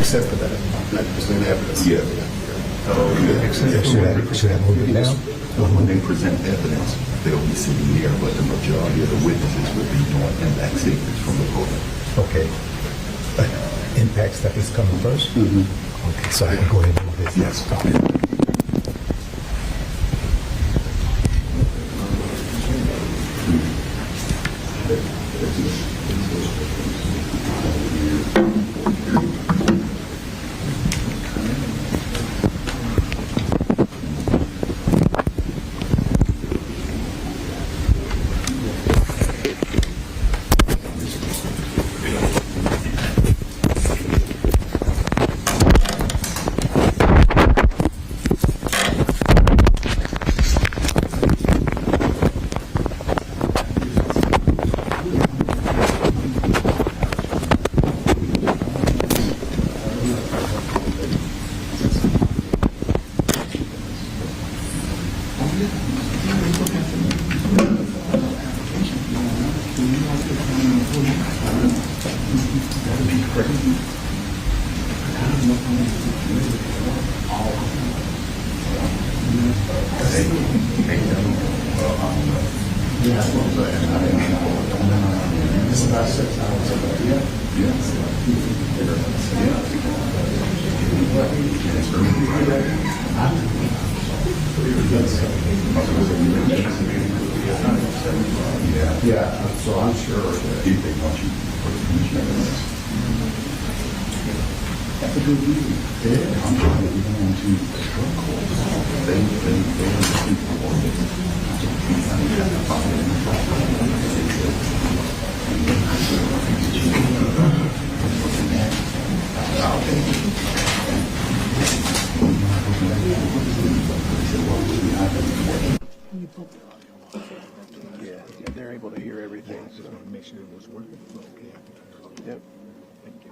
except for that, just the evidence. Yeah. Should I move it down? When they present evidence, they'll be sitting there, but the majority of the witnesses will be doing impact statements from the podium. Okay. Impact stuff is coming first? Okay, so I can go ahead and move this. Yes. Yeah, so I'm sure that If they want you to put the commissioner in this. That's a good reason. Yeah, I'm trying to get on to the drug court. They yeah, they're able to hear everything. So Make sure it was working. Okay. yep. Thank you.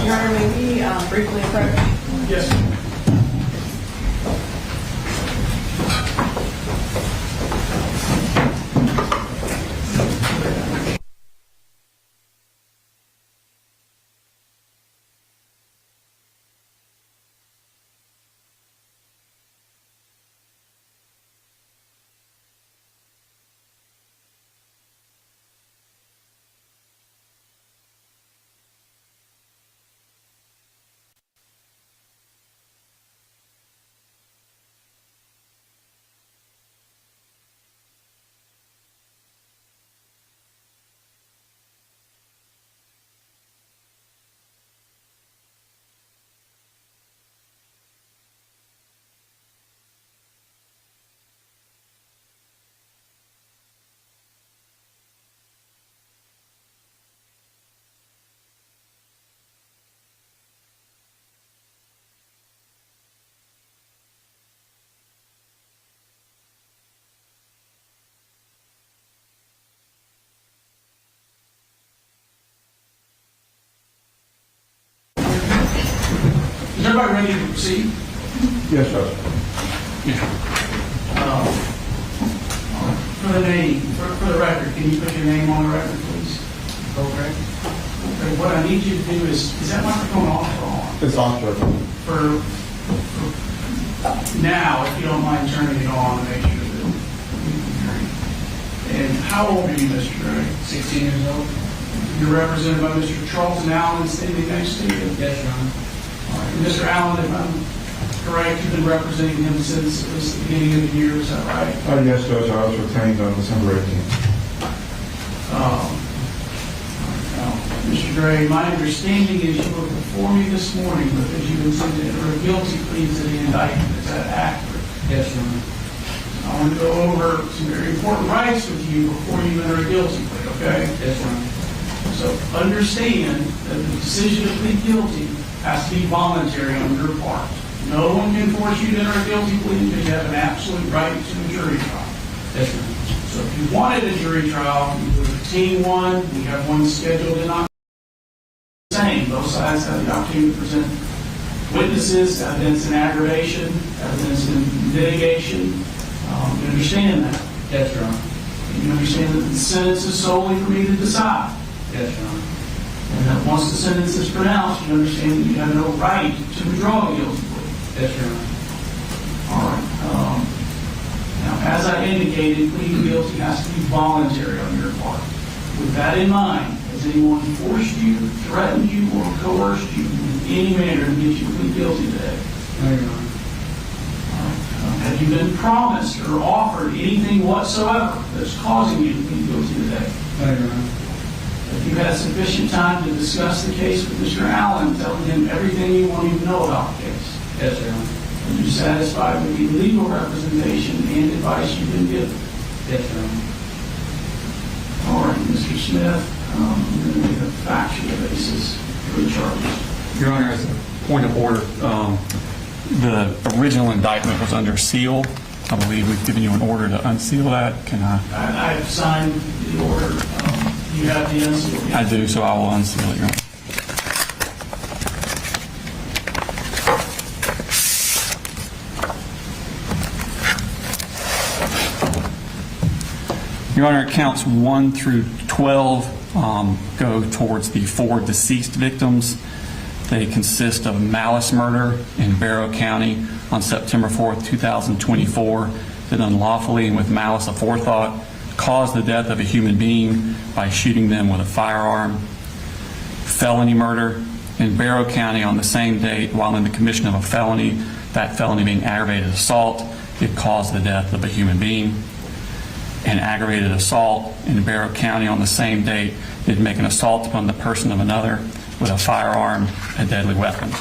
Your Honor, may we briefly approach? Yes. Is everybody ready to proceed? Yes, sir. For the record, can you put your name on the record, please? Okay. Okay, what I need you to do is that microphone off or on? It's on, sir. For now, if you don't mind turning it on to make sure that we can hear you. And how old are you, Mr. Gray? 16 years old. You're represented by Mr. Charlton Allen standing next to you? Yes, Your Honor. All right. Mr. Allen, if I'm correct, you've been representing him since at least the beginning of the year, is that right? Yes, Judge, I was retained on December 18th. Now, Mr. Gray, my understanding is you were before me this morning because you intended to enter a guilty plea to the indictment. Is that accurate? Yes, Your Honor. I want to go over some very important rights with you before you enter a guilty plea, okay? Yes, Your Honor. So understand that the decision to plead guilty has to be voluntary on your part. No one can force you to enter a guilty plea because you have an absolute right to a jury trial. Yes, Your Honor. So if you wanted a jury trial, you would obtain one. We have one scheduled in October. Same. Both sides have the opportunity to present witnesses, evidence in aggravation, evidence in mitigation. You understand that? Yes, Your Honor. You understand that the sentence is solely for me to decide. Yes, Your Honor. And that once the sentence is pronounced, you understand that you have no right to withdraw a guilty plea. Yes, Your Honor. All right. Now, as I indicated, pleading guilty has to be voluntary on your part. With that in mind, has anyone forced you, threatened you, or coerced you in any manner to get you to plead guilty today? No, Your Honor. Have you been promised or offered anything whatsoever that's causing you to plead guilty today? No, Your Honor. Have you had sufficient time to discuss the case with Mr. Allen, telling him everything you want him to know about the case? Yes, Your Honor. Are you satisfied with the legal representation and advice you've been given? Yes, Your Honor. All right, Mr. Smith, we're going to need a factual basis for the charges. Your Honor, as a point of order, the original indictment was under seal. I believe we've given you an order to unseal that. Can I? I've signed the order. You have the unsealed? I do, so I will unseal it, Your Honor. Your Honor, counts 1 through 12 go towards the 4 deceased victims. They consist of malice murder in Barrow County on September 4th, 2024, that unlawfully and with malice aforethought caused the death of a human being by shooting them with a firearm. Felony murder in Barrow County on the same date while in the commission of a felony, that felony being aggravated assault, it caused the death of a human being. And aggravated assault in Barrow County on the same date did make an assault upon the person of another with a firearm, a deadly weapon.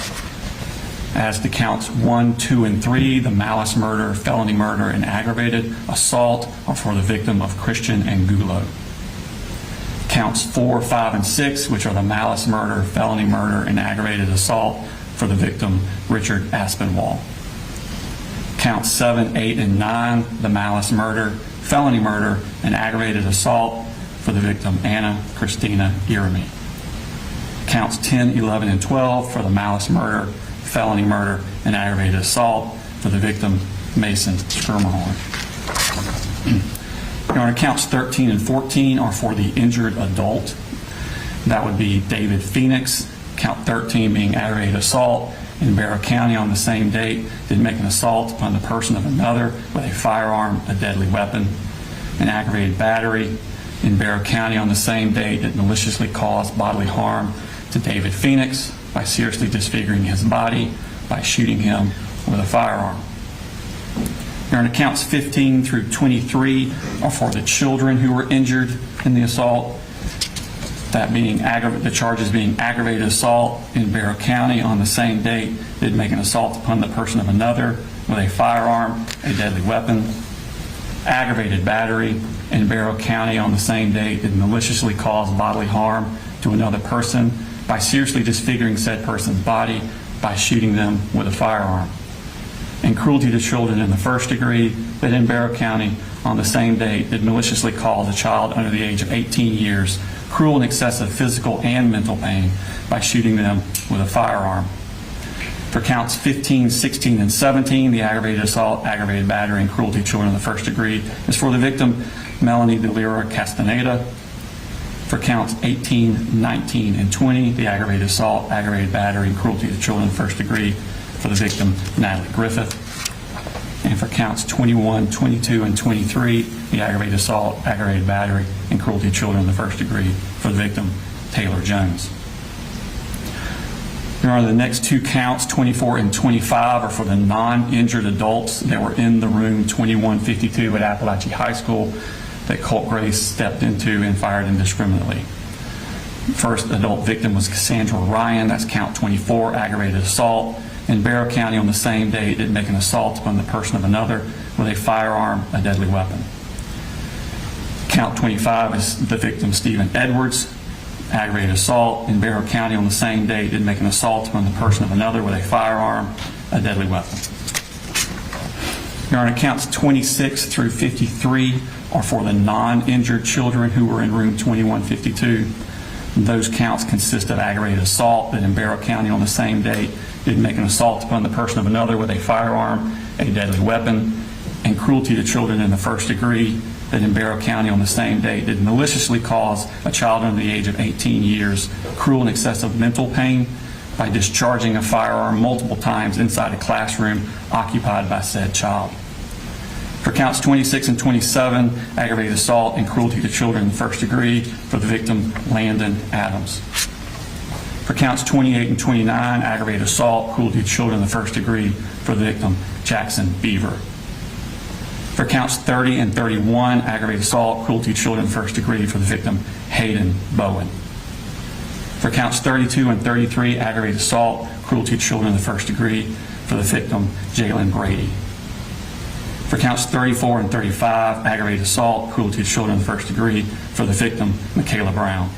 As to counts 1, 2, and 3, the malice murder, felony murder, and aggravated assault are for the victim of Christian Angulo. Counts 4, 5, and 6, which are the malice murder, felony murder, and aggravated assault for the victim Richard Aspinwall. Counts 7, 8, and 9, the malice murder, felony murder, and aggravated assault for the victim Anna Christina Irami. counts 10, 11, and 12 for the malice murder, felony murder, and aggravated assault for the victim, Mason Schermerhorn. Your Honor, counts 13 and 14 are for the injured adult. That would be David Phoenix, count 13 being aggravated assault in Barrow County on the same date, did make an assault upon the person of another with a firearm, a deadly weapon, an aggravated battery in Barrow County on the same date that maliciously caused bodily harm to David Phoenix by seriously disfiguring his body by shooting him with a firearm. Your Honor, counts 15 through 23 are for the children who were injured in the assault. That being the charges being aggravated assault in Barrow County on the same date did make an assault upon the person of another with a firearm, a deadly weapon, aggravated battery in Barrow County on the same date did maliciously cause bodily harm to another person by seriously disfiguring said person's body by shooting them with a firearm, and cruelty to children in the first degree that in Barrow County on the same date did maliciously cause a child under the age of 18 years cruel and excessive physical and mental pain by shooting them with a firearm. For counts 15, 16, and 17, the aggravated assault, aggravated battery, and cruelty to children in the first degree is for the victim, Melanie DeLira Castaneda. For counts 18, 19, and 20, the aggravated assault, aggravated battery, and cruelty to children in the first degree for the victim, Natalie Griffith. And for counts 21, 22, and 23, the aggravated assault, aggravated battery, and cruelty to children in the first degree for the victim, Taylor Jones. Your Honor, the next two counts, 24 and 25, are for the non-injured adults that were in the room 2152 at Apalachee High School that Colt Grace stepped into and fired indiscriminately. First adult victim was Cassandra Ryan. That's count 24, aggravated assault in Barrow County on the same day. Did make an assault upon the person of another with a firearm, a deadly weapon. Count 25 is the victim, Stephen Edwards, aggravated assault in Barrow County on the same day. Did make an assault upon the person of another with a firearm, a deadly weapon. Your Honor, counts 26 through 53 are for the non-injured children who were in room 2152. Those counts consist of aggravated assault that in Barrow County on the same day did make an assault upon the person of another with a firearm, a deadly weapon, and cruelty to children in the first degree that in Barrow County on the same day did maliciously cause a child under the age of 18 years cruel and excessive mental pain by discharging a firearm multiple times inside a classroom occupied by said child. For counts 26 and 27, aggravated assault and cruelty to children in the first degree for the victim, Landon Adams. For counts 28 and 29, aggravated assault, cruelty to children in the first degree for the victim, Jackson Beaver. For counts 30 and 31, aggravated assault, cruelty to children in the first degree for the victim, Hayden Bowen. For counts 32 and 33, aggravated assault, cruelty to children in the first degree for the victim, Jalen Brady. For counts 34 and 35, aggravated assault, cruelty to children in the first degree for the victim, Michaela Brown.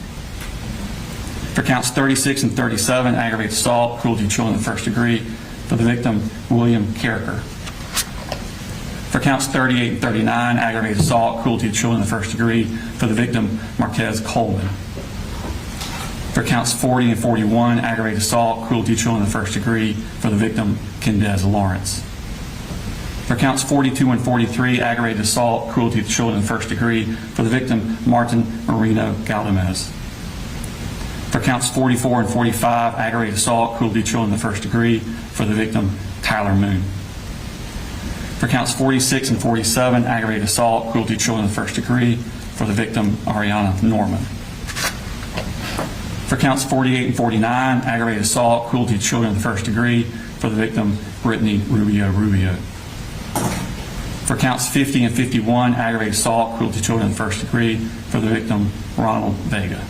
For counts 36 and 37, aggravated assault, cruelty to children in the first degree for the victim, William Carricker. For counts 38 and 39, aggravated assault, cruelty to children in the first degree for the victim, Marquez Coleman. For counts 40 and 41, aggravated assault, cruelty to children in the first degree for the victim, Kendez Lawrence. For counts 42 and 43, aggravated assault, cruelty to children in the first degree for the victim, Martin Marino Galdamez. For counts 44 and 45, aggravated assault, cruelty to children in the first degree for the victim, Tyler Moon. For counts 46 and 47, aggravated assault, cruelty to children in the first degree for the victim, Ariana Norman. For counts 48 and 49, aggravated assault, cruelty to children in the first degree for the victim, Brittany Rubio. For counts 50 and 51, aggravated assault, cruelty to children in the first degree for the victim, Ronald Vega.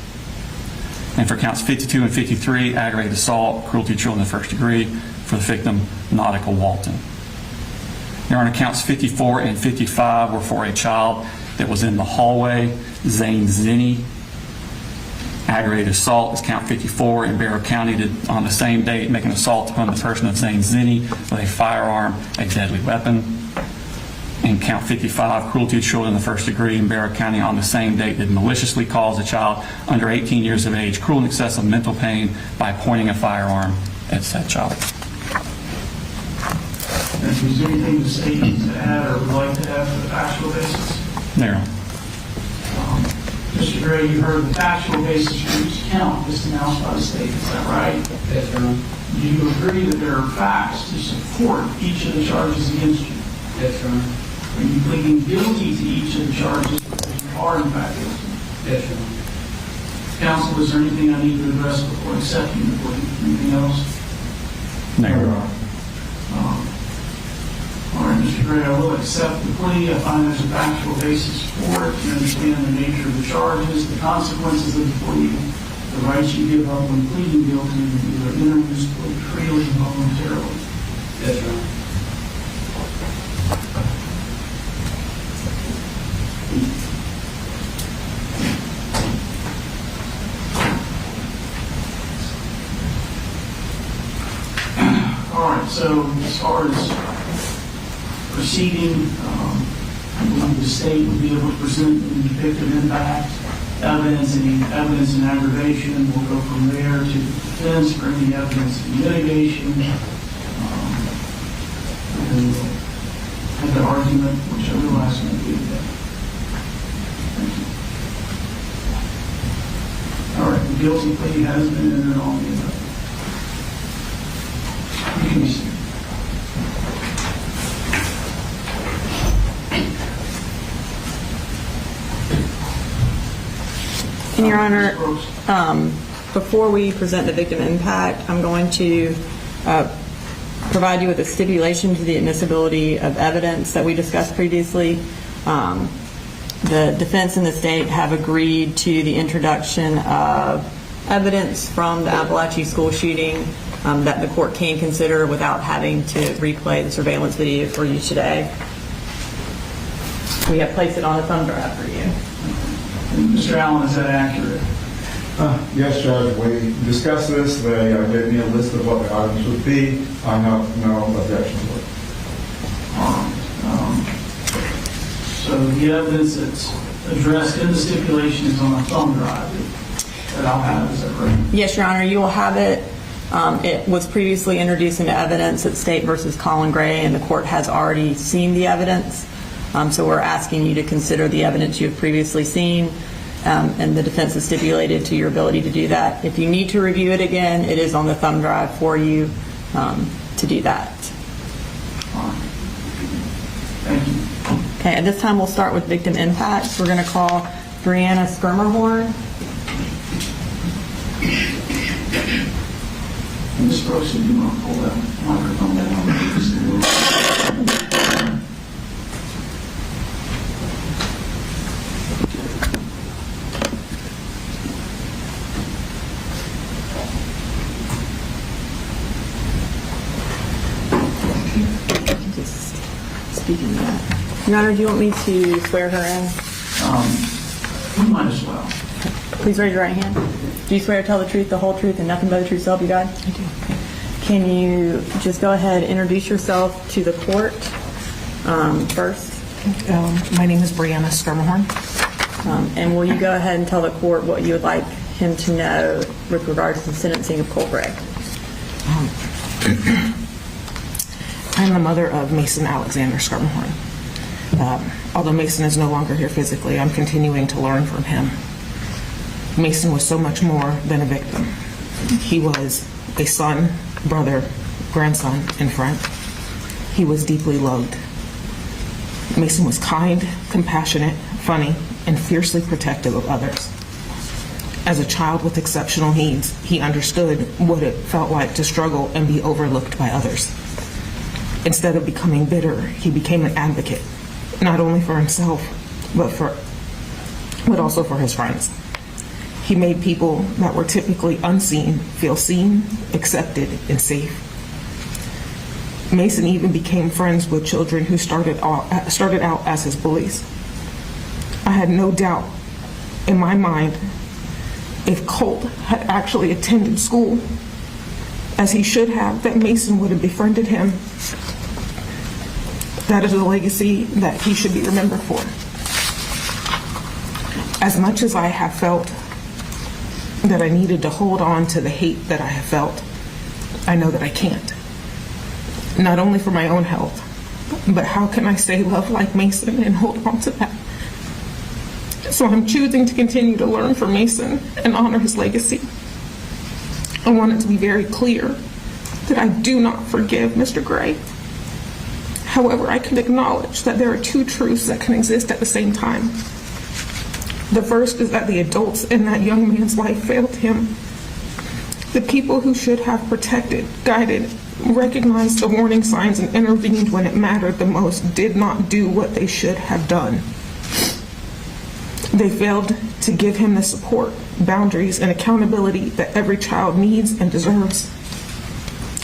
And for counts 52 and 53, aggravated assault, cruelty to children in the first degree for the victim, Nautica Walton. Your Honor, counts 54 and 55 were for a child that was in the hallway, Zane Zinni. Aggravated assault is count 54 in Barrow County did on the same date make an assault upon the person of Zane Zinni with a firearm, a deadly weapon. and count 55, cruelty to children in the first degree in Barrow County on the same date that maliciously cause a child under 18 years of age cruel and excessive mental pain by pointing a firearm at said child. And is there anything the state needs to add or would like to add for the factual basis? There. Mr. Gray, you heard the factual basis for each count just announced by the state, is that right? Yes, Your Honor. Do you agree that there are facts to support each of the charges against you? Yes, Your Honor. Are you pleading guilty to each of the charges because you are in fact guilty? Yes, Your Honor. Counsel, is there anything I need to address before accepting the plea? Anything else? There. All right, Mr. Gray, I will accept the plea. I find there's a factual basis for it. You understand the nature of the charges, the consequences of the plea, the rights you give up when pleading guilty, and either introduce plea freely and voluntarily. Yes, Your Honor. All right, so as far as proceeding, I believe the state will be able to present the victim impact evidence, any evidence in aggravation. We'll go from there to the defense for any evidence in mitigation. And we'll have the argument, which I realize won't be today. Thank you. All right, the guilty plea has been entered on the indictment. You can be seated. And Your Honor, before we present the victim impact, I'm going to provide you with a stipulation to the admissibility of evidence that we discussed previously. The defense and the state have agreed to the introduction of evidence from the Apalachee school shooting that the court can consider without having to replay the surveillance video for you today. We have placed it on a thumb drive for you. Mr. Allen, is that accurate? Yes, Judge, we discussed this. They gave me a list of what the items would be. I have no objection to it. So the evidence that's addressed in the stipulation is on a thumb drive that I'll have, is that right? Yes, Your Honor, you will have it. It was previously introduced into evidence at State versus Colin Gray, and the court has already seen the evidence. So we're asking you to consider the evidence you have previously seen, and the defense is stipulated to your ability to do that. If you need to review it again, it is on the thumb drive for you to do that. Thank you. Okay, at this time we'll start with victim impacts. We're going to call Brianna Skirmerhorn. Ms. Brooks, if you want to pull that microphone down, just a little. Speaking of that, Your Honor, do you want me to swear her in? You might as well. Please raise your right hand. Do you swear to tell the truth, the whole truth, and nothing but the truth, so help you God? I do. Can you just go ahead and introduce yourself to the court first? My name is Brianna Skirmerhorn. And will you go ahead and tell the court what you would like him to know with regards to the sentencing of Colt Gray? I'm the mother of Mason Alexander Skirmerhorn. Although Mason is no longer here physically, I'm continuing to learn from him. Mason was so much more than a victim. He was a son, brother, grandson, and friend. He was deeply loved. Mason was kind, compassionate, funny, and fiercely protective of others. As a child with exceptional needs, he understood what it felt like to struggle and be overlooked by others. Instead of becoming bitter, he became an advocate, not only for himself, but also for his friends. He made people that were typically unseen feel seen, accepted, and safe. Mason even became friends with children who started out as his bullies. I had no doubt in my mind if Colt had actually attended school as he should have, that Mason would have befriended him. That is a legacy that he should be remembered for. As much as I have felt that I needed to hold on to the hate that I have felt, I know that I can't. Not only for my own health, but how can I say love like Mason and hold on to that? So I'm choosing to continue to learn from Mason and honor his legacy. I want it to be very clear that I do not forgive Mr. Gray. However, I can acknowledge that there are two truths that can exist at the same time. The first is that the adults in that young man's life failed him. The people who should have protected, guided, recognized the warning signs and intervened when it mattered the most did not do what they should have done. They failed to give him the support, boundaries, and accountability that every child needs and deserves.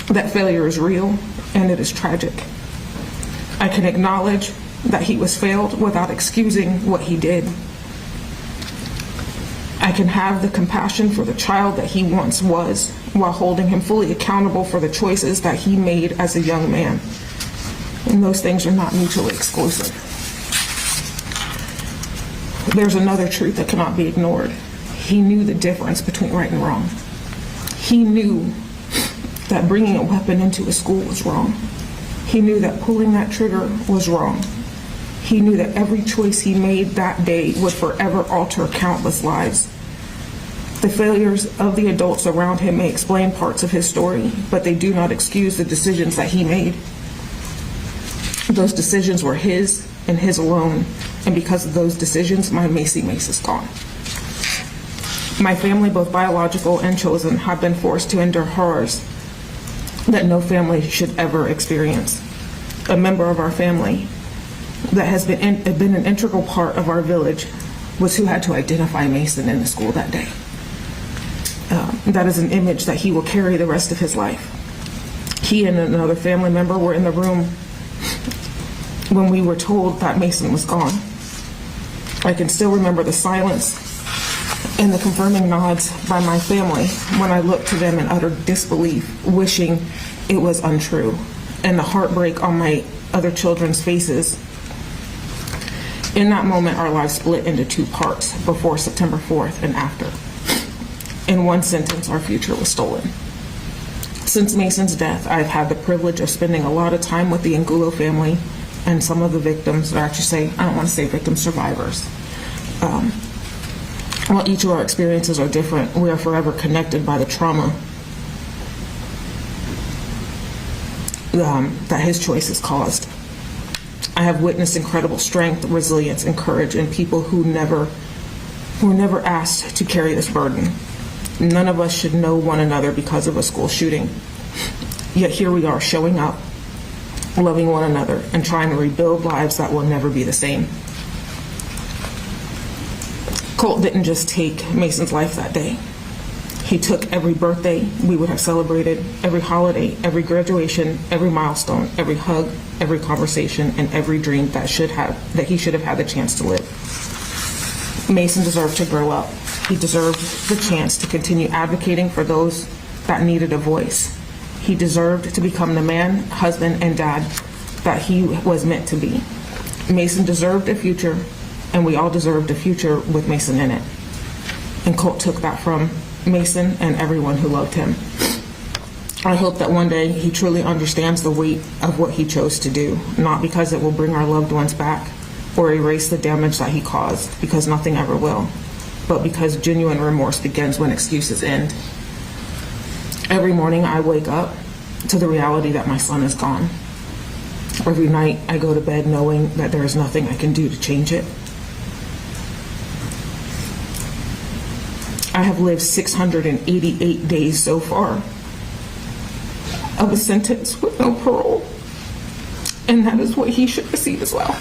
That failure is real, and it is tragic. I can acknowledge that he was failed without excusing what he did. I can have the compassion for the child that he once was, while holding him fully accountable for the choices that he made as a young man. And those things are not mutually exclusive. There's another truth that cannot be ignored. He knew the difference between right and wrong. He knew that bringing a weapon into a school was wrong. He knew that pulling that trigger was wrong. He knew that every choice he made that day would forever alter countless lives. The failures of the adults around him may explain parts of his story, but they do not excuse the decisions that he made. Those decisions were his and his alone, and because of those decisions, my Macy Mace is gone. My family, both biological and chosen, have been forced to endure horrors that no family should ever experience. A member of our family that has been an integral part of our village was who had to identify Mason in the school that day. That is an image that he will carry the rest of his life. He and another family member were in the room when we were told that Mason was gone. I can still remember the silence and the confirming nods by my family when I looked to them in utter disbelief, wishing it was untrue, and the heartbreak on my other children's faces. In that moment, our lives split into two parts, before September 4th and after. In one sentence, our future was stolen. Since Mason's death, I've had the privilege of spending a lot of time with the Angulo family and some of the victims, or actually I don't want to say victims, survivors. While each of our experiences are different, we are forever connected by the trauma that his choices caused. I have witnessed incredible strength, resilience, and courage in people who were never asked to carry this burden. None of us should know one another because of a school shooting. Yet here we are showing up, loving one another, and trying to rebuild lives that will never be the same. Colt didn't just take Mason's life that day. He took every birthday we would have celebrated, every holiday, every graduation, every milestone, every hug, every conversation, and every dream that he should have had the chance to live. Mason deserved to grow up. He deserved the chance to continue advocating for those that needed a voice. He deserved to become the man, husband, and dad that he was meant to be. Mason deserved a future, and we all deserved a future with Mason in it. And Colt took that from Mason and everyone who loved him. I hope that one day he truly understands the weight of what he chose to do, not because it will bring our loved ones back or erase the damage that he caused, because nothing ever will, but because genuine remorse begins when excuses end. Every morning I wake up to the reality that my son is gone. Every night I go to bed knowing that there is nothing I can do to change it. I have lived 688 days so far of a sentence with no parole, and that is what he should receive as well.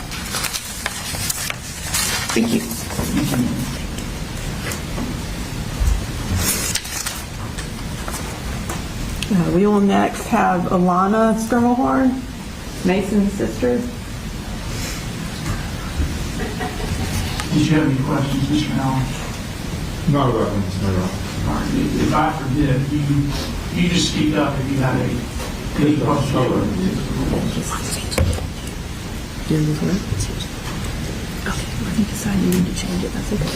Thank you. We will next have Alana Skirmelhorn, Mason's sister. Did you have any questions, Mr. Allen? Not about Mr. Mayor. All right, if I forget, you just speak up if you have any questions. Yours is what? Okay, well, if you decide you need to change it, that's okay.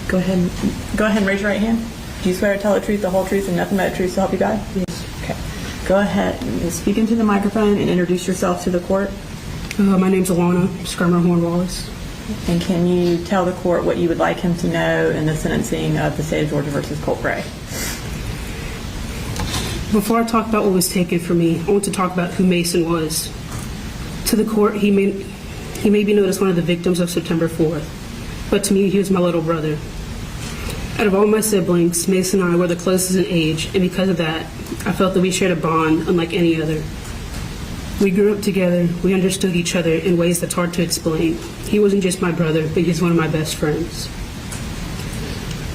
Go ahead and raise your right hand. Do you swear to tell the truth, the whole truth, and nothing but the truth to help you God? Yes. Okay. Go ahead and speak into the microphone and introduce yourself to the court. My name's Alana Skirmer Wallace. And can you tell the court what you would like him to know in the sentencing of the state of Georgia versus Colt Bray? Before I talk about what was taken from me, I want to talk about who Mason was. To the court, he may be known as one of the victims of September 4th, but to me, he was my little brother. Out of all my siblings, Mason and I were the closest in age, and because of that, I felt that we shared a bond unlike any other. We grew up together, we understood each other in ways that's hard to explain. He wasn't just my brother, but he's one of my best friends.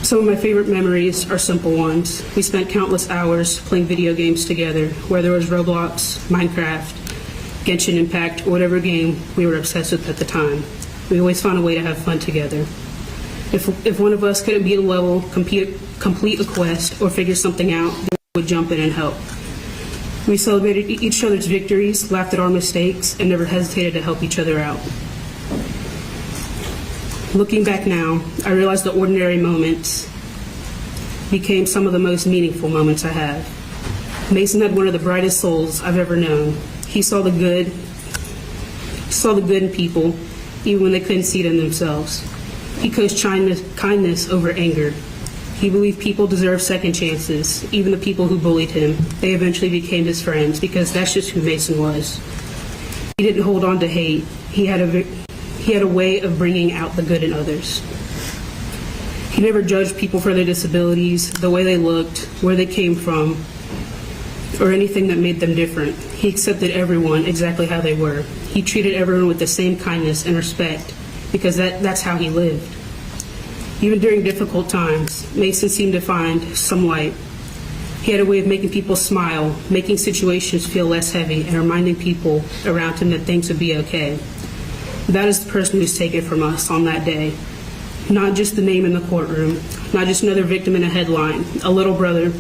Some of my favorite memories are simple ones. We spent countless hours playing video games together, whether it was Roblox, Minecraft, Genshin Impact, or whatever game we were obsessed with at the time. We always found a way to have fun together. If one of us couldn't beat a level, complete a quest, or figure something out, then we would jump in and help. We celebrated each other's victories, laughed at our mistakes, and never hesitated to help each other out. Looking back now, I realize the ordinary moments became some of the most meaningful moments I have. Mason had one of the brightest souls I've ever known. He saw the good in people, even when they couldn't see it in themselves. He coached kindness over anger. He believed people deserve second chances, even the people who bullied him. They eventually became his friends because that's just who Mason was. He didn't hold on to hate. He had a way of bringing out the good in others. He never judged people for their disabilities, the way they looked, where they came from, or anything that made them different. He accepted everyone exactly how they were. He treated everyone with the same kindness and respect because that's how he lived. Even during difficult times, Mason seemed to find some light. He had a way of making people smile, making situations feel less heavy, and reminding people around him that things would be okay. That is the person who's taken from us on that day. Not just the name in the courtroom, not just another victim in a headline, a little brother,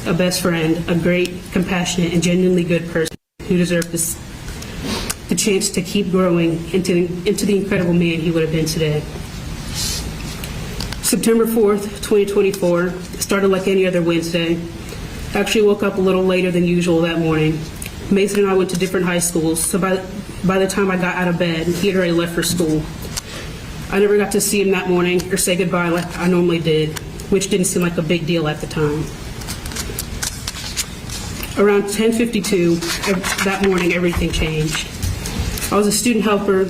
a best friend, a great, compassionate, and genuinely good person who deserved the chance to keep growing into the incredible man he would have been today. September 4th, 2024 started like any other Wednesday. I actually woke up a little later than usual that morning. Mason and I went to different high schools, so by the time I got out of bed, he had already left for school. I never got to see him that morning or say goodbye like I normally did, which didn't seem like a big deal at the time. Around 10:52 that morning, everything changed. I was a student helper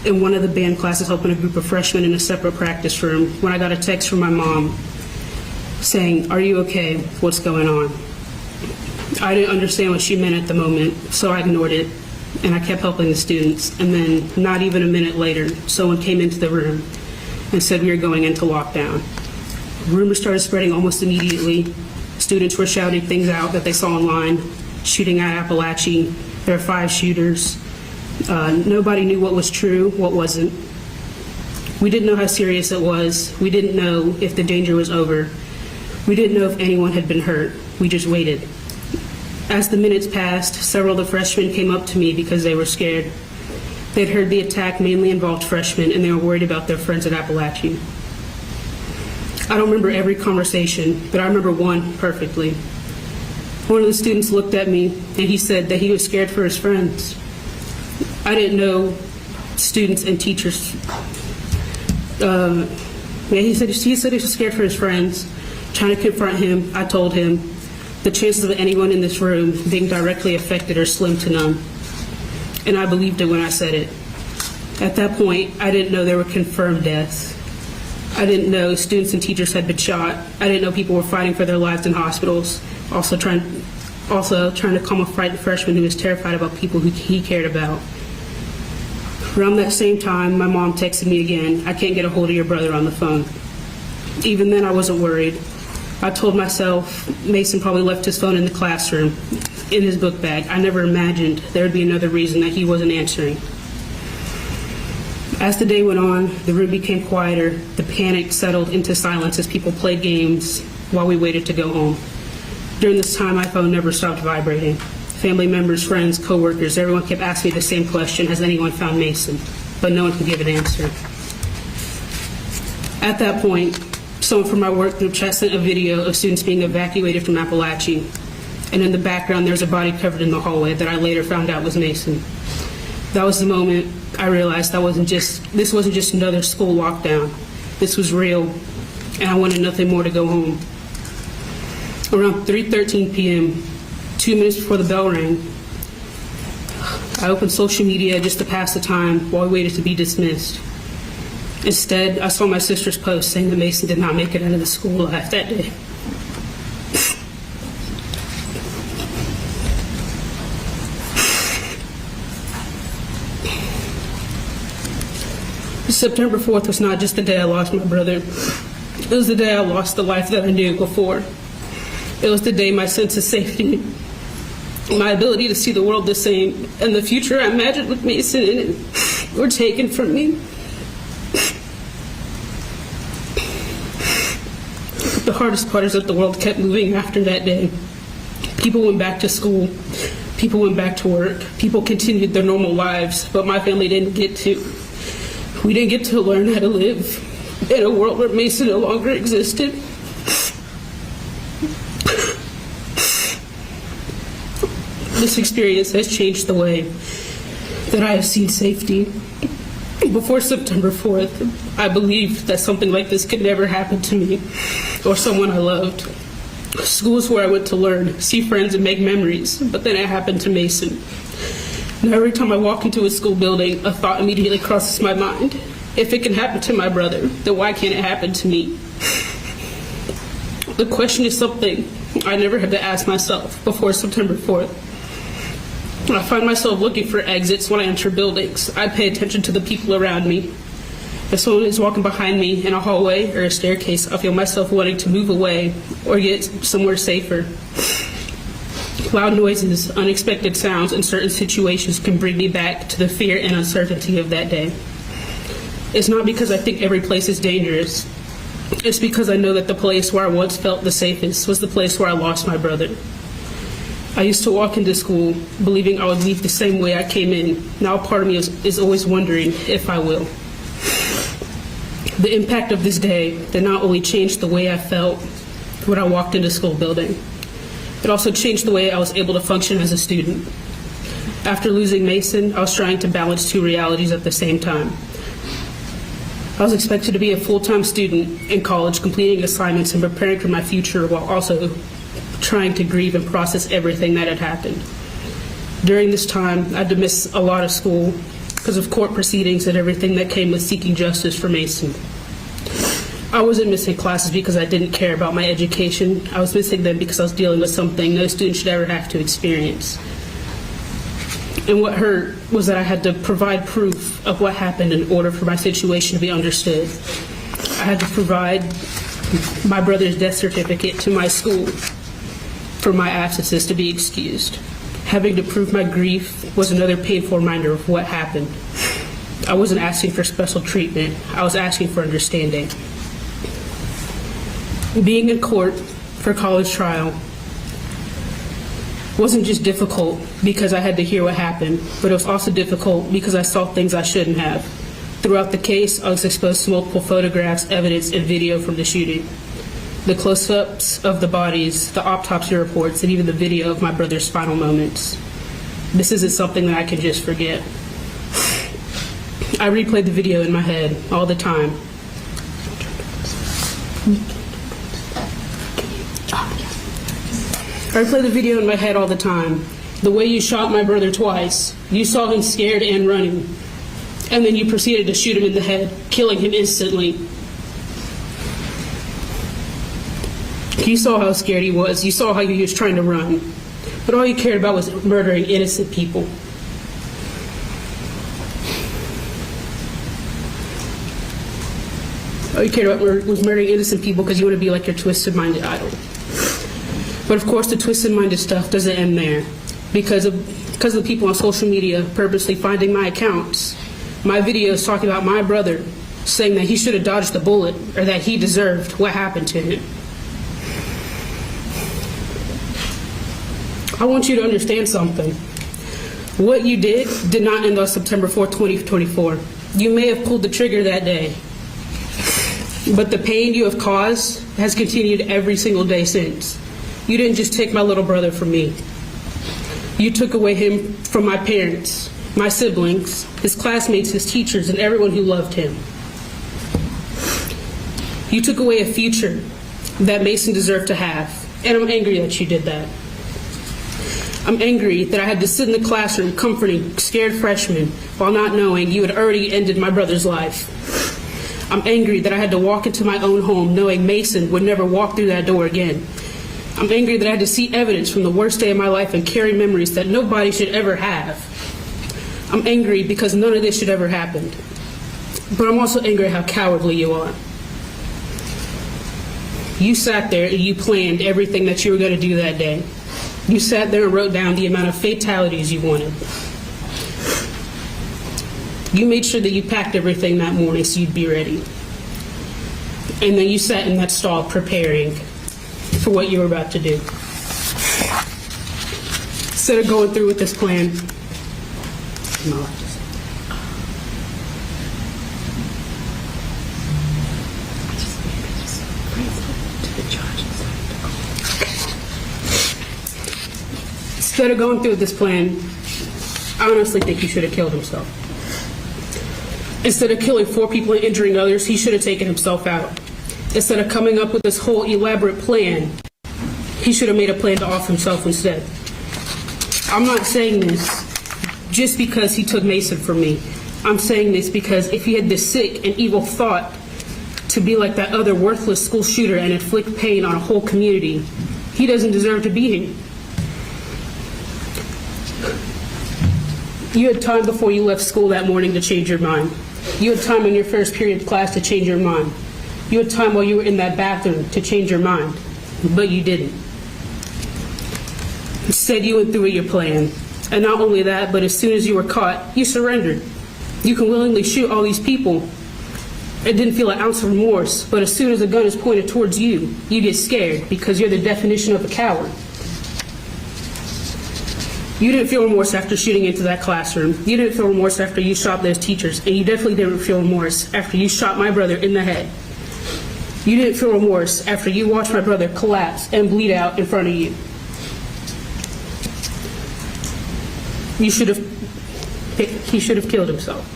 in one of the band classes helping a group of freshmen in a separate practice room when I got a text from my mom saying, "Are you okay? What's going on?" I didn't understand what she meant at the moment, so I ignored it, and I kept helping the students. And then, not even a minute later, someone came into the room and said we were going into lockdown. Rumors started spreading almost immediately. Students were shouting things out that they saw online, shooting at Apalachee. There were 5 shooters. Nobody knew what was true, what wasn't. We didn't know how serious it was. We didn't know if the danger was over. We didn't know if anyone had been hurt. We just waited. As the minutes passed, several of the freshmen came up to me because they were scared. They'd heard the attack mainly involved freshmen, and they were worried about their friends at Apalachee. I don't remember every conversation, but I remember one perfectly. One of the students looked at me, and he said that he was scared for his friends. I didn't know students and teachers. He said he was scared for his friends. Trying to confront him, I told him the chances of anyone in this room being directly affected are slim to none. And I believed it when I said it. At that point, I didn't know there were confirmed deaths. I didn't know students and teachers had been shot. I didn't know people were fighting for their lives in hospitals, also trying to calm a frightened freshman who was terrified about people who he cared about. Around that same time, my mom texted me again, "I can't get a hold of your brother on the phone." Even then, I wasn't worried. I told myself Mason probably left his phone in the classroom, in his book bag. I never imagined there would be another reason that he wasn't answering. As the day went on, the room became quieter. The panic settled into silence as people played games while we waited to go home. During this time, my phone never stopped vibrating. family members, friends, coworkers, everyone kept asking me the same question, has anyone found Mason? But no one could give an answer. At that point, someone from my work group chat sent a video of students being evacuated from Apalachee. And in the background, there's a body covered in the hallway that I later found out was Mason. That was the moment I realized this wasn't just another school lockdown. This was real, and I wanted nothing more to go home. Around 3:13 p.m., 2 minutes before the bell rang, I opened social media just to pass the time while we waited to be dismissed. Instead, I saw my sister's post saying that Mason did not make it out of the school alive that day. September 4th was not just the day I lost my brother. It was the day I lost the life that I knew before. It was the day my sense of safety, my ability to see the world the same, and the future I imagined with Mason in it were taken from me. The hardest part is that the world kept moving after that day. People went back to school. People went back to work. People continued their normal lives, but my family didn't get to. We didn't get to learn how to live in a world where Mason no longer existed. This experience has changed the way that I have seen safety. Before September 4th, I believed that something like this could never happen to me or someone I loved. Schools where I went to learn, see friends, and make memories, but then it happened to Mason. Now every time I walk into a school building, a thought immediately crosses my mind. If it can happen to my brother, then why can't it happen to me? The question is something I never had to ask myself before September 4th. I find myself looking for exits when I enter buildings. I pay attention to the people around me. If someone is walking behind me in a hallway or a staircase, I feel myself wanting to move away or get somewhere safer. Loud noises, unexpected sounds, and certain situations can bring me back to the fear and uncertainty of that day. It's not because I think every place is dangerous. It's because I know that the place where I once felt the safest was the place where I lost my brother. I used to walk into school believing I would leave the same way I came in. Now part of me is always wondering if I will. The impact of this day did not only change the way I felt when I walked into school building, it also changed the way I was able to function as a student. After losing Mason, I was trying to balance two realities at the same time. I was expected to be a full-time student in college, completing assignments and preparing for my future while also trying to grieve and process everything that had happened. During this time, I had to miss a lot of school because of court proceedings and everything that came with seeking justice for Mason. I wasn't missing classes because I didn't care about my education. I was missing them because I was dealing with something no student should ever have to experience. And what hurt was that I had to provide proof of what happened in order for my situation to be understood. I had to provide my brother's death certificate to my school for my absences to be excused. Having to prove my grief was another painful reminder of what happened. I wasn't asking for special treatment. I was asking for understanding. Being in court for college trial wasn't just difficult because I had to hear what happened, but it was also difficult because I saw things I shouldn't have. Throughout the case, I was exposed to multiple photographs, evidence, and video from the shooting. The close-ups of the bodies, the autopsy reports, and even the video of my brother's final moments. This isn't something that I can just forget. I replayed the video in my head all the time. I replay the video in my head all the time. The way you shot my brother twice. You saw him scared and running. And then you proceeded to shoot him in the head, killing him instantly. You saw how scared he was. You saw how he was trying to run. But all you cared about was murdering innocent people. All you cared about was murdering innocent people because you want to be like your twisted-minded idol. But of course, the twisted-minded stuff doesn't end there. Because of the people on social media purposely finding my accounts, my videos talking about my brother, saying that he should have dodged the bullet or that he deserved what happened to him. I want you to understand something. What you did not end on September 4th, 2024. You may have pulled the trigger that day, but the pain you have caused has continued every single day since. You didn't just take my little brother from me. You took away him from my parents, my siblings, his classmates, his teachers, and everyone who loved him. You took away a future that Mason deserved to have, and I'm angry that you did that. I'm angry that I had to sit in the classroom comforting scared freshmen while not knowing you had already ended my brother's life. I'm angry that I had to walk into my own home knowing Mason would never walk through that door again. I'm angry that I had to see evidence from the worst day of my life and carry memories that nobody should ever have. I'm angry because none of this should ever happen. But I'm also angry at how cowardly you are. You sat there and you planned everything that you were going to do that day. You sat there and wrote down the amount of fatalities you wanted. You made sure that you packed everything that morning so you'd be ready. And then you sat in that stall preparing for what you were about to do. Instead of going through with this plan, no. Instead of going through with this plan, I honestly think he should have killed himself. Instead of killing 4 people and injuring others, he should have taken himself out. Instead of coming up with this whole elaborate plan, he should have made a plan to off himself instead. I'm not saying this just because he took Mason from me. I'm saying this because if he had this sick and evil thought to be like that other worthless school shooter and inflict pain on a whole community, he doesn't deserve to be here. You had time before you left school that morning to change your mind. You had time in your first period class to change your mind. You had time while you were in that bathroom to change your mind, but you didn't. Instead, you went through with your plan. And not only that, but as soon as you were caught, you surrendered. You can willingly shoot all these people. It didn't feel an ounce of remorse, but as soon as a gun is pointed towards you, you get scared because you're the definition of a coward. You didn't feel remorse after shooting into that classroom. You didn't feel remorse after you shot those teachers, and you definitely didn't feel remorse after you shot my brother in the head. You didn't feel remorse after you watched my brother collapse and bleed out in front of you. He should have killed himself.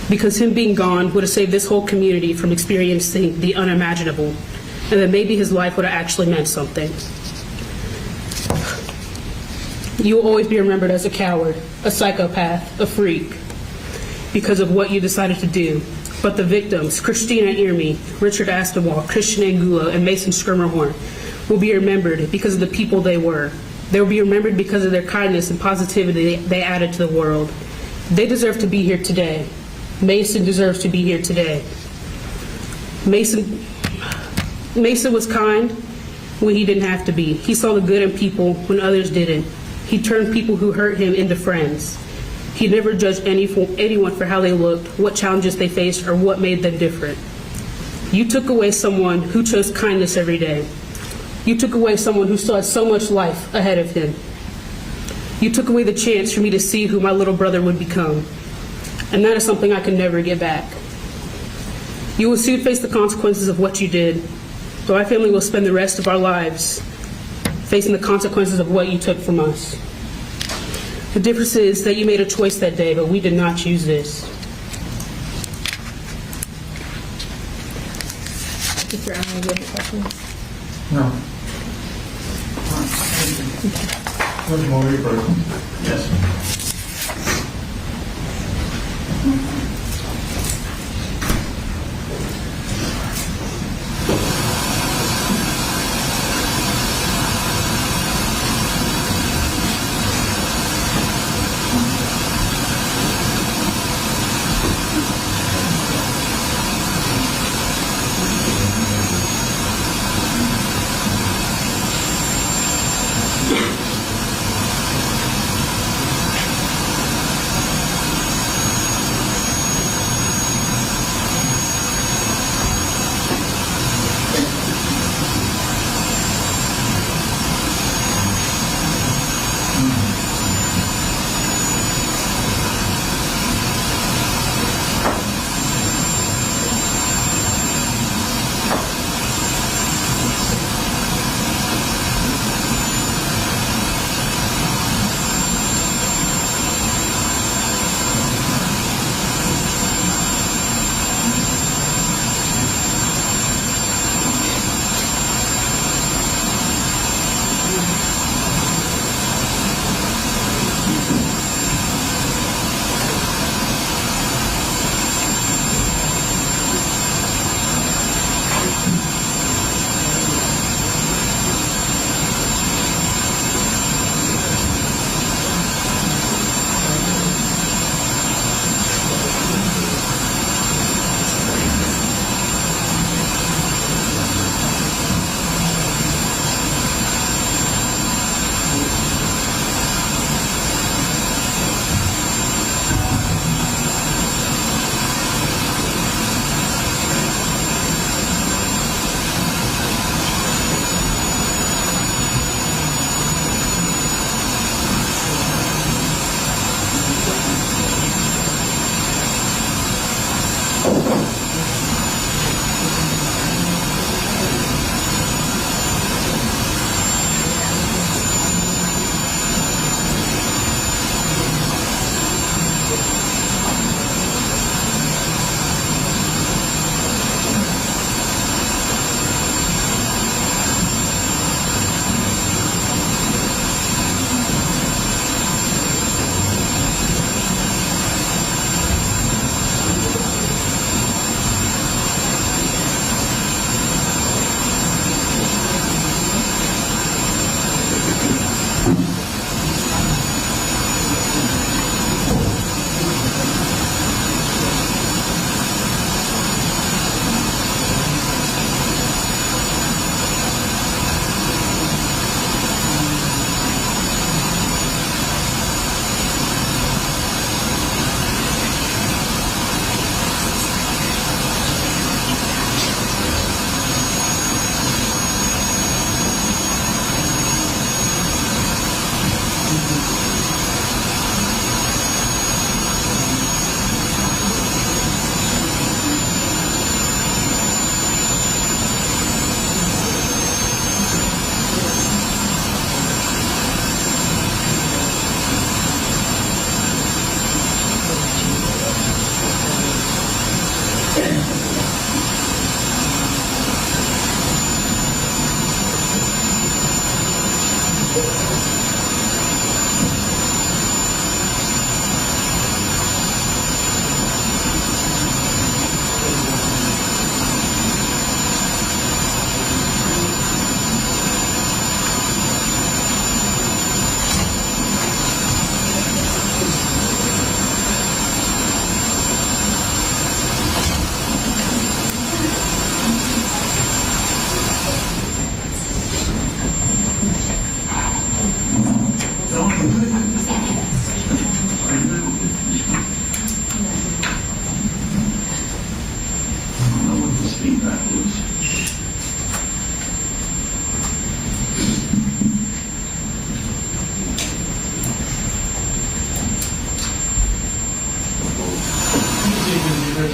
Because him being gone would have saved this whole community from experiencing the unimaginable, and then maybe his life would have actually meant something. You will always be remembered as a coward, a psychopath, a freak, because of what you decided to do. But the victims, Christina Irmi, Richard Aspinwall, Christian Angulo, and Mason Skirmerhorn, will be remembered because of the people they were. They will be remembered because of their kindness and positivity they added to the world. They deserve to be here today. Mason deserves to be here today. Mason was kind when he didn't have to be. He saw the good in people when others didn't. He turned people who hurt him into friends. He never judged anyone for how they looked, what challenges they faced, or what made them different. You took away someone who chose kindness every day. You took away someone who still had so much life ahead of him. You took away the chance for me to see who my little brother would become. And that is something I can never get back. You will soon face the consequences of what you did, but my family will spend the rest of our lives facing the consequences of what you took from us. The difference is that you made a choice that day, but we did not choose this. Mr. Allen, do you have any questions? No. Judge Jolee, first. Yes.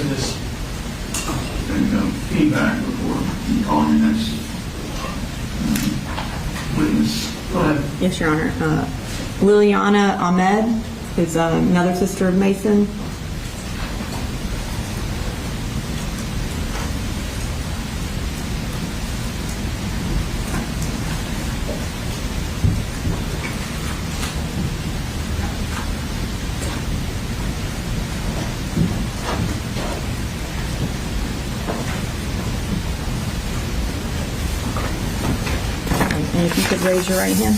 this feedback before you call your next witness. Go ahead. Yes, Your Honor. Liliana Ahmed is another sister of Mason. And if you could raise your right hand.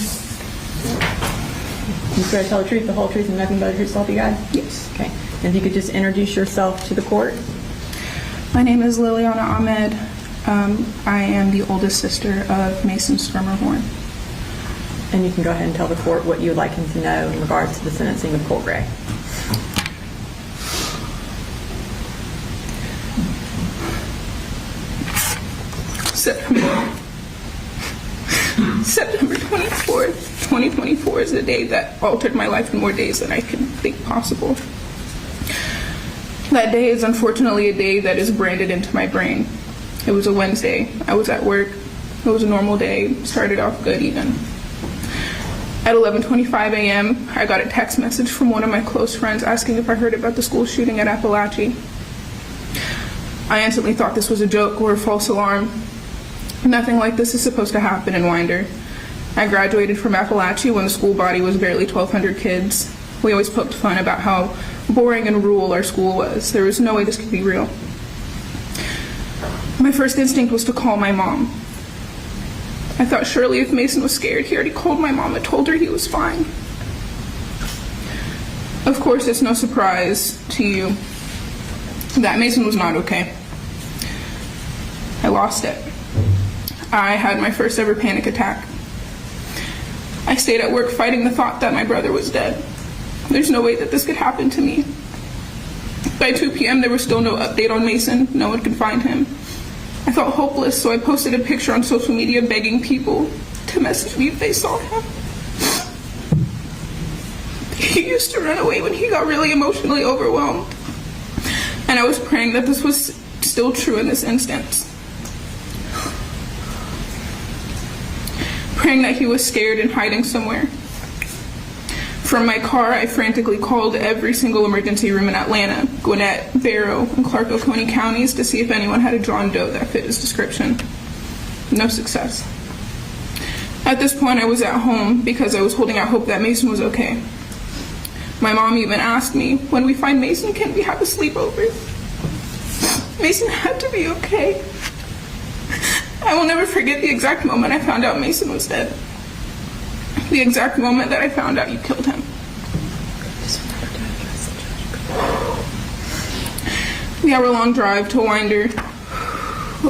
You swear to tell the truth, the whole truth, and nothing but the truth, so help you God? Yes. Okay. And if you could just introduce yourself to the court. My name is Liliana Ahmed. I am the oldest sister of Mason Schermerhorn. And you can go ahead and tell the court what you would like him to know in regards to the sentencing of Colt Gray. September 24th, 2024 is the day that altered my life in more days than I can think possible. That day is unfortunately a day that is branded into my brain. It was a Wednesday. I was at work. It was a normal day. Started off good even. At 11:25 a.m., I got a text message from one of my close friends asking if I heard about the school shooting at Apalachee. I instantly thought this was a joke or a false alarm. Nothing like this is supposed to happen in Winder. I graduated from Apalachee when the school body was barely 1,200 kids. We always poked fun about how boring and rural our school was. There was no way this could be real. My first instinct was to call my mom. I thought surely if Mason was scared, he already called my mom and told her he was fine. Of course, it's no surprise to you that Mason was not okay. I lost it. I had my first ever panic attack. I stayed at work fighting the thought that my brother was dead. There's no way that this could happen to me. By 2 p.m., there was still no update on Mason. No one could find him. I felt hopeless, so I posted a picture on social media begging people to message me if they saw him. He used to run away when he got really emotionally overwhelmed. And I was praying that this was still true in this instance. Praying that he was scared and hiding somewhere. From my car, I frantically called every single emergency room in Atlanta, Gwinnett, Barrow, and Clark Oconee counties to see if anyone had a John Doe that fit his description. No success. At this point, I was at home because I was holding out hope that Mason was okay. My mom even asked me, when we find Mason, can we have a sleepover? Mason had to be okay. I will never forget the exact moment I found out Mason was dead. The exact moment that I found out you killed him. The hour-long drive to Winder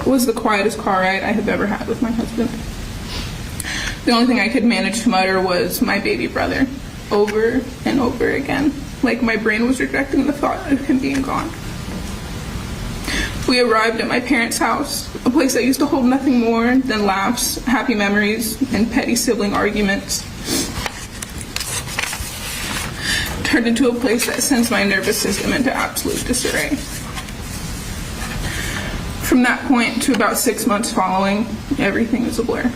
was the quietest car ride I have ever had with my husband. The only thing I could manage to mutter was my baby brother, over and over again, like my brain was rejecting the thought of him being gone. We arrived at my parents' house, a place that used to hold nothing more than laughs, happy memories, and petty sibling arguments. Turned into a place that sends my nervous system into absolute disarray. From that point to about 6 months following, everything is a blur.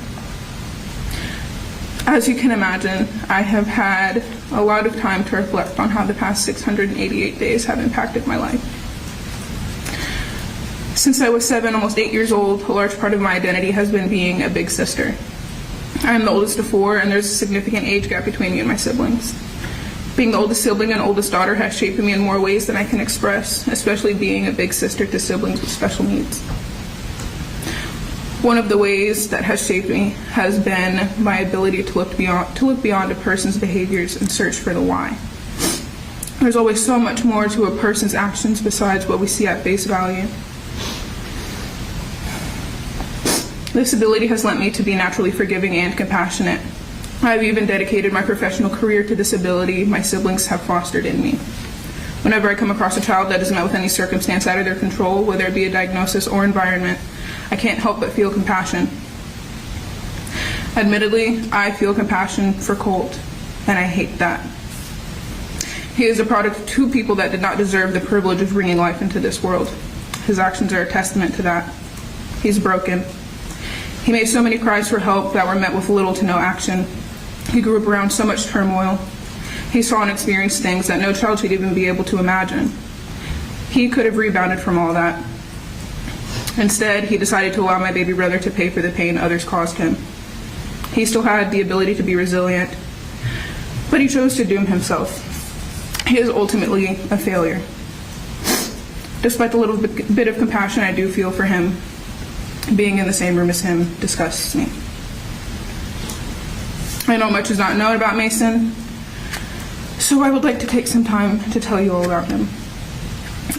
As you can imagine, I have had a lot of time to reflect on how the past 688 days have impacted my life. Since I was 7, almost 8 years old, a large part of my identity has been being a big sister. I am the oldest of 4, and there's a significant age gap between me and my siblings. Being the oldest sibling and oldest daughter has shaped me in more ways than I can express, especially being a big sister to siblings with special needs. One of the ways that has shaped me has been my ability to look beyond a person's behaviors and search for the why. There's always so much more to a person's actions besides what we see at face value. This ability has led me to be naturally forgiving and compassionate. I've even dedicated my professional career to this ability my siblings have fostered in me. Whenever I come across a child that is met with any circumstance out of their control, whether it be a diagnosis or environment, I can't help but feel compassion. Admittedly, I feel compassion for Colt, and I hate that. He is a product of two people that did not deserve the privilege of bringing life into this world. His actions are a testament to that. He's broken. He made so many cries for help that were met with little to no action. He grew up around so much turmoil. He saw and experienced things that no child should even be able to imagine. He could have rebounded from all that. Instead, he decided to allow my baby brother to pay for the pain others caused him. He still had the ability to be resilient, but he chose to doom himself. He is ultimately a failure. Despite the little bit of compassion I do feel for him, being in the same room as him disgusts me. I know much is not known about Mason, so I would like to take some time to tell you all about him.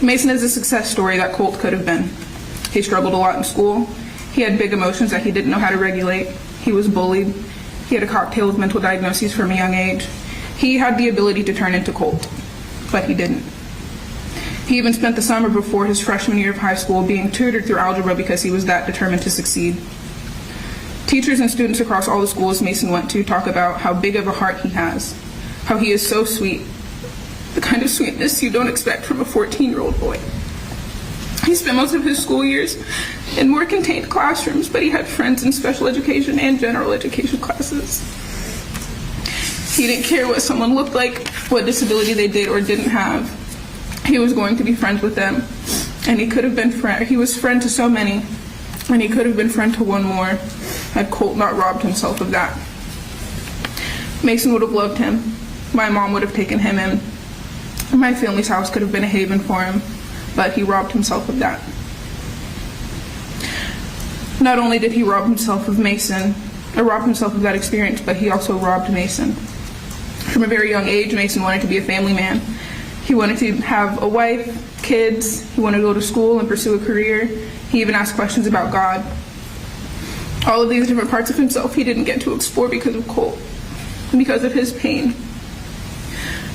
Mason is a success story that Colt could have been. He struggled a lot in school. He had big emotions that he didn't know how to regulate. He was bullied. He had a cocktail of mental diagnoses from a young age. He had the ability to turn into Colt, but he didn't. He even spent the summer before his freshman year of high school being tutored through algebra because he was that determined to succeed. Teachers and students across all the schools Mason went to talk about how big of a heart he has, how he is so sweet, the kind of sweetness you don't expect from a 14-year-old boy. He spent most of his school years in more contained classrooms, but he had friends in special education and general education classes. He didn't care what someone looked like, what disability they did or didn't have. He was going to be friends with them, and he could have been he was friend to so many, and he could have been friend to one more had Colt not robbed himself of that. Mason would have loved him. My mom would have taken him in. My family's house could have been a haven for him, but he robbed himself of that. Not only did he rob himself of that experience, but he also robbed Mason. From a very young age, Mason wanted to be a family man. He wanted to have a wife, kids. He wanted to go to school and pursue a career. He even asked questions about God. All of these different parts of himself he didn't get to explore because of Colt, because of his pain.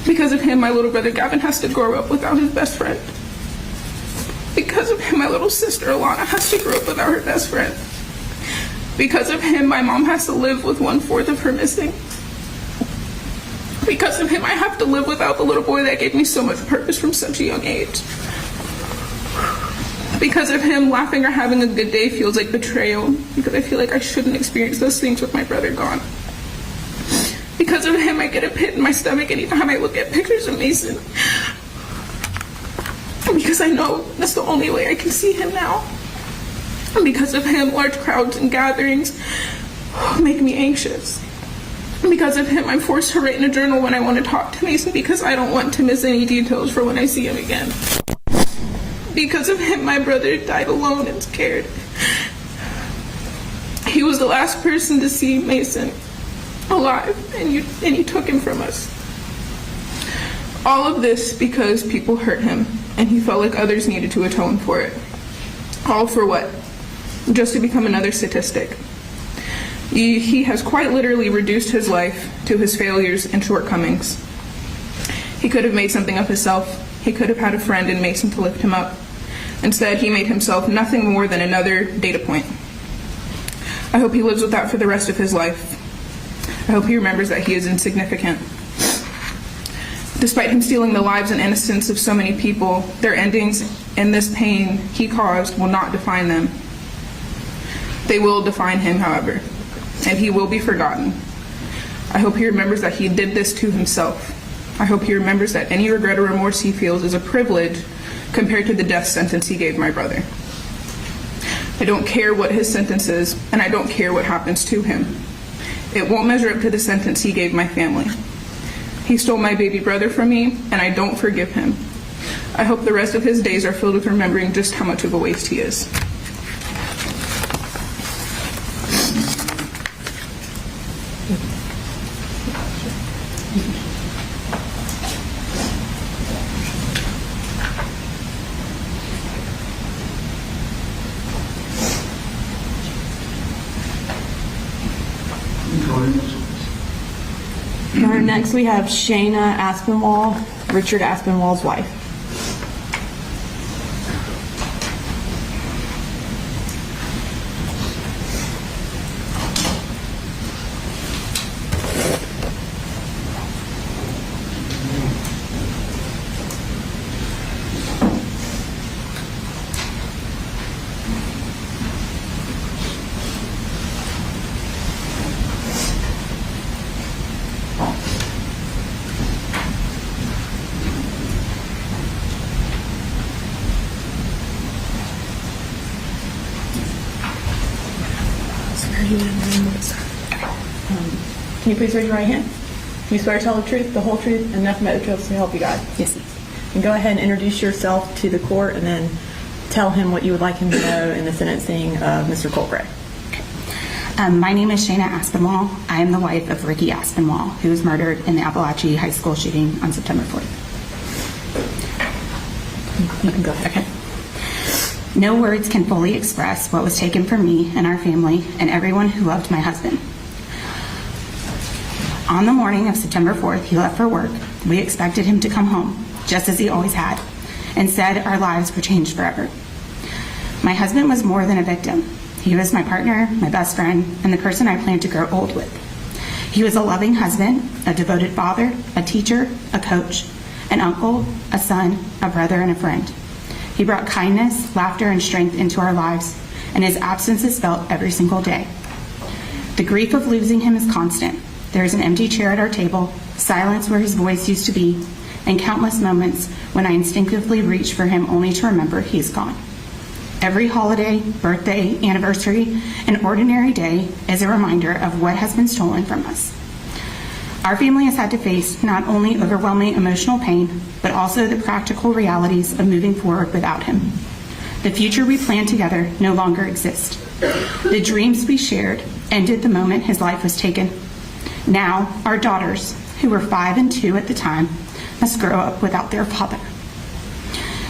Because of him, my little brother Gavin has to grow up without his best friend. Because of him, my little sister Alana has to grow up without her best friend. Because of him, my mom has to live with 1/4 of her missing. Because of him, I have to live without the little boy that gave me so much purpose from such a young age. Because of him, laughing or having a good day feels like betrayal, because I feel like I shouldn't experience those things with my brother gone. Because of him, I get a pit in my stomach anytime I look at pictures of Mason. Because I know that's the only way I can see him now. And because of him, large crowds and gatherings make me anxious. Because of him, I'm forced to write in a journal when I want to talk to Mason because I don't want to miss any details for when I see him again. Because of him, my brother died alone and scared. He was the last person to see Mason alive, and you took him from us. All of this because people hurt him, and he felt like others needed to atone for it. All for what? Just to become another statistic. He has quite literally reduced his life to his failures and shortcomings. He could have made something of himself. He could have had a friend in Mason to lift him up. Instead, he made himself nothing more than another data point. I hope he lives with that for the rest of his life. I hope he remembers that he is insignificant. Despite him stealing the lives and innocence of so many people, their endings and this pain he caused will not define them. They will define him, however, and he will be forgotten. I hope he remembers that he did this to himself. I hope he remembers that any regret or remorse he feels is a privilege compared to the death sentence he gave my brother. I don't care what his sentence is, and I don't care what happens to him. It won't measure up to the sentence he gave my family. He stole my baby brother from me, and I don't forgive him. I hope the rest of his days are filled with remembering just how much of a waste he is. Next we have Shayna Aspinwall, Richard Aspinwall's wife. Can you please raise your right hand? Do you swear to tell the truth, the whole truth, and nothing but the truth, so help you God? Yes, ma'am. And go ahead and introduce yourself to the court, and then tell him what you would like him to know in the sentencing of Mr. Colt Gray. My name is Shayna Aspinwall. I am the wife of Ricky Aspinwall, who was murdered in the Apalachee High School shooting on September 4th. You can go ahead. Okay. No words can fully express what was taken from me and our family and everyone who loved my husband. On the morning of September 4th, he left for work. We expected him to come home, just as he always had, and said our lives were changed forever. My husband was more than a victim. He was my partner, my best friend, and the person I planned to grow old with. He was a loving husband, a devoted father, a teacher, a coach, an uncle, a son, a brother, and a friend. He brought kindness, laughter, and strength into our lives, and his absence is felt every single day. The grief of losing him is constant. There is an empty chair at our table, silence where his voice used to be, and countless moments when I instinctively reach for him only to remember he's gone. Every holiday, birthday, anniversary, and ordinary day is a reminder of what has been stolen from us. Our family has had to face not only overwhelming emotional pain, but also the practical realities of moving forward without him. The future we planned together no longer exists. The dreams we shared ended the moment his life was taken. Now, our daughters, who were 5 and 2 at the time, must grow up without their father.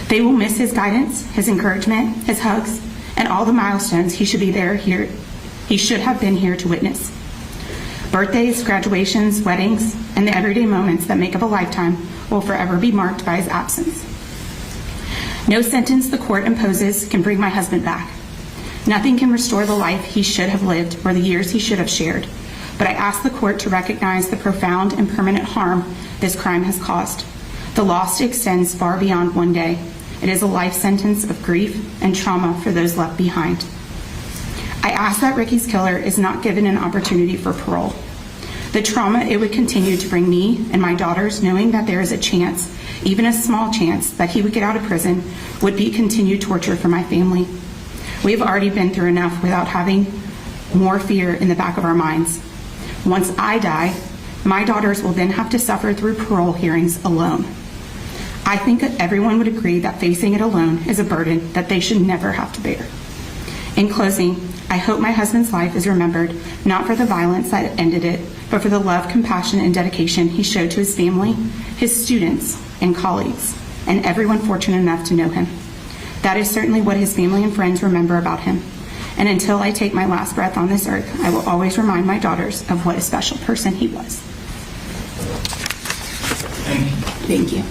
They will miss his guidance, his encouragement, his hugs, and all the milestones he should have been here to witness. Birthdays, graduations, weddings, and the everyday moments that make up a lifetime will forever be marked by his absence. No sentence the court imposes can bring my husband back. Nothing can restore the life he should have lived or the years he should have shared. But I ask the court to recognize the profound and permanent harm this crime has caused. The loss extends far beyond one day. It is a life sentence of grief and trauma for those left behind. I ask that Ricky's killer is not given an opportunity for parole. The trauma it would continue to bring me and my daughters, knowing that there is a chance, even a small chance, that he would get out of prison, would be continued torture for my family. We have already been through enough without having more fear in the back of our minds. Once I die, my daughters will then have to suffer through parole hearings alone. I think that everyone would agree that facing it alone is a burden that they should never have to bear. In closing, I hope my husband's life is remembered not for the violence that ended it, but for the love, compassion, and dedication he showed to his family, his students, and colleagues, and everyone fortunate enough to know him. That is certainly what his family and friends remember about him. And until I take my last breath on this earth, I will always remind my daughters of what a special person he was. Thank you.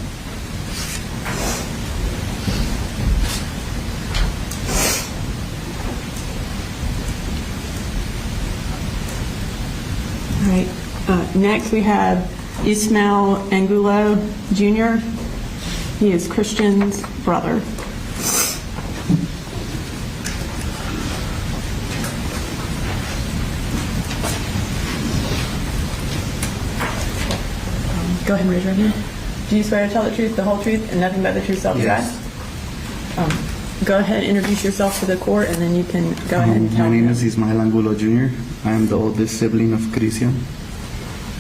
All right. Next, we have Ismail Angulo Jr. He is Christian's brother. Go ahead and raise your hand. Do you swear to tell the truth, the whole truth, and nothing but the truth, so help you God? Go ahead and introduce yourself to the court, and then you can go ahead and tell My name them. is Ismail Angulo Jr. I am the oldest sibling of Christian.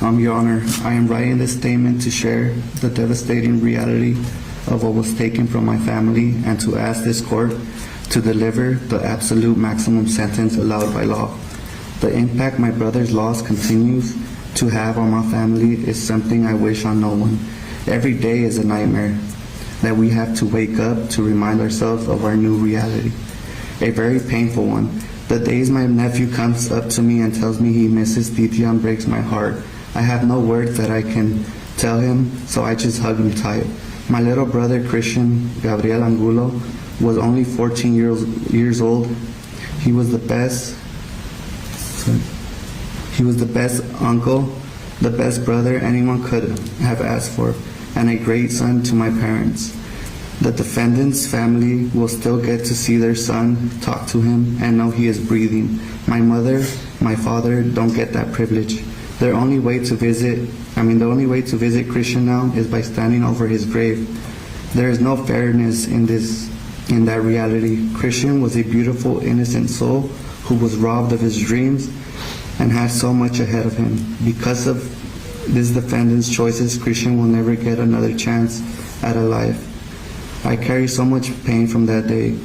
Your Honor, I am writing this statement to share the devastating reality of what was taken from my family and to ask this court to deliver the absolute maximum sentence allowed by law. The impact my brother's loss continues to have on my family is something I wish on no one. Every day is a nightmare that we have to wake up to remind ourselves of our new reality. A very painful one. The days my nephew comes up to me and tells me he misses Titian breaks my heart. I have no words that I can tell him, so I just hug him tight. My little brother Christian Gabriel Angulo was only 14 years old. He was the best uncle, the best brother anyone could have asked for, and a great son to my parents. The defendant's family will still get to see their son, talk to him, and know he is breathing. My mother, my father don't get that privilege. The only way to visit Christian now is by standing over his grave. There is no fairness in that reality. Christian was a beautiful, innocent soul who was robbed of his dreams and had so much ahead of him. Because of this defendant's choices, Christian will never get another chance at a life. I carry so much pain from that day,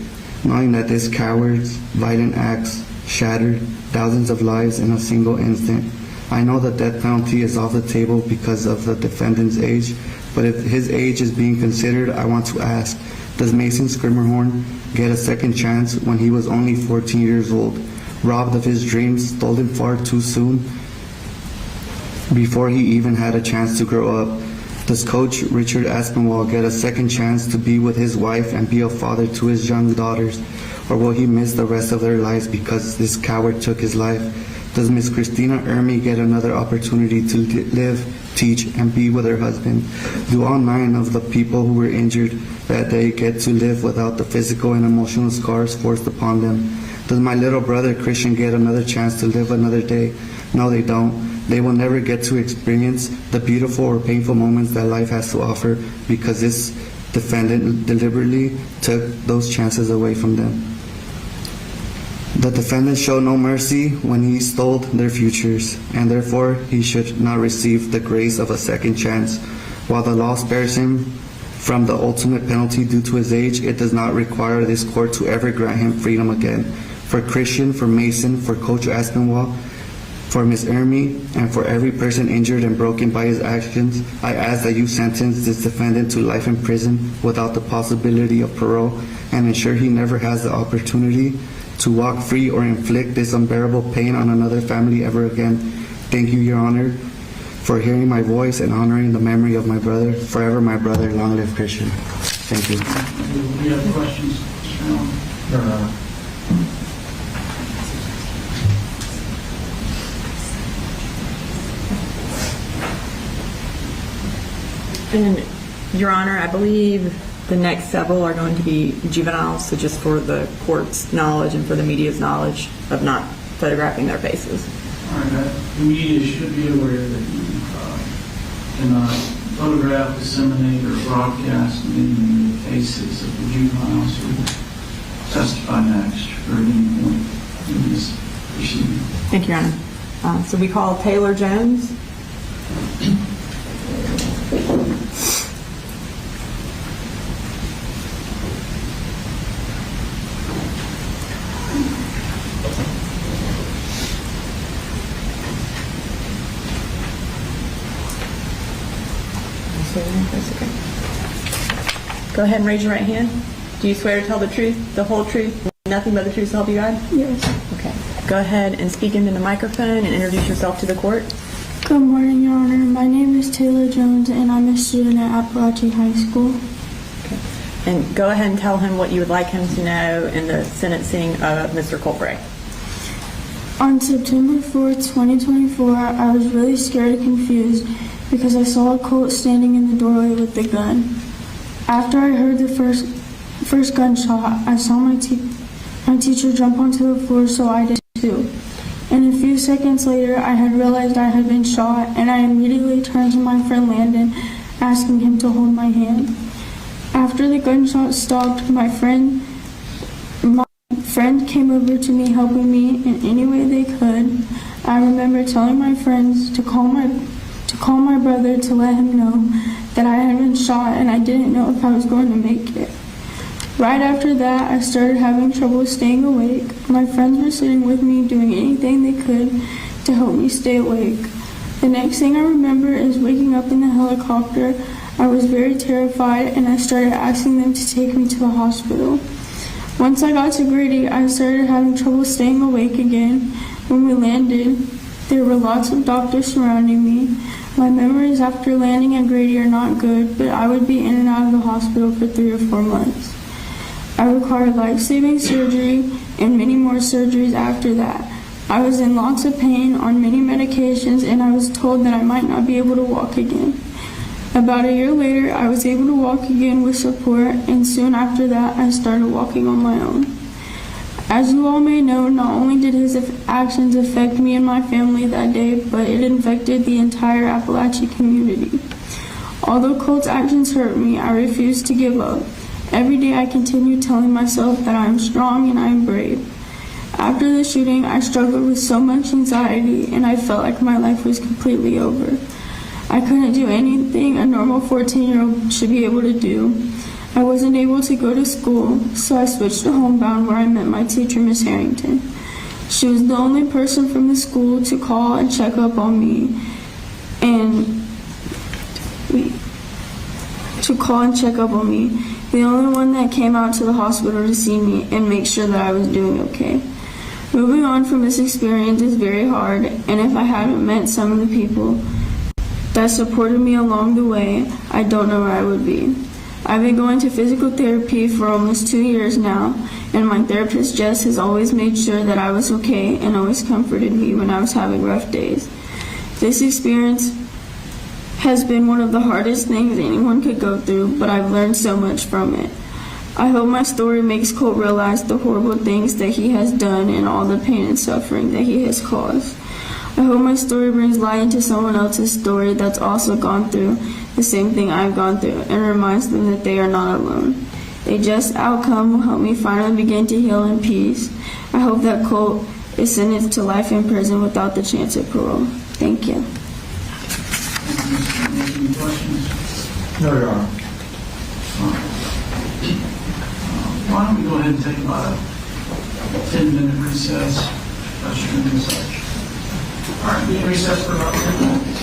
knowing that this coward's violent acts shattered thousands of lives in a single instant. I know the death penalty is off the table because of the defendant's age, but if his age is being considered, I want to ask, does Mason Skirmerhorn get a second chance when he was only 14 years old, robbed of his dreams, stolen far too soon, before he even had a chance to grow up? Does Coach Richard Aspinwall get a second chance to be with his wife and be a father to his young daughters? Or will he miss the rest of their lives because this coward took his life? Does Miss Christina Ermey get another opportunity to live, teach, and be with her husband? Do all 9 of the people who were injured that day get to live without the physical and emotional scars forced upon them? Does my little brother Christian get another chance to live another day? No, they don't. They will never get to experience the beautiful or painful moments that life has to offer because this defendant deliberately took those chances away from them. The defendant showed no mercy when he stole their futures, and therefore he should not receive the grace of a second chance. While the law spares him from the ultimate penalty due to his age, it does not require this court to ever grant him freedom again. For Christian, for Mason, for Coach Aspinwall, for Ms. Ermey, and for every person injured and broken by his actions, I ask that you sentence this defendant to life in prison without the possibility of parole and ensure he never has the opportunity to walk free or inflict this unbearable pain on another family ever again. Thank you, Your Honor, for hearing my voice and honoring the memory of my brother. Forever my brother, long live Christian. Thank you. Do you have questions, Mr. Allen? And, Your Honor, I believe the next several are going to be juveniles, so just for the court's knowledge and for the media's knowledge of not photographing their faces. All right, the media should be aware that you cannot photograph, disseminate, or broadcast any of the faces of the juveniles who will testify next or at any point in this proceeding. Thank you, Your Honor. So we call Taylor Jones. Go ahead and raise your right hand. Do you swear to tell the truth, the whole truth, nothing but the truth, so help you God? Yes. Okay. Go ahead and speak into the microphone and introduce yourself to the court. Good morning, Your Honor. My name is Taylor Jones, and I'm a student at Apalachee High School. Okay. And go ahead and tell him what you would like him to know in the sentencing of Mr. Colt. On September 4th, 2024, I was really scared and confused because I saw a Colt standing in the doorway with the gun. After I heard the first gunshot, I saw my teacher jump onto the floor, so I did too. And a few seconds later, I had realized I had been shot, and I immediately turned to my friend Landon, asking him to hold my hand. After the gunshot stopped, my friend came over to me, helping me in any way they could. I remember telling my friends to call my brother to let him know that I had been shot and I didn't know if I was going to make it. Right after that, I started having trouble staying awake. My friends were sitting with me, doing anything they could to help me stay awake. The next thing I remember is waking up in the helicopter. I was very terrified and I started asking them to take me to the hospital. Once I got to Grady, I started having trouble staying awake again. When we landed, there were lots of doctors surrounding me. My memories after landing at Grady are not good, but I would be in and out of the hospital for 3 or 4 months. I required life-saving surgery and many more surgeries after that. I was in lots of pain, on many medications, and I was told that I might not be able to walk again. About a year later, I was able to walk again with support, and soon after that, I started walking on my own. As you all may know, not only did his actions affect me and my family that day, but it infected the entire Apalachee community. Although Colt's actions hurt me, I refused to give up. Every day I continued telling myself that I am strong and I am brave. After the shooting, I struggled with so much anxiety and I felt like my life was completely over. I couldn't do anything a normal 14-year-old should be able to do. I wasn't able to go to school, so I switched to homebound where I met my teacher, Miss Harrington. She was the only person from the school to call and check up on me the only one that came out to the hospital to see me and make sure that I was doing okay. Moving on from this experience is very hard, and if I hadn't met some of the people that supported me along the way, I don't know where I would be. I've been going to physical therapy for almost 2 years now, and my therapist Jess has always made sure that I was okay and always comforted me when I was having rough days. This experience has been one of the hardest things anyone could go through, but I've learned so much from it. I hope my story makes Colt realize the horrible things that he has done and all the pain and suffering that he has caused. I hope my story brings light into someone else's story that's also gone through the same thing I've gone through and reminds them that they are not alone. A just outcome will help me finally begin to heal in peace. I hope that Colt is sentenced to life in prison without the chance of parole. Thank you. Any questions? No, Your Honor. Why don't we go ahead and take about a 10-minute recess, restroom and such. All right, be in recess for about 10 minutes.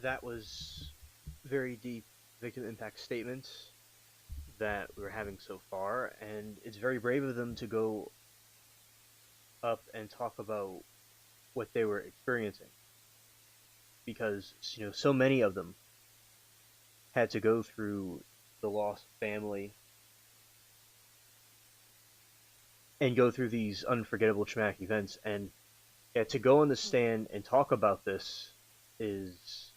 that was very deep victim impact statements that we're having so far, and it's very brave of them to go up and talk about what they were experiencing, because so many of them had to go through the loss of family and go through these unforgettable traumatic events. And to go on the stand and talk about this is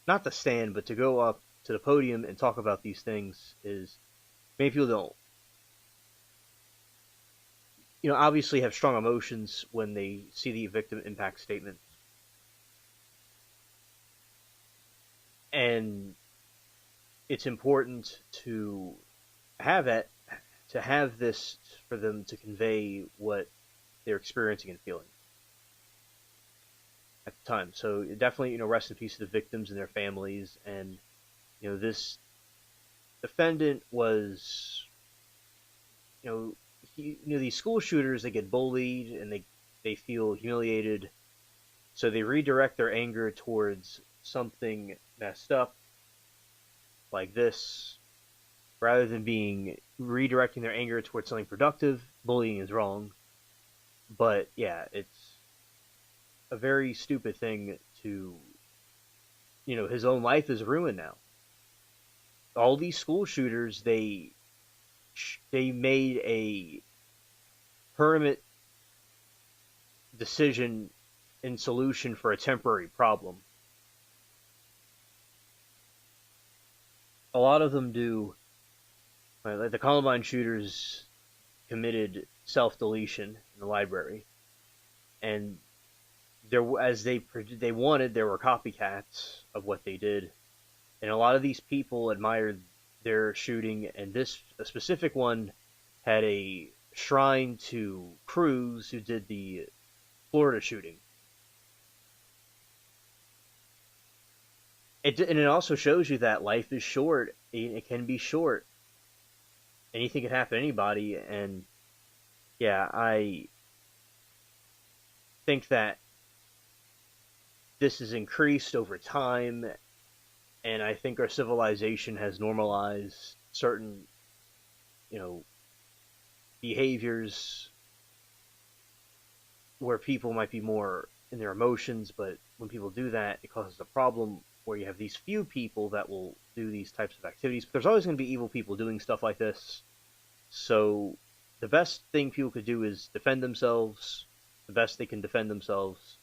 not the stand, but to go up to the podium and talk about these things is, many people don't, obviously have strong emotions when they see the victim impact statement. And it's important to have this for them to convey what they're experiencing and feeling at the time. So definitely, rest in peace to the victims and their families. And this defendant was, these school shooters, they get bullied and they feel humiliated, so they redirect their anger towards something messed up like this, rather than redirecting their anger towards something productive. Bullying is wrong, but yeah, it's a very stupid thing to, his own life is ruined now. All these school shooters, they made a permanent decision and solution for a temporary problem. A lot of them do. Like the Columbine shooters committed self-deletion in the library, and as they wanted, there were copycats of what they did, and a lot of these people admired their shooting. And this specific one had a shrine to Cruz, who did the Florida shooting. And it also shows you that life is short. It can be short. Anything can happen to anybody. And yeah, I think that this has increased over time, and I think our civilization has normalized certain, behaviors where people might be more in their emotions, but when people do that, it causes a problem where you have these few people that will do these types of activities. But there's always going to be evil people doing stuff like this. So the best thing people could do is defend themselves, the best they can defend themselves,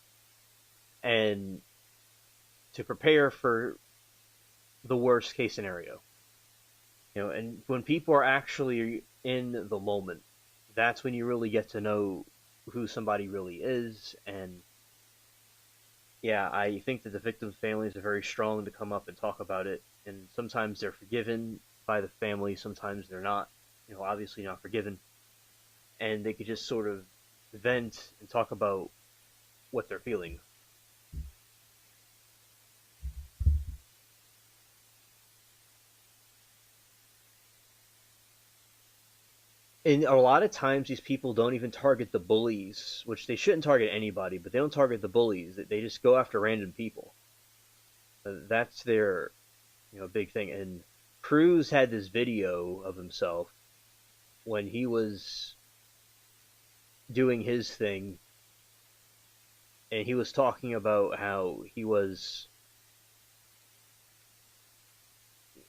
and to prepare for the worst case scenario. And when people are actually in the moment, that's when you really get to know who somebody really is. And yeah, I think that the victims' families are very strong to come up and talk about it. And sometimes they're forgiven by the family, sometimes they're not, obviously not forgiven. And they could just sort of vent and talk about what they're feeling. And a lot of times these people don't even target the bullies, which they shouldn't target anybody, but they don't target the bullies. They just go after random people. That's their, big thing. And Cruz had this video of himself when he was doing his thing, and he was talking about how he was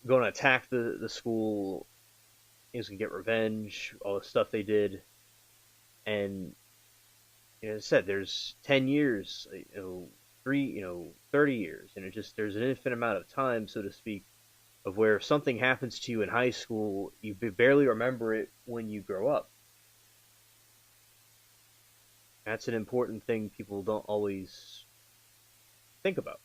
going to attack the school. He was going to get revenge, all the stuff they did. And as I said, there's 10 years, 30 years, and there's an infinite amount of time, so to speak, of where if something happens to you in high school, you barely remember it when you grow up. That's an important thing people don't always think about.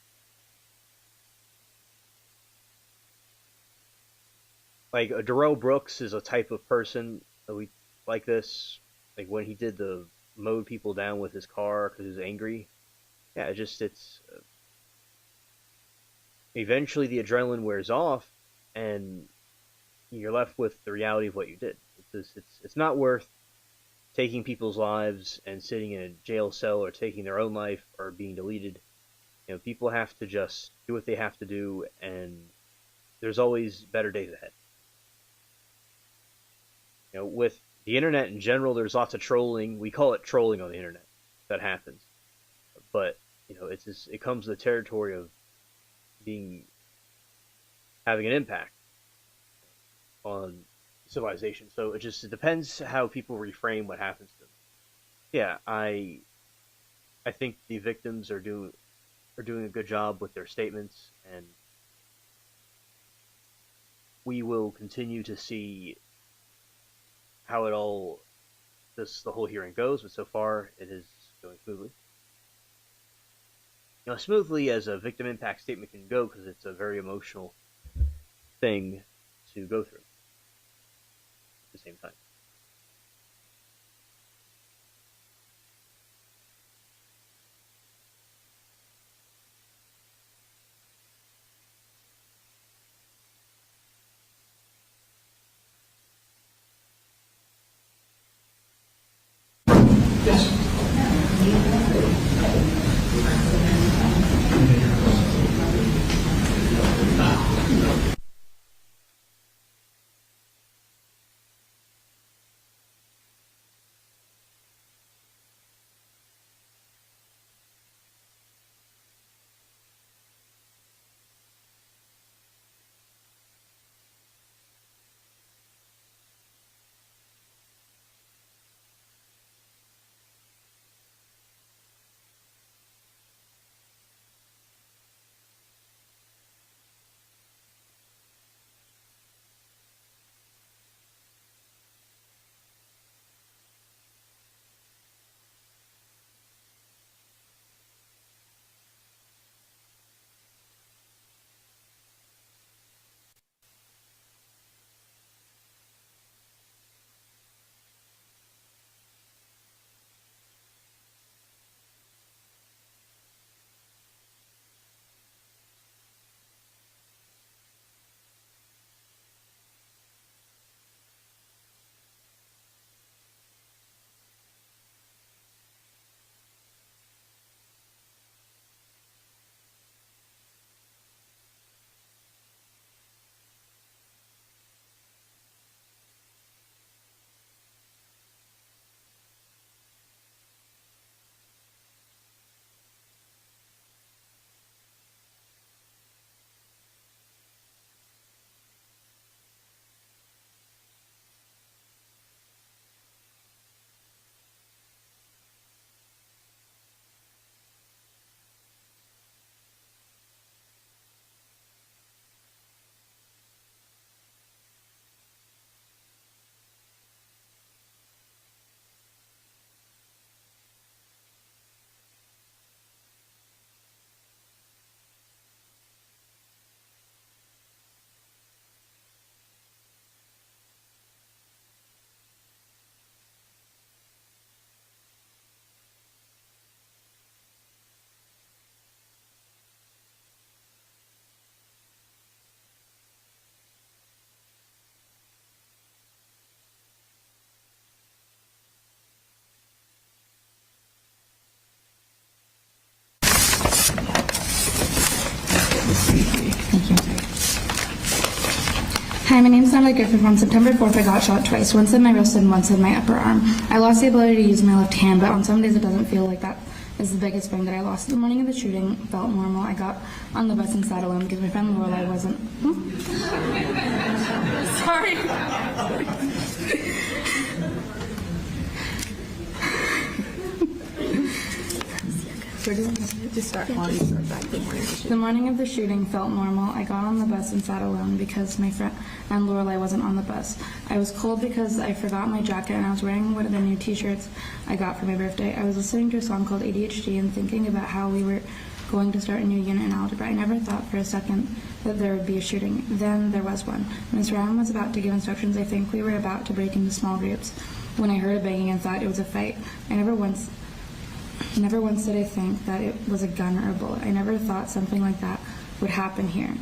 Like, Darrell Brooks is a type of person that we like this. Like, when he did the mowed people down with his car because he was angry. Yeah, eventually the adrenaline wears off, and you're left with the reality of what you did. It's not worth taking people's lives and sitting in a jail cell or taking their own life or being deleted. People have to just do what they have to do, and there's always better days ahead. With the internet in general, there's lots of trolling. We call it trolling on the internet. That happens. But, it comes to the territory of having an impact on civilization. So it depends how people reframe what happens to them. Yeah, I think the victims are doing a good job with their statements, and we will continue to see how the whole hearing goes, but so far it is going smoothly. Smoothly as a victim impact statement can go, because it's a very emotional thing to go through at the same time. Hi, my name is Natalie Griffith. On September 4th, I got shot twice, once in my wrist and once in my upper arm. I lost the ability to use my left hand, but on some days it doesn't feel like that is the biggest thing that I lost. The morning of the shooting felt normal. I got on the bus and sat alone because my friend Lorelai wasn't... Sorry. The morning of the shooting felt normal. I got on the bus and sat alone because my friend and Lorelai wasn't on the bus. I was cold because I forgot my jacket and I was wearing one of the new t-shirts I got for my birthday. I was listening to a song called ADHD and thinking about how we were going to start a new unit in algebra. I never thought for a second that there would be a shooting. Then there was one. Ms. Ryan was about to give instructions. I think we were about to break into small groups when I heard a banging and thought it was a fight. Never once did I think that it was a gun or a bullet. I never thought something like that would happen here.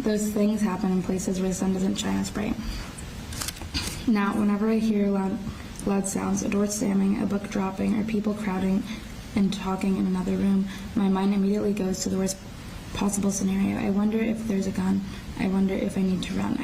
Those things happen in places where the sun doesn't shine as bright. Now, whenever I hear loud sounds, a door slamming, a book dropping, or people crowding and talking in another room, my mind immediately goes to the worst possible scenario. I wonder if there's a gun. I wonder if I need to run.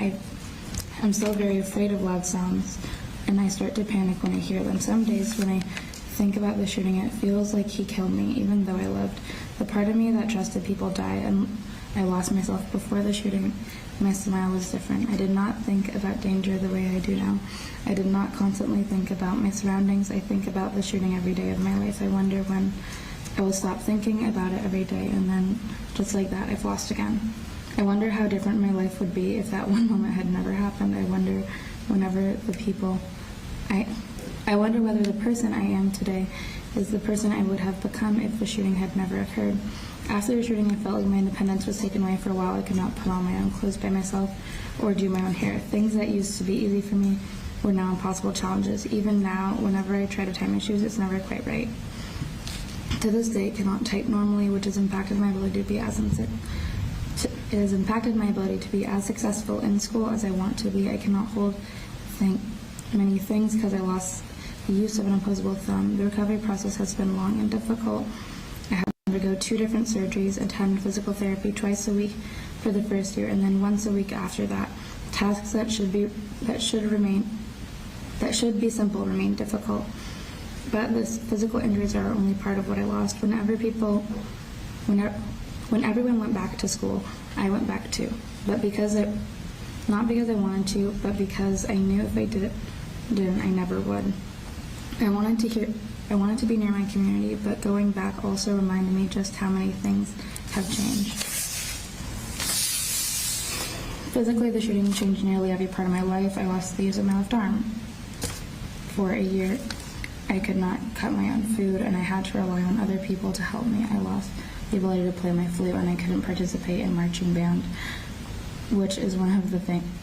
I'm still very afraid of loud sounds, and I start to panic when I hear them. Some days when I think about the shooting, it feels like he killed me, even though I lived. The part of me that trusted people died, and I lost myself before the shooting. My smile was different. I did not think about danger the way I do now. I did not constantly think about my surroundings. I think about the shooting every day of my life. I wonder when I will stop thinking about it every day, and then, just like that, I've lost again. I wonder how different my life would be if that one moment had never happened. I wonder I wonder whether the person I am today is the person I would have become if the shooting had never occurred. After the shooting, I felt like my independence was taken away for a while. I could not put on my own clothes by myself or do my own hair. Things that used to be easy for me were now impossible challenges. Even now, whenever I try to tie my shoes, it's never quite right. To this day, I cannot type normally, which has impacted my ability to be it has impacted my ability to be as successful in school as I want to be. I cannot hold many things because I lost the use of an opposable thumb. The recovery process has been long and difficult. I had to undergo 2 different surgeries, attend physical therapy twice a week for the first year, and then once a week after that. Tasks that should be simple remain difficult. But the physical injuries are only part of what I lost. When everyone went back to school, I went back too. But not because I wanted to, but because I knew if I didn't, I never would. I wanted to be near my community, but going back also reminded me just how many things have changed. Physically, the shooting changed nearly every part of my life. I lost the use of my left arm. For a year, I could not cut my own food, and I had to rely on other people to help me. I lost the ability to play my flute, and I couldn't participate in marching band, which is one of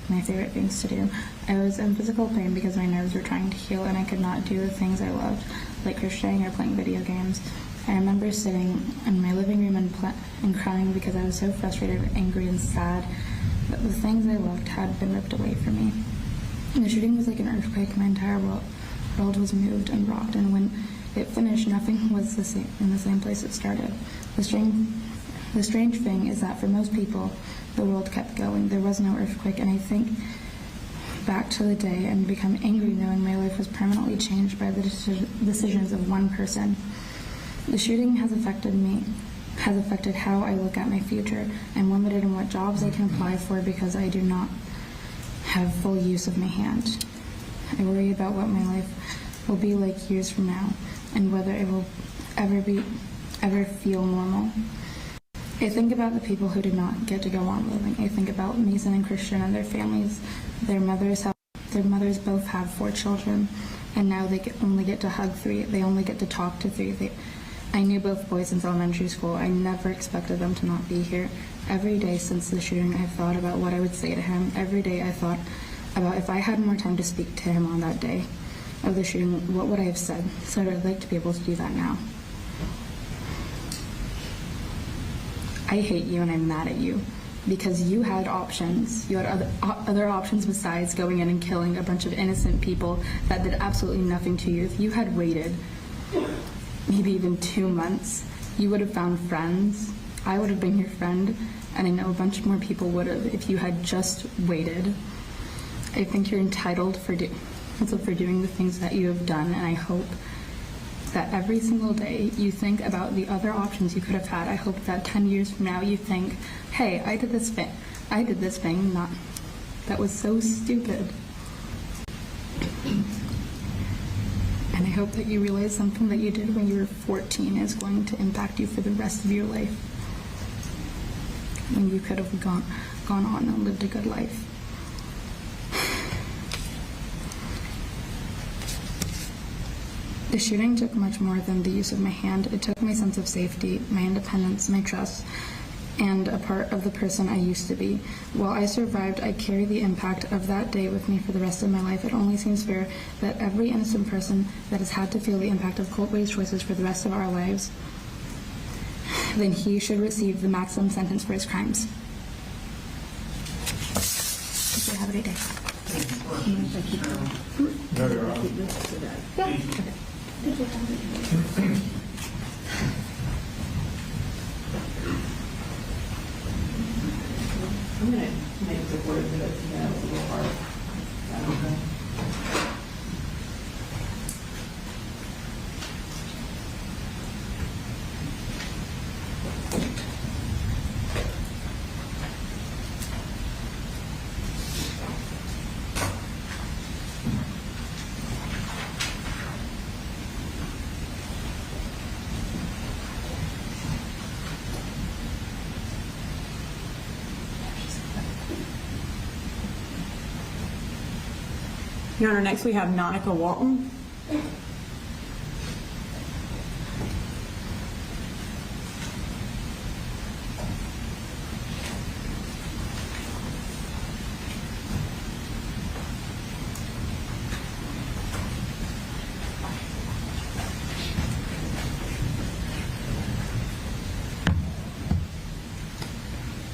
my favorite things to do. I was in physical pain because my nerves were trying to heal, and I could not do the things I loved, like crocheting or playing video games. I remember sitting in my living room and crying because I was so frustrated, angry, and sad that the things I loved had been ripped away from me. The shooting was like an earthquake. My entire world was moved and rocked, and when it finished, nothing was in the same place it started. The strange thing is that for most people, the world kept going. There was no earthquake, and I think back to the day and become angry knowing my life was permanently changed by the decisions of one person. The shooting has affected how I look at my future. I'm limited in what jobs I can apply for because I do not have full use of my hand. I worry about what my life will be like years from now and whether it will ever feel normal. I think about the people who did not get to go on living. I think about Mason and Christian and their families. Their mothers both have 4 children, and now they only get to hug 3. They only get to talk to 3. I knew both boys since elementary school. I never expected them to not be here. Every day since the shooting, I've thought about what I would say to him. Every day I thought about if I had more time to speak to him on that day of the shooting, what would I have said? So I'd like to be able to do that now. I hate you and I'm mad at you because you had options. You had other options besides going in and killing a bunch of innocent people that did absolutely nothing to you. If you had waited maybe even 2 months, you would have found friends. I would have been your friend, and I know a bunch more people would have if you had just waited. I think you're entitled for doing the things that you have done, and I hope that every single day you think about the other options you could have had. I hope that 10 years from now you think, hey, I did this thing, that was so stupid. And I hope that you realize something that you did when you were 14 is going to impact you for the rest of your life, when you could have gone on and lived a good life. The shooting took much more than the use of my hand. It took my sense of safety, my independence, my trust, and a part of the person I used to be. While I survived, I carry the impact of that day with me for the rest of my life. It only seems fair that every innocent person that has had to feel the impact of Colt-based choices for the rest of our lives, then he should receive the maximum sentence for his crimes. Thank you. Have a great day. Your Honor, next we have Monica Walton.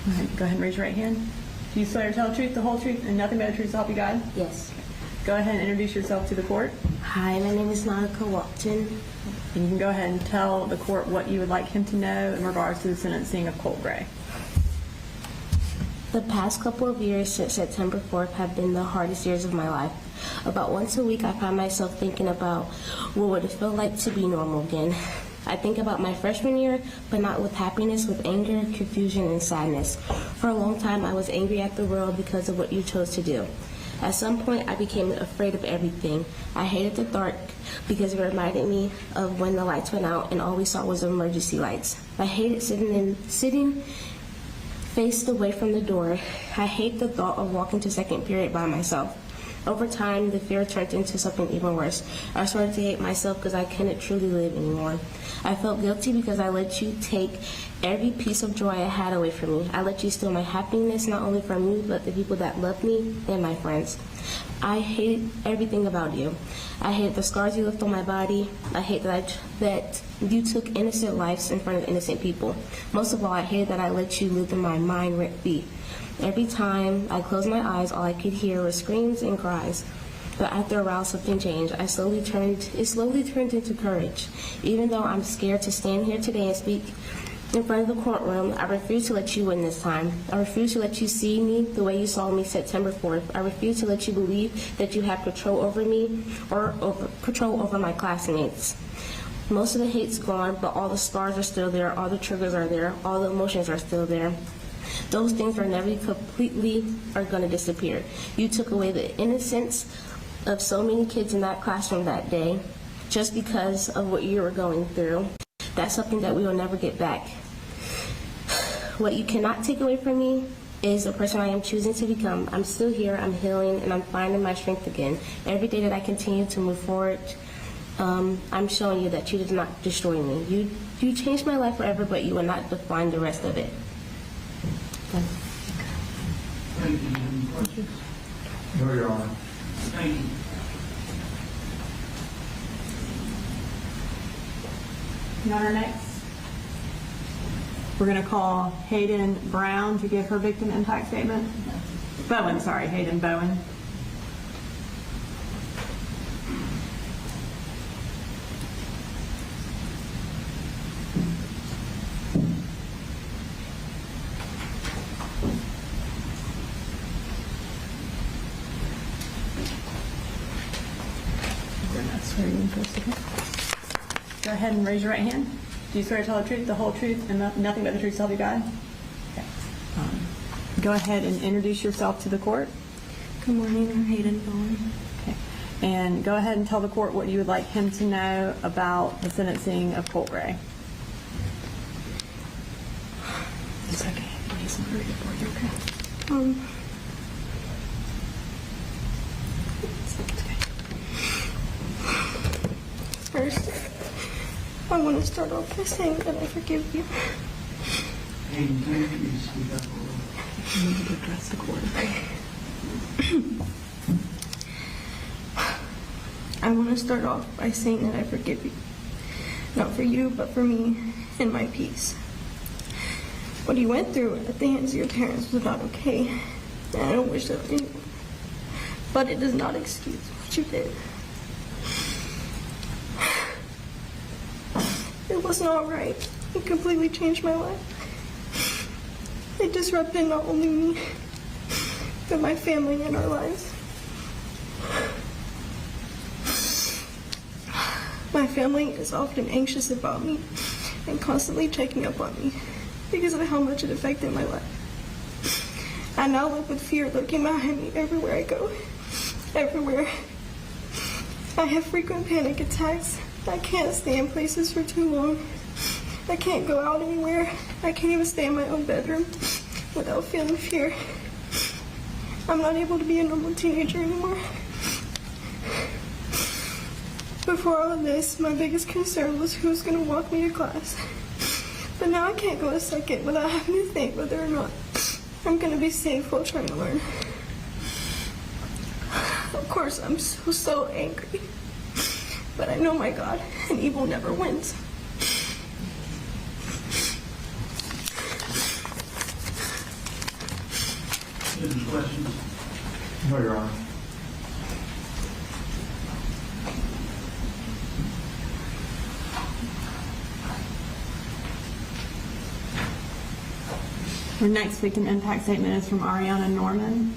All right, go ahead and raise your right hand. Do you swear to tell the truth, the whole truth, and nothing but the truth to help you God? Yes. Go ahead and introduce yourself to the court. Hi, my name is Monica Walton. And you can go ahead and tell the court what you would like him to know in regards to the sentencing of Colt Gray. The past couple of years since September 4th have been the hardest years of my life. About once a week, I find myself thinking about what would it feel like to be normal again. I think about my freshman year, but not with happiness, with anger, confusion, and sadness. For a long time, I was angry at the world because of what you chose to do. At some point, I became afraid of everything. I hated the dark because it reminded me of when the lights went out and all we saw was emergency lights. I hated sitting faced away from the door. I hate the thought of walking to second period by myself. Over time, the fear turned into something even worse. I started to hate myself because I couldn't truly live anymore. I felt guilty because I let you take every piece of joy I had away from me. I let you steal my happiness, not only from you, but the people that love me and my friends. I hate everything about you. I hate the scars you left on my body. I hate that you took innocent lives in front of innocent people. Most of all, I hate that I let you live in my mind rent-free. Every time I closed my eyes, all I could hear were screams and cries. But after a while, something changed. It slowly turned into courage. Even though I'm scared to stand here today and speak in front of the courtroom, I refuse to let you win this time. I refuse to let you see me the way you saw me September 4th. I refuse to let you believe that you have control over me or control over my classmates. Most of the hate's gone, but all the scars are still there, all the triggers are there, all the emotions are still there. Those things are never completely are going to disappear. You took away the innocence of so many kids in that classroom that day just because of what you were going through. That's something that we will never get back. What you cannot take away from me is the person I am choosing to become. I'm still here, I'm healing, and I'm finding my strength again. Every day that I continue to move forward, I'm showing you that you did not destroy me. You changed my life forever, but you will not define the rest of it. Thank you. Any questions? No, Your Honor. Thank you. Your Honor, next, we're going to call Hayden Brown to give her victim impact statement. Hayden Bowen. Go ahead and raise your right hand. Do you swear to tell the truth, the whole truth, and nothing but the truth, so help you God? Okay. Go ahead and introduce yourself to the court. Good morning, I'm Hayden Bowen. Okay. And go ahead and tell the court what you would like him to know about the sentencing of Colt Gray. It's okay. He's not ready for you, okay? First, I want to start off by saying that I forgive you. Hayden, can you speak up a little? You need to address the court. I want to start off by saying that I forgive you. Not for you, but for me and my peace. What you went through at the hands of your parents was not okay. And I don't wish that for you. But it does not excuse what you did. It was not right. It completely changed my life. It disrupted not only me, but my family and our lives. My family is often anxious about me and constantly checking up on me because of how much it affected my life. I now live with fear lurking behind me everywhere I go. Everywhere. I have frequent panic attacks. I can't stay in places for too long. I can't go out anywhere. I can't even stay in my own bedroom without feeling fear. I'm not able to be a normal teenager anymore. Before all of this, my biggest concern was who's going to walk me to class. But now I can't go a second without having to think whether or not I'm going to be safe while trying to learn. Of course, I'm so angry. But I know my God, and evil never wins. Any questions? No, Your Honor. Our next victim impact statement is from Ariana Norman.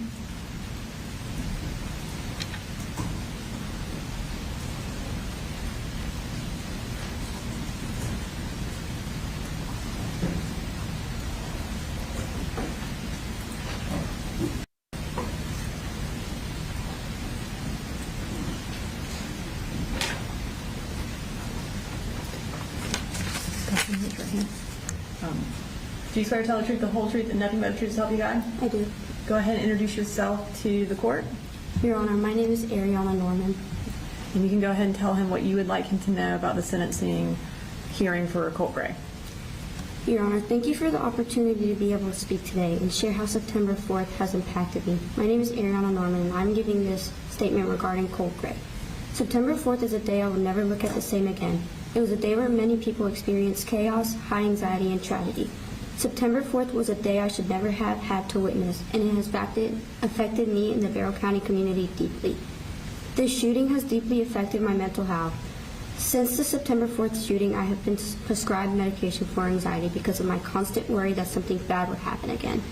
Do you swear to tell the truth, the whole truth, and nothing but the truth to help you God? I do. Go ahead and introduce yourself to the court. Your Honor, my name is Ariana Norman. And you can go ahead and tell him what you would like him to know about the sentencing hearing for Colt Gray. Your Honor, thank you for the opportunity to be able to speak today and share how September 4th has impacted me. My name is Ariana Norman, and I'm giving this statement regarding Colt Gray. September 4th is a day I will never look at the same again. It was a day where many people experienced chaos, high anxiety, and tragedy. September 4th was a day I should never have had to witness, and it has affected me and the Barrow County community deeply. This shooting has deeply affected my mental health. Since the September 4th shooting, I have been prescribed medication for anxiety because of my constant worry that something bad would happen again.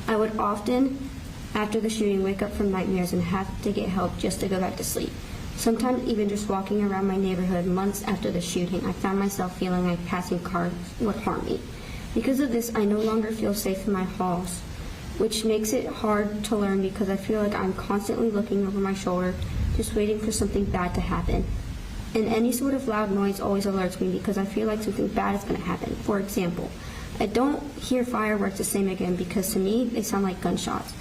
I would often, after the shooting, wake up from nightmares and have to get help just to go back to sleep. Sometimes even just walking around my neighborhood months after the shooting, I found myself feeling like passing cars would harm me. Because of this, I no longer feel safe in my halls, which makes it hard to learn because I feel like I'm constantly looking over my shoulder, just waiting for something bad to happen. And any sort of loud noise always alerts me because I feel like something bad is going to happen. For example, I don't hear fireworks the same again because to me, they sound like gunshots.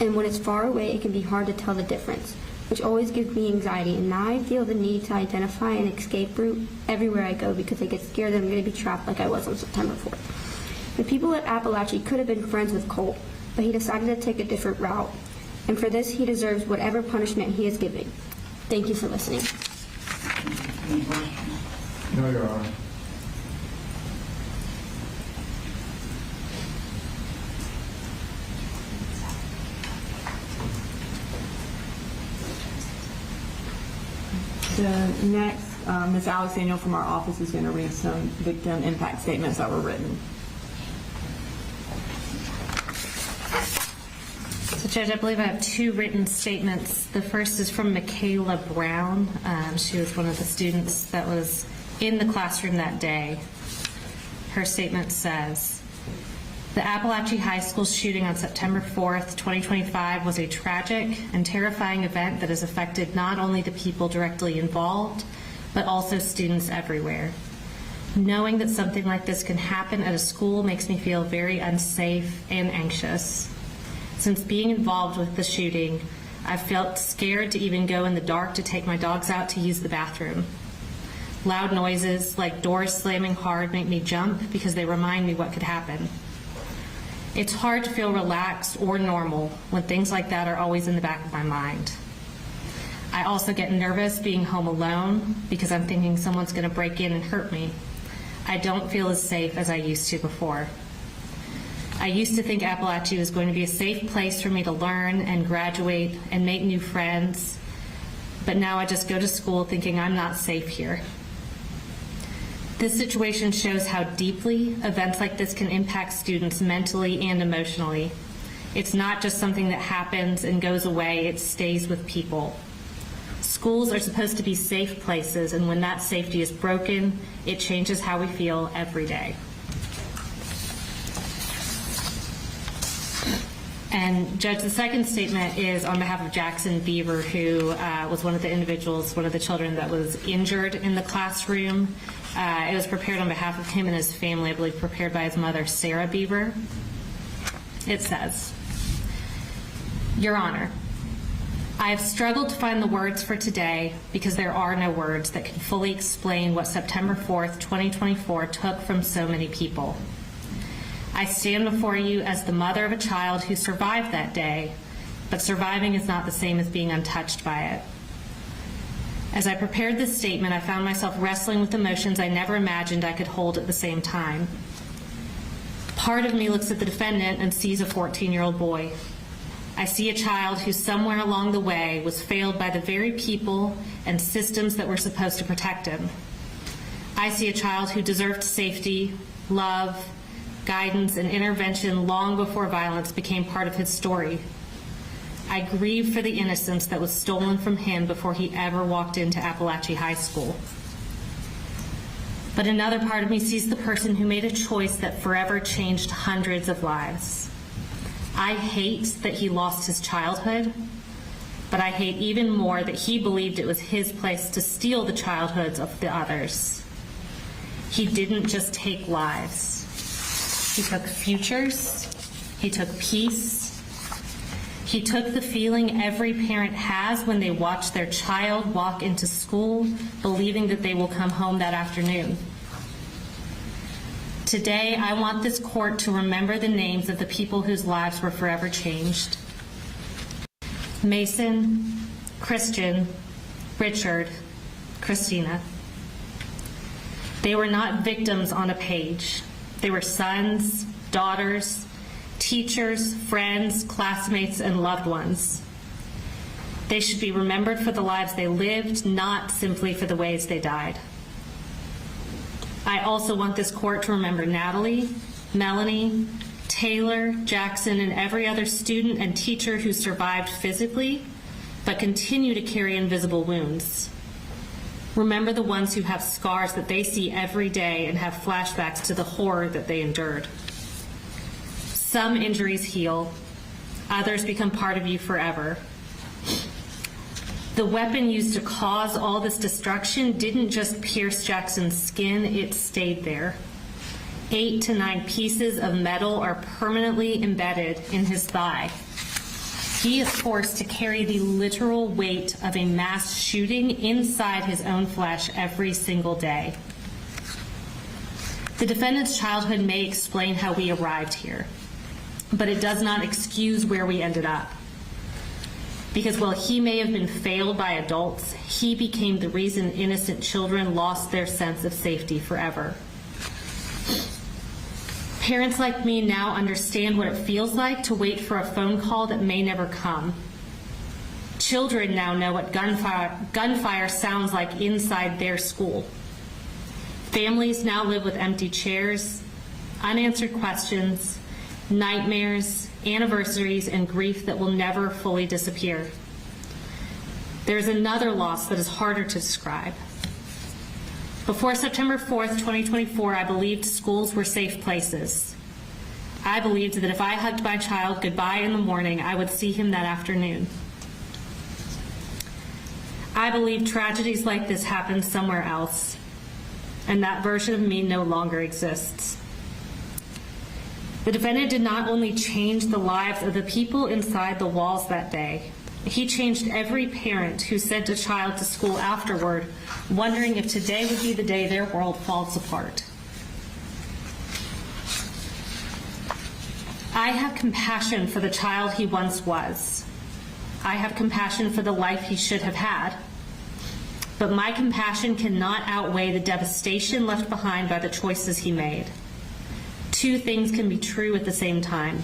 And when it's far away, it can be hard to tell the difference, which always gives me anxiety. And now I feel the need to identify an escape route everywhere I go because I get scared that I'm going to be trapped like I was on September 4th. The people at Apalachee could have been friends with Colt, but he decided to take a different route. And for this, he deserves whatever punishment he is giving. Thank you for listening. Any questions? No, Your Honor. The next, Ms. Alex Daniel from our office is going to read some victim impact statements that were written. So, Judge, I believe I have two written statements. The first is from Michaela Brown. She was one of the students that was in the classroom that day. Her statement says, "The Apalachee High School shooting on September 4th, 2025 was a tragic and terrifying event that has affected not only the people directly involved, but also students everywhere. Knowing that something like this can happen at a school makes me feel very unsafe and anxious. Since being involved with the shooting, I've felt scared to even go in the dark to take my dogs out to use the bathroom. Loud noises like doors slamming hard make me jump because they remind me what could happen. It's hard to feel relaxed or normal when things like that are always in the back of my mind. I also get nervous being home alone because I'm thinking someone's going to break in and hurt me. I don't feel as safe as I used to before. I used to think Apalachee was going to be a safe place for me to learn and graduate and make new friends, but now I just go to school thinking I'm not safe here. This situation shows how deeply events like this can impact students mentally and emotionally. It's not just something that happens and goes away, it stays with people. Schools are supposed to be safe places, and when that safety is broken, it changes how we feel every day." And Judge, the second statement is on behalf of Jackson Beaver, who was one of the individuals, one of the children that was injured in the classroom. It was prepared on behalf of him and his family, I believe prepared by his mother, Sarah Beaver. It says, "Your Honor, I have struggled to find the words for today because there are no words that can fully explain what September 4th, 2024 took from so many people. I stand before you as the mother of a child who survived that day, but surviving is not the same as being untouched by it. As I prepared this statement, I found myself wrestling with emotions I never imagined I could hold at the same time. Part of me looks at the defendant and sees a 14-year-old boy. I see a child who somewhere along the way was failed by the very people and systems that were supposed to protect him. I see a child who deserved safety, love, guidance, and intervention long before violence became part of his story. I grieve for the innocence that was stolen from him before he ever walked into Apalachee High School. But another part of me sees the person who made a choice that forever changed hundreds of lives. I hate that he lost his childhood, but I hate even more that he believed it was his place to steal the childhoods of the others. He didn't just take lives. He took futures. He took peace. He took the feeling every parent has when they watch their child walk into school, believing that they will come home that afternoon. Today, I want this court to remember the names of the people whose lives were forever changed. Mason, Christian, Richard, Christina. They were not victims on a page. They were sons, daughters, teachers, friends, classmates, and loved ones. They should be remembered for the lives they lived, not simply for the ways they died. I also want this court to remember Natalie, Melanie, Taylor, Jackson, and every other student and teacher who survived physically, but continue to carry invisible wounds. Remember the ones who have scars that they see every day and have flashbacks to the horror that they endured. Some injuries heal, others become part of you forever. The weapon used to cause all this destruction didn't just pierce Jackson's skin, it stayed there. 8 to 9 pieces of metal are permanently embedded in his thigh. He is forced to carry the literal weight of a mass shooting inside his own flesh every single day. The defendant's childhood may explain how we arrived here, but it does not excuse where we ended up. Because while he may have been failed by adults, he became the reason innocent children lost their sense of safety forever. Parents like me now understand what it feels like to wait for a phone call that may never come. Children now know what gunfire sounds like inside their school. Families now live with empty chairs, unanswered questions, nightmares, anniversaries, and grief that will never fully disappear. There's another loss that is harder to describe. Before September 4th, 2024, I believed schools were safe places. I believed that if I hugged my child goodbye in the morning, I would see him that afternoon. I believed tragedies like this happened somewhere else, and that version of me no longer exists. The defendant did not only change the lives of the people inside the walls that day, he changed every parent who sent a child to school afterward, wondering if today would be the day their world falls apart. I have compassion for the child he once was. I have compassion for the life he should have had. But my compassion cannot outweigh the devastation left behind by the choices he made. Two things can be true at the same time.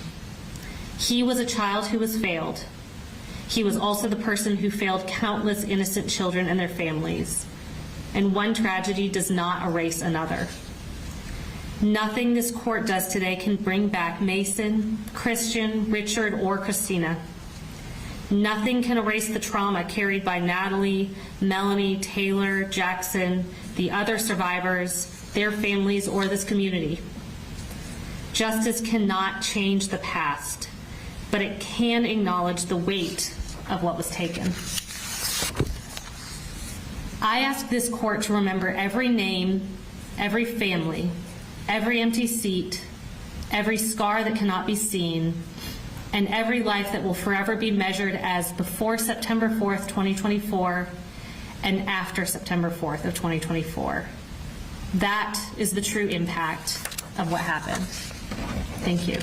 He was a child who was failed. He was also the person who failed countless innocent children and their families. And one tragedy does not erase another. Nothing this court does today can bring back Mason, Christian, Richard, or Christina. Nothing can erase the trauma carried by Natalie, Melanie, Taylor, Jackson, the other survivors, their families, or this community. Justice cannot change the past, but it can acknowledge the weight of what was taken. I ask this court to remember every name, every family, every empty seat, every scar that cannot be seen, and every life that will forever be measured as before September 4th, 2024, and after September 4th of 2024. That is the true impact of what happened. Thank you.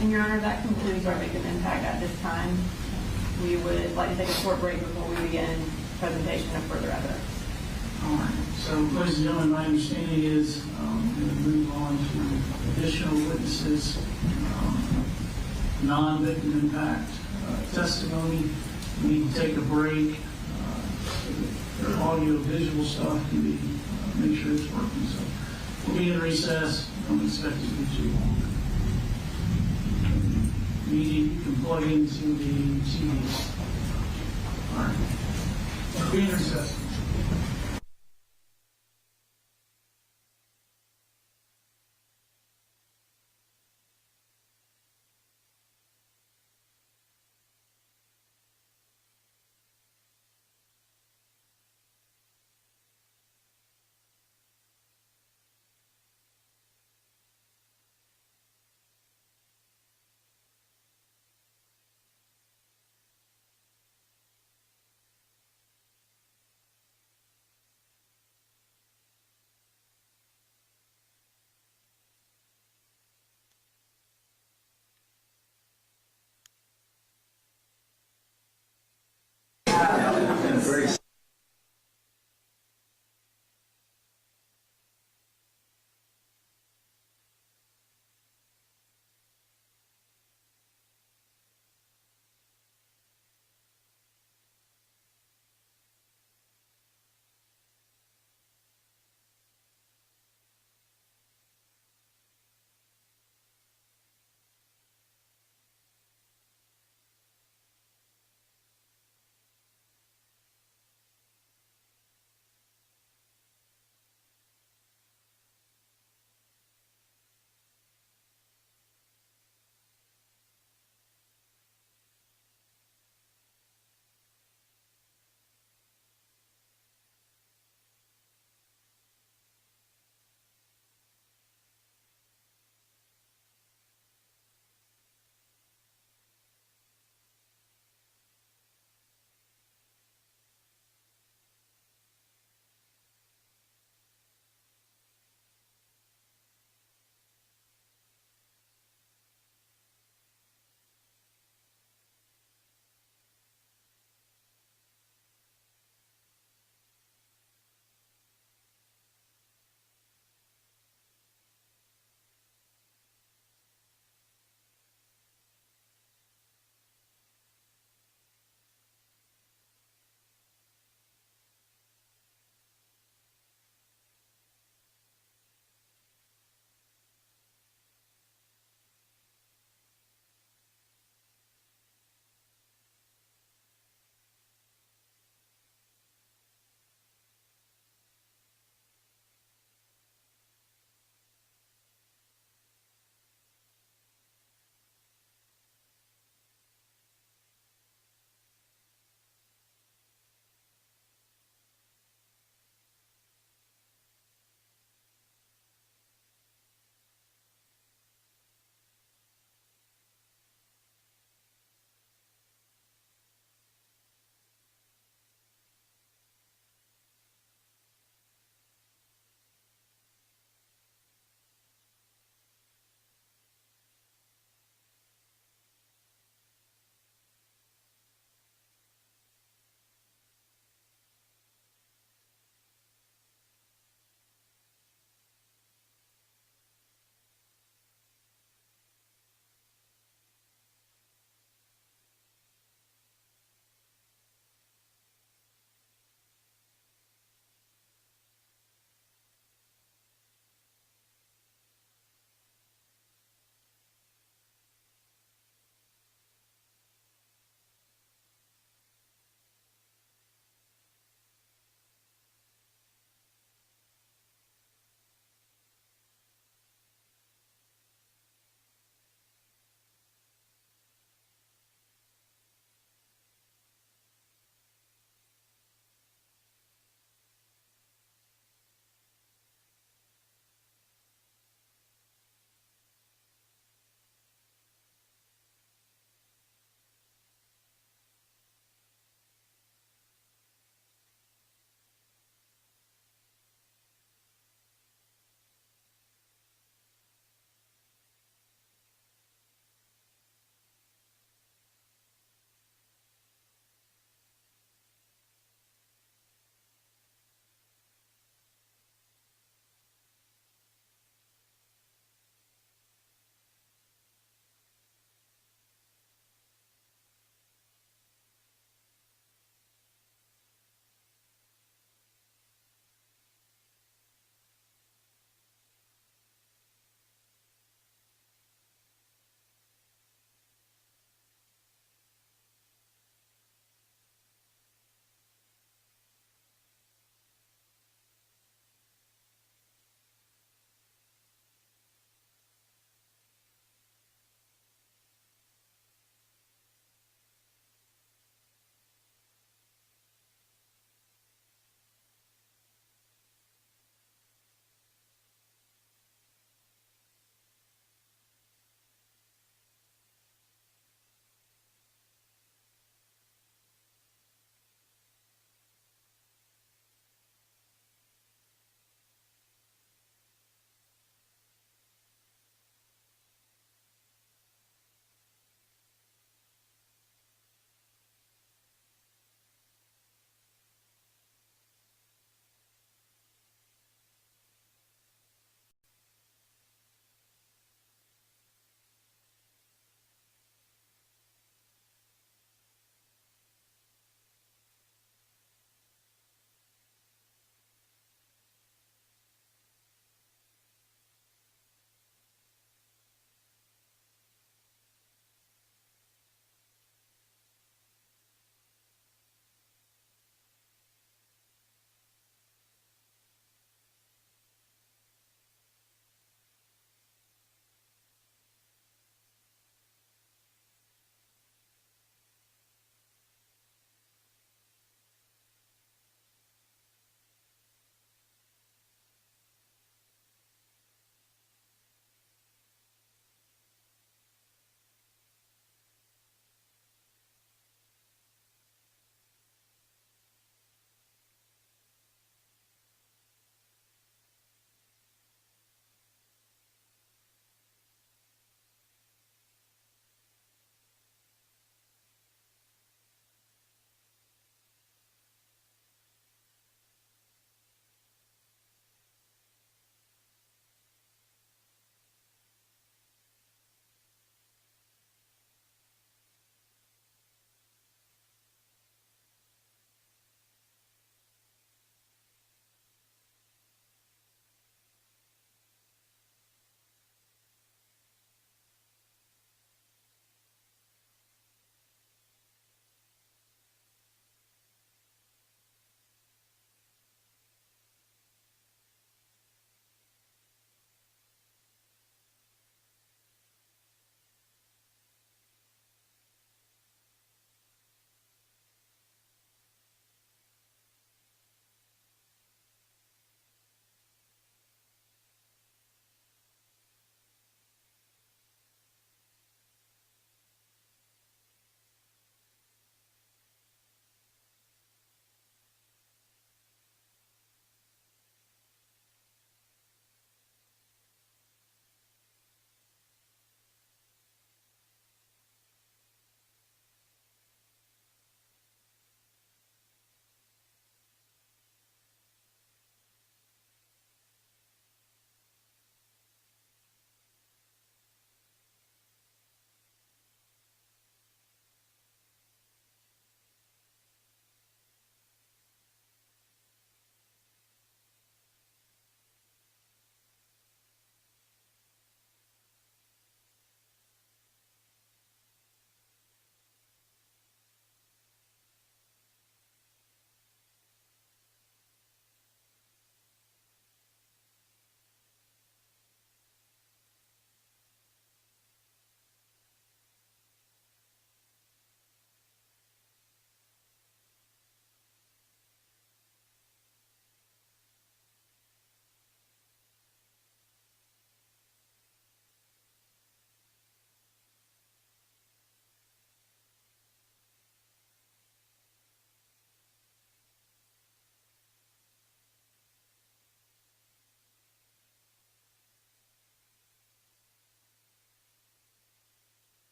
And Your Honor, that concludes our victim impact at this time. We would like to take a short break before we begin presentation of further evidence. All right. So, ladies and gentlemen, my understanding is we're going to move on to additional witnesses, non-victim impact testimony. We need to take a break. So their audio-visual stuff can be, make sure it's working. So we'll be in recess. Don't expect it to be too long. Meeting, you can plug into the TV. All right. We'll be in recess.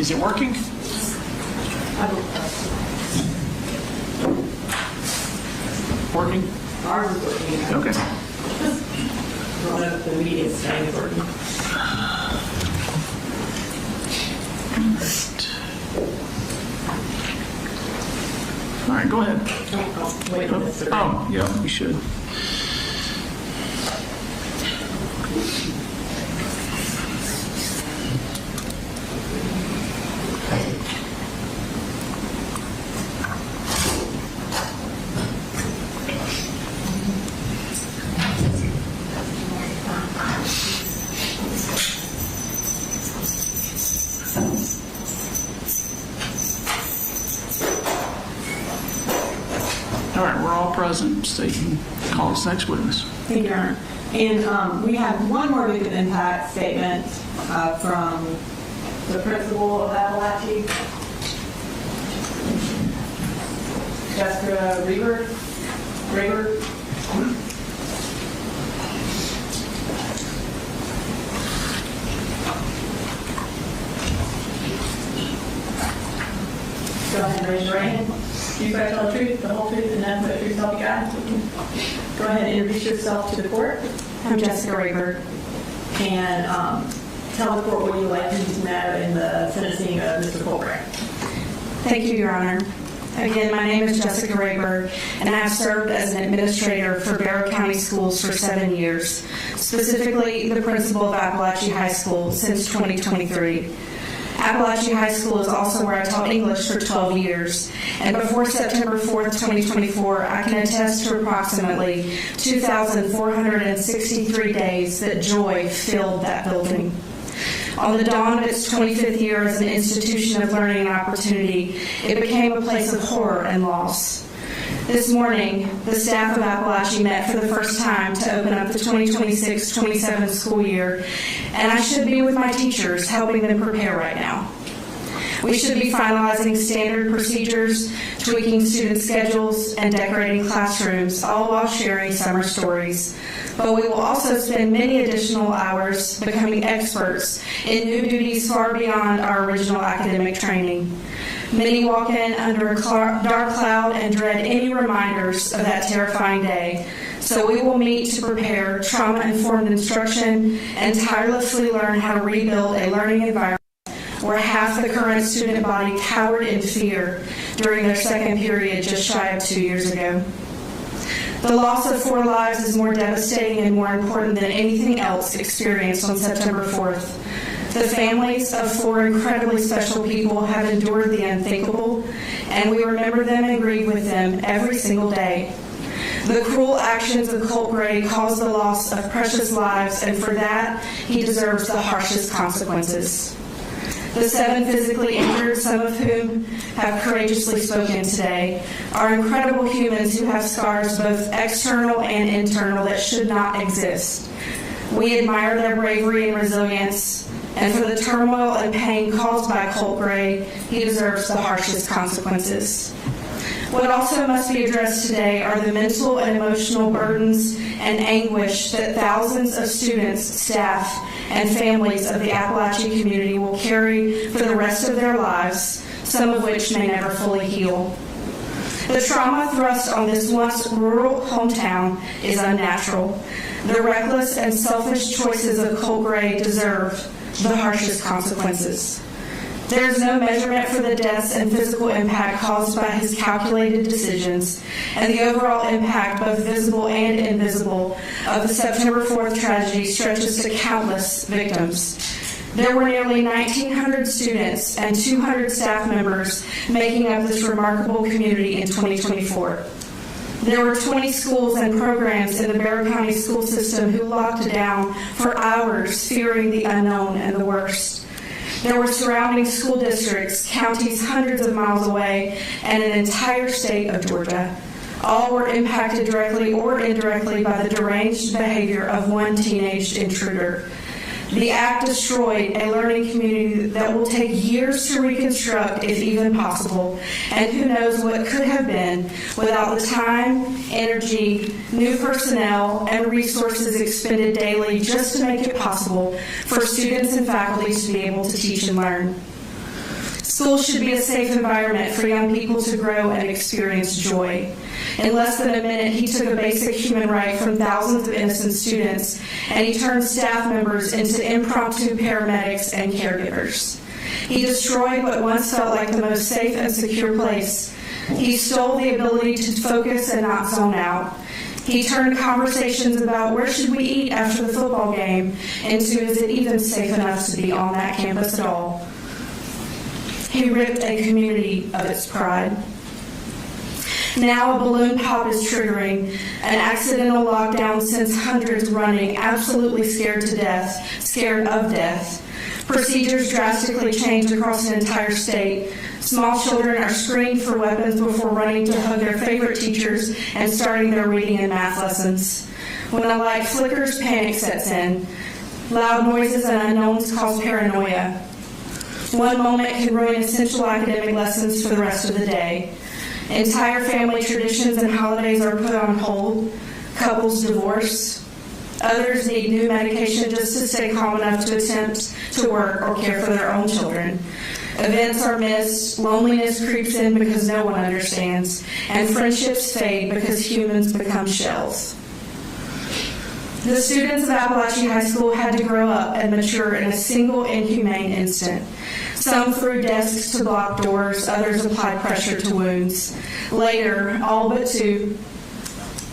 Is it working? Working? Ours is working. Okay. I don't know if the media thing is working. All right, go ahead. Wait a minute. Oh, yeah, we should. All right, we're all present, so you can call us next witness. Thank you, Your Honor. And we have one more victim impact statement from the principal of Apalachee, Jessica Reber. Go ahead and raise your right hand. Do you swear to tell the truth, the whole truth, and nothing but the truth, so help you God? Go ahead and introduce yourself to the court. I'm Jessica Rayburg. And tell the court what you like to know in the sentencing of Mr. Colt. Thank you, Your Honor. Again, my name is Jessica Rayburg, and I have served as an administrator for Barrow County Schools for 7 years, specifically the principal of Apalachee High School since 2023. Apalachee High School is also where I taught English for 12 years, and before September 4th, 2024, I can attest to approximately 2,463 days that joy filled that building. On the dawn of its 25th year as an institution of learning and opportunity, it became a place of horror and loss. This morning, the staff of Apalachee met for the first time to open up the 2026-27 school year, and I should be with my teachers helping them prepare right now. We should be finalizing standard procedures, tweaking student schedules, and decorating classrooms, all while sharing summer stories. But we will also spend many additional hours becoming experts in new duties far beyond our original academic training. Many walk in under a dark cloud and dread any reminders of that terrifying day. So we will meet to prepare trauma-informed instruction and tirelessly learn how to rebuild a learning environment where half the current student body cowered in fear during their second period just shy of 2 years ago. The loss of 4 lives is more devastating and more important than anything else experienced on September 4th. The families of 4 incredibly special people have endured the unthinkable, and we remember them and grieve with them every single day. The cruel actions of Colt Gray caused the loss of precious lives, and for that, he deserves the harshest consequences. The 7 physically injured, some of whom have courageously spoken today, are incredible humans who have scars both external and internal that should not exist. We admire their bravery and resilience, and for the turmoil and pain caused by Colt Gray, he deserves the harshest consequences. What also must be addressed today are the mental and emotional burdens and anguish that thousands of students, staff, and families of the Apalachee community will carry for the rest of their lives, some of which may never fully heal. The trauma thrust on this once rural hometown is unnatural. The reckless and selfish choices of Colt Gray deserve the harshest consequences. There is no measurement for the deaths and physical impact caused by his calculated decisions, and the overall impact, both visible and invisible, of the September 4th tragedy stretches to countless victims. There were nearly 1,900 students and 200 staff members making up this remarkable community in 2024. There were 20 schools and programs in the Barrow County school system who locked down for hours, fearing the unknown and the worst. There were surrounding school districts, counties hundreds of miles away, and an entire state of Georgia. All were impacted directly or indirectly by the deranged behavior of one teenage intruder. The act destroyed a learning community that will take years to reconstruct, if even possible, and who knows what could have been without the time, energy, new personnel, and resources expended daily just to make it possible for students and faculty to be able to teach and learn. School should be a safe environment for young people to grow and experience joy. In less than a minute, he took a basic human right from thousands of innocent students, and he turned staff members into impromptu paramedics and caregivers. He destroyed what once felt like the most safe and secure place. He stole the ability to focus and not zone out. He turned conversations about where should we eat after the football game into is it even safe enough to be on that campus at all. He ripped a community of its pride. Now a balloon pop is triggering, an accidental lockdown sends hundreds running, absolutely scared of death. Procedures drastically changed across an entire state. Small children are screened for weapons before running to hug their favorite teachers and starting their reading and math lessons. When the light flickers, panic sets in. Loud noises and unknowns cause paranoia. One moment can ruin essential academic lessons for the rest of the day. Entire family traditions and holidays are put on hold. Couples divorce. Others need new medication just to stay calm enough to attempt to work or care for their own children. Events are missed, loneliness creeps in because no one understands, and friendships fade because humans become shells. The students of Apalachee High School had to grow up and mature in a single inhumane instant. Some threw desks to block doors, others applied pressure to wounds. Later, all but two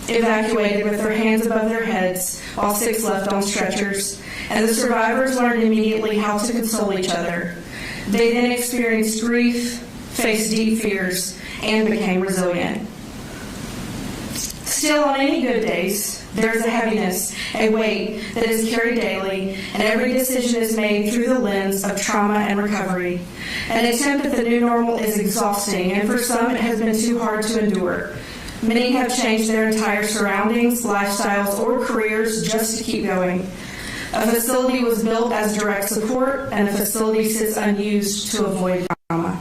evacuated with their hands above their heads, while 6 left on stretchers, and the survivors learned immediately how to console each other. They then experienced grief, faced deep fears, and became resilient. Still, on any good days, there is a heaviness, a weight that is carried daily, and every decision is made through the lens of trauma and recovery. An attempt at the new normal is exhausting, and for some it has been too hard to endure. Many have changed their entire surroundings, lifestyles, or careers just to keep going. A facility was built as direct support, and a facility sits unused to avoid trauma.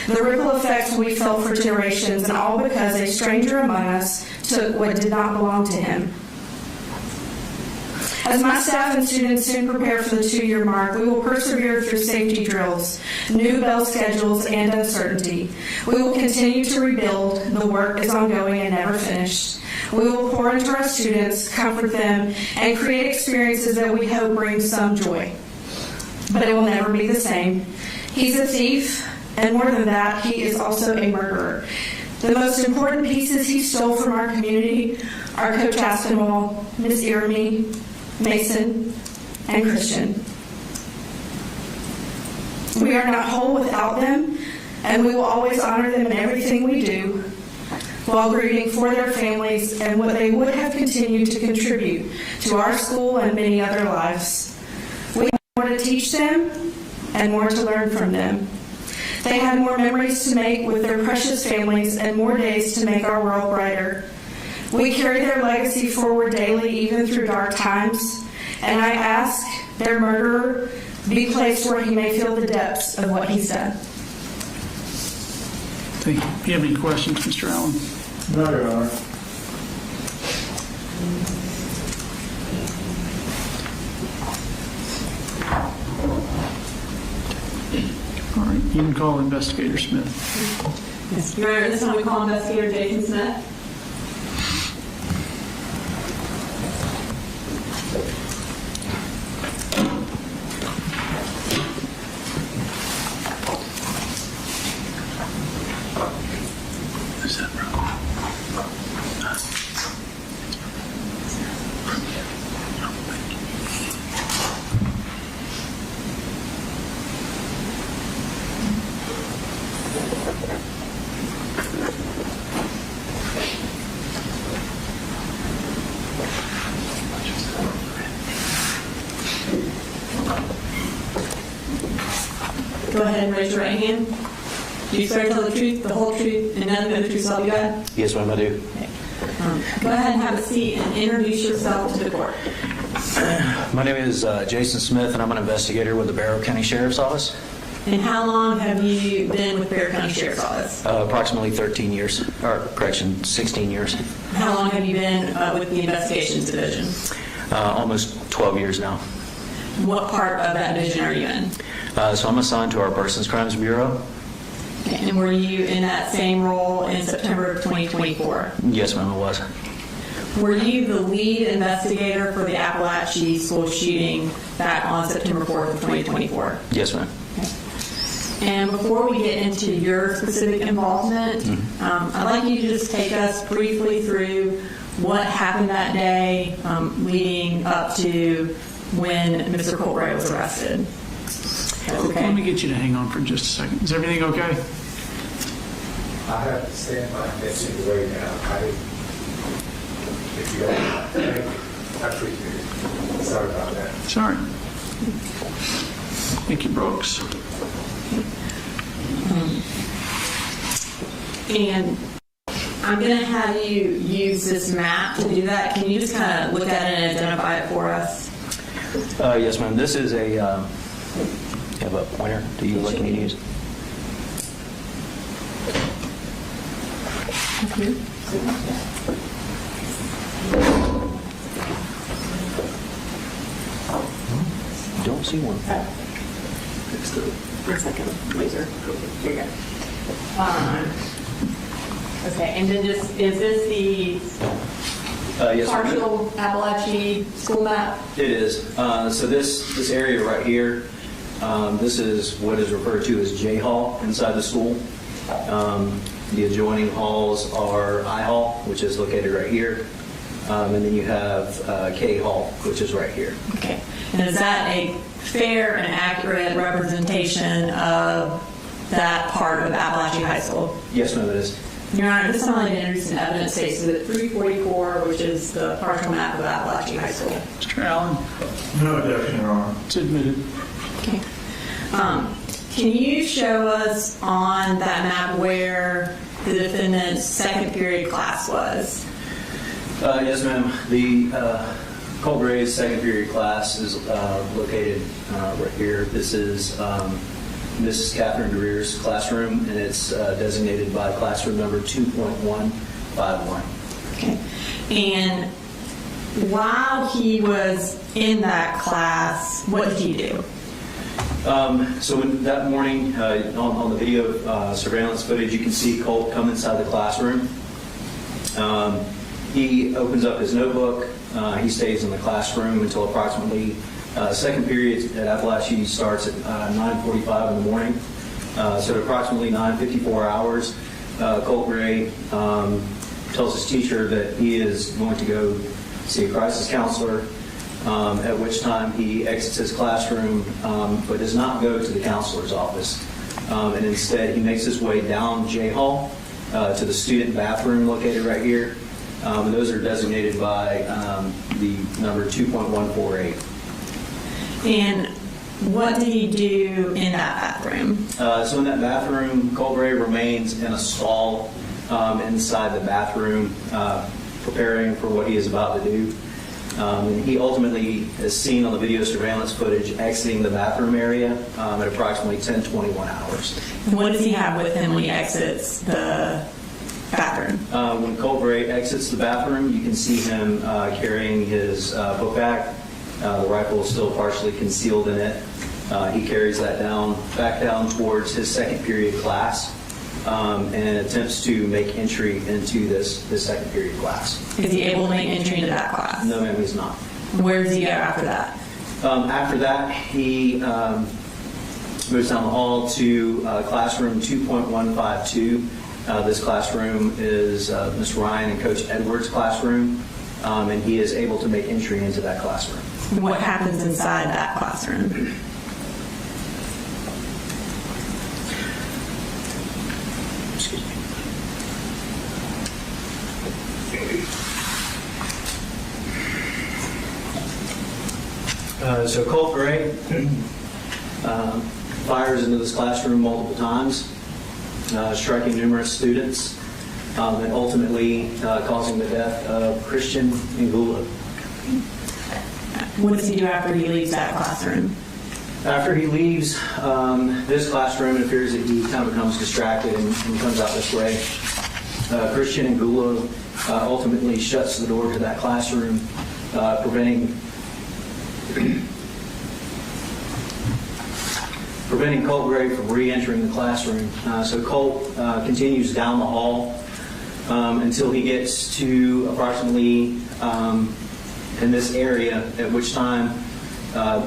The ripple effects we felt for generations, and all because a stranger among us took what did not belong to him. As my staff and students soon prepare for the 2-year mark, we will persevere through safety drills, new bell schedules, and uncertainty. We will continue to rebuild. The work is ongoing and never finished. We will pour into our students, comfort them, and create experiences that we hope bring some joy. But it will never be the same. He's a thief, and more than that, he is also a murderer. The most important pieces he stole from our community are Coach Aspinwall, Miss Irami, Mason, and Christian. We are not whole without them, and we will always honor them in everything we do, while grieving for their families and what they would have continued to contribute to our school and many other lives. We have more to teach them and more to learn from them. They had more memories to make with their precious families and more days to make our world brighter. We carry their legacy forward daily, even through dark times, and I ask their murderer be placed where he may feel the depths of what he's done. Thank you. Do you have any questions, Mr. Allen? No, Your Honor. All right, you can call Investigator Smith. Yes, Your Honor, this time we call Investigator Jason Smith. Go ahead and raise your right hand. Do you swear to tell the truth, the whole truth, and nothing but the truth, so help you God? Yes, ma'am, I do. Okay. Go ahead and have a seat and introduce yourself to the court. My name is Jason Smith, and I'm an investigator with the Barrow County Sheriff's Office. And how long have you been with Barrow County Sheriff's Office? Approximately 13 years, or correction, 16 years. How long have you been with the Investigations Division? Almost 12 years now. What part of that division are you in? So I'm assigned to our Persons Crimes Bureau. Okay, and were you in that same role in September of 2024? Yes, ma'am, I was. Were you the lead investigator for the Apalachee school shooting back on September 4th of 2024? Yes, ma'am. And before we get into your specific involvement, I'd like you to just take us briefly through what happened that day leading up to when Mr. Colt Ray was arrested. Okay. Let me get you to hang on for just a second. Is everything okay? I have to stand by that situation now. If you don't mind, thank you. I appreciate it. Sorry about that. Sorry. Thank you, Brooks. And I'm going to have you use this map to do that. Can you just kind of look at it and identify it for us? Yes, ma'am. This is a, you have a pointer? Do you like me to use? Don't see one. One second, laser. Here you go. Okay, and then just, is this the Yes, ma'am. partial Apalachee school map? It is. So this area right here, this is what is referred to as J Hall inside the school. The adjoining halls are I Hall, which is located right here. And then you have K Hall, which is right here. Okay. And is that a fair and accurate representation of that part of Apalachee High School? Yes, ma'am, it is. Your Honor, this time I'd like to introduce an evidence case with 344, which is the partial map of Apalachee High School. Mr. Allen? No objection, Your Honor. It's admitted. Okay. Can you show us on that map where the defendant's second period class was? Yes, ma'am. The Colt Ray's second period class is located right here. This is Mrs. Catherine Greer's classroom, and it's designated by classroom number 2.151. Okay. And while he was in that class, what did he do? So that morning, on the video surveillance footage, you can see Colt come inside the classroom. He opens up his notebook. He stays in the classroom until approximately second period at Apalachee starts at 9:45 in the morning. So at approximately 9:54 hours, Colt Ray tells his teacher that he is going to go see a crisis counselor, at which time he exits his classroom but does not go to the counselor's office. And instead, he makes his way down J Hall to the student bathroom located right here. And those are designated by the number 2.148. And what did he do in that bathroom? So in that bathroom, Colt Ray remains in a stall inside the bathroom, preparing for what he is about to do. And he ultimately is seen on the video surveillance footage exiting the bathroom area at approximately 10:21 hours. And what does he have with him when he exits the bathroom? When Colt Ray exits the bathroom, you can see him carrying his book bag. The rifle is still partially concealed in it. He carries that back down towards his second period class and attempts to make entry into this second period class. Is he able to make entry into that class? No, ma'am, he's not. Where does he go after that? After that, he moves down the hall to classroom 2.152. This classroom is Ms. Ryan and Coach Edwards' classroom, and he is able to make entry into that classroom. What happens inside that classroom? Excuse me. So Colt Ray fires into this classroom multiple times, striking numerous students, and ultimately causing the death of Christian Ngula. What does he do after he leaves that classroom? After he leaves this classroom, it appears that he kind of becomes distracted and comes out this way. Christian Ngula ultimately shuts the door to that classroom, preventing Colt Gray from re-entering the classroom. So Colt continues down the hall until he gets to approximately in this area, at which time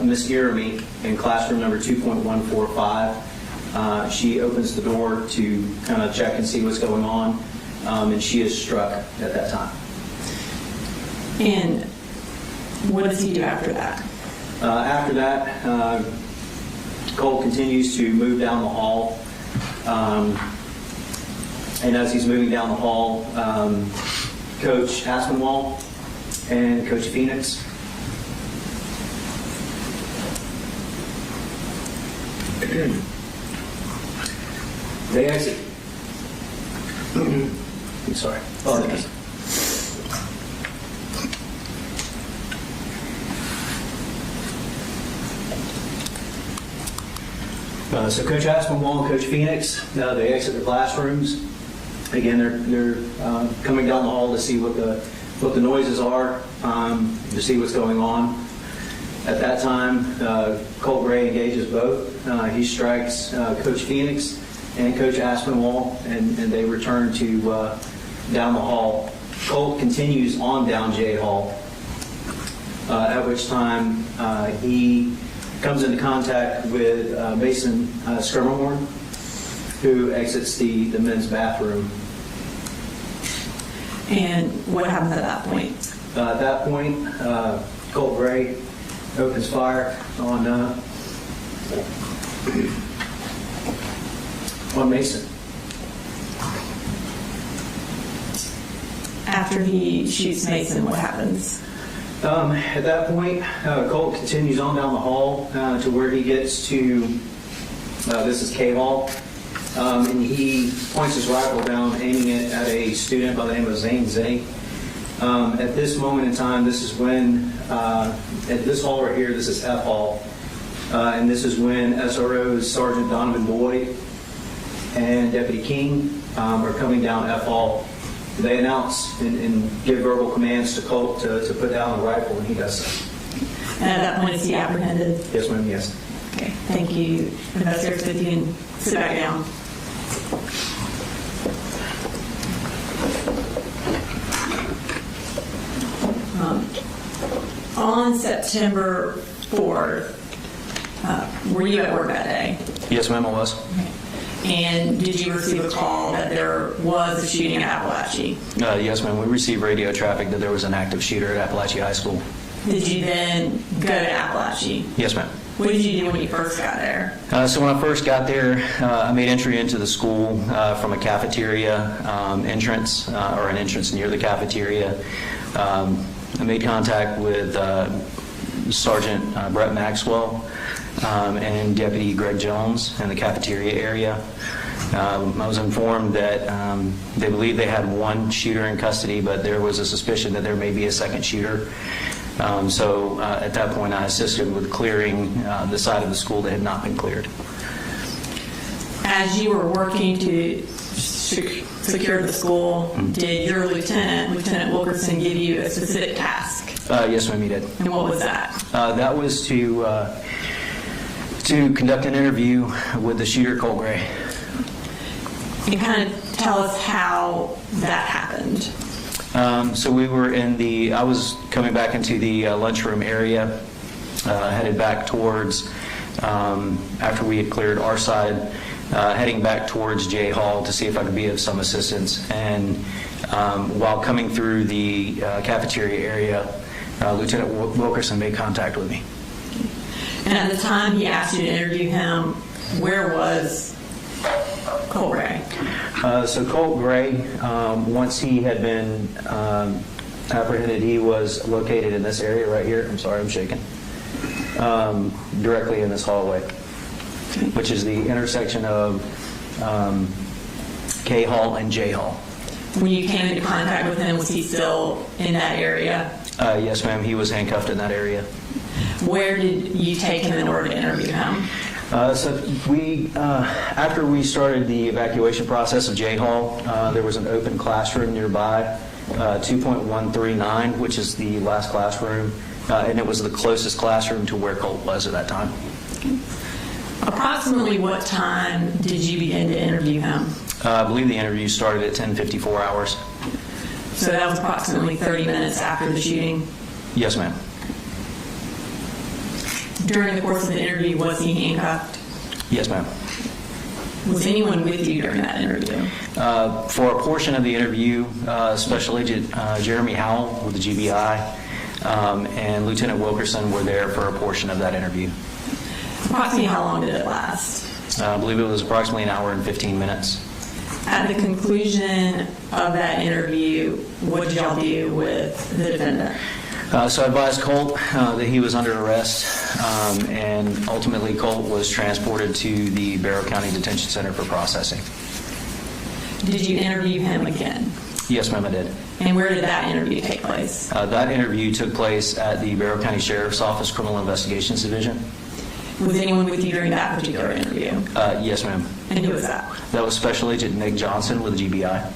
Miss Irami in classroom number 2.145, she opens the door to kind of check and see what's going on, and she is struck at that time. And what does he do after that? After that, Colt continues to move down the hall, and as he's moving down the hall, Coach Aspinwall and Coach Phoenix they exit. I'm sorry. Oh, okay. So Coach Aspinwall and Coach Phoenix, they exit the classrooms. Again, they're coming down the hall to see what the noises are, to see what's going on. At that time, Colt Gray engages both. He strikes Coach Phoenix and Coach Aspinwall, and they return to down the hall. Colt continues on down J Hall, at which time he comes into contact with Mason Skirmahorn, who exits the men's bathroom. And what happens at that point? At that point, Colt Gray opens fire on Mason. After he shoots Mason, what happens? At that point, Colt continues on down the hall to where he gets to, this is K Hall, and he points his rifle down, aiming it at a student by the name of Zane Zay. At this moment in time, this is when, at this hall right here, this is F Hall, and this is when SROs Sergeant Donovan Boyd and Deputy King are coming down F Hall. They announce and give verbal commands to Colt to put down the rifle, and he does so. And at that point, is he apprehended? Yes, ma'am, yes. Okay, thank you. Investigators, if you can sit back down. On September 4th, were you at work that day? Yes, ma'am, I was. And did you receive a call that there was a shooting at Apalachee? Yes, ma'am. We received radio traffic that there was an active shooter at Apalachee High School. Did you then go to Apalachee? Yes, ma'am. What did you do when you first got there? So when I first got there, I made entry into the school from a cafeteria entrance, or an entrance near the cafeteria. I made contact with Sergeant Brett Maxwell and Deputy Greg Jones in the cafeteria area. I was informed that they believe they had one shooter in custody, but there was a suspicion that there may be a second shooter. So at that point, I assisted with clearing the side of the school that had not been cleared. As you were working to secure the school, did your Lieutenant Wilkerson, give you a specific task? Yes, ma'am, he did. And what was that? That was to conduct an interview with the shooter, Colt Gray. And kind of tell us how that happened. So we were I was coming back into the lunchroom area, headed back towards, after we had cleared our side, heading back towards J Hall to see if I could be of some assistance. And while coming through the cafeteria area, Lieutenant Wilkerson made contact with me. And at the time he asked you to interview him, where was Colt Gray? So Colt Gray, once he had been apprehended, he was located in this area right here. I'm sorry, I'm shaking. Directly in this hallway, which is the intersection of K Hall and J Hall. When you came into contact with him, was he still in that area? Yes, ma'am. He was handcuffed in that area. Where did you take him in order to interview him? So we, after we started the evacuation process of J Hall, there was an open classroom nearby, 2.139, which is the last classroom, and it was the closest classroom to where Colt was at that time. Approximately what time did you begin to interview him? I believe the interview started at 10:54 hours. So that was approximately 30 minutes after the shooting. Yes, ma'am. During the course of the interview, was he handcuffed? Yes, ma'am. Was anyone with you during that interview? For a portion of the interview, Special Agent Jeremy Howell with the GBI and Lieutenant Wilkerson were there for a portion of that interview. Approximately how long did it last? I believe it was approximately an hour and 15 minutes. At the conclusion of that interview, what did y'all do with the defendant? So I advised Colt that he was under arrest, and ultimately Colt was transported to the Barrow County Detention Center for processing. Did you interview him again? Yes, ma'am, I did. And where did that interview take place? That interview took place at the Barrow County Sheriff's Office Criminal Investigations Division. Was anyone with you during that particular interview? Yes, ma'am. And who was that? That was Special Agent Nick Johnson with the GBI.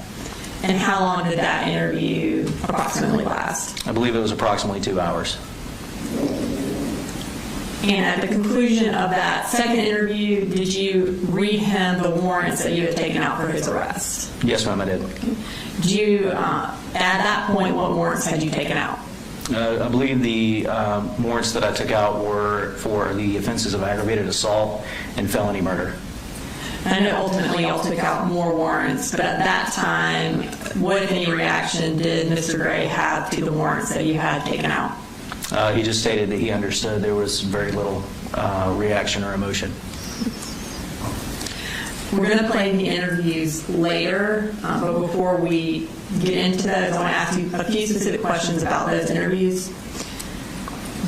And how long did that interview approximately last? I believe it was approximately 2 hours. And at the conclusion of that second interview, did you read him the warrants that you had taken out for his arrest? Yes, ma'am, I did. Did you, at that point, what warrants had you taken out? I believe the warrants that I took out were for the offenses of aggravated assault and felony murder. I know ultimately y'all took out more warrants, but at that time, what, if any, reaction did Mr. Gray have to the warrants that you had taken out? He just stated that he understood. There was very little reaction or emotion. We're going to play the interviews later, but before we get into those, I want to ask you a few specific questions about those interviews.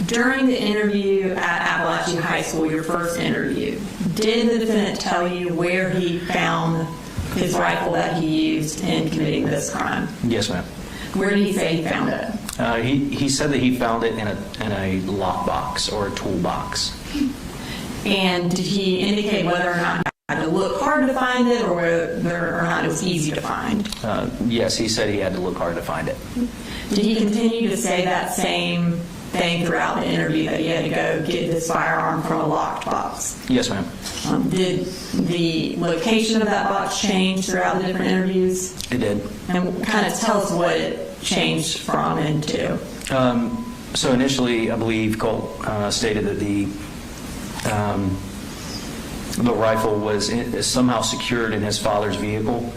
During the interview at Apalachee High School, your first interview, did the defendant tell you where he found his rifle that he used in committing this crime? Yes, ma'am. Where did he say he found it? He said that he found it in a lockbox or a toolbox. And did he indicate whether or not he had to look hard to find it or whether or not it was easy to find? Yes, he said he had to look hard to find it. Did he continue to say that same thing throughout the interview, that he had to go get his firearm from a locked box? Yes, ma'am. Did the location of that box change throughout the different interviews? It did. And kind of tell us what it changed from and to. So initially, I believe Colt stated that the rifle was somehow secured in his father's vehicle.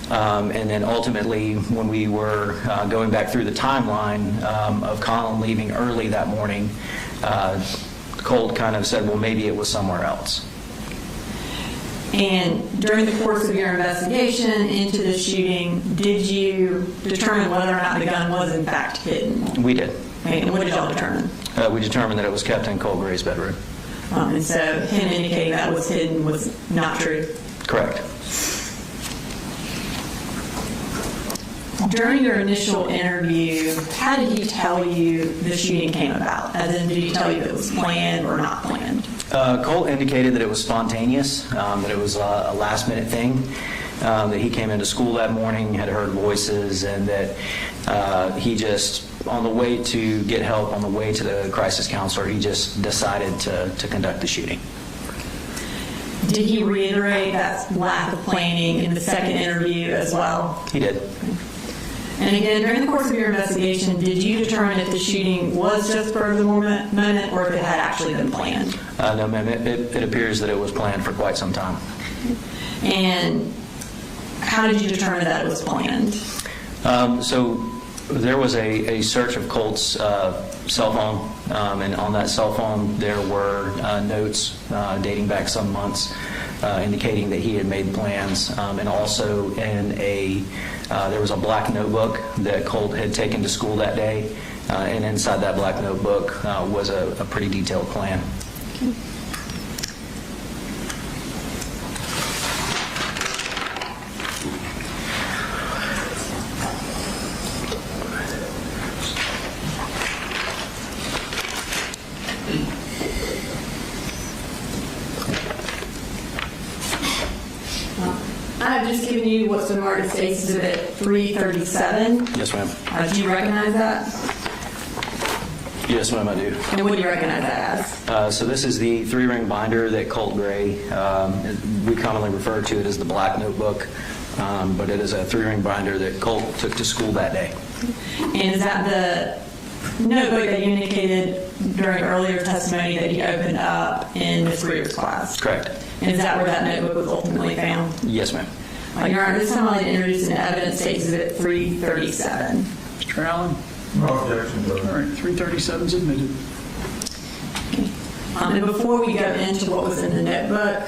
And then ultimately, when we were going back through the timeline of Colin leaving early that morning, Colt kind of said, well, maybe it was somewhere else. And during the course of your investigation into the shooting, did you determine whether or not the gun was in fact hidden? We did. Okay, and what did y'all determine? We determined that it was kept in Colt Gray's bedroom. And so him indicating that it was hidden was not true? Correct. During your initial interview, how did he tell you the shooting came about? As in, did he tell you it was planned or not planned? Colt indicated that it was spontaneous, that it was a last-minute thing, that he came into school that morning, had heard voices, and that he just, on the way to get help, on the way to the crisis counselor, he just decided to conduct the shooting. Did he reiterate that lack of planning in the second interview as well? He did. And again, during the course of your investigation, did you determine if the shooting was just for the moment or if it had actually been planned? No, ma'am. It appears that it was planned for quite some time. And how did you determine that it was planned? So there was a search of Colt's cell phone, and on that cell phone there were notes dating back some months indicating that he had made plans, and also in there was a black notebook that Colt had taken to school that day, and inside that black notebook was a pretty detailed plan. Okay. I've just given you what's been marked as Exhibit 337. Yes, ma'am. Do you recognize that? Yes, ma'am, I do. And what do you recognize that as? So this is the 3-ring binder that Colt Gray, we commonly refer to it as the black notebook, but it is a 3-ring binder that Colt took to school that day. And is that the notebook that you indicated during earlier testimony that he opened up in Ms. Greer's class? Correct. And is that where that notebook was ultimately found? Yes, ma'am. Your Honor, this time I'd like to introduce an evidence State Exhibit 337. Mr. Allen? No objection, Judge. All right, 337 is admitted. And before we go into what was in the notebook,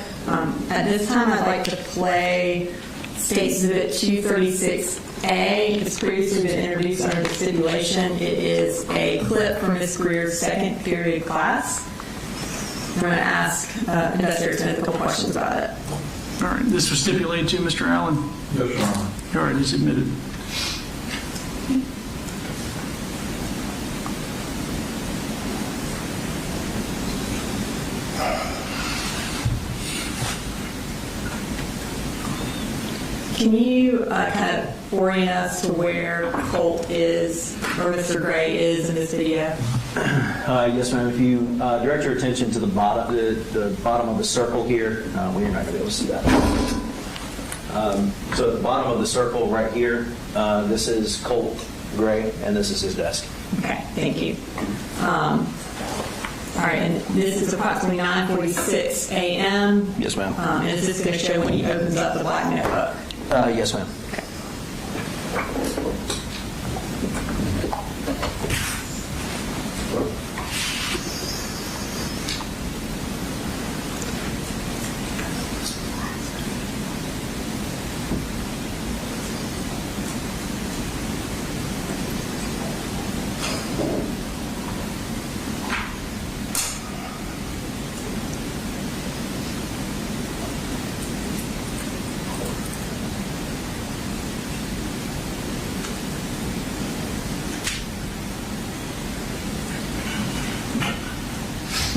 at this time I'd like to play State Exhibit 236A. It's previously been introduced under the stipulation. It is a clip from Ms. Greer's second period class. I'm going to ask Investigator Smith a couple questions about it. All right, this was stipulated to Mr. Allen? Yes, Your Honor. All right, it's admitted. Can you kind of orient us to where Colt is, or Mr. Gray is in this video? Yes, ma'am. If you direct your attention to the bottom of the circle here, well, you're not going to be able to see that. So at the bottom of the circle right here, this is Colt Gray, and this is his desk. Okay, thank you. All right, and this is approximately 9:46 a.m. Yes, ma'am. And is this going to show when he opens up the black notebook? Yes, ma'am.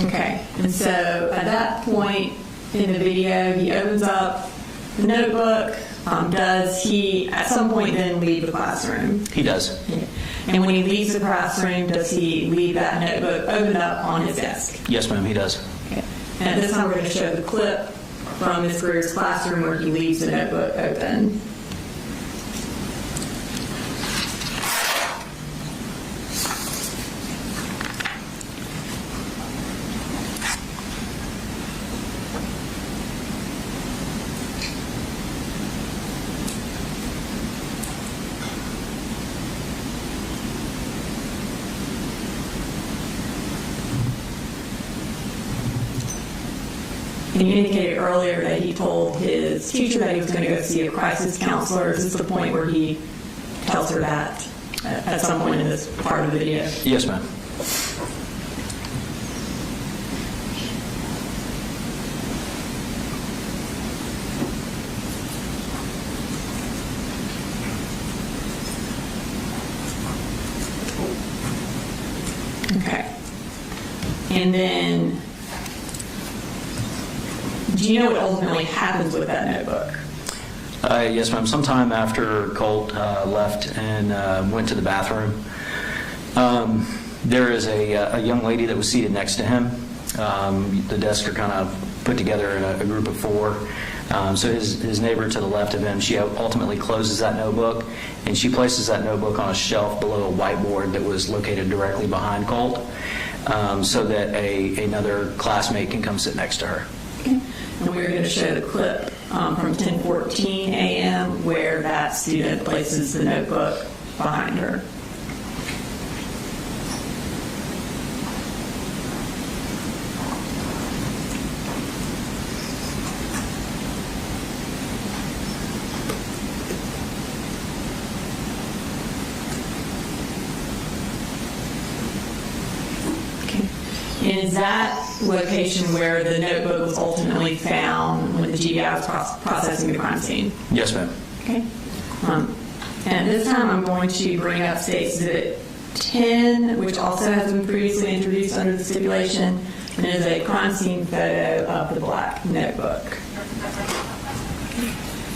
Okay, and so at that point in the video, he opens up the notebook. Does he, at some point, then leave the classroom? He does. And when he leaves the classroom, does he leave that notebook open up on his desk? Yes, ma'am, he does. Okay. And at this time, we're going to show the clip from Ms. Greer's classroom where he leaves the notebook open. And you indicated earlier that he told his teacher that he was going to go see a crisis counselor. Is this the point where he tells her that at some point in this part of the video? Yes, ma'am. Okay. And then, do you know what ultimately happens with that notebook? Yes, ma'am. Sometime after Colt left and went to the bathroom, there is a young lady that was seated next to him. The desks are kind of put together in a group of 4. So his neighbor to the left of him, she ultimately closes that notebook, and she places that notebook on a shelf below a whiteboard that was located directly behind Colt, so that another classmate can come sit next to her. Okay. And we're going to show the clip from 10:14 a.m. where that student places the notebook behind her. And is that location where the notebook was ultimately found when the GBI was processing the crime scene? Yes, ma'am. Okay. And this time I'm going to bring up State Exhibit 10, which also has been previously introduced under the stipulation, and is a crime scene photo of the black notebook.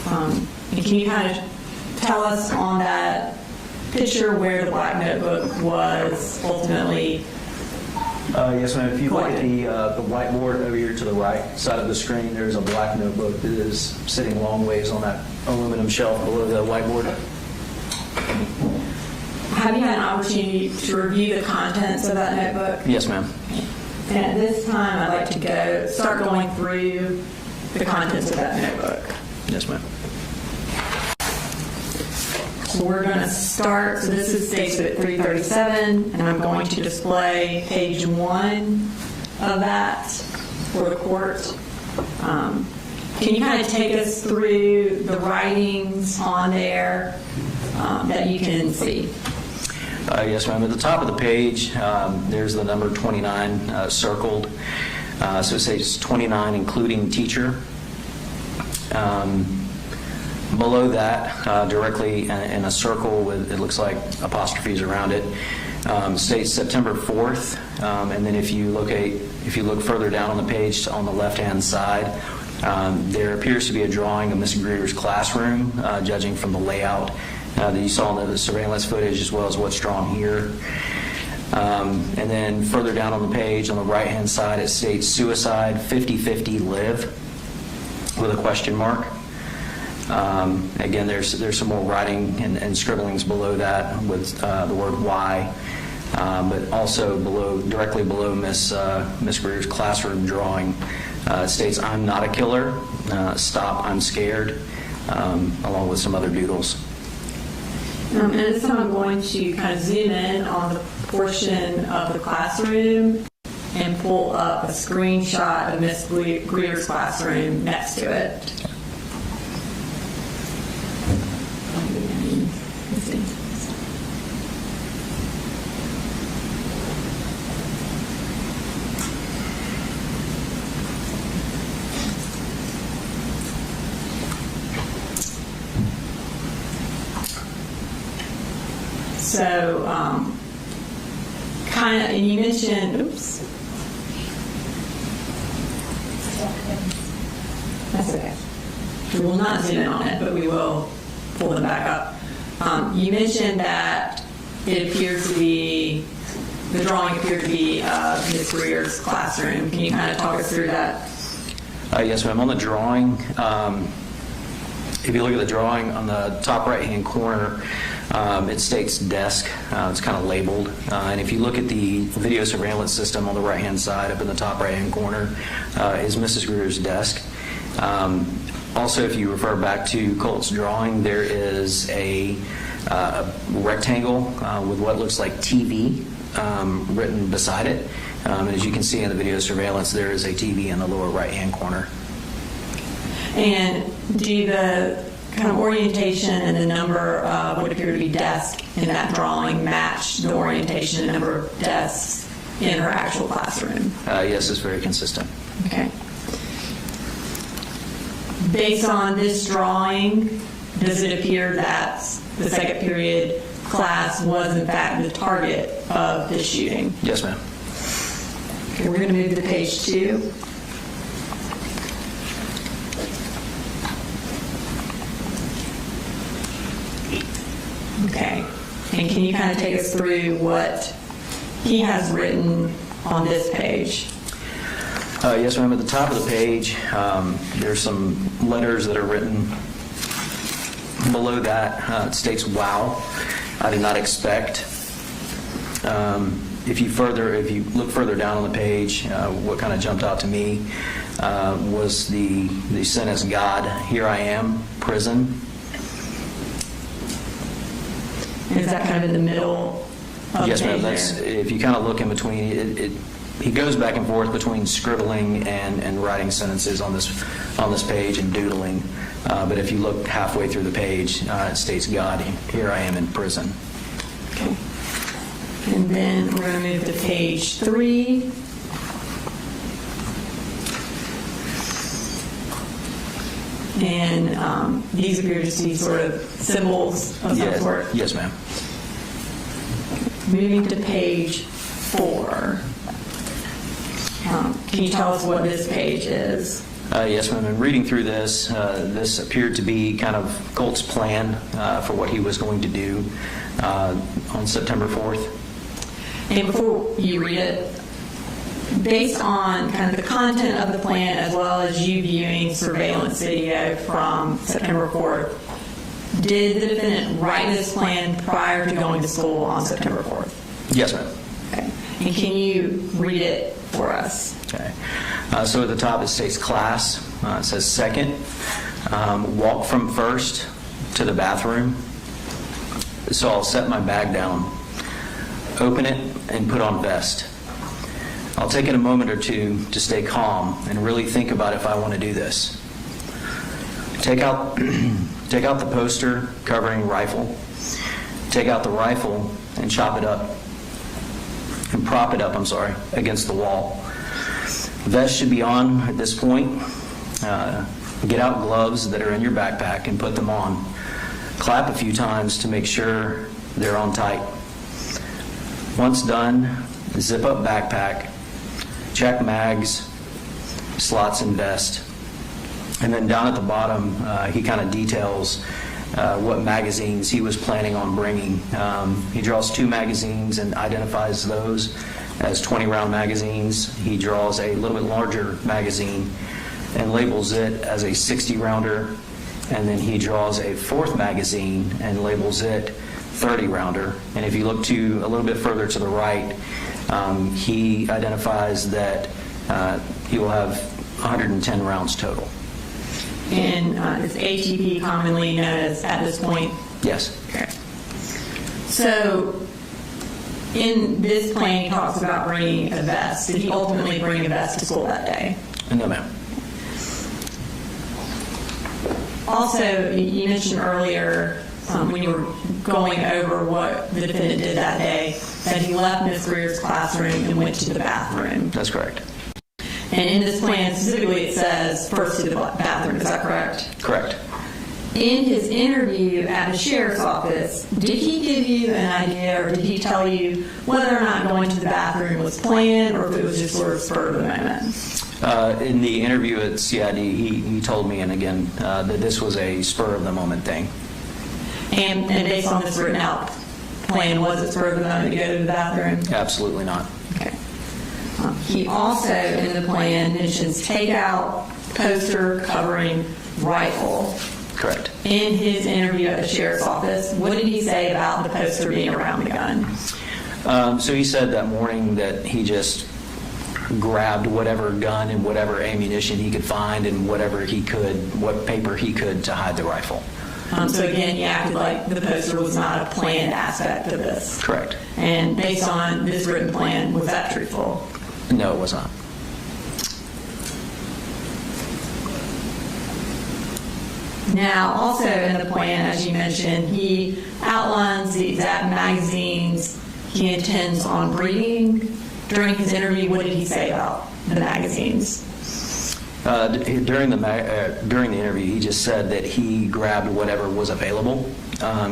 And can you kind of tell us on that picture where the black notebook was ultimately Yes, ma'am. If you look at the whiteboard over here to the right side of the screen, there's a black notebook that is sitting long ways on that aluminum shelf below the whiteboard. Have you had an opportunity to review the contents of that notebook? Yes, ma'am. And at this time, I'd like to start going through the contents of that notebook. Yes, ma'am. So we're going to start, so this is Exhibit 337, and I'm going to display page 1 of that for the court. Can you kind of take us through the writings on there that you can see? Yes, ma'am. At the top of the page, there's the number 29 circled. So it says 29, including teacher. Below that, directly in a circle with, it looks like apostrophes around it, states September 4th. And then if you look further down on the page on the left-hand side, there appears to be a drawing of Ms. Greer's classroom, judging from the layout that you saw in the surveillance footage, as well as what's drawn here. And then further down on the page, on the right-hand side, it states suicide 50-50 live with a question mark. Again, there's some more writing and scribblings below that with the word why, but also directly below Miss Greer's classroom drawing, it states I'm not a killer, stop, I'm scared, along with some other doodles. And this time I'm going to kind of zoom in on the portion of the classroom and pull up a screenshot of Miss Greer's classroom next to it. So, kind of, and you mentioned, oops. That's okay. We will not zoom in on it, but we will pull them back up. You mentioned that it appears to be, the drawing appeared to be Ms. Greer's classroom. Can you kind of talk us through that? Yes, ma'am. On the drawing, if you look at the drawing on the top right-hand corner, it states desk. It's kind of labeled. And if you look at the video surveillance system on the right-hand side, up in the top right-hand corner, is Mrs. Greer's desk. Also, if you refer back to Colt's drawing, there is a rectangle with what looks like TV written beside it. And as you can see in the video surveillance, there is a TV in the lower right-hand corner. And do the kind of orientation and the number of what appear to be desks in that drawing match the orientation and number of desks in her actual classroom? Yes, it's very consistent. Okay. Based on this drawing, does it appear that the second period class was in fact the target of this shooting? Yes, ma'am. Okay, we're going to move to page 2. Okay, and can you kind of take us through what he has written on this page? Yes, ma'am. At the top of the page, there's some letters that are written. Below that, it states, wow, I did not expect. If you look further down on the page, what kind of jumped out to me was the sentence, God, here I am, prison. Is that kind of in the middle of Yes, the ma'am. page there? If you kind of look in between, he goes back and forth between scribbling and writing sentences on this page and doodling. But if you look halfway through the page, it states, God, here I am in prison. Okay. And then we're going to move to page 3. And these appear to be sort of symbols of some sort. Yes, ma'am. Moving to page 4. Can you tell us what this page is? Yes, ma'am. And reading through this, this appeared to be kind of Colt's plan for what he was going to do on September 4th. And before you read it, based on kind of the content of the plan as well as you viewing surveillance video from September 4th, did the defendant write this plan prior to going to school on September 4th? Yes, ma'am. Okay. And can you read it for us? Okay. So at the top it states class. It says second, walk from first to the bathroom. So I'll set my bag down, open it, and put on vest. I'll take it a moment or two to stay calm and really think about if I want to do this. Take out the poster covering rifle. Take out the rifle and prop it up, against the wall. Vest should be on at this point. Get out gloves that are in your backpack and put them on. Clap a few times to make sure they're on tight. Once done, zip up backpack, check mags, slots, and vest. And then down at the bottom, he kind of details what magazines he was planning on bringing. He draws 2 magazines and identifies those as 20-round magazines. He draws a little bit larger magazine and labels it as a 60-rounder. And then he draws a 4th magazine and labels it 30-rounder. And if you look a little bit further to the right, he identifies that he will have 110 rounds total. And is ATP commonly known as at this point? Yes. Okay. So in this plan, he talks about bringing a vest. Did he ultimately bring a vest to school that day? No, ma'am. Also, you mentioned earlier when you were going over what the defendant did that day, that he left Ms. Greer's classroom and went to the bathroom. That's correct. And in this plan, specifically, it says first to the bathroom. Is that correct? Correct. In his interview at the sheriff's office, did he give you an idea or did he tell you whether or not going to the bathroom was planned or if it was just sort of spur of the moment? In the interview at CID, he told me, and again, that this was a spur of the moment thing. And based on this written out plan, was it spur of the moment to go to the bathroom? Absolutely not. Okay. He also, in the plan, mentions takeout, poster covering rifle. Correct. In his interview at the sheriff's office, what did he say about the poster being around the gun? So he said that morning that he just grabbed whatever gun and whatever ammunition he could find and whatever he could, what paper he could to hide the rifle. So again, he acted like the poster was not a planned aspect of this. Correct. And based on this written plan, was that truthful? No, it was not. Now, also in the plan, as you mentioned, he outlines the exact magazines he intends on bringing. During his interview, what did he say about the magazines? During the interview, he just said that he grabbed whatever was available.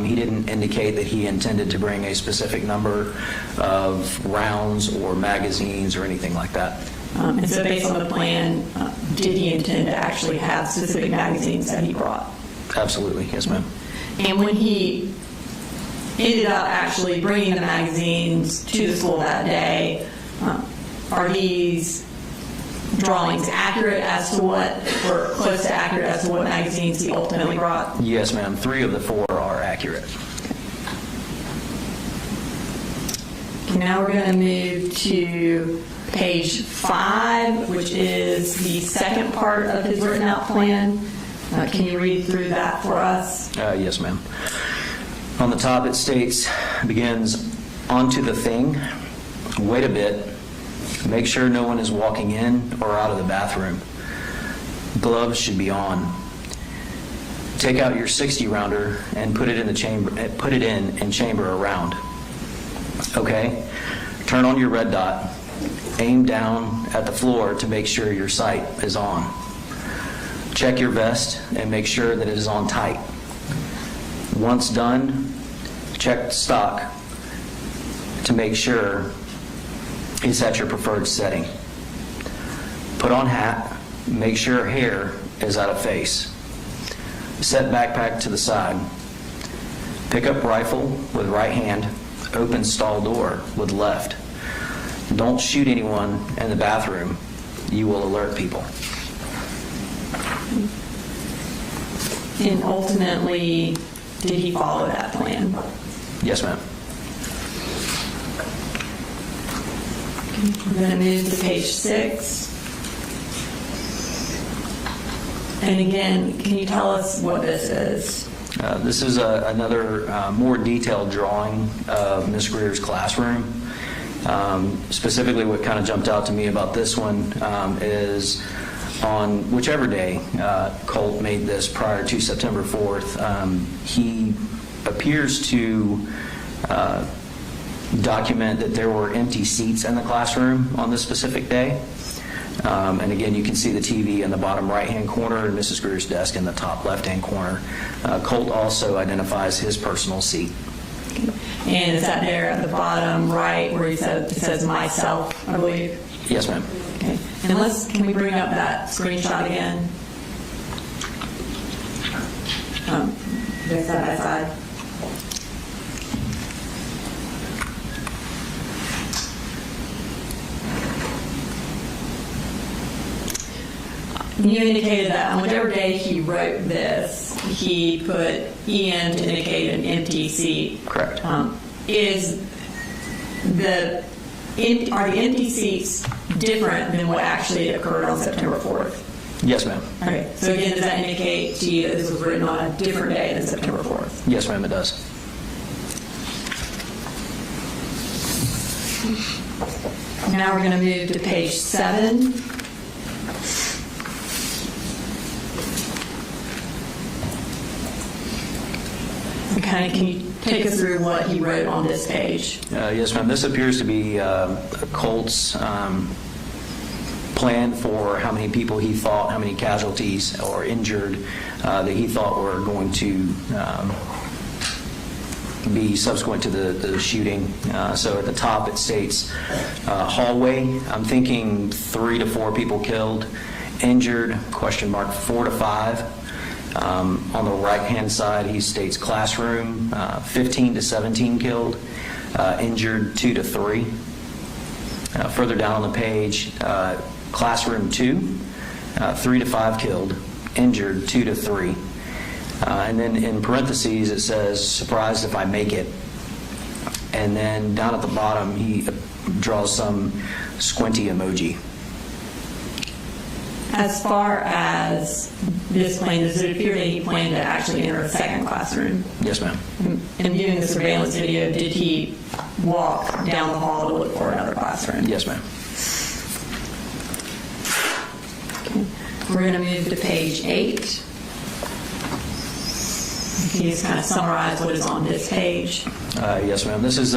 He didn't indicate that he intended to bring a specific number of rounds or magazines or anything like that. And so based on the plan, did he intend to actually have specific magazines that he brought? Absolutely, yes, ma'am. And when he ended up actually bringing the magazines to the school that day, are these drawings accurate as to what, or close to accurate as to what magazines he ultimately brought? Yes, ma'am. 3 of the 4 are accurate. Okay, now we're going to move to page 5, which is the second part of his written out plan. Can you read through that for us? Yes, ma'am. On the top it states, begins, onto the thing, wait a bit, make sure no one is walking in or out of the bathroom. Gloves should be on. Take out your 60-rounder and put it in the chamber, put it in and chamber around. Okay? Turn on your red dot. Aim down at the floor to make sure your sight is on. Check your vest and make sure that it is on tight. Once done, check stock to make sure it's at your preferred setting. Put on hat, make sure hair is out of face. Set backpack to the side. Pick up rifle with right hand, open stall door with left. Don't shoot anyone in the bathroom. You will alert people. And ultimately, did he follow that plan? Yes, ma'am. We're going to move to page 6. And again, can you tell us what this is? This is another more detailed drawing of Ms. Greer's classroom. Specifically, what kind of jumped out to me about this one is on whichever day Colt made this prior to September 4th, he appears to document that there were empty seats in the classroom on this specific day. And again, you can see the TV in the bottom right-hand corner and Mrs. Greer's desk in the top left-hand corner. Colt also identifies his personal seat. And is that there at the bottom right where it says myself, I believe? Yes, ma'am. Okay. And can we bring up that screenshot again? They're side by side. You indicated that on whichever day he wrote this, he put EM to indicate an empty seat. Correct. Are the empty seats different than what actually occurred on September 4th? Yes, ma'am. Okay. So again, does that indicate to you that this was written on a different day than September 4th? Yes, ma'am, it does. Now we're going to move to page 7. Can you take us through what he wrote on this page? Yes, ma'am. This appears to be Colt's plan for how many people he thought, how many casualties or injured that he thought were going to be subsequent to the shooting. So at the top it states hallway. I'm thinking 3 to 4 people killed, injured, question mark, 4 to 5. On the right-hand side, he states classroom, 15 to 17 killed, injured 2 to 3. Further down on the page, classroom 2, 3 to 5 killed, injured 2 to 3. And then in parentheses, it says, surprised if I make it. And then down at the bottom, he draws some squinty emoji. As far as this plane, does it appear that he planned to actually enter a second classroom? Yes, ma'am. And viewing the surveillance video, did he walk down the hall to look for another classroom? Yes, ma'am. Okay. We're going to move to page 8. Can you just kind of summarize what is on this page? Yes, ma'am. This is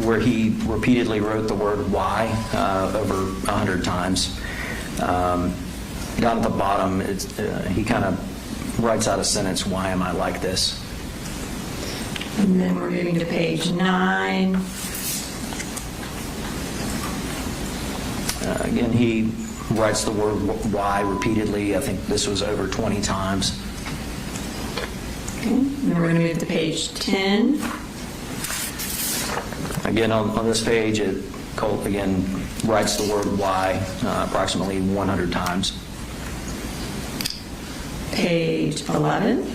where he repeatedly wrote the word why over 100 times. Down at the bottom, he kind of writes out a sentence, why am I like this? And then we're moving to page 9. Again, he writes the word why repeatedly. I think this was over 20 times. Okay. And then we're going to move to page 10. Again, on this page, Colt again writes the word why approximately 100 times. Page 11.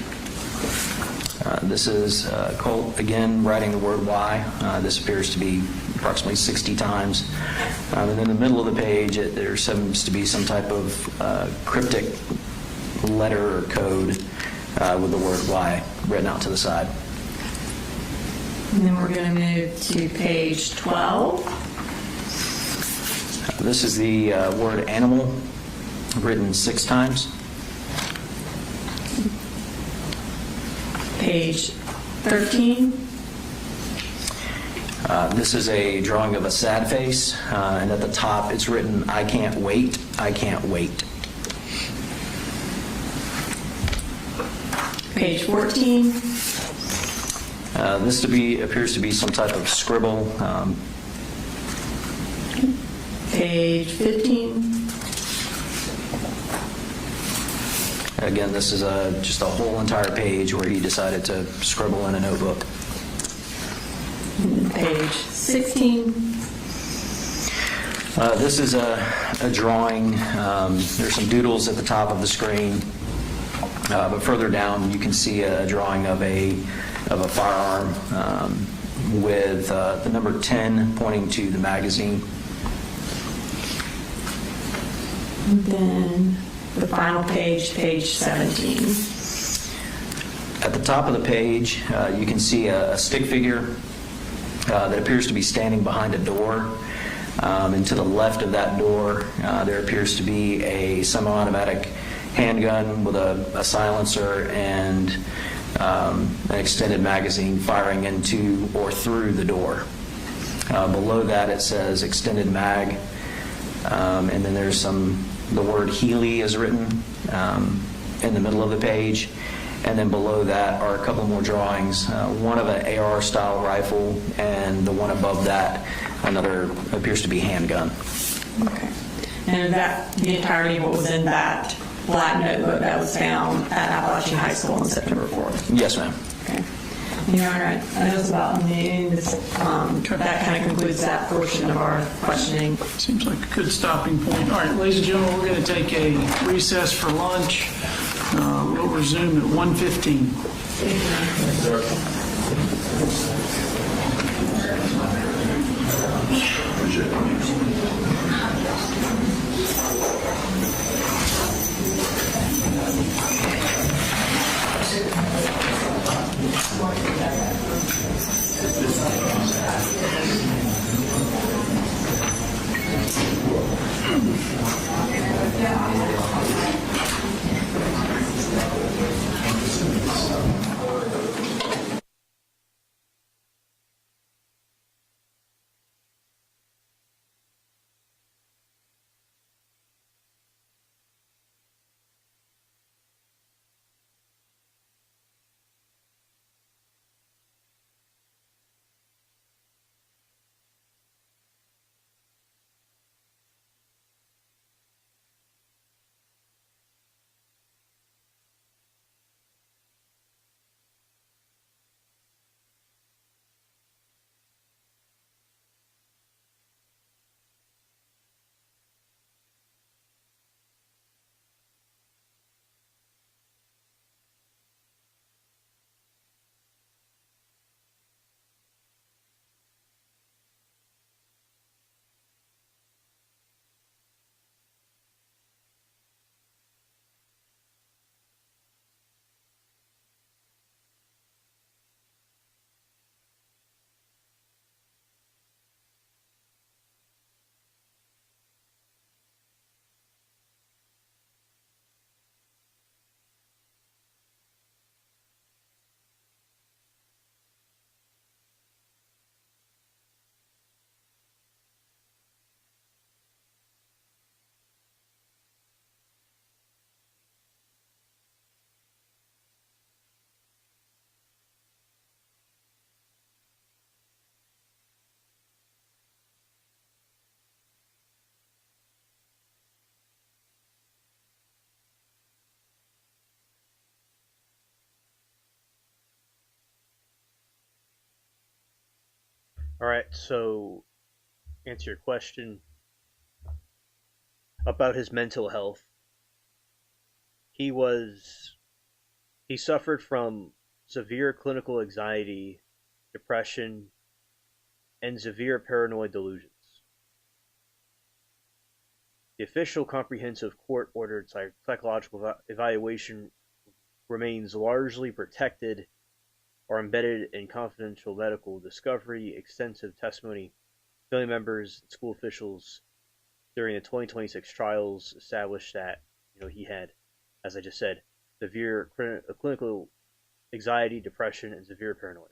This is Colt again writing the word why. This appears to be approximately 60 times. And in the middle of the page, there seems to be some type of cryptic letter or code with the word why written out to the side. And then we're going to move to page 12. This is the word animal written 6 times. Page 13. This is a drawing of a sad face, and at the top it's written, I can't wait, I can't wait. Page 14. This appears to be some type of scribble. Page 15. Again, this is just a whole entire page where he decided to scribble in a notebook. Page 16. This is a drawing. There's some doodles at the top of the screen, but further down you can see a drawing of a firearm with the number 10 pointing to the magazine. And then the final page, page 17. At the top of the page, you can see a stick figure that appears to be standing behind a door. And to the left of that door, there appears to be a semi-automatic handgun with a silencer and an extended magazine firing into or through the door. Below that, it says extended mag, and then there's the word Healy is written in the middle of the page. And then below that are a couple more drawings, one of an AR-style rifle, and the one above that, another appears to be handgun. Okay. And is that the entirety of what was in that black notebook that was found at Apalachee High School on September 4th? Yes, ma'am. Okay. Your Honor, I know it's about noon. That kind of concludes that portion of our questioning. Seems like a good stopping point. All right, ladies and gentlemen, we're going to take a recess for lunch. We'll resume at 1:15. All right, so answer your question about his mental health. He suffered from severe clinical anxiety, depression, and severe paranoid delusions. The official comprehensive court-ordered psychological evaluation remains largely protected or embedded in confidential medical discovery. Extensive testimony, family members, and school officials during the 2026 trials established that he had, as I just said, severe clinical anxiety, depression, and severe paranoia.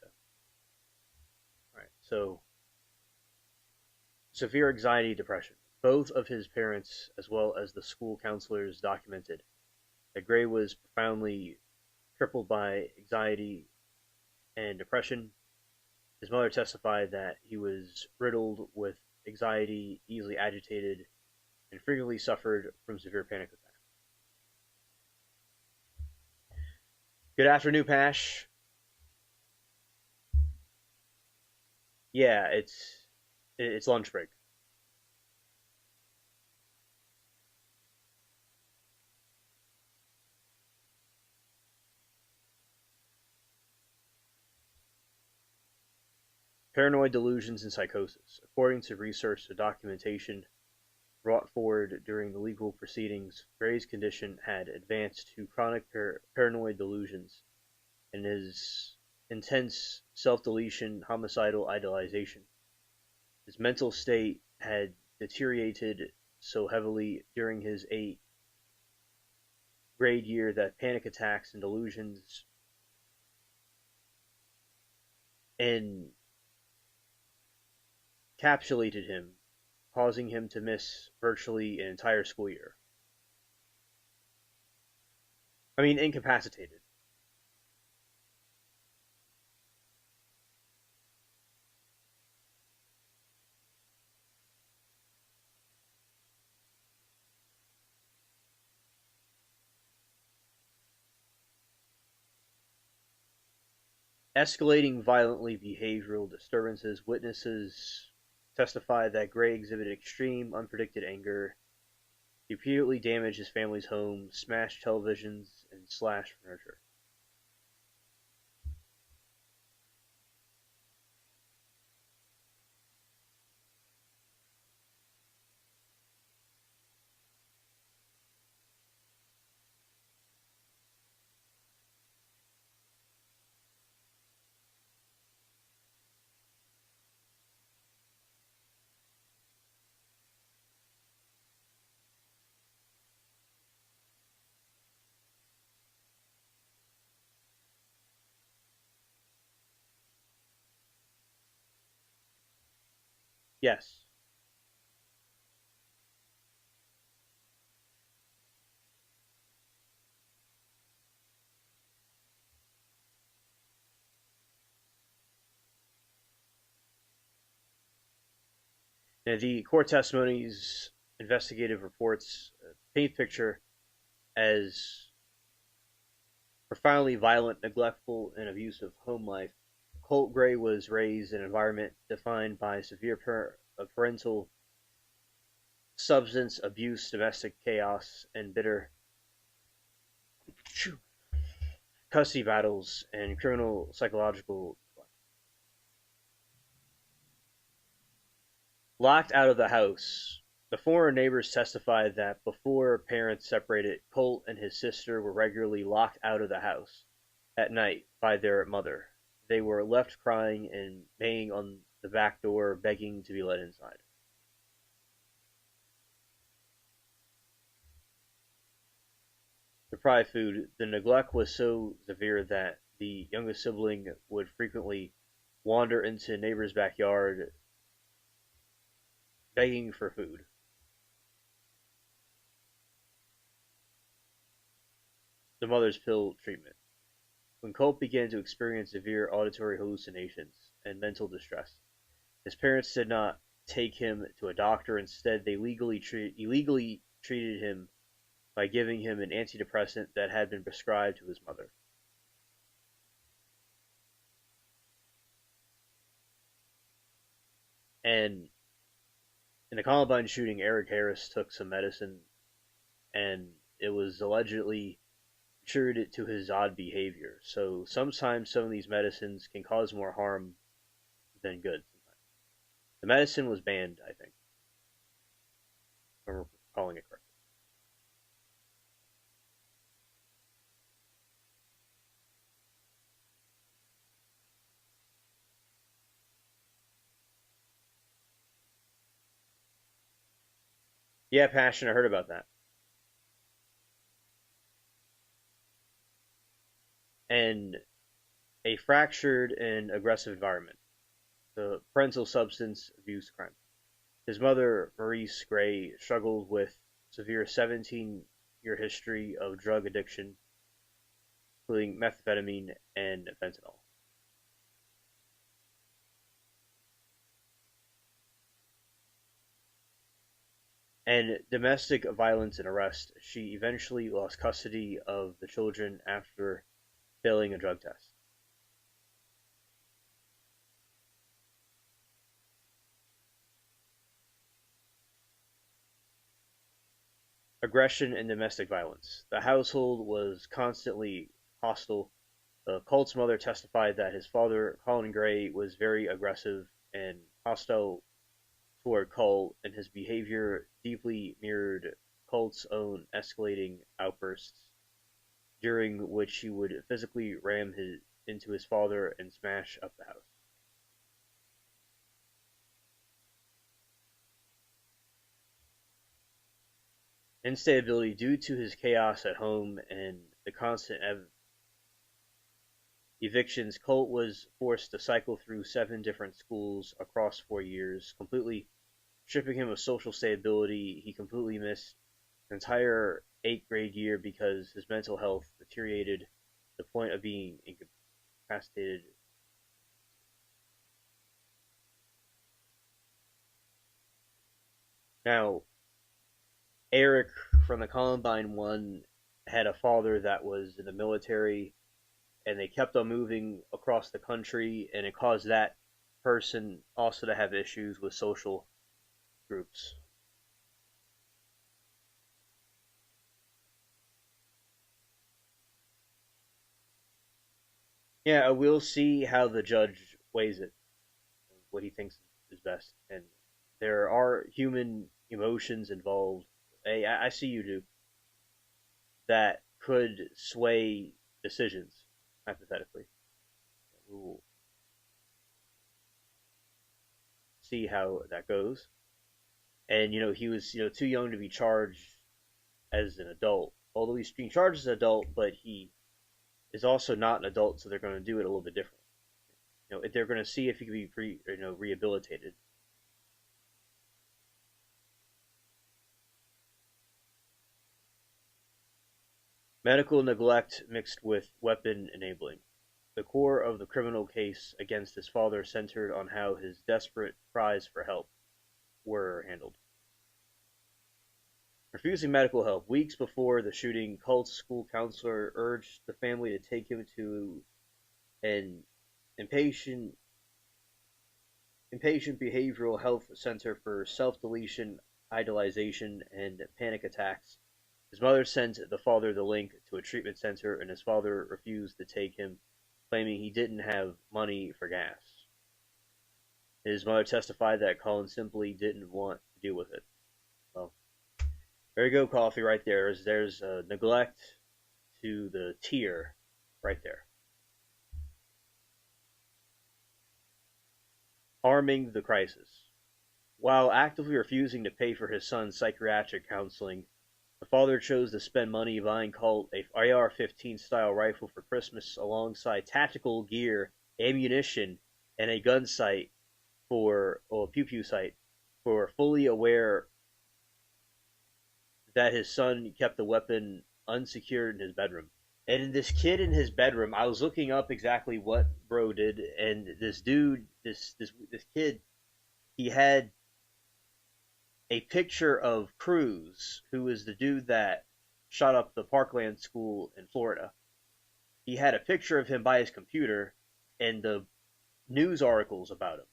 All right, so severe anxiety, depression. Both of his parents, as well as the school counselors, documented that Gray was profoundly crippled by anxiety and depression. His mother testified that he was riddled with anxiety, easily agitated, and frequently suffered from severe panic attacks. Good afternoon, Pash. Yeah, it's lunch break. Paranoid delusions and psychosis. According to research and documentation brought forward during the legal proceedings, Gray's condition had advanced to chronic paranoid delusions and his intense self-deletion, homicidal idealization. His mental state had deteriorated so heavily during his 8th grade year that panic attacks and delusions encapsulated him, causing him to miss virtually an entire school year. Incapacitated. Escalating violently behavioral disturbances. Witnesses testified that Gray exhibited extreme, unpredicted anger. He repeatedly damaged his family's home, smashed televisions, and slashed furniture. Yes. Now, the court testimony's investigative reports paint the picture as profoundly violent, neglectful, and abusive home life. Colt Gray was raised in an environment defined by severe parental substance abuse, domestic chaos, and bitter custody battles and criminal psychological. Locked out of the house. The former neighbors testified that before parents separated, Colt and his sister were regularly locked out of the house at night by their mother. They were left crying and banging on the back door, begging to be let inside. Deprived food. The neglect was so severe that the youngest sibling would frequently wander into neighbor's backyard begging for food. The mother's pill treatment. When Colt began to experience severe auditory hallucinations and mental distress, his parents did not take him to a doctor. Instead, they illegally treated him by giving him an antidepressant that had been prescribed to his mother. And in the Columbine shooting, Eric Harris took some medicine, and it was allegedly attributed to his odd behavior. So sometimes some of these medicines can cause more harm than good. The medicine was banned, I think, if I'm recalling it correctly. Yeah, Passion, I heard about that. And a fractured and aggressive environment. The parental substance abuse crime. His mother, Maurice Gray, struggled with severe 17-year history of drug addiction, including methamphetamine and fentanyl. And domestic violence and arrest. She eventually lost custody of the children after failing a drug test. Aggression and domestic violence. The household was constantly hostile, Colt's mother testified that his father, Colin Gray, was very aggressive and hostile toward Colt, and his behavior deeply mirrored Colt's own escalating outbursts, during which he would physically ram into his father and smash up the house. Instability due to his chaos at home and the constant evictions, Colt was forced to cycle through 7 different schools across 4 years, completely stripping him of social stability. He completely missed an entire 8th grade year because his mental health deteriorated to the point of being incapacitated. Now, Eric from the Columbine one had a father that was in the military, and they kept on moving across the country, and it caused that person also to have issues with social groups. Yeah, we'll see how the judge weighs it, what he thinks is best, and there are human emotions involved. Hey, I see you do. That could sway decisions, hypothetically. We'll see how that goes. And, he was, too young to be charged as an adult. Although he's being charged as an adult, but he is also not an adult, so they're going to do it a little bit different. They're going to see if he can be rehabilitated. Medical neglect mixed with weapon enabling. The core of the criminal case against his father centered on how his desperate cries for help were handled. Refusing medical help. Weeks before the shooting, Colt's school counselor urged the family to take him to an inpatient behavioral health center for self-deletion, idolization, and panic attacks. His mother sent the father the link to a treatment center, and his father refused to take him, claiming he didn't have money for gas. His mother testified that Colin simply didn't want to deal with it. Well, there you go, Coffee, right there. There's neglect to the tier right there. Arming the crisis. While actively refusing to pay for his son's psychiatric counseling, the father chose to spend money buying Colt a AR-15 style rifle for Christmas alongside tactical gear, ammunition, and a gun sight a pew-pew sight, fully aware that his son kept the weapon unsecured in his bedroom. And this kid in his bedroom, I was looking up exactly what bro did, and this dude, this kid, he had a picture of Cruz, who is the dude that shot up the Parkland school in Florida. He had a picture of him by his computer and the news articles about him.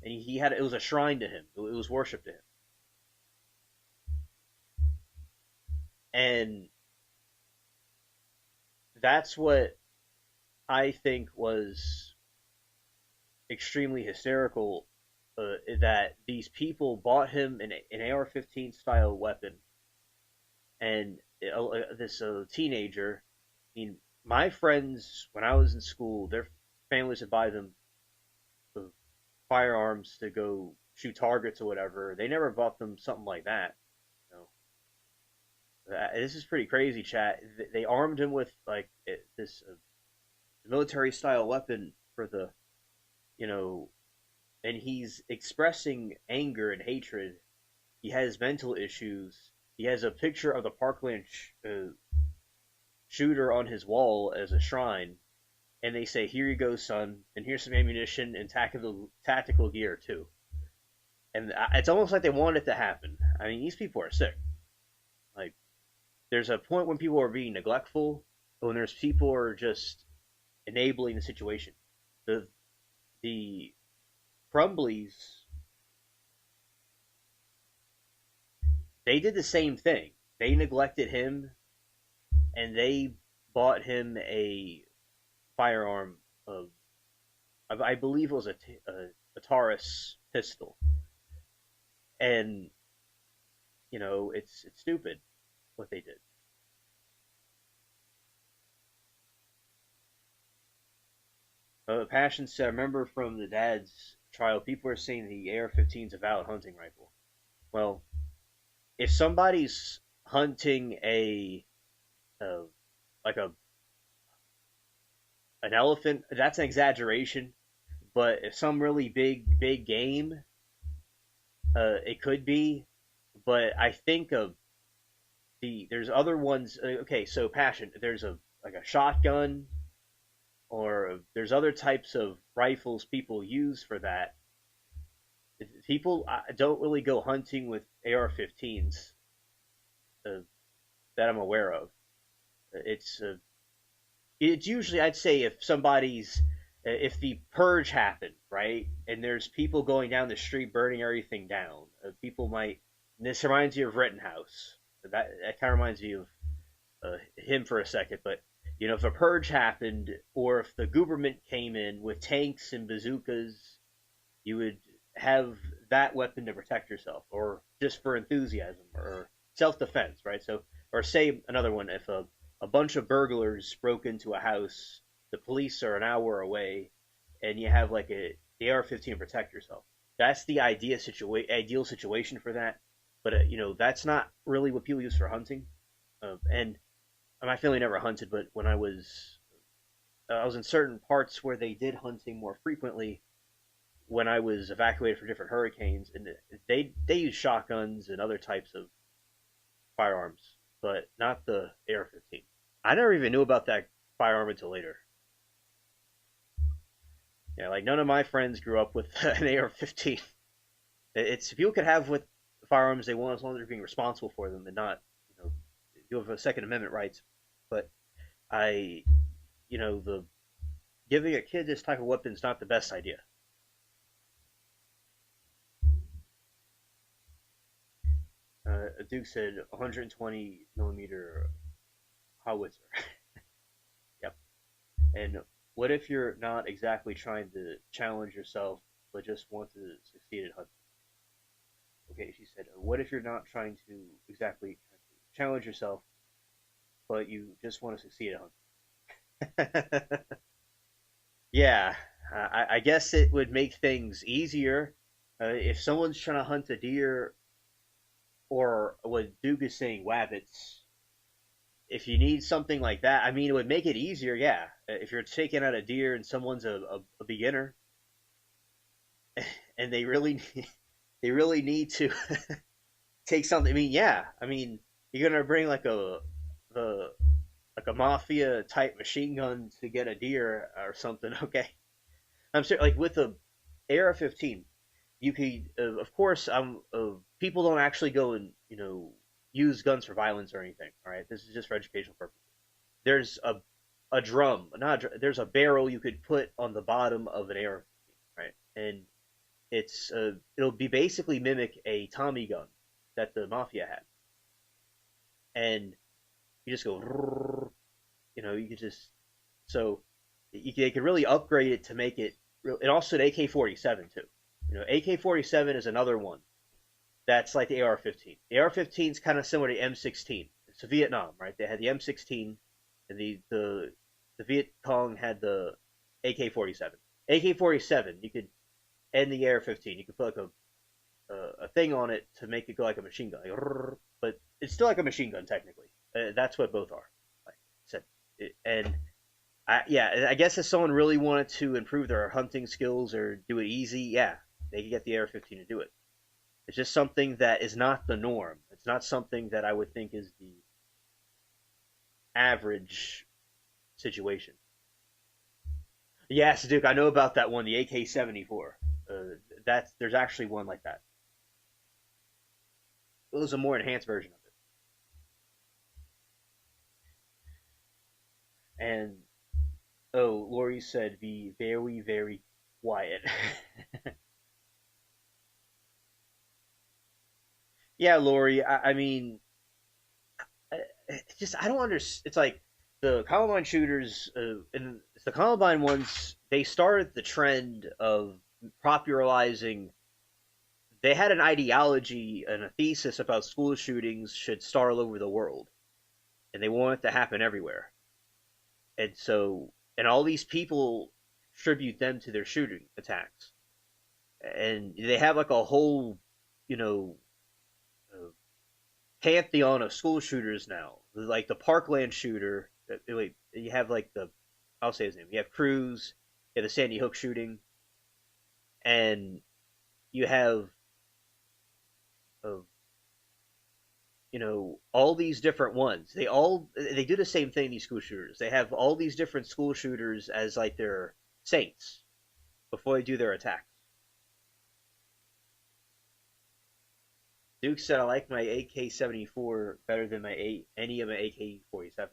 And it was a shrine to him. It was worship to him. And that's what I think was extremely hysterical, that these people bought him an AR-15 style weapon, and this teenager. I mean, my friends, when I was in school, their families would buy them firearms to go shoot targets or whatever. They never bought them something like that. This is pretty crazy, chat. They armed him with this military style weapon for the, and he's expressing anger and hatred. He has mental issues. He has a picture of the Parkland shooter on his wall as a shrine, and they say, "Here you go, son, and here's some ammunition and tactical gear too." And it's almost like they want it to happen. I mean, these people are sick. Like, there's a point when people are being neglectful, when there's people who are just enabling the situation. The Crumbleys, they did the same thing. They neglected him, and they bought him a firearm of, I believe it was a Taurus pistol, and it's stupid what they did. Passion said, I remember from the dad's trial, people were saying the AR-15 is a valid hunting rifle. Well, if somebody's hunting like an elephant, that's an exaggeration. But if some really big game, it could be. But I think there's other ones. Okay, so Passion, there's like a shotgun, or there's other types of rifles people use for that. People don't really go hunting with AR-15s that I'm aware of. It's usually, I'd say, if the purge happened, right, and there's people going down the street burning everything down, people might. And this reminds you of Rittenhouse. That kind of reminds me of him for a second, but. If a purge happened, or if the government came in with tanks and bazookas, you would have that weapon to protect yourself, or just for enthusiasm, or self-defense, right? So, or say another one, if a bunch of burglars broke into a house, the police are an hour away, and you have like the AR-15 to protect yourself. That's the ideal situation for that. But that's not really what people use for hunting, and. My family never hunted, but when I was in certain parts where they did hunting more frequently. When I was evacuated for different hurricanes, and they use shotguns and other types of firearms, but not the AR-15. I never even knew about that firearm until later. Yeah, like none of my friends grew up with an AR-15. It's people could have with firearms they want as long as they're being responsible for them and not, you have a Second Amendment rights. But giving a kid this type of weapon is not the best idea. Duke said 120 millimeter howitzer. Yep. And what if you're not exactly trying to challenge yourself, but just want to succeed at hunting? Okay, she said, what if you're not trying to exactly challenge yourself, but you just want to succeed at hunting? Yeah, I guess it would make things easier if someone's trying to hunt a deer, or what Duke is saying, wabbits. If you need something like that, I mean, it would make it easier, yeah. If you're taking out a deer and someone's a beginner, and they really need to take something. I mean, yeah. I mean, you're gonna bring like a mafia type machine gun to get a deer or something. Okay, I'm serious. Like with the AR-15, you could, of course, people don't actually go and use guns for violence or anything. All right, this is just for educational purposes. There's a drum, there's a barrel you could put on the bottom of an AR-15, right? And it'll be basically mimic a Tommy gun that the mafia had, and you just go, you could just they could really upgrade it to make it real. And also an AK-47 too. AK-47 is another one that's like the AR-15. The AR-15 is kind of similar to M16. It's Vietnam, right? They had the M16, and the Viet Cong had the AK-47. AK-47, you could end the AR-15. You could put like a thing on it to make it go like a machine gun, but it's still like a machine gun technically. That's what both are. Like I said, I guess if someone really wanted to improve their hunting skills or do it easy, yeah, they could get the AR-15 to do it. It's just something that is not the norm. It's not something that I would think is the average situation. Yes, Duke, I know about that one, the AK-74. There's actually one like that. It was a more enhanced version of it. And Lori said, be very, very quiet. Yeah, Lori, I mean, I don't understand. It's like, the Columbine shooters, and the Columbine ones, they started the trend of popularizing. They had an ideology and a thesis about school shootings should start all over the world, and they want it to happen everywhere. And so, and all these people attribute them to their shooting attacks, and they have like a whole, pantheon of school shooters now. Like the Parkland shooter. Wait, you have like I'll say his name. You have Cruz. You have the Sandy Hook shooting, and you have, all these different ones. They do the same thing. These school shooters. They have all these different school shooters as like their saints before they do their attacks. Duke said, "I like my AK-74 better than any of my AK-47."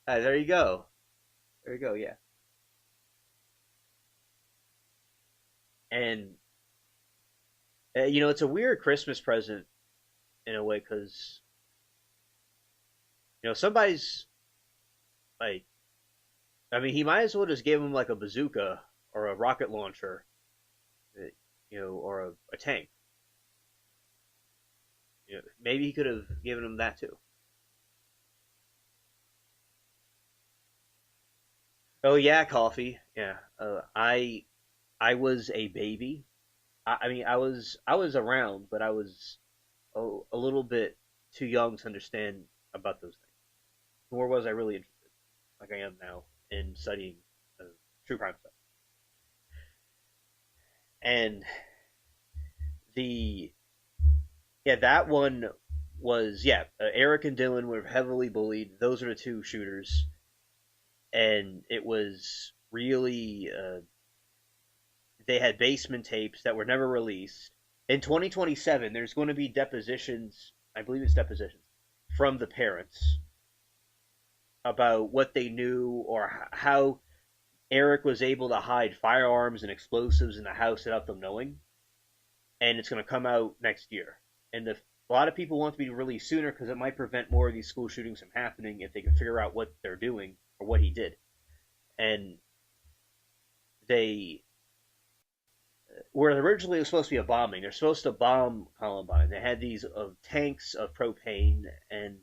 There you go. There you go. Yeah. And it's a weird Christmas present in a way because somebody's like, I mean, he might as well just give him like a bazooka or a rocket launcher, or a tank. Maybe he could have given him that too. Oh yeah, coffee. Yeah. I was a baby. I mean, I was around, but I was a little bit too young to understand about those things. Nor was I really interested, like I am now, in studying true crime stuff. And that one was, Eric and Dylan were heavily bullied. Those are the two shooters. And it was really, they had basement tapes that were never released. In 2027, there's going to be depositions, I believe it's depositions, from the parents about what they knew or how Eric was able to hide firearms and explosives in the house without them knowing. And it's going to come out next year. And a lot of people want to be released sooner because it might prevent more of these school shootings from happening if they can figure out what they're doing or what he did. And they where originally it was supposed to be a bombing. They're supposed to bomb Columbine. They had these tanks of propane and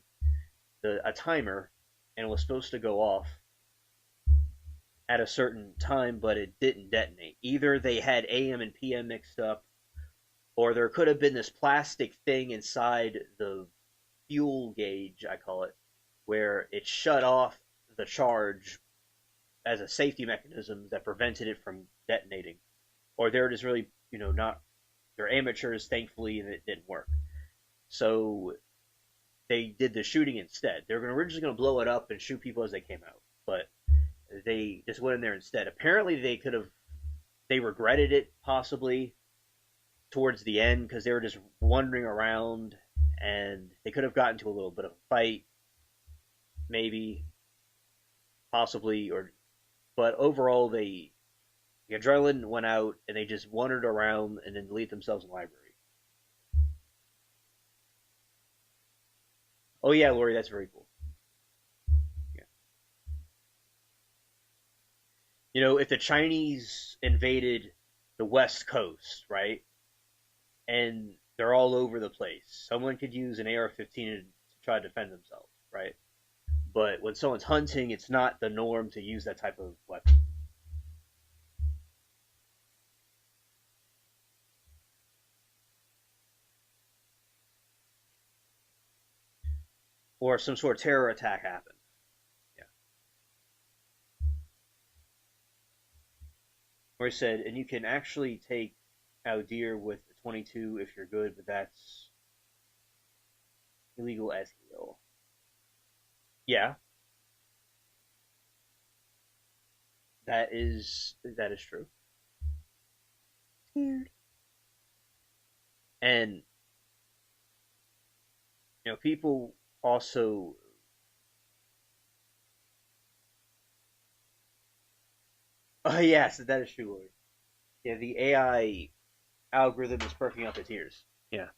a timer, and it was supposed to go off at a certain time, but it didn't detonate. Either they had AM and PM mixed up, or there could have been this plastic thing inside the fuel gauge, I call it, where it shut off the charge as a safety mechanism that prevented it from detonating. Or they're just really, they're amateurs, thankfully, and it didn't work. So they did the shooting instead. They were originally going to blow it up and shoot people as they came out, but they just went in there instead. Apparently they regretted it possibly towards the end because they were just wandering around and they could have gotten to a little bit of a fight, maybe, possibly, but overall the adrenaline went out and they just wandered around and then deleted themselves in the library. Oh yeah, Lori, that's very cool. Yeah. If the Chinese invaded the West Coast, right, and they're all over the place, someone could use an AR-15 to try to defend themselves, right? But when someone's hunting, it's not the norm to use that type of weapon. Or some sort of terror attack happened. Yeah. Or he said, and you can actually take out deer with a 22 if you're good, but that's illegal as hell. Yeah. That is true. Scared. And people also yes, that is true, Lori. Yeah, the AI algorithm is perking up its ears. Yeah.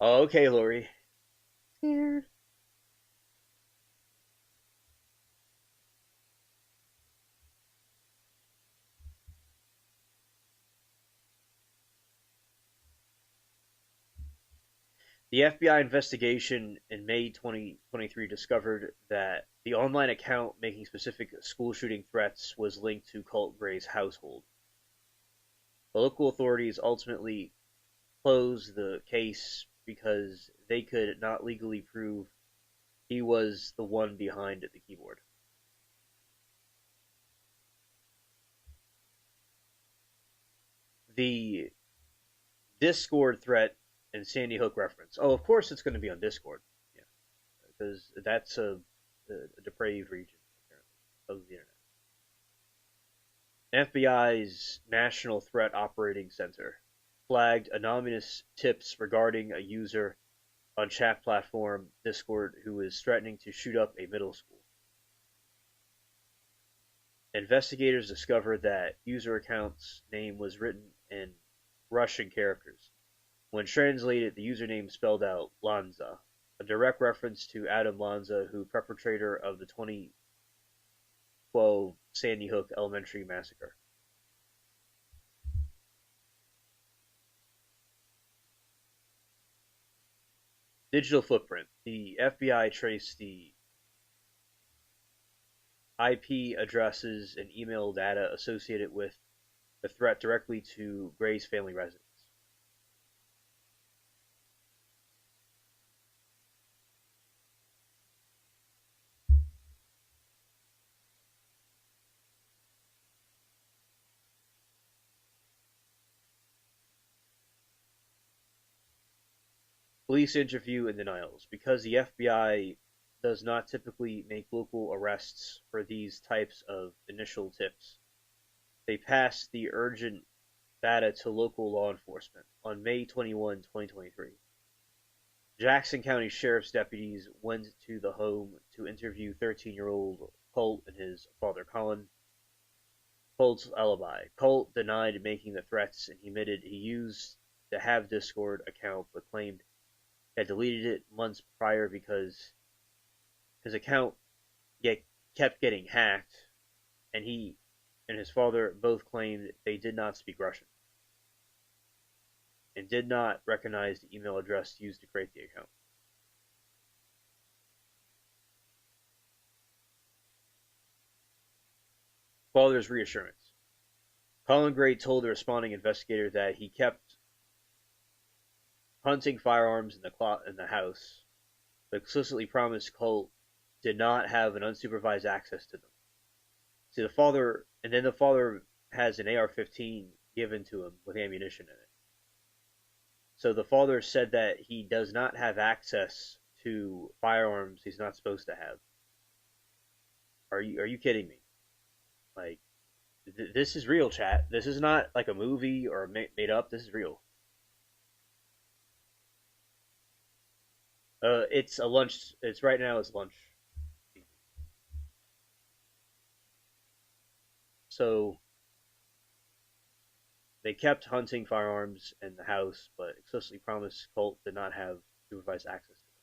Oh, okay, Lori. Scared. The FBI investigation in May 2023 discovered that the online account making specific school shooting threats was linked to Colt Gray's household. The local authorities ultimately closed the case because they could not legally prove he was the one behind the keyboard. The Discord threat and Sandy Hook reference. Oh, of course it's going to be on Discord. Yeah, because that's a depraved region, apparently, of the internet. FBI's National Threat Operating Center flagged anonymous tips regarding a user on chat platform Discord who is threatening to shoot up a middle school. Investigators discovered that user account's name was written in Russian characters. When translated, the username spelled out Lanza, a direct reference to Adam Lanza, who perpetrator of the 2012 Sandy Hook Elementary Massacre. Digital footprint. The FBI traced the IP addresses and email data associated with the threat directly to Gray's family residence. Police interview and denials. Because the FBI does not typically make local arrests for these types of initial tips, they passed the urgent data to local law enforcement. On May 21, 2023, Jackson County Sheriff's deputies went to the home to interview 13-year-old Colt and his father Colin. Colt's alibi. Colt denied making the threats and he admitted he used the Have Discord account but claimed had deleted it months prior because his account kept getting hacked, and he and his father both claimed they did not speak Russian and did not recognize the email address used to create the account. Father's reassurance. Colin Gray told the responding investigator that he kept hunting firearms in the house, but explicitly promised Colt did not have an unsupervised access to them. See, the father has an AR-15 given to him with ammunition in it. So the father said that he does not have access to firearms he's not supposed to have. Are you kidding me? Like, this is real, chat. This is not like a movie or made up. This is real. It's a lunch. It's right now. It's lunch. So they kept hunting firearms in the house, but explicitly promised Colt did not have supervised access to them.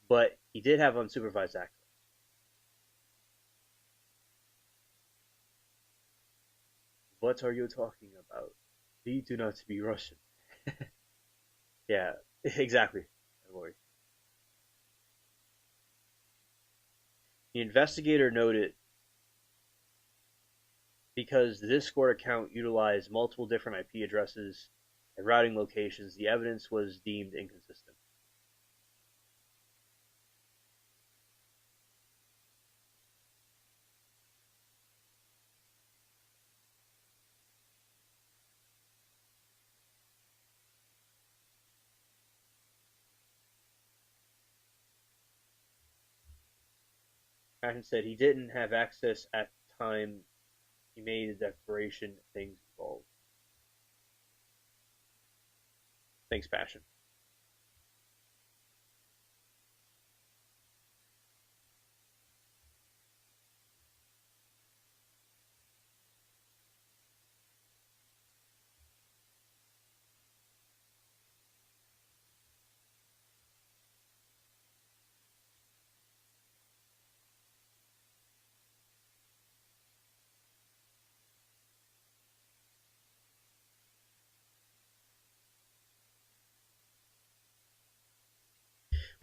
But he did have unsupervised access. What are you talking about? We do not speak Russian. Yeah, exactly. Don't worry. The investigator noted because the Discord account utilized multiple different IP addresses and routing locations, the evidence was deemed inconsistent. Patton said he didn't have access at the time he made the declaration. Things involved. Thanks, Passion.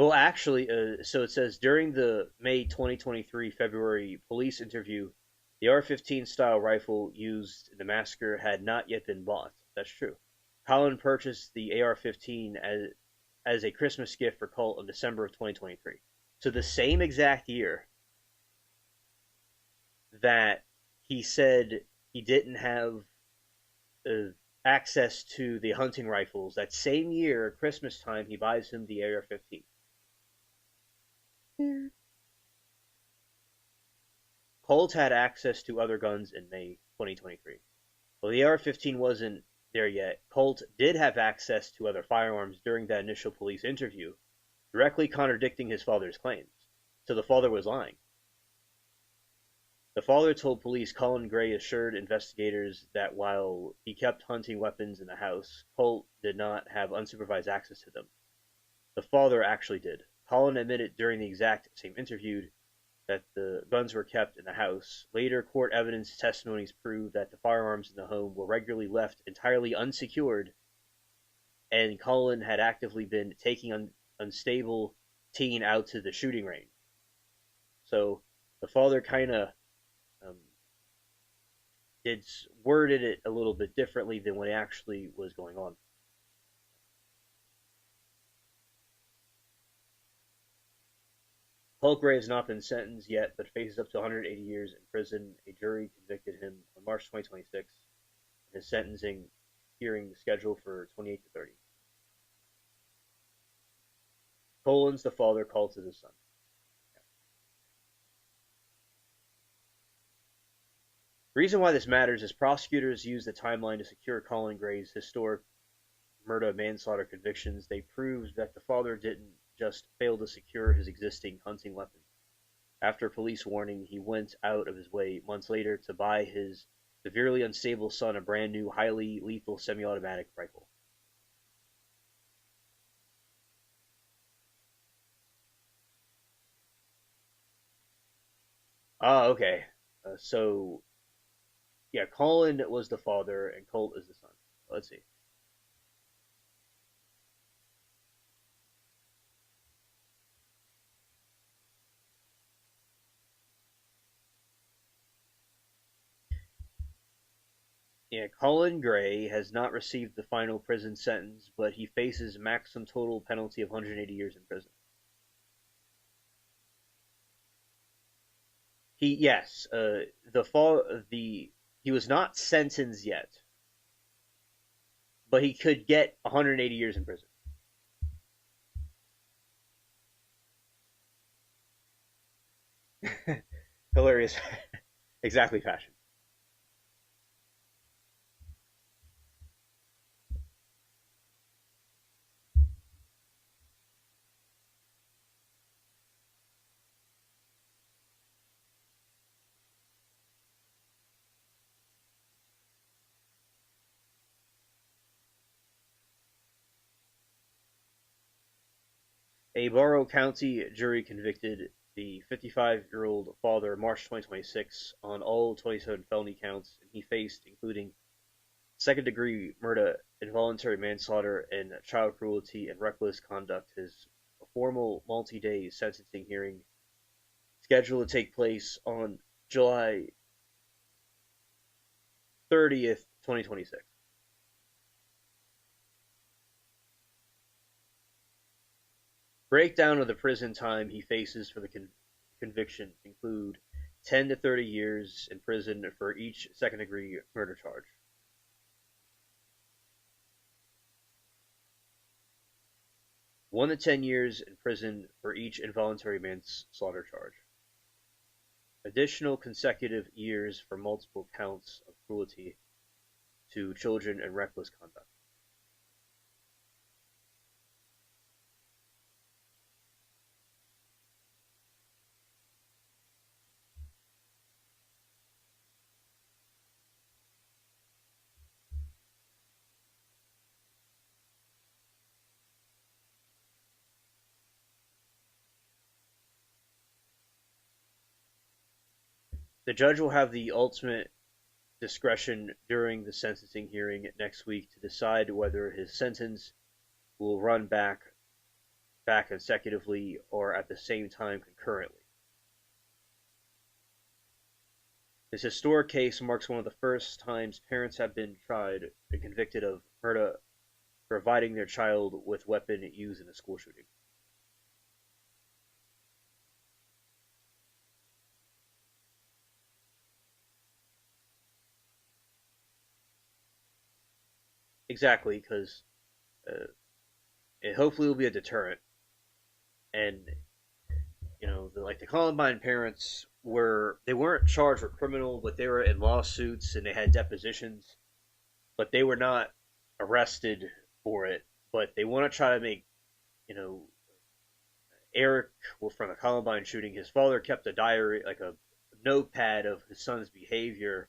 Well, actually, so it says during the May 2023 February police interview, the AR-15 style rifle used in the massacre had not yet been bought. That's true. Colin purchased the AR-15 as a Christmas gift for Colt in December of 2023. So the same exact year that he said he didn't have access to the hunting rifles, that same year, at Christmas time, he buys him the AR-15. Yeah. Colt had access to other guns in May 2023. Well, the AR-15 wasn't there yet. Colt did have access to other firearms during that initial police interview, directly contradicting his father's claims. So the father was lying. The father told police Colin Gray assured investigators that while he kept hunting weapons in the house, Colt did not have unsupervised access to them. The father actually did. Colin admitted during the exact same interview that the guns were kept in the house. Later, court evidence testimonies proved that the firearms in the home were regularly left entirely unsecured, and Colin had actively been taking unstable teen out to the shooting range. So the father kind of worded it a little bit differently than what actually was going on. Colt Gray has not been sentenced yet, but faces up to 180 years in prison. A jury convicted him on March 2026, and his sentencing hearing scheduled for 28 to 30. Colin's the father, Colt is his son. The reason why this matters is prosecutors used the timeline to secure Colin Gray's historic murder manslaughter convictions. They proved that the father didn't just fail to secure his existing hunting weapon. After police warning, he went out of his way months later to buy his severely unstable son a brand new, highly lethal semi-automatic rifle. Okay. So, yeah, Colin was the father and Colt is the son. Let's see. Yeah, Colin Gray has not received the final prison sentence, but he faces maximum total penalty of 180 years in prison. He was not sentenced yet, but he could get 180 years in prison. Hilarious. Exactly fashion. A Barrow County jury convicted the 55-year-old father March 2026 on all 27 felony counts, and he faced, including second-degree murder, involuntary manslaughter, and child cruelty and reckless conduct. His formal multi-day sentencing hearing, scheduled to take place on July 30th, 2026. Breakdown of the prison time he faces for the conviction include 10 to 30 years in prison for each second-degree murder charge. One to 10 years in prison for each involuntary manslaughter charge. Additional consecutive years for multiple counts of cruelty to children and reckless conduct. The judge will have the ultimate discretion during the sentencing hearing next week to decide whether his sentence will run back back consecutively or at the same time concurrently. This historic case marks one of the first times parents have been tried and convicted of murder for providing their child with weapon used in a school shooting. Exactly, because it hopefully will be a deterrent. And the Columbine parents they weren't charged with criminal, but they were in lawsuits and they had depositions, but they were not arrested for it. But they want to try to make Eric, from the Columbine shooting, his father kept a diary, like a notepad of his son's behavior.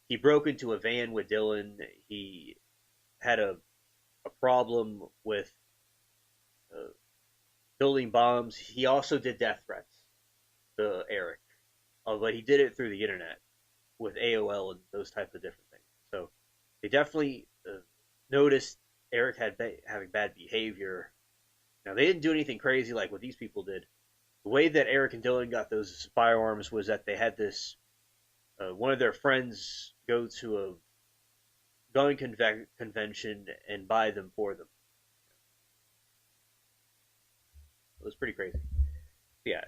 He broke into a van with Dylan. He had a problem with building bombs. He also did death threats to Eric, but he did it through the internet with AOL and those types of different things. So they definitely noticed Eric having bad behavior. Now, they didn't do anything crazy like what these people did. The way that Eric and Dylan got those firearms was that they had this one of their friends go to a gun convention and buy them for them. It was pretty crazy. Yeah,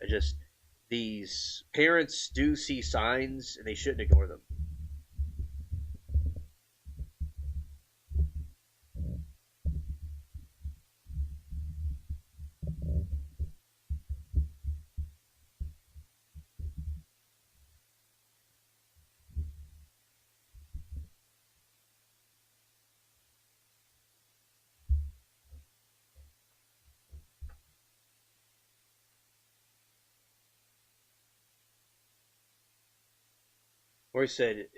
these parents do see signs and they shouldn't ignore them. Or said,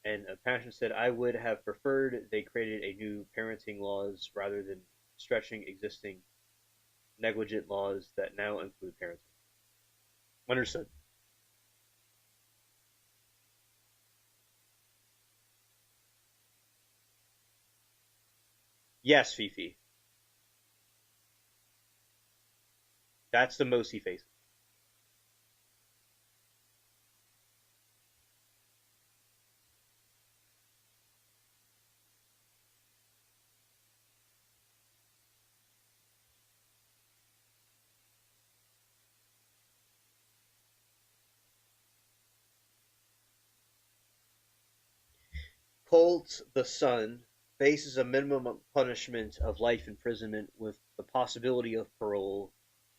and Passion said, I would have preferred they created a new parenting laws rather than stretching existing negligent laws that now include parenting. Understood. Yes, Fifi. That's the most he faces. Colt, the son, faces a minimum punishment of life imprisonment with the possibility of parole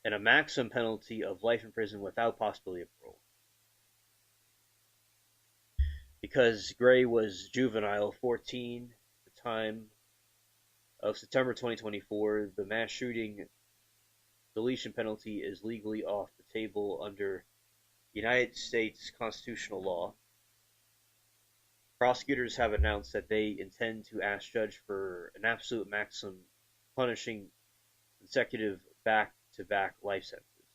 and a maximum penalty of life in prison without possibility of parole. Because Gray was juvenile, 14 at the time of September 2024, the mass shooting deletion penalty is legally off the table under United States constitutional law. Prosecutors have announced that they intend to ask judge for an absolute maximum punishing consecutive back-to-back life sentences.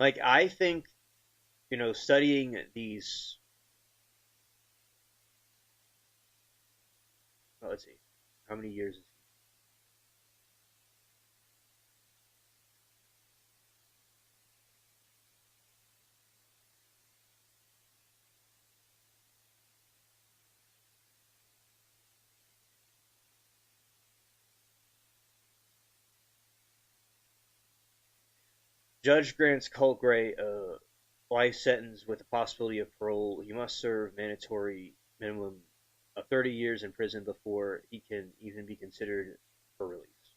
Like, I think, studying these, let's see, how many years is he? Judge grants Colt Gray a life sentence with the possibility of parole. He must serve mandatory minimum of 30 years in prison before he can even be considered for release.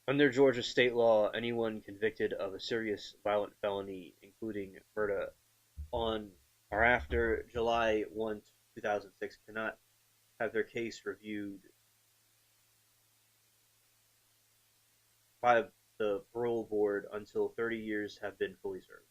Under Georgia state law, anyone convicted of a serious violent felony, including murder, on or after July 1, 2006, cannot have their case reviewed by the parole board until 30 years have been fully served.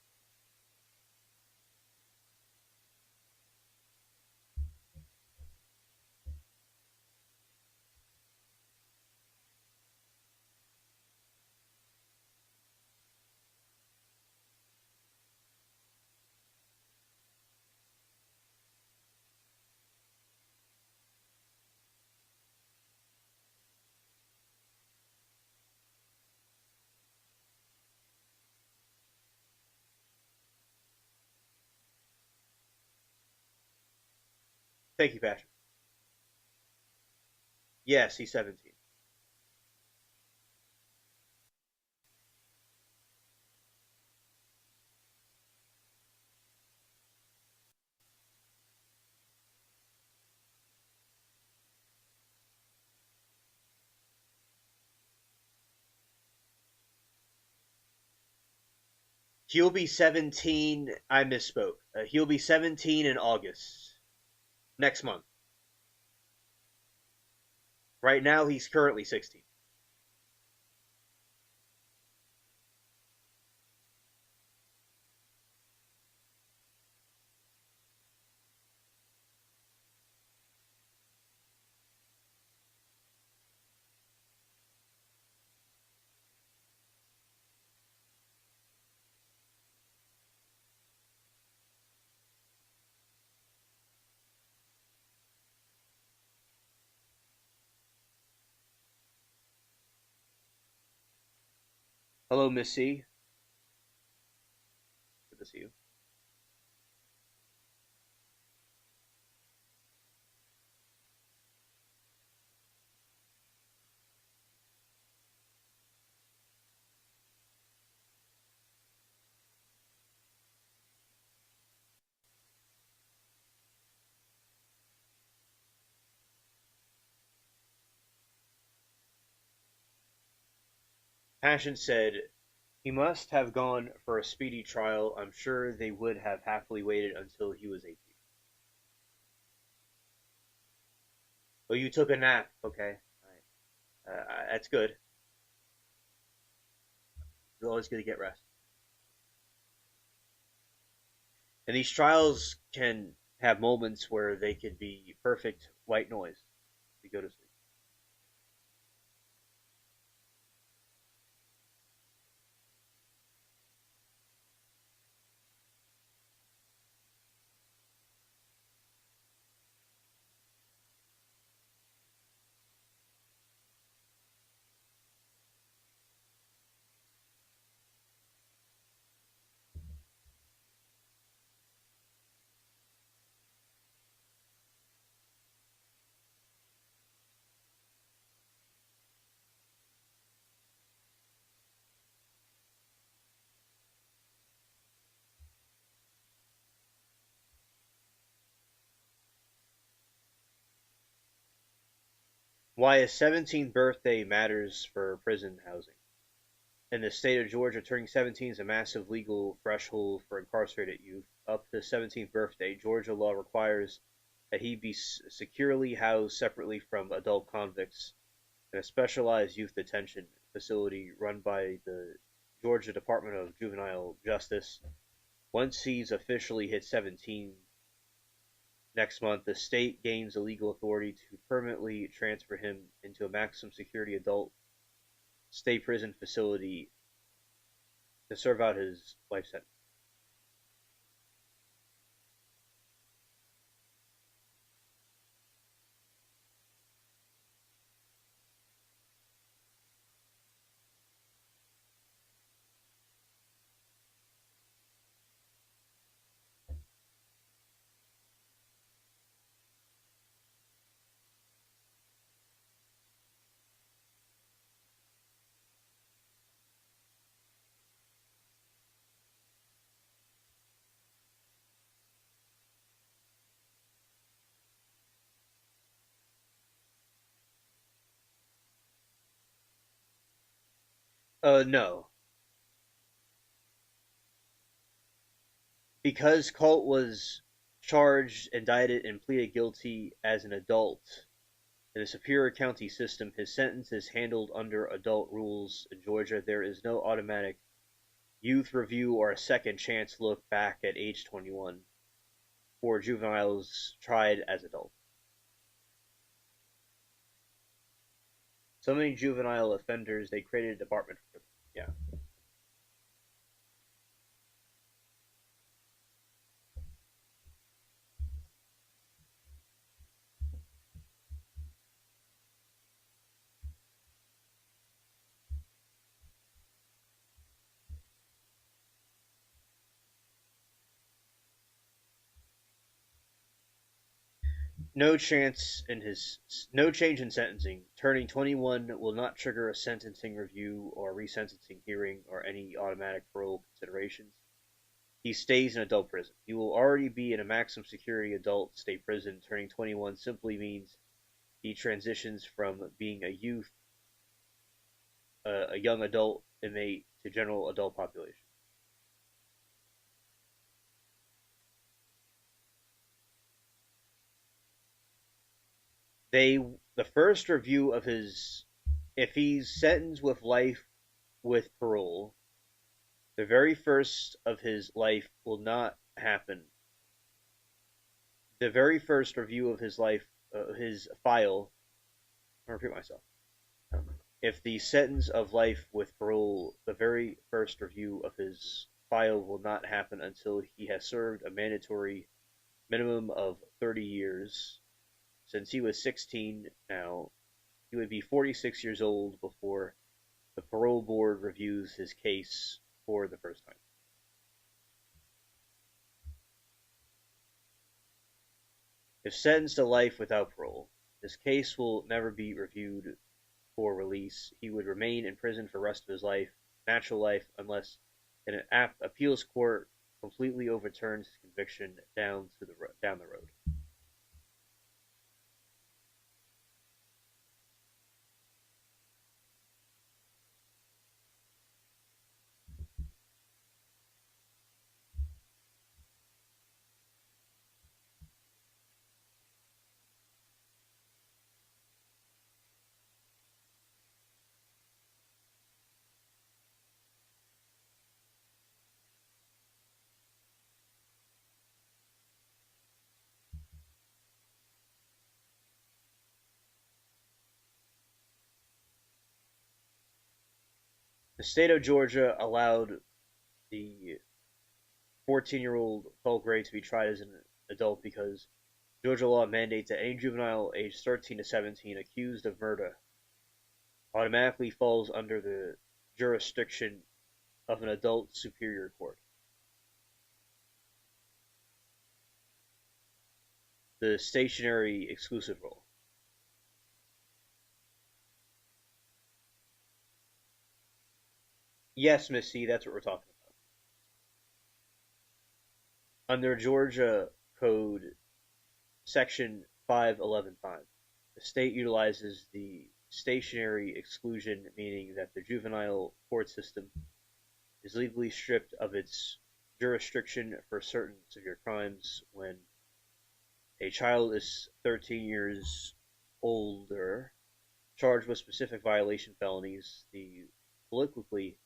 Thank you, Patrick. Yes, he's 17. He'll be 17. I misspoke. He'll be 17 in August. Next month. Right now, he's currently 16. Hello, Miss C. Good to see you. Passion said, he must have gone for a speedy trial. I'm sure they would have happily waited until he was 18. Oh, you took a nap. Okay. All right. That's good. It's always good to get rest. And these trials can have moments where they could be perfect white noise to go to sleep. Why a 17th birthday matters for prison housing. In the state of Georgia, turning 17 is a massive legal threshold for incarcerated youth. Up to 17th birthday, Georgia law requires that he be securely housed separately from adult convicts in a specialized youth detention facility run by the Georgia Department of Juvenile Justice. Once he's officially hit 17 next month, the state gains the legal authority to permanently transfer him into a maximum security adult state prison facility to serve out his life sentence. No. Because Colt was charged, indicted, and pleaded guilty as an adult in the Superior County system, his sentence is handled under adult rules in Georgia. There is no automatic youth review or a second chance look back at age 21 for juveniles tried as adults. So many juvenile offenders, they created a department for them. Yeah. No change in sentencing. Turning 21 will not trigger a sentencing review or resentencing hearing or any automatic parole considerations. He stays in adult prison. He will already be in a maximum security adult state prison. Turning 21 simply means he transitions from being a youth, a young adult inmate, to general adult population. The first review of his, if he's sentenced with life with parole, the very first of his life will not happen. The very first review of his life, his file, I'll repeat myself. If the sentence of life with parole, the very first review of his file will not happen until he has served a mandatory minimum of 30 years. Since he was 16 now, he would be 46 years old before the parole board reviews his case for the first time. If sentenced to life without parole, his case will never be reviewed for release. He would remain in prison for the rest of his life, natural life, unless an appeals court completely overturns his conviction down the road. The state of Georgia allowed the 14-year-old Colt Gray to be tried as an adult because Georgia law mandates that any juvenile aged 13 to 17 accused of murder automatically falls under the jurisdiction of an adult superior court. The stationary exclusive rule. Yes, Miss C, that's what we're talking about. Under Georgia Code Section 5115, the state utilizes the stationary exclusion, meaning that the juvenile court system is legally stripped of its jurisdiction for certain severe crimes when a child is 13 years older, charged with specific violation felonies, the colloquially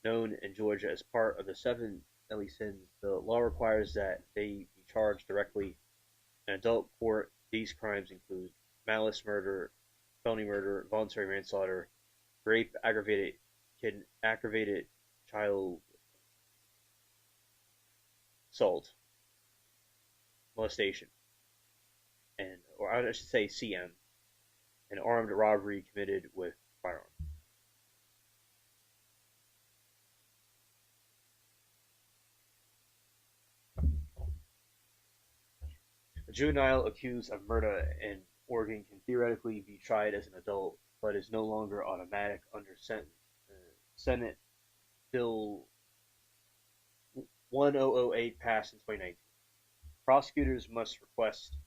known in Georgia as part of the 7 deadly sins. The law requires that they be charged directly in adult court. These crimes include malice murder, felony murder, voluntary manslaughter, rape, aggravated child assault, molestation, or I should say CM, and armed robbery committed with firearm. A juvenile accused of murder in Oregon can theoretically be tried as an adult, but is no longer automatic under Senate Bill 1008 passed in 2019. Prosecutors must request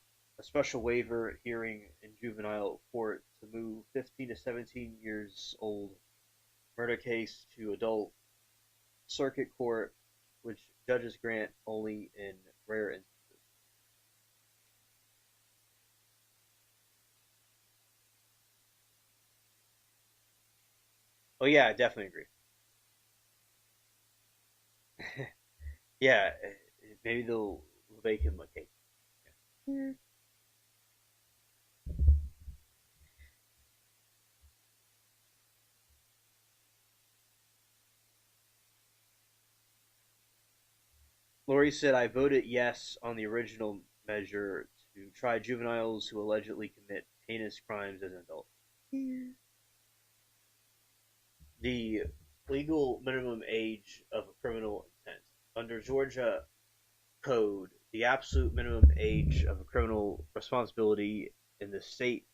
a special waiver hearing in juvenile court to move 15 to 17 years old murder case to adult circuit court, which judges grant only in rare instances. Oh yeah, I definitely agree. Yeah, maybe they'll bake him a cake. Yeah. Lori said, I voted yes on the original measure to try juveniles who allegedly commit heinous crimes as an adult. The legal minimum age of a criminal intent. Under Georgia code, the absolute minimum age of a criminal responsibility in the state,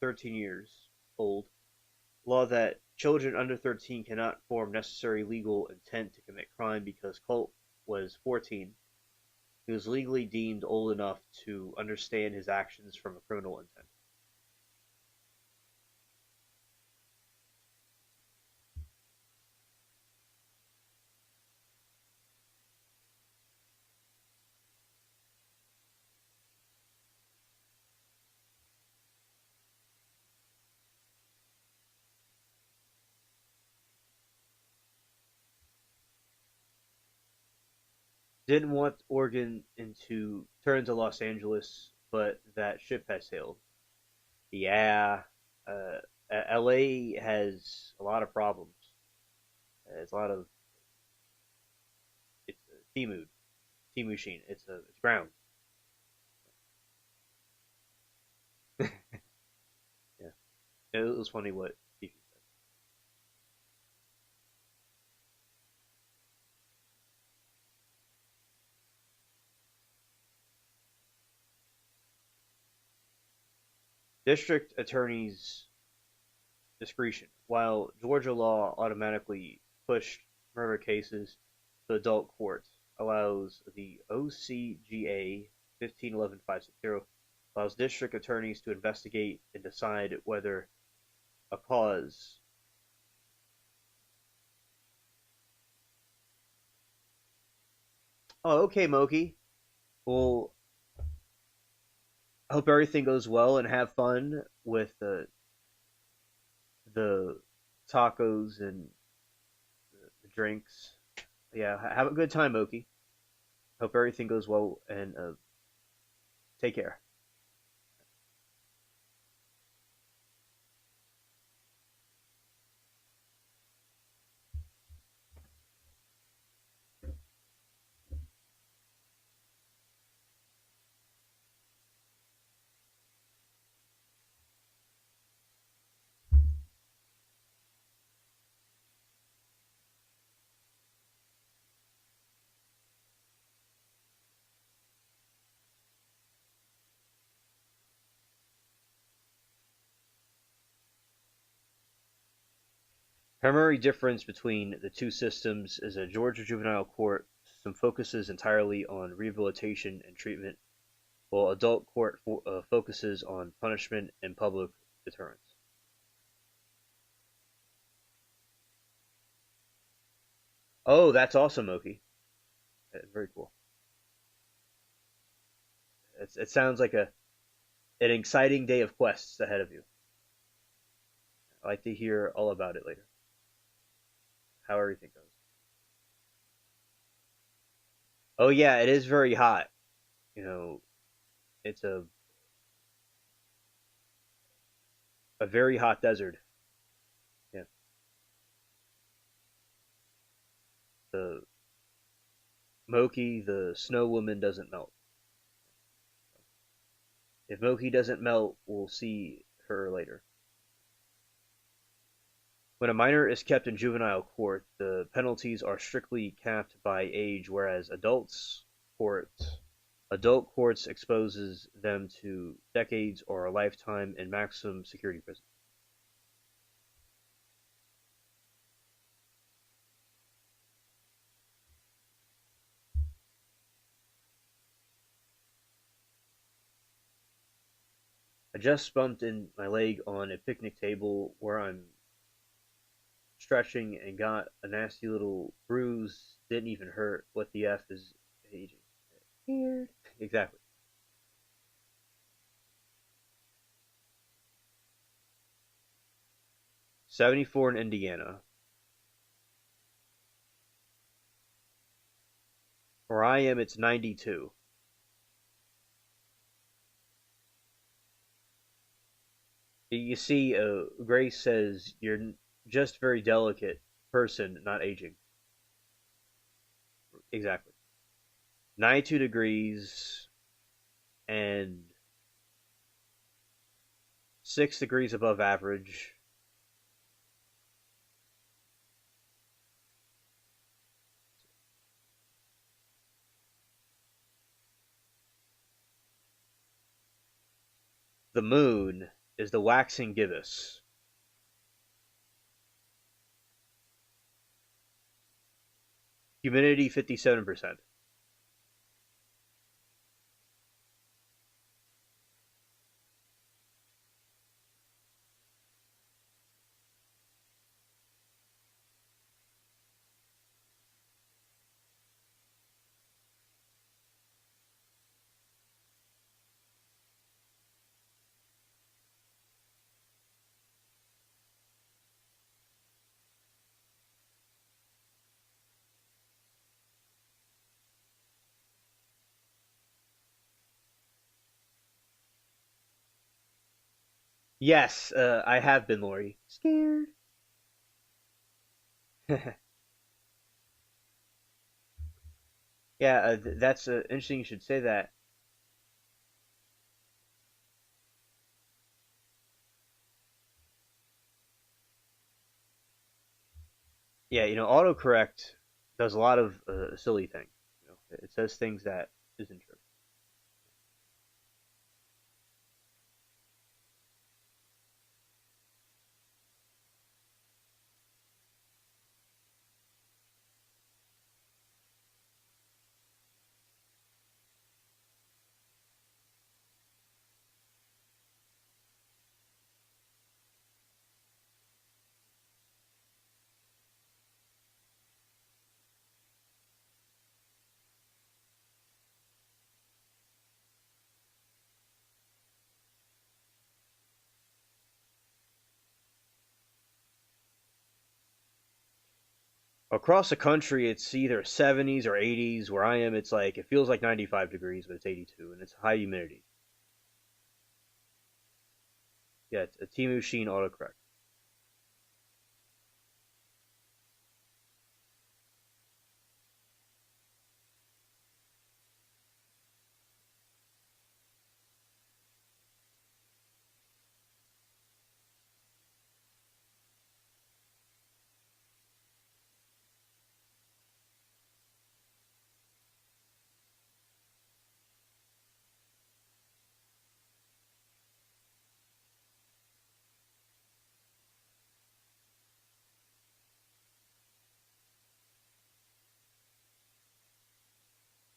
13 years old. Law that children under 13 cannot form necessary legal intent to commit crime because Colt was 14. He was legally deemed old enough to understand his actions from a criminal intent. Didn't want Oregon to turn into Los Angeles, but that ship has sailed. Yeah, LA has a lot of problems. It's a lot of it's a tea machine. It's ground. Yeah, it was funny what Stevie said. District attorney's discretion. While Georgia law automatically pushed murder cases to adult courts, allows the OCGA 1511-560 allows district attorneys to investigate and decide whether a cause Oh, okay, Moki. Well, hope everything goes well and have fun with the tacos and the drinks. Yeah, have a good time, Moki. Hope everything goes well and take care. Primary difference between the two systems is a Georgia juvenile court system focuses entirely on rehabilitation and treatment, while adult court focuses on punishment and public deterrence. Oh, that's awesome, Moki. Very cool. It sounds like an exciting day of quests ahead of you. I'd like to hear all about it later. How everything goes. Oh yeah, it is very hot. You know, it's a very hot desert. Yeah. The Moki, the snow woman, doesn't melt. If Moki doesn't melt, we'll see her later. When a minor is kept in juvenile court, the penalties are strictly capped by age, whereas adult courts exposes them to decades or a lifetime in maximum security prison. I just bumped in my leg on a picnic table where I'm stretching and got a nasty little bruise. Didn't even hurt. What the F is aging? Weird. Exactly. '74 in Indiana. Where I am, it's 92. You see, Grace says you're just very delicate person, not aging. Exactly. 92 degrees and 6 degrees above average. The moon is the waxing gibbous. Humidity 57%. Yes, I have been, Lori. Scared. Yeah, that's interesting you should say that. Yeah, autocorrect does a lot of silly things. It says things that isn't true. Across the country, it's either 70s or 80s. Where I am, it's like, it feels like 95 degrees, but it's 82, and it's high humidity. Yeah, it's a Timu Sheen autocorrect.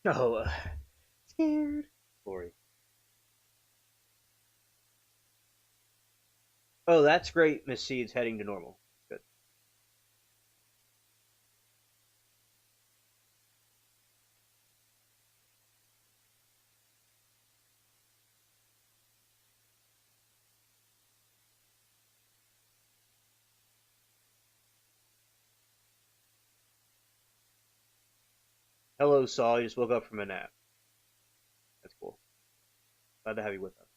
Oh, scared. Lori. Oh, that's great, Miss C. It's heading to normal. Good. Hello, Saul. You just woke up from a nap. That's cool. Glad to have you with us.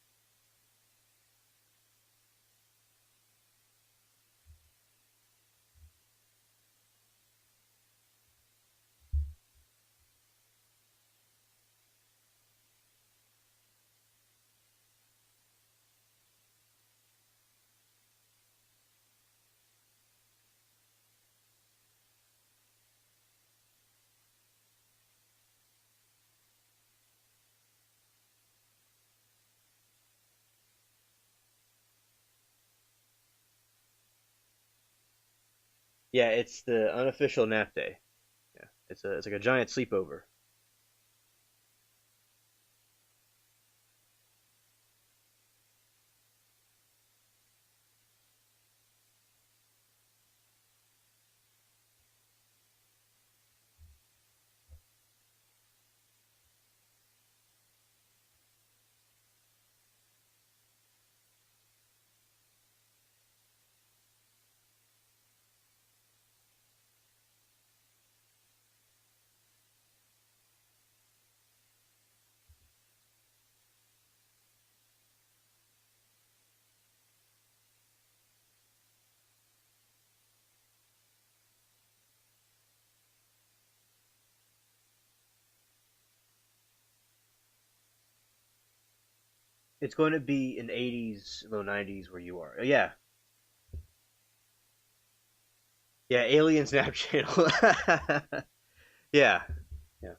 Yeah, it's the unofficial nap day. Yeah, it's like a giant sleepover. It's going to be in 80s, low 90s where you are. Yeah. Yeah, Alien Snap Channel. Yeah. Yeah.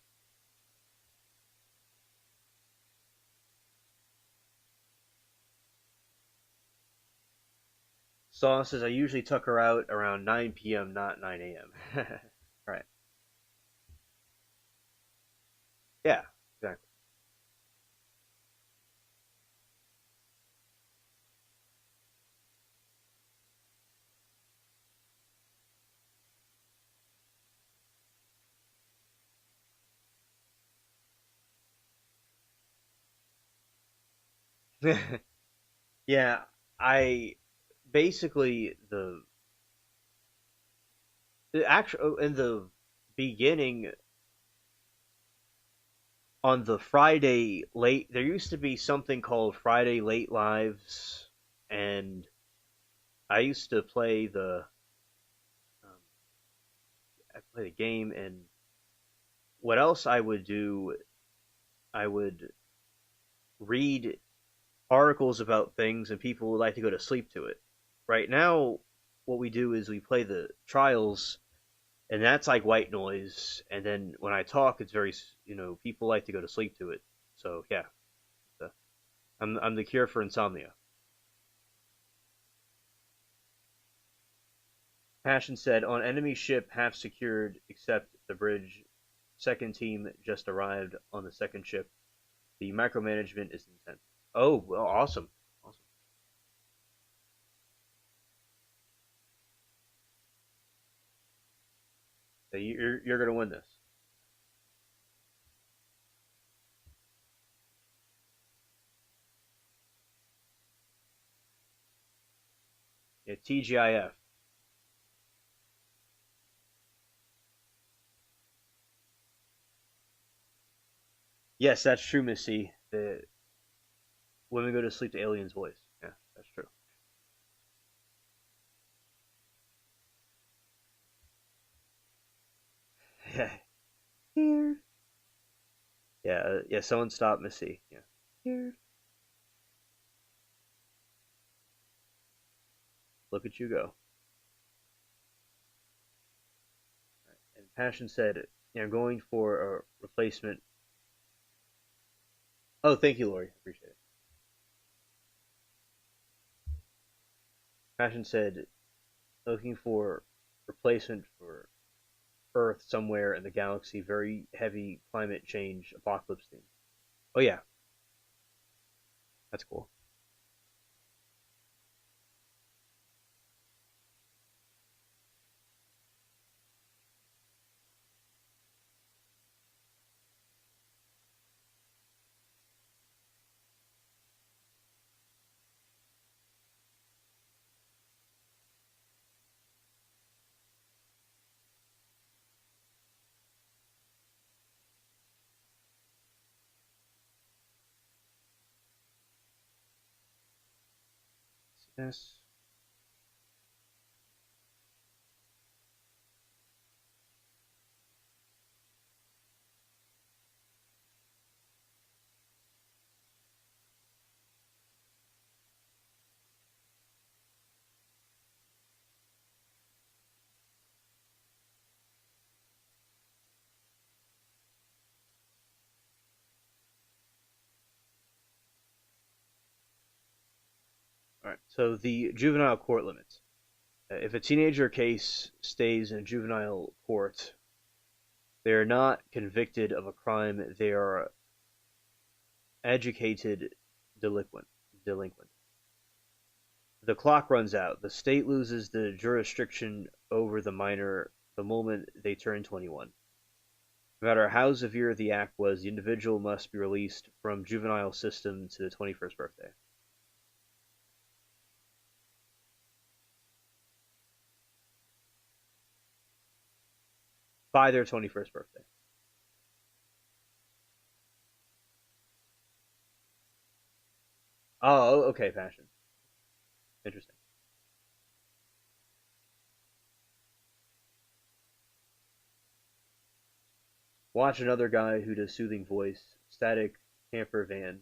Saw says I usually tuck her out around 9 p.m., not 9 a.m. Right. Yeah, exactly. Yeah, I basically the actual in the beginning on the Friday late there used to be something called Friday Late Lives, and I used to play um, the game, and what else I would do, I would read articles about things, and people would like to go to sleep to it. Right now, what we do is we play the trials, and that's like white noise. And then when I talk, it's very, people like to go to sleep to it. So yeah, I'm the cure for insomnia. Passion said, on enemy ship, half secured except the bridge. Second team just arrived on the second ship. The micromanagement is intense. Oh, well, awesome. Awesome. So you're gonna win this. Yeah, TGIF. Yes, that's true, Missy. The women go to sleep to aliens' voice. Yeah, that's true. Yeah. Here. Yeah, yeah. Someone stop Missy. Yeah. Here. Look at you go. Right. And Passion said, "Yeah, I'm going for a replacement." Oh, thank you, Lori. Appreciate it. Passion said, "Looking for replacement for Earth somewhere in the galaxy. Very heavy climate change apocalypse theme." Oh yeah, that's cool. Yes. All right. So the juvenile court limits. If a teenager case stays in juvenile court, they are not convicted of a crime. They are educated delinquent. Delinquent. The clock runs out. The state loses the jurisdiction over the minor the moment they turn 21. No matter how severe the act was, the individual must be released from juvenile system to the 21st birthday. By their 21st birthday. Oh, okay, Passion. Interesting. Watch another guy who does soothing voice, static camper van,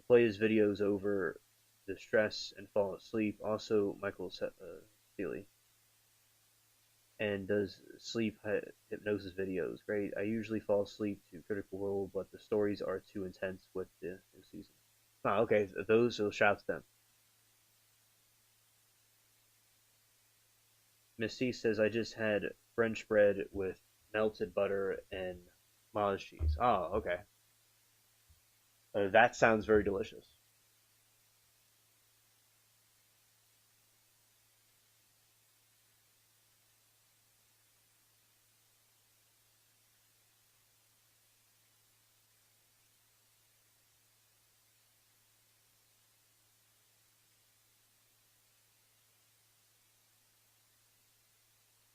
play his videos over the stress and fall asleep. Also, Michael Seeley. And does sleep hypnosis videos. Great. I usually fall asleep to Critical Role, but the stories are too intense with the new season. Oh, okay. So shout to them. Miss C says, I just had French bread with melted butter and Moz cheese. Oh, okay. That sounds very delicious.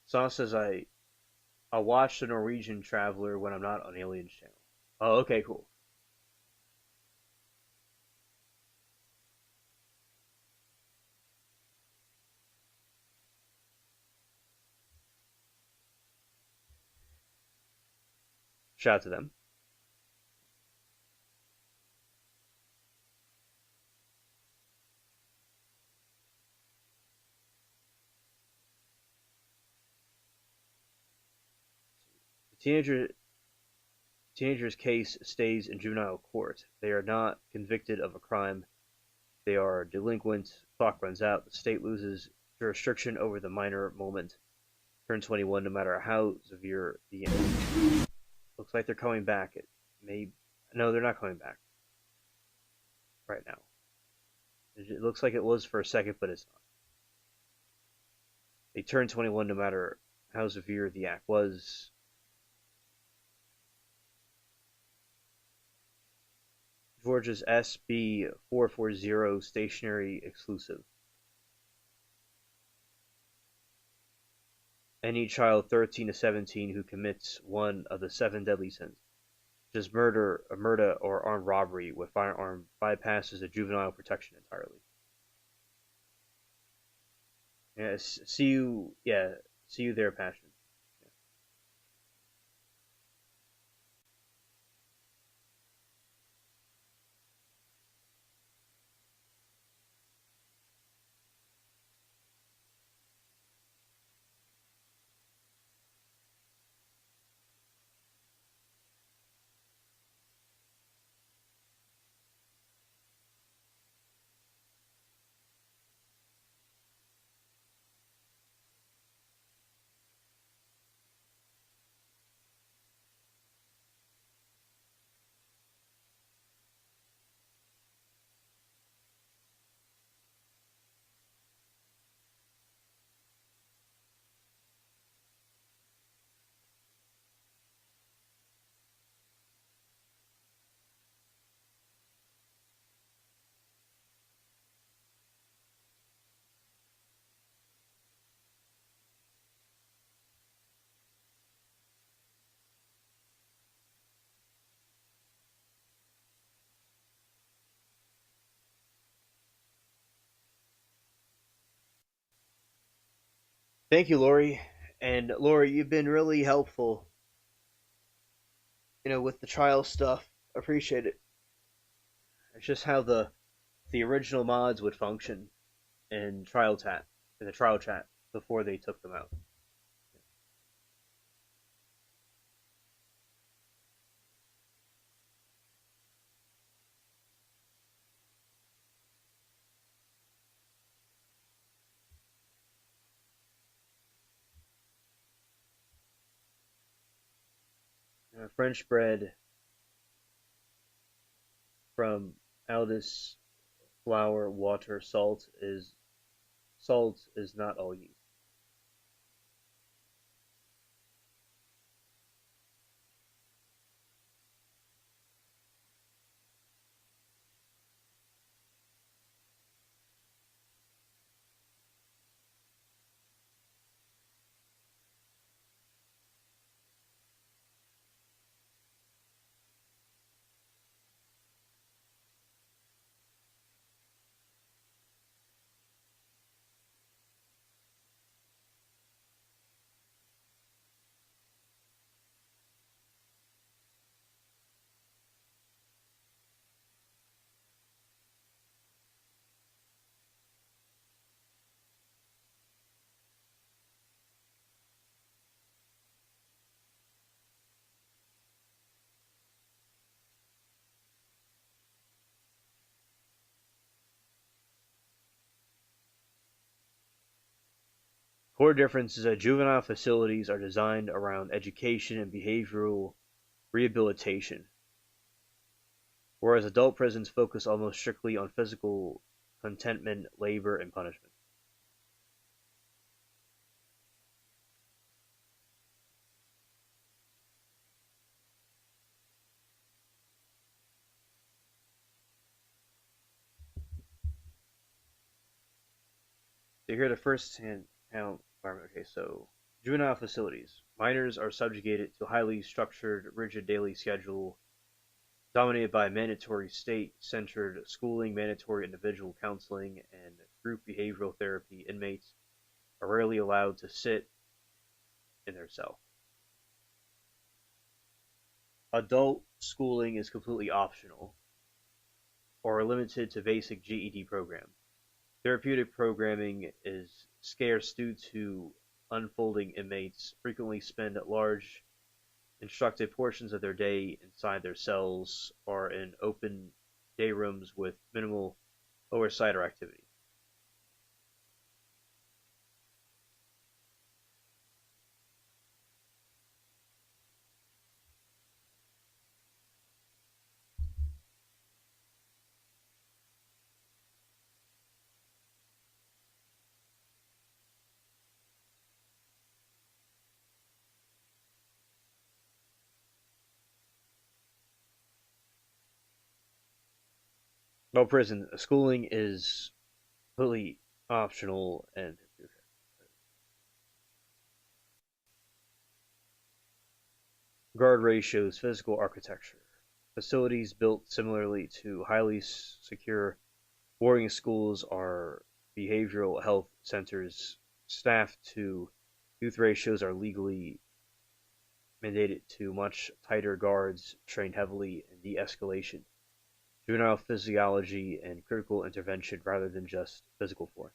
Saw says, I watch The Norwegian Traveler when I'm not on Aliens channel. Oh, okay, cool. Shout out to them. The teenager's case stays in juvenile court. They are not convicted of a crime. They are delinquent. Clock runs out. The state loses jurisdiction over the minor moment. Turn 21 no matter how severe the end. Looks like they're coming back. No, they're not coming back right now. It looks like it was for a second, but it's not. They turn 21 no matter how severe the act was. Georgia's SB 440 stationary exclusive. Any child 13 to 17 who commits one of the 7 deadly sins, such as murder, or armed robbery with firearm, bypasses the juvenile protection entirely. Yes, see you there, Passion. Thank you, Lori. And Lori, you've been really helpful, with the trial stuff. I appreciate it. It's just how the original mods would function in the trial chat before they took them out. French bread from Aldous, flour, water, salt is not all used. Important difference is that juvenile facilities are designed around education and behavioral rehabilitation, whereas adult prisons focus almost strictly on physical contentment, labor, and punishment. So here are the first-hand environment. Okay, so juvenile facilities. Minors are subjugated to a highly structured, rigid daily schedule dominated by mandatory state-centered schooling, mandatory individual counseling, and group behavioral therapy. Inmates are rarely allowed to sit in their cell. Adult schooling is completely optional or limited to basic GED program. Therapeutic programming is scarce due to unfolding. Inmates frequently spend large instructive portions of their day inside their cells or in open day rooms with minimal oversight or activity. No, prison schooling is completely optional and guard ratios, physical architecture. Facilities built similarly to highly secure boarding schools are behavioral health centers. Staff to youth ratios are legally mandated to much tighter guards trained heavily in de-escalation, juvenile physiology, and critical intervention rather than just physical force.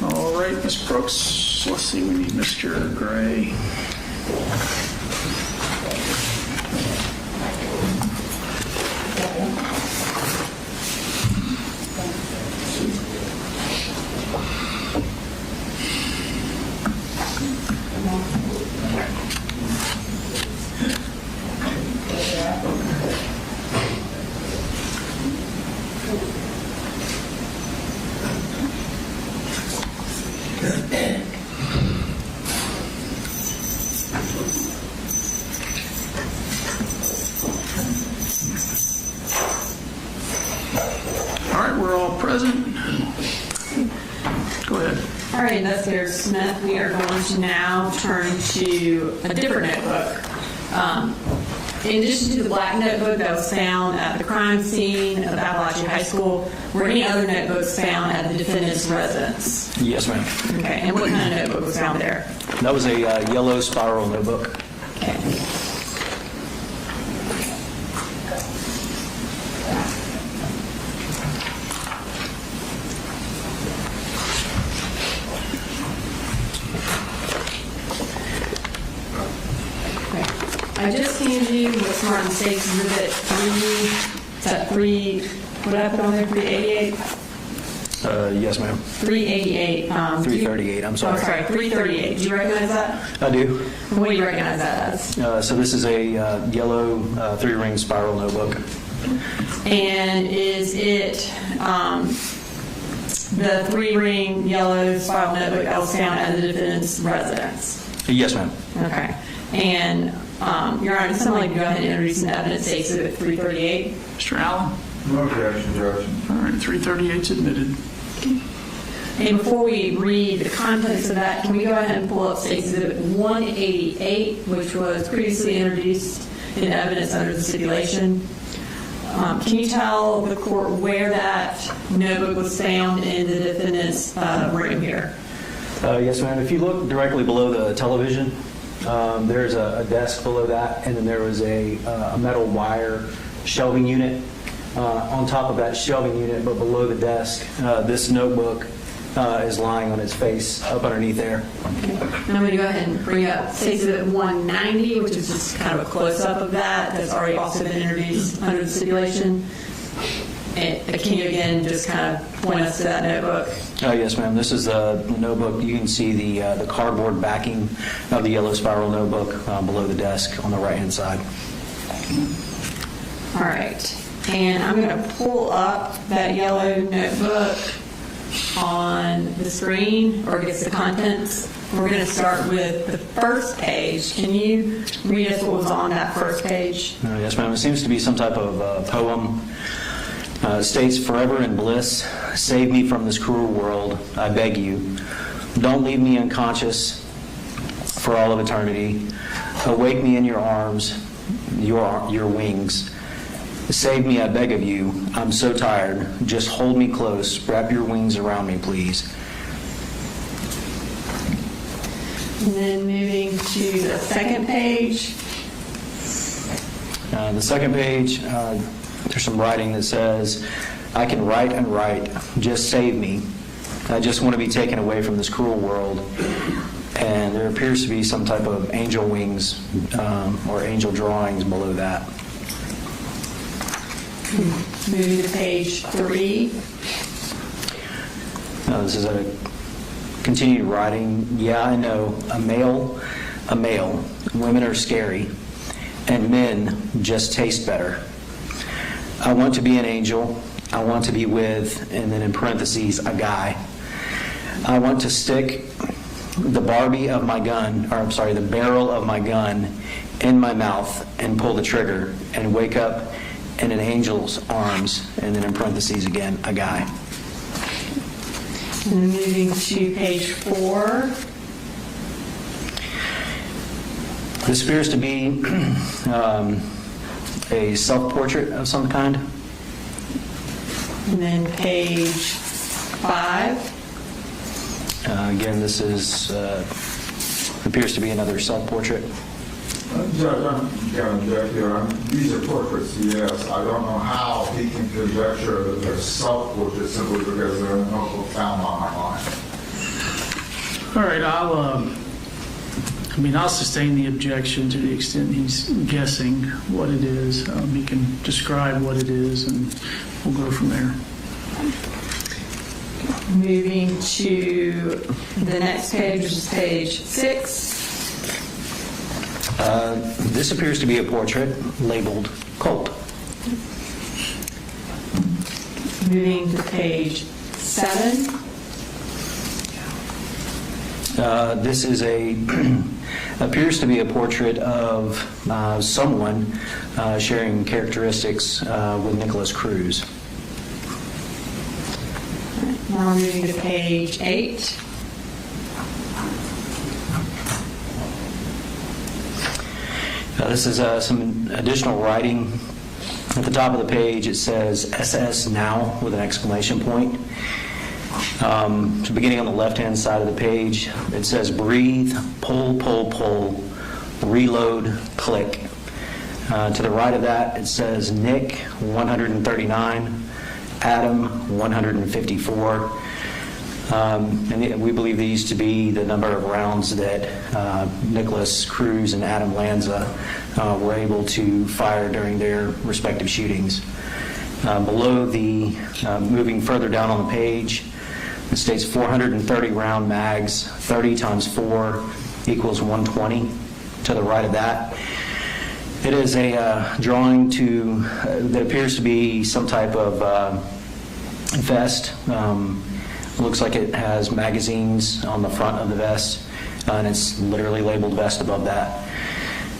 All right, Ms. Brooks, let's see, we need Mr. Gray. All right, we're all present. Go ahead. All right, Investigator Smith, we are going to now turn to a different notebook. In addition to the black notebook that was found at the crime scene of Apalachee High School, were any other notebooks found at the defendant's residence? Yes, ma'am. Okay, and what kind of notebook was found there? That was a yellow spiral notebook. Okay. I just handed you what's marked in State Exhibit 3. Is that 3? What did I put on there? 388? Yes, ma'am. 388. 338, I'm sorry. Oh, sorry, 338. Do you recognize that? I do. What do you recognize that as? So this is a yellow 3-ring spiral notebook. And is it the 3-ring yellow spiral notebook that was found at the defendant's residence? Yes, ma'am. Okay. And Your Honor, somebody go ahead and introduce an evidence to Exhibit 338. Mr. Allen? No objection, Judge. All right, 338's admitted. And before we read the contents of that, can we go ahead and pull up Exhibit 188, which was previously introduced in evidence under the stipulation? Can you tell the court where that notebook was found in the defendant's room here? Yes, ma'am. If you look directly below the television, there's a desk below that, and then there was a metal wire shelving unit. On top of that shelving unit, but below the desk, this notebook is lying on his face up underneath there. I'm going to go ahead and bring up Exhibit 190, which is just kind of a close-up of that. That's already also been introduced under the stipulation. And can you again just kind of point us to that notebook? Yes, ma'am. This is the notebook. You can see the cardboard backing of the yellow spiral notebook below the desk on the right-hand side. All right. And I'm going to pull up that yellow notebook on the screen, or I guess the contents. We're going to start with the first page. Can you read us what was on that first page? Yes, ma'am. It seems to be some type of poem. States, forever in bliss, save me from this cruel world, I beg you. Don't leave me unconscious for all of eternity. Awake me in your arms, your wings. Save me, I beg of you. I'm so tired. Just hold me close. Wrap your wings around me, please. And then moving to the second page. The second page, there's some writing that says, I can write and write. Just save me. I just want to be taken away from this cruel world. And there appears to be some type of angel wings or angel drawings below that. Moving to page 3. This is a continued writing. Yeah, I know. A male. Women are scary. And men just taste better. I want to be an angel. I want to be with, and then in parentheses, a guy. I want to stick the barrel of my gun in my mouth and pull the trigger and wake up in an angel's arms, and then in parentheses again, a guy. And moving to page 4. This appears to be a self-portrait of some kind. And then page 5. Again, this is appears to be another self-portrait. Judge, I'm going to object here. These are portraits, yes. I don't know how he can conjecture that they're self-portraits simply because they're in no book found on my mind. All right, I'll sustain the objection to the extent he's guessing what it is. He can describe what it is, and we'll go from there. Moving to the next page, which is page 6. This appears to be a portrait labeled Colt. Moving to page 7. This is appears to be a portrait of someone sharing characteristics with Nicholas Cruz. Now moving to page 8. This is some additional writing. At the top of the page, it says SS now with an exclamation point. Beginning on the left-hand side of the page, it says breathe, pull, reload, click. To the right of that, it says Nick 139, Adam 154. And we believe these to be the number of rounds that Nicholas Cruz and Adam Lanza were able to fire during their respective shootings. Below moving further down on the page, it states 430 round mags, 30 times 4 equals 120. To the right of that, it is a drawing that appears to be some type of vest. Looks like it has magazines on the front of the vest, and it's literally labeled vest above that.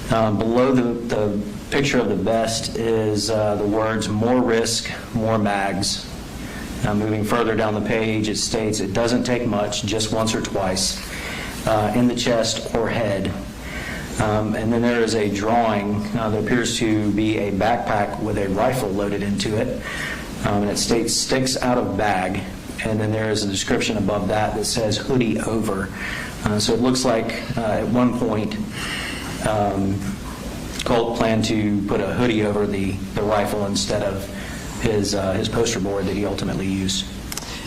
Below the picture of the vest is the words more risk, more mags. Moving further down the page, it states it doesn't take much, just once or twice, in the chest or head. And then there is a drawing that appears to be a backpack with a rifle loaded into it, and it states sticks out of bag. And then there is a description above that says hoodie over. So it looks like at one point Colt planned to put a hoodie over the rifle instead of his poster board that he ultimately used.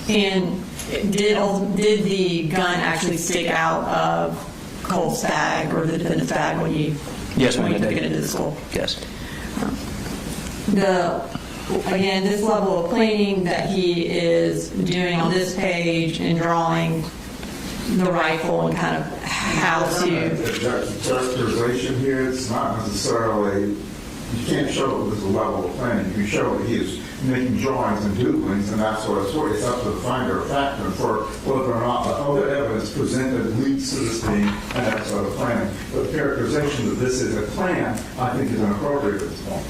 And did the gun actually stick out of Colt's bag or the defendant's bag when you Yes, ma'am, took it it did. into the school? Yes. Again, this level of planning that he is doing on this page and drawing the rifle and kind of how to. The characterization here, it's not necessarily, you can't show there's a level of planning. You show that he is making drawings and doodlings and that sort of sort. It's up to the finder of fact and for whether or not the other evidence presented leads to this being an episode of planning. But the characterization that this is a plan, I think, is inappropriate at this point.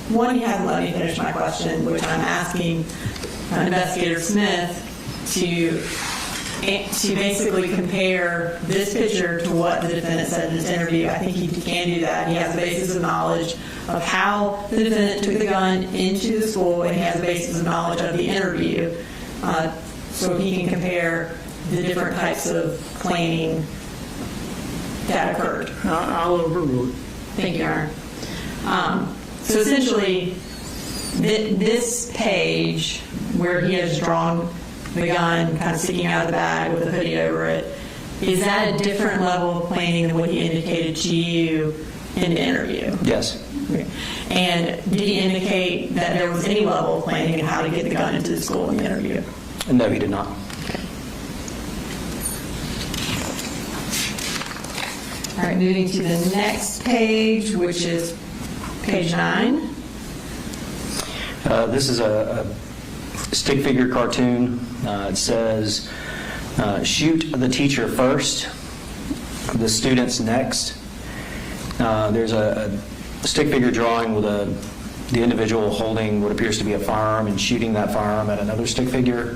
One, he hasn't let me finish my question, which I'm asking Investigator Smith to basically compare this picture to what the defendant said in his interview. I think he can do that. He has a basis of knowledge of how the defendant took the gun into the school, and he has a basis of knowledge of the interview. So he can compare the different types of planning that occurred. I'll overrule it. Thank you, Aaron. So essentially, this page where he has drawn the gun kind of sticking out of the bag with a hoodie over it, is that a different level of planning than what he indicated to you in the interview? Yes. Okay. And did he indicate that there was any level of planning in how to get the gun into the school in the interview? No, he did not. All right, moving to the next page, which is page 9. This is a stick figure cartoon. It says, shoot the teacher first, the students next. There's a stick figure drawing with the individual holding what appears to be a firearm and shooting that firearm at another stick figure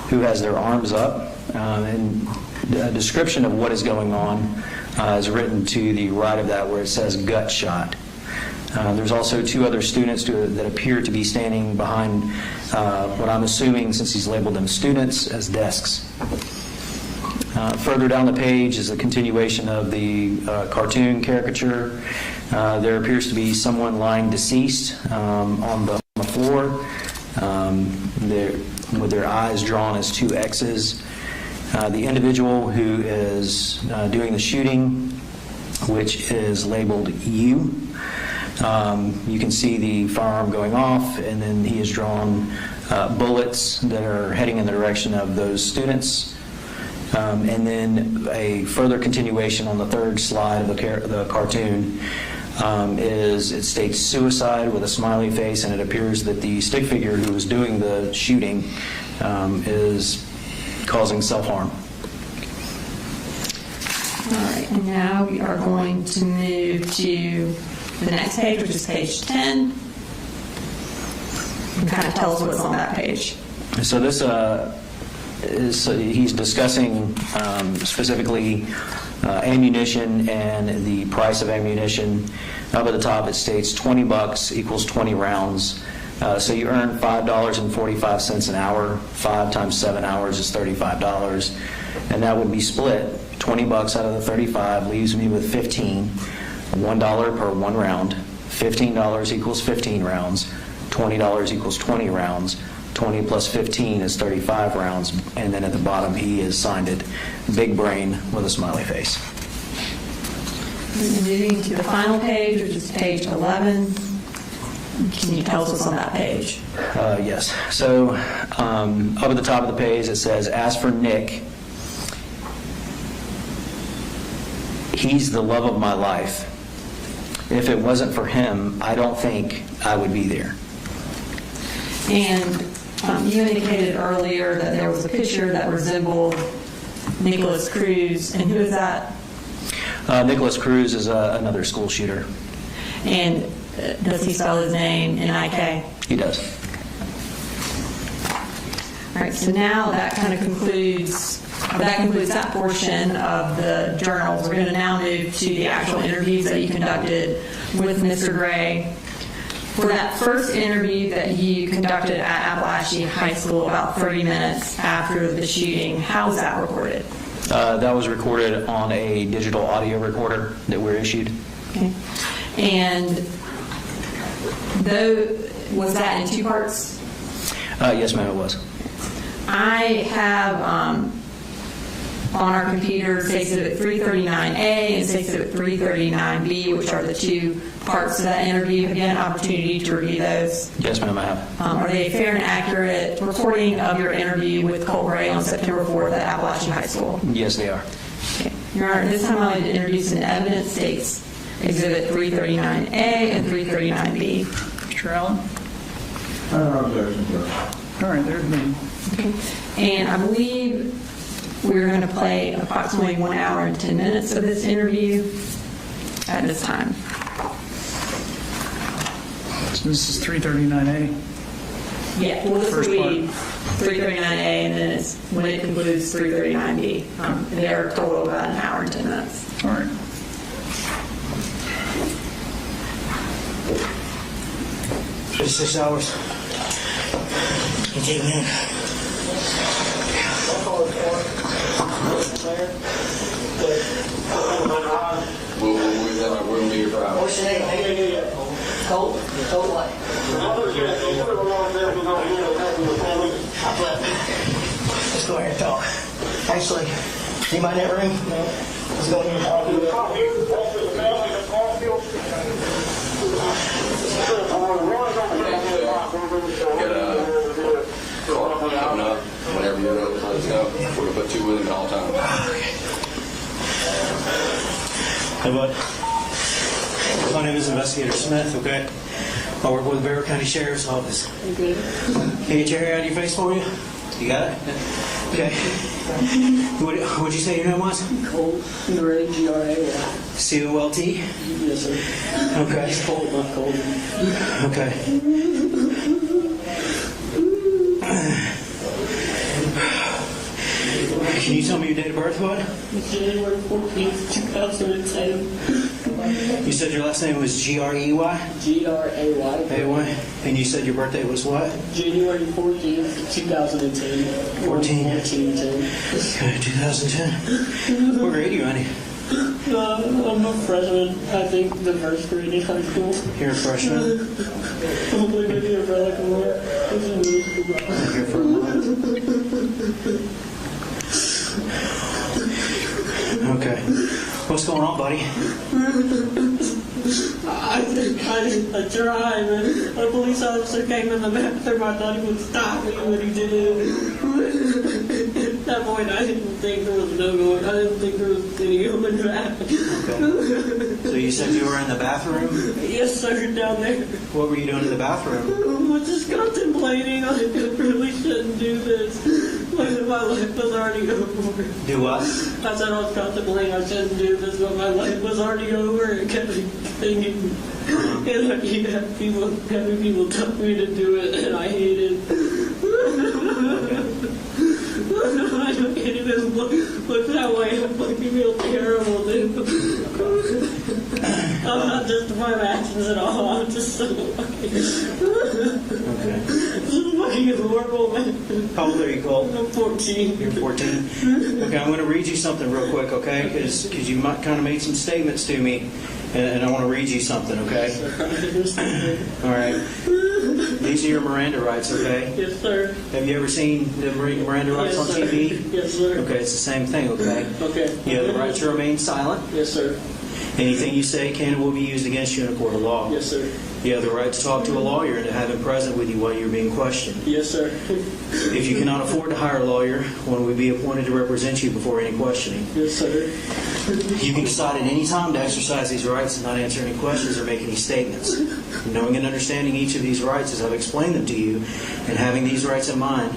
who has their arms up. And a description of what is going on is written to the right of that where it says gut shot. There's also 2 other students that appear to be standing behind what I'm assuming, since he's labeled them students, as desks. Further down the page is a continuation of the cartoon caricature. There appears to be someone lying deceased on the floor with their eyes drawn as 2 X's. The individual who is doing the shooting, which is labeled U, you can see the firearm going off, and then he has drawn bullets that are heading in the direction of those students. And then a further continuation on the 3rd slide of the cartoon is it states suicide with a smiley face, and it appears that the stick figure who was doing the shooting is causing self-harm. All right, and now we are going to move to the next page, which is page 10. And kind of tell us what's on that page. So this he's discussing specifically ammunition and the price of ammunition. Up at the top it states $20 equals 20 rounds. So you earn $5.45 an hour. 5 times 7 hours is $35. And that would be split. $20 out of the 35 leaves me with 15. $1 per 1 round. $15 equals 15 rounds. $20 equals 20 rounds. 20 plus 15 is 35 rounds. And then at the bottom he has signed it big brain with a smiley face. Moving to the final page, which is page 11. Can you tell us what's on that page? Yes. So up at the top of the page it says, as for Nick, he's the love of my life. If it wasn't for him, I don't think I would be there. And you indicated earlier that there was a picture that resembled Nicholas Cruz. And who is that? Nicholas Cruz is another school shooter. And does he spell his name N-I-K? He does. All right, so now that kind of concludes that portion of the journals. We're going to now move to the actual interviews that you conducted with Mr. Gray. For that first interview that you conducted at Apalachee High School about 30 minutes after the shooting, how was that recorded? That was recorded on a digital audio recorder that we're issued. Okay. And was that in 2 parts? Yes, ma'am, it was. I have on our computer State Exhibit 339A and State Exhibit 339B, which are the two parts of that interview. Have you had an opportunity to review those? Yes, ma'am, I have. Are they a fair and accurate recording of your interview with Colt Gray on September 4th at Apalachee High School? Yes, they are. Okay. Your Honor, this time I'd like to introduce an evidence States Exhibit 339A and 339B. Mr. Allen? All right, there's me. Okay. And I believe we're going to play approximately 1 hour and 10 minutes of this interview at this time. So this is 339A. Yeah, well, this First will be 339A, and then it's, when it concludes, 339B. They're a total of about 1 hour and 10 minutes. All right. For 6 hours. You take me in. We'll be here for hours. What's your name? Colt? Colt what? Let's go ahead and talk. Actually, do you mind that room? No. Let's go in here and talk. Get a call coming up whenever you're ready. Let's go. We're going to put 2 with him at all times. Hey, bud. My name is Investigator Smith, okay? I work with the Barrow County Sheriff's Office. Okay. Can you get your hair out of your face for you? You got it? Okay. What'd you say your name was? Colt. Gray, G-R-A-Y. C-O-L-T? Yes, sir. Okay. It's Colt, not Colt. Okay. Can you tell me your date of birth, bud? January 14th, 2010. You said your last name was G-R-E-Y? G-R-A-Y. A-Y? And you said your birthday was what? January 14th, 2010. 14. 1410. Okay, 2010. What grade are you in? I'm a freshman. I think the first grade in high school. You're a freshman? I'm only been here for like a month. This is middle school. Here for a month. Okay. What's going on, buddy? I think I tried, and a police officer came in the bathroom. I thought he would stop me when he did it. At that point, I didn't think there was no going. I didn't think there was any human traffic. Okay. So you said you were in the bathroom? Yes, sir, down there. What were you doing in the bathroom? I was just contemplating. I really shouldn't do this. Like, my life was already over. Do what? I said I was contemplating I shouldn't do this, but my life was already over. It kept me thinking. And I keep having people tell me to do it, and I hate it. I can't even look that way. I fucking feel terrible, dude. I'm not justifying my actions at all. I'm just so fucking... Okay. This is fucking horrible, man. How old are you, Colt? I'm 14. You're 14? Okay, I'm going to read you something real quick, okay? Because you might kind of made some statements to me, and I want to read you something, okay? All right. These are your Miranda rights, okay? Yes, sir. Have you ever seen the Miranda rights Yes, on sir. TV? Yes, sir. Okay, it's the same thing, okay? Okay. You have the right to remain silent. Yes, sir. Anything you say can and will be used against you in a court of law. Yes, sir. You have the right to talk to a lawyer and to have him present with you while you're being questioned. Yes, sir. If you cannot afford to hire a lawyer, one will be appointed to represent you before any questioning. Yes, sir. You can decide at any time to exercise these rights and not answer any questions or make any statements. Knowing and understanding each of these rights as I've explained them to you, and having these rights in mind,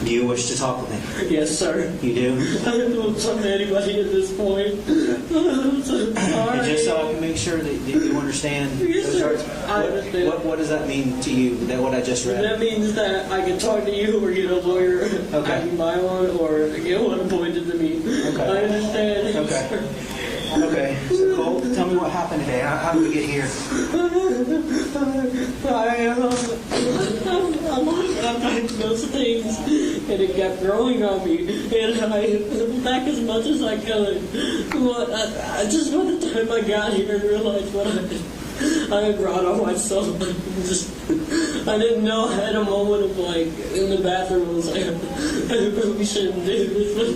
do you wish to talk with me? Yes, sir. You do? I don't talk to anybody at this point. I'm so sorry. And just so I can make sure that you understand Yes, those sir. rights, I understand. what does that mean to you, that what I just read? That means that I can talk to you or get a lawyer. Okay. I can buy one or get one appointed to me. Okay. I understand. Okay. Okay. So, Colt, tell me what happened today. How did we get here? I'm those things, and it kept growing on me, and I pulled back as much as I could. But I just by the time I got here and realized what I I brought on myself. I didn't know. I had a moment of like in the bathroom. I was like, I probably shouldn't do this. But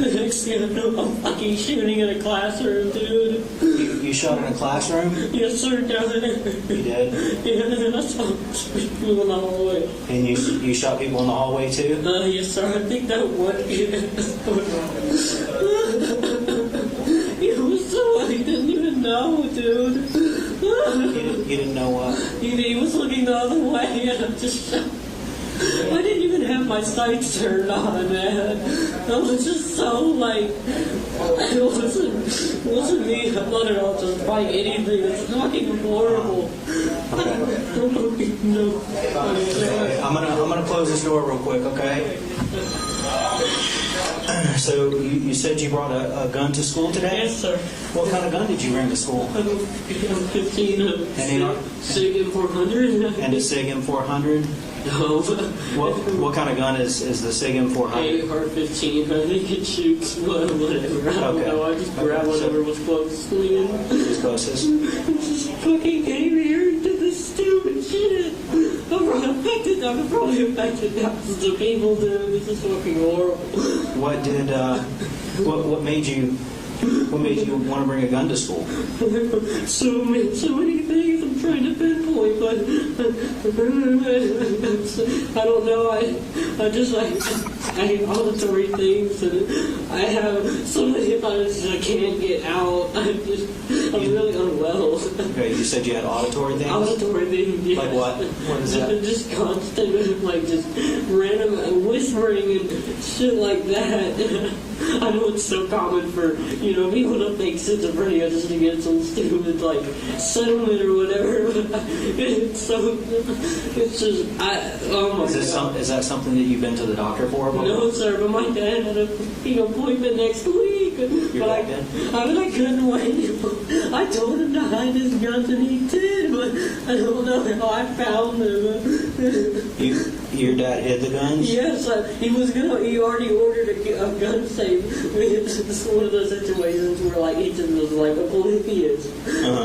the next thing I know, I'm fucking shooting in a classroom, dude. You shot in a classroom? Yes, sir, down there. You did? Yeah, and I saw people in the hallway. And you shot people in the hallway too? Yes, sir. I think that one kid. He was so. He didn't even know, dude. You didn't know what? He was looking the other way, and I'm just. I didn't even have my sights turned on, man. I was just so like, it wasn't me. I'm not at all just buying anything. It's fucking horrible. No. I'm gonna close this door real quick, okay? So you said you brought a gun to school today? Yes, sir. What kind of gun did you bring to school? I'm 15 SIG M400. And a SIG M400? No. What kind of gun is the SIG M400? AR-15. I think it shoots whatever. I don't know. I just grabbed whatever was closest to me. Who's closest? Just fucking came here and did this stupid shit. I'm probably affected thousands of people, dude. This is fucking horrible. What did what made you want to bring a gun to school? So many things I'm trying to pinpoint, but I don't know. I just I hate auditory things, and I have so many things I can't get out. I'm really unwell. Okay, you said you had auditory things? Auditory things, yes. Like what? What is that? Just constant, like just random whispering and shit like that. I know it's so common for, people to fake schizophrenia just to get some stupid, like, settlement or whatever. It's just, oh my God. Is that something that you've been to the doctor for? No, sir, but my dad had an appointment next week. But I couldn't wait. I told him to hide his guns, and he did, but I don't know how I found them. Your dad hid the guns? Yes, he already ordered a gun safe. This is one of those situations where like each of them was like oblivious.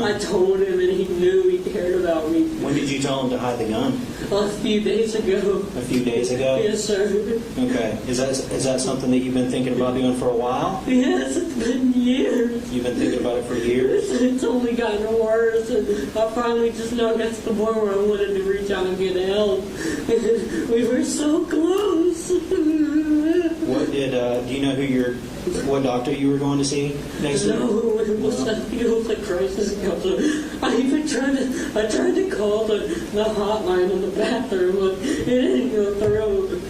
I told him, and he knew he cared about me. When did you tell him to hide the gun? A few days ago. A few days ago? Yes, sir. Okay. Is that something that you've been thinking about doing for a while? Yes, it's been years. You've been thinking about it for years? It's only gotten worse, and I finally just now got to the point where I wanted to reach out and get help. We were so close. What do you know what doctor you were going to see next week? No, it was a crisis counselor. I tried to call the hotline in the bathroom, but it didn't go through.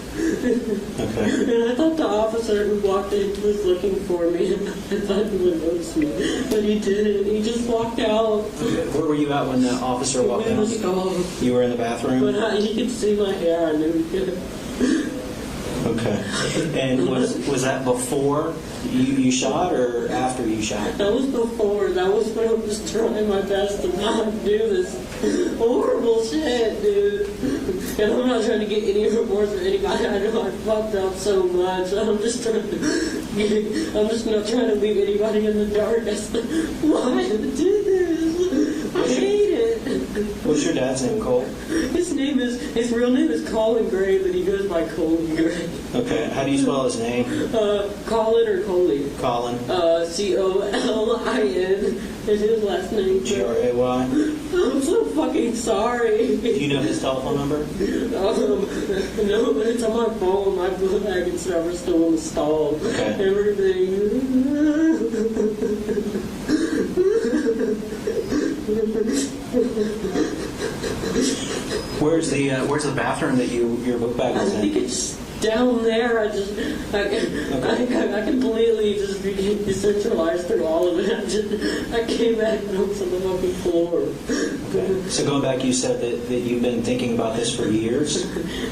Okay. And I thought the officer who walked in was looking for me, and I thought he would notice me, but he didn't. He just walked out. Okay. Where were you at when the officer walked out? You were in the bathroom? But he could see my hair. I knew he could. Okay. And was that before you shot or after you shot? That was before. That was when I was trying my best to not do this horrible shit, dude. And I'm not trying to get any remorse for anybody. I know I fucked up so much. I'm just not trying to leave anybody in the dark. Why did I do this? I hate it. What's your dad's name, Colt? His real name is Colin Gray, but he goes by Colin Gray. Okay. How do you spell his name? Colin or Coley? Colin. Colin. Is his last name? Gray. I'm so fucking sorry. Do you know his telephone number? No, but it's on my phone. My bag and stuff are still installed. Okay. Everything. Where's the bathroom that your book bag was in? I think it's down there. I completely just became decentralized through all of it. I came back and I was on the fucking floor. Okay. So going back, you said that you've been thinking about this for years?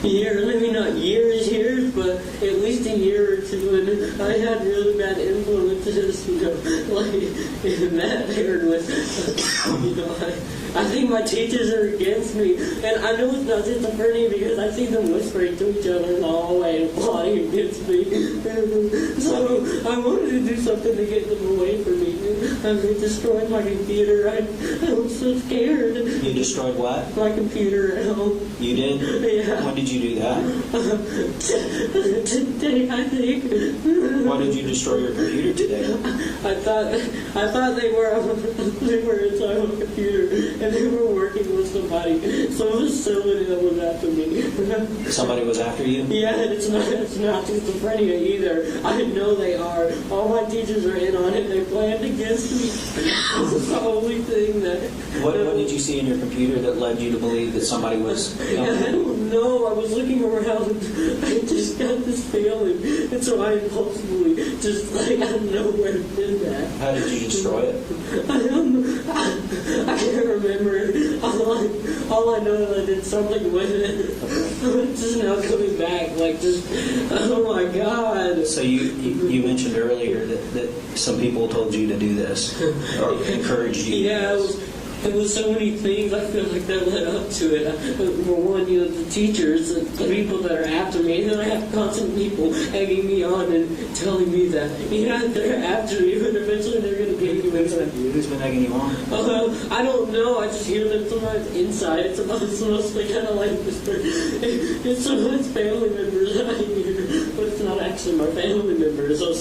Years, maybe not years, but at least a year or two. And I had really bad influences just, like, mad paired with, I think my teachers are against me, and I know it's not schizophrenia because I see them whispering to each other in the hallway and plotting against me. So I wanted to do something to get them away from me. I destroyed my computer. I was so scared. You destroyed what? My computer at home. You did? Yeah. When did you do that? Today, I think. Why did you destroy your computer today? I thought they were inside my computer and they were working with somebody. So it was somebody that was after me. Somebody was after you? Yeah, and it's not schizophrenia either. I know they are. All my teachers are in on it. They planned against me. This is the only thing that. What did you see in your computer that led you to believe that somebody was? I don't know. I was looking around. I just got this feeling, and so I impulsively just like out of nowhere did that. How did you destroy it? I can't remember. All I know is I did something with it. It's just now coming back, like just, oh my God. So you mentioned earlier that some people told you to do this, or encouraged you. Yeah, it was so many things. I feel like that led up to it. For one, the teachers, the people that are after me, and then I have constant people egging me on and telling me that, they're after you, and eventually they're going to get you. Who's been egging you on? I don't know. I just hear them sometimes inside. It's mostly kind of like whisper. It's sometimes family members that I hear, but it's not actually my family members. So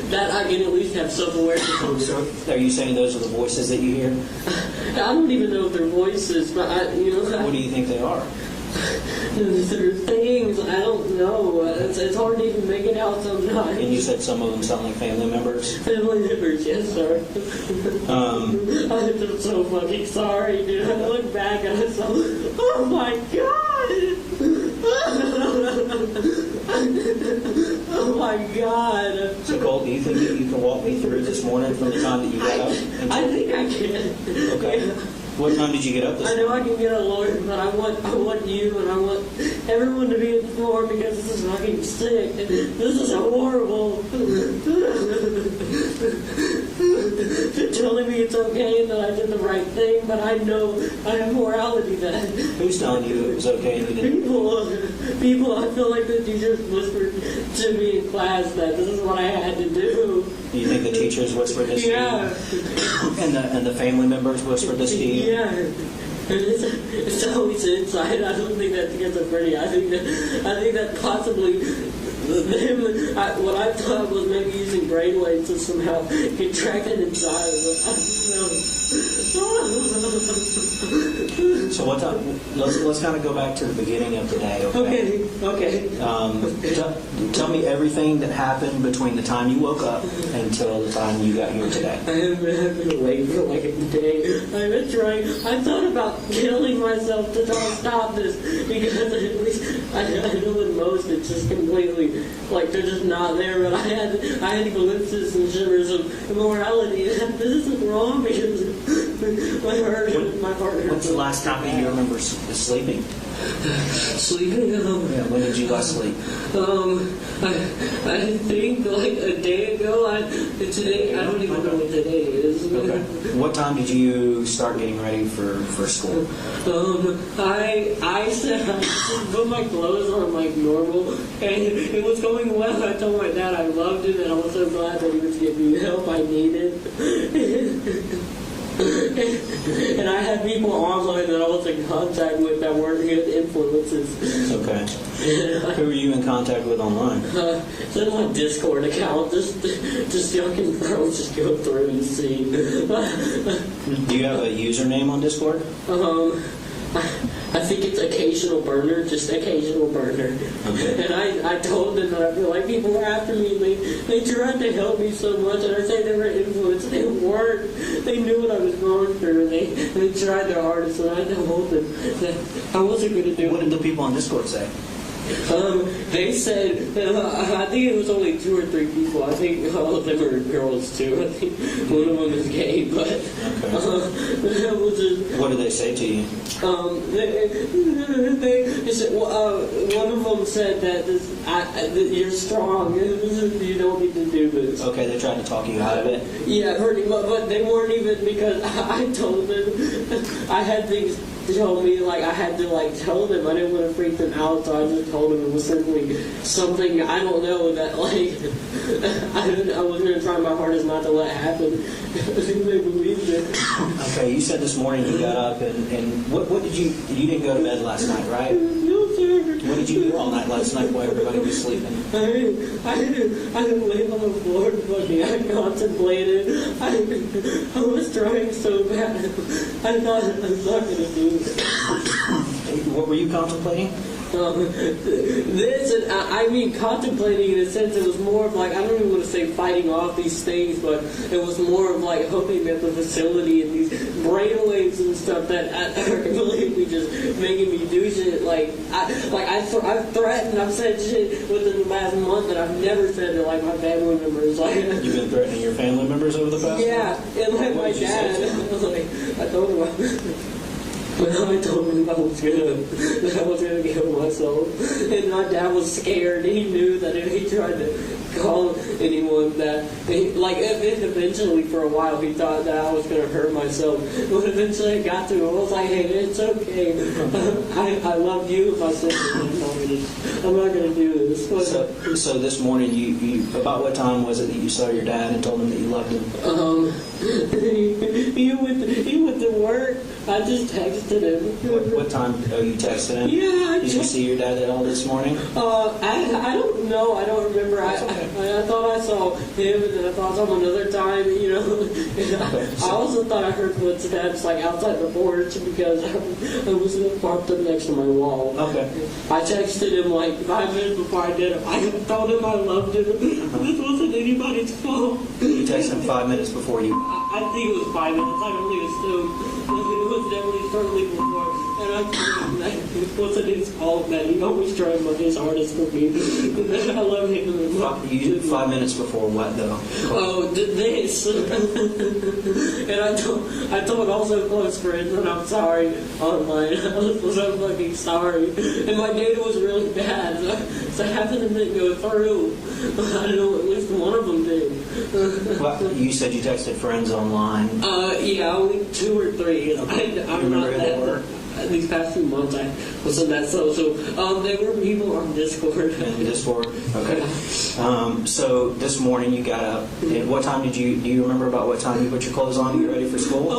that I can at least have self-awareness. So are you saying those are the voices that you hear? I don't even know if they're voices, but What do you think they are? There are things, I don't know. It's hard to even make it out sometimes. And you said some of them sound like family members? Family members, yes, sir. I'm so fucking sorry, dude. I look back and I saw, oh my God! Oh my God. So Colt, do you think that you can walk me through this morning from the time that you got up? I think I can. Okay. What time did you get up this morning? I know I can get a lawyer, but I want you and I want everyone to be informed because this is fucking sick. This is horrible. They're telling me it's okay and that I did the right thing, but I know I have morality then. Who's telling you it was okay and you didn't? People, I feel like the teachers whispered to me in class that this is what I had to do. You think the teachers whispered this to you? And the family members whispered this to you? Yeah. It's always inside. I don't think that's schizophrenia. I think that possibly what I thought was maybe using brainwaves to somehow get tracked inside. I don't know. So what time? Let's kind of go back to the beginning of the day. Okay. Tell me everything that happened between the time you woke up until the time you got here today. I haven't been awake for like a day. I've been trying. I thought about killing myself to try to stop this because at least I know that most it's just completely like they're just not there. But I had glimpses and shivers of immorality. This isn't wrong because my partner. When's the last time that you remember sleeping? Sleeping? Yeah, when did you last sleep? I think like a day ago. Today I don't even know what today is. Okay. What time did you start getting ready for school? I said I just put my clothes on like normal, and it was going well. I told my dad I loved him, and I was so glad that he was giving me the help I needed. And I had people online that I was in contact with that weren't good influences. Okay. Who were you in contact with online? It's in my Discord account. Just y'all can probably just go through and see. Do you have a username on Discord? I think it's occasional burner, just occasional burner. Okay. And I told them that I feel like people were after me and they tried to help me so much, and I say they were influenced. They weren't. They knew what I was going through, and they tried their hardest, and I told them that I wasn't going to do it. What did the people on Discord say? They said, I think it was only 2 or 3 people. I think all of them are girls too. I think one of them is gay, but that was just, What did they say to you? they said, one of them said that you're strong. You don't need to do this. Okay, they tried to talk you out of it. Yeah, but they weren't even, because I told them I had things told me, like, I had to, like, tell them. I didn't want to freak them out, so I just told them it was simply something, I don't know, that, like, I was going to try my hardest not to let happen. They believed it. Okay, you said this morning you got up and what did you didn't go to bed last night, right? No, sir. What did you do all night last night while everybody was sleeping? I laid on the floor and fucking, I contemplated. I was trying so bad. I thought I was not going to do it. What were you contemplating? This, and I mean, contemplating in a sense, it was more of like, I don't even want to say fighting off these things, but it was more of like hoping that the facility and these brainwaves and stuff that are completely just making me do shit. I've threatened, I've said shit within the last month that I've never said to like my family members. Like, you've been threatening your family members over the past? Yeah, and like my dad, I told him. Well, I told him I was gonna kill myself, and my dad was scared. He knew that if he tried to call anyone, that eventually for a while he thought that I was gonna hurt myself. But eventually I got to him. I was like, hey, it's okay. I love you. If I said I'm not gonna do this. So this morning, you about what time was it that you saw your dad and told him that you loved him? He went to work. I just texted him. What time you texted him? Yeah. Did you see your dad at all this morning? I don't know. I don't remember. I thought I saw him, and then I thought I saw him another time, you know. I also thought I heard footsteps, like, outside the porch, because I was parked up next to my wall. Okay. I texted him, like, 5 minutes before I did it. I told him I loved him. This wasn't anybody's fault. You texted him 5 minutes before you... I think it was 5 minutes. I only assumed. It was definitely shortly before. And I told him that it wasn't his fault, that he always tried his hardest for me. I love him. You did 5 minutes before what, though? Oh, this. And I told also close friends that I'm sorry online. I was so fucking sorry. And my data was really bad. So half of them didn't go through. I don't know, at least one of them did. Well, you said you texted friends online. Yeah, only 2 or 3. I'm not that. These past few months, I was in that social. They were people on Discord. Discord. Okay. So this morning you got up. And what time do you remember about what time you put your clothes on to get ready for school?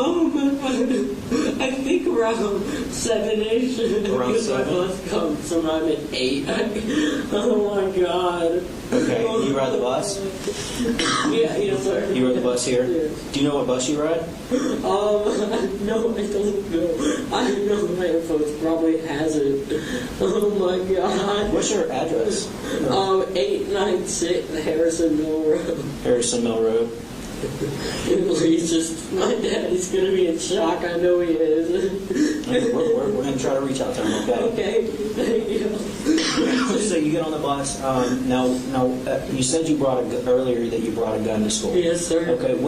I think around 7-ish. Around 7? My bus comes sometime at 8. Oh my god. Okay. You ride the bus? Yeah, yes sir. You ride the bus here? Yeah. Do you know what bus you ride? No, I don't know. I know my info probably has it. Oh my god. What's your address? 896 Harrison Mill Road. Harrison Mill Road. He's just, my daddy's going to be in shock. I know he is. We're going to try to reach out to him, okay? Okay, thank you. So you get on the bus. Now, you said earlier that you brought a gun to school. Yes, sir. Okay,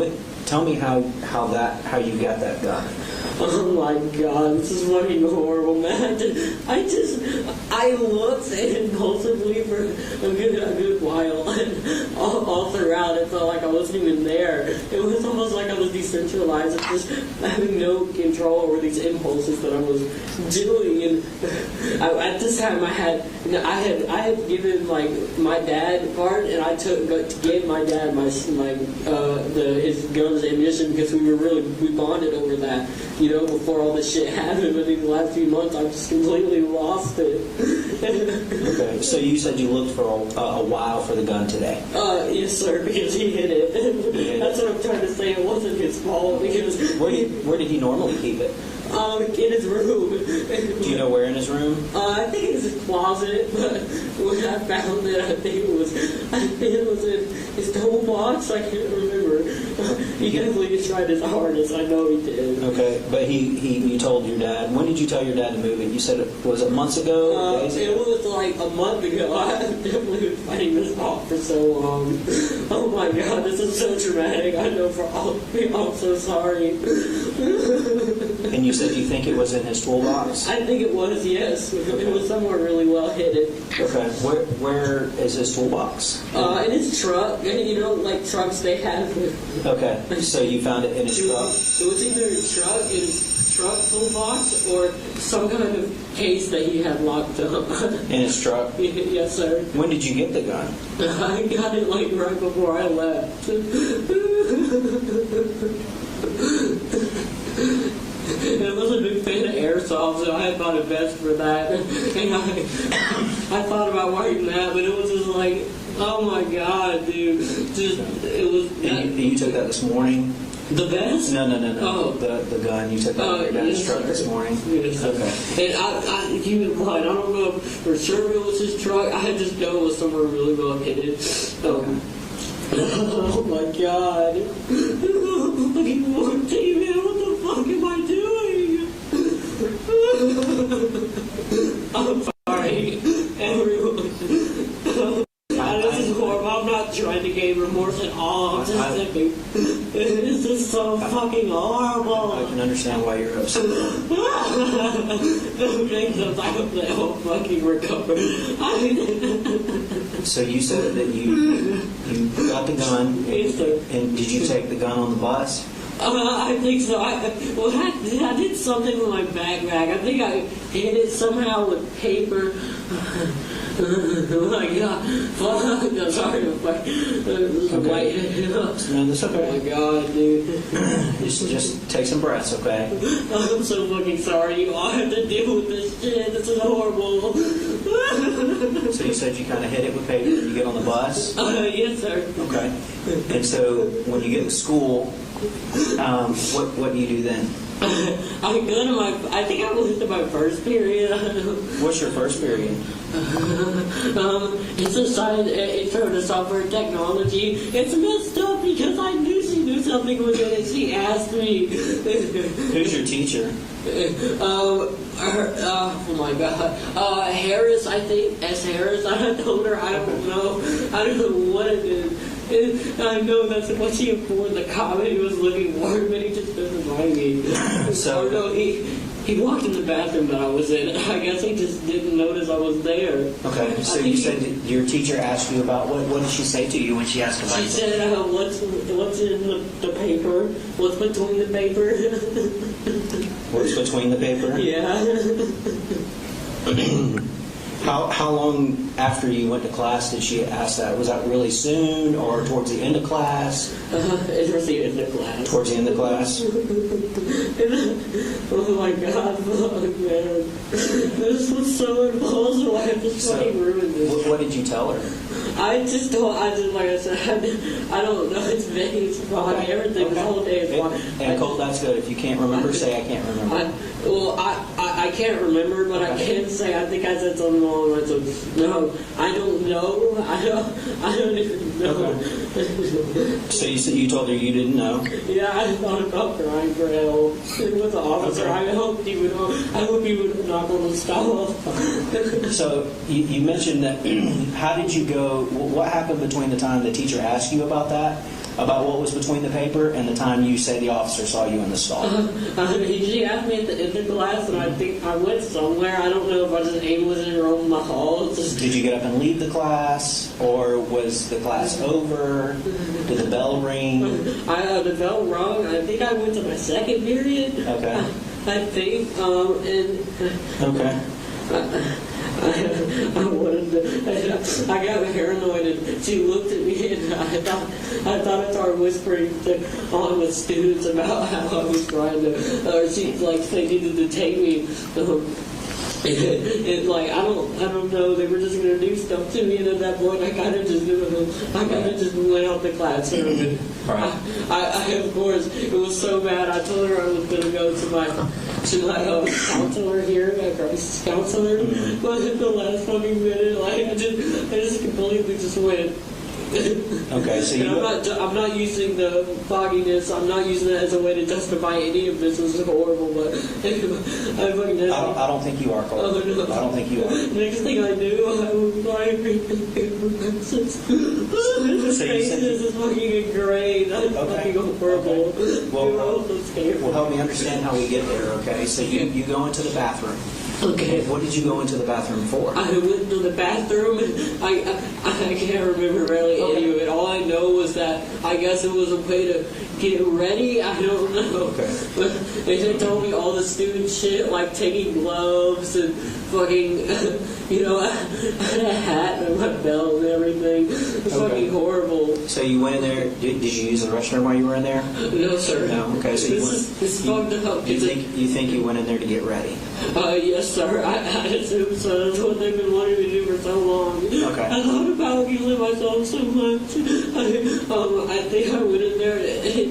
tell me how you got that gun. Oh my god, this is fucking horrible, man. I looked impulsively for a good while, and all throughout it felt like I wasn't even there. It was almost like I was decentralized, just having no control over these impulses that I was doing. And at this time, I had given like my dad part, and I gave my dad his guns and ammunition because we bonded over that. You know, before all this shit happened, but in the last few months, I've just completely lost it. Okay, so you said you looked for a while for the gun today. Yes, sir, because he hid it. That's what I'm trying to say. It wasn't his fault because. Where did he normally keep it? In his room. Do you know where in his room? I think it's his closet, but when I found it, I think it was in his toolbox. I can't remember. He definitely tried his hardest. I know he did. Okay, but you told your dad. When did you tell your dad to move it? You said was it months ago? Days ago? It was like a month ago. I definitely been fighting this off for so long. Oh my God, this is so traumatic. I know for all of you, I'm so sorry. And you said you think it was in his toolbox? I think it was, yes. It was somewhere really well hidden. Okay, where is his toolbox? In his truck. You know, like trucks they have. Okay, so you found it in his truck? It was either his truck toolbox or some kind of case that he had locked up. In his truck? Yes, sir. When did you get the gun? I got it like right before I left. I was a big fan of airsoft, so I had bought a vest for that. And I thought about wearing that, but it was just like, oh my God, dude. It was. And you took that this morning? The vest? No. Oh. The gun. You took that out of his truck this morning? Yes. Okay. And he was right. I don't know if for sure it was his truck. I just know it was somewhere really well hidden. Oh my God. Fucking Morty, man, what the fuck am I doing? I'm sorry, everyone. This is horrible. I'm not trying to gain remorse at all. I'm just thinking, this is so fucking horrible. I can understand why you're upset. Don't make those. I hope they all fucking recover. So you said that you got the gun, Yes, sir. and did you take the gun on the bus? I think so. I did something with my backpack. I think I hid it somehow with paper. Oh my God. Fuck. No, sorry. Okay. No, that's okay. Oh my God, dude. Just take some breaths, okay? I'm so fucking sorry. You all have to deal with this shit. This is horrible. So you said you kind of hit it with paper when you get on the bus? Yes, sir. Okay. And so when you get to school, what do you do then? I go to I think I went to my first period. What's your first period? It's a science, it's sort of software technology. It's messed up because I knew she knew something with it and she asked me. Who's your teacher? Oh my God. Harris, I think. S. Harris. I told her, I don't know. I don't know what it is. I know that's what she informed the comment. He was looking worried, but he just doesn't mind me. So, no, he walked in the bathroom that I was in. I guess he just didn't notice I was there. okay, so you said your teacher asked you about, what did she say to you when she asked about She said, what's in the paper? What's between the paper? What's between the paper? Yeah. How long after you went to class did she ask that? Was that really soon or towards the end of class? Towards the end of class. Towards the end of class? Oh my God, fuck, man. This was so impulsive. I just fucking ruined this. What did you tell her? I just, like I said, I don't know. It's vague. It's fine. Everything, the whole day is fine. And Colt, that's good. If you can't remember, say I can't remember. I can't remember, but I can say I think I said something along the lines of, no, I don't know. I don't even know. So you told her you didn't know? Yeah, I thought about crying for help with the officer. Okay. I hope he would knock on the stall. So you mentioned that. How did you go? What happened between the time the teacher asked you about that, about what was between the paper, and the time you say the officer saw you in the stall? She asked me at the end of class, and I think I went somewhere. I don't know if I was just aimlessly roaming the halls. Did you get up and leave the class, or was the class over? Did the bell ring? The bell rung. I think I went to my second period. Okay. I think. Okay. I got paranoid, and she looked at me, and I thought I started whispering on with students about how I was trying to, or she they needed to take me. It's like I don't know. They were just gonna do stuff to me, and at that point, I kind of just went out the classroom. Right. I of course it was so bad. I told her I was gonna go to my counselor here, my crisis counselor, but at the last fucking minute, I just completely just went. Okay, so And you... I'm not using the fogginess. I'm not using that as a way to justify any of this. This is horrible, but I fucking I don't think you are, Colt. Oh, no. I don't think you are. Next thing I knew, I was flying His face is fucking engraved. I'm fucking horrible. Well, help me understand how we get there, okay? So you go into the bathroom. Okay. What did you go into the bathroom for? I went to the bathroom. I can't remember really any of it. All I know was that I guess it was a way to get ready. I don't know. Okay. But they told me all the stupid shit, like taking gloves and fucking, I had a hat and my belt and everything. It's fucking horrible. So you went in there. Did you use the restroom while you were in there? No, sir. No. Okay. So This is fucked up. You think you went in there to get ready? Yes, sir. I assume so. That's what they've been wanting me to do for so long. Okay. I thought about killing myself so much. I think I went in there.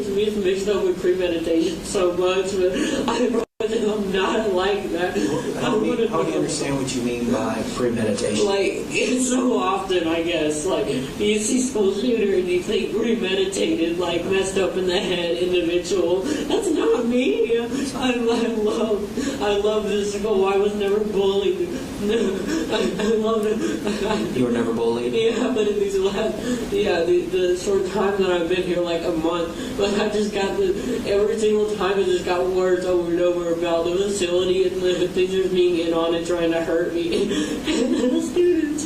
To me, it's mixed up with premeditation so much, but I'm not like that. Help me understand what you mean by premeditation. Like, it's so often, I guess, like, you see school shooter and you think premeditated, like, messed up in the head individual. That's not me. I love this school. I was never bullied. I love it. You were never bullied? Yeah, but in these the short time that I've been here, like a month, but I just got every single time I just got words over and over about the facility and the teachers being in on it trying to hurt me. And the students.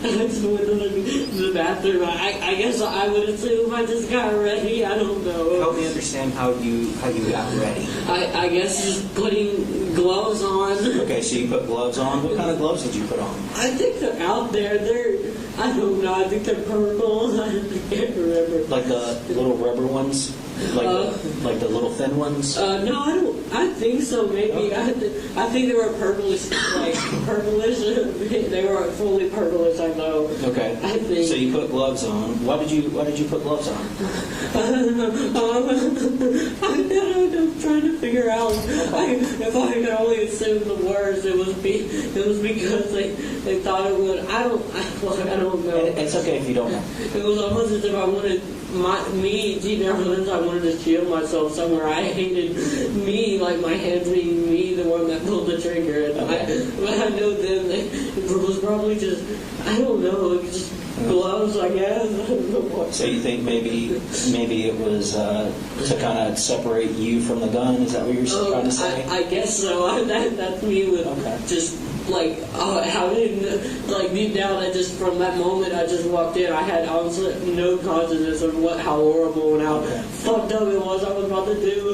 I just went to the bathroom. I guess I would assume I just got ready. I don't know. Help me understand how you got ready. I guess just putting gloves on. Okay, so you put gloves on. What kind of gloves did you put on? I think they're out there. I don't know. I think they're purple. I can't remember. Like the little rubber ones? Like the little thin ones? No, I don't. I think so. Maybe I think they were purplish, like purplish. They were fully purplish. I know. Okay. I think. So you put gloves on. Why did you put gloves on? I'm trying to figure out. If I could only assume the worst, it was because they thought it would. I don't know. It's okay if you don't know. It was almost as if I wanted I wanted to shield myself somewhere. I hated me, like my hands being me, the one that pulled the trigger. And but I know then it was probably just, I don't know, just gloves, I guess. I don't know what. So you think maybe it was to kind of separate you from the gun? Is that what you're trying to say? I guess so. That's me with just like how did like deep down. I just from that moment I just walked in. I had honestly no consciousness of how horrible and how fucked up it was I was about to do.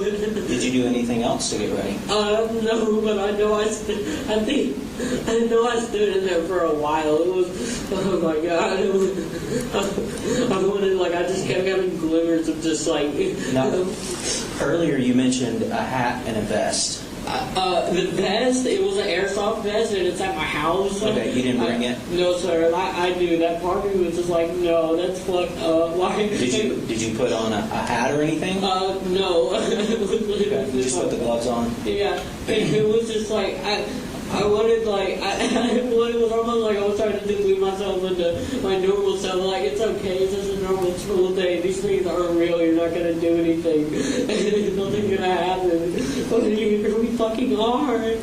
Did you do anything else to get ready? No, but I know I stood in there for a while. It was, oh my god, it was, I wanted, like, I just kept having glimmers of just like. Now, earlier you mentioned a hat and a vest. The vest, it was an airsoft vest, and it's at my house. Okay, you didn't bring it? No, sir. I knew that part of me was just like, no, that's fucked up. Why? Did you put on a hat or anything? No. Okay, you just put the gloves on? Yeah, it was just like, I wanted, like, it was almost like I was trying to delude myself into my normal self. Like, it's okay, it's just a normal school day. These things aren't real, you're not going to do anything. Nothing's going to happen. But you're going to be fucking hard.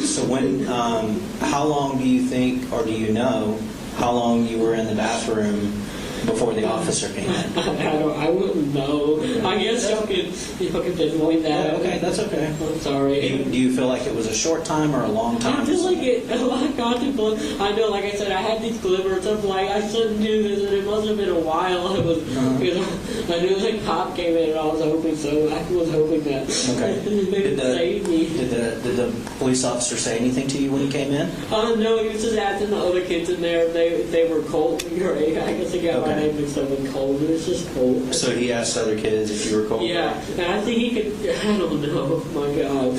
So when, how long do you think, or do you know, how long you were in the bathroom before the officer came in? I wouldn't know. I guess y'all could pinpoint that. Yeah, okay, that's okay. I'm sorry. Do you feel like it was a short time or a long time? I feel like I know, like I said, I had these glimmers of like, I shouldn't do this, and it must have been a while. Because I knew the cop came in, and I was hoping so. I was hoping that they would save me. Did the police officer say anything to you when he came in? No, he was just asking the other kids in there if they were Colt and Gray. I guess he got my name mixed up with Colt. It was just Colt. So he asked other kids if you were Colt? Yeah, and I think he could, I don't know, my God.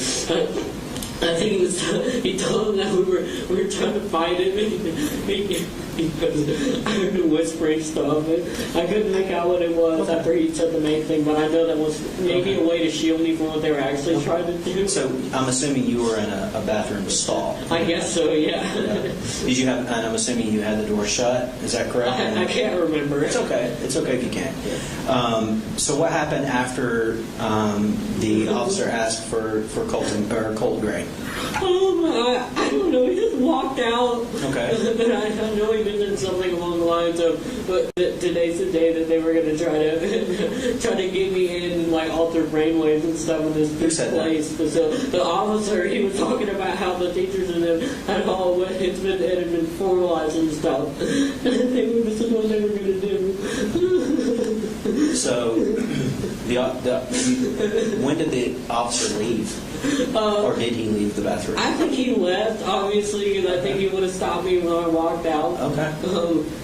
I think he told them that we were trying to fight him. because I heard him whispering stuff, and I couldn't make out what it was after he said the main thing, but I know that was maybe a way to shield me from what they were actually trying to do. So I'm assuming you were in a bathroom stall. I guess so, yeah. Did you have? And I'm assuming you had the door shut. Is that correct? I can't remember. It's okay. It's okay if you can't. So what happened after the officer asked for Colt Gray? I don't know. He just walked out. Okay. I know he mentioned something along the lines of, but today's the day that they were going to try to get me in and like alter brainwaves and stuff in this place. But so the officer, he was talking about how the teachers and them had all it had been formalized and stuff. This is what they were going to do. So, when did the officer leave? Or did he leave the bathroom? I think he left, obviously, because I think he would have stopped me when I walked out. Okay.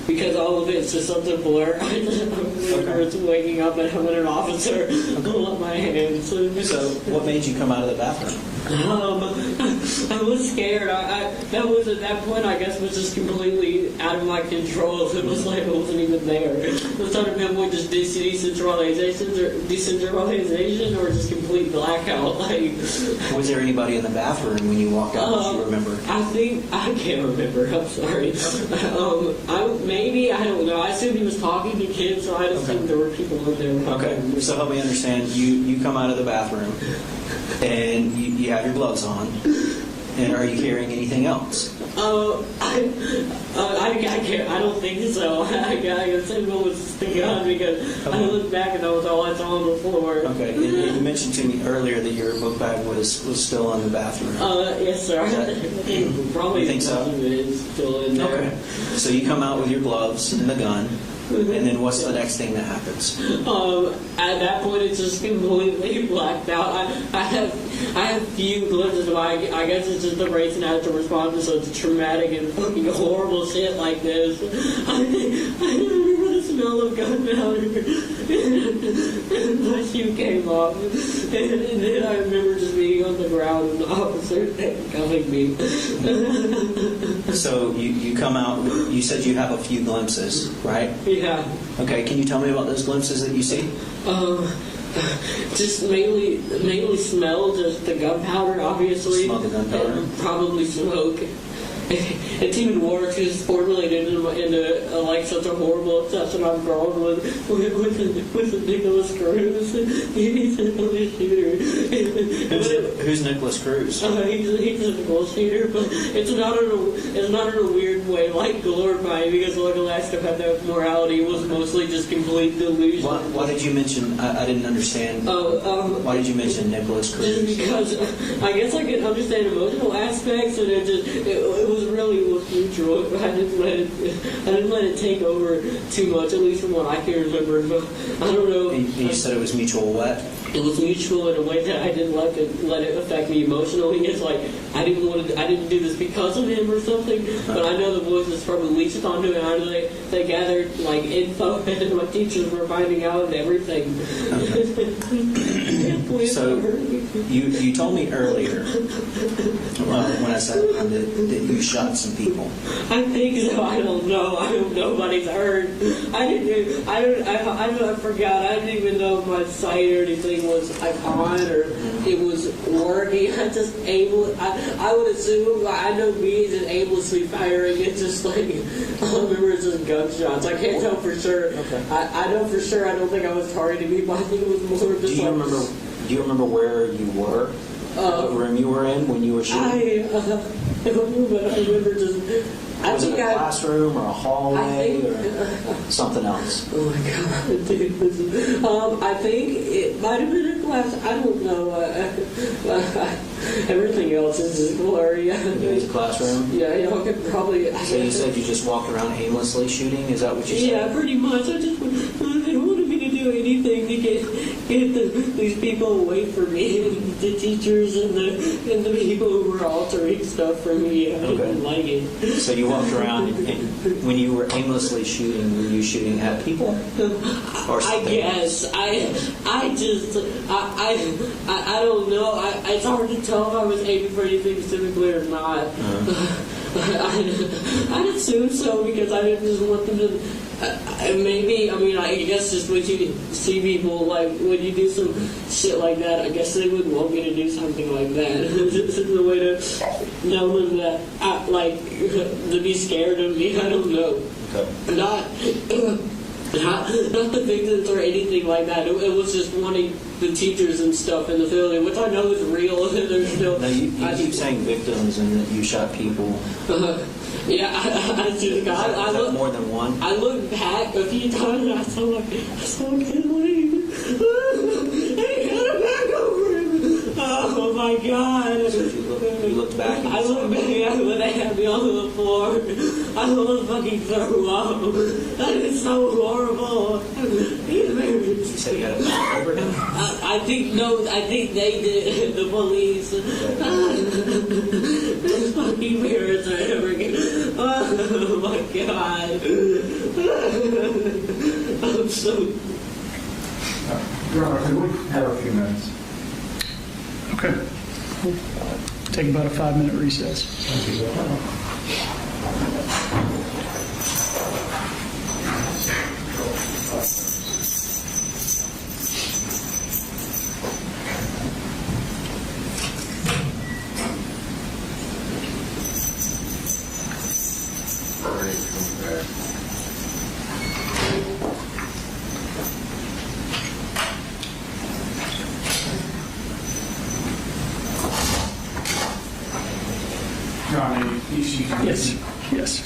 Because all of it's just such a blur. I remember waking up and having an officer pull up my hands. So, what made you come out of the bathroom? I was scared. That was at that point, I guess, was just completely out of my control. It was like I wasn't even there. It was sort of more just decentralization or just complete blackout. Like, was there anybody in the bathroom when you walked out? Do you remember? I can't remember. I'm sorry. I don't know. I assumed he was talking to kids, so I assumed there were people in there. Okay. So help me understand. You come out of the bathroom and you have your gloves on. And are you carrying anything else? I can't. I don't think so. I guess it was the gun because I looked back and that was all I saw on the floor. Okay. And you mentioned to me earlier that your book bag was still in the bathroom. Yes, sir. Probably. You think so? It is still in there. Okay. So you come out with your gloves and the gun. And then what's the next thing that happens? At that point, it's just completely blacked out. I have few glimpses of I guess it's just the racing out to respond to such traumatic and fucking horrible shit like this. I remember the smell of gunpowder. My shoe came off. And then I remember just being on the ground and the officer handcuffing me. So you come out, you said you have a few glimpses, right? Yeah. Okay, can you tell me about those glimpses that you see? Just mainly smell, just the gunpowder, obviously. Smell the gunpowder. And probably smoke. It's even worse because it's formulated into like such a horrible obsession I've grown with Nicholas Cruz. He's a shooter. Who's Nicholas Cruz? He's a bullshitter, but it's not in a weird way like glorifying because luckily I still had that morality. It was mostly just complete delusion. Why did you mention? I didn't understand. Why did you mention Nicholas Cruz? Just because I guess I could understand emotional aspects, and it was neutral. I didn't let it take over too much, at least from what I can remember. But I don't know. And you said it was mutual what? It was mutual in a way that I didn't let it affect me emotionally. It's like I didn't do this because of him or something. But I know the voices probably leached onto it. I know they gathered like info, and my teachers were finding out and everything. So you told me earlier when I said that you shot some people. I think so. I don't know. I hope nobody's heard. I forgot. I didn't even know if my sight or anything was on or it was working. I would assume. I know me just aimlessly firing. It's just like I remember it's just gunshots. I can't tell for sure. Okay. I know for sure. I don't think I was targeting people. I think it was more just Do you remember where you were? What room you were in when you were shooting? I don't know, but I remember just. Was it a classroom or a hallway or something else? Oh my god, dude! I think it might have been a class. I don't know. Everything else is just blurry. It was a classroom. Yeah, y'all could probably. So you said you just walked around aimlessly shooting? Is that what you said? Yeah, pretty much. They wanted me to do anything to get these people away from me, the teachers and the people who were altering stuff for me. I didn't like it. So you walked around, and when you were aimlessly shooting, were you shooting at people? Or I guess. I don't know. It's hard to tell if I was aiming for anything specifically or not. I'd assume so because I didn't just want them to. Maybe, I mean, I guess just when you see people, like, when you do some shit like that, I guess they would want me to do something like that. This is the way to tell them that, to be scared of me, I don't know. Okay. Not the victims or anything like that. It was just wanting the teachers and stuff in the building, which I know is real. There's still. Now you keep saying victims and that you shot people. Yeah, I look more than one. I looked back a few times and I saw a kid leave. He got a back over him. Oh my God! So you looked back. I looked back when they had me on the floor. I almost fucking threw up. That is so horrible. You said you had a back over him. I think they did. The police. Those fucking parents are ever gonna. Oh my God. I'm so. Your Honor, can we have a few minutes? Okay. We'll take about a 5-minute recess. Yes. Yes.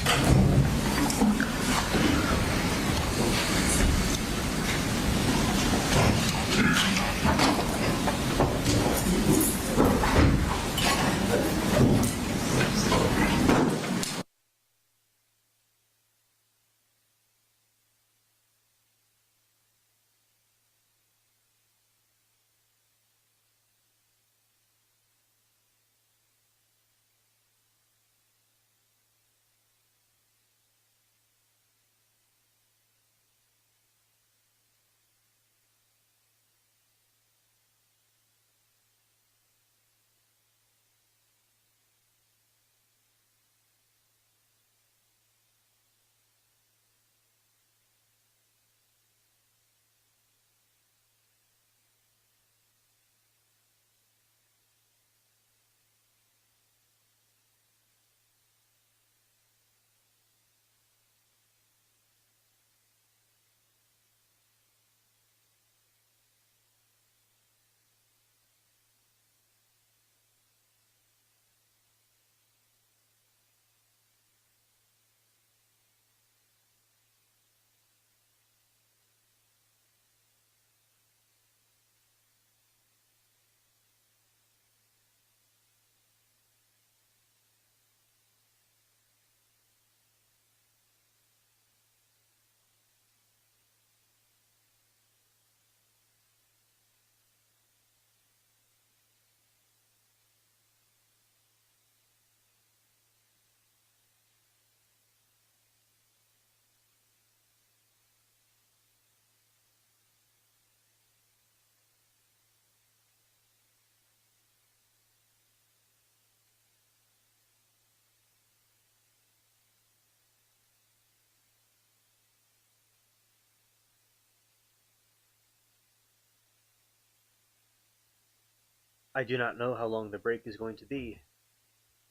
I do not know how long the break is going to be.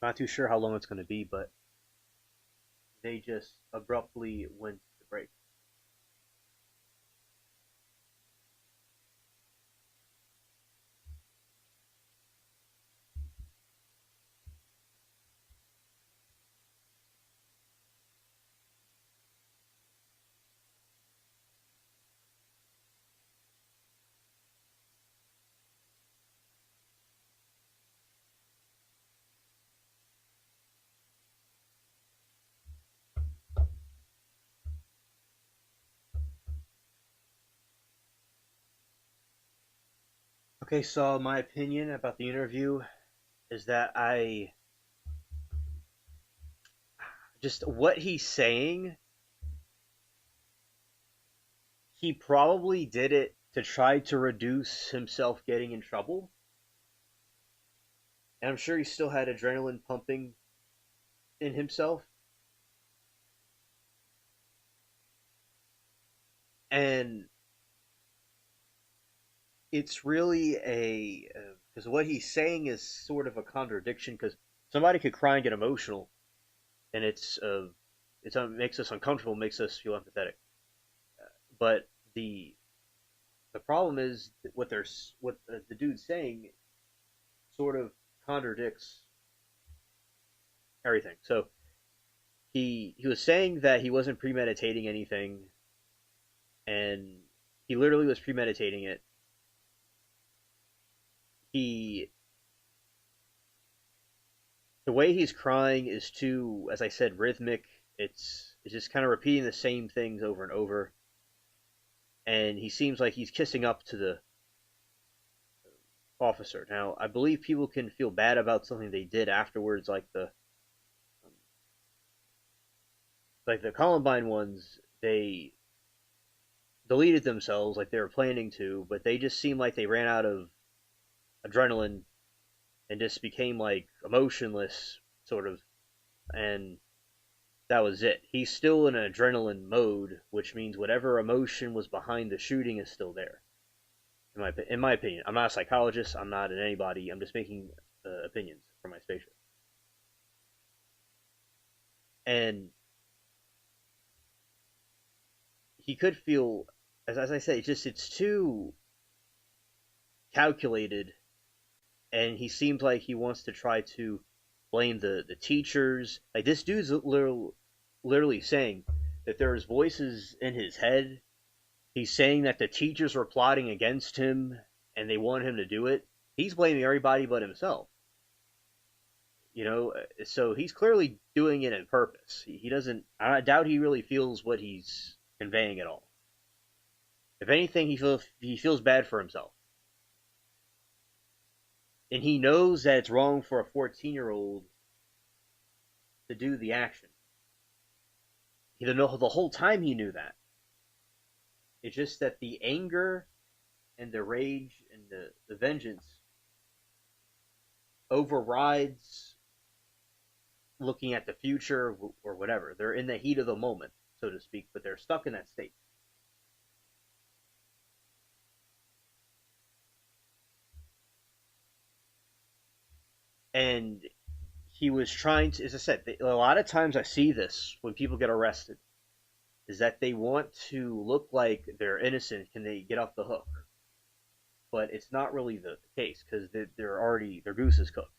Not too sure how long it's going to be, but they just abruptly went to break. Okay, so my opinion about the interview is that what he's saying, he probably did it to try to reduce himself getting in trouble. And I'm sure he still had adrenaline pumping in himself. And it's really because what he's saying is sort of a contradiction, because somebody could cry and get emotional, and it makes us uncomfortable, makes us feel empathetic. But the problem is that what the dude's saying sort of contradicts everything. So he was saying that he wasn't premeditating anything, and he literally was premeditating it. The way he's crying is too, as I said, rhythmic. It's just kind of repeating the same things over and over. And he seems like he's kissing up to the officer. Now, I believe people can feel bad about something they did afterwards, like the Columbine ones. They deleted themselves like they were planning to, but they just seemed like they ran out of adrenaline and just became like emotionless, sort of, and that was it. He's still in an adrenaline mode, which means whatever emotion was behind the shooting is still there. In my opinion, I'm not a psychologist. I'm not anybody. I'm just making opinions from my spaceship. And he could feel, as I say, it's too calculated, and he seems like he wants to try to blame the teachers. Like, this dude's literally saying that there's voices in his head. He's saying that the teachers were plotting against him and they want him to do it. He's blaming everybody but himself. You know, so he's clearly doing it on purpose. He doesn't, I doubt he really feels what he's conveying at all. If anything, he feels bad for himself. And he knows that it's wrong for a 14-year-old to do the action. The whole time he knew that. It's just that the anger and the rage and the vengeance overrides looking at the future or whatever. They're in the heat of the moment, so to speak, but they're stuck in that state. And he was trying to, as I said, a lot of times I see this when people get arrested, is that they want to look like they're innocent. Can they get off the hook? But it's not really the case, because their goose is cooked.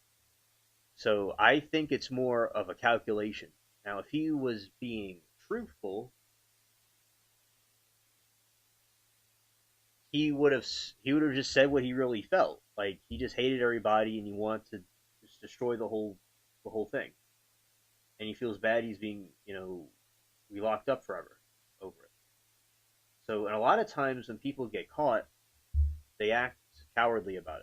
So I think it's more of a calculation. Now, if he was being truthful, he would have just said what he really felt. Like, he just hated everybody and he wanted to just destroy the whole thing. And he feels bad he's being, be locked up forever over it. So, and a lot of times when people get caught, they act cowardly about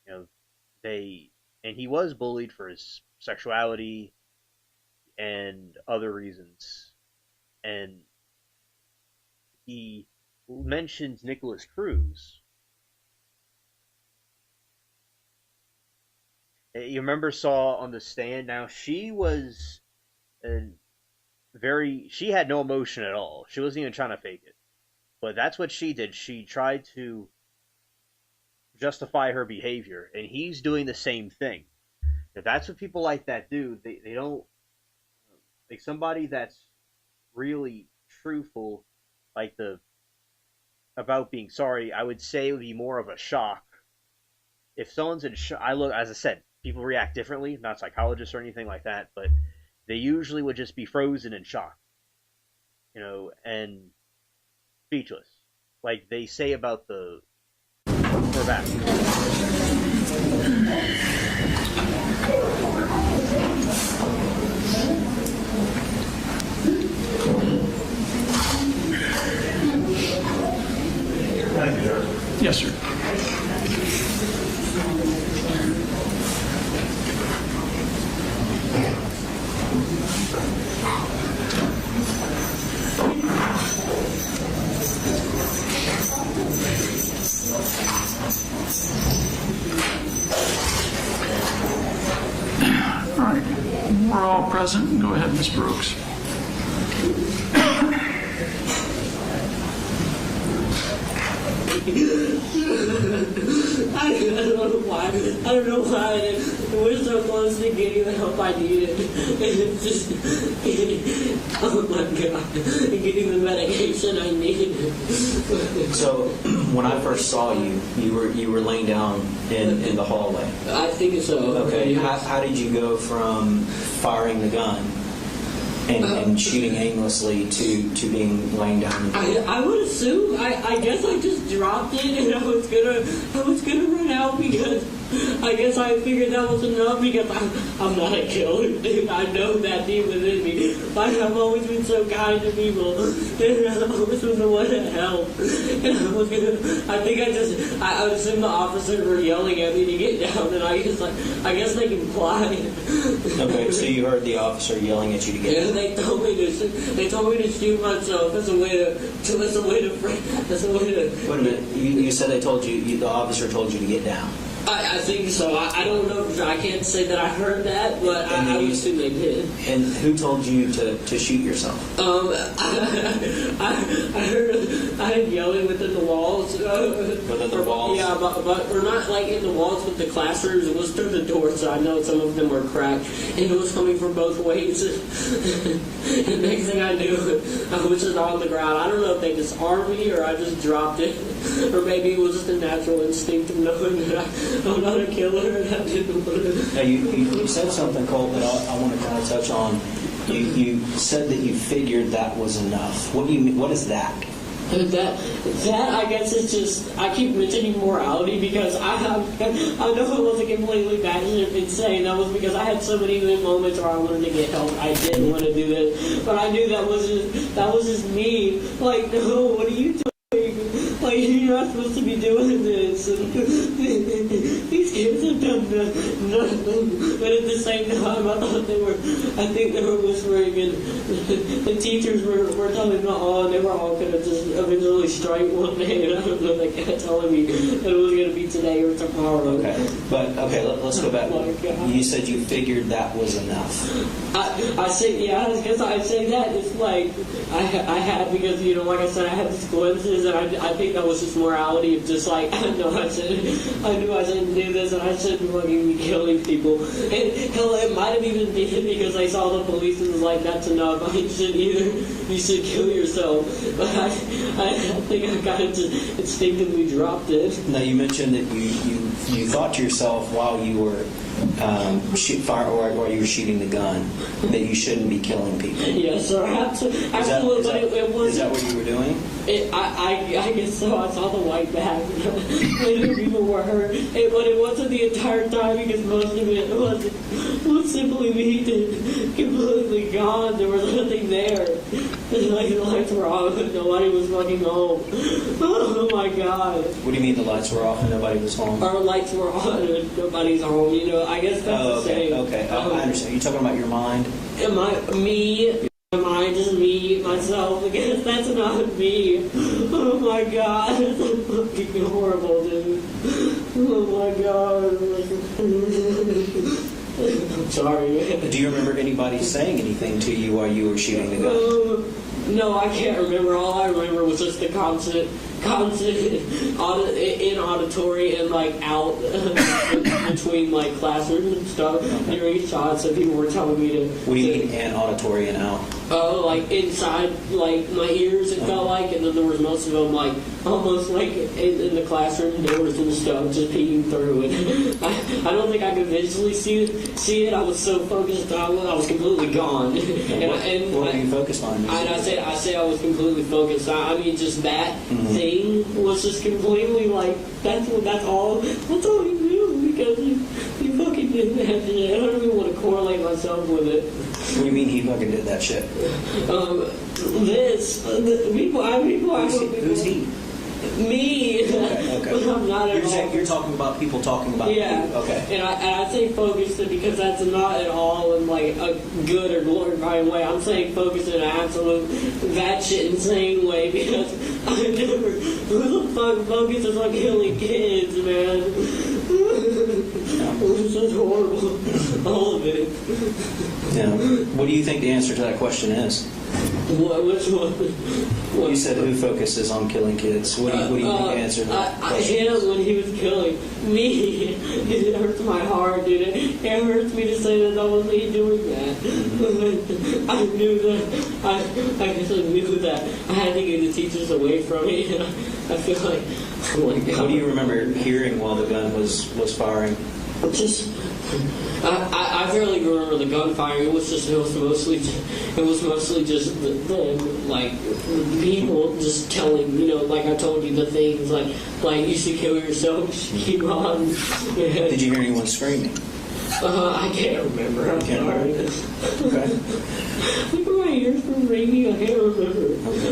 it. And he was bullied for his sexuality and other reasons. And he mentions Nicholas Cruz. You remember Saw on the stand? Now, she was she had no emotion at all. She wasn't even trying to fake it. But that's what she did. She tried to justify her behavior, and he's doing the same thing. If that's what people like that do, they don't, like, somebody that's really truthful, like about being sorry, I would say it would be more of a shock. If someone's in shock, as I said, people react differently, not psychologists or anything like that, but they usually would just be frozen in shock, and speechless, like they say about the Corvette. Thank you, Judge. Yes, sir. present. Go ahead, Ms. Brooks. I don't know why. We're so close to getting the help I needed. It's just, oh my God, getting the medication I needed. So, when I first saw you, you were laying down in the hallway. I think so. Okay. How did you go from firing the gun and shooting aimlessly to being laying down? I would assume. I guess I just dropped it, and I was gonna run out because I guess I figured that was enough because I'm not a killer, dude. I know that deep within me. I've always been so kind to people, and I always was the one to help. And I would assume the officers were yelling at me to get down, and I guess they complied. Okay, so you heard the officer yelling at you to get down. Yeah, they told me to shoot myself. That's a way to. Wait a minute. You said the officer told you to get down. I think so. I don't know. I can't say that I heard that, but I would assume they did. And who told you to shoot yourself? I heard yelling within the walls. Within the walls? Yeah, but we're not like in the walls with the classrooms. It was through the door, so I know some of them were cracked, and it was coming from both ways. And next thing I knew, I was just on the ground. I don't know if they disarmed me or I just dropped it, or maybe it was just a natural instinct of knowing that I'm not a killer and I didn't want to. Now, you said something, Colt, that I want to kind of touch on. You said that you figured that was enough. What do you mean? What is that? That I guess is just, I keep mentioning morality because I know it wasn't completely bad and insane. That was because I had so many moments where I wanted to get help. I didn't want to do this, but I knew that was just me. Like, no, what are you doing? Like, you're not supposed to be doing this. These kids have done nothing. But at the same time, I think they were whispering, and the teachers were telling me, and they were all going to just eventually strike one day, and I don't know, they kept telling me that it was going to be today or tomorrow. Okay, let's go back. You said you figured that was enough. I say, yeah, I guess I say that. It's like, I had, because, like I said, I had these glimpses, and I think that was just morality of just like, I knew I shouldn't do this, and I shouldn't fucking be killing people. And hell, it might have even been because I saw the police and was like, that's enough. You should kill yourself. But I think I kind of just instinctively dropped it. Now, you mentioned that you thought to yourself while you were while you were shooting the gun that you shouldn't be killing people. Yes, sir. Absolutely. Is that what you were doing? I guess so. I saw the white bag. Many people were hurt. But it wasn't the entire time because most of it was simply me completely gone. There was nothing there. Like, the lights were off and nobody was fucking home. Oh my God. What do you mean the lights were off and nobody was home? Our lights were on and nobody's home. I guess that's the same. Okay. I understand. You're talking about your mind? My mind is me, myself. I guess that's not me. Oh my God. That's fucking horrible, dude. Oh my God. I'm sorry. Do you remember anybody saying anything to you while you were shooting the gun? No, I can't remember. All I remember was just the constant in auditory and like out between like classrooms and stuff during each shot. So people were telling me to. What do you mean in auditory and out? Oh, like inside, like my ears. It felt like, and then there was most of them like almost like in the classroom doors and stuff, just peeking through it. I don't think I could visually see it. I was so focused. I was completely gone. And what were you focused on? I say I was completely focused. I mean, just that thing was just completely like that's all you do because you fucking did that shit. I don't even want to correlate myself with it. What do you mean he fucking did that shit? Who's he? Me. Okay. I'm not at all. You're talking about people talking about you. Okay. And I say focused because that's not at all in like a good or glorifying way. I'm saying focused in an absolute batshit insane way because I never. Who the fuck focuses on killing kids, man? This is horrible. All of it. Yeah. What do you think the answer to that question is? Which one? You said who focuses on killing kids. What do you think the answer to that question is? Him when he was killing me. It hurts my heart, dude. It hurts me to say that was me doing that. I knew that. I guess I knew that. I had to get the teachers away from me. I feel like, oh my God. What do you remember hearing while the gun was firing? Just, I barely remember the gunfire. It was mostly just the people just telling, like I told you, the things like you should kill yourself, keep on. Did you hear anyone screaming? I can't remember. I'm sorry. Okay. Look at my ears from ringing. I can't remember.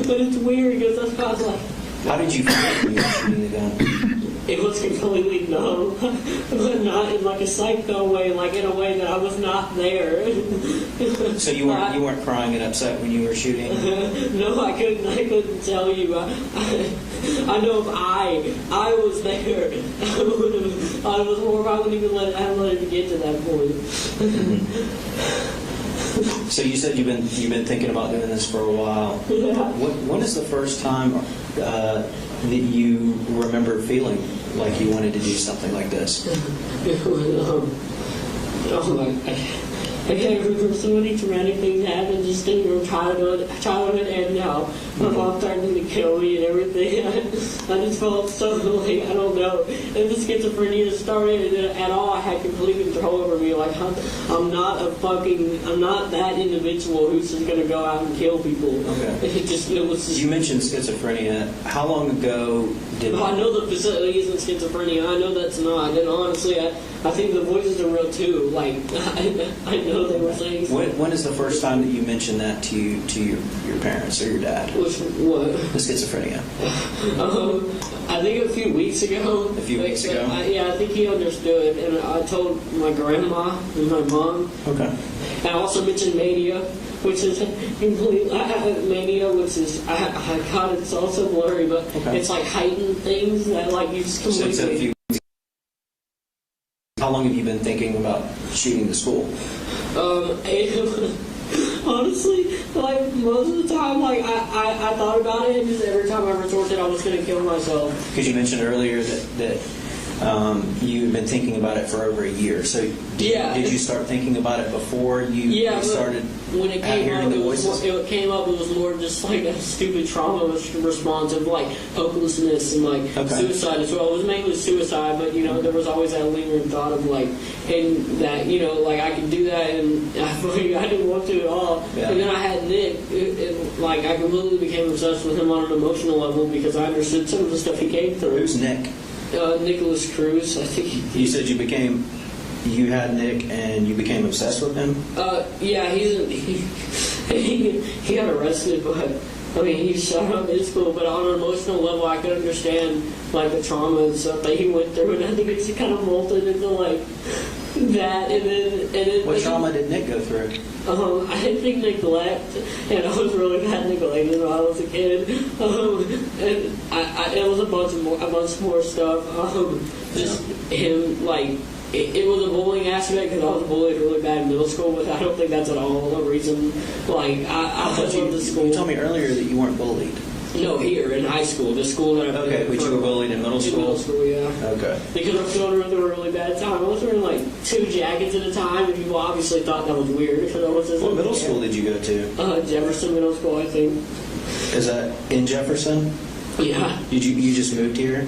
But it's weird because that's kind of like. How did you feel when you were shooting the gun? It was completely numb, but not in like a psycho way, like in a way that I was not there. So you weren't crying and upset when you were shooting? No, I couldn't tell you. I know if I was there, I was horrible. I wouldn't even let it get to that point. So you said you've been thinking about doing this for a while. Yeah. When is the first time that you remember feeling like you wanted to do something like this? I can't remember so many traumatic things happened just in your childhood and now. My mom threatened to kill me and everything. I just felt so like, I don't know. And the schizophrenia started at all. I had complete control over me. Like, I'm not that individual who's just going to go out and kill people. Okay. It was just. You mentioned schizophrenia. How long ago did... I know the facility isn't schizophrenia. I know that's not. And honestly, I think the voices are real too. Like, I know they were saying something. When is the first time that you mentioned that to your parents or your dad? What? The schizophrenia. I think a few weeks ago. A few weeks ago? I think he understood. And I told my grandma and my mom. Okay. And I also mentioned mania, which is complete mania, which is God, it's also blurry, but it's like heightened things that like you just completely. How long have you been thinking about shooting the school? Honestly, like most of the time, like I thought about it, and just every time I resorted, I was going to kill myself. Because you mentioned earlier that you've been thinking about it for over a year. So did you start thinking about it before you started when it came hearing up, the voices? It was more just like a stupid trauma response of like hopelessness and like suicide as well. It was mainly suicide, but there was always that lingering thought of like, and that like I could do that, and I didn't want to at all. Yeah. And then I had Nick, and like I completely became obsessed with him on an emotional level because I understood some of the stuff he came through. Who's Nick? Nicholas Cruz, I think. You said you had Nick and you became obsessed with him? Yeah, he got arrested, but I mean, he shot up in school, but on an emotional level, I could understand like the trauma and stuff that he went through, and I think it just kind of molded into like that, and then what trauma did Nick go through? I think neglect, and I was really bad neglected when I was a kid, and it was a bunch more stuff. Just him like. It was a bullying aspect because I was bullied really bad in middle school, but I don't think that's at all a reason. Like, I love the school. You told me earlier that you weren't bullied. No, here in high school, the school that I Okay, but you were bullied in middle school? In middle school, yeah. Okay. Because I was going through a really bad time. I was wearing like 2 jackets at a time, and people obviously thought that was weird. Because I was just what middle school did you go to? Jefferson Middle School, I think. Is that in Jefferson? Yeah. You just moved here?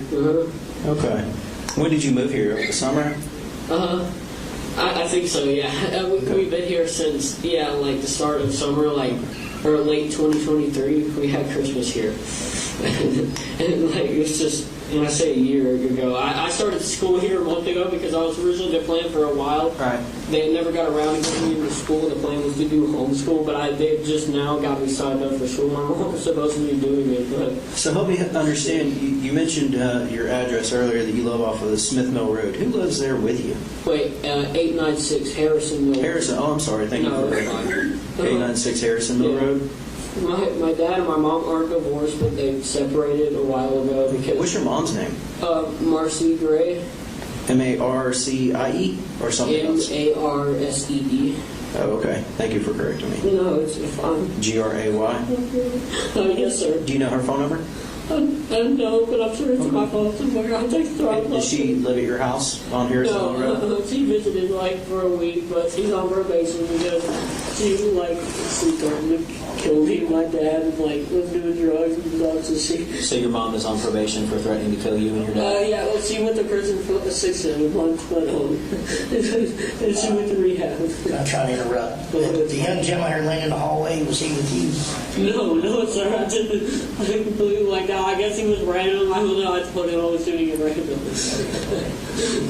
Okay. When did you move here? Over the summer? I think so, yeah. We've been here since, like the start of summer, like or late 2023, we had Christmas here. And like, it's just, when I say a year ago, I started school here a month ago because I was originally the plan for a while. Right. They never got around to getting me to school. The plan was to do homeschool, but they just now got me signed up for school. My mom was supposed to be doing it, but... So help me understand, you mentioned your address earlier that you live off of the Smith Mill Road. Who lives there with you? Wait, 896 Harrison Mill. Harrison, oh, I'm sorry, thank you for correcting. 896 Harrison Mill Road? My dad and my mom aren't divorced, but they separated a while ago because... What's your mom's name? Marcy Gray. M-A-R-C-I-E or something else? M-A-R-S-E-E. Oh, okay. Thank you for correcting me. No, it's fine. G-R-A-Y? Yes, sir. Do you know her phone number? I don't know, but I'm sure it's my phone somewhere. I'll text her. Does she live at your house on Harrison Mill Road? No, she visited like for a week, but she's on probation because she threatened to kill me and my dad and like was doing drugs and stuff. So your mom is on probation for threatening to kill you and your dad? Yeah, well, she went to prison for 6-7 months, but and she went to rehab. I'm trying to interrupt. The young gentleman here laying in the hallway, was he with you? No, sir. I completely like that. I guess he was random. I don't know. I told him I was doing it random.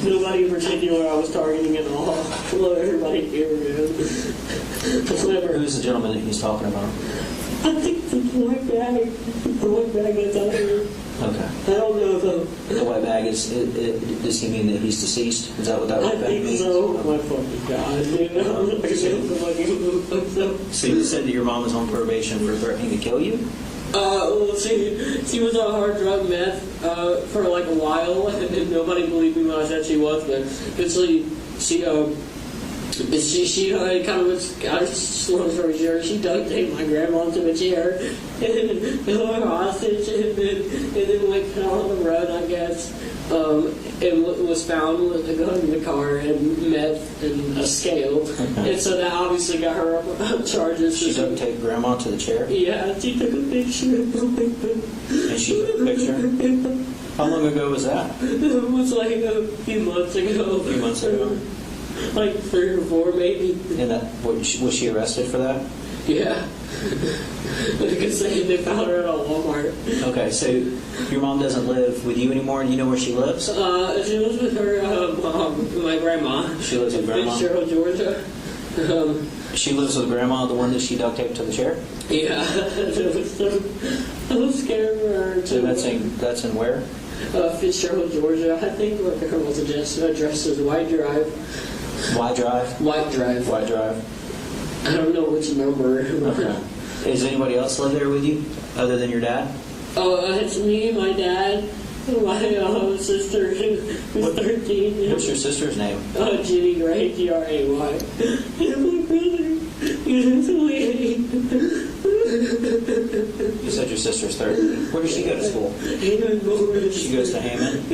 Nobody in particular I was targeting at all. Hello, everybody here, man. Who's the gentleman that he's talking about? I think the white bag that's out here. Okay. I don't know though. The white bag does he mean that he's deceased? Is that what that white bag means? I think so. Oh my fucking God, dude. So you said that your mom was on probation for threatening to kill you? Well, she was on hard drug meth for like a while, and nobody believed me when I said she was, but eventually she kind of was, long story short, she duct taped my grandma to a chair and held her hostage and then like put on the road, I guess. And was found with a gun in the car and meth and a scale. And so that obviously got her up on charges. She duct taped grandma to the chair? Yeah, she took a picture. And she took a picture? How long ago was that? It was like a few months ago. A few months ago? Like 3 or 4 maybe. And was she arrested for that? Yeah. Because they found her at a Walmart. Okay, so your mom doesn't live with you anymore, and you know where she lives? She lives with her my grandma. She lives with grandma? Fitzgerald, Georgia. She lives with grandma, the one that she duct taped to the chair? Yeah. I was scared for her too. So that's in where? Fitzgerald, Georgia. I think her was addressed as White Drive. White Drive? White Drive. White Drive. I don't know which number. Okay. Does anybody else live there with you, other than your dad? It's me, my dad, my sister, who's 13. What's your sister's name? Jenny Gray, Gray. And my brother, he's 28. You said your sister's 13. Where does she go to school? She goes to Hammond?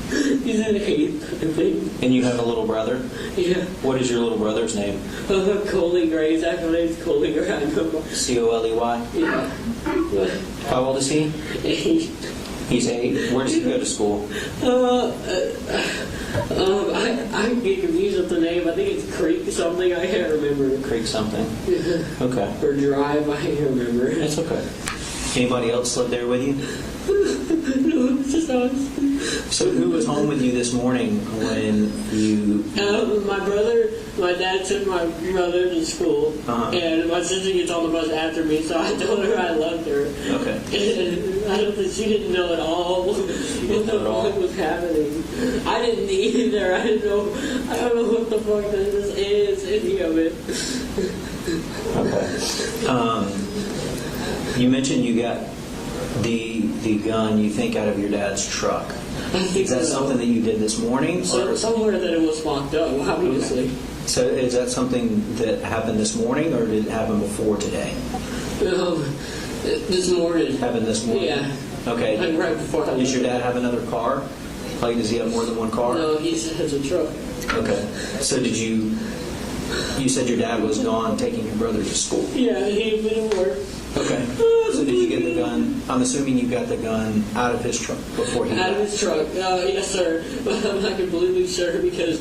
He's in 8th, I think. And you have a little brother? Yeah. What is your little brother's name? Coley Gray. His actual name's Coley Gray. C-O-L-E-Y? Yeah. How old is he? 8. He's 8. Where does he go to school? I get confused with the name. I think it's Creek something. I can't remember. Creek something. Okay. Or Drive. I can't remember. That's okay. Anybody else live there with you? No, it's just us. So who was home with you this morning when you... My brother, my dad took my brother to school, and my sister gets on the bus after me, so I told her I loved her. Okay. And I don't think she didn't know at all what was happening. I didn't either. I don't know what the fuck this is, any of it. Okay. You mentioned you got the gun, you think, out of your dad's truck. Is that something that you did this morning? Somewhere that it was locked up, obviously. Okay. So is that something that happened this morning, or did it happen before today? This morning. Happened this morning? Yeah. Okay. Like right before. Does your dad have another car? Like, does he have more than one car? No, he has a truck. Okay. So did you said your dad was gone taking your brother to school? Yeah, he went to work. Okay. So did you get the gun? I'm assuming you got the gun out of his truck before he Out of his truck. Yes, sir. But I'm not completely sure because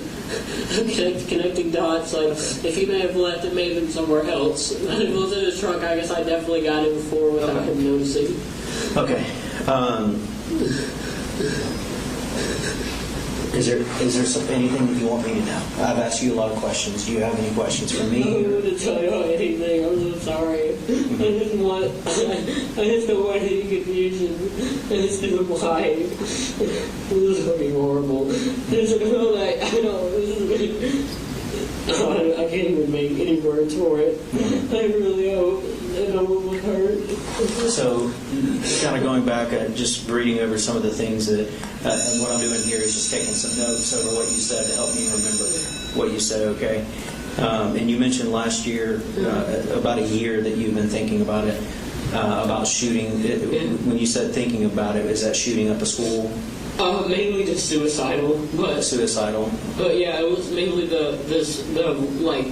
connecting dots. Like, if he may have left, it may have been somewhere else. If it was in his trunk, I guess I definitely got it before without him noticing. Okay. Is there anything that you want me to know? I've asked you a lot of questions. Do you have any questions for me? I don't want to tell you anything. I'm so sorry. I just don't want any confusion. I just don't know why. This is fucking horrible. This is like, I can't even make any words for it. I really hope that no one was hurt. So, kind of going back, just reading over some of the things that, and what I'm doing here is just taking some notes over what you said to help me remember what you said, okay? And you mentioned last year, about a year that you've been thinking about it, about shooting. When you said thinking about it, is that shooting up a school? Mainly just suicidal, but yeah, it was mainly the facility. Like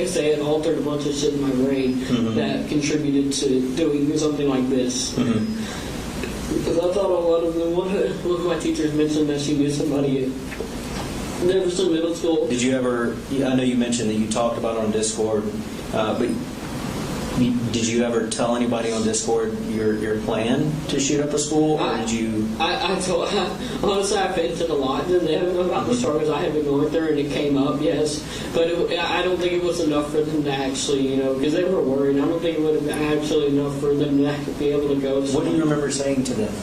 I say, it altered a bunch of shit in my brain that contributed to doing something like this. Because I thought a lot of them. One of my teachers mentioned that she knew somebody at Neverson Middle School. Did you ever? I know you mentioned that you talked about it on Discord, but. Did you ever tell anybody on Discord your plan to shoot up a school, or did you? Honestly, I vented a lot to them about the struggles I had been going through, and it came up, yes. But I don't think it was enough for them to actually, because they were worried. I don't think it would have been actually enough for them to be able to go. What do you remember saying to them?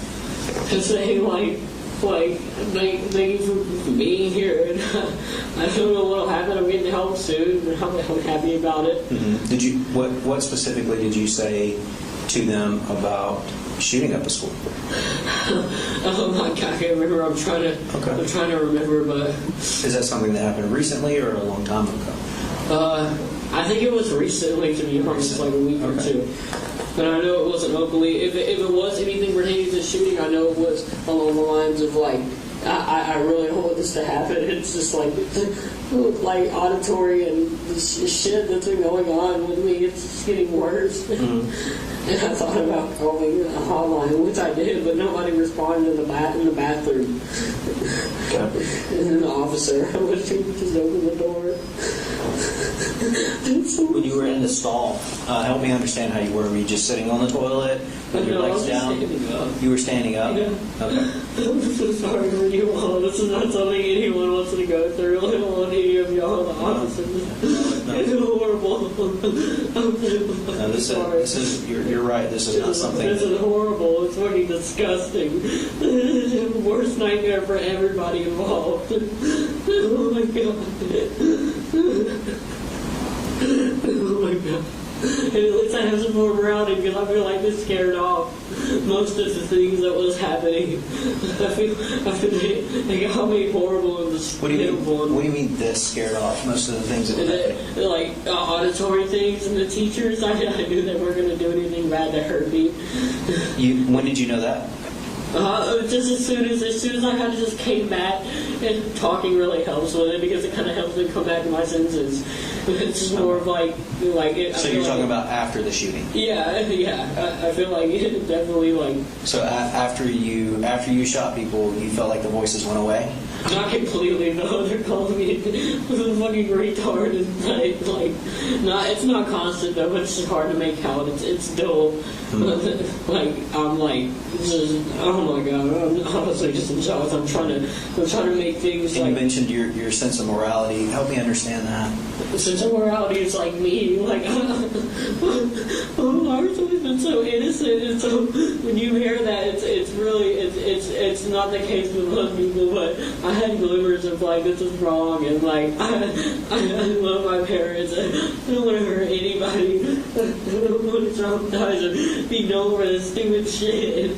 To say, thank you for being here. And I don't know what'll happen. I'm getting help soon, and I'm happy about it. Did you? What specifically did you say to them about shooting up a school? Oh my God, I can't remember. I'm trying to remember, but is that something that happened recently or a long time ago? I think it was recently, to be honest, like a week or two. But I know it wasn't locally. If it was anything related to shooting, I know it was along the lines of I really don't want this to happen. It's just like auditory and the shit that's been going on with me. It's just getting worse. And I thought about calling a hotline, which I did, but nobody responded in the bathroom. And then the officer just opened the door. When you were in the stall, help me understand how you were. Were you just sitting on the toilet with your legs down? You were standing up? Yeah. Okay. I'm so sorry for you all. This is not something anyone wants to go through. I don't want any of y'all in the office. It's horrible. You're right. This is not something. This is horrible. It's fucking disgusting. This is the worst nightmare for everybody involved. Oh my God. Oh my God. And at least I have some more grounding because I feel like this scared off most of the things that was happening. I feel they got me horrible and just What do you mean this scared off most of the things that were happening? Like auditory things and the teachers. I knew they weren't going to do anything bad to hurt me. When did you know that? Just as soon as I kind of just came back, and talking really helps with it because it kind of helps me come back to my senses. It's just more of like it. So you're talking about after the shooting? Yeah. I feel like it definitely So after you shot people, you felt like the voices went away? Not completely, no. They're calling me a fucking retard. It's not constant though. It's just hard to make out. It's dull. I'm oh my God. I'm honestly just in shock. I'm trying to make things. And you mentioned your sense of morality. Help me understand that. The sense of morality is like me. I've always been so innocent, and so when you hear that, it's really it's not the case with most people, but I had glimmers of this is wrong, and I love my parents. I don't want to hurt anybody. I don't want to traumatize or be known for this stupid shit.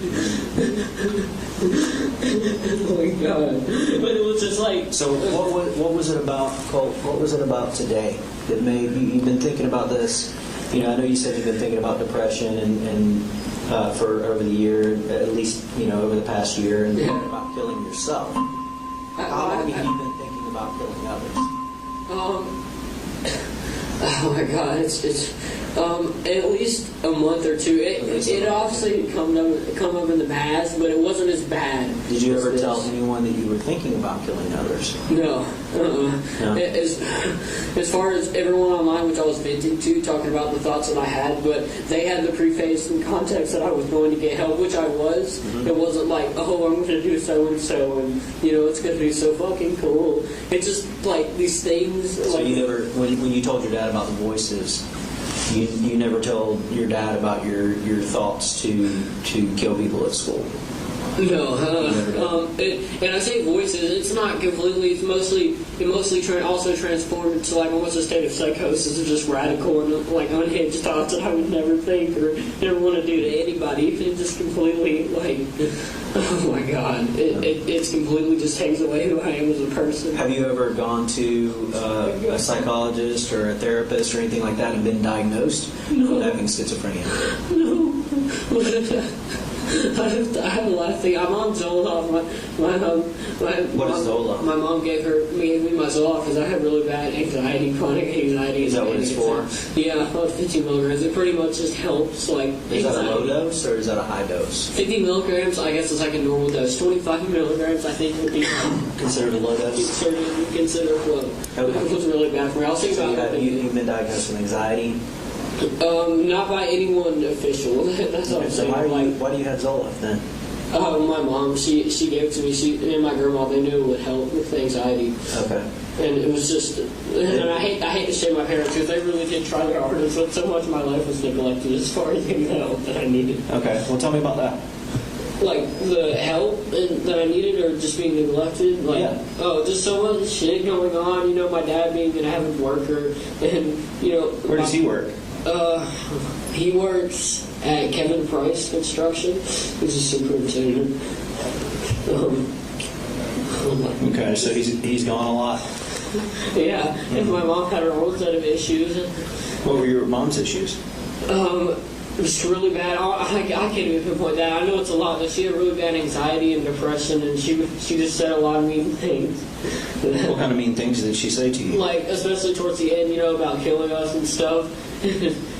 Oh my God! But it was just So what was it about, Colt? What was it about today that made you've been thinking about this? I know you said you've been thinking about depression and for over the year, at least over the past year, and thinking about killing yourself. How long have you been thinking about killing others? Oh my God! It's At least a month or two. It obviously come up in the past, but it wasn't as bad. Did you ever tell anyone that you were thinking about killing others? No. No. As far as everyone online, which I was venting to, talking about the thoughts that I had, but they had the preface and context that I was going to get help, which I was. Mm-hmm. It wasn't like, oh, I'm going to do so and so, and it's going to be so fucking cool. It's just like these things. So you never, when you told your dad about the voices, you never told your dad about your thoughts to kill people at school? No, and I say voices. It's not completely. It mostly also transformed into like almost a state of psychosis, of just radical and like unhinged thoughts that I would never think or never want to do to anybody. It just completely like, oh my god, it's completely just takes away who I am as a person. Have you ever gone to a psychologist or a therapist or anything like that and been diagnosed with having schizophrenia? No. I have a lot of things. I'm on Zoloft. What is Zoloft? My mom gave me my Zoloft because I have really bad anxiety, chronic anxiety. Is that what it's for? Yeah, about 50 milligrams. It pretty much just helps. Like, is that a low dose or is that a high dose? 50 milligrams, I guess, is like a normal dose. 25 milligrams, I think, would be considered a low dose. Considered low. Okay. It was really bad for me. I'll think about it. You've been diagnosed with anxiety? Not by anyone official. That's what I'm saying. Why do you have Zoloft then? My mom, she gave it to me. She and my grandma, they knew it would help with anxiety. Okay. And it was just, and I hate to shame my parents because they really did try their hardest, but so much of my life was neglected as far as getting the help that I needed. Okay. Well, tell me about that. Like the help that I needed, or just being neglected. Like, yeah. Oh, just so much shit going on. My dad being an avid worker, and Where does he work? He works at Kevin Price Construction. He's a superintendent. Okay, so he's gone a lot. Yeah, and my mom had her own set of issues. What were your mom's issues? It's really bad. I can't even pinpoint that. I know it's a lot, but she had really bad anxiety and depression, and she just said a lot of mean things. What kind of mean things did she say to you? Like, especially towards the end, about killing us and stuff.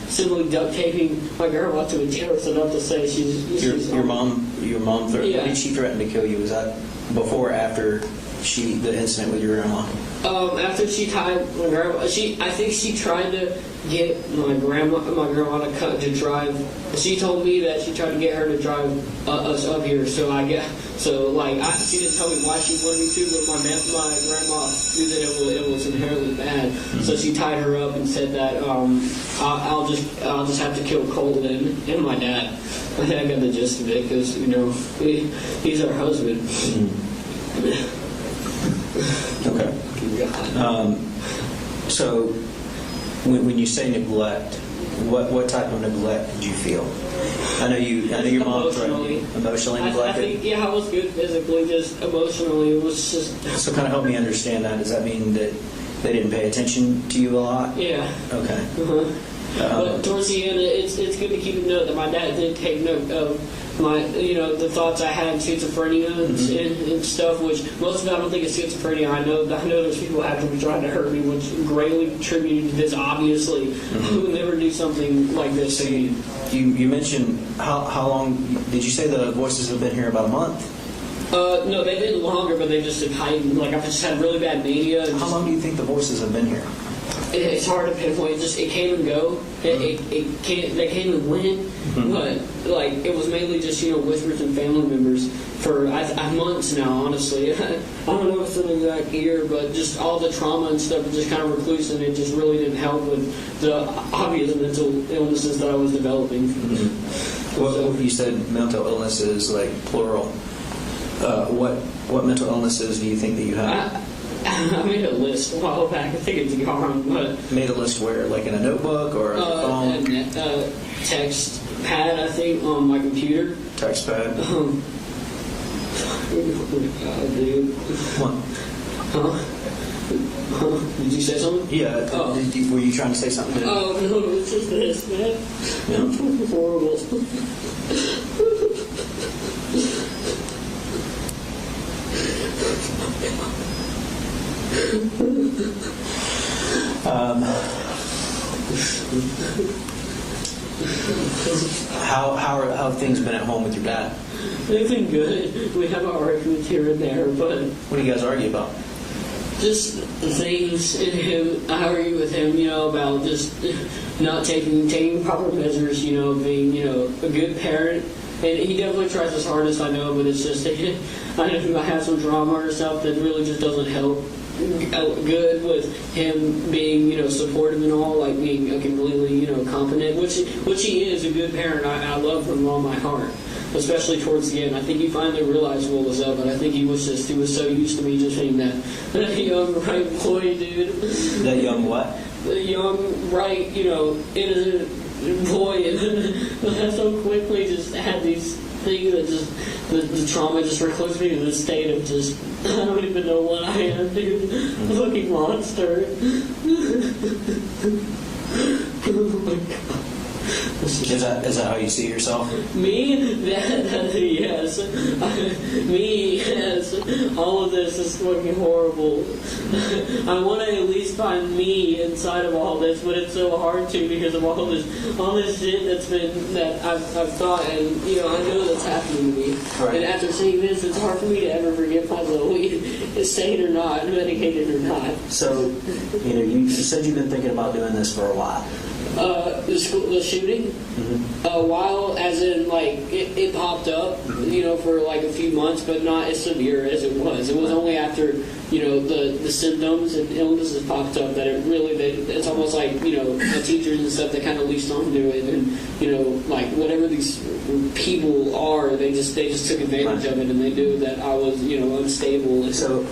Simply duct taping my grandma to a chair so not to say she's your mom Yeah. When did she threaten to kill you? Was that before or after the incident with your grandma? After she tied my grandma, I think she tried to get my grandma to drive. She told me that she tried to get her to drive us up here. So she didn't tell me why she wanted me to, but my grandma knew that it was inherently bad. Mm-hmm. So she tied her up and said that I'll just have to kill Colt and my dad. I think I got the gist of it because he's our husband. Mm-hmm. Okay. So, when you say neglect, what type of neglect did you feel? I know your mom emotionally neglected. I was good physically, just emotionally. It was just. So, kind of help me understand that. Does that mean that they didn't pay attention to you a lot? Yeah. Okay. Uh-huh. But towards the end, it's good to keep a note that my dad did take note of my, the thoughts I had, schizophrenia and stuff, which most of it I don't think is schizophrenia. I know there's people actively trying to hurt me, which greatly contributed to this, obviously. Who would never do something like this? So you mentioned, how long, did you say the voices have been here about a month? No, they've been longer, but they just have heightened. Like, I've just had really bad mania. How long do you think the voices have been here? It's hard to pinpoint. It came and go. They came and went. But it was mainly just whispers and family members for months now. Honestly, I don't know if it's an exact year, but just all the trauma and stuff just kind of recluse, and it just really didn't help with the obvious mental illnesses that I was developing. Well, you said mental illnesses, like plural. What mental illnesses do you think that you have? I made a list a while back. I think it's gone, but... Made a list where? Like in a notebook or a phone? Text pad, I think, on my computer. Text pad? Oh, God, dude. What? Huh? Did you say something? Yeah. Oh. Were you trying to say something? Oh, no, it's just this, man. Yeah. Horrible. How have things been at home with your dad? They've been good. We have our arguments here and there, but What do you guys argue about? just things in him. I argue with him, about just not taking proper measures, being, a good parent. And he definitely tries his hardest, I know, but it's just, I know I have some drama or stuff that really just doesn't help good with him being, supportive and all, like being completely, competent, which he is a good parent. I love him with all my heart, especially towards the end. I think he finally realized what was up, and I think he was so used to me just being that young, right employee dude. That young what? The young, right, innocent boy, and so quickly just had these things that just, the trauma just recludes me to the state of just, I don't even know what I am, dude. A fucking monster. Oh my God. Is that how you see yourself? Me? Yes. Me? Yes. All of this is fucking horrible. I want to at least find me inside of all this, but it's so hard to because of all this shit that I've thought, and I know that's happening to me. Right. And after seeing this, it's hard for me to ever forgive my Jolee, sane or not, medicated or not. So, you said you've been thinking about doing this for a while. The shooting, a while, as in like it popped up, for like a few months, but not as severe as it was. It was only after the symptoms and illnesses popped up that it's almost like the teachers and stuff that kind of leased onto it, and like whatever these people are, they just took advantage of it, and they knew that I was unstable. And so,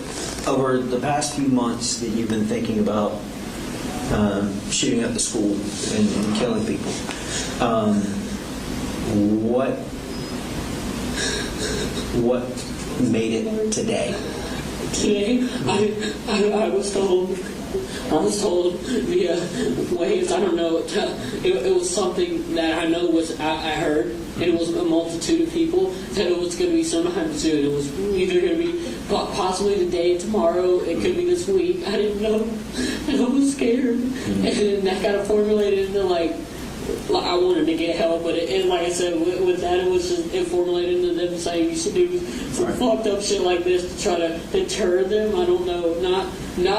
over the past few months that you've been thinking about shooting up the school and killing people, what made it today? Today, I was told via waves, I don't know, it was something that I know I heard, and it was a multitude of people, that it was going to be sometime soon. It was either going to be possibly today, tomorrow, it could be this week. I didn't know, and I was scared. And that kind of formulated into like I wanted to get help, but and like I said, with that, it was just formulated into them saying you should do some fucked up shit like this to try to deter them. I don't know, not.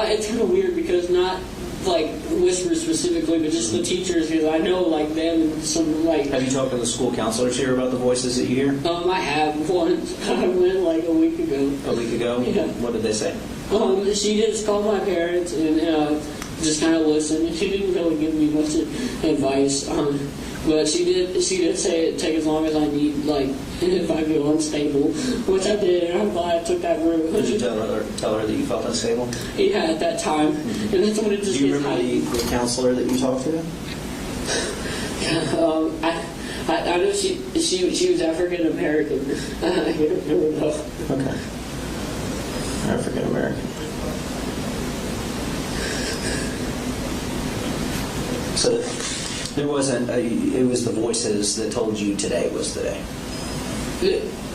It's kind of weird because not like Whisper specifically, but just the teachers, because I know like them and some like. Have you talked to the school counselors here about the voices that you hear? I have once. I went like a week ago. A week ago? Yeah. What did they say? She just called my parents and just kind of listened. She didn't really give me much advice, but she did say it take as long as I need, like if I feel unstable, which I did, and I'm glad I took that route. Did you tell her that you felt unstable? Yeah, at that time, and that's when it just. Do you remember the counselor that you talked to? I know she was African American. I don't remember though. Okay. African American. So there wasn't it was the voices that told you today was the day.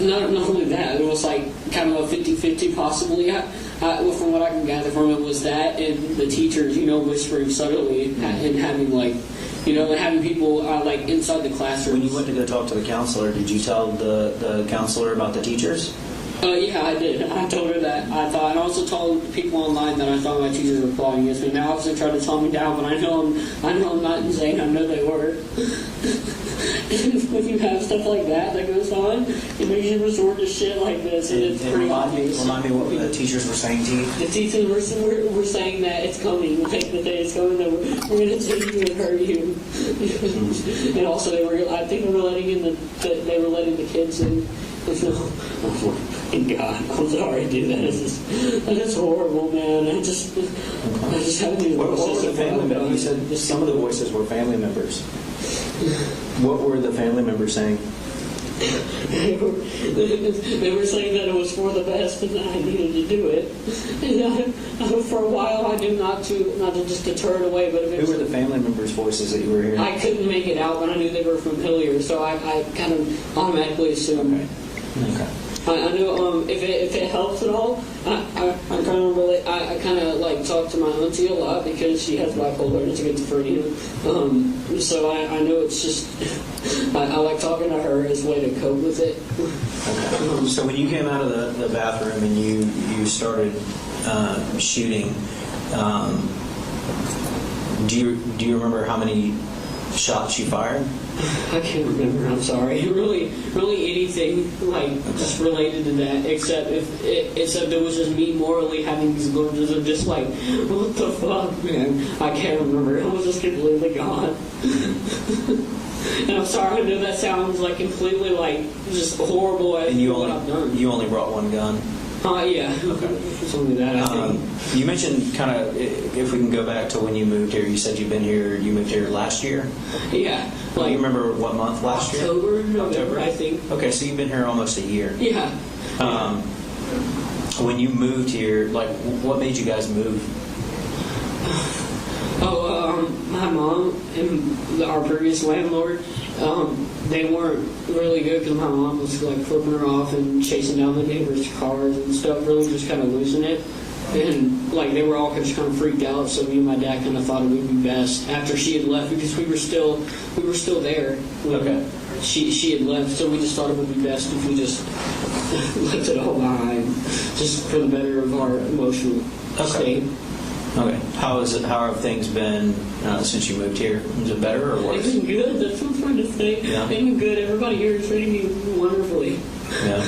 Not only that, it was like kind of a 50-50 possibly. From what I can gather from it was that, and the teachers, whispering subtly and having like, and having people like inside the classroom. When you went to go talk to the counselor, did you tell the counselor about the teachers? Yeah, I did. I told her that I also told people online that I thought my teachers were plotting against me. Now, obviously, tried to calm me down, but I know I'm not insane. I know they were. When you have stuff like that goes on, it makes you resort to shit like this, and it's pretty obvious. Remind me what the teachers were saying to you. The teachers were saying that it's coming, like the day it's coming, that we're going to take you and hurt you. And also, I think they were letting the kids in. Oh my God, I'm sorry, dude. That is horrible, man. I just have these voices. The family members? You said some of the voices were family members. What were the family members saying? They were saying that it was for the best and that I needed to do it. And for a while, I knew not to just deter it away. But who were the family members' voices that you were hearing? I couldn't make it out, but I knew they were familiar, so I kind of automatically assumed. Okay. I know if it helps at all, I kind of like talk to my auntie a lot because she has bipolar and schizophrenia. So I know it's just I like talking to her as a way to cope with it. So when you came out of the bathroom and you started shooting, do you remember how many shots you fired? I can't remember. I'm sorry. Really anything like just related to that, except it was just me morally having these glimpses of just like, what the fuck, man? I can't remember. It was just completely gone. And I'm sorry. I know that sounds like completely like just horrible at what I've done. You only brought one gun. Yeah. Okay. It's only that. I think. You mentioned kind of, if we can go back to when you moved here, you said you moved here last year? Yeah. Do you remember what month last year? November, I think. Okay, so you've been here almost a year. Yeah. When you moved here, like, what made you guys move? My mom and our previous landlord, they weren't really good because my mom was like flipping her off and chasing down the neighbors' cars and stuff, really just kind of losing it. And like they were all just kind of freaked out, so me and my dad kind of thought it would be best after she had left because we were still there. Okay. She had left, so we just thought it would be best if we just left it all behind, just for the better of our emotional state. Okay. How have things been since you moved here? Is it better or worse? It's been good. That's what I'm trying to say. Yeah. It's been good. Everybody here is treating me wonderfully. Yeah.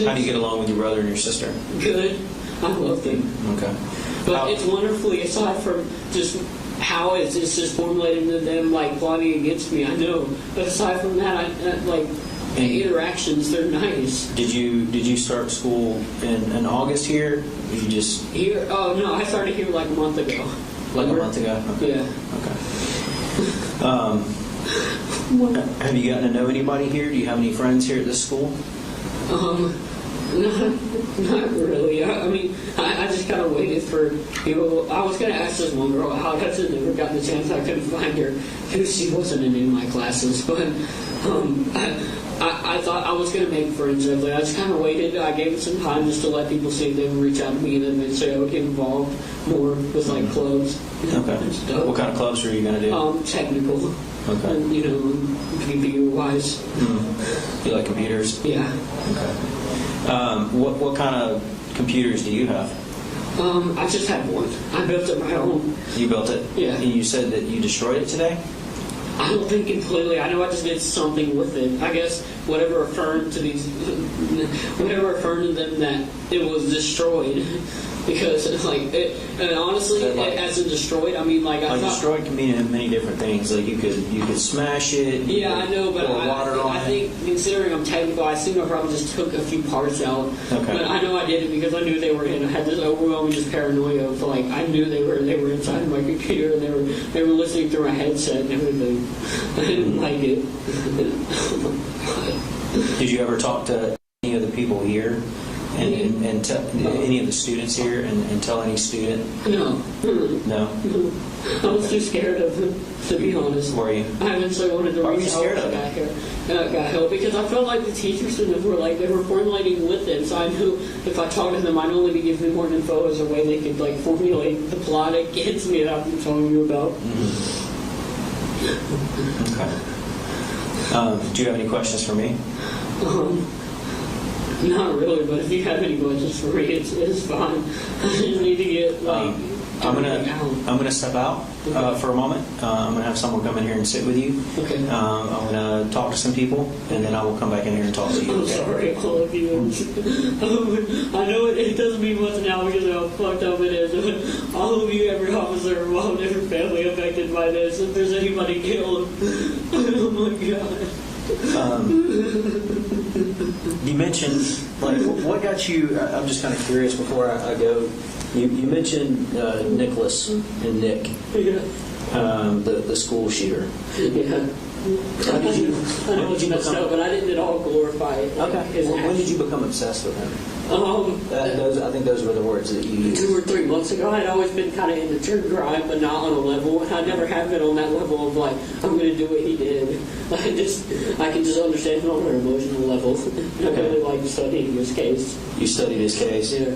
How do you get along with your brother and your sister? Good. I love them. Okay. But it's wonderfully, aside from just how it's just formulated into them like plotting against me, I know. But aside from that, the interactions, they're nice. Did you start school in August here? You just here? Oh no, I started here like a month ago. Like a month ago? Okay. Yeah. Okay. Have you gotten to know anybody here? Do you have any friends here at this school? Not really. I mean, I just kind of waited for people. I was going to ask this one girl out. I just never got the chance. I couldn't find her because she wasn't in any of my classes. But I thought I was going to make friends with her. I just kind of waited. I gave it some time just to let people see if they would reach out to me and then they'd say I would get involved more with like clubs. Okay. What kind of clubs are you going to do? Technical. Okay. And, computer-wise. You like computers? Yeah. Okay. What kind of computers do you have? I just had one. I built it my own. You built it? Yeah. And you said that you destroyed it today? I don't think completely. I know I just did something with it. I guess whatever affirmed to them that it was destroyed. Because it's like, and honestly, as in destroyed, I mean I thought destroyed can mean many different things. Like you could smash it. Yeah, I know, but I think considering I'm technical, I assume I probably just took a few parts out. Okay. But I know I did it because I knew they were in. I had this overwhelming just paranoia of I knew they were inside of my computer and they were listening through my headset and everything. I didn't like it. Did you ever talk to any of the people here? And any of the students here and tell any student? No. No? I was too scared of him, to be honest. Were you? I eventually wanted to reach out and got help because I felt like the teachers and them were they were formulating with them, so I knew if I talked to them, I'd only be giving more info as a way they could formulate the plot against me that I've been telling you about. Okay. Do you have any questions for me? Not really, but if you have any questions for me, it's fine. I just need to get I'm gonna step out for a moment. I'm gonna have someone come in here and sit with you. Okay. I'm gonna talk to some people, and then I will come back in here and talk to you. I'm sorry, all of you. I know it doesn't mean much now because of how fucked up it is. All of you, every officer involved, every family affected by this. If there's anybody killed, oh my god. You mentioned, what got you, I'm just kind of curious before I go, you mentioned Nicholas and Nick, yeah. the school shooter. Yeah. How did you? I know it's messed up, but I didn't at all glorify it. Okay. When did you become obsessed with him? I think those were the words that you used. 2 or 3 months ago, I'd always been kind of into true crime, but not on a level. I never have been on that level of like, I'm going to do what he did. I can just understand it on an emotional level. I really like studying his case. You studied his case? Yeah.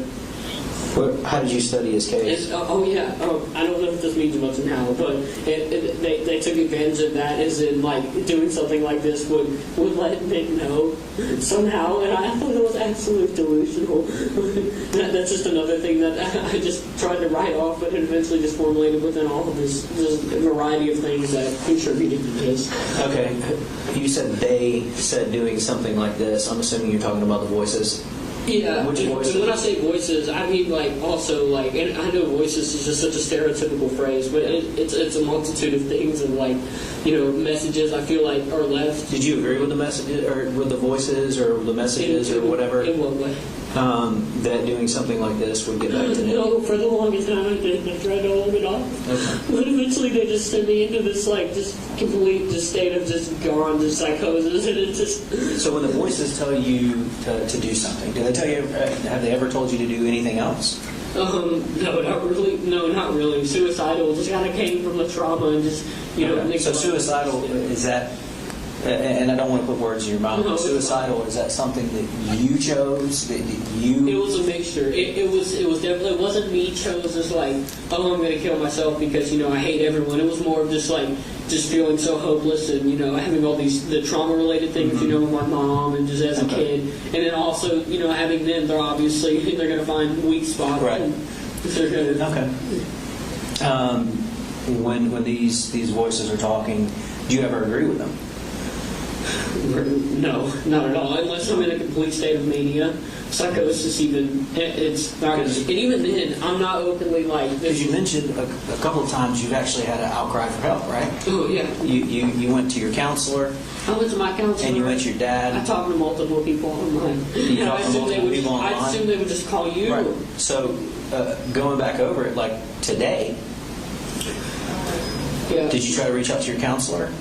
How did you study his case? I don't know if this means much now, but they took advantage of that, as in like doing something like this would let Nick know somehow, and I thought it was absolutely delusional. That's just another thing that I just tried to write off, but it eventually just formulated within all of this variety of things that contributed to this. Okay, you said they said doing something like this. I'm assuming you're talking about the voices. Yeah, Which voices? when I say voices, I mean like also like, and I know voices is just such a stereotypical phrase, but it's a multitude of things and like, messages I feel like are left. Did you agree with the messages, or with the voices, or the messages, or whatever? In what way? That doing something like this would get back to Nick? No, for the longest time I didn't. I tried to hold it off. Okay. But eventually they just sent me into this like just complete just state of just gone, just psychosis, and it just. So when the voices tell you to do something, do they tell you? Have they ever told you to do anything else? No, not really. No, not really. Suicidal just kind of came from the trauma and just Okay. So suicidal, is that? And I don't want to put words in your mouth. No, suicidal, is that something that you chose? That you? It was a mixture. It was definitely, it wasn't me chose as like, oh, I'm going to kill myself because I hate everyone. It was more of just like just feeling so hopeless and having all the trauma related things with my mom and just as a kid, and then also having them, they're obviously they're going to find weak spots. Right. Okay. When these voices are talking, do you ever agree with them? No, not at all. Unless I'm in a complete state of mania, psychosis. It's not. And even then, I'm not openly like. Because you mentioned a couple of times you've actually had an outcry for help, right? Oh yeah. You went to your counselor. I went to my counselor. And you went to your dad. I talked to multiple people online. I assume they would just call you. Right. So going back over it, like today. Yeah. Did you try to reach out to your counselor?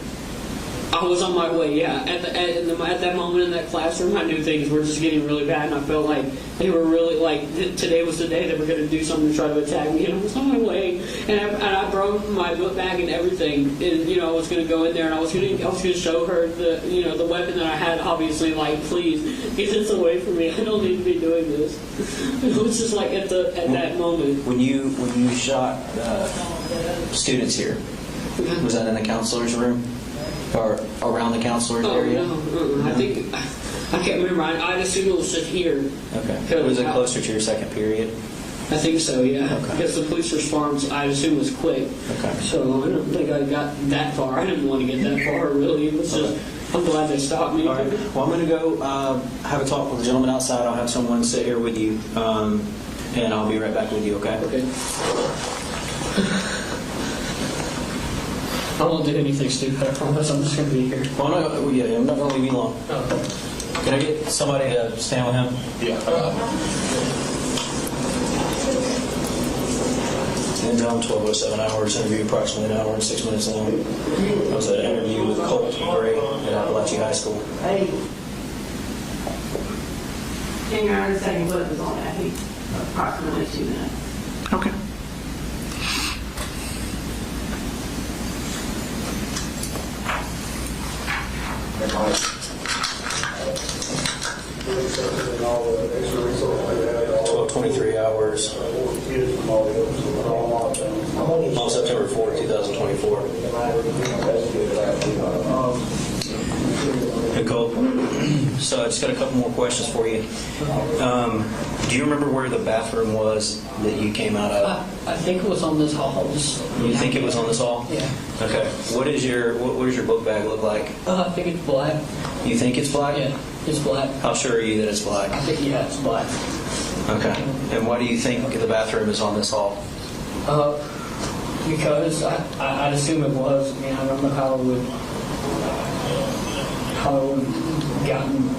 I was on my way, yeah. At that moment in that classroom, I knew things were just getting really bad, and I felt like they were really, like, today was the day they were going to do something to try to attack me, and I was on my way. And I brought my book bag and everything, and, I was going to go in there, and I was going to show her the weapon that I had, obviously, like, please, get this away from me. I don't need to be doing this. It was just like at that moment. When you shot students here, was that in the counselor's room? Or around the counselor's area? No. I can't remember. I'd assume it was just here. Okay. Was it closer to your second period? I think so, yeah. Okay. Because the police response, I assume, was quick. Okay. So I don't think I got that far. I didn't want to get that far, really. It was just, I'm glad they stopped me. All right. Well, I'm going to go have a talk with the gentleman outside. I'll have someone sit here with you, and I'll be right back with you, okay? Okay. I won't do anything stupid, I promise. I'm just going to be here. Well, I'm not going to leave you long. Can I get somebody to stand with him? Yeah. And down 12:07 hours, interview approximately an hour and 6 minutes long. I was at an interview with Colt Gray at Apalachee High School. Hey. In your understanding, what was on that heat? Approximately 2 minutes. Okay. Twelve 23 hours on September 4, 2024. Hey, Colt. So I just got a couple more questions for you. Do you remember where the bathroom was that you came out of? I think it was on this hall. You think it was on this hall? Yeah. Okay. What does your book bag look like? I think it's black. You think it's black? Yeah, it's black. How sure are you that it's black? I think, yeah, it's black. Okay. And why do you think the bathroom is on this hall? Because I'd assume it was. I mean, I don't know how it would gotten.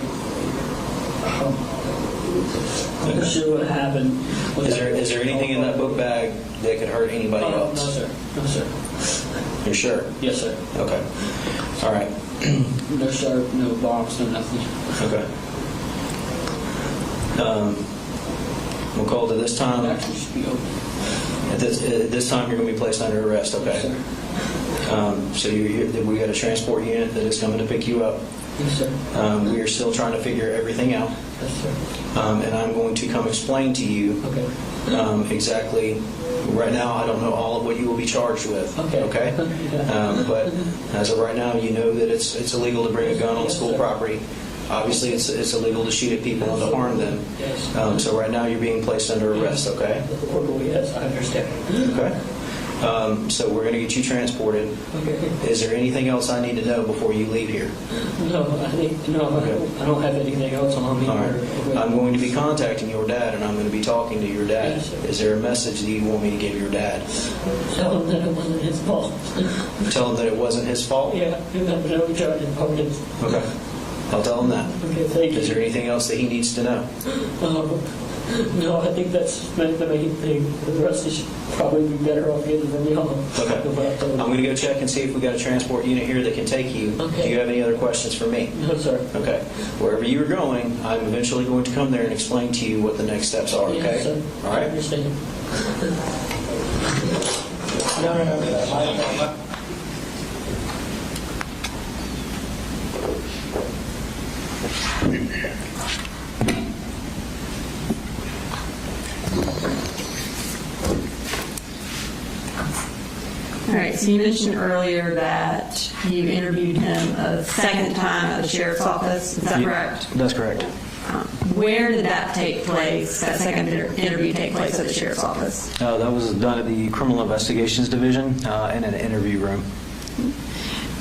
I'm not sure what happened. Is there anything in that book bag that could hurt anybody else? No, sir. No, sir. You're sure? Yes, sir. Okay. All right. No sharp, no bombs, no nothing. Okay. We'll call to this time. Actually should be open. At this time, you're going to be placed under arrest, okay? Yes, So we got a transport unit that is coming to pick you up. Yes, sir. We are still trying to figure everything out. Yes, sir. And I'm going to come explain to you exactly. Right now, I don't know all of what you will be charged with. Okay. But as of right now, you know that it's illegal to bring a gun on school property. Obviously, it's illegal to shoot at people and to harm them. Yes. So right now, you're being placed under arrest. Okay. Yes, I understand. Okay. So we're going to get you transported. Okay. Is there anything else I need to know before you leave here? No, I don't have anything else on me. All right. I'm going to be contacting your dad, and I'm going to be talking to your dad. Yes, sir. Is there a message that you want me to give your dad? Tell him that it wasn't his fault. Tell him that it wasn't his fault? Yeah, no charges pardons. Okay. I'll tell him that. Okay, thank you. Is there anything else that he needs to know? No, I think that's the main thing. The rest should probably be better off getting from y'all. Okay. I'm going to go check and see if we got a transport unit here that can take you. Okay. Do you have any other questions for me? No, sir. Okay. Wherever you are going, I'm eventually going to come there and explain to you what the next steps are, okay? Yes, sir. All right? I understand. No. All right, so you mentioned earlier that you interviewed him a second time at the sheriff's office. Is that correct? That's correct. Where did that take place, that second interview take place at the sheriff's office? That was done at the Criminal Investigations Division in an interview room.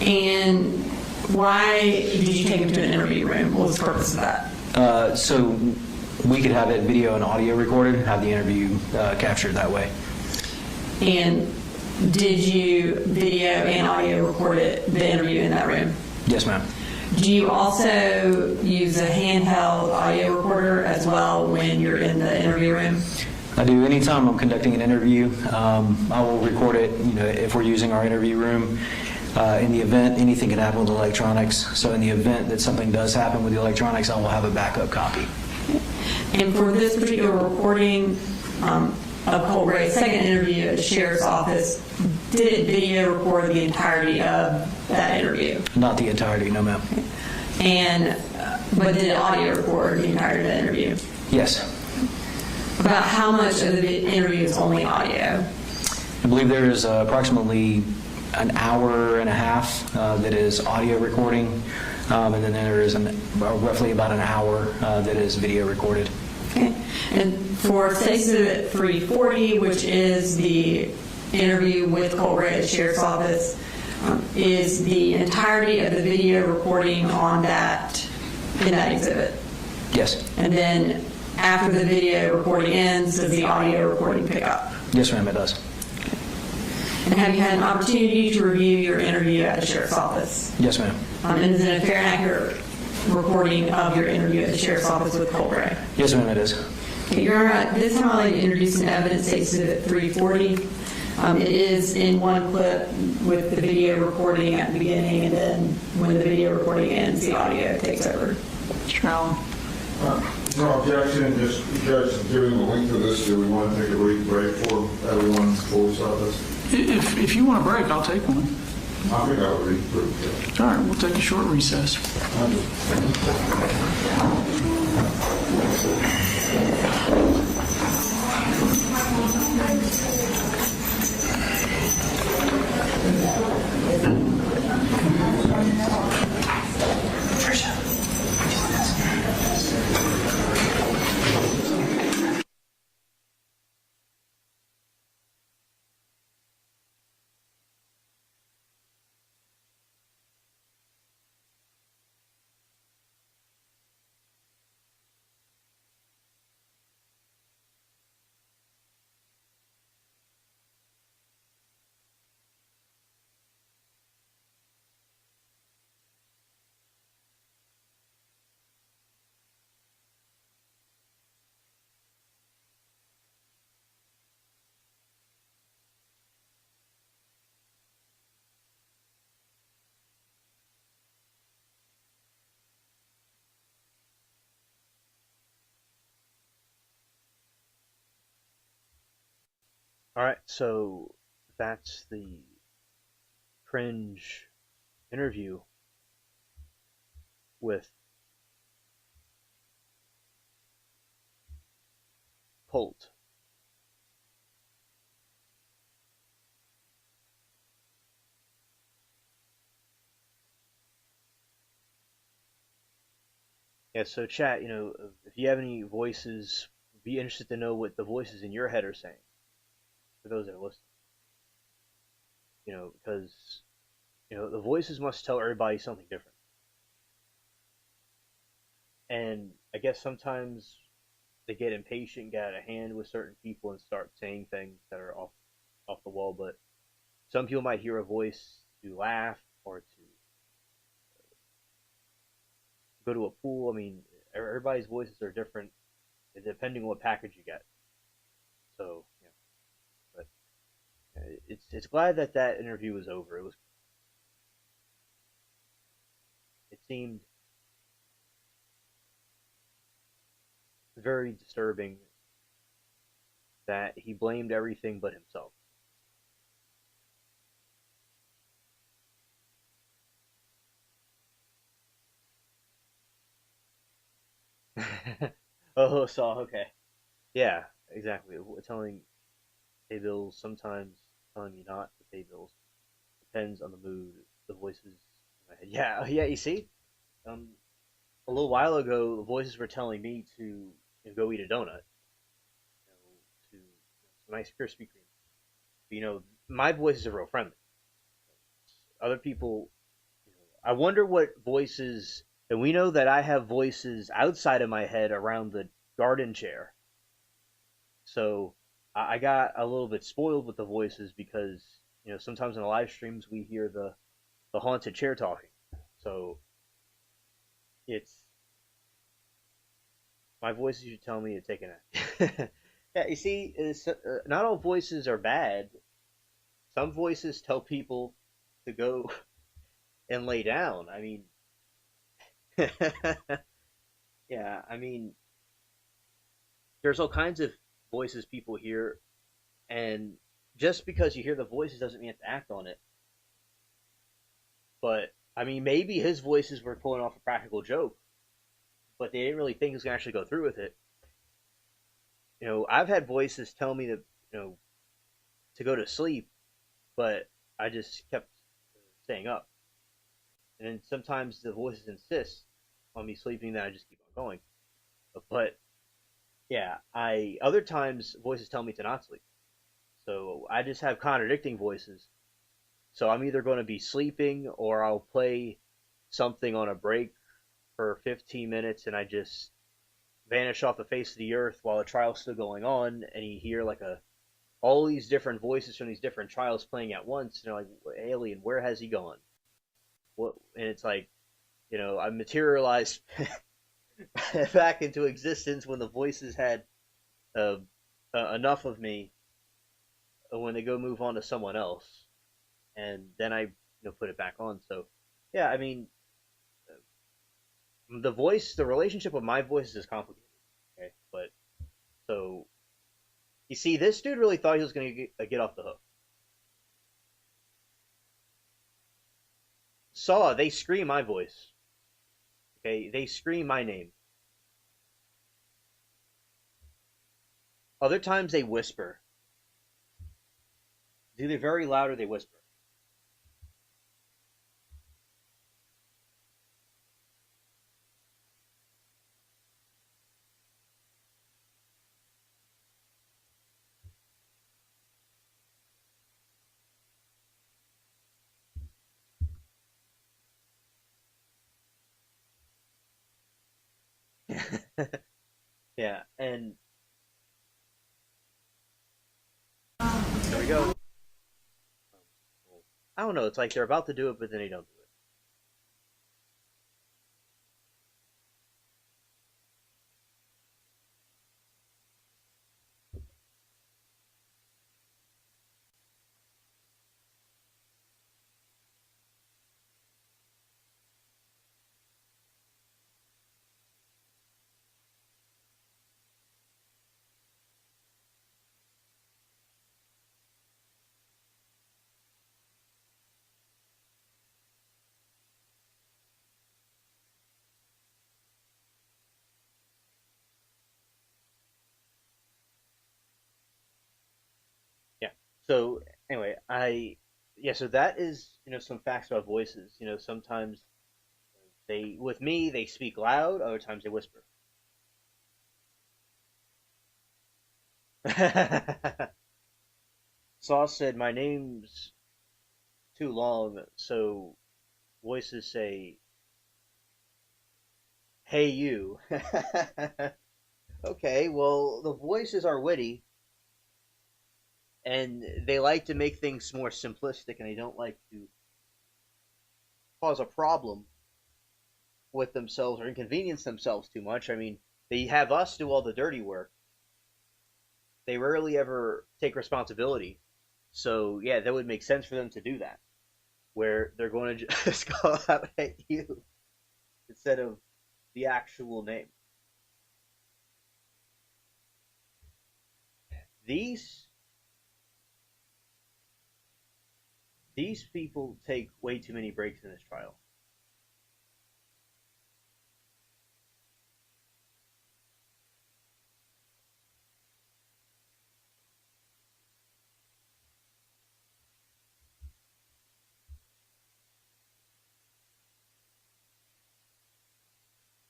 And why did you take him to an interview room? What was the purpose of that? So we could have it video and audio recorded, have the interview captured that way. And did you video and audio record the interview in that room? Yes, ma'am. Do you also use a handheld audio recorder as well when you're in the interview room? I do. Anytime I'm conducting an interview, I will record it, if we're using our interview room. In the event, anything can happen with electronics. So in the event that something does happen with the electronics, I will have a backup copy. And for this particular recording of Colt Ray's second interview at the sheriff's office, did it video record the entirety of that interview? Not the entirety, no ma'am. But did it audio record the entirety of the interview? Yes. About how much of the interview is only audio? I believe there is approximately an hour and a half that is audio recording, and then there is roughly about an hour that is video recorded. Okay. And for Exhibit 340, which is the interview with Colt Ray at the sheriff's office, is the entirety of the video recording on that in that exhibit? Yes. And then after the video recording ends, does the audio recording pick up? Yes, ma'am, it does. And have you had an opportunity to review your interview at the sheriff's office? Yes, ma'am. And is it a fair and accurate recording of your interview at the sheriff's office with Colt Ray? Yes, ma'am, it is. Okay, Your Honor, this time I'd like to introduce an evidence exhibit 340. It is in one clip with the video recording at the beginning, and then when the video recording ends, the audio takes over. Charlie? No objection, just because given the length of this, do we want to take a brief break for everyone before we start this? If you want a break, I'll take one. I think that would be pretty good. All right, we'll take a short recess. All right, so that's the cringe interview with Colt. Yeah, so chat, if you have any voices, be interested to know what the voices in your head are saying. For those that are listening, because the voices must tell everybody something different. And I guess sometimes they get impatient, get out of hand with certain people, and start saying things that are off the wall. But some people might hear a voice to laugh or to go to a pool. I mean, everybody's voices are different depending on what package you get. So, but it's glad that interview was over. It seemed very disturbing that he blamed everything but himself. Oh, so okay. Yeah, exactly. Telling pay bills, sometimes telling me not to pay bills. Depends on the mood, the voices in my head. Yeah, yeah, you see? A little while ago, the voices were telling me to go eat a donut. To some nice Krispy Kreme. My voices are real friendly. Other people, I wonder what voices, and we know that I have voices outside of my head around the garden chair. So I got a little bit spoiled with the voices because, sometimes in the live streams we hear the haunted chair talking. So my voices should tell me to take a nap. Yeah, you see, not all voices are bad. Some voices tell people to go and lay down. I mean, yeah, I mean, there's all kinds of voices people hear, and just because you hear the voices doesn't mean you have to act on it. But, I mean, maybe his voices were pulling off a practical joke, but they didn't really think he was going to actually go through with it. I've had voices tell me to go to sleep, but I just kept staying up. And then sometimes the voices insist on me sleeping, then I just keep on going. But yeah, other times voices tell me to not sleep. So I just have contradicting voices. So I'm either going to be sleeping or I'll play something on a break for 15 minutes and I just vanish off the face of the earth while the trial's still going on, and you hear like all these different voices from these different trials playing at once, and you're like, alien, where has he gone? What? And it's like, I materialized back into existence when the voices had enough of me when they go move on to someone else, and then I put it back on. So yeah, I mean, the relationship with my voice is complicated. Okay, but so you see, this dude really thought he was going to get off the hook. They scream my voice. Okay, they scream my name. Other times they whisper. It's either very loud or they whisper. Yeah, and there we go. I don't know. It's like they're about to do it, but then they don't do So anyway, so that is, some facts about voices. Sometimes with me, they speak loud, other times they whisper. Sauce said, my name's too long, so voices say, hey you. Okay, well, the voices are witty, and they like to make things more simplistic, and they don't like to cause a problem with themselves or inconvenience themselves too much. I mean, they have us do all the dirty work. They rarely ever take responsibility. So, yeah, that would make sense for them to do that, where they're going to just call out at you instead of the actual name. These people take way too many breaks in this trial.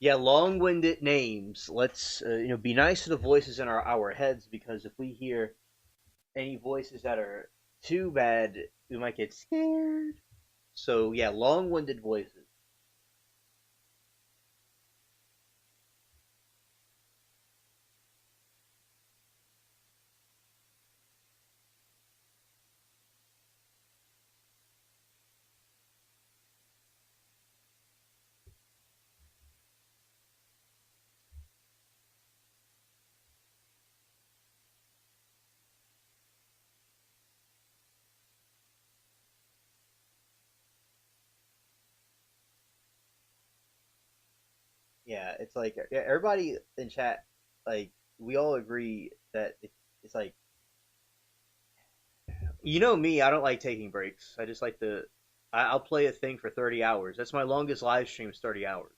Yeah, long-winded names. Let's be nice to the voices in our heads, because if we hear any voices that are too bad, we might get scared. So yeah, long-winded voices. Yeah, it's like everybody in chat, like we all agree that it's like, me, I don't like taking breaks. I just like I'll play a thing for 30 hours. That's my longest live stream is 30 hours.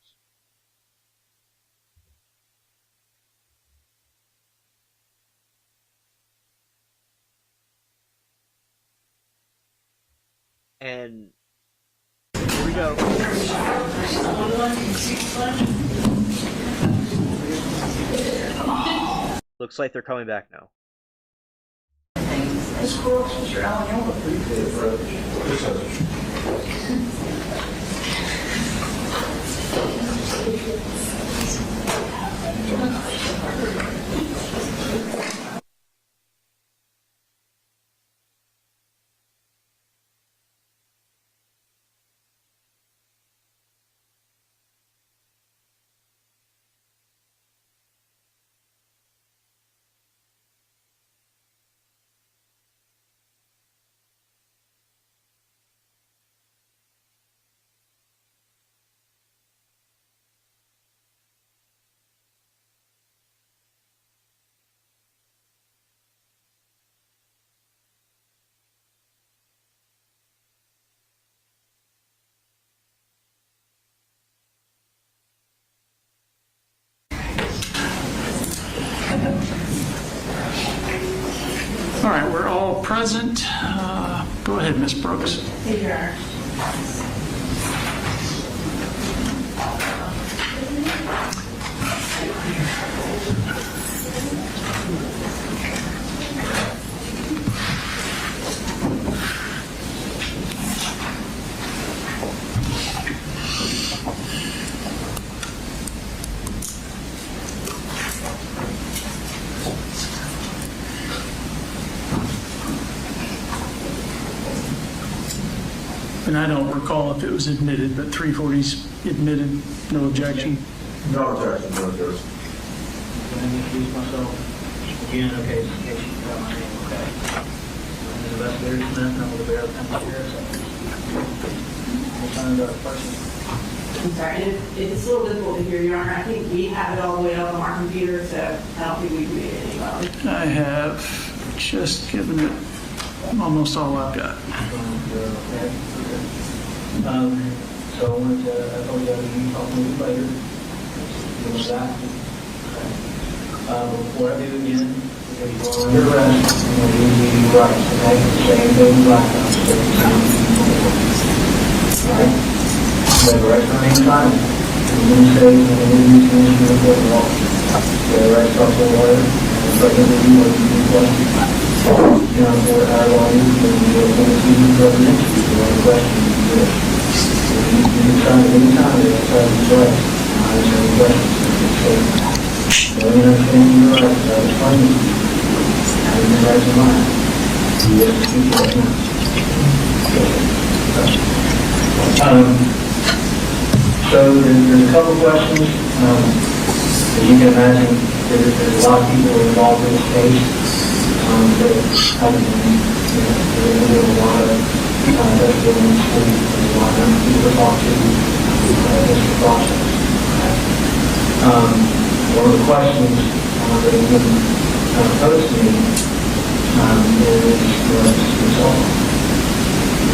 And here we go. Looks like they're coming back now. All right, we're all present. Go ahead, Ms. Brooks. Here you are. And I don't recall if it was admitted, but 340's admitted, no objection. No objection, no objection. Can I introduce myself again? Okay, in case you forgot my name, okay. I'm the investigator Smith, I'm with the Bear County Sheriff's Office. We'll find out person. I'm sorry, it's a little difficult to hear, Your Honor. I think we have it all the way up on our computer, so I don't think we can read it any louder. I have just given it almost all I've got. So I wanted to, I told you I'd be talking with you later. Give us that. Before I do again, Under arrest, and you need your rights, okay? Same thing black guys, alright? You have the right to remain silent. You can say, and interview commission report the law. You have the right to talk to a lawyer, and the president of you, or you can question. You know, for our lawyers, and you have to see the president, if you have a question, you can do it. You can try at any time, you have to try to be right. I answer any questions, so, you understand your rights, I was finding you. Having your rights in mind. You have to speak right now. So there's a couple questions. As you can imagine, there's a lot of people involved in this case. That haven't been, there's a lot of investigating in school. There's a lot of people to talk to. This process. One of the questions that have been posed to me is your cell phone.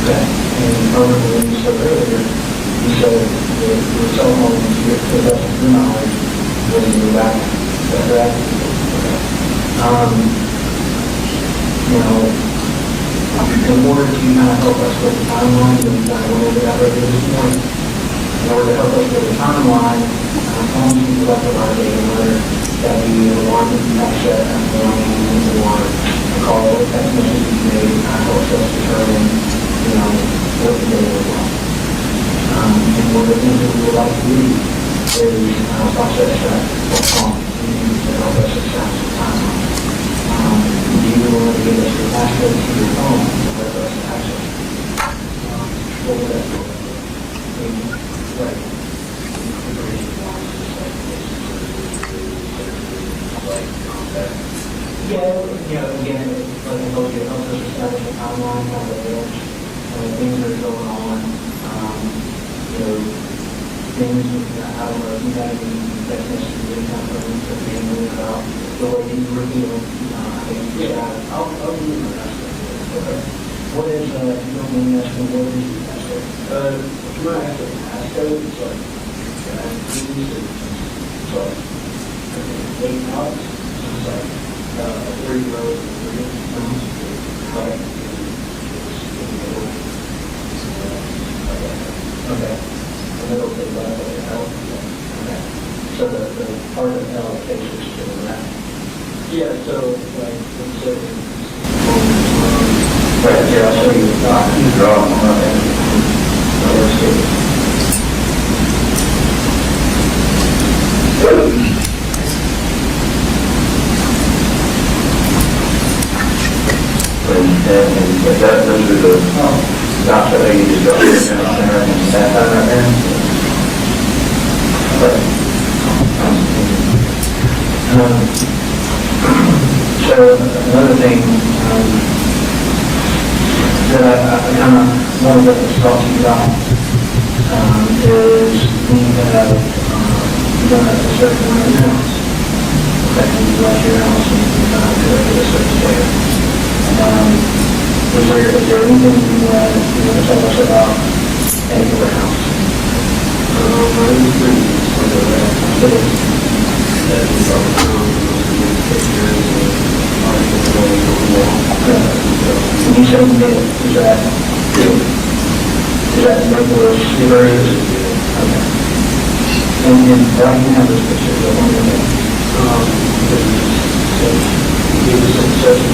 Okay. And earlier when you said earlier, you said that your cell phone, to the best of your knowledge, was in your back. Is that correct? Okay. You know, in order to kind of help us with the timeline, and kind of went over that earlier this morning, in order to help us with the timeline, phone people have provided a letter that we want to access and belonging to want a call, a text message to be made, helps us determine, you know, what the day will like. And one of the things that we would like to do is process that phone to help us establish the timeline. Do you want to give us your passcode to your phone to help us access it? What would that be? Right. Yeah, again, like I told you, it helps us establish a timeline, how the things that are going on, you know, things, I don't know, if you had any text messages that come from the family about the way that you were feeling, I think, yeah, I'll do that. Okay. What is, you don't mind me asking, what is your passcode? My passcode is like, it's like, 8 hours, it's like, 3 rows of 3 pounds, right? Okay. The middle thing, L. Okay. So the part of L faces to the left. Yeah, so, like, let's say, right here, I'll show you the dot. You draw them on it. Let's see. And that, those are the dots that you just got there and that right there. So another thing that I kind of wanted to talk to you about is we have done a certain amount of house. Okay, when you left your house and you get a certain day. Is there anything you want to tell us about any of the house? You said you did. Is that regular series? Okay. And why do you have this picture? I want to know. He was in such a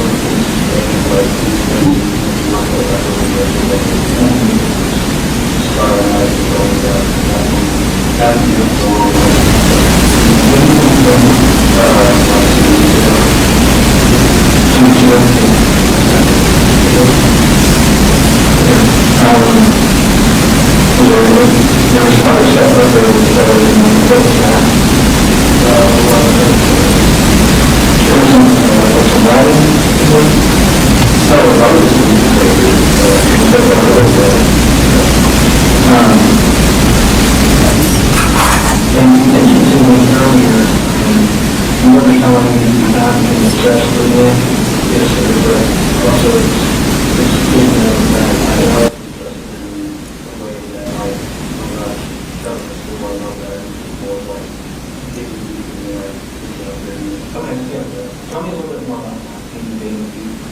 Okay, yeah. Tell me a little bit more about that.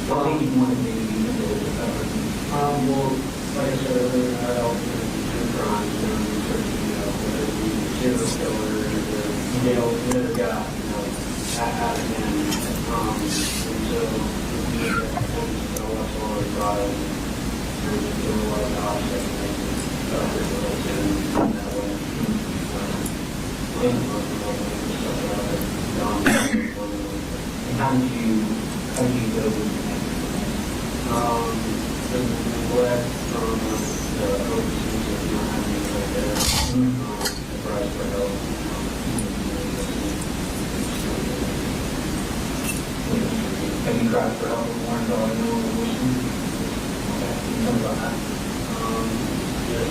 What made you want to maybe be a little bit better? Well, like I said earlier, I also do crimes, researching, whether it be serial killer, another guy, out of him. And so, that's all I got. There's a lot of objects that that way. And how did you go with the neglect from the overseas of not having anybody there, the price for help. Have you cried for help before and thought, no, okay, can you tell me about that? Yes.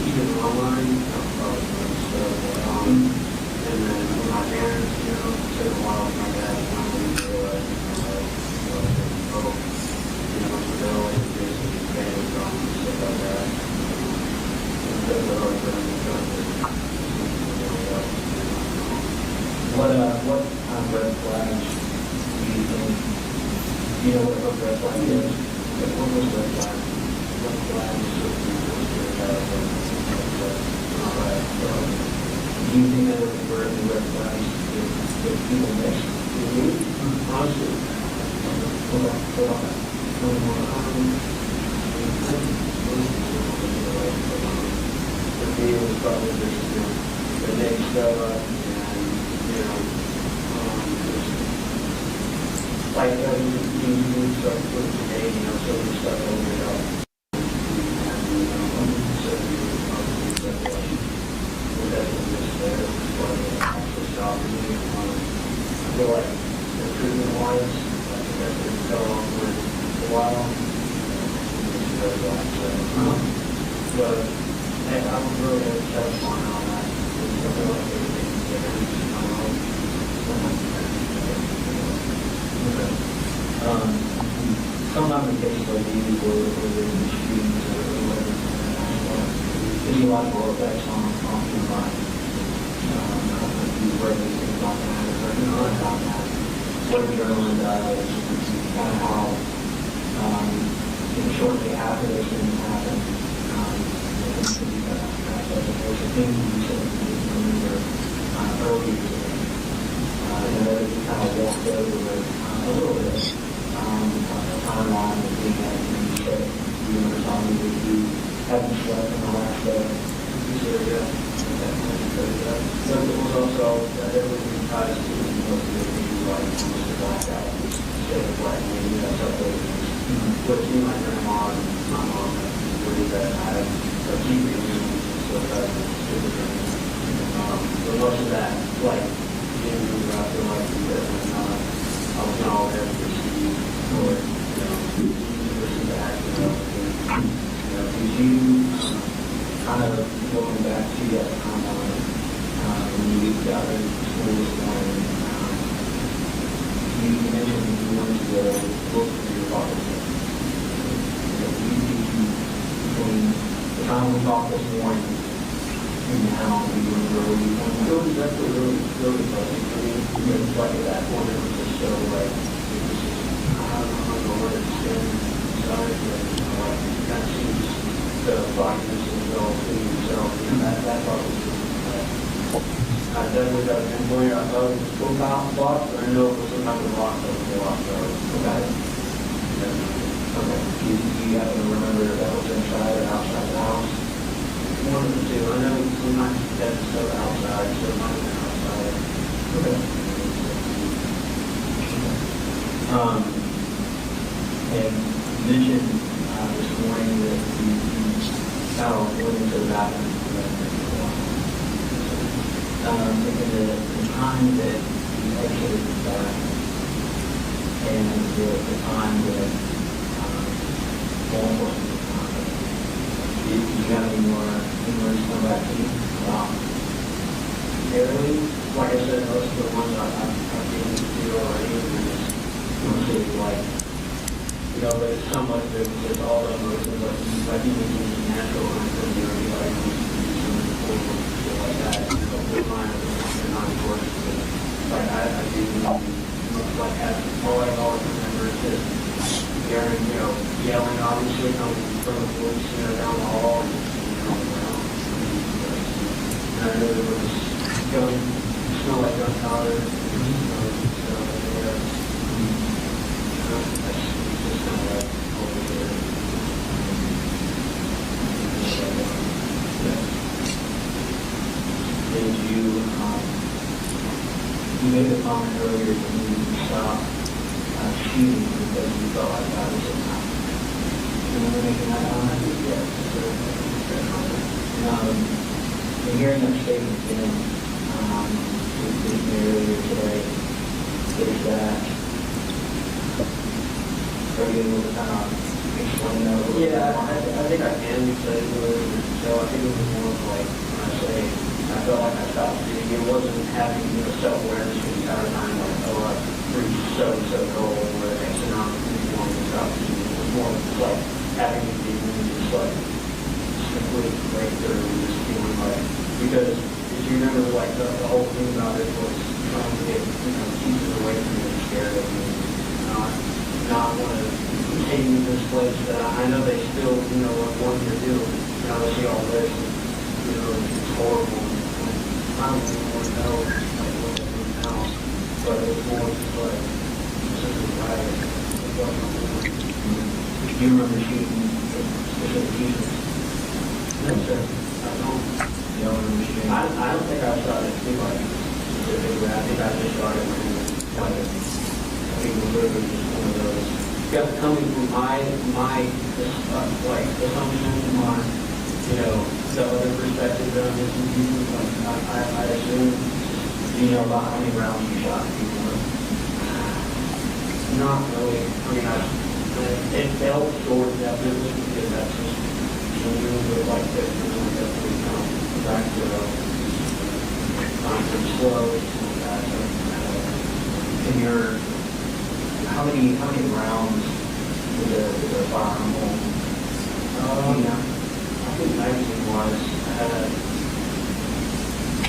Even online, and then with my parents, it took a while with my dad finally realized, what kind of red flags do you think, what a red flag is? What was red flag? What flags do you think that were the red flags that people miss? Honestly, for me, it was probably just the next step up, like you start putting today, so we start over it up. I feel like the treatment wise, I think that's been going on for a while. But I would really have to touch on that. I feel like everything's different. Sometimes in cases like these where there's shootings or whatever, physiological effects on human body. You read these things on that, or you know on that. What adrenaline does, kind of how shortly after this thing happened, there's a thing you said you remember earlier today. That you kind of walked over with a little bit a timeline of being at you said you remember telling me that you hadn't slept in the last day. You said, yeah. So it was also that everything ties to what you like almost a blackout. Instead of like maybe that's up there. What you, my grandma and my mom agree that I had a key reason so that was super great. But most of that, like, I feel like I was not all there for you or, listen to action. Did you kind of going back to that timeline when you got into school this morning, you mentioned you wanted to go look for your father. Between the time we talked this morning and now we were really it was actually really funny. I mean, like at that point it was just so like I don't know where to stand inside, but like you kind of see the documents themselves in yourself, and that part was I definitely got an employer I thought it was full time box, but I know it was some kind of box that was a lot so okay. Okay. Do you happen to remember if that was inside or outside the house? One of the two. I know sometimes that's still outside, so it might have been outside. Okay. And you mentioned this morning that you went into the bathroom. Thinking the time that you exited the bathroom and the time that law enforcement was contact. Do you have any more to come back to you about barely? Like I said, most of the ones I've been to already, mostly like, but it's so much that it's all the emotions, like you mentioned, the natural uncertainty, or like like that, mine are not important. Like I like all I always remember is just hearing, yelling, obviously, coming from the police, down the hall, and, around. And I know there was gun, smell like gunpowder, so there. That's just kind of like over there. Did you made a comment earlier when you stopped shooting because you felt like that was enough. Remember making that comment? Yes. And hearing that statement again, with me earlier today, is that, are you able to kind of explain that a little bit? Yeah, I think I can say it a little bit. So I think it was more of like, when I say, I felt like I stopped shooting. It wasn't having self-awareness the entire time, like, oh, I reached so-and-so goal, or X amount of people wanted to stop shooting. It was more like having to be just like complete breakthrough and just feeling like, because if you remember, like, the whole thing about it was trying to get, teachers away from you and scared of you, not want to continue this place that I know they still, want to do. They see all this, and, it's horrible. I don't even want to know like what they're doing now, but it was more just like simply right. Do you remember shooting specific pieces? No, sir. I don't. You don't remember shooting? I don't think I shot it too like specifically. I think I just shot it when I think it was literally just one of those. Coming from my like assumption on, the other perspective that I'm listening to, like, I assume, about how many rounds you shot people. Not really. I mean, it felt short, definitely, because that's just, really like this, definitely come back to pretty slow, like that. So, in your, how many rounds with a firearm hold? I think magazine was,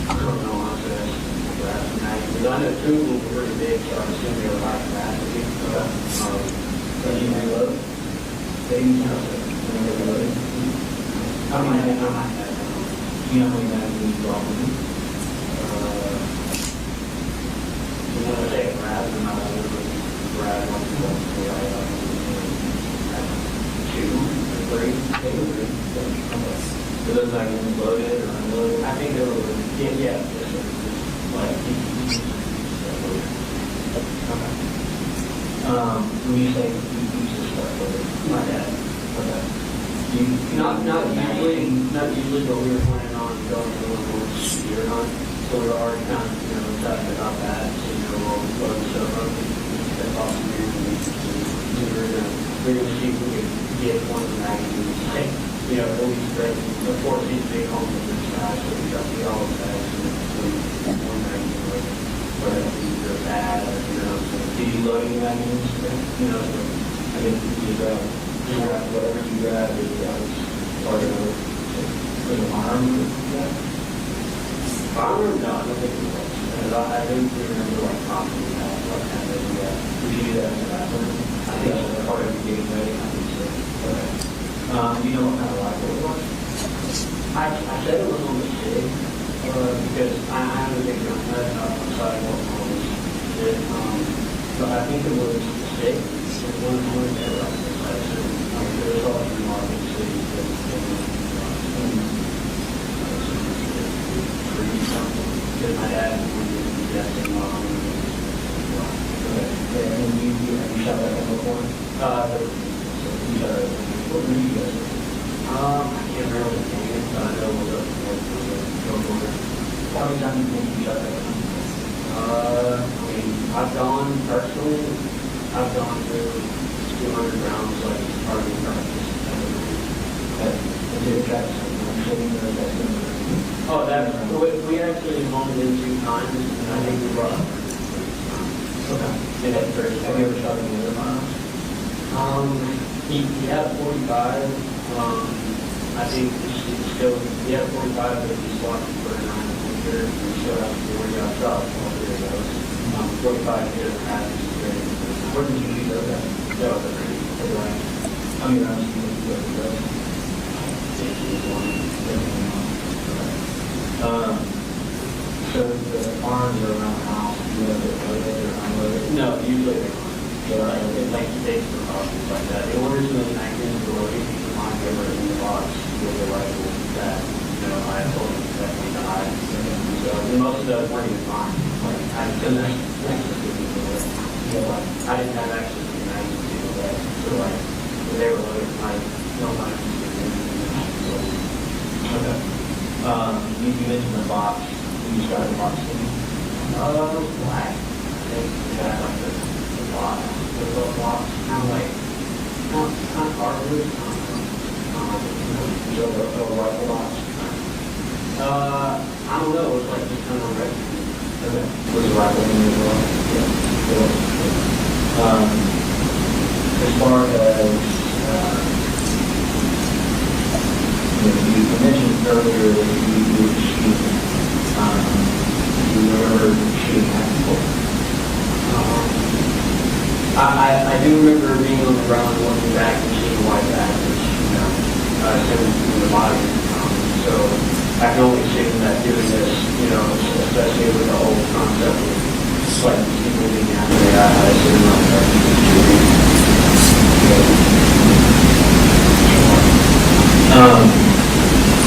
I don't know how to grab the magazine. I know two of them were pretty big, so I assume they were high capacity. So you reload? They use when they reloaded. How many magazines? Do you know how many magazines you brought with you? You want to say grab them out of the grab one, two or three, maybe. So those magazines loaded or unloaded? I think they were loaded. Yeah. Like, okay. When you say pieces start loaded? My dad. Okay. Not usually, but we were planning on going to one more year on. So we were already kind of, talking about that. So, we'll load stuff up and that's awesome. We were going to see if we could get one of the magazines. At least great. Of course, these big homes in this size, so we got the all of that. One magazine, whether they're bad or, do you load any magazines? I mean, you grab whatever you grab is part of the arm. Firearm? No, I don't think it was. I think we remember like talking about what kind of would you do that in the bathroom? I think that's part of you getting ready. I think so. Okay. Do you know what kind of rifle it was? I said it was on the stick because I have a big gun nut on the sidewalk. But I think it was the stick. It was one there right there. There was all three markings. Because my dad was investing on and you shot that one before? What were you guys? I can't remember the name, but I know it was how many times do you think you shot that one? I've gone personally, I've gone through 200 rounds, like, target practice. And did it track something? Oh, we actually honed in 2 times, and I think we brought up. Okay. Have you ever shot any other rounds? He had a 45. I think he had a 45, but he swapped for a 9mm. He still has 40. I shot all 3 of those. 45 years and had this experience. Where did you leave those at? That was a pretty good range. I mean, I was thinking of those. So the farms are around the house, you know, they're loaded or unloaded? No, usually they aren't. So it like takes the process like that. The orders in those magazines are loaded, you can find them in the box with the rifle that, you know, I told them that we died. So most of those weren't even mine. Like, I didn't have access to them. You know, like, I didn't have access to the magazines to that. So like, when they were loaded, like, no money. Okay. You mentioned the box. You described the box to me? Black. I think it had like the box, the little box, kind of like, kind of hardwood. So the rifle box. I don't know. It was like just kind of red. Okay. Was the rifle in there as well? Yeah. As far as you mentioned earlier that you were shooting. You remember shooting at people? I do remember being on the ground and looking back and seeing white patches, you know, in the body. So I can only assume that doing this, you know, especially with the whole concept of like people being after me, I assume that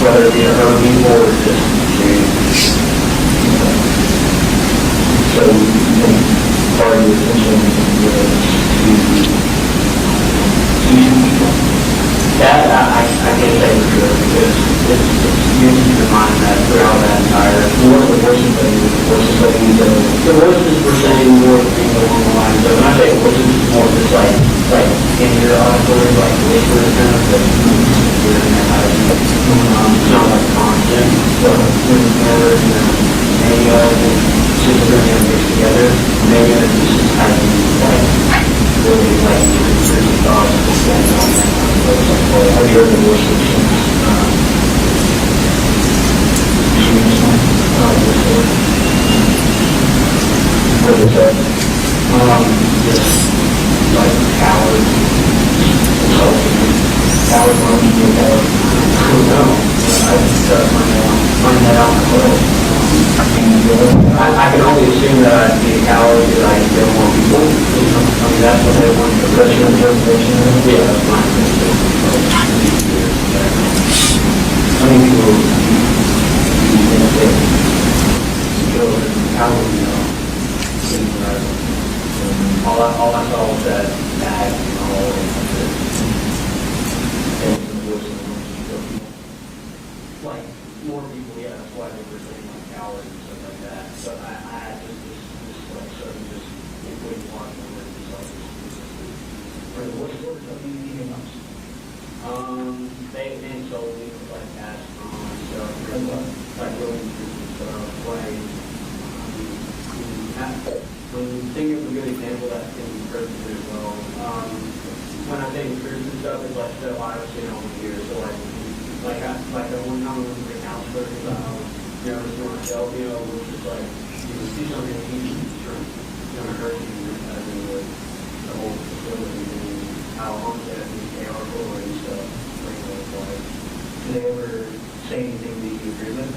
whether it be a hurting or just so part of your attention that I can't say for sure because you need to keep in mind that throughout that entire what's the worst thing the voices were saying more things along the lines of, and I say voices is more just like in your auditory, like whispers kind of that it's not like constant, but whenever any systems are going to mix together, maybe it's just kind of like really like intrusive thoughts and stand on that. Have you heard the voices since what is that? Just like coward, coward, I don't know. I just find that out myself. I can only assume that I'd be a coward because I kill more people. I mean, that's what they want. That's your interpretation? Yeah, that's my interpretation. How many people do you think that kill a coward, you know? All I saw was that bag, you know, all over like more people, yeah, that's why they were saying like cowards and stuff like that. So I had just like sudden just including watching them and stuff. What sort of stuff do you need in us? They told me like astronaut and stuff, like going through stuff, like when you think of a good example that's in Cruz as well. When I think Cruz and stuff, it's like stuff I was seeing over here, so like the one time we went to the counselor, you know, to myself, you know, was just like, you would see something that you should going to hurt you, as in the whole facility, and how long that they are for and stuff, like, do they ever say anything that you agree with?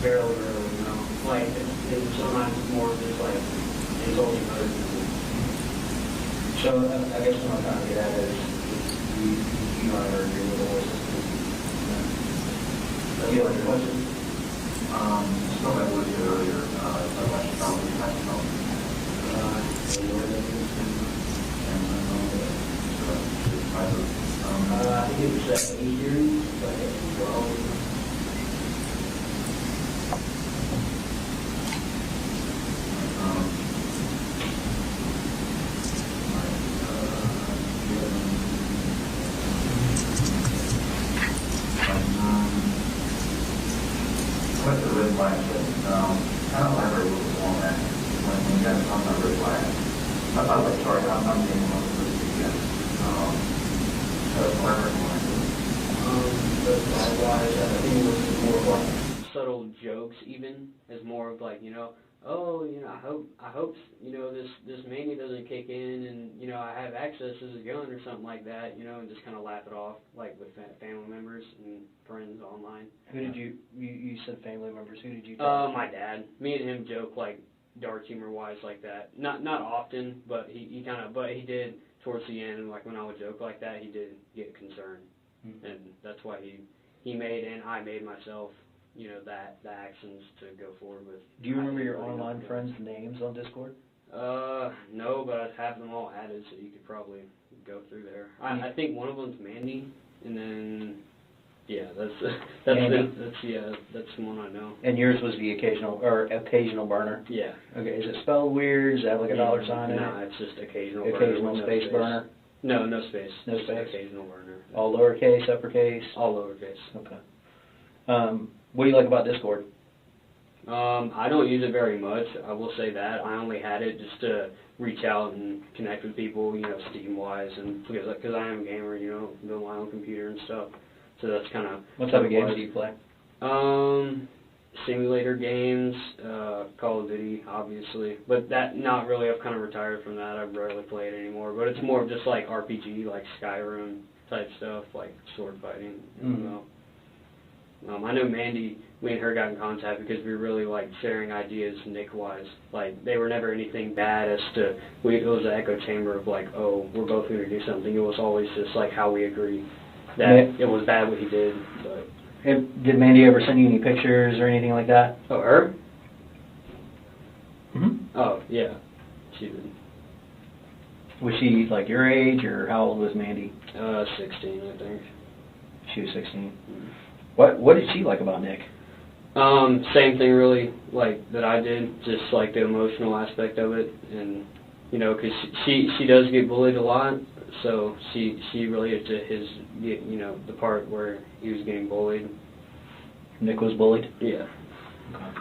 Barely, you know, like, it's sometimes more just like, insulting other people. So, I guess what I'm trying to get at is, you don't ever agree with the whole system. Do you have any questions? Still that was earlier, probably I think it was 8 years, but it's 12. What's the red flag? I don't remember what was on that when you guys on the red flag. I'm like, sorry, I'm being one of those again. I think it was more like subtle jokes, even, as more of like, you know, oh, you know, I hope, you know, this mania doesn't kick in and, you know, I have access to the gun or something like that, you know, and just kind of laugh it off, like with family members and friends online. Who did you said family members, who did you talk to? My dad. Me and him joke, like, dark humor-wise like that. Not often, but he did towards the end, like, when I would joke like that, he did get concerned. Mm-hmm. And that's why he made, and I made myself, you know, the actions to go forward with. Do you remember your online friends' names on Discord? No, but I have them all added, so you could probably go through there. I think one of them's Mandy, and then, yeah, that's the one I know. And yours was the occasional burner? Yeah. Okay, is it spelled weird? Does it have like a dollar sign in it? No, it's just occasional burner. Occasional space burner? No, no space. No just space? Occasional burner. All lowercase, uppercase? All lowercase. Okay. What do you like about Discord? I don't use it very much. I will say that. I only had it just to reach out and connect with people, you know, Steam-wise, and because I am a gamer, you know, build my own computer and stuff. So that's kind of... What type of games do you play? Simulator games, Call of Duty, obviously. But that, not really. I've kind of retired from that. I rarely play it anymore. But it's more of just like RPG, like Skyrim type stuff, like sword fighting. Mm-hmm. I know Mandy, we and her got in contact because we were really like sharing ideas Nick-wise. Like, they were never anything bad as to, it was an echo chamber of like, oh, we're both going to do something. It was always just like how we agree that it was bad what he did. But did Mandy ever send you any pictures or anything like that? Oh, her? Mm-hmm. Oh, yeah, she did. Was she like your age, or how old was Mandy? 16, I think. She was 16. Mm-hmm. What did she like about Nick? Same thing really, like, that I did, just like the emotional aspect of it, and, you know, because she does get bullied a lot, so she related to his, you know, the part where he was getting bullied. Nick was bullied? Yeah. Okay.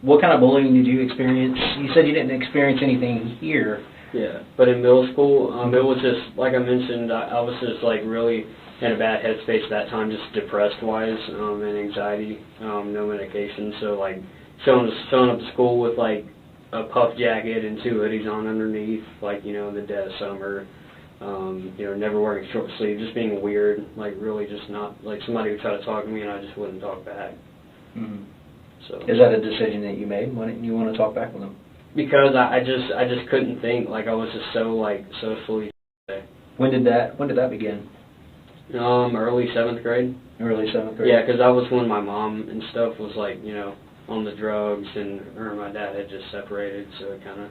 What kind of bullying did you experience? You said you didn't experience anything here. Yeah, but in middle school, it was just, like I mentioned, I was just, like, really in a bad headspace at that time, just depressed-wise, and anxiety, no medication, so, like, showing up to school with, like, a puff jacket and 2 hoodies on underneath, like, you know, in the dead of summer, you know, never wearing short sleeves, just being weird, like, really just not, like, somebody would try to talk to me and I just wouldn't talk back. Mm-hmm. So. Is that a decision that you made? Why didn't you want to talk back with them? Because I just couldn't think, like, I was just so, like, socially. When did that begin? Early 7th grade. Early 7th grade? Yeah, because that was when my mom and stuff was, like, you know, on the drugs, and her and my dad had just separated, so it kind of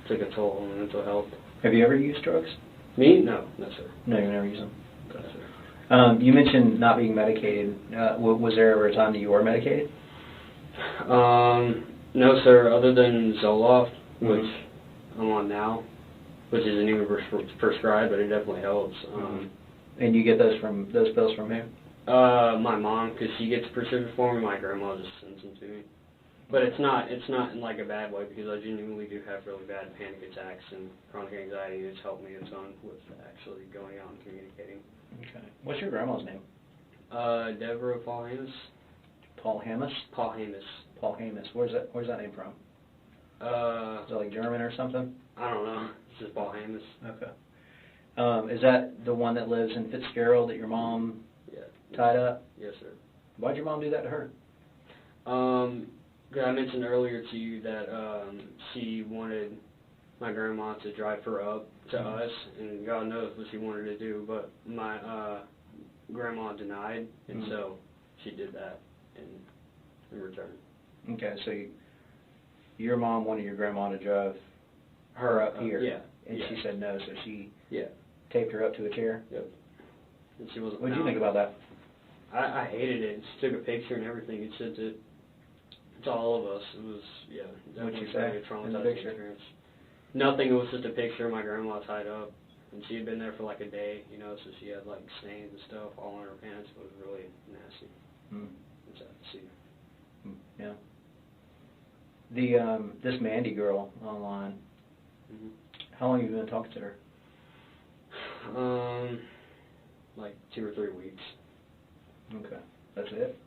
took a toll on mental health. Have you ever used drugs? Me? No, sir. No, you never used them? No, sir. You mentioned not being medicated. Was there ever a time that you were medicated? No, sir, other than Zoloft, which I'm on now, which isn't even prescribed, but it definitely helps. And you get those pills from who? My mom, because she gets prescription for me. My grandma just sends them to me. But it's not in like a bad way, because I genuinely do have really bad panic attacks and chronic anxiety. It's helped me a ton with actually going out and communicating. Okay. What's your grandma's name? Deborah Paul Hamus. Paul Hamus? Paul Hamus. Paul Hamus. Where's that name from? Is it like German or something? I don't know. It's just Paul Hamus. Okay. Is that the one that lives in Fitzgerald that your mom tied up? Yes, sir. Why'd your mom do that to her? I mentioned earlier to you that she wanted my grandma to drive her up to us, and God knows what she wanted to do, but my grandma denied, and so she did that in return. Okay, so your mom wanted your grandma to drive her up here, and she said no, so she taped her up to a chair? Yep. And she wasn't. What did you think about that? I hated it. She took a picture and everything and sent it to all of us. It was, What'd you very say traumatizing in the picture? experience. Nothing. It was just a picture of my grandma tied up, and she had been there for like a day, you know, so she had like stains and stuff all on her pants. It was really nasty. It's sad to see. Yeah. This Mandy girl online. How long have you been talking to her? Like 2 or 3 weeks. Okay, that's it.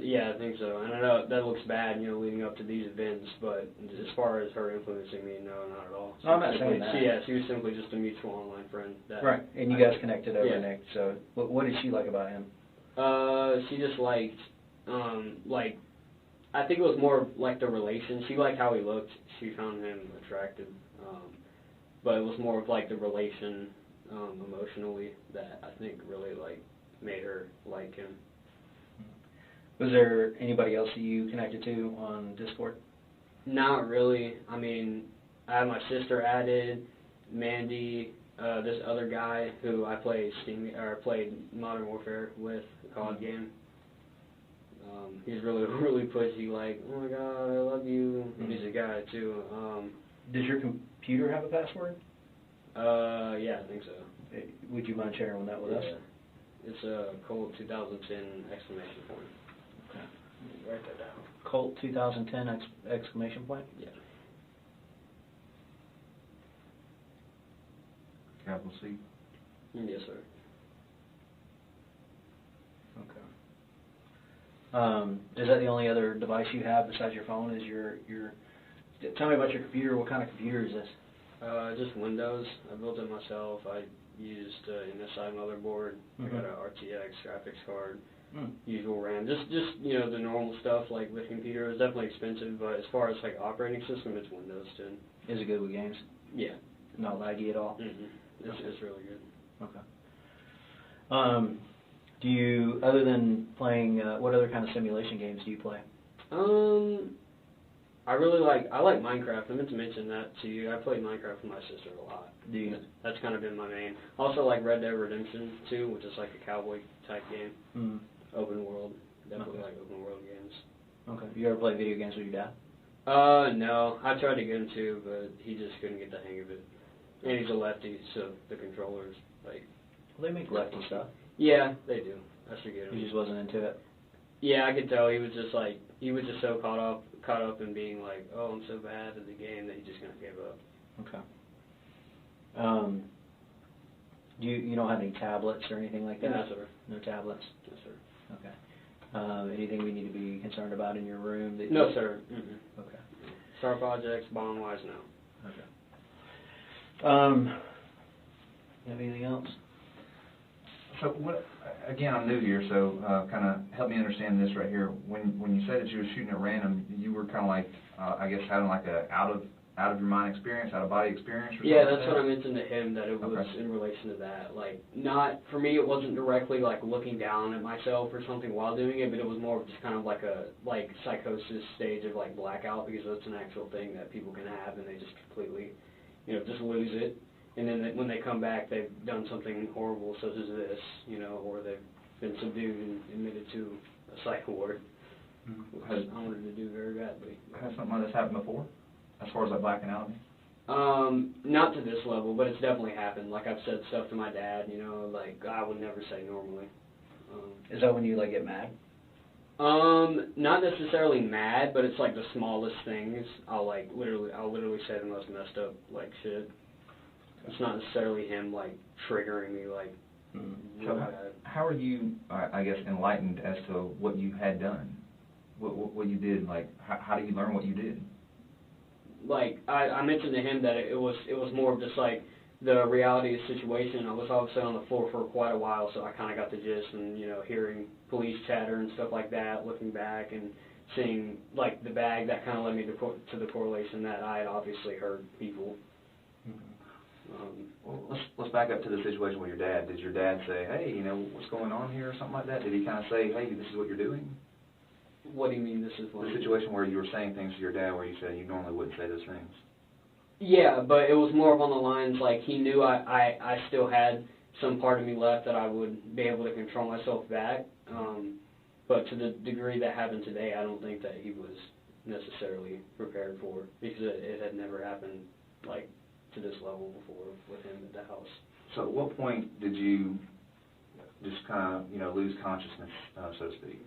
Yeah, I think so. And I know that looks bad, leading up to these events, but as far as her influencing me, no, not at all. No, I'm not saying that. She was simply just a mutual online friend. Right, and you guys connected over Nick, so what did she like about him? She just liked, I think it was more like the relation. She liked how he looked. She found him attractive. But it was more of like the relation emotionally that I think really made her like him. Was there anybody else that you connected to on Discord? Not really. I mean, I had my sister added, Mandy, this other guy who I played Modern Warfare with, a COD game. He's really, really pushy, like, oh my god, I love you. He's a guy too. Does your computer have a password? Yeah, I think so. Would you mind sharing that with us? It's a Colt 2010 exclamation point. Okay. Write that down. Colt 2010 exclamation point? Yeah. Capital C? Yes, sir. Okay. Is that the only other device you have besides your phone? Is your tell me about your computer. What kind of computer is this? Just Windows. I built it myself. I used an MSI motherboard. I got an RTX graphics card. Usual RAM. Just the normal stuff like with computer. It's definitely expensive, but as far as like operating system, it's Windows 10. Is it good with games? Yeah. Not laggy at all? It's really good. Okay. Do you, other than playing, what other kind of simulation games do you play? I like Minecraft. I meant to mention that to you. I played Minecraft with my sister a lot. Do you? That's kind of been my main. Also like Red Dead Redemption 2, which is like a cowboy type game. Open world. Definitely like open world games. Okay. You ever play video games with your dad? No. I tried to get him to, but he just couldn't get the hang of it. And he's a lefty, so the controllers, like... Well, they make lefty stuff. Yeah, they do. I should get him. He just wasn't into it? Yeah, I could tell. He was just so caught up in being like, oh, I'm so bad at the game that he just kind of gave up. Okay. You don't have any tablets or anything like that? No, sir. No tablets? No, sir. Okay. Anything we need to be concerned about in your room? No, sir. Okay. Sharp objects, bomb-wise, no. Okay. You have anything else? So what? Again, I'm new here, so kind of help me understand this right here. When you said that you were shooting at random, you were kind of like, I guess, having like a out of your mind experience, out of body experience. Or yeah, something that's like what I mentioned to him, that it was in relation to that. Like, not for me, it wasn't directly like looking down at myself or something while doing it, but it was more of just kind of like a psychosis stage of like blackout, because that's an actual thing that people can have, and they just completely, just lose it. And then when they come back, they've done something horrible, such as this, or they've been subdued and admitted to a psych ward, which I wanted to do very badly. Has something like this happened before, as far as like blacking out? Not to this level, but it's definitely happened. Like, I've said stuff to my dad, like I would never say normally. Is that when you like get mad? Not necessarily mad, but it's like the smallest things. I'll literally say the most messed up like shit. It's not necessarily him like triggering me like. So how are you, I guess, enlightened as to what you had done, what you did? Like, how do you learn what you did? Like I mentioned to him that it was more of just like the reality of the situation. I was obviously on the floor for quite a while, so I kind of got the gist, and hearing police chatter and stuff like that, looking back and seeing like the bag, that kind of led me to the correlation that I had obviously heard people. Well, let's back up to the situation with your dad. Did your dad say, hey, what's going on here or something like that? Did he kind of say, hey, this is what you're doing? What do you mean this is what? The situation where you were saying things to your dad where you said you normally wouldn't say those things. Yeah, but it was more of on the lines like he knew I still had some part of me left that I would be able to control myself back. But to the degree that happened today, I don't think that he was necessarily prepared for it, because it had never happened like to this level before with him at the house. So at what point did you just kind of, lose consciousness, so to speak?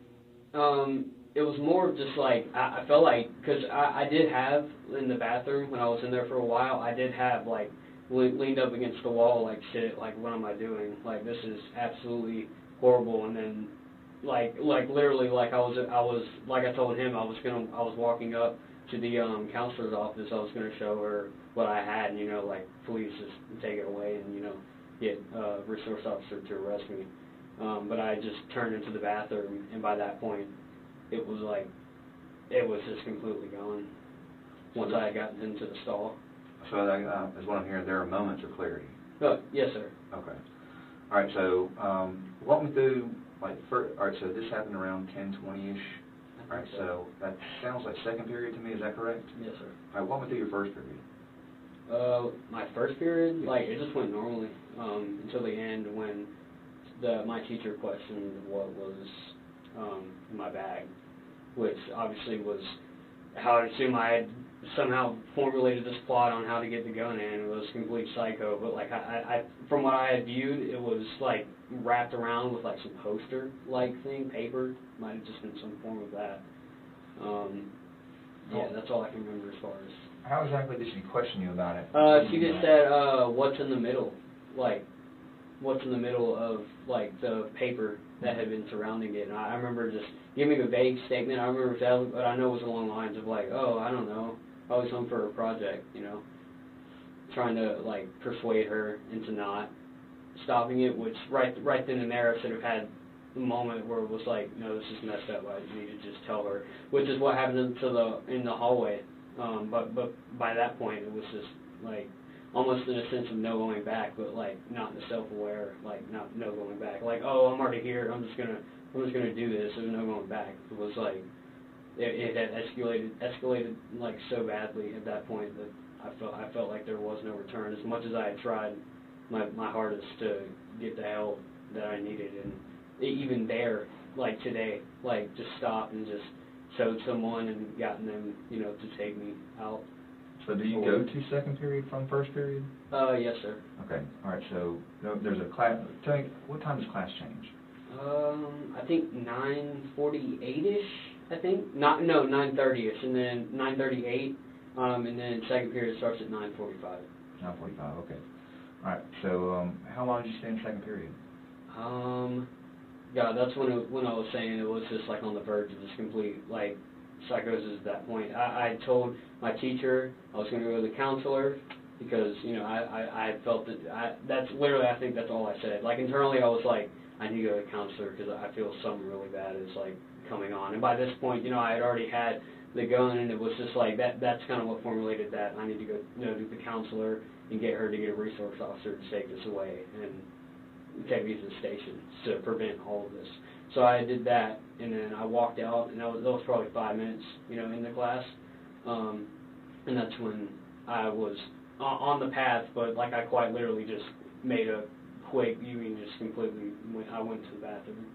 It was more of just like, I felt like, because I did have, in the bathroom, when I was in there for a while, I did have, like, leaned up against the wall, like, shit, like, what am I doing? Like, this is absolutely horrible. And then like literally, like I was, like I told him, I was walking up to the counselor's office. I was gonna show her what I had, and like police just take it away and get a resource officer to arrest me. But I just turned into the bathroom, and by that point, it was just completely gone. Once I had gotten into the stall. So that is what I'm hearing. There are moments of clarity. Yes, sir. Okay. All right. So walk me through all right. So this happened around 10:20ish. All right. So that sounds like second period to me. Is that correct? Yes, sir. All right. Walk me through your first period. My first period, it just went normally until the end when my teacher questioned what was in my bag, which obviously was how I assume I had somehow formulated this plot on how to get the gun in. It was complete psycho, but I from what I had viewed, it was wrapped around with some poster thing, paper. Might have just been some form of that. Yeah, that's all I can remember as far as. How exactly did she question you about it? She just said, what's in the middle? What's in the middle of, the paper that had been surrounding it? And I remember just giving a vague statement. I remember that, but I know it was along the lines of, oh, I don't know, probably something for a project, trying to, persuade her into not stopping it, which right then and there I should have had a moment where it was no, this is messed up. I need to just tell her, which is what happened in the hallway. But by that point, it was just almost in a sense of no going back, but not in the self-aware, no going back. Oh, I'm already here. I'm just gonna do this. There's no going back. It was it had escalated so badly at that point that I felt like there was no return. As much as I had tried my hardest to get the help that I needed, and even there, today, just stopped and just showed someone and gotten them, to take me out. So do you go to second period from first period? Yes, sir. Okay. All right. So there's a class. Tell me, what time does class change? I think 9:48ish. I think 9:30ish, and then 9:38, and then second period starts at 9:45. 9:45. Okay. All right. So how long did you stay in second period? Yeah, that's when I was saying it was just on the verge of this complete psychosis at that point. I told my teacher I was going to go to the counselor because I had felt that that's literally, I think that's all I said. Internally I was I need to go to the counselor because I feel something really bad is coming on. And by this point, I had already had the gun, and it was just that's kind of what formulated that. I need to go to the counselor and get her to get a resource officer to take this away and take me to the station to prevent all of this. So I did that, and then I walked out, and that was probably 5 minutes, in the class, and that's when I was on the path, but I quite literally just made a quick viewing, just completely I went to the bathroom.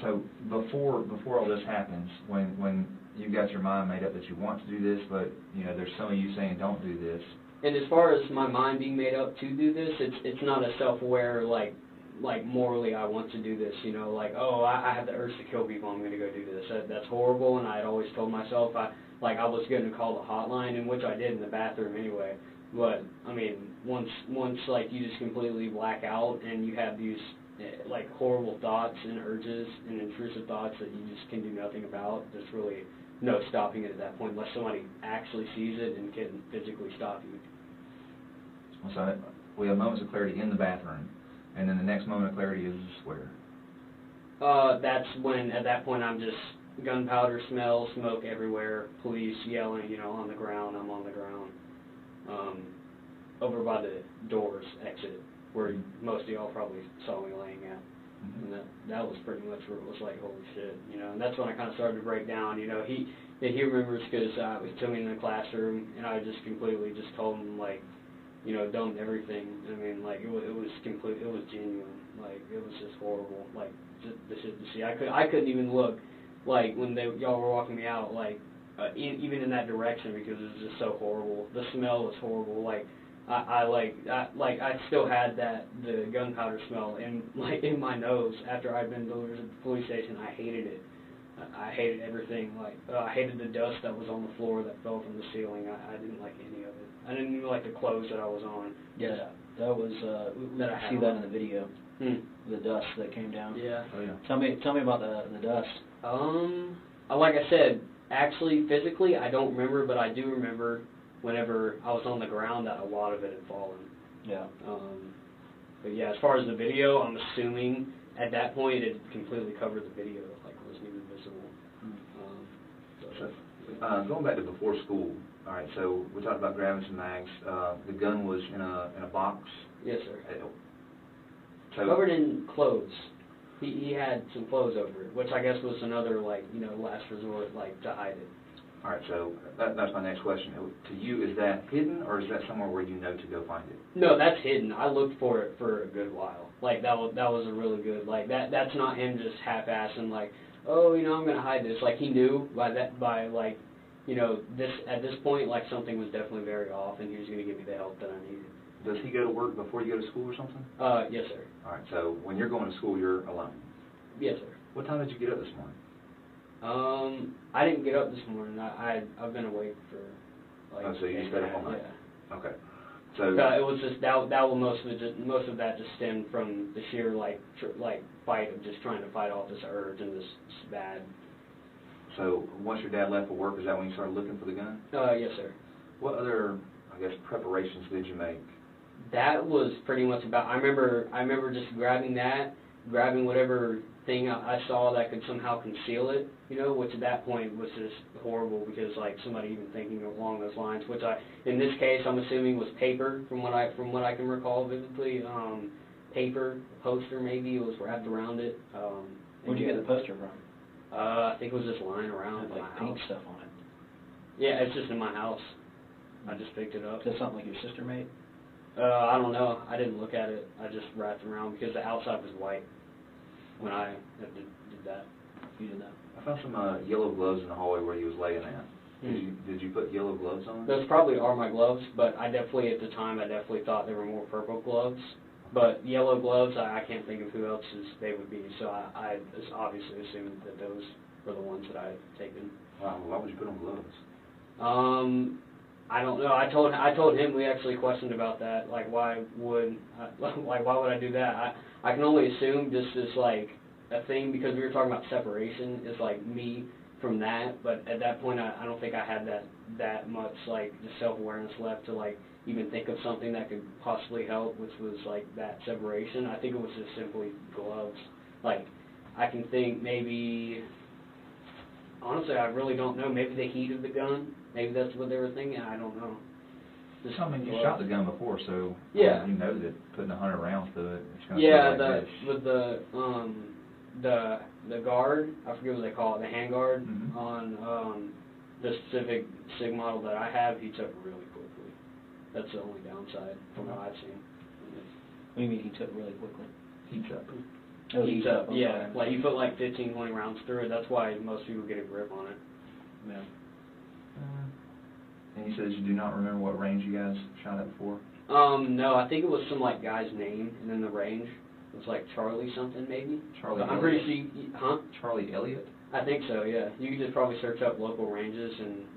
So before all this happens, when you got your mind made up that you want to do this, but there's some of you saying don't do this. And as far as my mind being made up to do this, it's not a self-aware morally I want to do this, oh, I have the urge to kill people, I'm going to go do this. That's horrible, and I had always told myself I was going to call the hotline, and which I did in the bathroom anyway. But I mean, once you just completely black out and you have these horrible thoughts and urges and intrusive thoughts that you just can do nothing about, there's really no stopping it at that point unless somebody actually sees it and can physically stop you. So we have moments of clarity in the bathroom, and then the next moment of clarity is where? That's when, at that point, I'm just gunpowder smell, smoke everywhere, police yelling, on the ground. I'm on the ground, over by the doors exit, where most of y'all probably saw me laying at. And that was pretty much where it was holy shit, and that's when I kind of started to break down. He remembers because he took me in the classroom, and I just completely just told him done everything. I mean, it was complete, it was genuine. It was just horrible. Just the shit to see. I couldn't even look when y'all were walking me out. Even in that direction because it was just so horrible. The smell was horrible. I still had the gunpowder smell in my nose after I'd been delivered to the police station. I hated it. I hated everything. Like I hated the dust that was on the floor that fell from the ceiling. I didn't like any of it. I didn't even like the clothes that I was on. Yeah, that was. That I I had see that on. in the video. The dust that came down. Yeah. Oh yeah. Tell me about the dust. Like I said, actually, physically, I don't remember, but I do remember whenever I was on the ground that a lot of it had fallen. Yeah. But yeah, as far as the video, I'm assuming at that point it completely covered the video, like it wasn't even visible. Going back to before school, all right, so we talked about grabbing some mags. The gun was in a box? Yes, sir. So, Covered in clothes. He had some clothes over it, which I guess was another, like, last resort, like, to hide it. all right, so that's my next question. To you, is that hidden, or is that somewhere where you know to go find it? No, that's hidden. I looked for it for a good while. Like, that was a really good, like, that's not him just half-assing, like, oh, I'm going to hide this. Like, he knew at this point, like, something was definitely very off, and he was going to give me the help that I needed. Does he go to work before you go to school or something? Yes, sir. All right, so when you're going to school, you're alone? Yes, sir. What time did you get up this morning? I didn't get up this morning. I've been awake for, like... Oh, so you stayed up all night? Yeah. Okay. So... it was just, that was most of that just stemmed from the sheer, fight of just trying to fight off this urge and this bad... So once your dad left for work, is that when you started looking for the gun? Yes, sir. What other, preparations did you make? That was pretty much about. I remember just grabbing whatever thing I saw that could somehow conceal it. Which at that point was just horrible because somebody even thinking along those lines. Which in this case, I'm assuming was paper from what I can recall vividly. Paper, a poster maybe it was wrapped around it. Where'd you get the poster from? I think it was just lying around my pink house. stuff on it. Yeah, it's just in my house. I just picked it up. Is that something like your sister made? I don't know. I didn't look at it. I just wrapped it around because the outside was white when I did that. You did that? I found some yellow gloves in the hallway where he was laying at. Did you put yellow gloves on? Those probably are my gloves, but at the time, I definitely thought they were more purple gloves. But yellow gloves, I can't think of who else's they would be, so I obviously assumed that those were the ones that I had taken. Wow, why would you put on gloves? I don't know. I told him, we actually questioned about that. Why would I do that? I can only assume just as a thing because we were talking about separation is me from that. But at that point, I don't think I had that much just self-awareness left to even think of something that could possibly help, which was that separation. I think it was just simply gloves. I can think maybe. Honestly, I really don't know. Maybe the heat of the gun. Maybe that's what they were thinking. I don't know. You shot the gun before, so yeah. You know that putting 100 rounds through it. It's gonna with the guard. I forget what they call it. The hand guard on the specific SIG model that I have. He took really quickly. That's the only downside from what I've seen. What do you mean he took really quickly? Heats up. Oh, heats up. Yeah, you put 15, 20 rounds through it. That's why most people get a grip on it. Yeah. And you said you do not remember what range you guys shot at before? No, I think it was some guy's name and then the range. It was Charlie something maybe. Charlie. I'm pretty sure. Huh? Charlie Elliott. I think so. Yeah. You could just probably search up local ranges and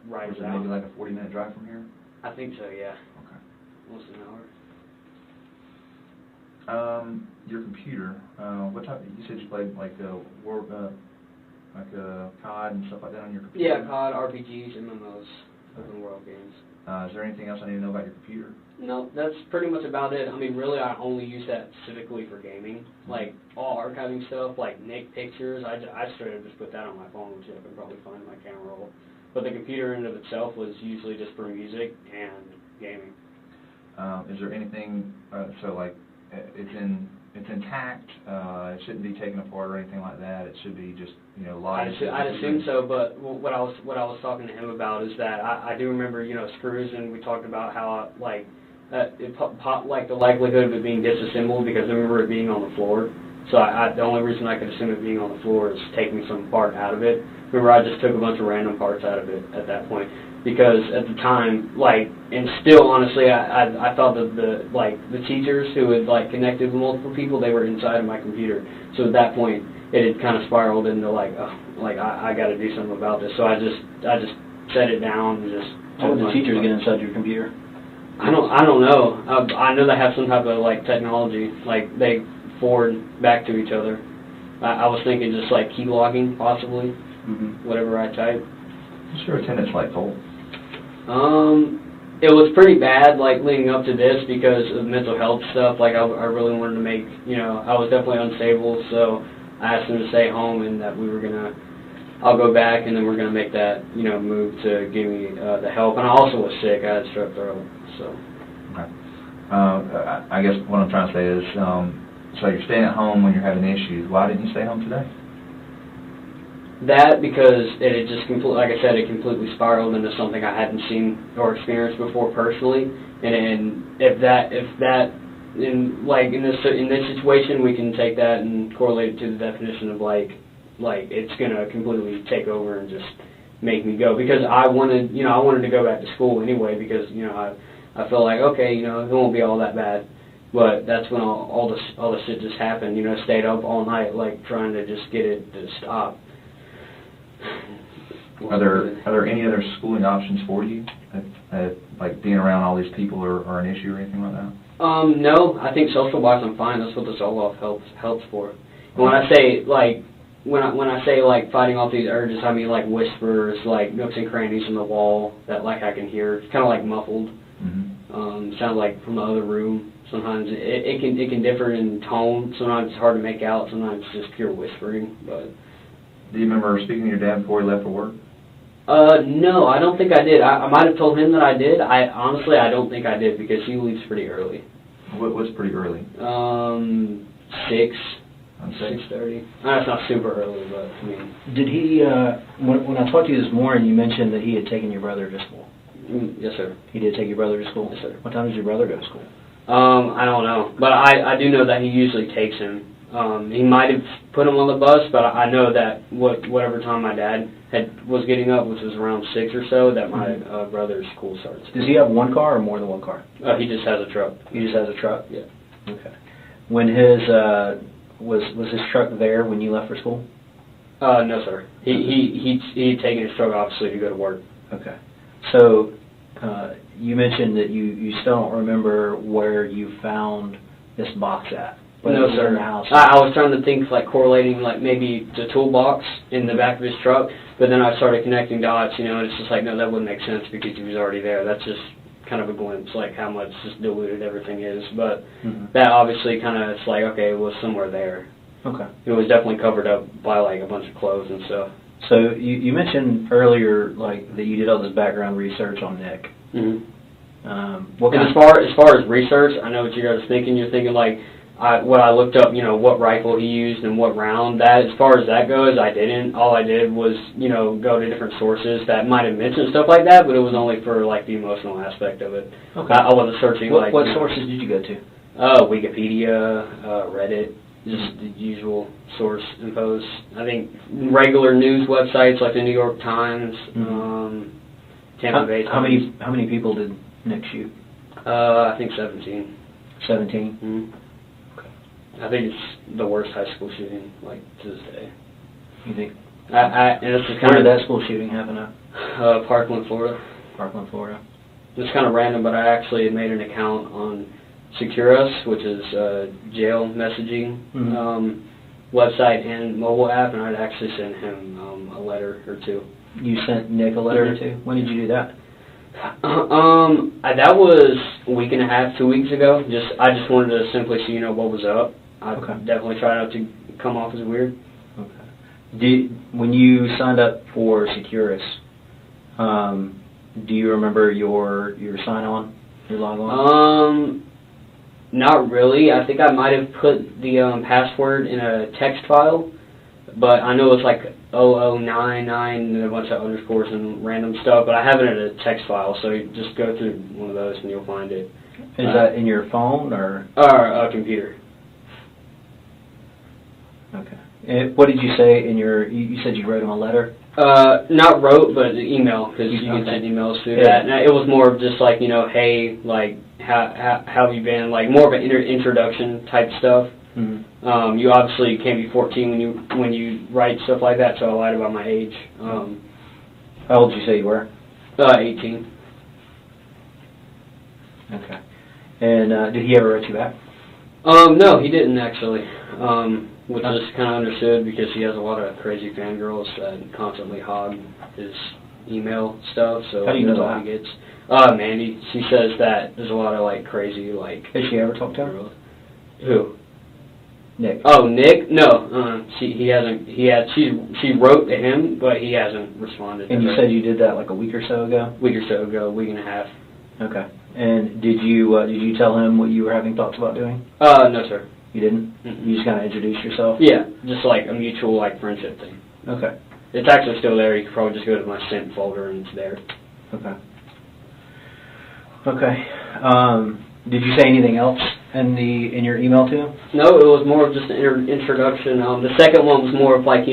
write it out. Maybe a 40-minute drive from here. I think so. Yeah. Okay. Almost an hour. Your computer. What type? You said you played COD and stuff like that on your computer. Yeah, COD, RPGs, MMOs, open world games. Is there anything else I need to know about your computer? No, that's pretty much about it. I mean, really, I only use that specifically for gaming. All archiving stuff, Nick pictures, I straight up just put that on my phone, which I can probably find in my camera roll. But the computer in and of itself was usually just for music and gaming. Is there anything, it's intact, it shouldn't be taken apart or anything like that, it should be just, live? I'd assume so, but what I was talking to him about is that I do remember, screws, and we talked about how, it popped, the likelihood of it being disassembled because I remember it being on the floor. So the only reason I could assume it being on the floor is taking some part out of it. Remember, I just took a bunch of random parts out of it at that point. Because at the time, and still, honestly, I thought that the teachers who had, connected with multiple people, they were inside of my computer. So at that point, it had kind of spiraled into like, I got to do something about this. So I just set it down and just. How would the teachers get inside your computer? I don't know. I know they have some type of like technology, like they forward back to each other. I was thinking just like key logging, possibly, whatever I type. What's your attendance like, Colt? It was pretty bad, like leading up to this because of mental health stuff. Like I really wanted to make, I was definitely unstable, so I asked them to stay home and that I'll go back and then we're gonna make that, move to give me the help. And I also was sick. I had strep throat, so. Okay. I guess what I'm trying to say is, so you're staying at home when you're having issues. Why didn't you stay home today? That because it had just like I said, it completely spiraled into something I hadn't seen or experienced before personally. And if that in this situation, we can take that and correlate it to the definition of like it's gonna completely take over and just make me go, because I wanted to go back to school anyway, because I felt like, okay, it won't be all that bad. But that's when all the shit just happened. Stayed up all night, like trying to just get it to stop. Are there any other schooling options for you? Like being around all these people are an issue or anything like that? No, I think social wise I'm fine. That's what the solo off helps for. And when I say like fighting off these urges, I mean like whispers, like nooks and crannies in the wall that like I can hear. It's kind of like muffled. Sounds like from the other room. Sometimes it can differ in tone. Sometimes it's hard to make out. Sometimes it's just pure whispering. But do you remember speaking to your dad before he left for work? No, I don't think I did. I might have told him that I did. Honestly, I don't think I did, because he leaves pretty early. What's pretty early? 6:30. That's not super early, but I mean. Did he? When I talked to you this morning, you mentioned that he had taken your brother to school. Yes, sir. He did take your brother to school? Yes, sir. What time does your brother go to school? I don't know, but I do know that he usually takes him. He might have put him on the bus, but I know that whatever time my dad was getting up, which was around 6 or so, that my brother's school starts. Does he have one car or more than one car? He just has a truck. He just has a truck? Yeah. Okay. When his was his truck there when you left for school? No, sir. He'd taken his truck obviously to go to work. Okay. So you mentioned that you still don't remember where you found this box at. No, sir. In the house. I was trying to think, like, correlating, like, maybe the toolbox in the back of his truck, but then I started connecting dots, and it's just like, no, that wouldn't make sense because he was already there. That's just kind of a glimpse, like, how much just diluted everything is. But that obviously kind of, it's like, okay, it was somewhere there. Okay. It was definitely covered up by, like, a bunch of clothes and stuff. So you mentioned earlier, like, that you did all this background research on Nick. As far as research, I know what you guys are thinking. You're thinking, like, what I looked up, what rifle he used and what round. That, as far as that goes, I didn't. All I did was, go to different sources that might have mentioned stuff like that, but it was only for, like, the emotional aspect of it. Okay. I wasn't searching, what sources did you go to? Wikipedia, Reddit, just the usual source infos. I think regular news websites like the New York Times, Tampa Bay Times. How many people did Nick shoot? I think 17. 17? I think it's the worst high school shooting, like, to this day. You think? And it's just Where did that school shooting happen at? Parkland, Florida. Parkland, Florida. It's kind of random, but I actually had made an account on Securus, which is a jail messaging website and mobile app, and I'd actually sent him a letter or two. You sent Nick a letter or two? When did you do that? That was a week and a half, 2 weeks ago. I just wanted to simply see, what was up. I definitely tried not to come off as weird. Okay. When you signed up for Securus, do you remember your sign-on, your log-on? Not really. I think I might have put the password in a text file, but I know it's like 0099 and a bunch of underscores and random stuff, but I have it in a text file, so you just go through one of those and you'll find it. Is that in your phone or? Or a computer. Okay. And what did you say in you said you wrote him a letter? Not wrote, but email, because you can send emails through that. And it was more of just like, hey, like, how have you been? Like, more of an introduction type stuff. You obviously can't be 14 when you write stuff like that, so I lied about my age. How old did you say you were? 18. Okay. And did he ever write you back? No, he didn't actually, which is kind of understood because he has a lot of crazy fangirls that constantly hog his email stuff. So how do you know that's all that? he gets. Mandy, she says that there's a lot of like crazy like. Has she ever talked to her? Who? Nick. Oh, Nick? No, he hasn't. She wrote to him, but he hasn't responded. And you said you did that like a week or so ago? Week and a half. Okay. And did you tell him what you were having thoughts about doing? No, sir. You didn't? You just kind of introduced yourself? Yeah, just like a mutual like friendship thing. Okay. It's actually still there. You could probably just go to my sent folder and it's there. Okay. Okay. Did you say anything else in your email to him? No, it was more of just an introduction. The second one was more of like,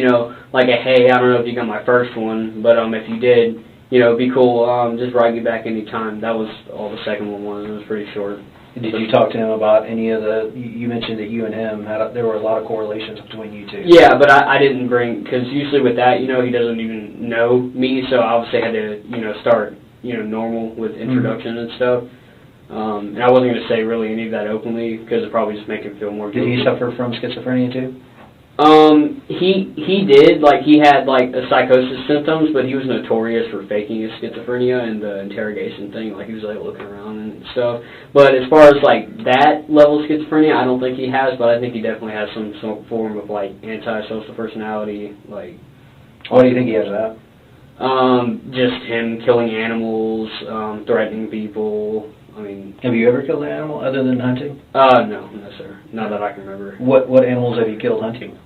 like a, hey, I don't know if you got my first one, but if you did, it'd be cool. Just write you back anytime. That was all the second one was. It was pretty short. Did you talk to him about any of you mentioned that you and him there were a lot of correlations between you two. Yeah, but I didn't bring, because usually with that, he doesn't even know me, so I obviously had to, start, normal with introduction and stuff. And I wasn't going to say really any of that openly because it probably just make him feel more guilty. Did he suffer from schizophrenia too? He did, like, he had, like, a psychosis symptoms, but he was notorious for faking his schizophrenia and the interrogation thing, like, he was, like, looking around and stuff. But as far as, like, that level of schizophrenia, I don't think he has, but I think he definitely has some form of, like, antisocial personality, like... Why do you think he has that? Just him killing animals, threatening people. I mean, have you ever killed an animal other than hunting? No, sir. Not that I can remember. What animals have you killed hunting?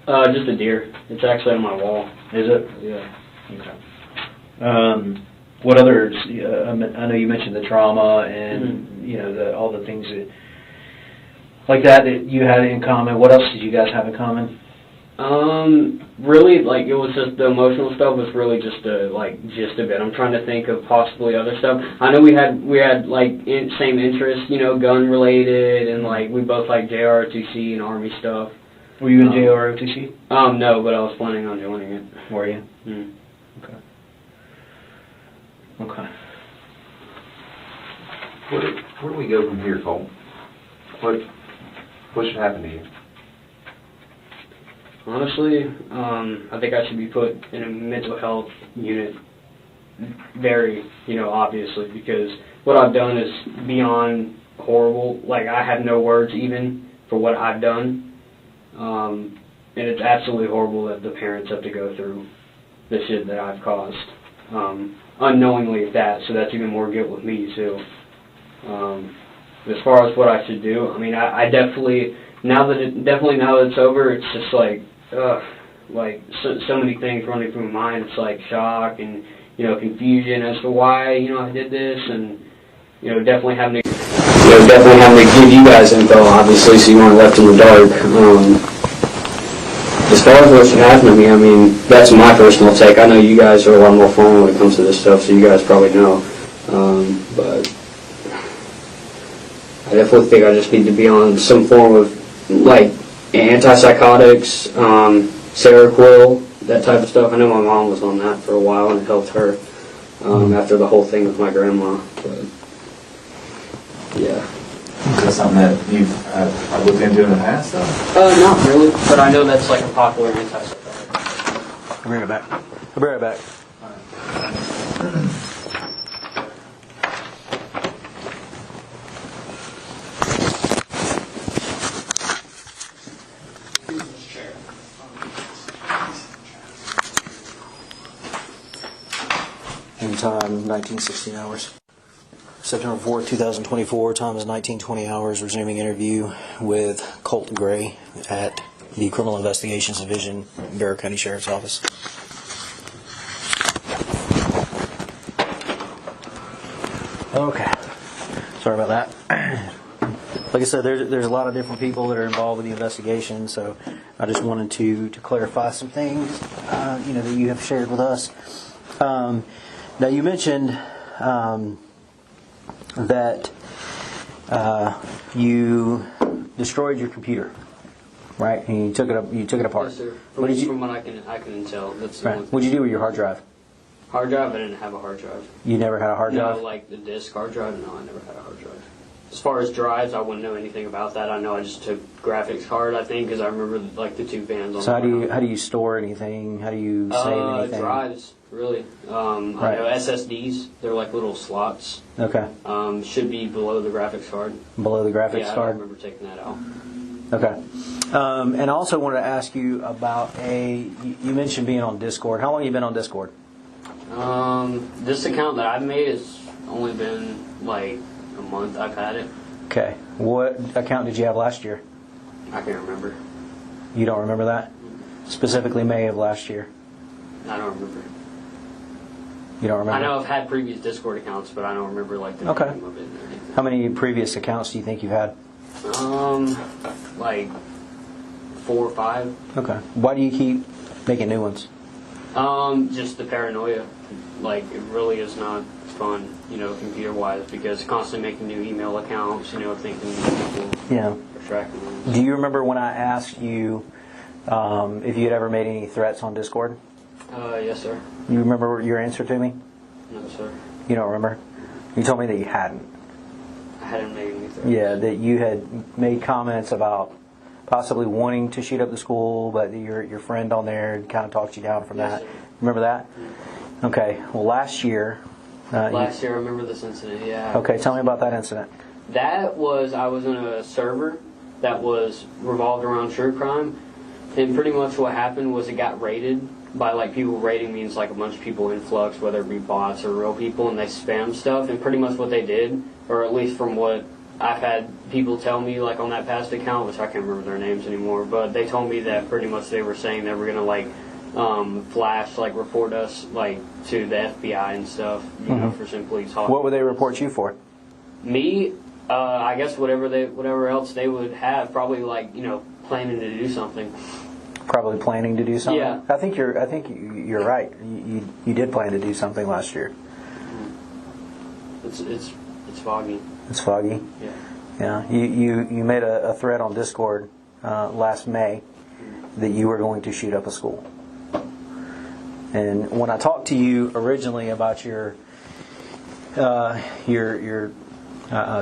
Just a deer. It's actually on my wall. Is it? Yeah. Okay. What others? I know you mentioned the trauma and all the things like that you had in common. What else did you guys have in common? Really, like, it was just the emotional stuff was really just gist of it. I'm trying to think of possibly other stuff. I know we had like same interests, gun related, and like we both like JROTC and Army stuff. Were you in JROTC? No, but I was planning on joining it. Were you? Okay. Okay. Where do we go from here, Colt? What should happen to you? Honestly, I think I should be put in a mental health unit very, obviously, because what I've done is beyond horrible. Like, I have no words even for what I've done. And it's absolutely horrible that the parents have to go through the shit that I've caused. Unknowingly at that, so that's even more guilt with me, too. As far as what I should do, I mean, I definitely, now that it's over, it's just like, so many things running through my mind. It's like shock and, confusion as to why, I did this, and, definitely having to give you guys info, obviously, so you weren't left in the dark. As far as what should happen to me, I mean, that's my personal take. I know you guys are a lot more formal when it comes to this stuff, so you guys probably know. But I definitely think I just need to be on some form of, like, antipsychotics, Seroquel, that type of stuff. I know my mom was on that for a while, and it helped her after the whole thing with my grandma. But, yeah. Is that something that you've looked into in the past, though? Not really, but I know that's like a popular antipsychotic. I'll bring it back. I'll bring it back. In time, 1916 hours. September 4th, 2024, time is 19:20 hours, resuming interview with Colt Gray at the Criminal Investigations Division, Barrow County Sheriff's Office. Okay, sorry about that. Like I said, there's a lot of different people that are involved with the investigation, so I just wanted to clarify some things, that you have shared with us. Now, you mentioned that you destroyed your computer right? And you took it apart. Yes, sir. What did you? From what I can tell, that's the Right. only What'd you do with your hard drive? hard drive. I didn't have a hard drive. You never had a hard drive? No, like the disc hard drive. No, I never had a hard drive. As far as drives, I wouldn't know anything about that. I know I just took graphics card, I think, because I remember like the 2 bands on. So how do you store anything? How do you save anything? Drives, really. I know SSDs. They're like little slots. Okay. Should be below the graphics card. Below the graphics card. I remember taking that out. Okay. And I also wanted to ask you about you mentioned being on Discord. How long have you been on Discord? This account that I've made has only been like a month I've had it. Okay. What account did you have last year? I can't remember. You don't remember that? Specifically May of last year. I don't remember. You don't remember? I know I've had previous Discord accounts, but I don't remember like the name of it or anything. How many previous accounts do you think you've had? Like 4 or 5. Okay. Why do you keep making new ones? Just the paranoia. Like, it really is not fun, computer-wise, because constantly making new email accounts, thinking people are tracking them. Do you remember when I asked you if you had ever made any threats on Discord? Yes, sir. You remember your answer to me? No, sir. You don't remember? You told me that you hadn't. I hadn't made any threats. Yeah, that you had made comments about possibly wanting to shoot up the school, but your friend on there kind of talked you down from that. Sir. Remember that? Okay. Well, last year... Last year, I remember this incident, yeah. Okay, tell me about that incident. I was in a server that was revolved around true crime, and pretty much what happened was it got raided by, like, people. Raiding means, like, a bunch of people influx, whether it be bots or real people, and they spam stuff, and pretty much what they did, or at least from what I've had people tell me, like, on that past account, which I can't remember their names anymore, but they told me that pretty much they were saying they were going to, like, flash, like, report us, like, to the FBI and stuff, you know, for simply talking. What would they report you for? Me? I guess whatever else they would have, probably, like, planning to do something. Probably planning to do something? Yeah. I think you're right. You did plan to do something last year. It's foggy. It's foggy? Yeah. Yeah. You made a threat on Discord last May that you were going to shoot up a school. And when I talked to you originally about your I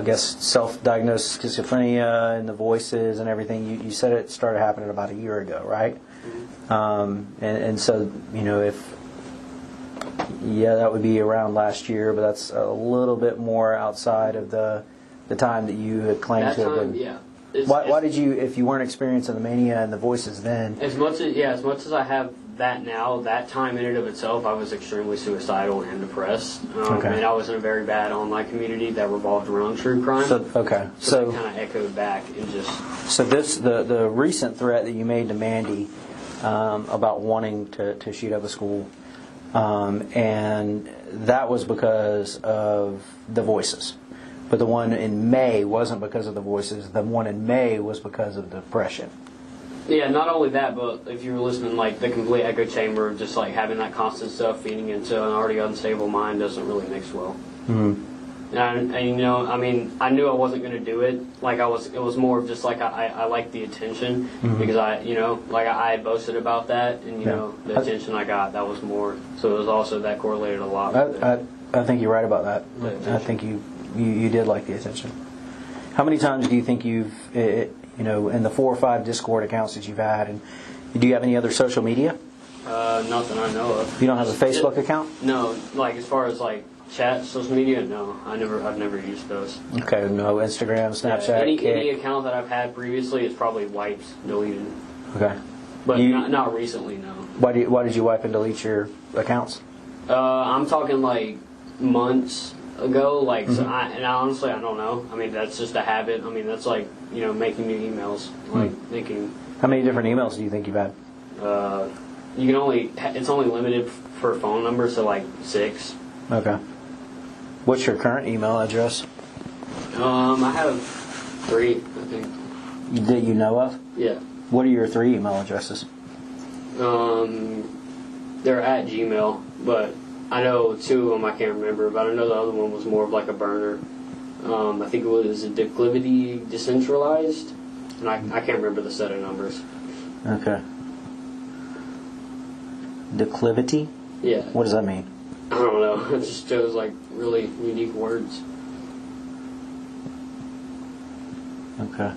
guess self-diagnosed schizophrenia and the voices and everything, you said it started happening about a year ago, right? And so, that would be around last year, but that's a little bit more outside of the time that you had claimed to have been. Yeah. Why did you, if you weren't experiencing the mania and the voices then? As much as I have that now, that time in and of itself, I was extremely suicidal and depressed. And I was in a very bad online community that revolved around true crime. So it kind of echoed back and just... So the recent threat that you made to Mandy about wanting to shoot up a school, and that was because of the voices. But the one in May wasn't because of the voices. The one in May was because of depression. Yeah, not only that, but if you were listening, like, the complete echo chamber of just, like, having that constant stuff feeding into an already unstable mind doesn't really mix well. Mm-hmm. And I knew I wasn't going to do it. Like, it was more of just, like, I liked the attention, because I had boasted about that, and, the attention I got, that was more. So it was also, that correlated a lot with it. I think you're right about that. I think you did like the attention. How many times do you think you've... in the 4 or 5 Discord accounts that you've had, and do you have any other social media? Nothing I know of. You don't have a Facebook account? No, like as far as like chat, social media, no. I've never used those. Okay, no Instagram, Snapchat. Yeah, any account that I've had previously is probably wiped, deleted. Okay. But not recently, no. Why did you wipe and delete your accounts? I'm talking like months ago, like, so honestly, I don't know. I mean, that's just a habit. I mean, that's like, making new emails, like thinking. How many different emails do you think you've had? It's only limited for phone numbers, so like 6. Okay. What's your current email address? I have 3, I think. That you know of? Yeah. What are your 3 email addresses? They're at Gmail, but I know 2 of them I can't remember, but I know the other one was more of like a burner. I think it was a Declivity Decentralized. And I can't remember the set of numbers. Okay. Declivity? Yeah. What does that mean? I don't know. It just shows like really unique words. Okay.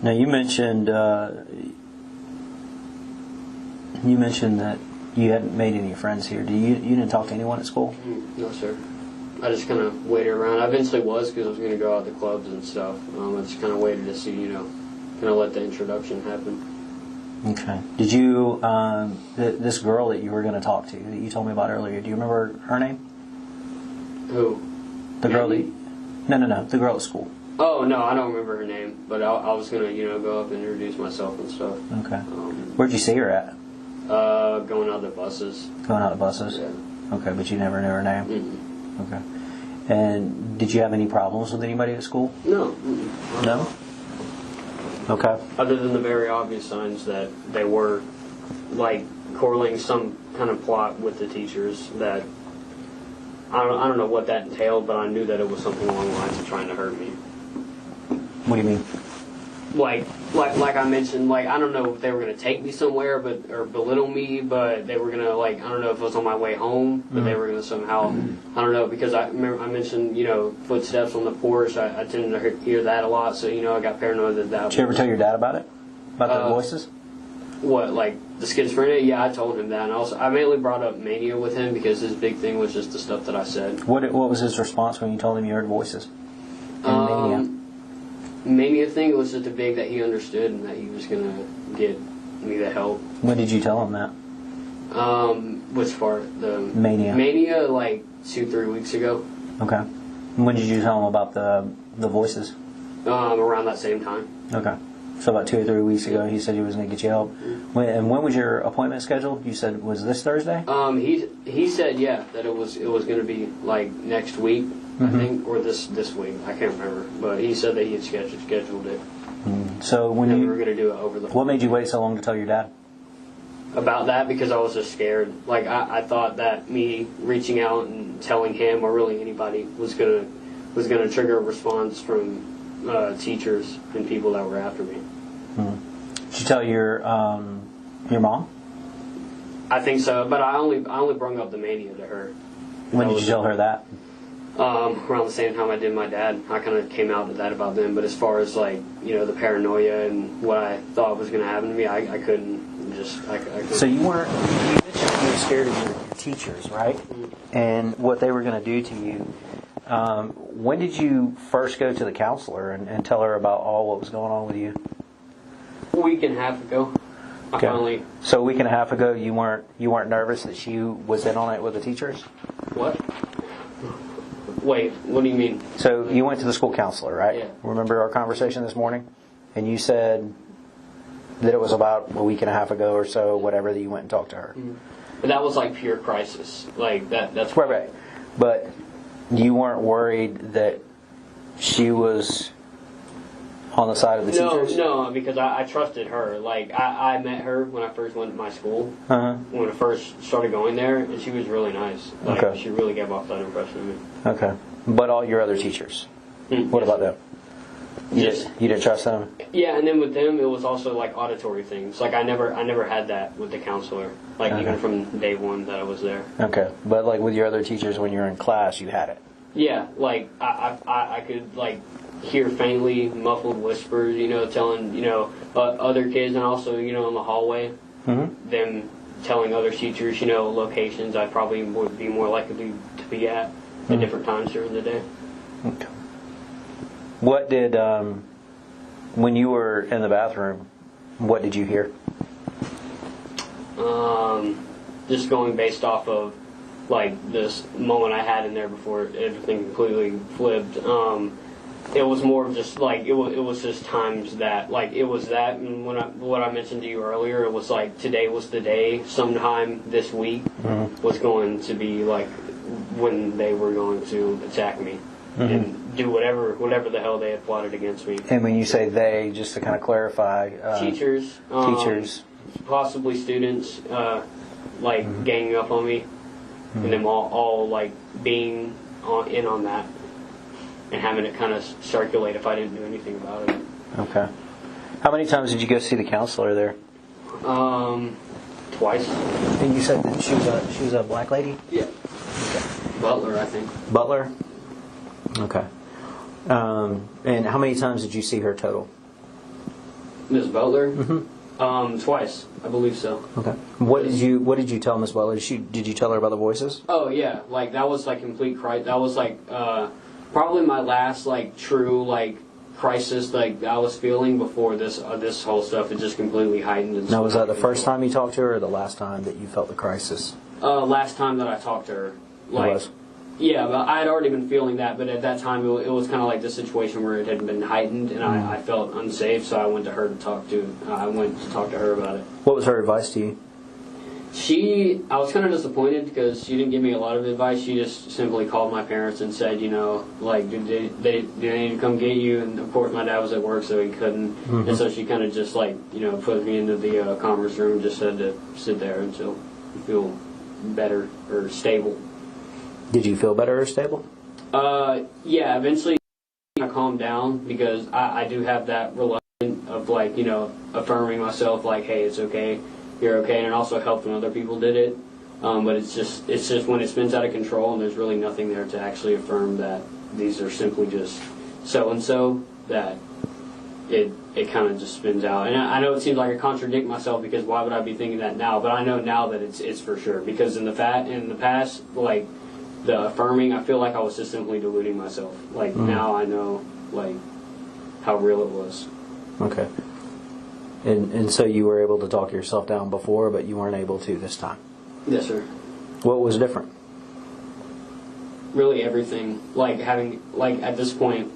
Now you mentioned that you hadn't made any friends here. You didn't talk to anyone at school? No, sir. I just kind of waited around. I eventually was because I was going to go out to clubs and stuff. I just kind of waited to see, kind of let the introduction happen. Okay. Did you, this girl that you were going to talk to, that you told me about earlier, do you remember her name? Who? The girl that... No. The girl at school. Oh, no, I don't remember her name. But I was going to, go up and introduce myself and stuff. Okay. Where'd you see her at? Going out the buses. Going out the buses? Yeah. Okay, but you never knew her name? Mm-hmm. Okay. And did you have any problems with anybody at school? No. No? Okay. Other than the very obvious signs that they were, correlating some kind of plot with the teachers that, I don't know what that entailed, but I knew that it was something along the lines of trying to hurt me. What do you mean? Like I mentioned, I don't know if they were going to take me somewhere, or belittle me, but they were going to, I don't know if it was on my way home, but they were going to somehow, I don't know, because I mentioned, footsteps on the porch. I tended to hear that a lot, so, I got paranoid that Did you ever tell your dad about it? About the voices? What, the schizophrenia? Yeah, I told him that, and also, I mainly brought up mania with him, because his big thing was just the stuff that I said. What was his response when you told him you heard voices? Mania? Mania thing was just a big that he understood and that he was going to get me the help. When did you tell him that? Which part? The Mania. Mania, 2-3 weeks ago. Okay. And when did you tell him about the voices? Around that same time. Okay. So about 2 or 3 weeks ago, he said he was going to get you help. And when was your appointment scheduled? You said, was this Thursday? He said, that it was going to be next week. I think, or this week. I can't remember, but he said that he had scheduled it. So when we were going to do it over the. What made you wait so long to tell your dad? About that, because I was just scared. I thought that me reaching out and telling him, or really anybody, was gonna trigger a response from teachers and people that were after me. Did you tell your mom? I think so, but I only brought up the mania to her. When did you tell her that? Around the same time I did my dad. I kind of came out to that about them, but as far as the paranoia and what I thought was going to happen to me, I couldn't just. I couldn't. So you mentioned you were scared of your teachers, right? Mm-hmm. And what they were going to do to you. When did you first go to the counselor and tell her about all what was going on with you? A week and a half ago. Okay. So a week and a half ago, you weren't nervous that she was in on it with the teachers? What? Wait, what do you mean? So you went to the school counselor, right? Yeah. Remember our conversation this morning? And you said that it was about a week and a half ago or so, whatever, that you went and talked to her. Mm-hmm. But that was pure crisis. That's right. But you weren't worried that she was on the side of the teachers? No, because I trusted her. I met her when I first went to my school. When I first started going there, and she was really nice. Okay. She really gave off that impression of me. Okay. But all your other teachers? What about them? You didn't trust them? Yeah, and then with them, it was also auditory things. I never had that with the counselor. Even from day one that I was there. Okay. But with your other teachers, when you were in class, you had it? Yeah, I could hear faintly muffled whispers, telling, other kids, and also, in the hallway, them telling other teachers, locations I probably would be more likely to be at different times during the day. Okay. What did, when you were in the bathroom, what did you hear? Just going based off of, this moment I had in there before everything completely flipped. It was more of just it was just times that it was that, and what I mentioned to you earlier, it was today was the day. Sometime this week was going to be when they were going to attack me and do whatever the hell they had plotted against me. And when you say they, just to kind of clarify, teachers, possibly students, ganging up on me, and them all being in on that. and having it kind of circulate if I didn't do anything about it. Okay. How many times did you go see the counselor there? Twice. And you said that she was a black lady? Yeah. Okay. Butler, I think. Butler? Okay. And how many times did you see her total? Ms. Butler? Mm-hmm. Twice, I believe so. Okay. What did you tell Ms. Butler? Did you tell her about the voices? Oh yeah, like that was like complete crisis. That was like probably my last like true like crisis like I was feeling before this whole stuff. It just completely heightened. And Now, was that the first time you talked to her, or the last time that you felt the crisis? Last time that I talked to her. Like, it was? Yeah, but I had already been feeling that, but at that time it was kind of like the situation where it had been heightened, and I felt unsafe, so I went to her to talk to. I went to talk to her about it. What was her advice to you? I was kind of disappointed because she didn't give me a lot of advice. She just simply called my parents and said, you know, like, do they need to come get you? And of course my dad was at work, so he couldn't. Mm-hmm. And so she kind of just like, you know, put me into the conference room and just said to sit there until you feel better or stable. Did you feel better or stable? Yeah, eventually I calmed down because I do have that reluctance of like, you know, affirming myself like, hey, it's okay, you're okay, and it also helped when other people did it. But it's just when it spins out of control and there's really nothing there to actually affirm that these are simply just so-and-so, that it kind of just spins out. And I know it seems like I contradict myself because why would I be thinking that now? But I know now that it's for sure, because in the past, like, the affirming, I feel like I was just simply deluding myself. Like, now I know, like, how real it was. Okay. And so you were able to talk yourself down before, but you weren't able to this time? Yes, sir. What was different? Really everything. Like, having, like, at this point,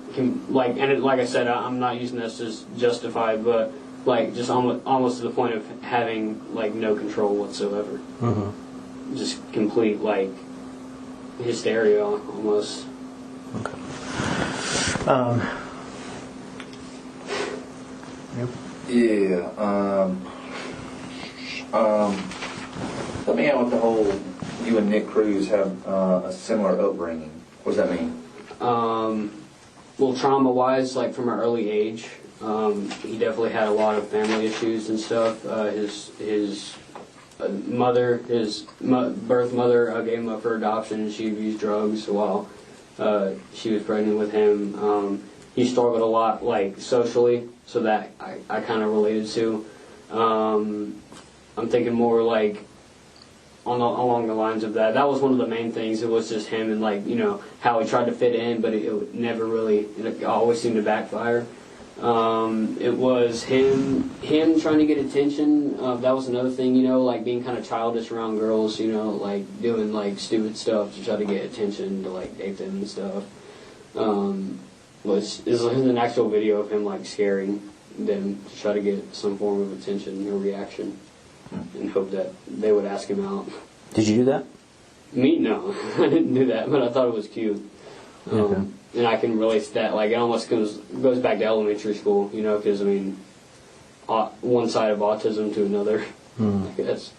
like I said, I'm not using this as justified, but, like, just almost to the point of having, like, no control whatsoever. Mm-hmm. Just complete, like, hysteria almost. Okay. Let me out with the whole, you and Nick Cruz have a similar upbringing. What does that mean? Well, trauma-wise, like from an early age, he definitely had a lot of family issues and stuff. His mother, his birth mother, gave him up for adoption, and she abused drugs while she was pregnant with him. He struggled a lot, like, socially, so that I kind of related to. I'm thinking more, like, along the lines of that. That was one of the main things. It was just him and, like, you know, how he tried to fit in, but it never really, it always seemed to backfire. It was him trying to get attention. That was another thing, you know, like being kind of childish around girls, you know, like doing like stupid stuff to try to get attention, to like date them and stuff. There's an actual video of him like scaring them to try to get some form of attention or reaction, and hope that they would ask him out. Did you do that? Me? No, I didn't do that, but I thought it was cute. Okay. And I can relate to that. Like, it almost goes back to elementary school, you know, because, I mean, one side of autism to another, I guess.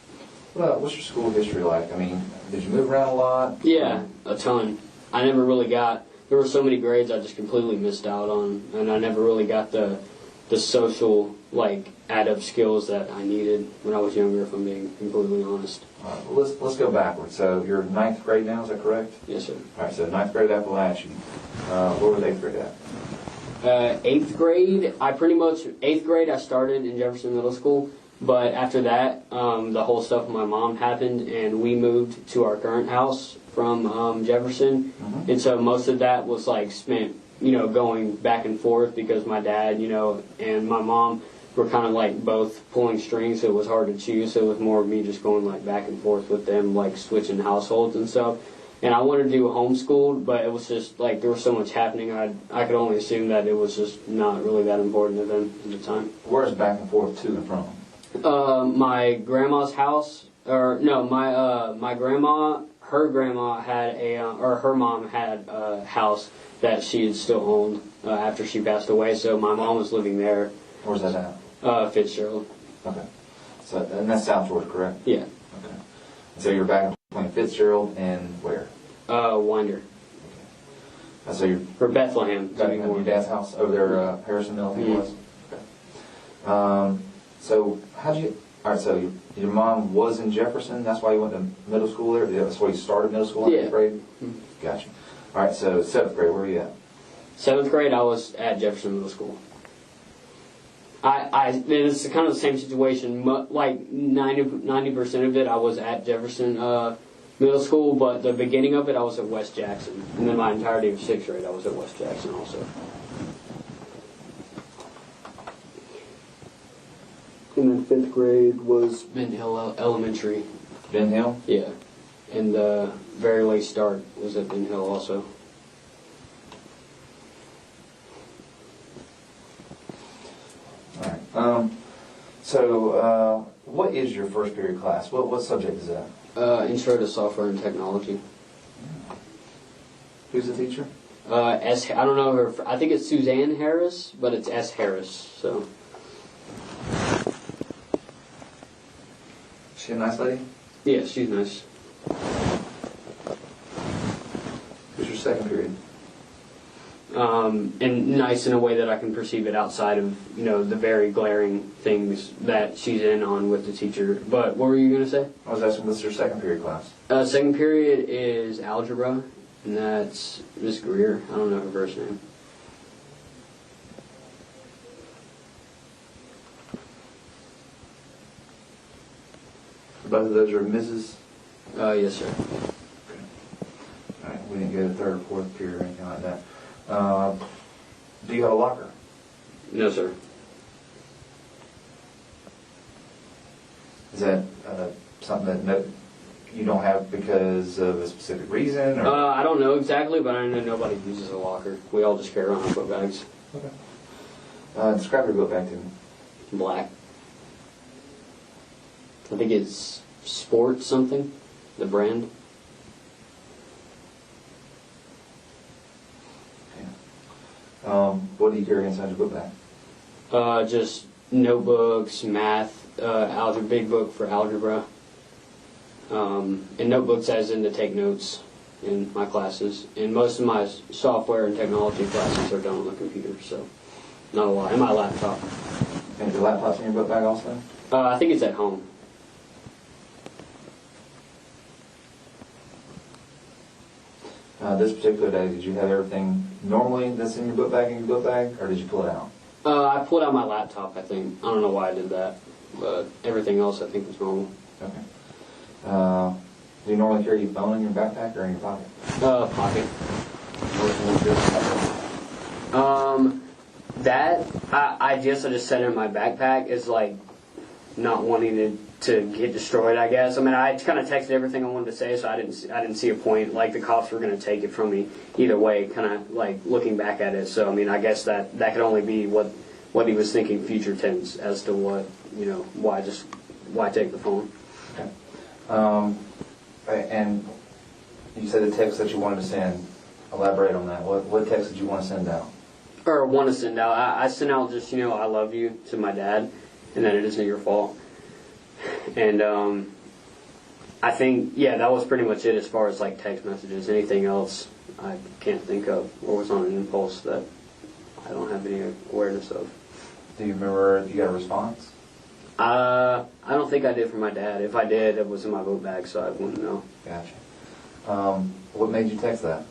Well, what's your school history like? I mean, did you move around a lot? Yeah, a ton. I never really got, there were so many grades I just completely missed out on, and I never really got the social, like, add-up skills that I needed when I was younger, if I'm being completely honest. All right, well, let's go backwards. So you're in 9th grade now, is that correct? Yes, sir. All right, so 9th grade at Apalachee. Where was 8th grade at? 8th grade, 8th grade I started in Jefferson Middle School, but after that, the whole stuff with my mom happened, and we moved to our current house from Jefferson, and so most of that was like spent, you know, going back and forth because my dad, you know, and my mom were kind of like both pulling strings, so it was hard to choose, so it was more of me just going like back and forth with them, like switching households and stuff. And I wanted to do homeschooled, but it was just like there was so much happening, I could only assume that it was just not really that important to them at the time. Where's back and forth to and from? My grandma's house, or no, my grandma, her grandma had her mom had a house that she had still owned after she passed away, so my mom was living there. Where's that at? Fitzgerald. Okay. So, and that's South Georgia, correct? Yeah. Okay. So you're back between Fitzgerald and where? Winder. So you're or Bethlehem. To be your more. dad's house over there, Harrison Mill, I think it was. Okay. So how'd you? All right. So your mom was in Jefferson. That's why you went to middle school there. That's why you started middle school in 8th grade. Gotcha. All right. So 7th grade. Where were you at? 7th grade, I was at Jefferson Middle School. It's kind of the same situation. Like 90% of it, I was at Jefferson Middle School, but the beginning of it, I was at West Jackson. And then my entirety of 6th grade, I was at West Jackson also. And then 5th grade was Ben Hill Elementary. Ben Hill? Yeah. And the very late start was at Ben Hill also. All right. So what is your first period class? What subject is that? Intro to Software and Technology. Who's the teacher? I don't know her. I think it's Suzanne Harris, but it's S. Harris. So. Is she a nice lady? Yeah, she's nice. Who's your second period? And nice in a way that I can perceive it outside of, the very glaring things that she's in on with the teacher. But what were you going to say? I was asking, what's your second period class? Second period is algebra, and that's Miss Greer. I don't know her first name. Both of those are Mrs.? Yes, sir. Okay. All right, we didn't get a third or fourth period or anything like that. Do you have a locker? No, sir. Is that something that you don't have because of a specific reason? Or? I don't know exactly, but I know nobody uses a locker. We all just carry around our book bags. Okay. Describe your book bag to me. Black. I think it's Sport something, the brand. What do you carry inside your book bag? Just notebooks, math, algebra, big book for algebra, and notebooks as in to take notes in my classes. And most of my software and technology classes are done on the computer, so not a lot. And my laptop. And your laptop's in your book bag also? I think it's at home. This particular day, did you have everything normally that's in your book bag, or did you pull it out? I pulled out my laptop, I think. I don't know why I did that, but everything else I think was normal. Okay. Do you normally carry your phone in your backpack or in your pocket? Pocket. I just set it in my backpack is like not wanting to get destroyed, I guess. I mean, I kind of texted everything I wanted to say, so I didn't see a point. Like, the cops were going to take it from me either way, kind of like looking back at it. So, I mean, I guess that could only be what he was thinking future tense as to what, why take the phone. Okay. And you said the text that you wanted to send. Elaborate on that. What text did you want to send out? Or want to send out. I sent out just, I love you to my dad, and that it isn't your fault. And I think, that was pretty much it as far as like text messages. Anything else I can't think of or was on an impulse that I don't have any awareness of. Do you remember if you got a response? I don't think I did for my dad. If I did, it was in my book bag, so I wouldn't know. Gotcha. What made you text that?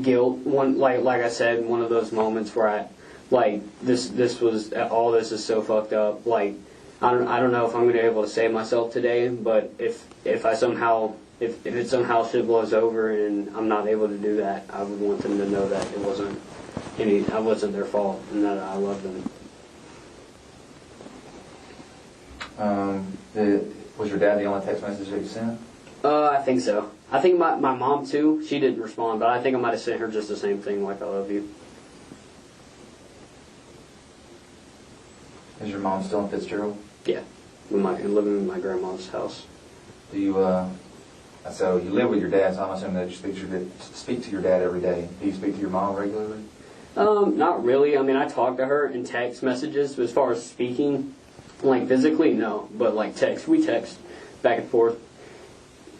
Guilt. One, like I said, one of those moments where I, like, this was, all this is so fucked up. Like, I don't know if I'm going to be able to save myself today, but if it somehow shit blows over and I'm not able to do that, I would want them to know that it wasn't I wasn't their fault and that I love them. Was your dad the only text message that you sent? I think so. I think my mom too, she didn't respond, but I think I might have sent her just the same thing, like I love you. Is your mom still in Fitzgerald? Yeah, living in my grandma's house. Do you, so you live with your dad, so I'm assuming that you speak to your dad every day. Do you speak to your mom regularly? Not really. I mean, I talk to her in text messages, but as far as speaking, like physically, no. But like text, we text back and forth.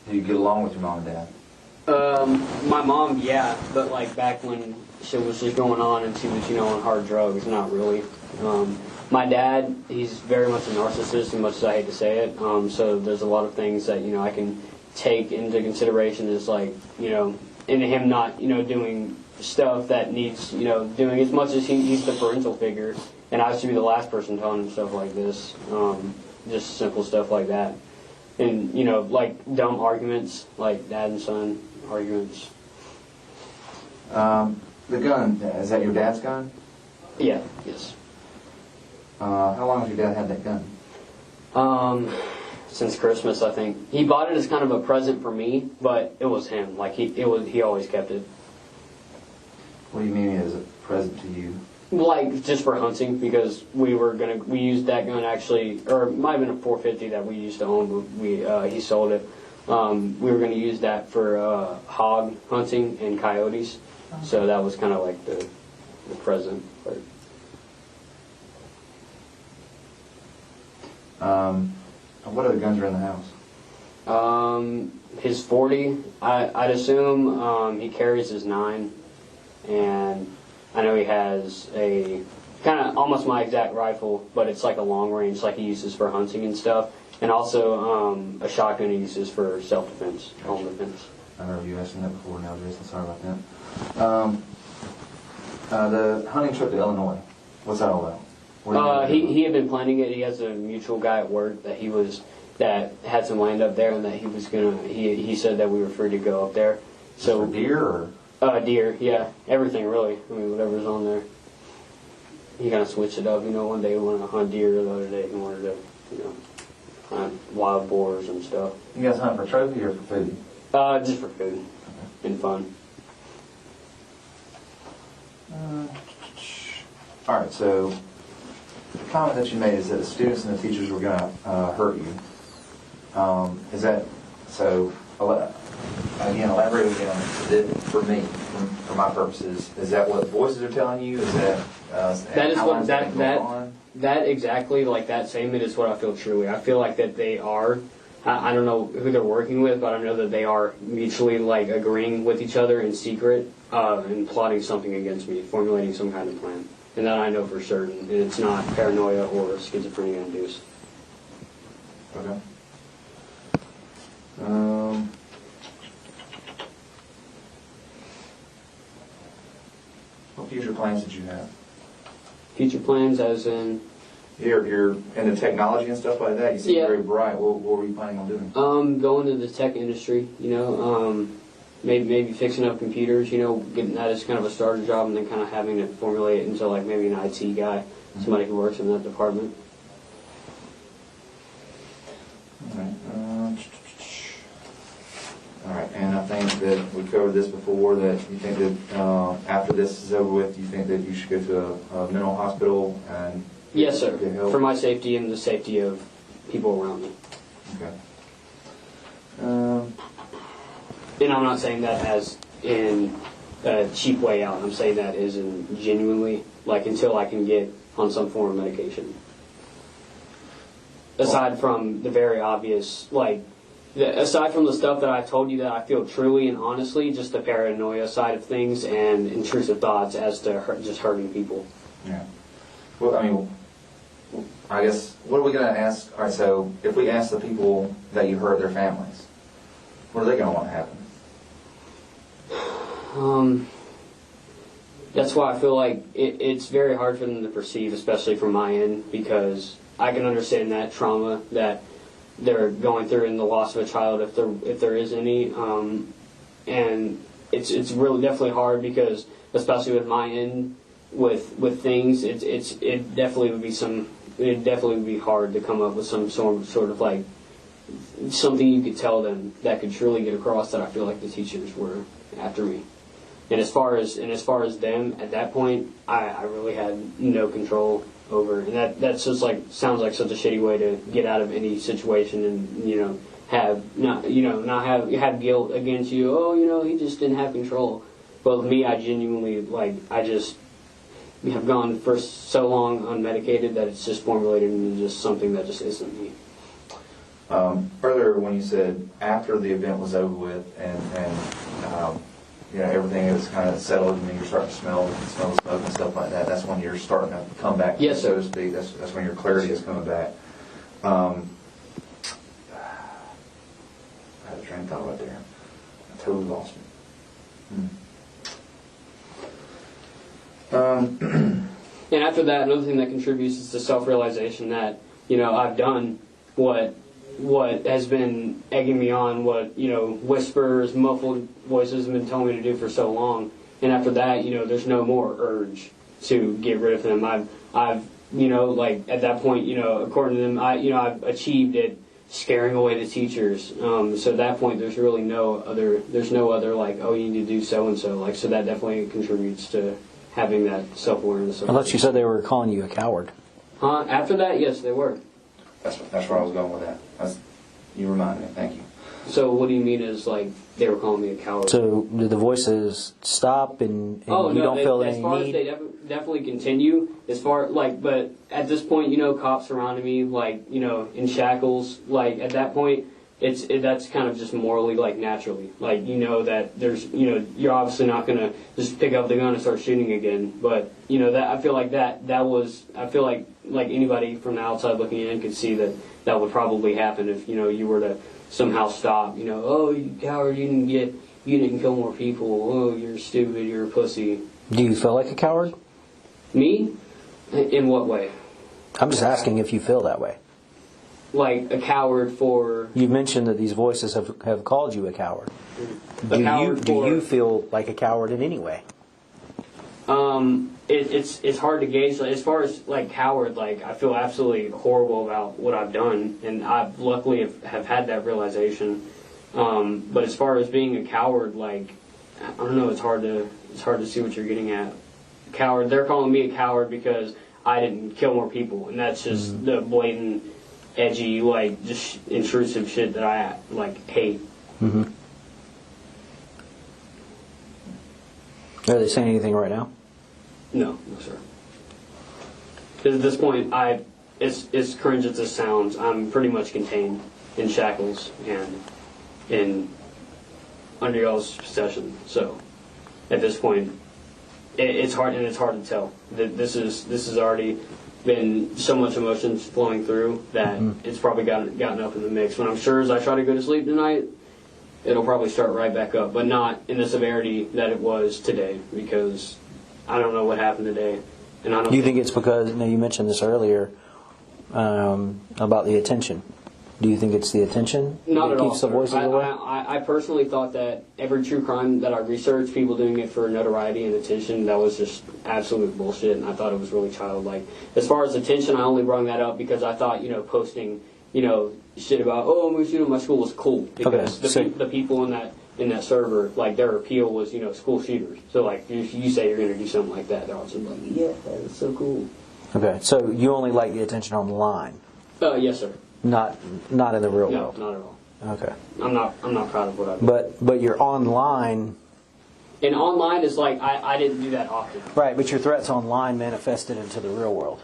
Do you get along with your mom and dad? My mom, yeah, but like back when shit was just going on and she was, on hard drugs, not really. My dad, he's very much a narcissist, as much as I hate to say it. So there's a lot of things that, I can take into consideration as like, in him not, doing stuff that needs, doing as much as he's the parental figure. And I used to be the last person telling him stuff like this. Just simple stuff like that. And, like dumb arguments, like dad and son arguments. The gun, is that your dad's gun? Yeah, yes. How long has your dad had that gun? Since Christmas, I think. He bought it as kind of a present for me, but it was him. Like, he always kept it. What do you mean as a present to you? Like, just for hunting, because we used that gun actually, or it might have been a 450 that we used to own, but he sold it. We were going to use that for hog hunting and coyotes, so that was kind of like the present. But. What other guns are in the house? His 40, I'd assume. He carries his 9, and I know he has a kind of almost my exact rifle, but it's like a long range, like he uses for hunting and stuff, and also a shotgun he uses for self-defense, home defense. I remember you asking that before now, Jason. Sorry about that. The hunting trip to Illinois, what's that all about? He had been planning it. He has a mutual guy at work that had some land up there, and that he was gonna. He said that we were free to go up there. So for deer or? Deer, yeah, everything really. I mean, whatever's on there. He kind of switched it up. One day he wanted to hunt deer, the other day he wanted to, hunt wild boars and stuff. You guys hunt for trophy or for food? Just for food and fun. All right, so the comment that you made is that the students and the teachers were going to hurt you. Is that so? Again, elaborate again on it. For me, for my purposes, is that what voices are telling you? Is that that is what that exactly like that statement is what I feel truly. I feel like that they are. I don't know who they're working with, but I know that they are mutually like agreeing with each other in secret and plotting something against me, formulating some kind of plan. And that I know for certain, and it's not paranoia or schizophrenia induced. Okay. What future plans did you have? Future plans as in? You're into technology and stuff like that. You seem very bright. What were you planning on doing? Going into the tech industry, maybe fixing up computers, getting that as kind of a starter job, and then kind of having to formulate it into like maybe an IT guy, somebody who works in that department. All right, and I think that we covered this before, that you think that after this is over with, you think that you should go to a mental hospital and yes, sir, for my safety and the safety of people around me. Okay. And I'm not saying that as in a cheap way out. I'm saying that as in genuinely, like until I can get on some form of medication. Aside from the very obvious, aside from the stuff that I told you that I feel truly and honestly, just the paranoia side of things and intrusive thoughts as to just hurting people. Yeah. Well, I mean, I guess, what are we going to ask? All right, so if we ask the people that you hurt their families, what are they going to want to happen? That's why I feel like it's very hard for them to perceive, especially from my end, because I can understand that trauma that they're going through in the loss of a child, if there is any, and it's really definitely hard because, especially with my end, with things, it definitely would be hard to come up with some sort of like something you could tell them that could truly get across that I feel like the teachers were after me. And as far as them at that point, I really had no control over, and that's just like sounds like such a shitty way to get out of any situation, and have guilt against you. Oh, he just didn't have control. But with me, I genuinely I just have gone for so long unmedicated that it's just formulated into just something that just isn't me. Earlier clear when you said after the event was over with and everything is kind of settled and you're starting to smell the smoke and stuff like that. That's when you're starting to come back, yes, so to speak. That's when your clarity is coming back. I had a train of thought right there. I totally lost me. And after that, another thing that contributes is the self-realization that, I've done what has been egging me on, what, whispers, muffled voices have been telling me to do for so long. And after that, there's no more urge to get rid of them. I've at that point, according to them, I've achieved it scaring away the teachers. So at that point, there's really no other, like, oh, you need to do so-and-so. Like, so that definitely contributes to having that self-awareness. Unless you said they were calling you a coward. After that, yes, they were. That's where I was going with that. You remind me. Thank you. So what do you mean is, like, they were calling me a coward? So did the voices stop and you don't feel any need? As they definitely continue. But at this point, cops surrounding me, like, in shackles. Like, at that point, that's kind of just morally, like, naturally. Like, that there's, you're obviously not going to just pick up the gun and start shooting again. But, that I feel like that was, I feel like anybody from the outside looking in could see that would probably happen if, you were to somehow stop, oh, you coward, you didn't kill more people, oh, you're stupid, you're a pussy. Do you feel like a coward? Me? In what way? I'm just asking if you feel that way. Like a coward for... You mentioned that these voices have called you a coward. Do you feel like a coward in any way? It's hard to gauge. As far as, like, coward, like, I feel absolutely horrible about what I've done, and I've luckily have had that realization. But as far as being a coward, like, I don't know, it's hard to see what you're getting at. Coward, they're calling me a coward because I didn't kill more people, and that's just the blatant, edgy, like, just intrusive shit that I, like, hate. Mm-hmm. Are they saying anything right now? No, sir. Because at this point, as cringe as this sounds, I'm pretty much contained in shackles and in under y'all's possession. So, at this point, it's hard to tell. This has already been so much emotions flowing through that it's probably gotten up in the mix. When I'm sure as I try to go to sleep tonight, it'll probably start right back up, but not in the severity that it was today, because I don't know what happened today. And I don't. Do you think it's because, you mentioned this earlier, about the attention? Do you think it's the attention Not that at all, keeps the sir. voices away? I personally thought that every true crime that I researched, people doing it for notoriety and attention, that was just absolute bullshit, and I thought it was really childlike. As far as attention, I only brought that up because I thought, posting, shit about, oh, I'm going to shoot at my school was cool, because the people in that server, like, their appeal was, school shooters. So, like, if you say you're going to do something like that, they're all just like, yeah, that's so cool. Okay, so you only like the attention online? Yes, sir. Not in the real world? No, not at all. Okay. I'm not proud of what I've done. But you're online. And online is like, I didn't do that often. Right, but your threats online manifested into the real world.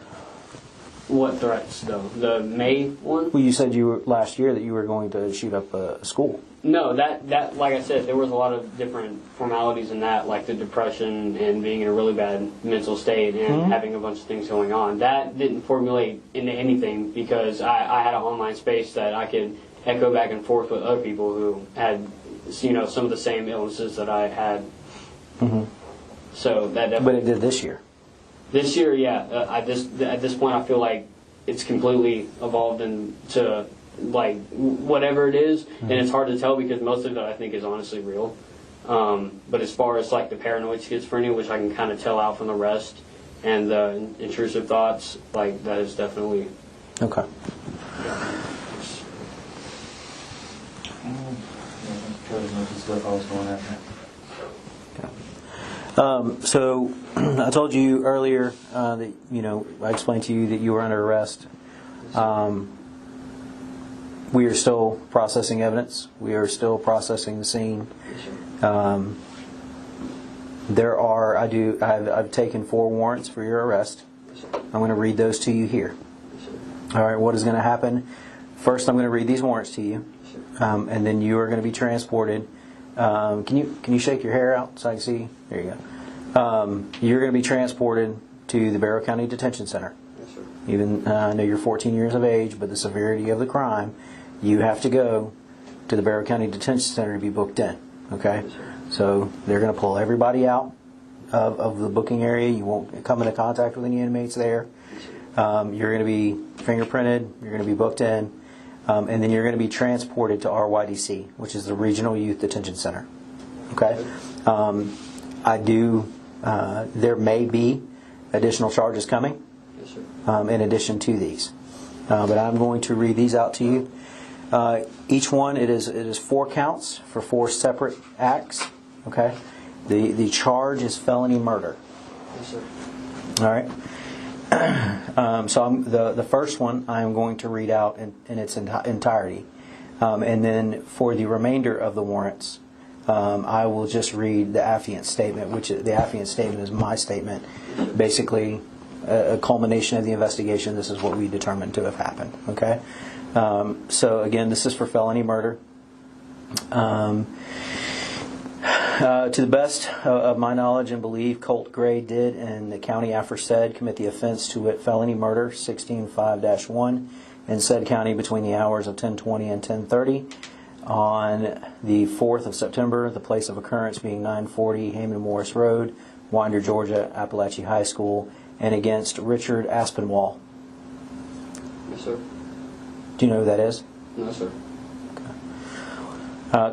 What threats, though? The May one? Well, you said last year that you were going to shoot up a school. No, that like I said, there was a lot of different formalities in that, like the depression and being in a really bad mental state and having a bunch of things going on. That didn't formulate into anything because I had an online space that I could echo back and forth with other people who had, some of the same illnesses that I had. Mm-hmm. So that definitely. But it did this year. This year, yeah. At this point, I feel like it's completely evolved into like whatever it is, and it's hard to tell because most of it I think is honestly real. But as far as like the paranoid schizophrenia, which I can kind of tell out from the rest, and the intrusive thoughts, like that is definitely okay. So I told you earlier that I explained to you that you were under arrest. We are still processing evidence. We are still processing the scene. I've taken 4 warrants for your arrest. I'm going to read those to you here. All right, what is going to happen? first I'm going to read these warrants to you, and then you are going to be transported. Can you shake your hair out so I can see? There you go. You're going to be transported to the Barrow County Detention Center. Yes, sir. Even I know you're 14 years of age, but the severity of the crime, you have to go to the Barrow County Detention Center to be booked in. Okay? Yes, sir. So they're going to pull everybody out of the booking area. You won't come into contact with any inmates there. You're going to be fingerprinted. You're going to be booked in. And then you're going to be transported to RYDC, which is the Regional Youth Detention Center. Okay? There may be additional charges coming in addition to these. But I'm going to read these out to you. Each one, it is 4 counts for 4 separate acts. Okay? The charge is felony murder. Yes, sir. All right? So the first one I am going to read out in its entirety. And then for the remainder of the warrants, I will just read the affiant statement, which the affiant statement is my statement. Basically, a culmination of the investigation. This is what we determined to have happened. Okay? So again, this is for felony murder. To the best of my knowledge and belief, Colt Gray did, and the county aforesaid, commit the offense to wit felony murder 16-5-1 in said county between the hours of 10:20 and 10:30 on the 4th of September, the place of occurrence being 940 Heyman Morris Road, Winder, Georgia, Apalachee High School, and against Richard Aspinwall. Yes, sir. Do you know who that is? No, sir.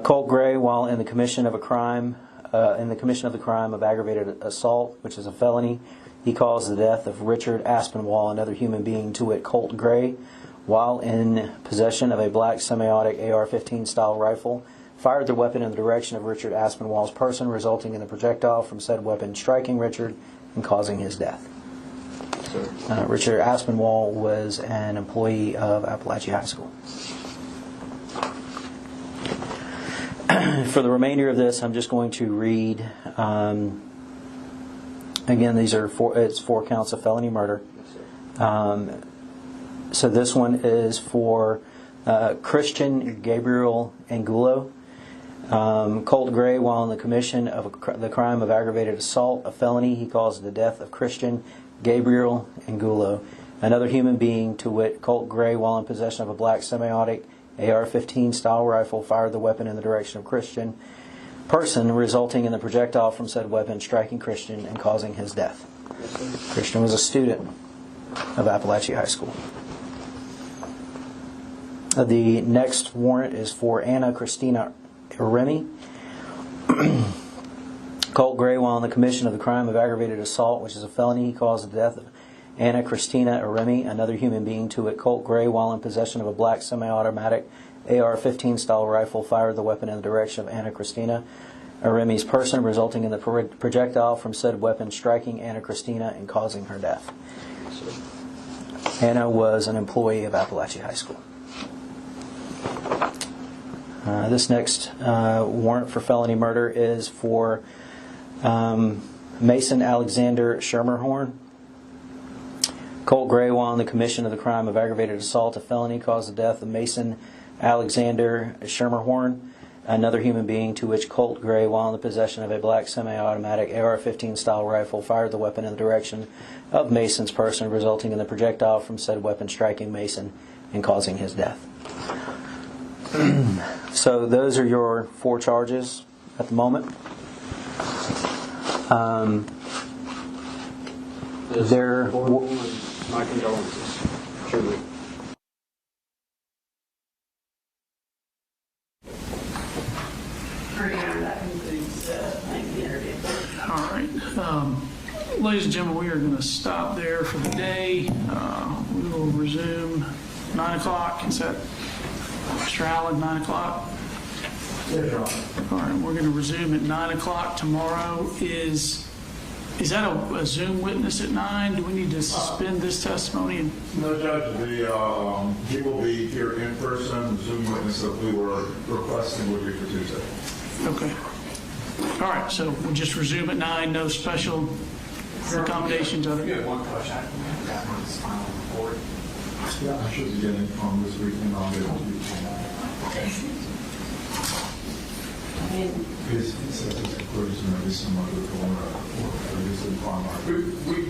Colt Gray, while in the commission of a crime, of aggravated assault, which is a felony, he caused the death of Richard Aspinwall, another human being, to wit Colt Gray, while in possession of a black semi-automatic AR-15 style rifle, fired the weapon in the direction of Richard Aspinwall's person, resulting in the projectile from said weapon striking Richard and causing his death. Richard Aspinwall was an employee of Apalachee High School. For the remainder of this, I'm just going to read. Again, these are 4 counts of felony murder. So this one is for Christian Gabriel Angulo. Colt Gray, while in the commission of the crime of aggravated assault, a felony, he caused the death of Christian Gabriel Angulo, another human being, to wit Colt Gray, while in possession of a black semi-automatic AR-15 style rifle, fired the weapon in the direction of Christian person, resulting in the projectile from said weapon striking Christian and causing his death. Christian was a student of Apalachee High School. The next warrant is for Anna Christina Remy. Colt Gray, while in the commission of the crime of aggravated assault, which is a felony, he caused the death of Anna Christina Remy, another human being, to wit Colt Gray, while in possession of a black semi-automatic AR-15 style rifle, fired the weapon in the direction of Anna Christina Remy's person, resulting in the projectile from said weapon striking Anna Christina and causing her death. Anna was an employee of Apalachee High School. This next warrant for felony murder is for Mason Alexander Schermerhorn. Colt Gray, while in the commission of the crime of aggravated assault, a felony, caused the death of Mason Alexander Schermerhorn, another human being, to which Colt Gray, while in the possession of a black semi-automatic AR-15 style rifle, fired the weapon in the direction of Mason's person, resulting in the projectile from said weapon striking Mason and causing his death. So those are your 4 charges at the moment. My condolences, truly. All right. Ladies and gentlemen, we are going to stop there for the day. We will resume 9 o'clock. Is that Mr. Allen, 9 o'clock? Yes, Your Honor. All right, we're going to resume at 9 o'clock tomorrow. Is that a Zoom witness at 9? Do we need to suspend this testimony? No, Judge. He will be here in person. The Zoom witness that we were requesting would be for Tuesday. Okay. All right, so we'll just resume at 9. No special accommodations. One question. I got on this final report. Yeah, I should be getting on this weekend on the he says it's conclusion, maybe some other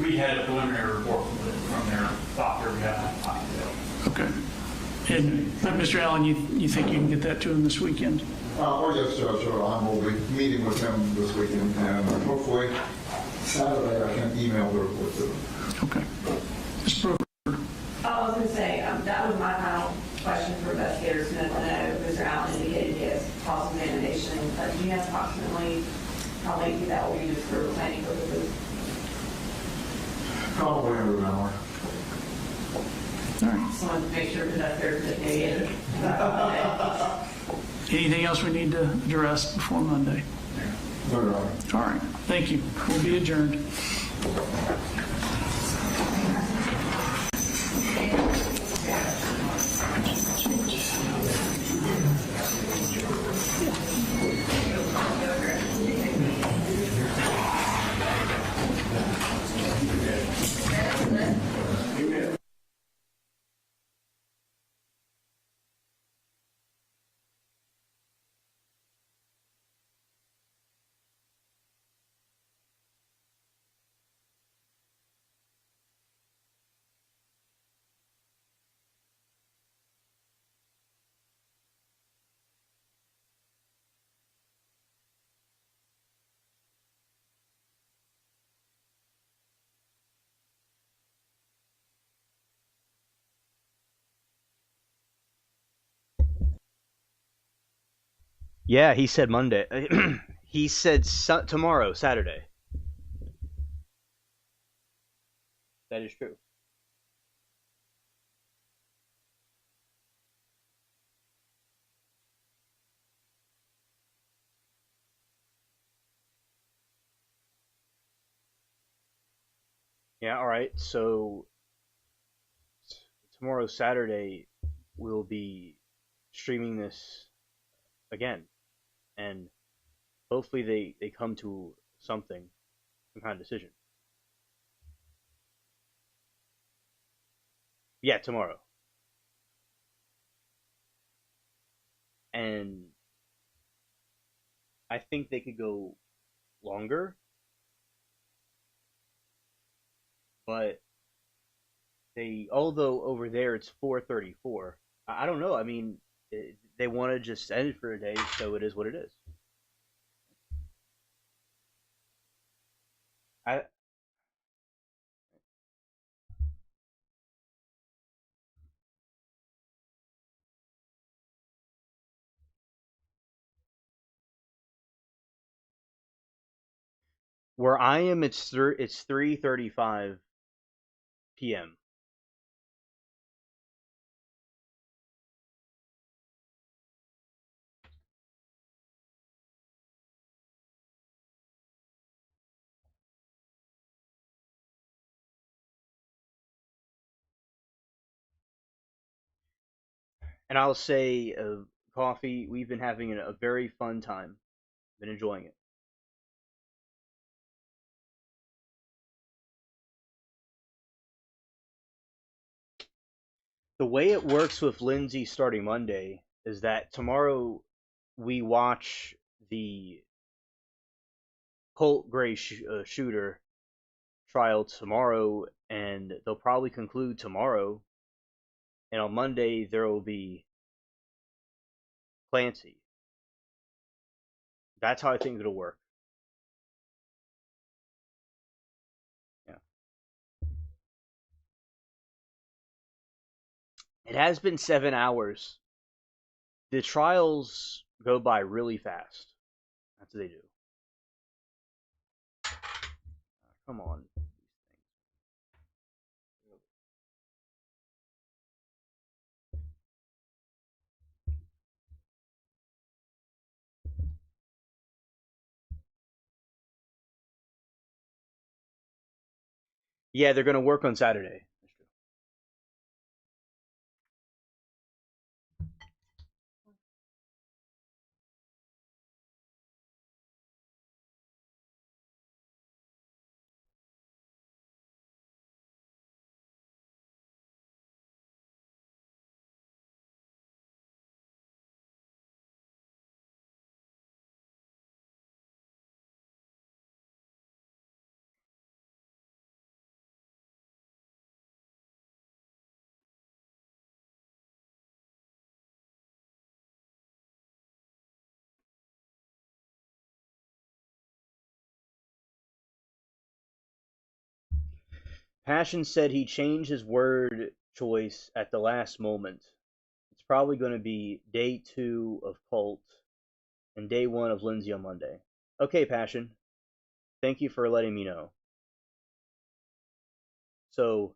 We had a preliminary report from their doctor. We haven't talked to Okay. And Mr. Allen, you think you can get that to him this weekend? Oh, yes, Judge. I will be meeting with him this weekend, and hopefully Saturday I can email the report to him. Okay. Ms. Brooker. I was going to say, that was my final question for investigators. No, Mr. Allen indicated his cross-examination. Do you know approximately how late that will be just for planning purposes? Probably under an hour. All right. Just wanted to make sure that there's a day. Anything else we need to address before Monday? No, no. All right. Thank you. We'll be adjourned. Yeah, he said Monday. He said tomorrow, Saturday. That is true. Yeah, all right. So tomorrow, Saturday, we'll be streaming this again, and hopefully they come to something, some kind of decision. Yeah, tomorrow. And I think they could go longer, but although over there it's 4:34, I don't know. I mean, they want to just end it for a day, so it is what it is. Where I am, it's 3:35 p.m. And I'll say, coffee, we've been having a very fun time. Been enjoying it. The way it works with Lindsay starting Monday is that tomorrow we watch the Colt Gray shooter trial tomorrow, and they'll probably conclude tomorrow. And on Monday there will be Clancy. That's how I think it'll work. Yeah. It has been 7 hours. The trials go by really fast. That's what they do. Come on. Yeah, they're going to work on Saturday. Passion said he changed his word choice at the last moment. It's probably going to be day 2 of Colt and day 1 of Lindsay on Monday. Okay, Passion. Thank you for letting me know. So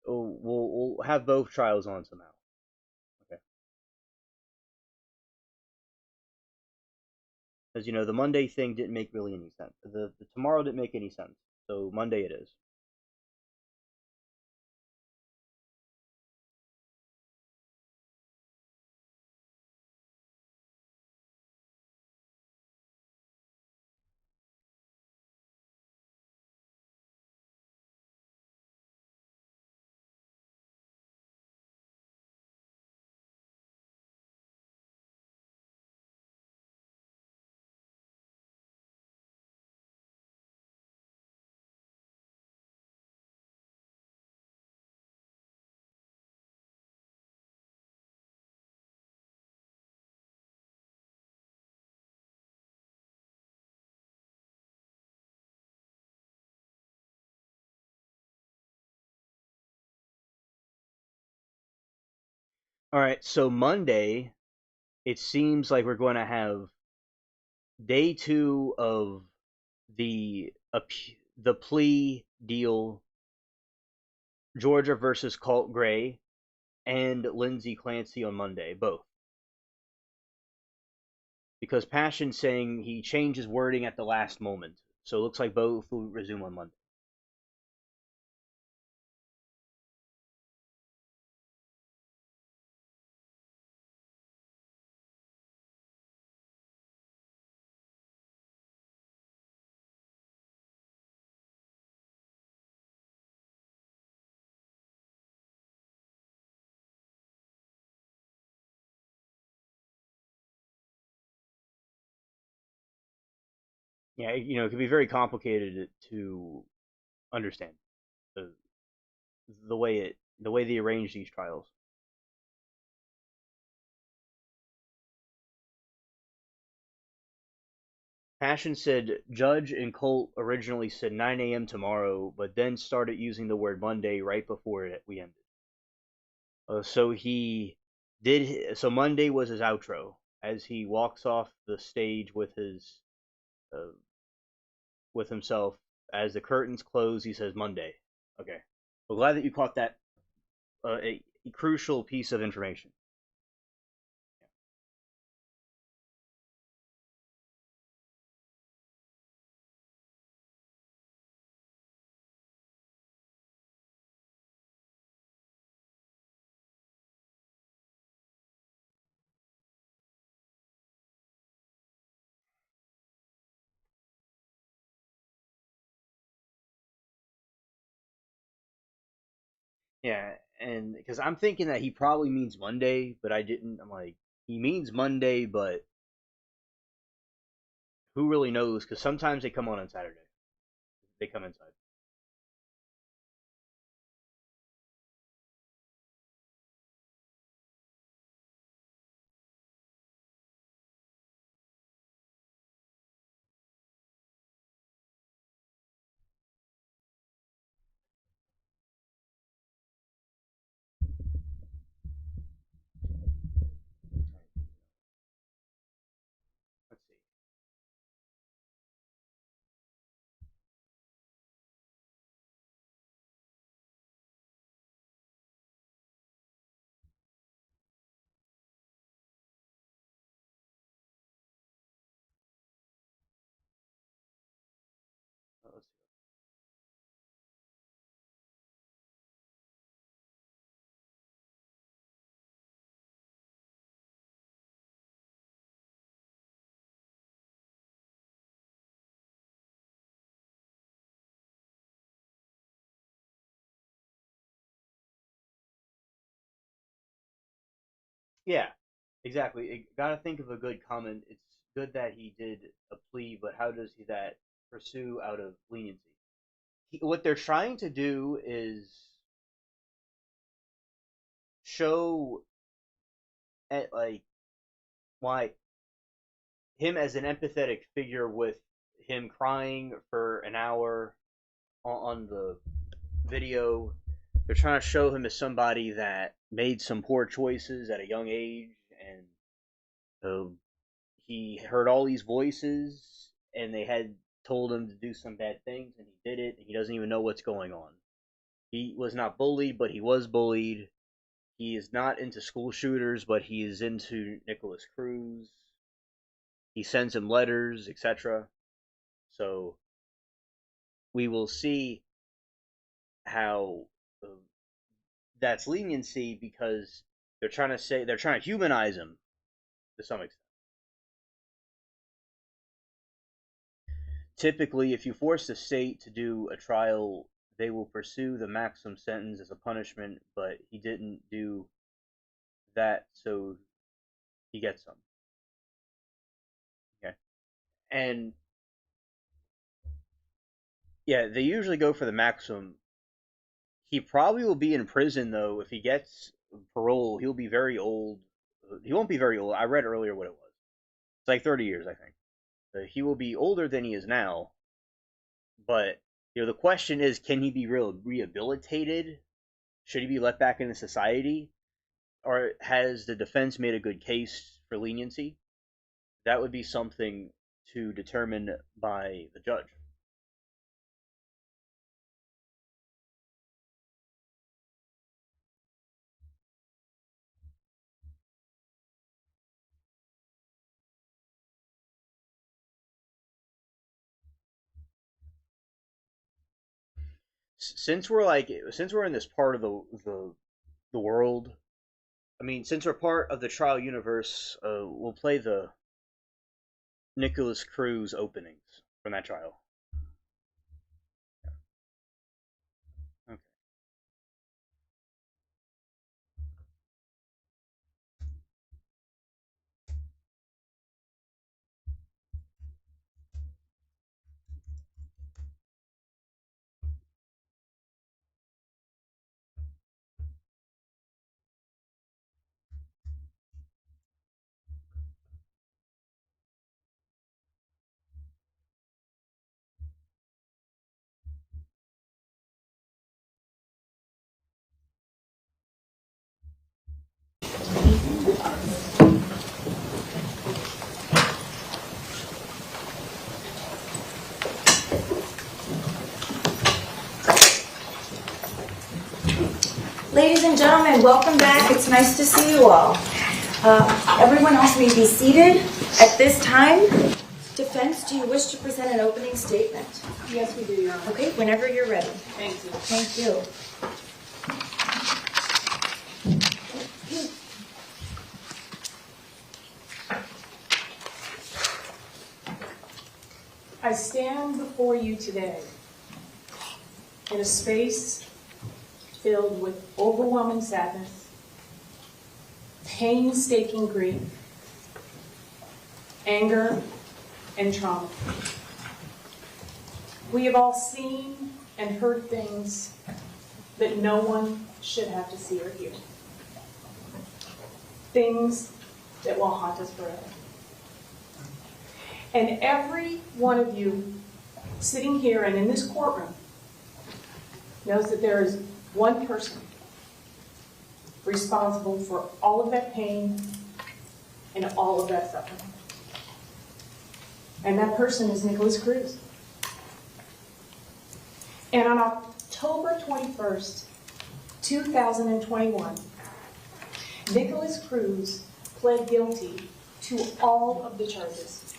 we'll have both trials on somehow. Okay. Because the Monday thing didn't make really any sense. The tomorrow didn't make any sense. So Monday it is. All right, so Monday, it seems like we're going to have day 2 of the plea deal, Georgia versus Colt Gray, and Lindsay Clancy on Monday, both. Because Passion's saying he changed his wording at the last moment, so it looks like both will resume on Monday. Yeah, it can be very complicated to understand the way they arrange these trials. Passion said Judge and Colt originally said 9 a.m. tomorrow, but then started using the word Monday right before we ended. So he did. So Monday was his outro as he walks off the stage with himself. As the curtains close, he says Monday. Okay. Well, glad that you caught that a crucial piece of information. Yeah, and because I'm thinking that he probably means Monday, but I didn't. I'm like, he means Monday, but who really knows? Because sometimes they come on Saturday. They come inside. Let's see. Let's see. Yeah, exactly. Gotta think of a good comment. It's good that he did a plea, but how does he that pursue out of leniency? What they're trying to do is show at like why him as an empathetic figure with him crying for an hour on the video. They're trying to show him as somebody that made some poor choices at a young age, and he heard all these voices, and they had told him to do some bad things, and he did it, and he doesn't even know what's going on. He was not bullied, but he was bullied. He is not into school shooters, but he is into Nicholas Cruz. He sends him letters, etc. So we will see how that's leniency, because they're trying to humanize him to some extent. Typically, if you force the state to do a trial, they will pursue the maximum sentence as a punishment, but he didn't do that, so he gets some. Okay. And yeah, they usually go for the maximum. He probably will be in prison, though. If he gets parole, he'll be very old. He won't be very old. I read earlier what it was. It's like 30 years, I think. He will be older than he is now. But, the question is, can he be rehabilitated? Should he be let back into society? Or has the defense made a good case for leniency? That would be something to determine by the judge. Since we're in this part of the world, I mean, since we're part of the trial universe, we'll play the Nicholas Cruz openings from that trial. Okay. Ladies and gentlemen, welcome back. It's nice to see you all. Everyone else may be seated. At this time, defense, do you wish to present an opening statement? Yes, we do, Your Honor. Okay, whenever you're ready. Thank you. Thank you. I stand before you today in a space filled with overwhelming sadness, painstaking grief, anger, and trauma. We have all seen and heard things that no one should have to see or hear. Things that will haunt us forever. And every one of you sitting here and in this courtroom knows that there is one person responsible for all of that pain and all of that suffering. And that person is Nicholas Cruz. And on October 21st, 2021, Nicholas Cruz pled guilty to all of the charges.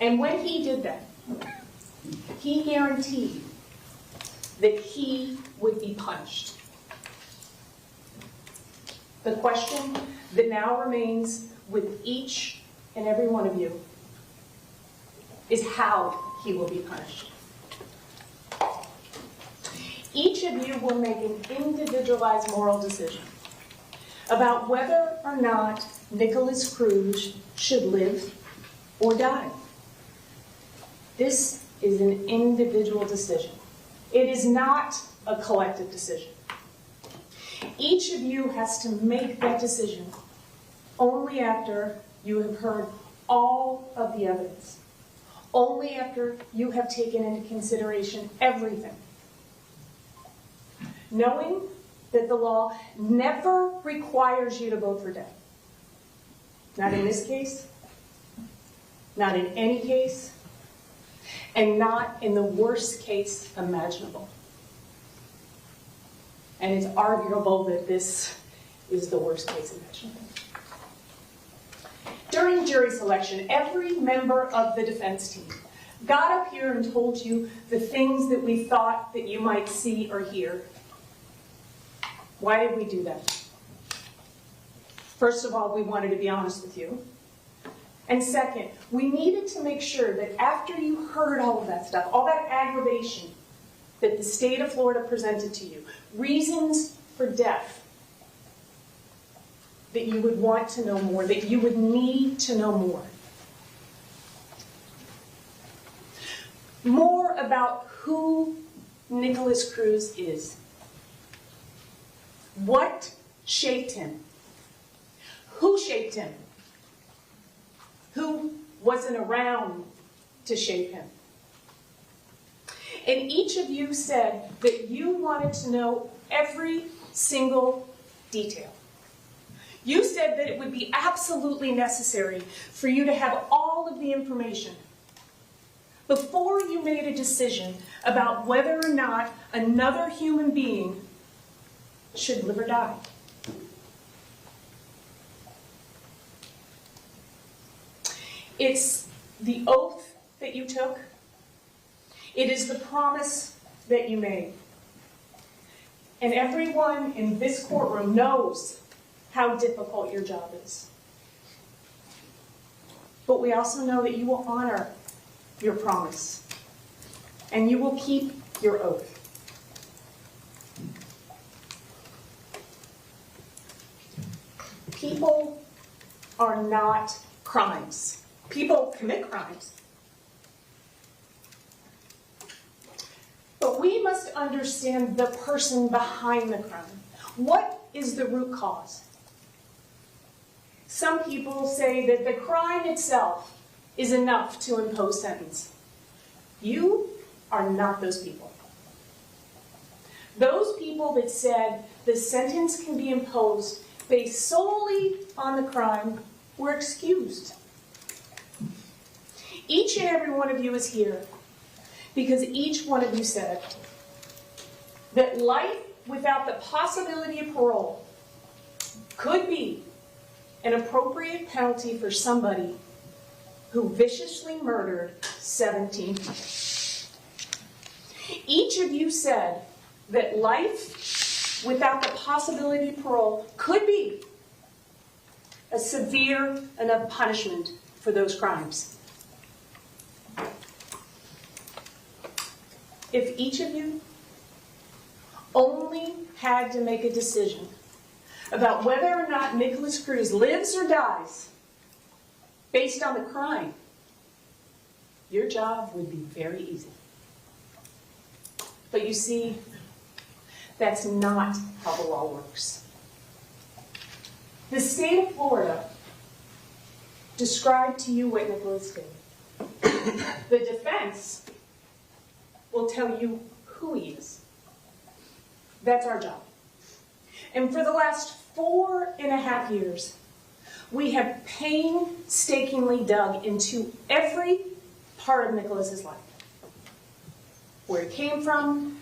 And when he did that, he guaranteed that he would be punished. The question that now remains with each and every one of you is how he will be punished. Each of you will make an individualized moral decision about whether or not Nicholas Cruz should live or die. This is an individual decision. It is not a collective decision. Each of you has to make that decision only after you have heard all of the evidence, only after you have taken into consideration everything, knowing that the law never requires you to vote for death. Not in this case, not in any case, and not in the worst case imaginable. And it's arguable that this is the worst case imaginable. During jury selection, every member of the defense team got up here and told you the things that we thought that you might see or hear. Why did we do that? First of all, we wanted to be honest with you. And second, we needed to make sure that after you heard all of that stuff, all that aggravation that the state of Florida presented to you, reasons for death, that you would want to know more, that you would need to know more. More about who Nicholas Cruz is. What shaped him? Who shaped him? Who wasn't around to shape him? And each of you said that you wanted to know every single detail. You said that it would be absolutely necessary for you to have all of the information before you made a decision about whether or not another human being should live or die. It's the oath that you took. It is the promise that you made. And everyone in this courtroom knows how difficult your job is. But we also know that you will honor your promise, and you will keep your oath. People are not crimes. People commit crimes. But we must understand the person behind the crime. What is the root cause? Some people say that the crime itself is enough to impose sentence. You are not those people. Those people that said the sentence can be imposed based solely on the crime were excused. Each and every one of you is here because each one of you said that life without the possibility of parole could be an appropriate penalty for somebody who viciously murdered 17 people. Each of you said that life without the possibility of parole could be a severe enough punishment for those crimes. If each of you only had to make a decision about whether or not Nicholas Cruz lives or dies based on the crime, your job would be very easy. But you see, that's not how the law works. The state of Florida described to you what Nicholas did. The defense will tell you who he is. That's our job. And for the last 4.5 years, we have painstakingly dug into every part of Nicholas's life. Where he came from,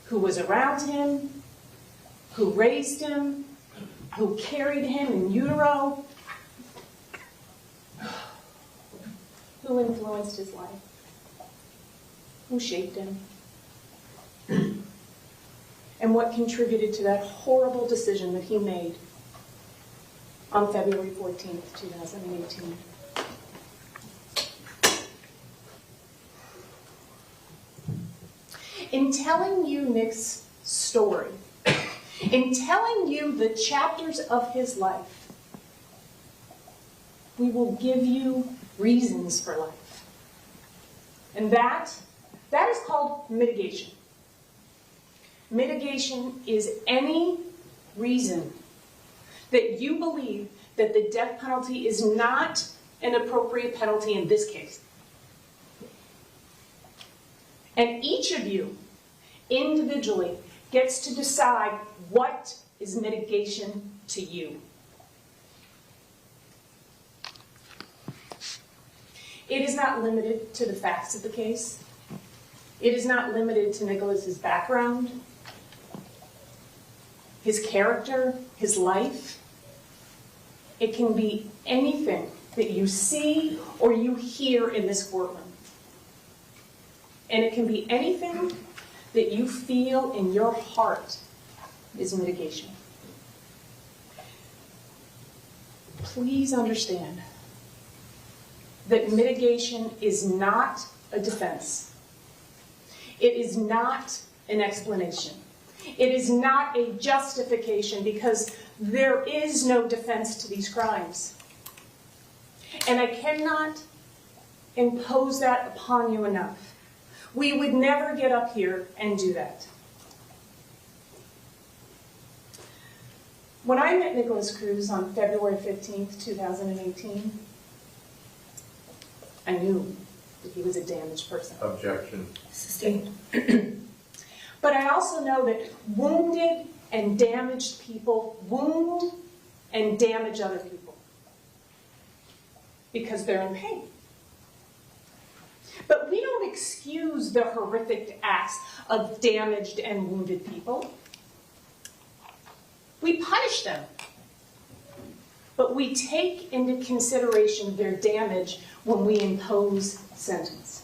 who was around him, who raised him, who carried him in utero, who influenced his life, who shaped him, and what contributed to that horrible decision that he made on February 14th, 2018. In telling you Nick's story, in telling you the chapters of his life, we will give you reasons for life. And that is called mitigation. Mitigation is any reason that you believe that the death penalty is not an appropriate penalty in this case. And each of you individually gets to decide what is mitigation to you. It is not limited to the facts of the case. It is not limited to Nicholas's background, his character, his life. It can be anything that you see or you hear in this courtroom. And it can be anything that you feel in your heart is mitigation. Please understand that mitigation is not a defense. It is not an explanation. It is not a justification, because there is no defense to these crimes. And I cannot impose that upon you enough. We would never get up here and do that. When I met Nicholas Cruz on February 15th, 2018, I knew that he was a damaged person. Objection. Sustained. But I also know that wounded and damaged people wound and damage other people because they're in pain. But we don't excuse the horrific acts of damaged and wounded people. We punish them. But we take into consideration their damage when we impose sentence.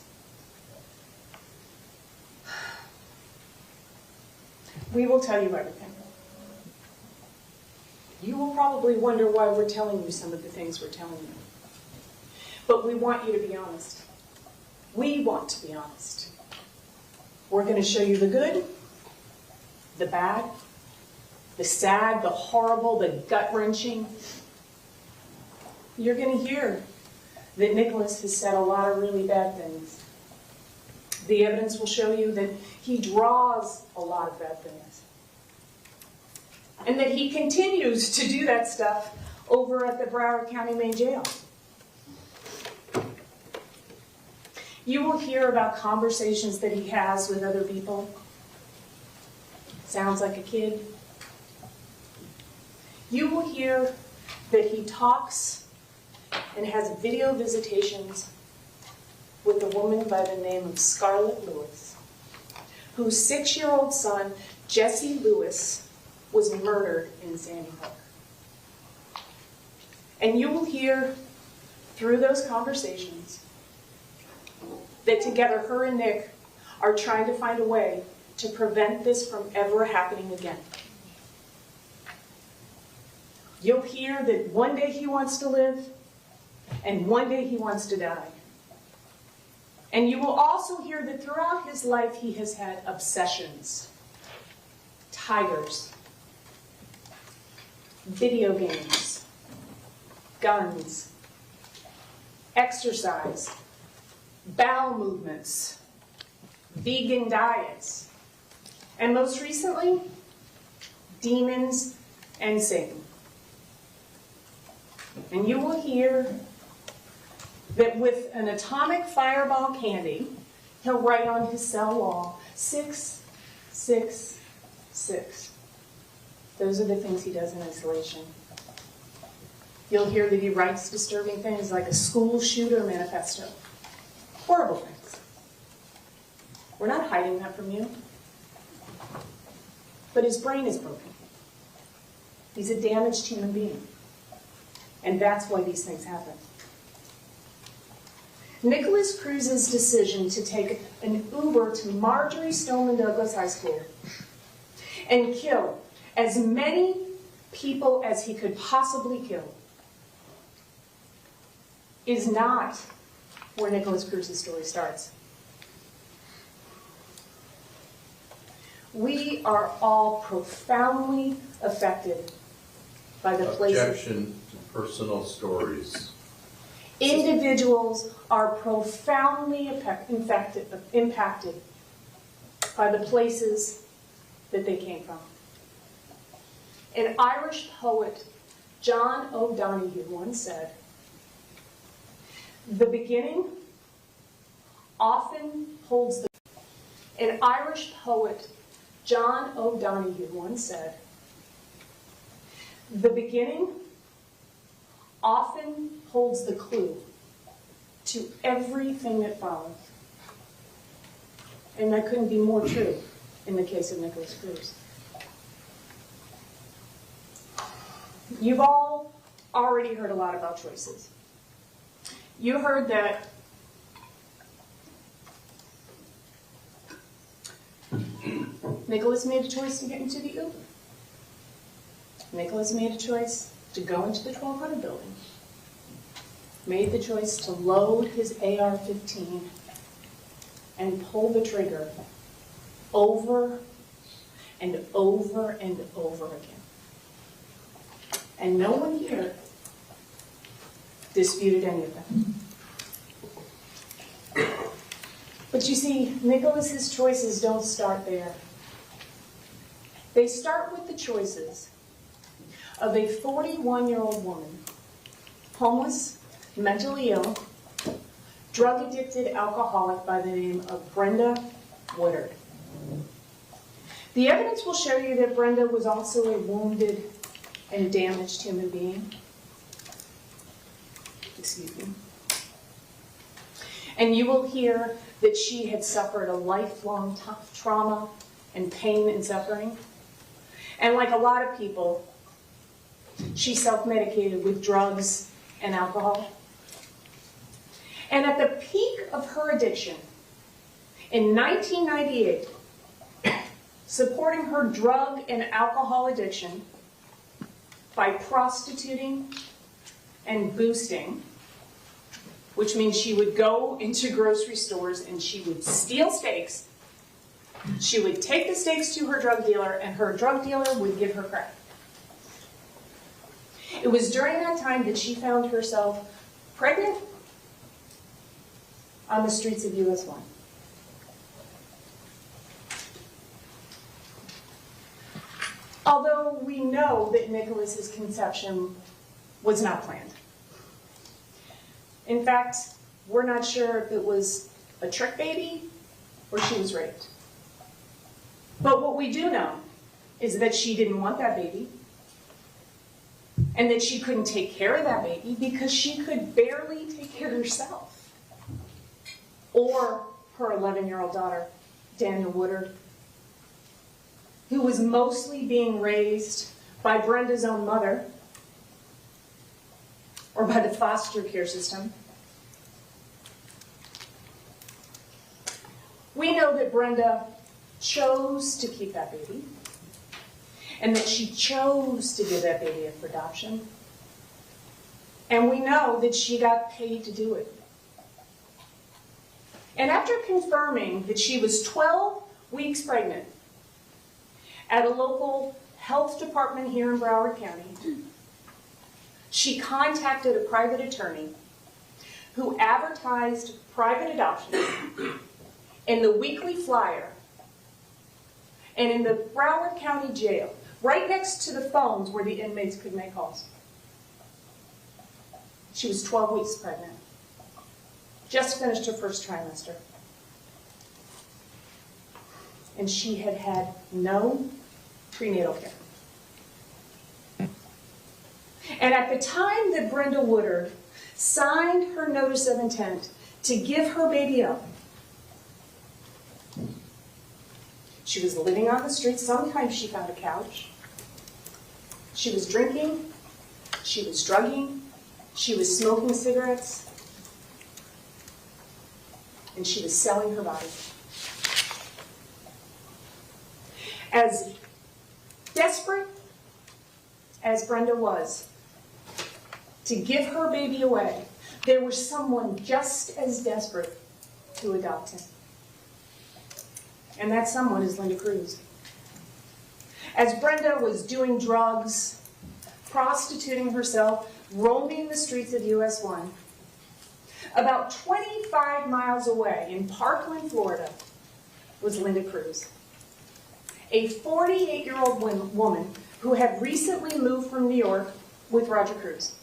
We will tell you everything. You will probably wonder why we're telling you some of the things we're telling you. But we want you to be honest. We want to be honest. We're going to show you the good, the bad, the sad, the horrible, the gut-wrenching. You're going to hear that Nicholas has said a lot of really bad things. The evidence will show you that he draws a lot of bad things. And that he continues to do that stuff over at the Broward County Main Jail. You will hear about conversations that he has with other people. Sounds like a kid. You will hear that he talks and has video visitations with a woman by the name of Scarlett Lewis, whose 6-year-old son, Jesse Lewis, was murdered in Sandy Hook. And you will hear through those conversations that together her and Nick are trying to find a way to prevent this from ever happening again. You'll hear that one day he wants to live and one day he wants to die. And you will also hear that throughout his life he has had obsessions. Tigers, video games, guns, exercise, bowel movements, vegan diets, and most recently, demons and Satan. And you will hear that with an atomic fireball candy, he'll write on his cell wall, 666. Those are the things he does in isolation. You'll hear that he writes disturbing things like a school shooter manifesto. Horrible things. We're not hiding that from you. But his brain is broken. He's a damaged human being. And that's why these things happen. Nicholas Cruz's decision to take an Uber to Marjorie Stoneman Douglas High School and kill as many people as he could possibly kill is not where Nicholas Cruz's story starts. We are all profoundly affected by the places. Objection to personal stories. Individuals are profoundly impacted by the places that they came from. An Irish poet, John O'Donoghue, once said, "The beginning often holds the..." An Irish poet, John O'Donohue once said, "The beginning often holds the clue to everything that follows." And that couldn't be more true in the case of Nicholas Cruz. You've all already heard a lot about choices. You heard that Nicholas made a choice to get into the Uber. Nicholas made a choice to go into the 1200 building. Made the choice to load his AR-15 and pull the trigger over and over and over again. And no one here disputed any of that. But you see, Nicholas's choices don't start there. They start with the choices of a 41-year-old woman, homeless, mentally ill, drug-addicted alcoholic by the name of Brenda Woodard. The evidence will show you that Brenda was also a wounded and damaged human being. Excuse me. And you will hear that she had suffered a lifelong trauma and pain and suffering. And like a lot of people, she self-medicated with drugs and alcohol. And at the peak of her addiction, in 1998, supporting her drug and alcohol addiction by prostituting and boosting, which means she would go into grocery stores and she would steal steaks. She would take the steaks to her drug dealer, and her drug dealer would give her crack. It was during that time that she found herself pregnant on the streets of US 1. Although we know that Nicholas's conception was not planned. In fact, we're not sure if it was a trick baby or she was raped. But what we do know is that she didn't want that baby, and that she couldn't take care of that baby because she could barely take care of herself. Or her 11-year-old daughter, Daniel Woodard, who was mostly being raised by Brenda's own mother, or by the foster care system. We know that Brenda chose to keep that baby, and that she chose to give that baby up for adoption. And we know that she got paid to do it. And after confirming that she was 12 weeks pregnant at a local health department here in Broward County, she contacted a private attorney who advertised private adoption in the Weekly Flyer and in the Broward County Jail, right next to the phones where the inmates could make calls. She was 12 weeks pregnant, just finished her first trimester. And she had had no prenatal care. And at the time that Brenda Woodard signed her notice of intent to give her baby up, she was living on the streets. Sometimes she found a couch. She was drinking. She was drugging. She was smoking cigarettes. And she was selling her body. As desperate as Brenda was to give her baby away, there was someone just as desperate to adopt him. And that someone is Linda Cruz. As Brenda was doing drugs, prostituting herself, roaming the streets of US 1, about 25 miles away in Parkland, Florida, was Linda Cruz, a 48-year-old woman who had recently moved from New York with Roger Cruz.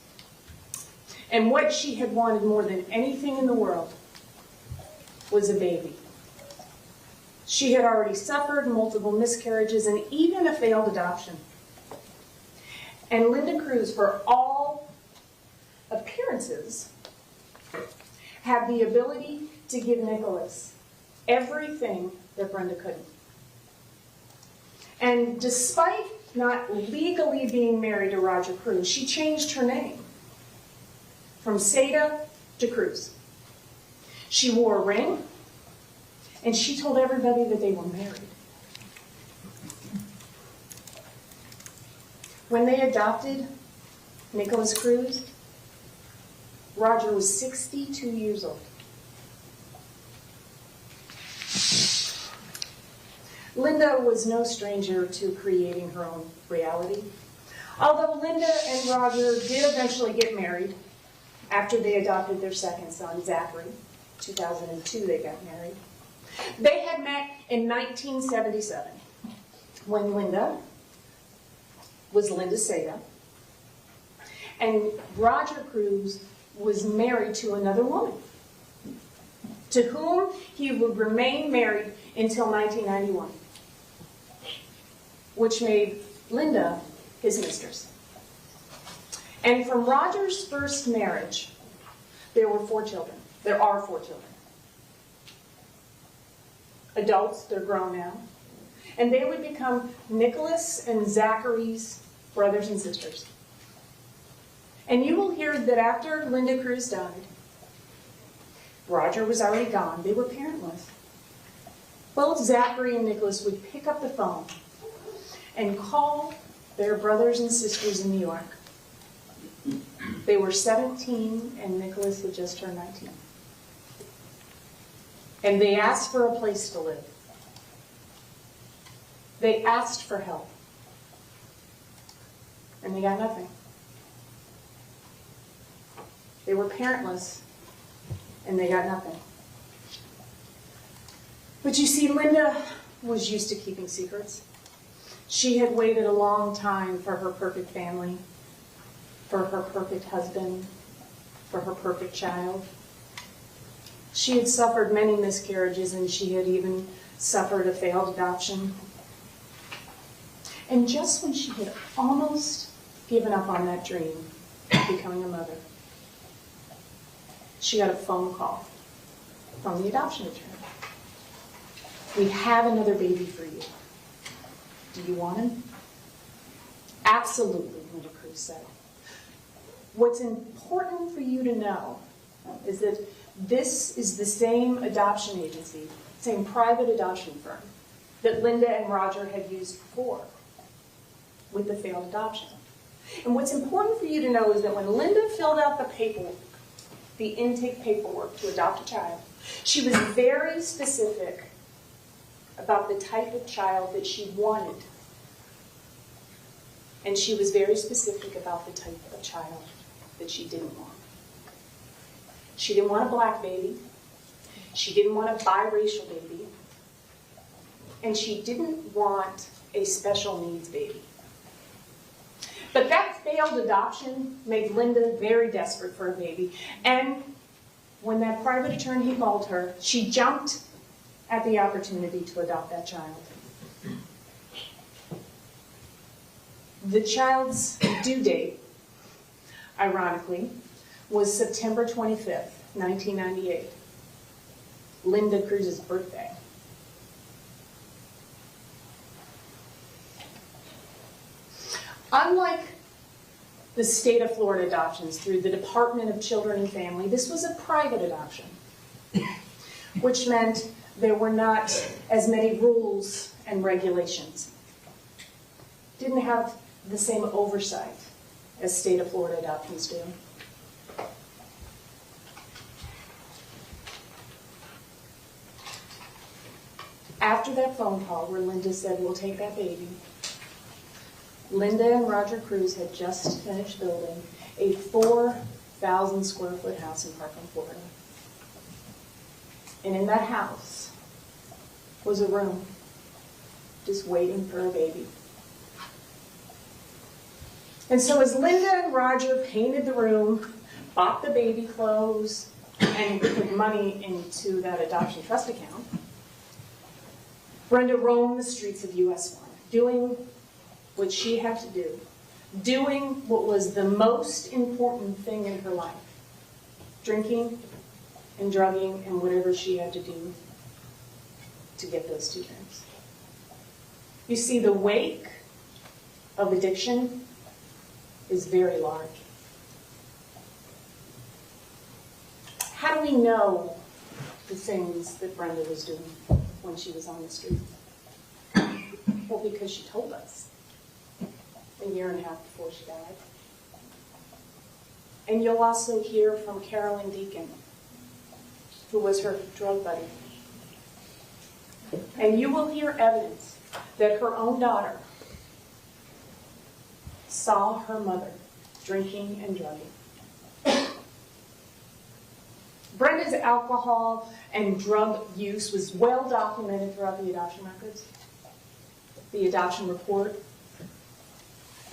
And what she had wanted more than anything in the world was a baby. She had already suffered multiple miscarriages and even a failed adoption. And Linda Cruz, for all appearances, had the ability to give Nicholas everything that Brenda couldn't. And despite not legally being married to Roger Cruz, she changed her name from Seda to Cruz. She wore a ring, and she told everybody that they were married. When they adopted Nicholas Cruz, Roger was 62 years old. Linda was no stranger to creating her own reality. Although Linda and Roger did eventually get married after they adopted their second son, Zachary. 2002 they got married. They had met in 1977 when Linda was Linda Seda and Roger Cruz was married to another woman to whom he would remain married until 1991, which made Linda his mistress. And from Roger's first marriage, there were 4 children. There are 4 children. Adults, they're grown now. And they would become Nicholas and Zachary's brothers and sisters. And you will hear that after Linda Cruz died, Roger was already gone. They were parentless. Both Zachary and Nicholas would pick up the phone and call their brothers and sisters in New York. They were 17 and Nicholas had just turned 19. And they asked for a place to live. They asked for help. And they got nothing. They were parentless and they got nothing. But you see, Linda was used to keeping secrets. She had waited a long time for her perfect family, for her perfect husband, for her perfect child. She had suffered many miscarriages and she had even suffered a failed adoption. And just when she had almost given up on that dream of becoming a mother, she got a phone call from the adoption attorney. We have another baby for you. Do you want him? Absolutely, Linda Cruz said. What's important for you to know is that this is the same adoption agency, same private adoption firm that Linda and Roger had used before with the failed adoption. And what's important for you to know is that when Linda filled out the paperwork, the intake paperwork to adopt a child, she was very specific about the type of child that she wanted. And she was very specific about the type of child that she didn't want. She didn't want a black baby. She didn't want a biracial baby. And she didn't want a special needs baby. But that failed adoption made Linda very desperate for a baby. And when that private attorney called her, she jumped at the opportunity to adopt that child. The child's due date, ironically, was September 25th, 1998, Linda Cruz's birthday. Unlike the state of Florida adoptions through the Department of Children and Family, this was a private adoption, which meant there were not as many rules and regulations. Didn't have the same oversight as state of Florida adoptions do. After that phone call where Linda said, we'll take that baby, Linda and Roger Cruz had just finished building a 4,000 square foot house in Parkland, Florida. And in that house was a room just waiting for a baby. And so as Linda and Roger painted the room, bought the baby clothes, and put money into that adoption trust account, Brenda roamed the streets of US 1, doing what she had to do, doing what was the most important thing in her life, drinking and drugging and whatever she had to do to get those 2 drinks. You see, the wake of addiction is very large. How do we know the things that Brenda was doing when she was on the street? Well, because she told us a year and a half before she died. And you'll also hear from Carolyn Deacon, who was her drug buddy. And you will hear evidence that her own daughter saw her mother drinking and drugging. Brenda's alcohol and drug use was well documented throughout the adoption records, the adoption report,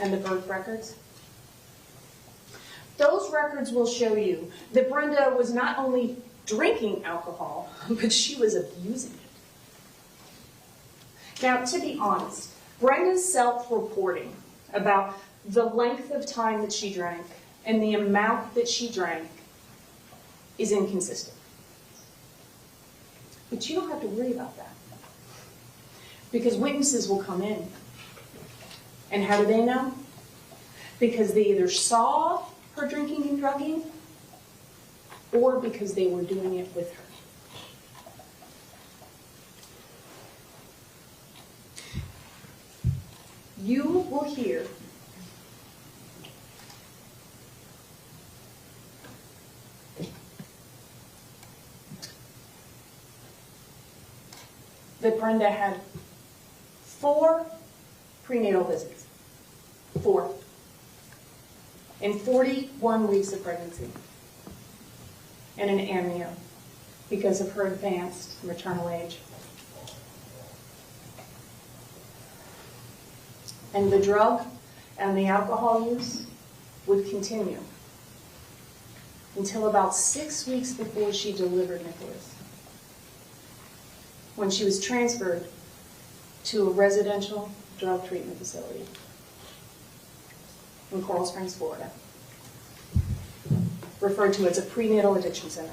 and the birth records. Those records will show you that Brenda was not only drinking alcohol, but she was abusing it. Now, to be honest, Brenda's self-reporting about the length of time that she drank and the amount that she drank is inconsistent. But you don't have to worry about that, because witnesses will come in. And how do they know? Because they either saw her drinking and drugging, or because they were doing it with her. You will hear that Brenda had 4 prenatal visits. 4. In 41 weeks of pregnancy. And an amnio because of her advanced maternal age. And the drug and the alcohol use would continue until about 6 weeks before she delivered Nicholas, when she was transferred to a residential drug treatment facility in Coral Springs, Florida, referred to as a prenatal addiction center.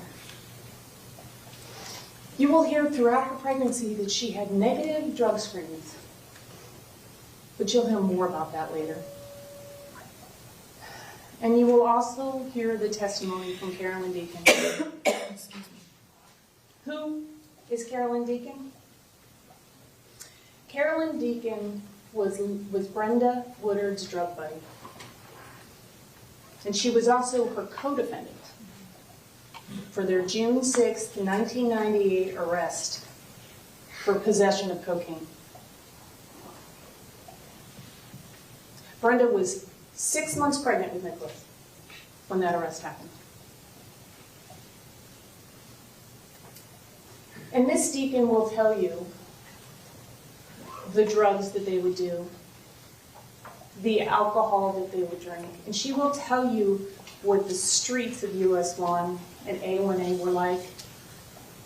You will hear throughout her pregnancy that she had negative drug screens, but you'll hear more about that later. And you will also hear the testimony from Carolyn Deacon. Who is Carolyn Deacon? Carolyn Deacon was Brenda Woodard's drug buddy. And she was also her co-defendant for their June 6, 1998 arrest for possession of cocaine. Brenda was 6 months pregnant with Nicholas when that arrest happened. And Miss Deacon will tell you the drugs that they would do, the alcohol that they would drink, and she will tell you what the streets of US 1 and A1A were like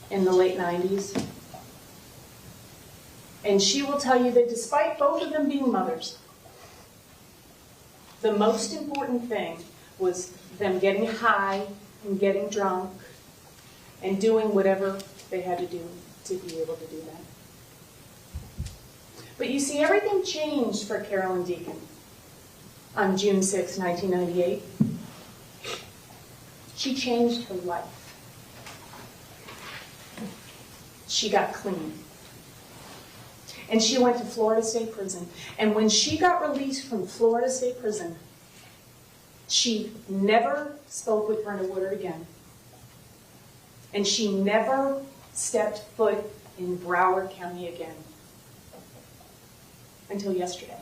in the late 90s. And she will tell you that despite both of them being mothers, the most important thing was them getting high and getting drunk and doing whatever they had to do to be able to do that. But you see, everything changed for Carolyn Deacon on June 6, 1998. She changed her life. She got clean. And she went to Florida State Prison. And when she got released from Florida State Prison, she never spoke with Brenda Woodard again. And she never stepped foot in Broward County again. Until yesterday.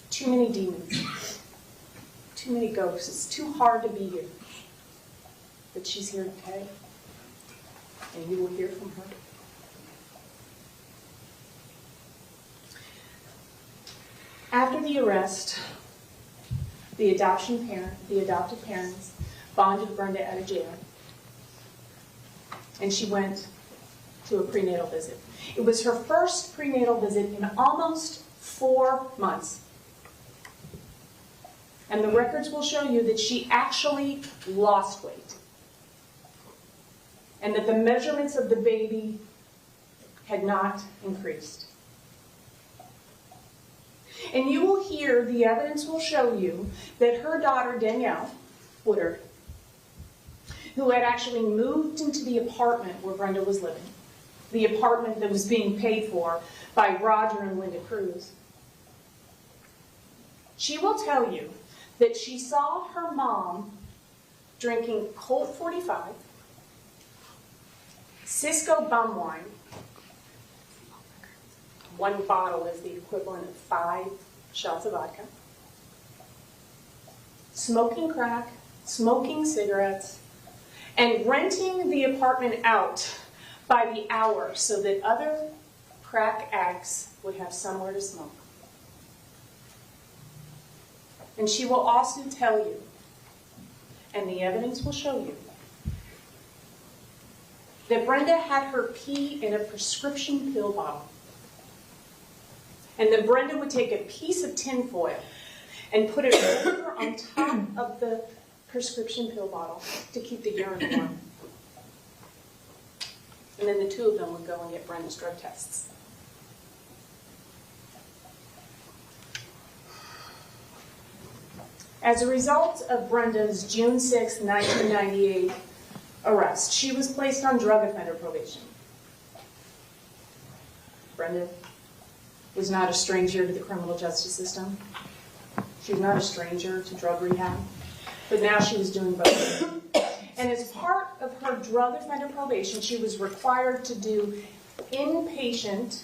Too many demons. Too many ghosts. It's too hard to be here. But she's here today. And you will hear from her. After the arrest, the adopted parents bonded Brenda out of jail. And she went to a prenatal visit. It was her first prenatal visit in almost 4 months. And the records will show you that she actually lost weight. And that the measurements of the baby had not increased. And you will hear, the evidence will show you, that her daughter, Danielle Woodard, who had actually moved into the apartment where Brenda was living, the apartment that was being paid for by Roger and Linda Cruz, she will tell you that she saw her mom drinking Colt 45, Cisco bum wine. One bottle is the equivalent of 5 shots of vodka. Smoking crack, smoking cigarettes, and renting the apartment out by the hour so that other crack addicts would have somewhere to smoke. And she will also tell you, and the evidence will show you, that Brenda had her pee in a prescription pill bottle. And then Brenda would take a piece of tin foil and put it over on top of the prescription pill bottle to keep the urine warm. And then the two of them would go and get Brenda's drug tests. As a result of Brenda's June 6, 1998 arrest, she was placed on drug offender probation. Brenda was not a stranger to the criminal justice system. She was not a stranger to drug rehab, but now she was doing both. And as part of her drug offender probation, she was required to do inpatient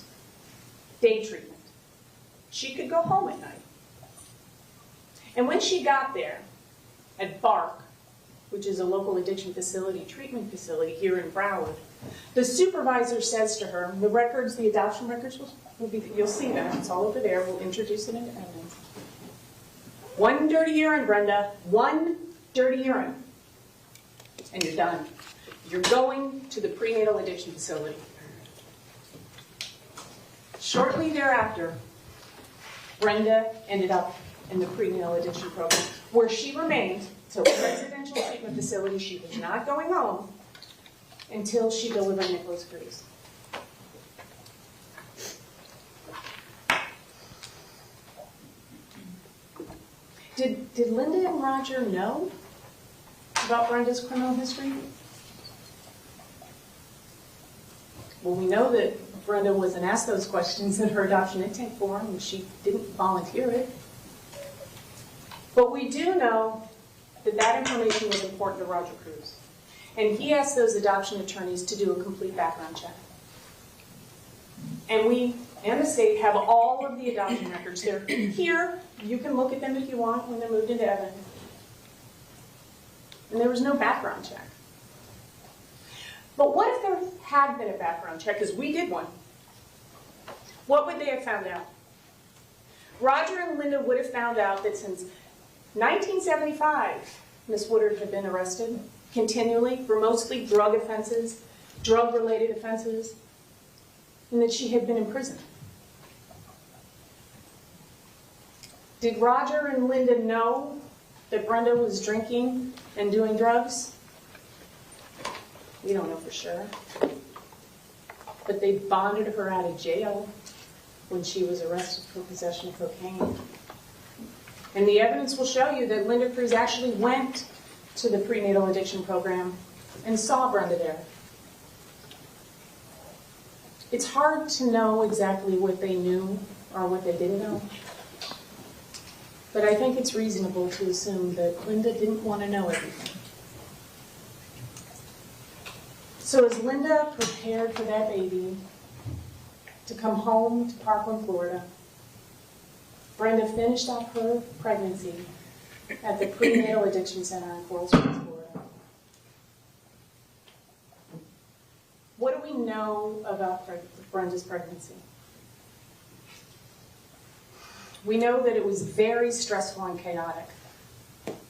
day treatment. She could go home at night. And when she got there at BARC, which is a local addiction facility, treatment facility here in Broward, the supervisor says to her, the records, the adoption records, will be, you'll see them, it's all over there, we'll introduce it into evidence. 1 dirty urine, Brenda, 1 dirty urine, and you're done. You're going to the prenatal addiction facility. Shortly thereafter, Brenda ended up in the prenatal addiction program, where she remained to a residential treatment facility. She was not going home until she delivered Nicholas Cruz. Did Linda and Roger know about Brenda's criminal history? Well, we know that Brenda wasn't asked those questions in her adoption intake form, and she didn't volunteer it. But we do know that that information was important to Roger Cruz. And he asked those adoption attorneys to do a complete background check. And we and the state have all of the adoption records. They're here. You can look at them if you want when they're moved into evidence. And there was no background check. But what if there had been a background check? Because we did one. What would they have found out? Roger and Linda would have found out that since 1975, Miss Woodard had been arrested continually for mostly drug offenses, drug-related offenses, and that she had been in prison. Did Roger and Linda know that Brenda was drinking and doing drugs? We don't know for sure. But they bonded her out of jail when she was arrested for possession of cocaine. And the evidence will show you that Linda Cruz actually went to the prenatal addiction program and saw Brenda there. It's hard to know exactly what they knew or what they didn't know. But I think it's reasonable to assume that Linda didn't want to know everything. So as Linda prepared for that baby to come home to Parkland, Florida, Brenda finished off her pregnancy at the Prenatal Addiction Center in Coral Springs, Florida. What do we know about Brenda's pregnancy? We know that it was very stressful and chaotic.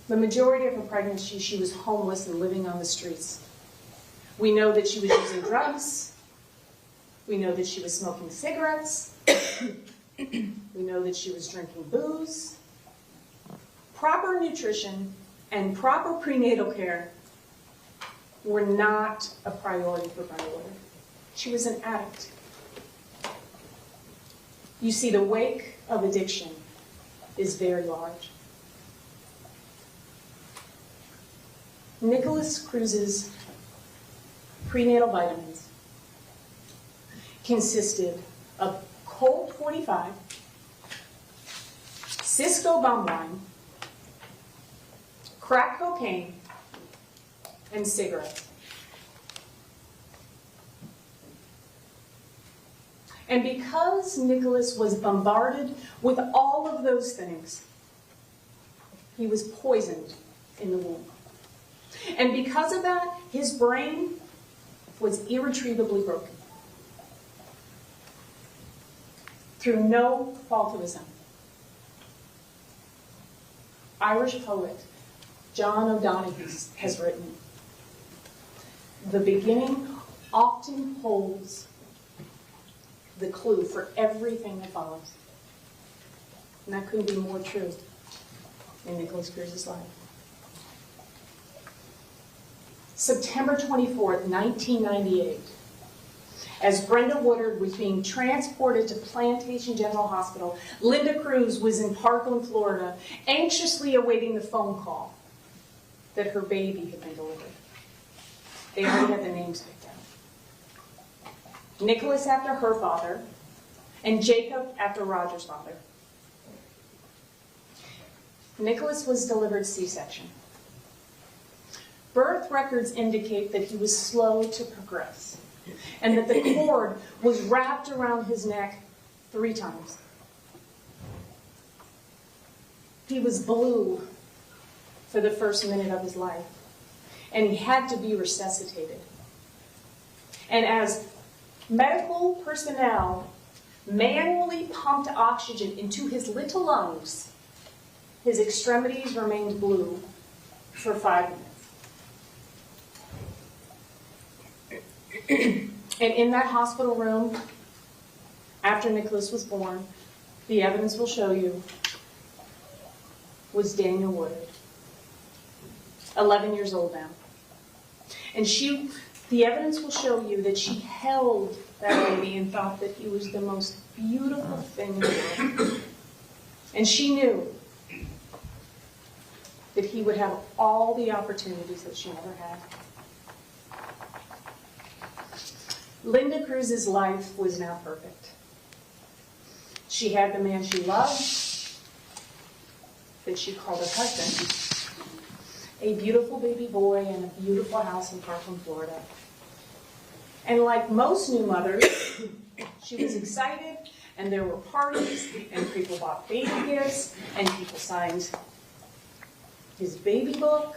The majority of her pregnancy, she was homeless and living on the streets. We know that she was using drugs. We know that she was smoking cigarettes. We know that she was drinking booze. Proper nutrition and proper prenatal care were not a priority for Viola. She was an addict. You see, the wake of addiction is very large. Nicholas Cruz's prenatal vitamins consisted of Colt 45, Cisco bomb wine, crack cocaine, and cigarettes. And because Nicholas was bombarded with all of those things, he was poisoned in the womb. And because of that, his brain was irretrievably broken. Through no fault of his own. Irish poet John O'Donoghue has written, "The beginning often holds the clue for everything that follows." And that couldn't be more true in Nicholas Cruz's life. September 24th, 1998, as Brenda Woodard was being transported to Plantation General Hospital, Linda Cruz was in Parkland, Florida, anxiously awaiting the phone call that her baby had been delivered. They already had the names picked out. Nicholas after her father, and Jacob after Roger's father. Nicholas was delivered C-section. Birth records indicate that he was slow to progress, and that the cord was wrapped around his neck 3 times. He was blue for the first minute of his life, and he had to be resuscitated. And as medical personnel manually pumped oxygen into his little lungs, his extremities remained blue for 5 minutes. And in that hospital room, after Nicholas was born, the evidence will show you, was Daniel Woodard, 11 years old now. And the evidence will show you that she held that baby and thought that he was the most beautiful thing in the world. And she knew that he would have all the opportunities that she never had. Linda Cruz's life was now perfect. She had the man she loved, that she called her husband, a beautiful baby boy, and a beautiful house in Parkland, Florida. And like most new mothers, she was excited, and there were parties, and people bought baby gifts, and people signed his baby book.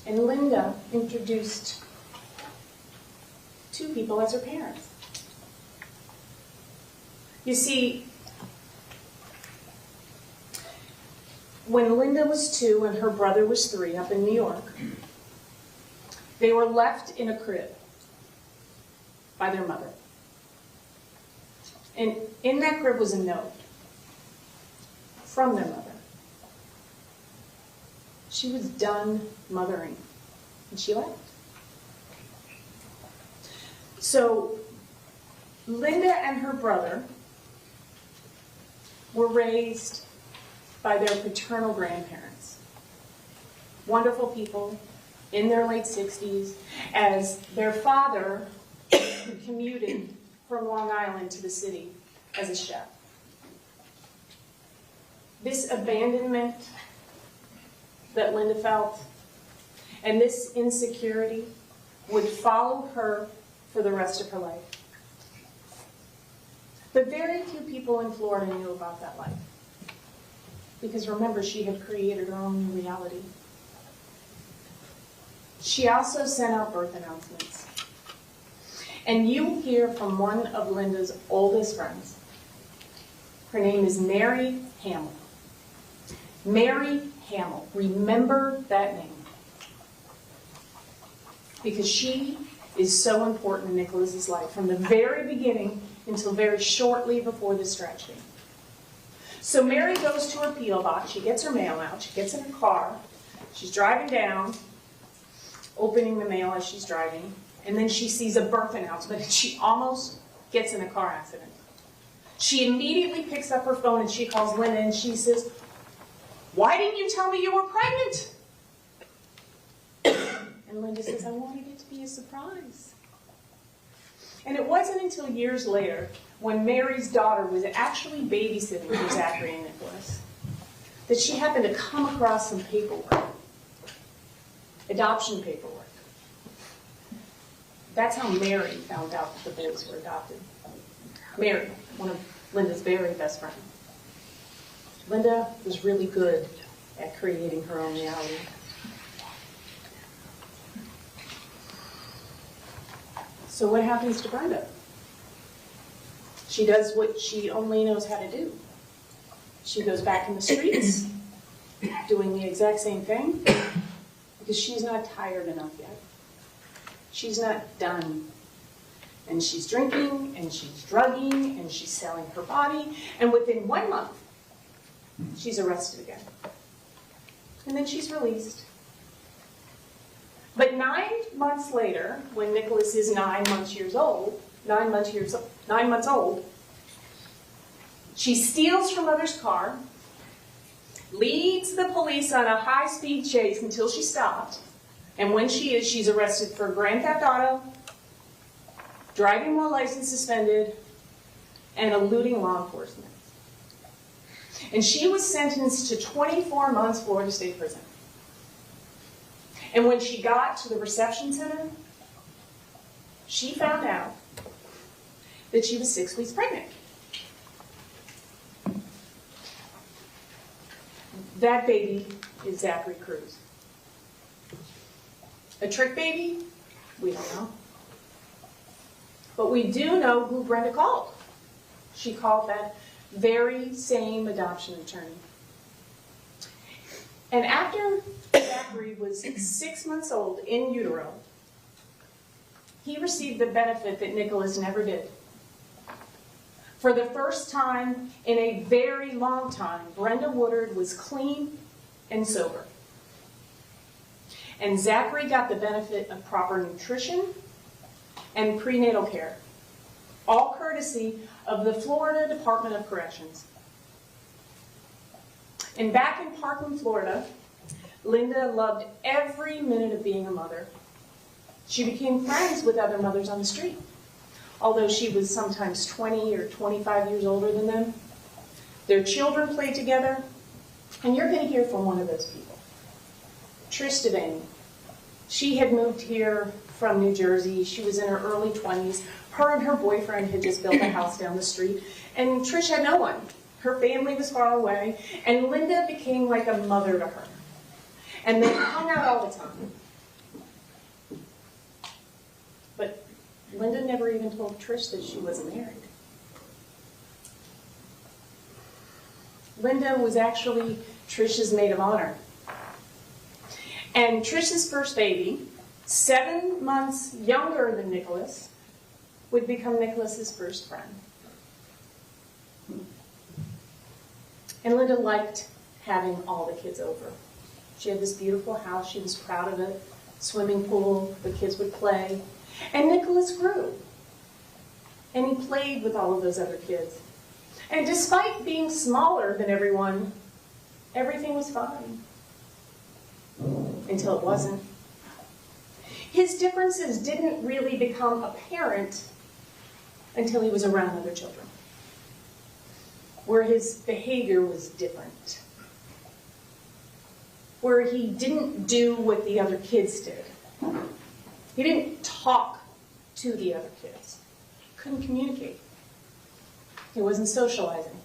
And Linda introduced 2 people as her parents. You see, when Linda was 2 and her brother was 3 up in New York, they were left in a crib by their mother. And in that crib was a note from their mother. She was done mothering, and she left. So Linda and her brother were raised by their paternal grandparents. Wonderful people in their late 60s, as their father commuted from Long Island to the city as a chef. This abandonment that Linda felt and this insecurity would follow her for the rest of her life. But very few people in Florida knew about that life. Because remember, she had created her own reality. She also sent out birth announcements. And you'll hear from one of Linda's oldest friends. Her name is Mary Hamill. Mary Hamill. Remember that name. Because she is so important in Nicholas's life from the very beginning until very shortly before this tragedy. So Mary goes to her P.O. box, she gets her mail out, she gets in her car, she's driving down, opening the mail as she's driving, and then she sees a birth announcement and she almost gets in a car accident. She immediately picks up her phone and she calls Linda and she says, "Why didn't you tell me you were pregnant?" And Linda says, "I wanted it to be a surprise." And it wasn't until years later, when Mary's daughter was actually babysitting for Zachary and Nicholas, that she happened to come across some paperwork, adoption paperwork. That's how Mary found out that the boys were adopted. Mary, one of Linda's very best friends. Linda was really good at creating her own reality. So what happens to Brenda? She does what she only knows how to do. She goes back in the streets, doing the exact same thing, because she's not tired enough yet. She's not done. And she's drinking, and she's drugging, and she's selling her body, and within 1 month, she's arrested again. And then she's released. But 9 months later, when Nicholas is 9 months old, she steals her mother's car, leads the police on a high-speed chase until she stopped, and when she's arrested for grand theft auto, driving while license suspended, and eluding law enforcement. And she was sentenced to 24 months Florida State Prison. And when she got to the reception center, she found out that she was 6 weeks pregnant. That baby is Zachary Cruz. A trick baby? We don't know. But we do know who Brenda called. She called that very same adoption attorney. And after Zachary was 6 months old in utero, he received the benefit that Nicholas never did. For the first time in a very long time, Brenda Woodard was clean and sober. And Zachary got the benefit of proper nutrition and prenatal care, all courtesy of the Florida Department of Corrections. And back in Parkland, Florida, Linda loved every minute of being a mother. She became friends with other mothers on the street. Although she was sometimes 20 or 25 years older than them, their children played together, and you're going to hear from one of those people. Trish Devane. She had moved here from New Jersey. She was in her early 20s. Her and her boyfriend had just built a house down the street, and Trish had no one. Her family was far away, and Linda became like a mother to her. And they hung out all the time. But Linda never even told Trish that she wasn't married. Linda was actually Trish's maid of honor. And Trish's first baby, 7 months younger than Nicholas, would become Nicholas's first friend. And Linda liked having all the kids over. She had this beautiful house, she was proud of it, swimming pool, the kids would play. And Nicholas grew. And he played with all of those other kids. And despite being smaller than everyone, everything was fine. Until it wasn't. His differences didn't really become apparent until he was around other children, where his behavior was different, where he didn't do what the other kids did. He didn't talk to the other kids. Couldn't communicate. He wasn't socializing.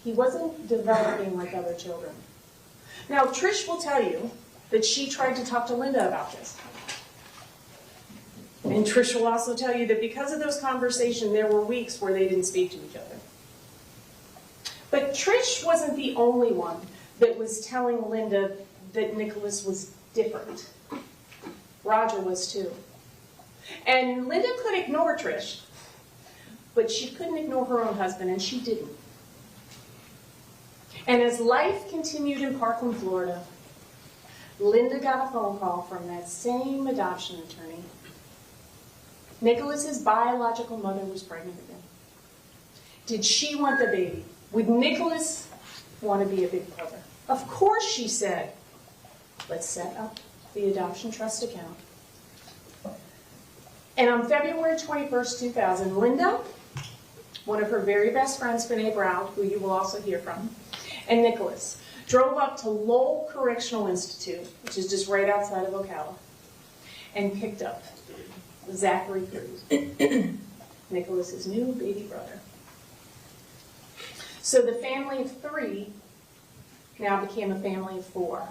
He wasn't developing like other children. Now, Trish will tell you that she tried to talk to Linda about this. And Trish will also tell you that because of those conversations, there were weeks where they didn't speak to each other. But Trish wasn't the only one that was telling Linda that Nicholas was different. Roger was too. And Linda could ignore Trish, but she couldn't ignore her own husband, and she didn't. And as life continued in Parkland, Florida, Linda got a phone call from that same adoption attorney. Nicholas's biological mother was pregnant again. Did she want the baby? Would Nicholas want to be a big brother? Of course, she said. Let's set up the adoption trust account. And on February 21st, 2000, Linda, one of her very best friends, Renee Brown, who you will also hear from, and Nicholas drove up to Lowell Correctional Institute, which is just right outside of Ocala, and picked up Zachary Cruz, Nicholas's new baby brother. So the family of 3 now became a family of 4.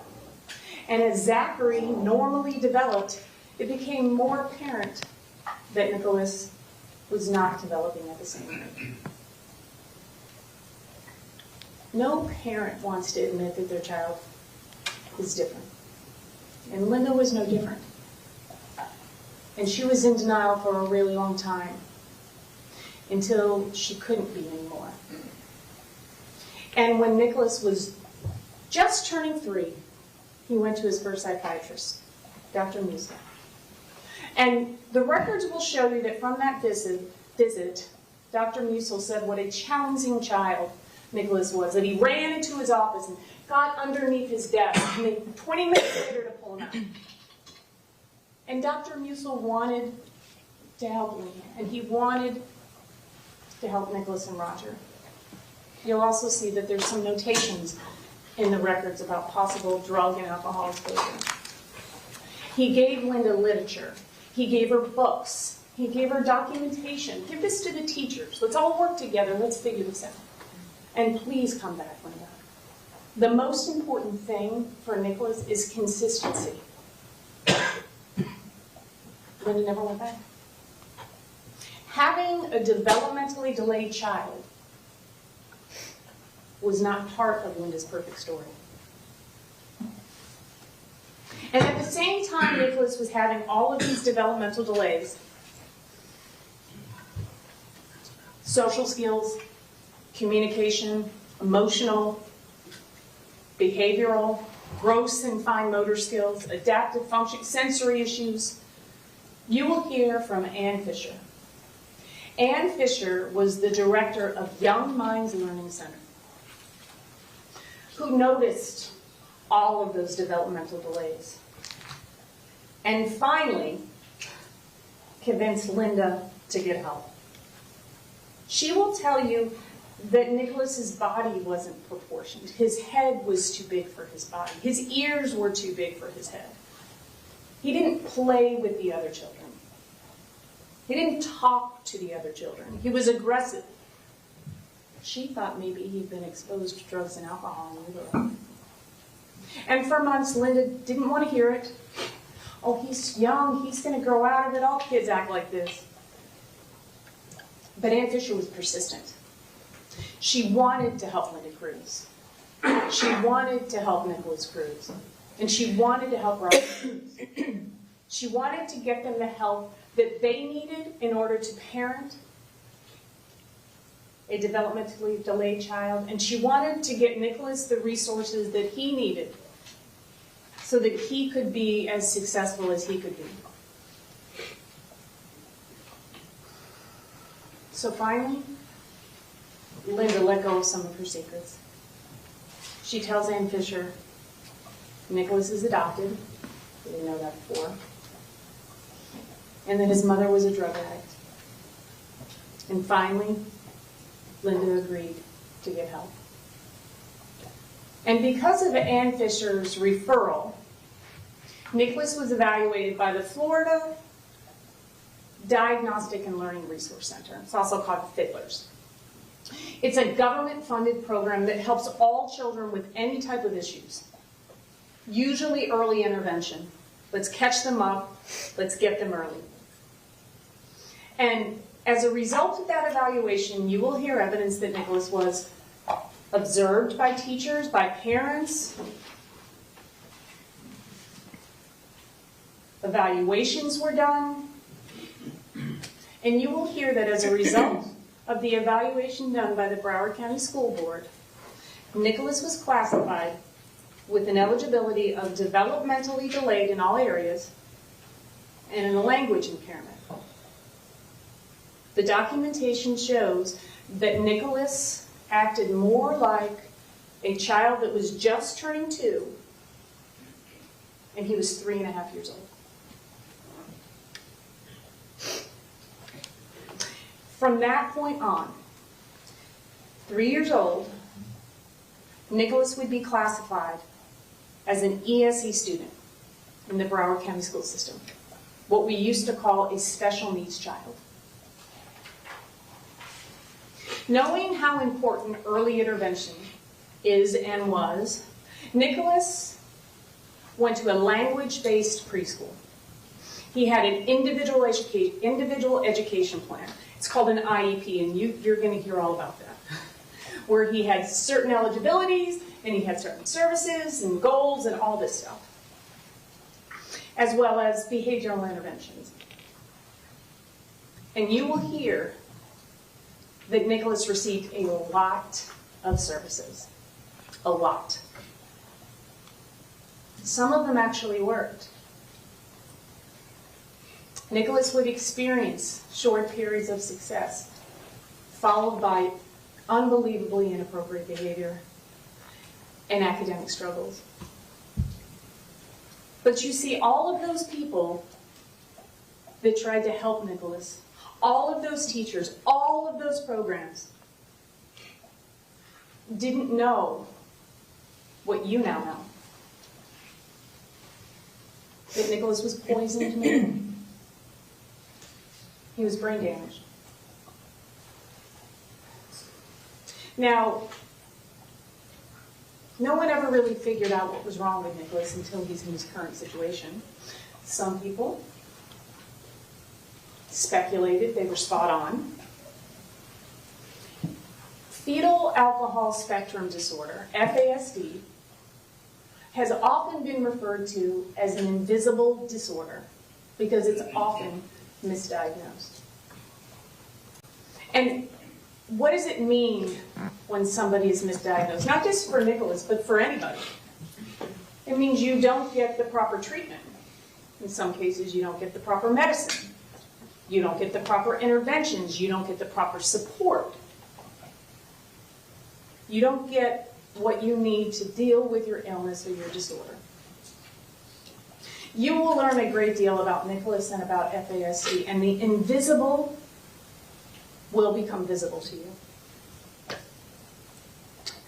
And as Zachary normally developed, it became more apparent that Nicholas was not developing at the same rate. No parent wants to admit that their child is different. And Linda was no different. And she was in denial for a really long time, until she couldn't be anymore. And when Nicholas was just turning 3, he went to his first psychiatrist, Dr. Musa. And the records will show you that from that visit, Dr. Musil said what a challenging child Nicholas was, that he ran into his office and got underneath his desk, and then 20 minutes later to pull him out. And Dr. Musil wanted to help me, and he wanted to help Nicholas and Roger. You'll also see that there's some notations in the records about possible drug and alcohol exposure. He gave Linda literature. He gave her books. He gave her documentation. Give this to the teachers. Let's all work together. Let's figure this out. And please come back, Linda. The most important thing for Nicholas is consistency. Linda never went back. Having a developmentally delayed child was not part of Linda's perfect story. And at the same time Nicholas was having all of these developmental delays, social skills, communication, emotional, behavioral, gross and fine motor skills, adaptive function, sensory issues, you will hear from Ann Fisher. Ann Fisher was the director of Young Minds Learning Center, who noticed all of those developmental delays and finally convinced Linda to get help. She will tell you that Nicholas's body wasn't proportioned. His head was too big for his body. His ears were too big for his head. He didn't play with the other children. He didn't talk to the other children. He was aggressive. She thought maybe he'd been exposed to drugs and alcohol in utero. And for months, Linda didn't want to hear it. Oh, he's young. He's going to grow out of it. All kids act like this. But Ann Fisher was persistent. She wanted to help Linda Cruz. She wanted to help Nicholas Cruz. And she wanted to help Robert Cruz. She wanted to get them the help that they needed in order to parent a developmentally delayed child. And she wanted to get Nicholas the resources that he needed so that he could be as successful as he could be. So finally, Linda let go of some of her secrets. She tells Ann Fisher, Nicholas is adopted. We didn't know that before. And that his mother was a drug addict. And finally, Linda agreed to get help. And because of Ann Fisher's referral, Nicholas was evaluated by the Florida Diagnostic and Learning Resource Center. It's also called Fiddlers. It's a government-funded program that helps all children with any type of issues. Usually early intervention. Let's catch them up. Let's get them early. And as a result of that evaluation, you will hear evidence that Nicholas was observed by teachers, by parents. Evaluations were done. And you will hear that as a result of the evaluation done by the Broward County School Board, Nicholas was classified with an eligibility of developmentally delayed in all areas and in a language impairment. The documentation shows that Nicholas acted more like a child that was just turning 2, and he was 3.5 years old. From that point on, 3 years old, Nicholas would be classified as an ESE student in the Broward County school system, what we used to call a special needs child. Knowing how important early intervention is and was, Nicholas went to a language-based preschool. He had an individual education plan. It's called an IEP, and you're going to hear all about that, where he had certain eligibilities, and he had certain services and goals and all this stuff, as well as behavioral interventions. And you will hear that Nicholas received a lot of services. A lot. Some of them actually worked. Nicholas would experience short periods of success, followed by unbelievably inappropriate behavior and academic struggles. But you see, all of those people that tried to help Nicholas, all of those teachers, all of those programs, didn't know what you now know. That Nicholas was poisoned. He was brain damaged. Now, no one ever really figured out what was wrong with Nicholas until he's in his current situation. Some people speculated they were spot on. Fetal alcohol spectrum disorder, FASD, has often been referred to as an invisible disorder because it's often misdiagnosed. And what does it mean when somebody is misdiagnosed? Not just for Nicholas, but for anybody. It means you don't get the proper treatment. In some cases, you don't get the proper medicine. You don't get the proper interventions. You don't get the proper support. You don't get what you need to deal with your illness or your disorder. You will learn a great deal about Nicholas and about FASD, and the invisible will become visible to you.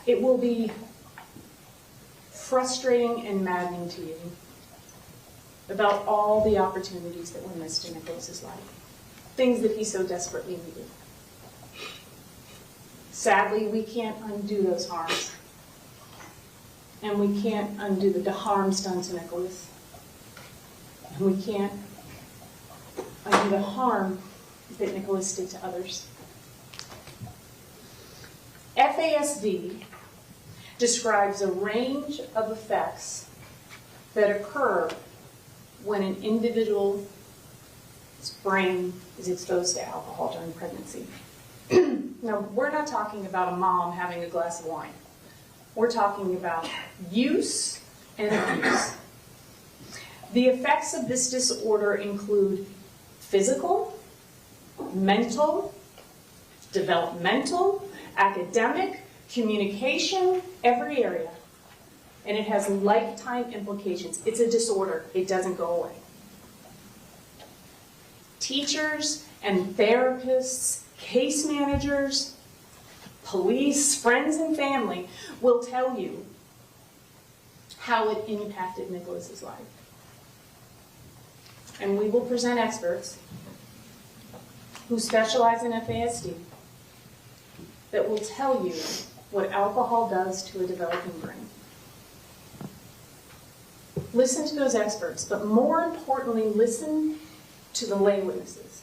It will be frustrating and maddening to you about all the opportunities that were missed in Nicholas's life, things that he so desperately needed. Sadly, we can't undo those harms, and we can't undo the harms done to Nicholas. And we can't undo the harm that Nicholas did to others. FASD describes a range of effects that occur when an individual's brain is exposed to alcohol during pregnancy. Now, we're not talking about a mom having a glass of wine. We're talking about use and abuse. The effects of this disorder include physical, mental, developmental, academic, communication, every area. And it has lifetime implications. It's a disorder. It doesn't go away. Teachers and therapists, case managers, police, friends and family will tell you how it impacted Nicholas's life. And we will present experts who specialize in FASD that will tell you what alcohol does to a developing brain. Listen to those experts, but more importantly, listen to the lay witnesses,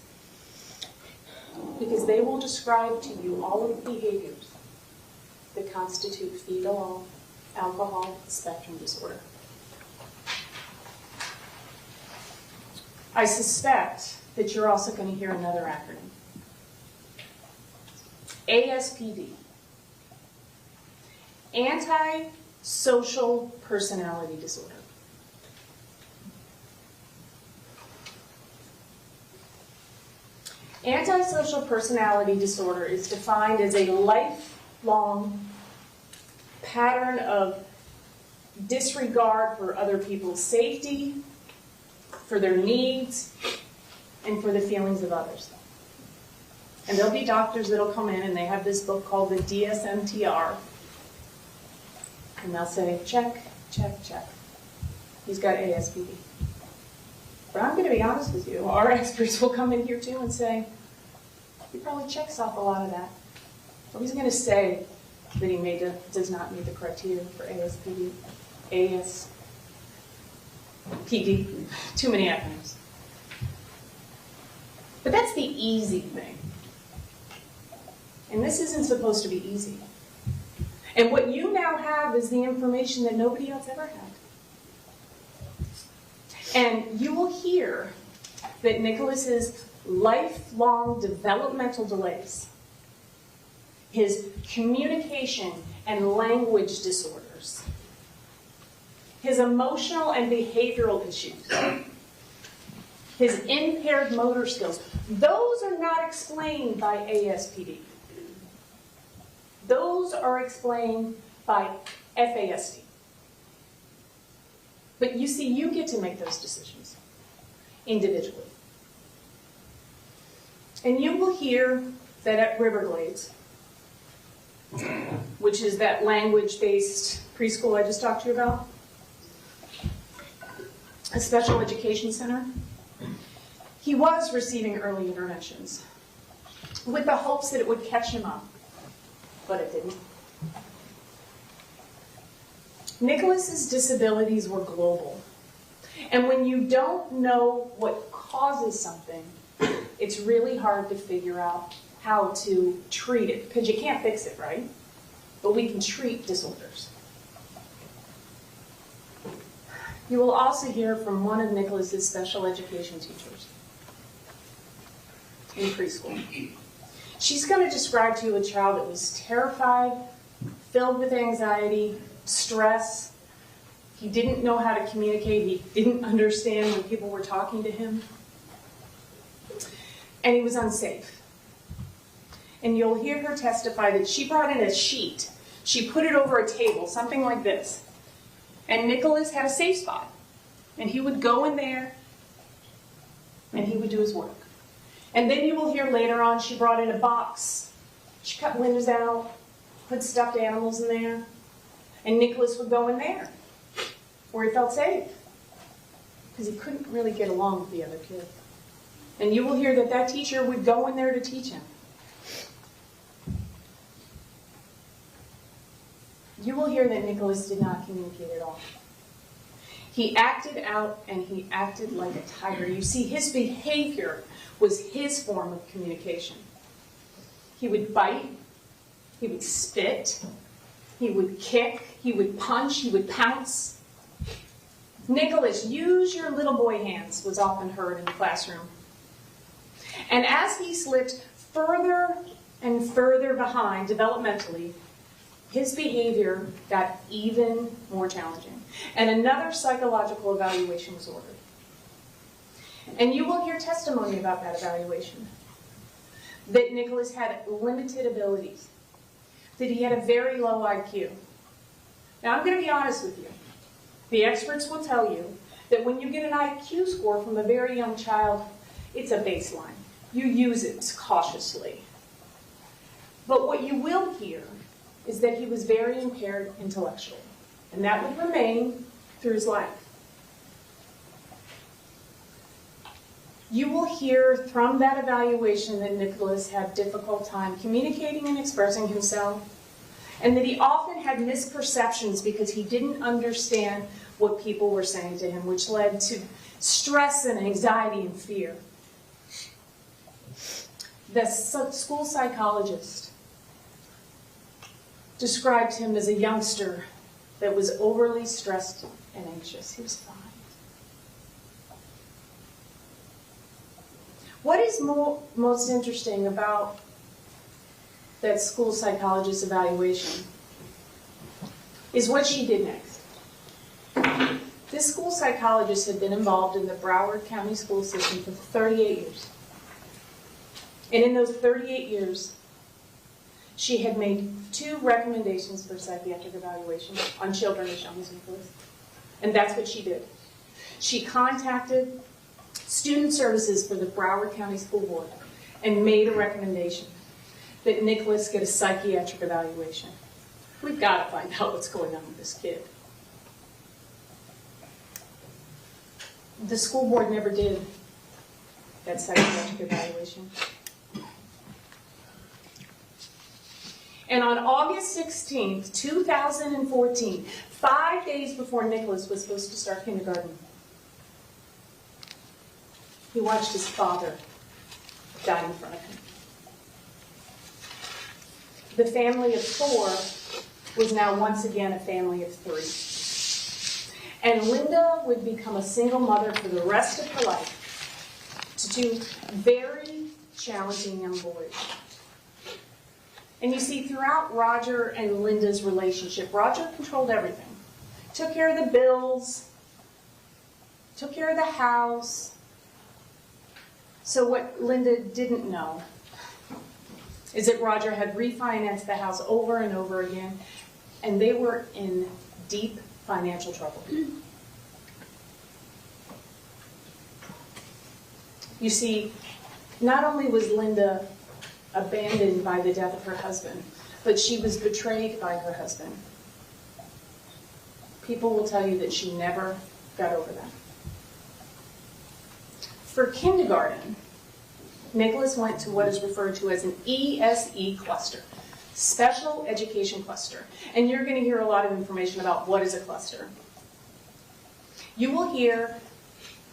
because they will describe to you all of the behaviors that constitute fetal alcohol spectrum disorder. I suspect that you're also going to hear another acronym. ASPD. Antisocial Personality Disorder. Antisocial personality disorder is defined as a lifelong pattern of disregard for other people's safety, for their needs, and for the feelings of others. And there'll be doctors that'll come in and they have this book called the DSM-TR. And they'll say, check, check, check. He's got ASPD. But I'm going to be honest with you, our experts will come in here too and say, he probably checks off a lot of that. Nobody's going to say that he does not meet the criteria for ASPD. ASPD. Too many acronyms. But that's the easy thing. And this isn't supposed to be easy. And what you now have is the information that nobody else ever had. And you will hear that Nicholas's lifelong developmental delays, his communication and language disorders, his emotional and behavioral issues, his impaired motor skills, those are not explained by ASPD. Those are explained by FASD. But you see, you get to make those decisions individually. And you will hear that at Riverglades, which is that language-based preschool I just talked to you about, a special education center, he was receiving early interventions with the hopes that it would catch him up, but it didn't. Nicholas's disabilities were global. And when you don't know what causes something, it's really hard to figure out how to treat it, because you can't fix it, right? But we can treat disorders. You will also hear from one of Nicholas's special education teachers in preschool. She's going to describe to you a child that was terrified, filled with anxiety, stress. He didn't know how to communicate. He didn't understand when people were talking to him. And he was unsafe. And you'll hear her testify that she brought in a sheet. She put it over a table, something like this. And Nicholas had a safe spot. And he would go in there and he would do his work. And then you will hear later on she brought in a box. She cut windows out, put stuffed animals in there. And Nicholas would go in there, where he felt safe, because he couldn't really get along with the other kids. And you will hear that that teacher would go in there to teach him. You will hear that Nicholas did not communicate at all. He acted out and he acted like a tiger. You see, his behavior was his form of communication. He would bite, he would spit, he would kick, he would punch, he would pounce. Nicholas, use your little boy hands, was often heard in the classroom. And as he slipped further and further behind developmentally, his behavior got even more challenging. And another psychological evaluation was ordered. And you will hear testimony about that evaluation. That Nicholas had limited abilities. That he had a very low IQ. Now, I'm going to be honest with you. The experts will tell you that when you get an IQ score from a very young child, it's a baseline. You use it cautiously. But what you will hear is that he was very impaired intellectually. And that would remain through his life. You will hear from that evaluation that Nicholas had a difficult time communicating and expressing himself, and that he often had misperceptions because he didn't understand what people were saying to him, which led to stress and anxiety and fear. The school psychologist described him as a youngster that was overly stressed and anxious. He was fine. What is most interesting about that school psychologist evaluation is what she did next. This school psychologist had been involved in the Broward County school system for 38 years. And in those 38 years, she had made 2 recommendations for psychiatric evaluation on children as young as Nicholas. And that's what she did. She contacted Student Services for the Broward County School Board and made a recommendation that Nicholas get a psychiatric evaluation. We've got to find out what's going on with this kid. The school board never did that psychiatric evaluation. And on August 16th, 2014, 5 days before Nicholas was supposed to start kindergarten, he watched his father die in front of him. The family of 4 was now once again a family of 3. And Linda would become a single mother for the rest of her life to 2 very challenging young boys. And you see, throughout Roger and Linda's relationship, Roger controlled everything. Took care of the bills, took care of the house. So what Linda didn't know is that Roger had refinanced the house over and over again, and they were in deep financial trouble. You see, not only was Linda abandoned by the death of her husband, but she was betrayed by her husband. People will tell you that she never got over that. For kindergarten, Nicholas went to what is referred to as an ESE cluster, Special Education Cluster. And you're going to hear a lot of information about what is a cluster. You will hear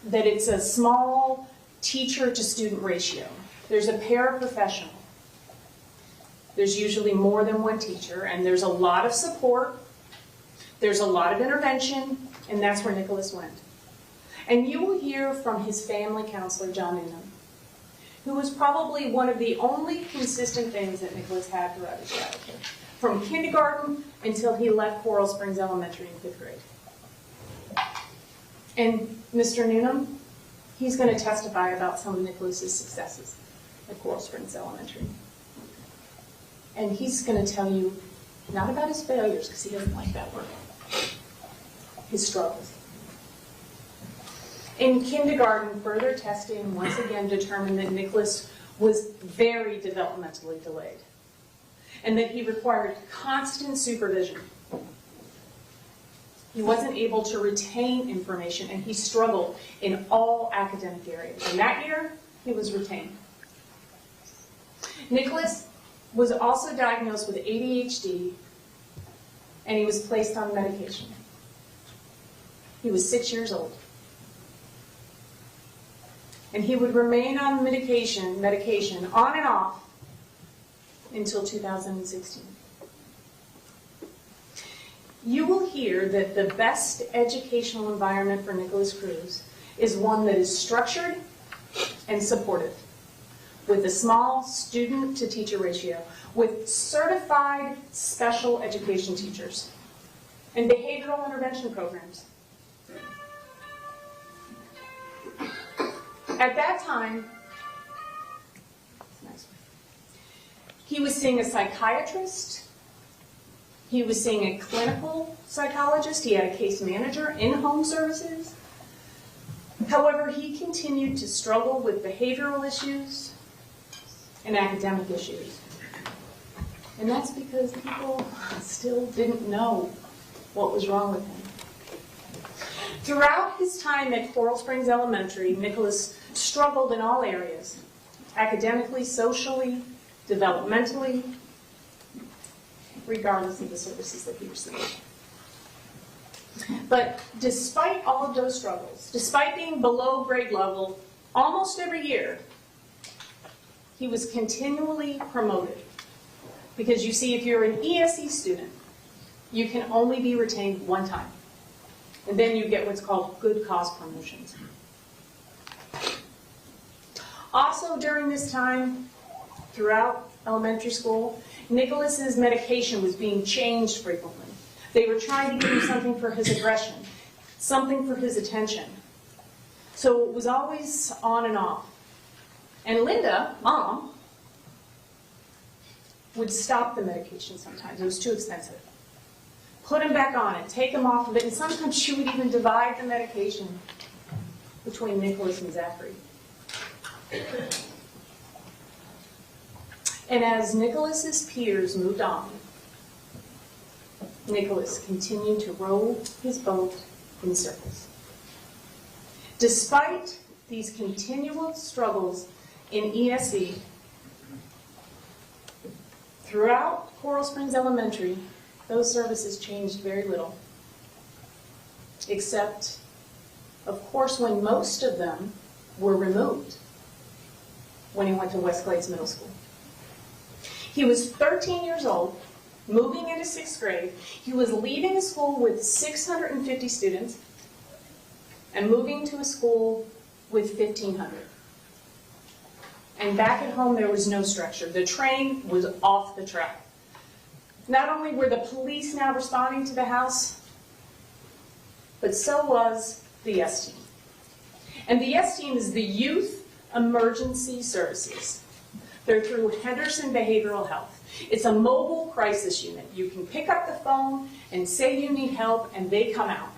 that it's a small teacher-to-student ratio. There's a paraprofessional. There's usually more than one teacher, and there's a lot of support. There's a lot of intervention, and that's where Nicholas went. And you will hear from his family counselor, John Noonan, who was probably one of the only consistent things that Nicholas had throughout his childhood, from kindergarten until he left Coral Springs Elementary in 5th grade. And Mr. Noonan, he's going to testify about some of Nicholas's successes at Coral Springs Elementary. And he's going to tell you not about his failures, because he doesn't like that word, his struggles. In kindergarten, further testing once again determined that Nicholas was very developmentally delayed and that he required constant supervision. He wasn't able to retain information, and he struggled in all academic areas. And that year, he was retained. Nicholas was also diagnosed with ADHD, and he was placed on medication. He was 6 years old. And he would remain on medication on and off until 2016. You will hear that the best educational environment for Nicholas Cruz is one that is structured and supportive, with a small student-to-teacher ratio, with certified special education teachers, and behavioral intervention programs. At that time, he was seeing a psychiatrist, he was seeing a clinical psychologist, he had a case manager in home services. However, he continued to struggle with behavioral issues and academic issues. And that's because people still didn't know what was wrong with him. Throughout his time at Coral Springs Elementary, Nicholas struggled in all areas, academically, socially, developmentally, regardless of the services that he received. But despite all of those struggles, despite being below grade level almost every year, he was continually promoted. Because you see, if you're an ESE student, you can only be retained one time. And then you get what's called good cause promotions. Also during this time, throughout elementary school, Nicholas's medication was being changed frequently. They were trying to give him something for his aggression, something for his attention. So it was always on and off. And Linda, mom, would stop the medication sometimes. It was too expensive. Put him back on it, take him off of it, and sometimes she would even divide the medication between Nicholas and Zachary. And as Nicholas's peers moved on, Nicholas continued to row his boat in circles. Despite these continual struggles in ESE, throughout Coral Springs Elementary, those services changed very little, except, of course, when most of them were removed when he went to West Glades Middle School. He was 13 years old, moving into 6th grade. He was leaving a school with 650 students and moving to a school with 1,500. And back at home, there was no structure. The train was off the track. Not only were the police now responding to the house, but so was the S team. And the S team is the Youth Emergency Services. They're through Henderson Behavioral Health. It's a mobile crisis unit. You can pick up the phone and say you need help, and they come out.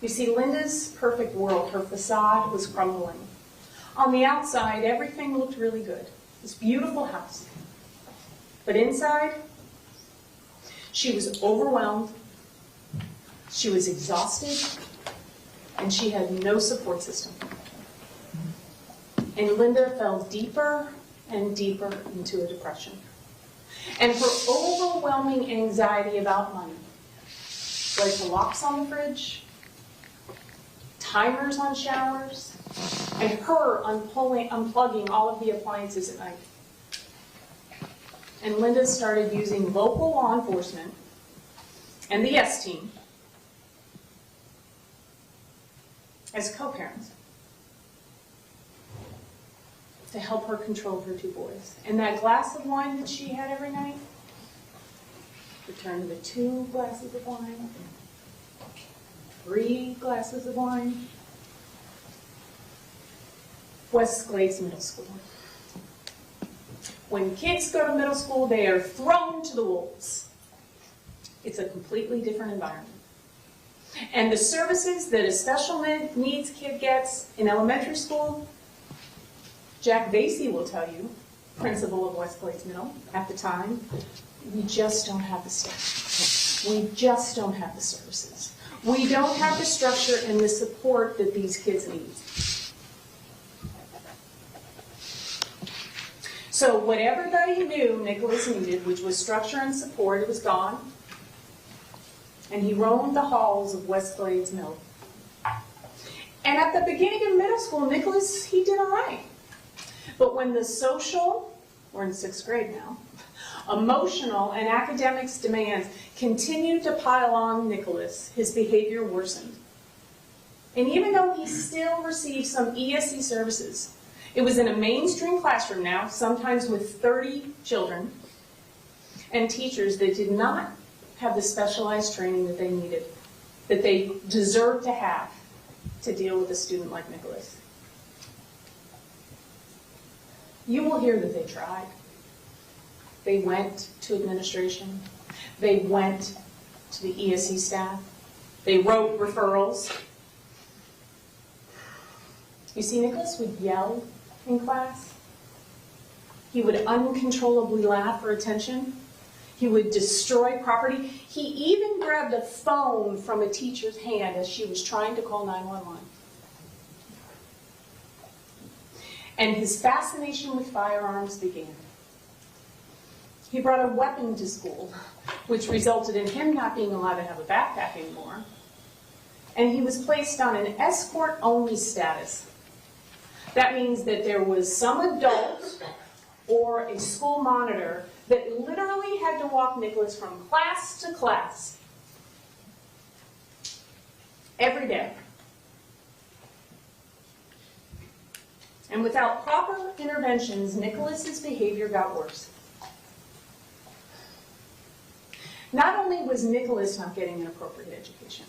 You see, Linda's perfect world, her facade was crumbling. On the outside, everything looked really good. This beautiful house. But inside, she was overwhelmed, she was exhausted, and she had no support system. And Linda fell deeper and deeper into a depression. And her overwhelming anxiety about money led to locks on the fridge, timers on showers, and her unplugging all of the appliances at night. And Linda started using local law enforcement and the S team as co-parents to help her control her 2 boys. And that glass of wine that she had every night would turn into 2 glasses of wine, 3 glasses of wine. West Glades Middle School. When kids go to middle school, they are thrown to the wolves. It's a completely different environment. And the services that a special needs kid gets in elementary school, Jack Lacy will tell you, principal of West Glades Middle at the time, we just don't have the staff. We just don't have the services. We don't have the structure and the support that these kids need. So what everybody knew Nicholas needed, which was structure and support, it was gone. And he roamed the halls of West Glades Middle. And at the beginning of middle school, Nicholas, he did all right. But when the social, we're in 6th grade now, emotional and academics demands continued to pile on Nicholas, his behavior worsened. And even though he still received some ESE services, it was in a mainstream classroom now, sometimes with 30 children, and teachers that did not have the specialized training that they needed, that they deserved to have to deal with a student like Nicholas. You will hear that they tried. They went to administration. They went to the ESE staff. They wrote referrals. You see, Nicholas would yell in class. He would uncontrollably laugh for attention. He would destroy property. He even grabbed a phone from a teacher's hand as she was trying to call 911. And his fascination with firearms began. He brought a weapon to school, which resulted in him not being allowed to have a backpack anymore. And he was placed on an escort-only status. That means that there was some adult or a school monitor that literally had to walk Nicholas from class to class every day. And without proper interventions, Nicholas's behavior got worse. Not only was Nicholas not getting an appropriate education,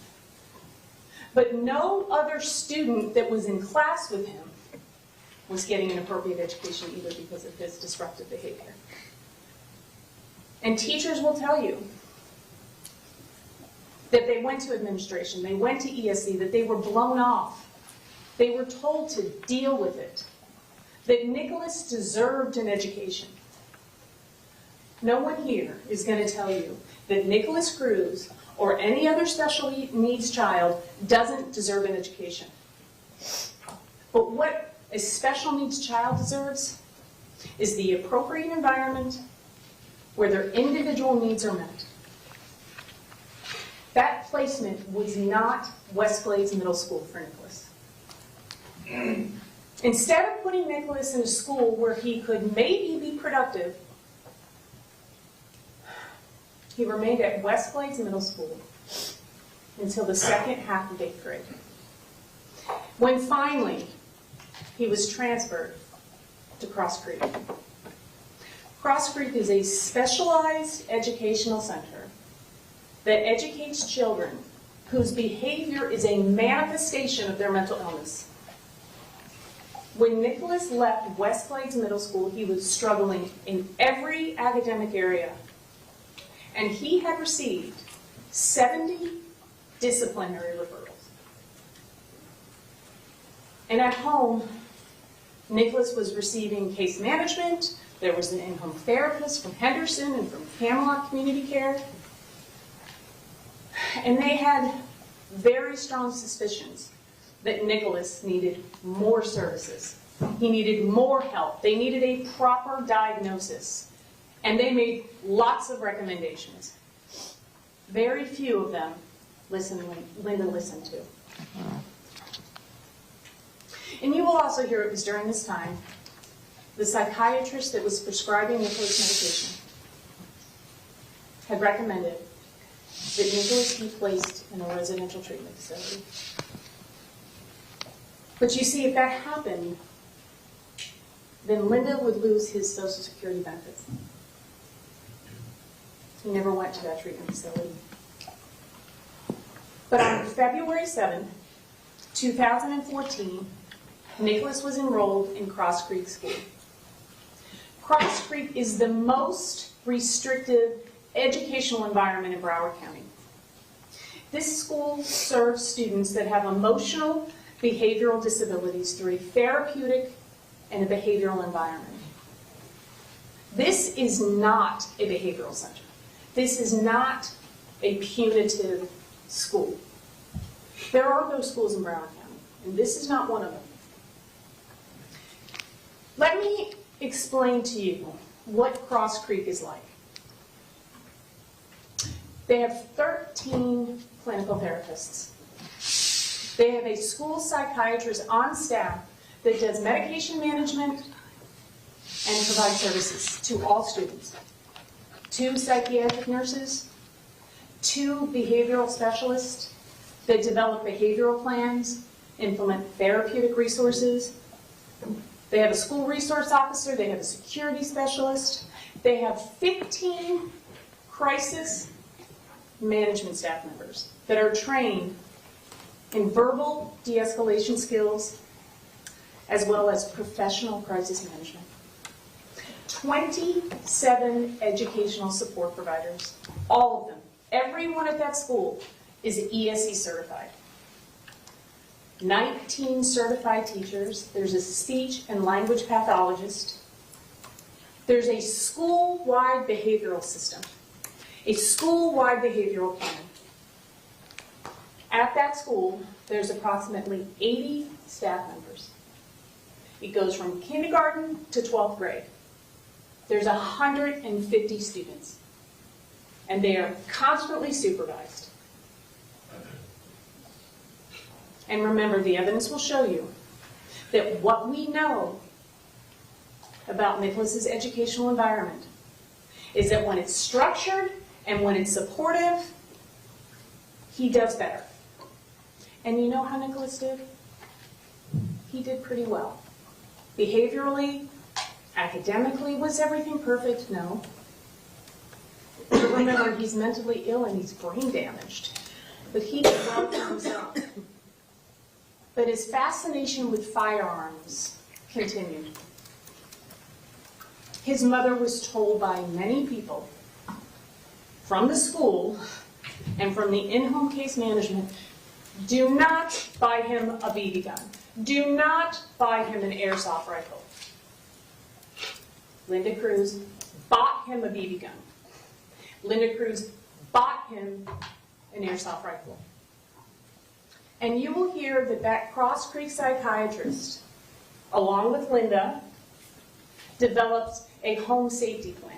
but no other student that was in class with him was getting an appropriate education either because of his disruptive behavior. And teachers will tell you that they went to administration, they went to ESC, that they were blown off. They were told to deal with it, that Nicholas deserved an education. No one here is going to tell you that Nicholas Cruz or any other special needs child doesn't deserve an education. But what a special needs child deserves is the appropriate environment where their individual needs are met. That placement was not West Glades Middle School for Nicholas. Instead of putting Nicholas in a school where he could maybe be productive, he remained at West Glades Middle School until the second half of 8th grade, when finally he was transferred to Cross Creek. Cross Creek is a specialized educational center that educates children whose behavior is a manifestation of their mental illness. When Nicholas left West Glades Middle School, he was struggling in every academic area, and he had received 70 disciplinary referrals. And at home, Nicholas was receiving case management. There was an in-home therapist from Henderson and from Camelot Community Care. And they had very strong suspicions that Nicholas needed more services. He needed more help. They needed a proper diagnosis. And they made lots of recommendations. Very few of them Linda listened to. And you will also hear it was during this time the psychiatrist that was prescribing Nicholas medication had recommended that Nicholas be placed in a residential treatment facility. But you see, if that happened, then Linda would lose his Social Security benefits. He never went to that treatment facility. But on February 7, 2014, Nicholas was enrolled in Cross Creek School. Cross Creek is the most restrictive educational environment in Broward County. This school serves students that have emotional, behavioral disabilities through a therapeutic and a behavioral environment. This is not a behavioral center. This is not a punitive school. There are those schools in Broward County, and this is not one of them. Let me explain to you what Cross Creek is like. They have 13 clinical therapists. They have a school psychiatrist on staff that does medication management and provides services to all students. 2 psychiatric nurses, 2 behavioral specialists that develop behavioral plans, implement therapeutic resources. They have a school resource officer, they have a security specialist, they have 15 crisis management staff members that are trained in verbal de-escalation skills as well as professional crisis management. 27 educational support providers, all of them, everyone at that school is ESE certified. 19 certified teachers. There's a speech and language pathologist. There's a school-wide behavioral system, a school-wide behavioral plan. At that school, there's approximately 80 staff members. It goes from kindergarten to 12th grade. There's 150 students, and they are constantly supervised. And remember, the evidence will show you that what we know about Nicholas's educational environment is that when it's structured and when it's supportive, he does better. And you know how Nicholas did? He did pretty well. Behaviorally, academically, was everything perfect? No. But remember, he's mentally ill and he's brain damaged. But he did well for himself. But his fascination with firearms continued. His mother was told by many people from the school and from the in-home case management, do not buy him a BB gun. Do not buy him an airsoft rifle. Linda Cruz bought him a BB gun. Linda Cruz bought him an airsoft rifle. And you will hear that Cross Creek psychiatrist, along with Linda, developed a home safety plan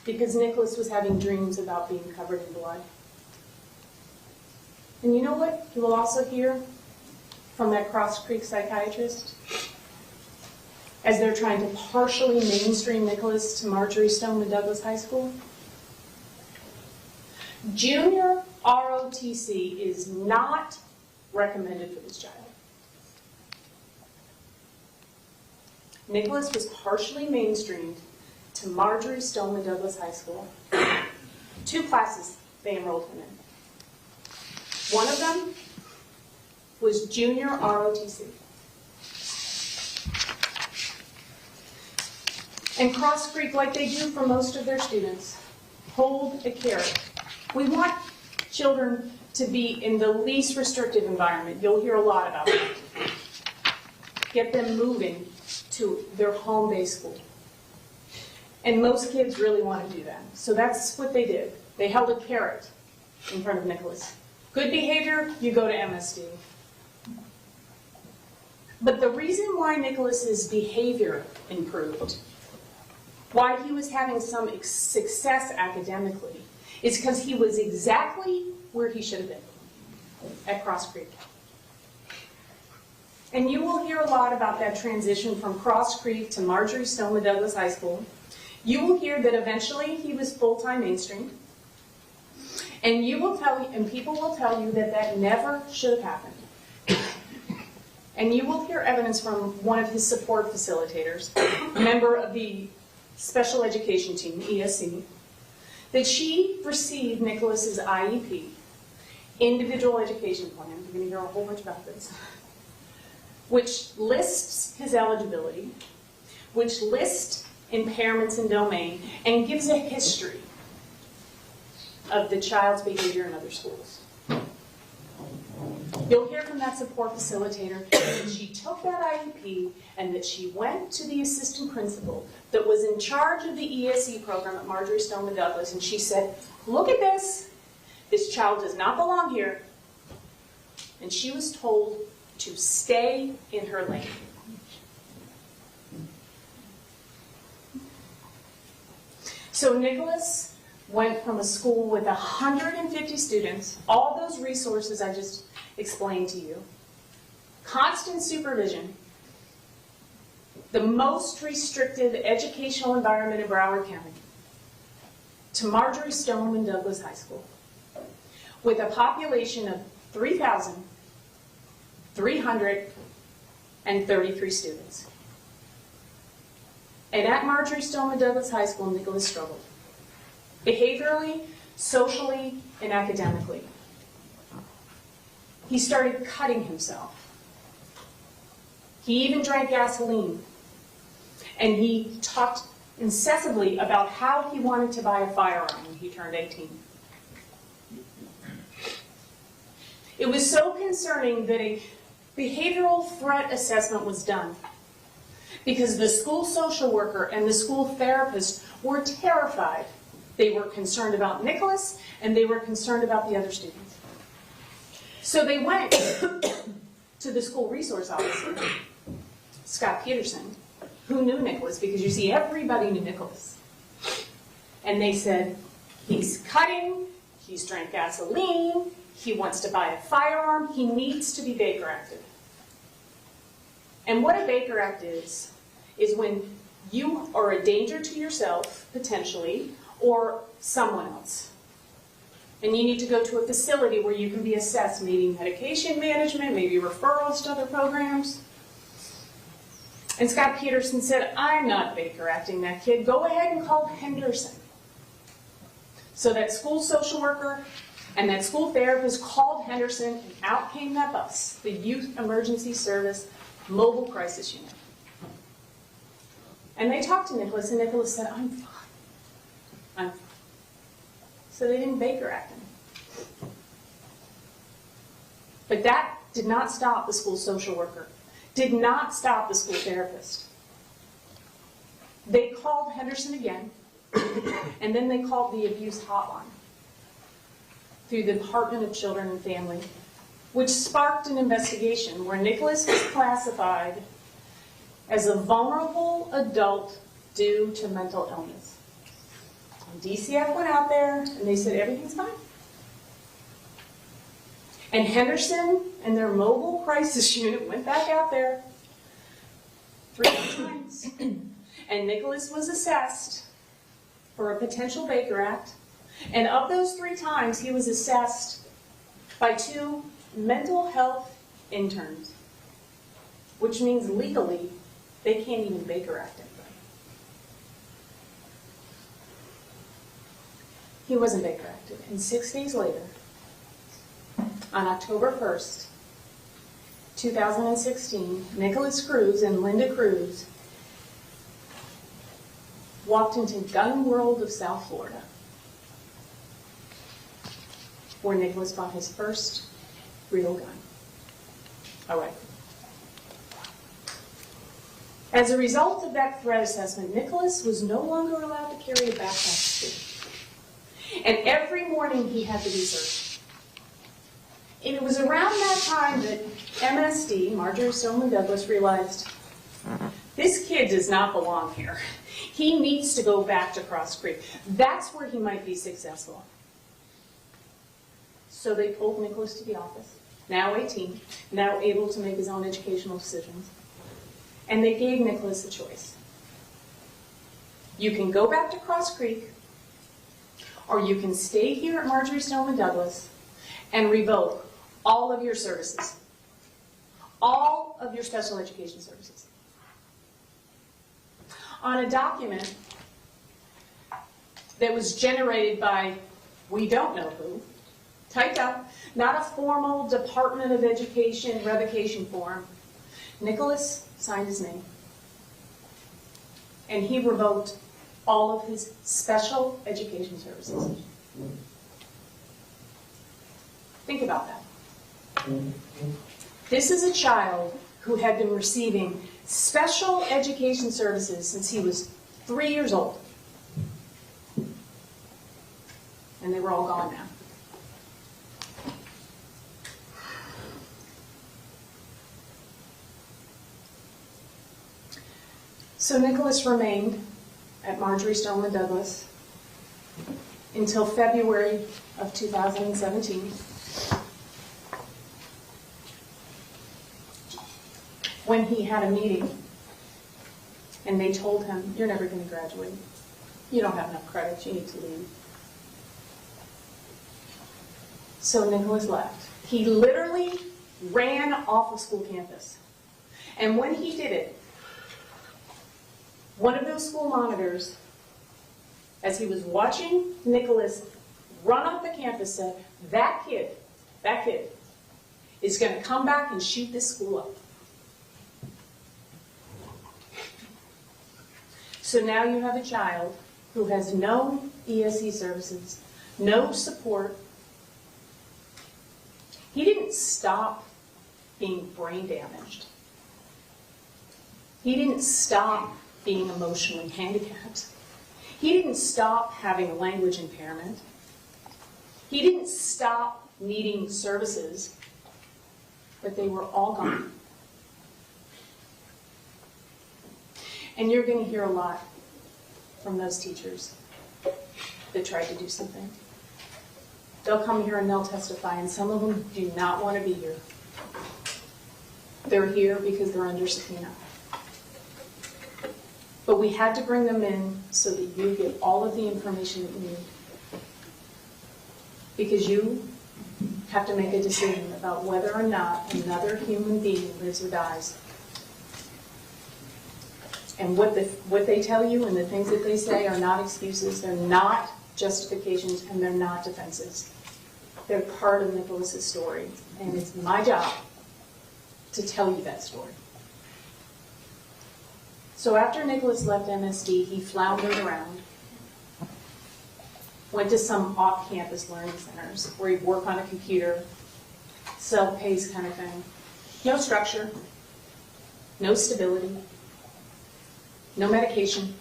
because Nicholas was having dreams about being covered in blood. And you know what you will also hear from that Cross Creek psychiatrist? As they're trying to partially mainstream Nicholas to Marjorie Stoneman Douglas High School, junior ROTC is not recommended for this child. Nicholas was partially mainstreamed to Marjorie Stoneman Douglas High School. 2 classes they enrolled him in. One of them was junior ROTC. And Cross Creek, like they do for most of their students, hold a carrot. We want children to be in the least restrictive environment. You'll hear a lot about that. Get them moving to their home-based school. And most kids really want to do that. So that's what they did. They held a carrot in front of Nicholas. Good behavior, you go to MSD. But the reason why Nicholas's behavior improved, why he was having some success academically, is because he was exactly where he should have been, at Cross Creek. And you will hear a lot about that transition from Cross Creek to Marjorie Stoneman Douglas High School. You will hear that eventually he was full-time mainstream. And you will tell you, and people will tell you that that never should have happened. And you will hear evidence from one of his support facilitators, a member of the special education team, ESC, that she received Nicholas's IEP, individual education plan. You're going to hear a whole bunch about this, which lists his eligibility, which lists impairments in domain, and gives a history of the child's behavior in other schools. You'll hear from that support facilitator that she took that IEP and that she went to the assistant principal that was in charge of the ESE program at Marjorie Stoneman Douglas, and she said, look at this. This child does not belong here. And she was told to stay in her lane. So Nicholas went from a school with 150 students, all those resources I just explained to you, constant supervision, the most restrictive educational environment in Broward County, to Marjorie Stoneman Douglas High School, with a population of 3,333 students. And at Marjorie Stoneman Douglas High School, Nicholas struggled. Behaviorally, socially, and academically. He started cutting himself. He even drank gasoline. And he talked incessantly about how he wanted to buy a firearm when he turned 18. It was so concerning that a behavioral threat assessment was done because the school social worker and the school therapist were terrified. They were concerned about Nicholas, and they were concerned about the other students. So they went to the school resource officer, Scott Peterson, who knew Nicholas, because you see, everybody knew Nicholas. And they said, he's cutting, he's drank gasoline, he wants to buy a firearm, he needs to be Baker Acted. And what a Baker Act is when you are a danger to yourself, potentially, or someone else. And you need to go to a facility where you can be assessed, maybe medication management, maybe referrals to other programs. And Scott Peterson said, I'm not Baker acting that kid. Go ahead and call Henderson. So that school social worker and that school therapist called Henderson, and out came that bus, the Youth Emergency Service Mobile Crisis Unit. And they talked to Nicholas, and Nicholas said, I'm fine. I'm fine. So they didn't Baker act him. But that did not stop the school social worker, did not stop the school therapist. They called Henderson again, and then they called the abuse hotline through the Department of Children and Family, which sparked an investigation where Nicholas was classified as a vulnerable adult due to mental illness. And DCF went out there and they said everything's fine. And Henderson and their mobile crisis unit went back out there 3 times. And Nicholas was assessed for a potential Baker Act. And of those 3 times, he was assessed by 2 mental health interns, which means legally they can't even Baker Act anybody. He wasn't Baker acted. And 6 days later, on October 1st, 2016, Nicholas Cruz and Linda Cruz walked into Gun World of South Florida, where Nicholas bought his first real gun. All right. As a result of that threat assessment, Nicholas was no longer allowed to carry a backpack to school. And every morning he had to be searched. And it was around that time that MSD, Marjorie Stoneman Douglas, realized this kid does not belong here. He needs to go back to Cross Creek. That's where he might be successful. So they pulled Nicholas to the office, now 18, now able to make his own educational decisions. And they gave Nicholas a choice. You can go back to Cross Creek, or you can stay here at Marjorie Stoneman Douglas and revoke all of your services, all of your special education services. On a document that was generated by we don't know who, typed up, not a formal Department of Education revocation form, Nicholas signed his name. And he revoked all of his special education services. Think about that. This is a child who had been receiving special education services since he was 3 years old. And they were all gone now. So Nicholas remained at Marjorie Stoneman Douglas until February of 2017, when he had a meeting and they told him, you're never going to graduate. You don't have enough credits. You need to leave. So Nicholas left. He literally ran off of school campus. And when he did it, one of those school monitors, as he was watching Nicholas run off the campus, said, that kid is going to come back and shoot this school up. So now you have a child who has no ESE services, no support. He didn't stop being brain damaged. He didn't stop being emotionally handicapped. He didn't stop having a language impairment. He didn't stop needing services, but they were all gone. And you're going to hear a lot from those teachers that tried to do something. They'll come here and they'll testify, and some of them do not want to be here. They're here because they're under subpoena. But we had to bring them in so that you get all of the information that you need. Because you have to make a decision about whether or not another human being lives or dies. And what they tell you and the things that they say are not excuses, they're not justifications, and they're not defenses. They're part of Nicholas's story, and it's my job to tell you that story. So after Nicholas left MSD, he floundered around, went to some off-campus learning centers where he'd work on a computer, self-paced kind of thing. No structure, no stability, no medication.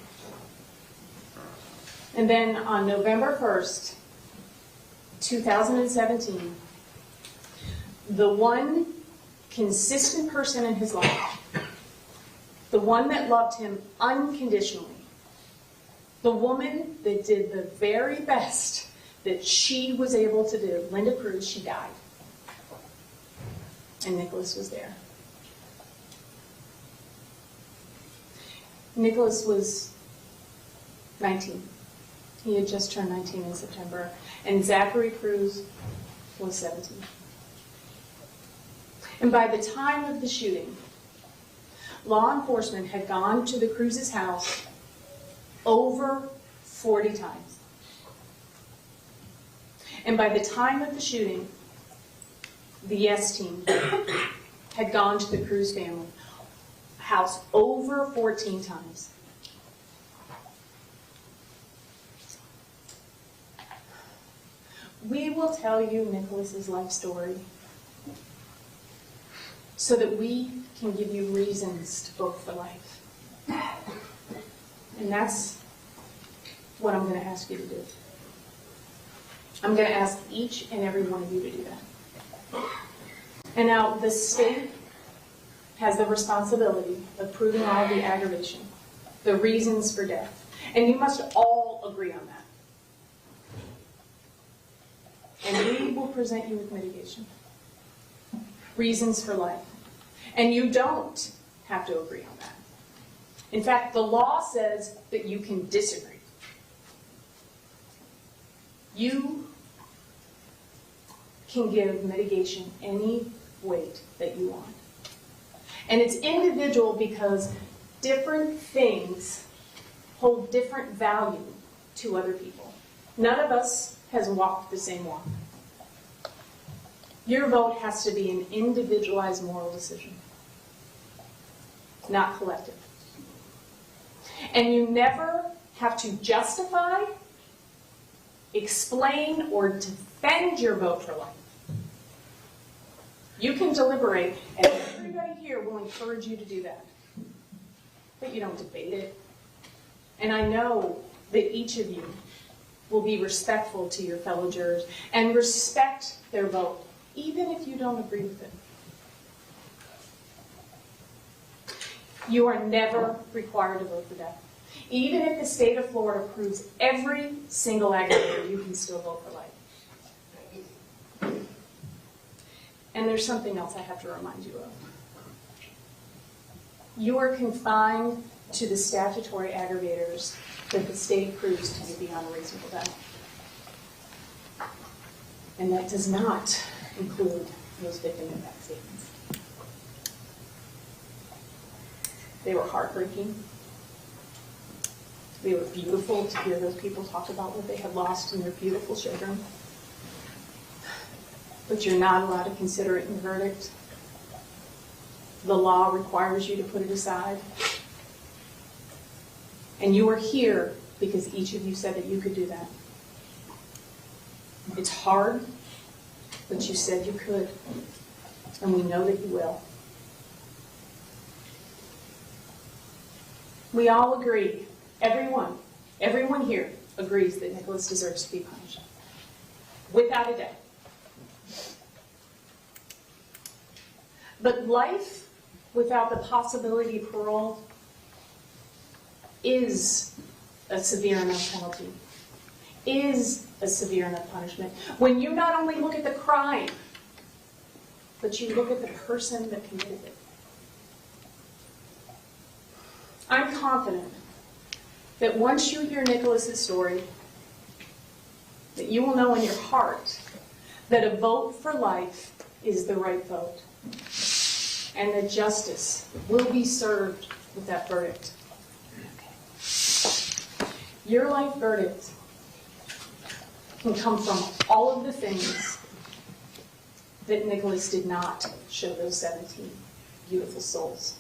And then on November 1st, 2017, the one consistent person in his life, the one that loved him unconditionally, the woman that did the very best that she was able to do, Linda Cruz, she died. And Nicholas was there. Nicholas was 19. He had just turned 19 in September. And Zachary Cruz was 17. And by the time of the shooting, law enforcement had gone to the Cruz's house over 40 times. And by the time of the shooting, the YES team had gone to the Cruz family house over 14 times. We will tell you Nicholas's life story so that we can give you reasons to vote for life. And that's what I'm going to ask you to do. I'm going to ask each and every one of you to do that. And now the state has the responsibility of proving all of the aggravation, the reasons for death. And you must all agree on that. And we will present you with mitigation. Reasons for life. And you don't have to agree on that. In fact, the law says that you can disagree. You can give mitigation any weight that you want. And it's individual because different things hold different value to other people. None of us has walked the same walk. Your vote has to be an individualized moral decision, not collective. And you never have to justify, explain, or defend your vote for life. You can deliberate, and everybody here will encourage you to do that. But you don't debate it. And I know that each of you will be respectful to your fellow jurors and respect their vote, even if you don't agree with it. You are never required to vote for death. Even if the state of Florida proves every single aggravator, you can still vote for life. And there's something else I have to remind you of. You are confined to the statutory aggravators that the state proves to be beyond a reasonable doubt. And that does not include those victim impact statements. They were heartbreaking. They were beautiful to hear those people talk about what they had lost in their beautiful children. But you're not allowed to consider it in the verdict. The law requires you to put it aside. And you are here because each of you said that you could do that. It's hard, but you said you could. And we know that you will. We all agree, everyone here agrees that Nicholas deserves to be punished. Without a doubt. But life without the possibility of parole is a severe enough penalty, is a severe enough punishment. When you not only look at the crime, but you look at the person that committed it. I'm confident that once you hear Nicholas's story, that you will know in your heart that a vote for life is the right vote, and that justice will be served with that verdict. Your life verdict can come from all of the things that Nicholas did not show those 17 beautiful souls.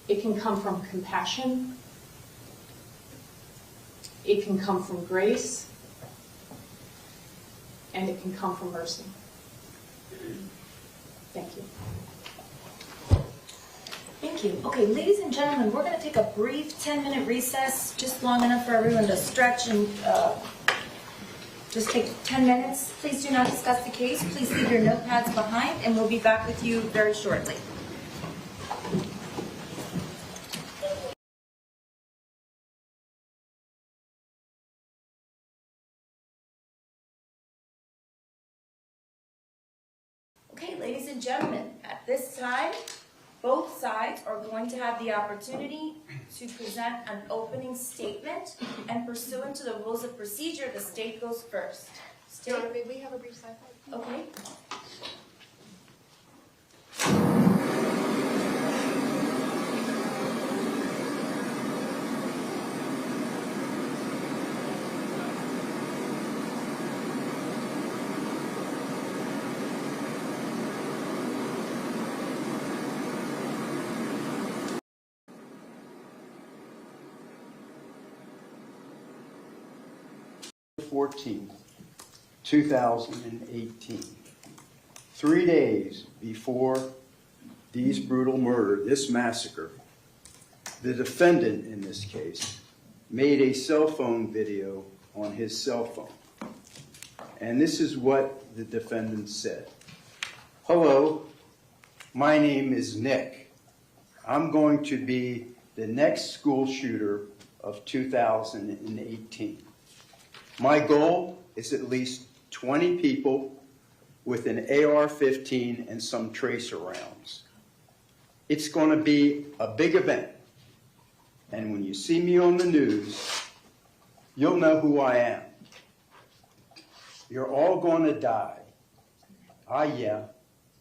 It can come from compassion. It can come from grace. And it can come from mercy. Thank you. Thank you. Okay, ladies and gentlemen, we're going to take a brief 10-minute recess, just long enough for everyone to stretch and just take 10 minutes. Please do not discuss the case. Please leave your notepads behind, and we'll be back with you very shortly. Okay, ladies and gentlemen, at this time, both sides are going to have the opportunity to present an opening statement, and pursuant to the rules of procedure, the state goes first. State? May we have a brief side? Okay. Fourteenth, 2018. 3 days before these brutal murder, this massacre, the defendant in this case made a cell phone video on his cell phone. And this is what the defendant said. Hello, my name is Nick. I'm going to be the next school shooter of 2018. My goal is at least 20 people with an AR-15 and some tracer rounds. It's going to be a big event. And when you see me on the news, you'll know who I am. You're all going to die. Ah, yeah,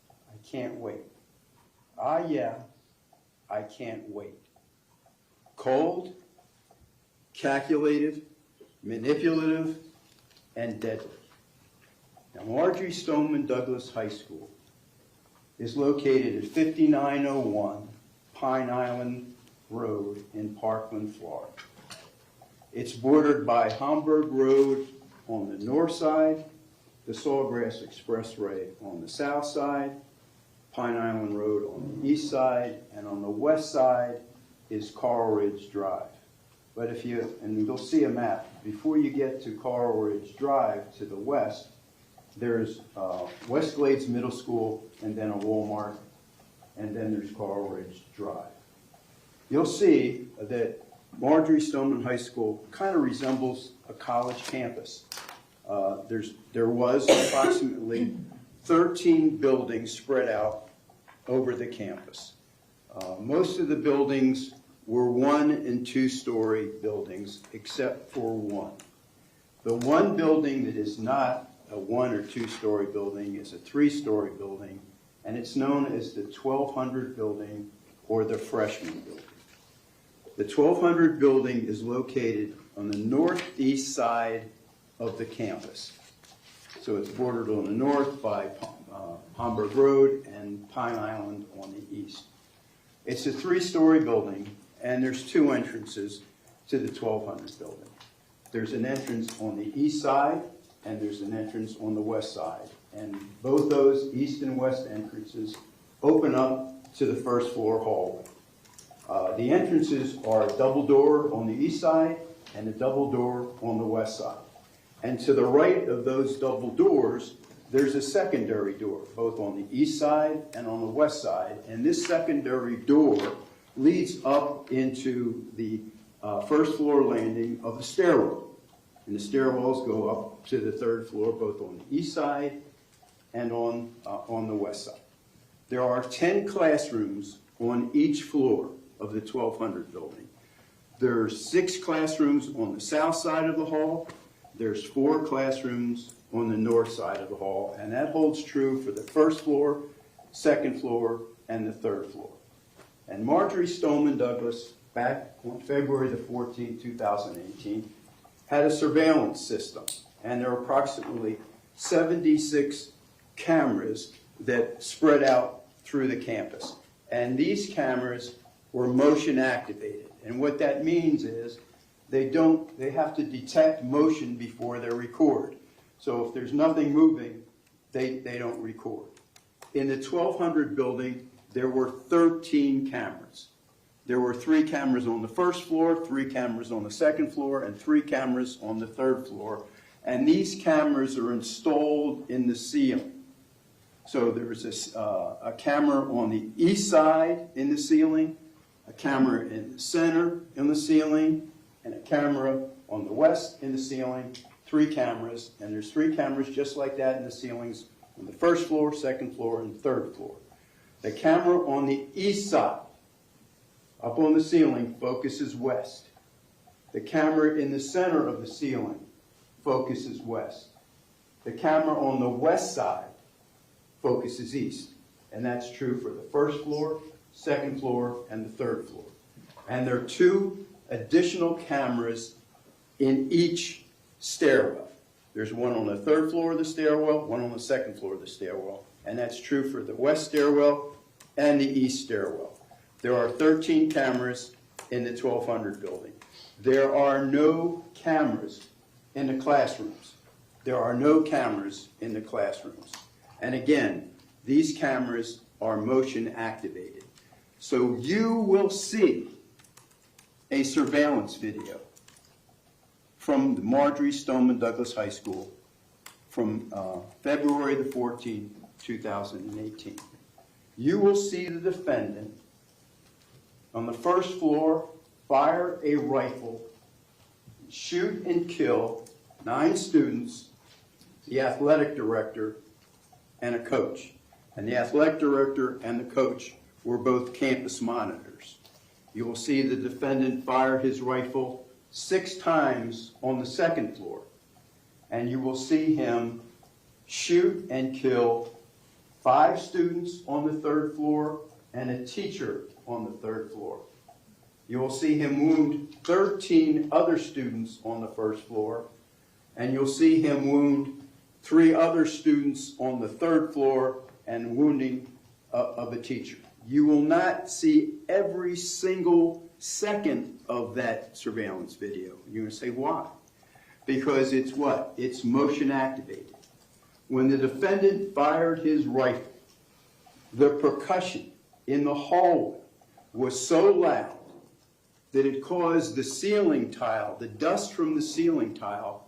I can't wait. Ah, yeah, I can't wait. Cold, calculated, manipulative, and deadly. Now, Marjorie Stoneman Douglas High School is located at 5901 Pine Island Road in Parkland, Florida. It's bordered by Homburg Road on the north side, the Sawgrass Expressway on the south side, Pine Island Road on the east side, and on the west side is Coral Ridge Drive. But if you, and you'll see a map, before you get to Coral Ridge Drive to the west, there's West Glades Middle School, and then a Walmart, and then there's Coral Ridge Drive. You'll see that Marjorie Stoneman High School kind of resembles a college campus. There was approximately 13 buildings spread out over the campus. Most of the buildings were 1- and 2-story buildings, except for one. The one building that is not a 1- or 2-story building is a 3-story building, and it's known as the 1200 building or the freshman building. The 1200 building is located on the northeast side of the campus. So it's bordered on the north by Homburg Road and Pine Island on the east. It's a 3-story building, and there's 2 entrances to the 1200 building. There's an entrance on the east side, and there's an entrance on the west side. And both those east and west entrances open up to the first floor hallway. The entrances are a double door on the east side and a double door on the west side. And to the right of those double doors, there's a secondary door, both on the east side and on the west side. And this secondary door leads up into the first floor landing of the stairwell. And the stairwells go up to the 3rd floor, both on the east side and on the west side. There are 10 classrooms on each floor of the 1200 building. There are 6 classrooms on the south side of the hall. There's 4 classrooms on the north side of the hall, and that holds true for the 1st floor, 2nd floor, and the 3rd floor. And Marjorie Stoneman Douglas back on February the 14th, 2018, had a surveillance system, and there were approximately 76 cameras that spread out through the campus. And these cameras were motion activated. And what that means is they have to detect motion before they record. So if there's nothing moving, they don't record. In the 1200 building, there were 13 cameras. There were 3 cameras on the first floor, 3 cameras on the second floor, and 3 cameras on the third floor. And these cameras are installed in the ceiling. So there's a camera on the east side in the ceiling, a camera in the center in the ceiling, and a camera on the west in the ceiling, 3 cameras. And there's 3 cameras just like that in the ceilings on the first floor, second floor, and third floor. The camera on the east side, up on the ceiling, focuses west. The camera in the center of the ceiling focuses west. The camera on the west side focuses east. And that's true for the first floor, second floor, and the third floor. And there are 2 additional cameras in each stairwell. There's one on the third floor of the stairwell, one on the second floor of the stairwell. And that's true for the west stairwell and the east stairwell. There are 13 cameras in the 1200 building. There are no cameras in the classrooms. There are no cameras in the classrooms. And again, these cameras are motion activated. So you will see a surveillance video from the Marjorie Stoneman Douglas High School from February the 14th, 2018. You will see the defendant on the first floor fire a rifle, shoot and kill 9 students, the athletic director, and a coach. And the athletic director and the coach were both campus monitors. You will see the defendant fire his rifle 6 times on the second floor. And you will see him shoot and kill 5 students on the third floor and a teacher on the third floor. You will see him wound 13 other students on the first floor, and you'll see him wound 3 other students on the third floor and wounding of a teacher. You will not see every single second of that surveillance video. You're going to say, why? Because it's what? It's motion activated. When the defendant fired his rifle, the percussion in the hallway was so loud that it caused the ceiling tile, the dust from the ceiling tile,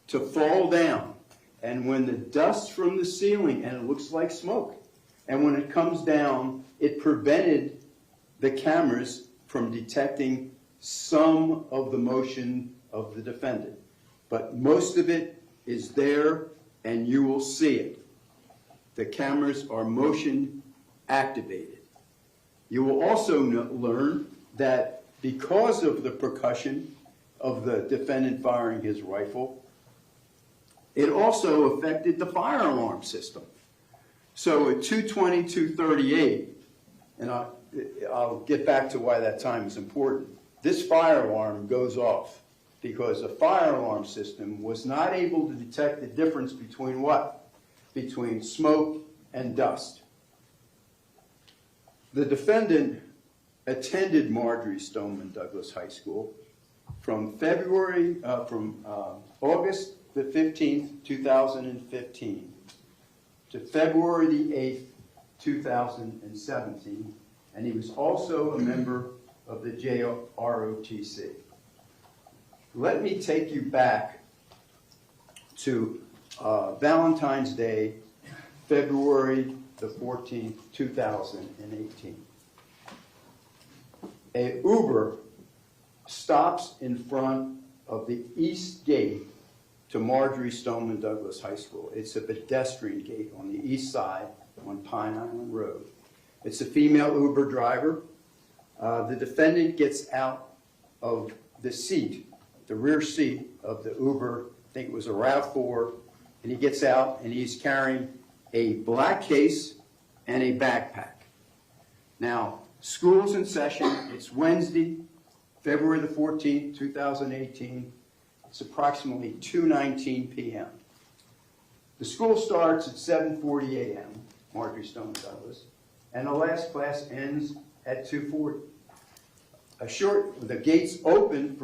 to fall down. And when the dust from the ceiling, and it looks like smoke, and when it comes down, it prevented the cameras from detecting some of the motion of the defendant. But most of it is there, and you will see it. The cameras are motion activated. You will also learn that because of the percussion of the defendant firing his rifle, it also affected the fire alarm system. So at 2:20, 2:38, and I'll get back to why that time is important, this fire alarm goes off because the fire alarm system was not able to detect the difference between what? Between smoke and dust. The defendant attended Marjorie Stoneman Douglas High School from August the 15th, 2015 to February the 8th, 2017, and he was also a member of the JROTC. Let me take you back to Valentine's Day, February the 14th, 2018. A Uber stops in front of the east gate to Marjorie Stoneman Douglas High School. It's a pedestrian gate on the east side on Pine Island Road. It's a female Uber driver. The defendant gets out of the seat, the rear seat of the Uber, I think it was a RAV4, and he gets out and he's carrying a black case and a backpack. Now, school's in session. It's Wednesday. February the 14th, 2018. It's approximately 2:19 p.m. The school starts at 7:40 a.m., Marjorie Stoneman Douglas, and the last class ends at 2:40. The gates open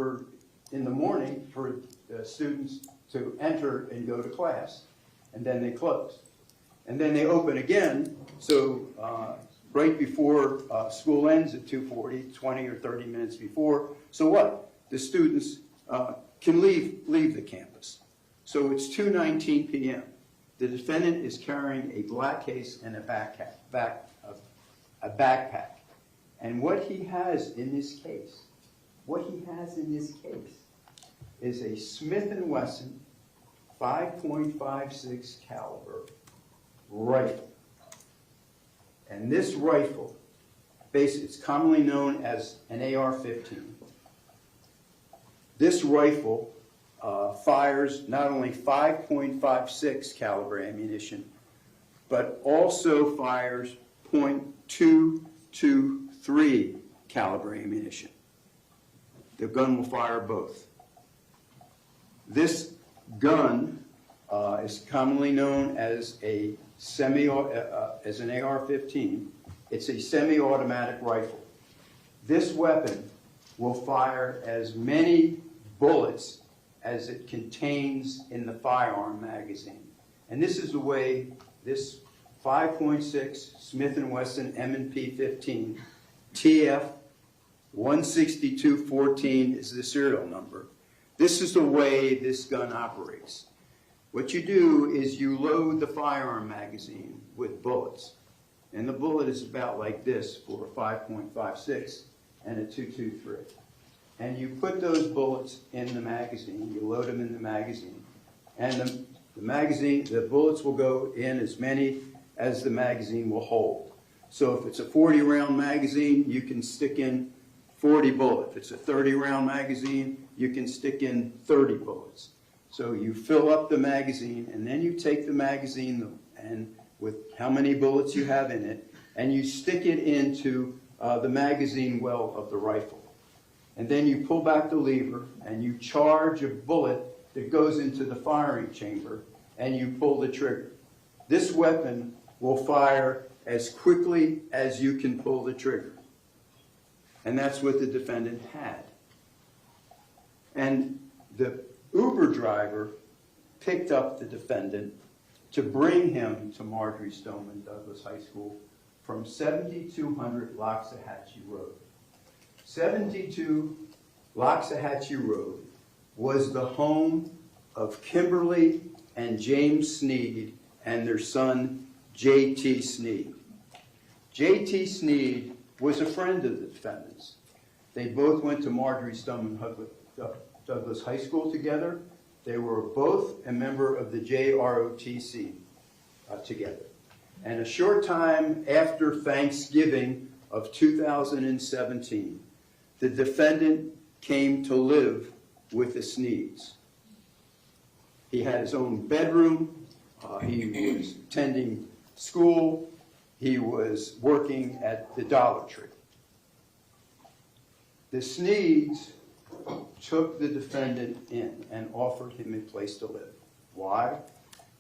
in the morning for students to enter and go to class, and then they close. And then they open again, so right before school ends at 2:40, 20 or 30 minutes before. So what? The students can leave the campus. So it's 2:19 p.m. The defendant is carrying a black case and a backpack. And what he has in this case, is a Smith & Wesson 5.56 caliber rifle. And this rifle, it's commonly known as an AR-15. This rifle fires not only 5.56 caliber ammunition, but also fires .223 caliber ammunition. The gun will fire both. This gun is commonly known as an AR-15. It's a semi-automatic rifle. This weapon will fire as many bullets as it contains in the firearm magazine. And this is the way this 5.6 Smith & Wesson M&P 15 TF 16214 is the serial number. This is the way this gun operates. What you do is you load the firearm magazine with bullets. And the bullet is about like this for a 5.56 and a .223. And you put those bullets in the magazine. You load them in the magazine. And the bullets will go in as many as the magazine will hold. So if it's a 40-round magazine, you can stick in 40 bullets. If it's a 30-round magazine, you can stick in 30 bullets. So you fill up the magazine, and then you take the magazine and with how many bullets you have in it, and you stick it into the magazine well of the rifle. And then you pull back the lever, and you charge a bullet that goes into the firing chamber, and you pull the trigger. This weapon will fire as quickly as you can pull the trigger. And that's what the defendant had. And the Uber driver picked up the defendant to bring him to Marjorie Stoneman Douglas High School from 7200 Loxahatchee Road. 72 Loxahatchee Road was the home of Kimberly and James Sneed and their son, J.T. Sneed. J.T. Sneed was a friend of the defendants. They both went to Marjorie Stoneman Douglas High School together. They were both a member of the JROTC together. And a short time after Thanksgiving of 2017, the defendant came to live with the Sneeds. He had his own bedroom. He was attending school. He was working at the Dollar Tree. The Sneeds took the defendant in and offered him a place to live. Why?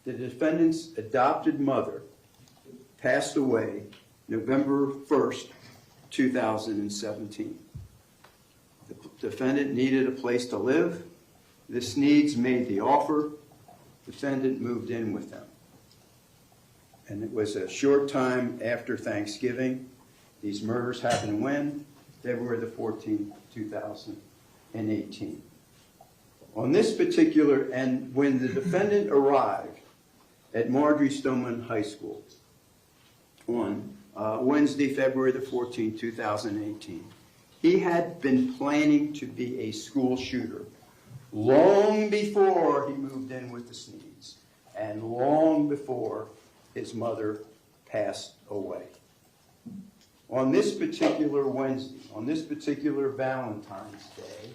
The defendant's adopted mother passed away November 1st, 2017. The defendant needed a place to live. The Sneeds made the offer. The defendant moved in with them. And it was a short time after Thanksgiving. These murders happened when? February the 14th, 2018. On this particular, and when the defendant arrived at Marjorie Stoneman High School on Wednesday, February the 14th, 2018, he had been planning to be a school shooter long before he moved in with the Sneeds and long before his mother passed away. On this particular Wednesday, on this particular Valentine's Day,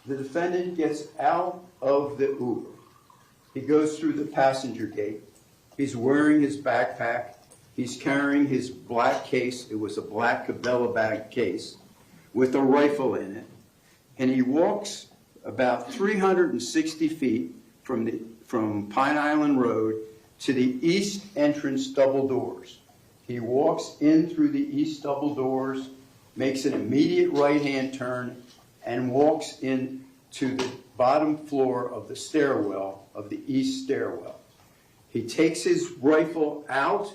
the defendant gets out of the Uber. He goes through the passenger gate. He's wearing his backpack. He's carrying his black case. It was a black Cabela bag case with a rifle in it. and he walks about 360 feet from Pine Island Road to the east entrance double doors. He walks in through the east double doors, makes an immediate right-hand turn, and walks in to the bottom floor of the stairwell, of the east stairwell. He takes his rifle out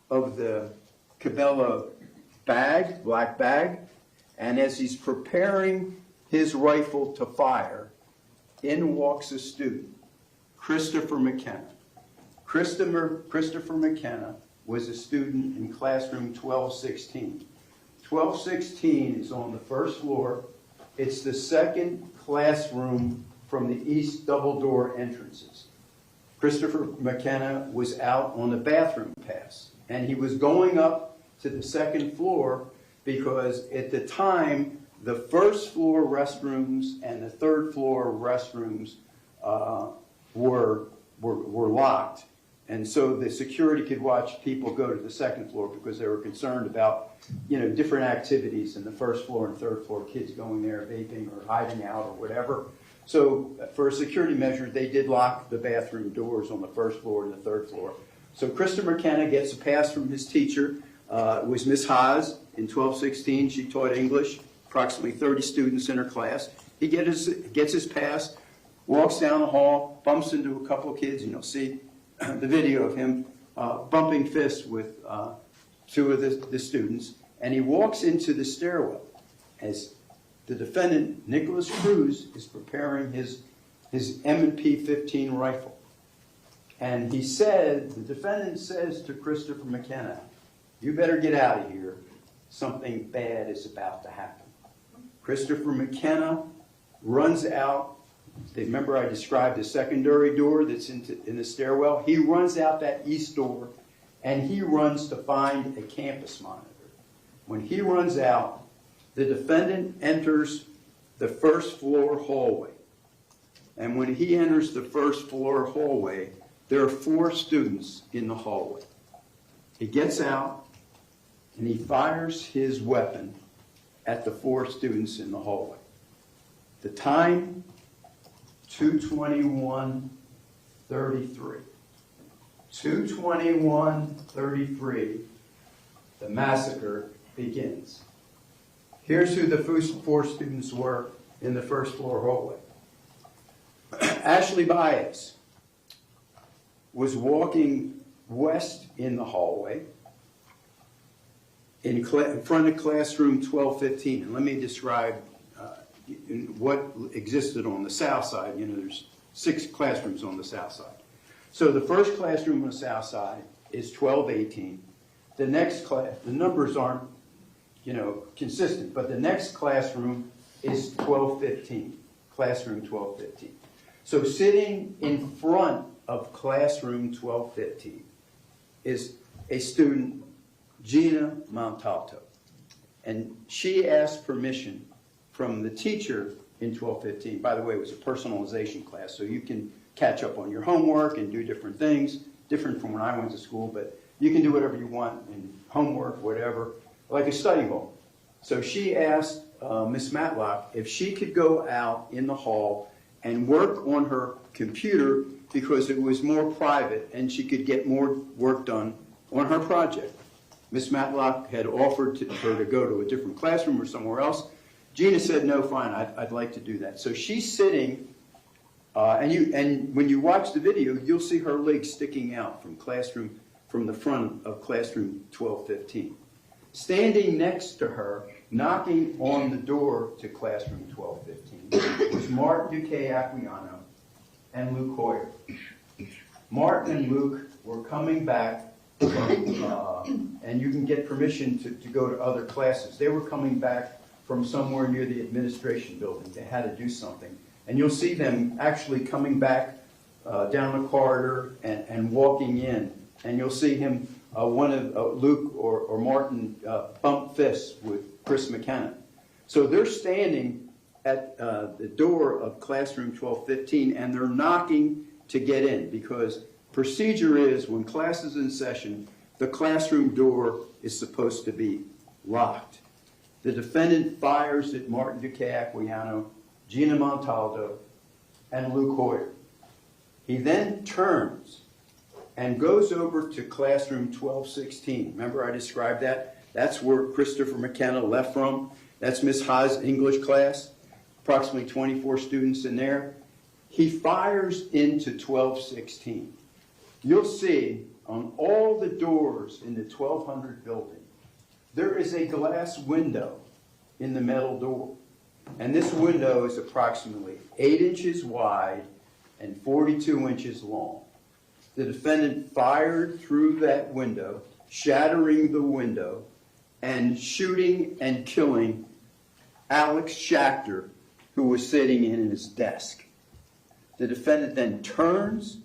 of the Cabela bag, black bag, and as he's preparing his rifle to fire, in walks a student, Christopher McKenna. Christopher McKenna was a student in classroom 1216. 1216 is on the first floor. It's the second classroom from the east double door entrances. Christopher McKenna was out on the bathroom pass, and he was going up to the second floor because at the time, the first floor restrooms and the third floor restrooms were locked. And so the security could watch people go to the second floor because they were concerned about, different activities in the first floor and third floor, kids going there vaping or hiding out or whatever. So for a security measure, they did lock the bathroom doors on the first floor and the third floor. So Christopher McKenna gets a pass from his teacher. It was Miss Haas in 1216. She taught English, approximately 30 students in her class. He gets his pass, walks down the hall, bumps into a couple of kids, and you'll see the video of him bumping fists with two of the students, and he walks into the stairwell as the defendant, Nicholas Cruz, is preparing his M&P 15 rifle. And the defendant says to Christopher McKenna, "You better get out of here. Something bad is about to happen." Christopher McKenna runs out. Remember I described the secondary door that's in the stairwell? He runs out that east door, and he runs to find a campus monitor. When he runs out, the defendant enters the first floor hallway. And when he enters the first floor hallway, there are 4 students in the hallway. He gets out, and he fires his weapon at the 4 students in the hallway. The time, 2:21:33. 2:21:33, the massacre begins. Here's who the 4 students were in the first floor hallway. Ashley Baez was walking west in the hallway in front of classroom 1215. And let me describe what existed on the south side. There's 6 classrooms on the south side. So the first classroom on the south side is 1218. The next class, the numbers aren't, consistent, but the next classroom is 1215, classroom 1215. So sitting in front of classroom 1215 is a student, Gina Montalto. And she asked permission from the teacher in 1215. By the way, it was a personalization class, so you can catch up on your homework and do different things, different from when I went to school, but you can do whatever you want in homework, whatever, like a study hall. So she asked Miss Matlock if she could go out in the hall and work on her computer because it was more private and she could get more work done on her project. Miss Matlock had offered her to go to a different classroom or somewhere else. Gina said, "No, fine, I'd like to do that." So she's sitting, and when you watch the video, you'll see her legs sticking out from the front of classroom 1215. Standing next to her, knocking on the door to classroom 1215, was Martin Duque Aquillano and Luke Hoyer. Martin and Luke were coming back from, and you can get permission to go to other classes. They were coming back from somewhere near the administration building. They had to do something. And you'll see them actually coming back down the corridor and walking in. And you'll see him, Luke or Martin, bump fists with Chris McKenna. So they're standing at the door of classroom 1215, and they're knocking to get in, because procedure is when class is in session, the classroom door is supposed to be locked. The defendant fires at Martin Duque Aquiliano, Gina Montaldo, and Luke Hoyer. He then turns and goes over to classroom 1216. Remember I described that? That's where Christopher McKenna left from. That's Miss Ha's English class, approximately 24 students in there. He fires into 1216. You'll see on all the doors in the 1200 building, there is a glass window in the metal door. And this window is approximately 8 inches wide and 42 inches long. The defendant fired through that window, shattering the window, and shooting and killing Alex Schachter, who was sitting in his desk. The defendant then turns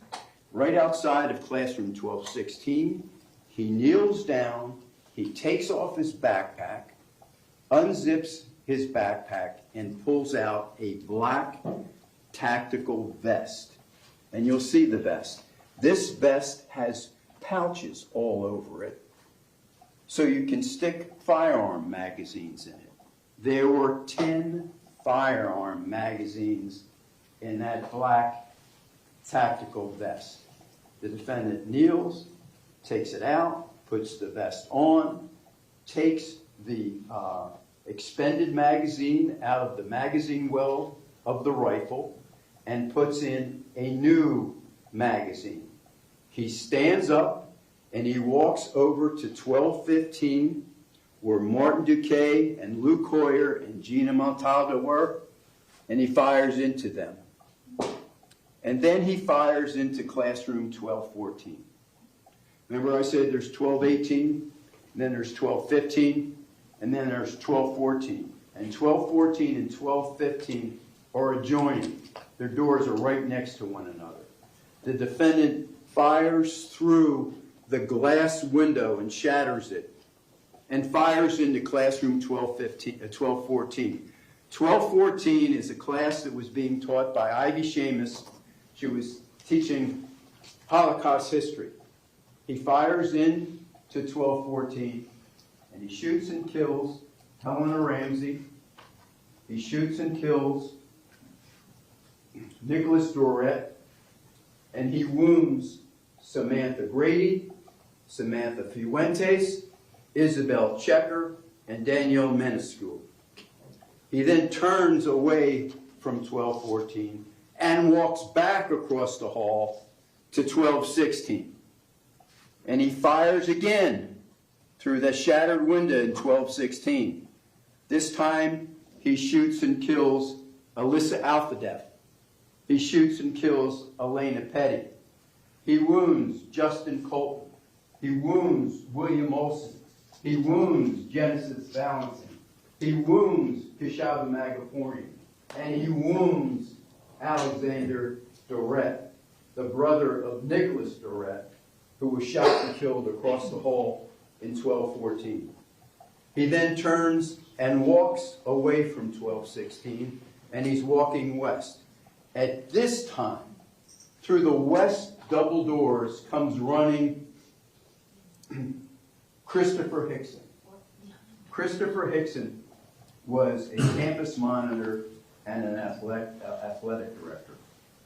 right outside of classroom 1216. He kneels down, he takes off his backpack, unzips his backpack, and pulls out a black tactical vest. And you'll see the vest. This vest has pouches all over it, so you can stick firearm magazines in it. There were 10 firearm magazines in that black tactical vest. The defendant kneels, takes it out, puts the vest on, takes the expended magazine out of the magazine well of the rifle, and puts in a new magazine. He stands up and he walks over to 1215, where Martin Duque and Luke Hoyer and Gina Montaldo were, and he fires into them. And then he fires into classroom 1214. Remember I said there's 1218, then there's 1215, and then there's 1214. And 1214 and 1215 are adjoining. Their doors are right next to one another. The defendant fires through the glass window and shatters it, and fires into classroom 1214. 1214 is a class that was being taught by Ivy Seamus. She was teaching Holocaust history. He fires in to 1214, and he shoots and kills Helena Ramsey. He shoots and kills Nicholas Dorette, and he wounds Samantha Grady, Samantha Fuentes, Isabel Checker, and Danielle Menescu. He then turns away from 1214 and walks back across the hall to 1216. And he fires again through the shattered window in 1216. This time he shoots and kills Alyssa Alfadef. He shoots and kills Elena Petty. He wounds Justin Colt. He wounds William Olson. He wounds Genesis Valentin. He wounds Kishaba Magaforian. And he wounds Alexander Dorette, the brother of Nicholas Dorette, who was shot and killed across the hall in 1214. He then turns and walks away from 1216, and he's walking west. At this time, through the west double doors comes running Christopher Hickson. Christopher Hickson was a campus monitor and an athletic director.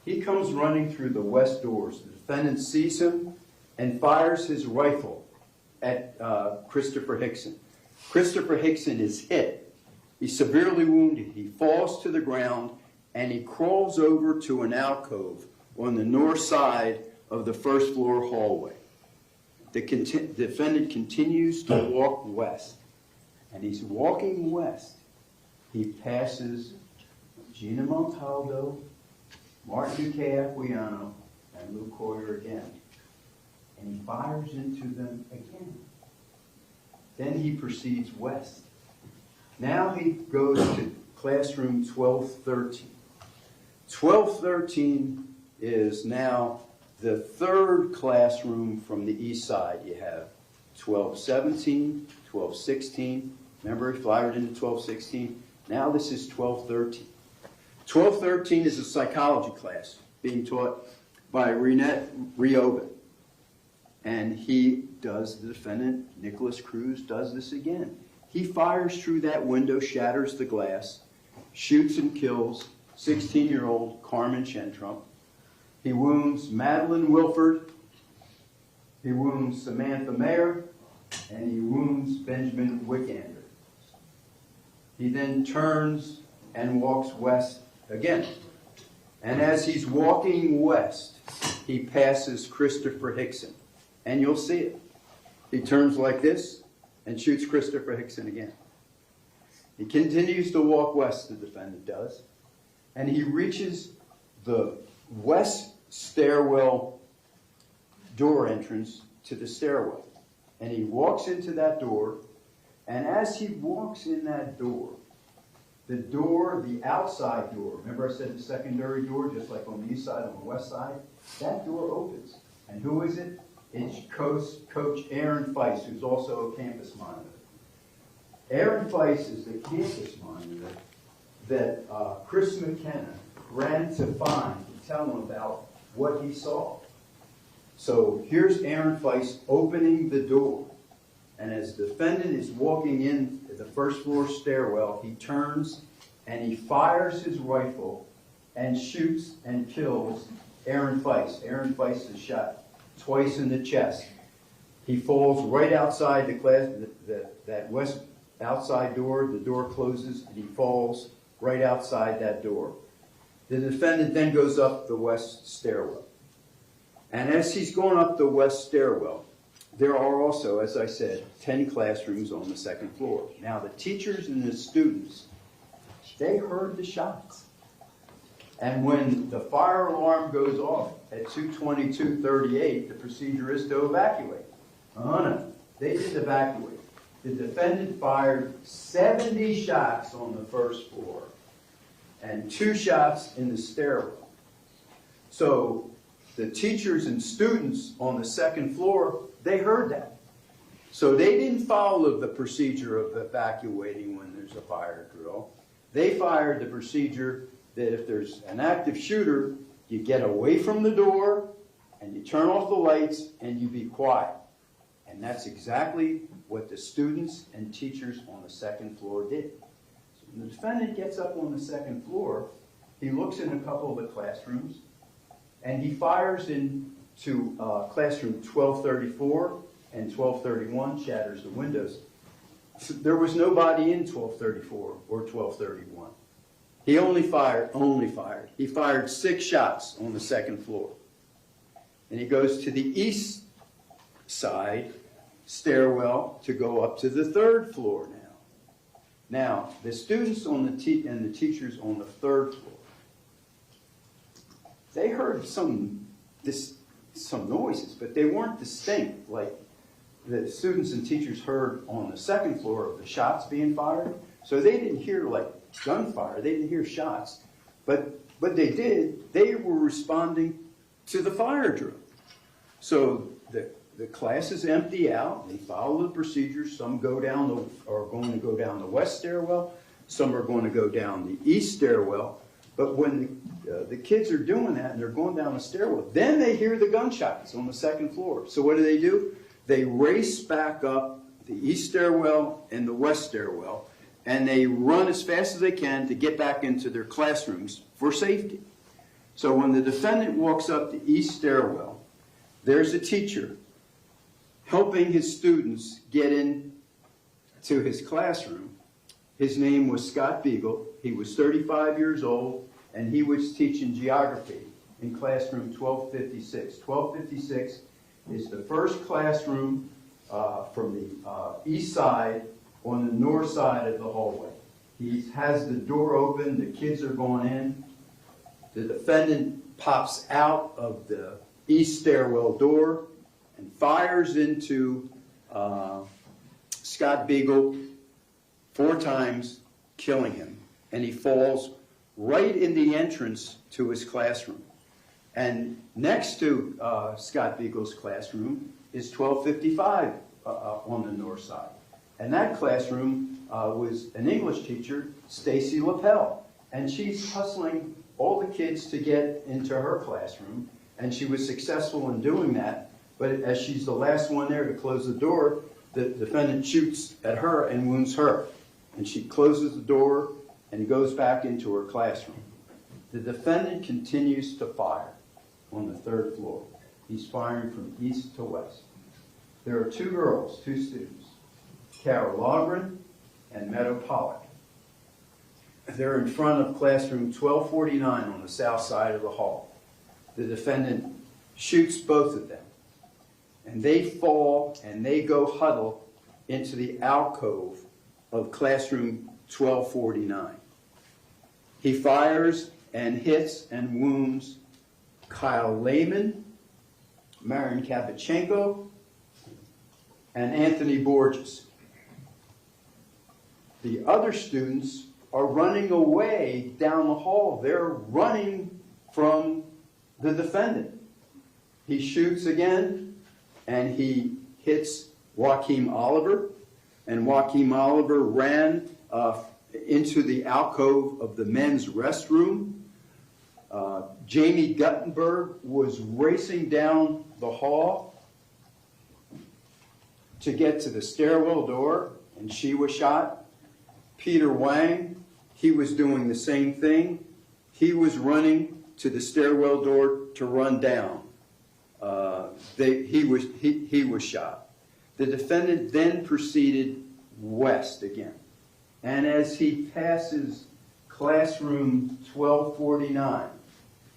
He comes running through the west doors. The defendant sees him and fires his rifle at Christopher Hickson. Christopher Hickson is hit. He's severely wounded. He falls to the ground and he crawls over to an alcove on the north side of the first floor hallway. The defendant continues to walk west, and he's walking west. He passes Gina Montaldo, Martin Duque Aquiliano, and Luke Hoyer again, and he fires into them again. Then he proceeds west. Now he goes to classroom 1213. 1213 is now the third classroom from the east side. You have 1217, 1216. Remember, he fired into 1216. Now this is 1213. 1213 is a psychology class being taught by Renette Riobin. And he does, the defendant, Nicholas Cruz, does this again. He fires through that window, shatters the glass, shoots and kills 16-year-old Carmen Shentrum. He wounds Madeline Wilford. He wounds Samantha Mayer, and he wounds Benjamin Wickander. He then turns and walks west again. And as he's walking west, he passes Christopher Hickson. And you'll see it. He turns like this and shoots Christopher Hickson again. He continues to walk west, the defendant does, and he reaches the west stairwell door entrance to the stairwell. And he walks into that door, and as he walks in that door, the outside door, remember I said the secondary door, just like on the east side, on the west side, that door opens. And who is it? It's Coach Aaron Feist, who's also a campus monitor. Aaron Feist is the campus monitor that Chris McKenna ran to find to tell him about what he saw. So here's Aaron Feist opening the door. And as the defendant is walking in the first floor stairwell, he turns and he fires his rifle and shoots and kills Aaron Feist. Aaron Feist is shot twice in the chest. He falls right outside the class, that west outside door. The door closes and he falls right outside that door. The defendant then goes up the west stairwell. And as he's going up the west stairwell, there are also, as I said, 10 classrooms on the second floor. Now, the teachers and the students, they heard the shots. And when the fire alarm goes off at 2:22:38, the procedure is to evacuate. No, they didn't evacuate. The defendant fired 70 shots on the first floor and 2 shots in the stairwell. So the teachers and students on the second floor, they heard that. So they didn't follow the procedure of evacuating when there's a fire drill. They fired the procedure that if there's an active shooter, you get away from the door and you turn off the lights and you be quiet. And that's exactly what the students and teachers on the second floor did. So when the defendant gets up on the second floor, he looks in a couple of the classrooms and he fires into classroom 1234 and 1231, shatters the windows. So there was nobody in 1234 or 1231. He only fired. He fired 6 shots on the second floor. And he goes to the east side stairwell to go up to the 3rd floor now. Now, the students on and the teachers on the 3rd floor, they heard some noises, but they weren't distinct like the students and teachers heard on the 2nd floor of the shots being fired. So they didn't hear like gunfire, they didn't hear shots. But what they did, they were responding to the fire drill. So the classes empty out, they follow the procedures. Some are going to go down the west stairwell, some are going to go down the east stairwell. But when the kids are doing that and they're going down the stairwell, then they hear the gunshots on the 2nd floor. So what do? They race back up the east stairwell and the west stairwell, and they run as fast as they can to get back into their classrooms for safety. So when the defendant walks up the east stairwell, there's a teacher helping his students get into his classroom. His name was Scott Beagle. He was 35 years old, and he was teaching geography in classroom 1256. 1256 is the first classroom from the east side on the north side of the hallway. He has the door open, the kids are going in. The defendant pops out of the east stairwell door and fires into Scott Beagle 4 times, killing him. And he falls right in the entrance to his classroom. And next to Scott Beagle's classroom is 1255 on the north side. And that classroom was an English teacher, Stacy Lapel. And she's hustling all the kids to get into her classroom. And she was successful in doing that. But as she's the last one there to close the door, The defendant shoots at her and wounds her, and she closes the door and goes back into her classroom. The defendant continues to fire on the 3rd floor. He's firing from east to west. There are 2 girls, 2 students, Carol Logren and Meadow Pollock. They're in front of classroom 1249 on the south side of the hall. The defendant shoots both of them, and they fall and they go huddle into the alcove of classroom 1249. He fires and hits and wounds Kyle Lehman, Marian Kapichenko, and Anthony Borges. The other students are running away down the hall. They're running from the defendant. He shoots again, and he hits Joaquim Oliver, and Joaquim Oliver ran into the alcove of the men's restroom. Jamie Guttenberg was racing down the hall to get to the stairwell door, and she was shot. Peter Wang, he was doing the same thing. He was running to the stairwell door to run down. He was shot. The defendant then proceeded west again. And as he passes classroom 1249,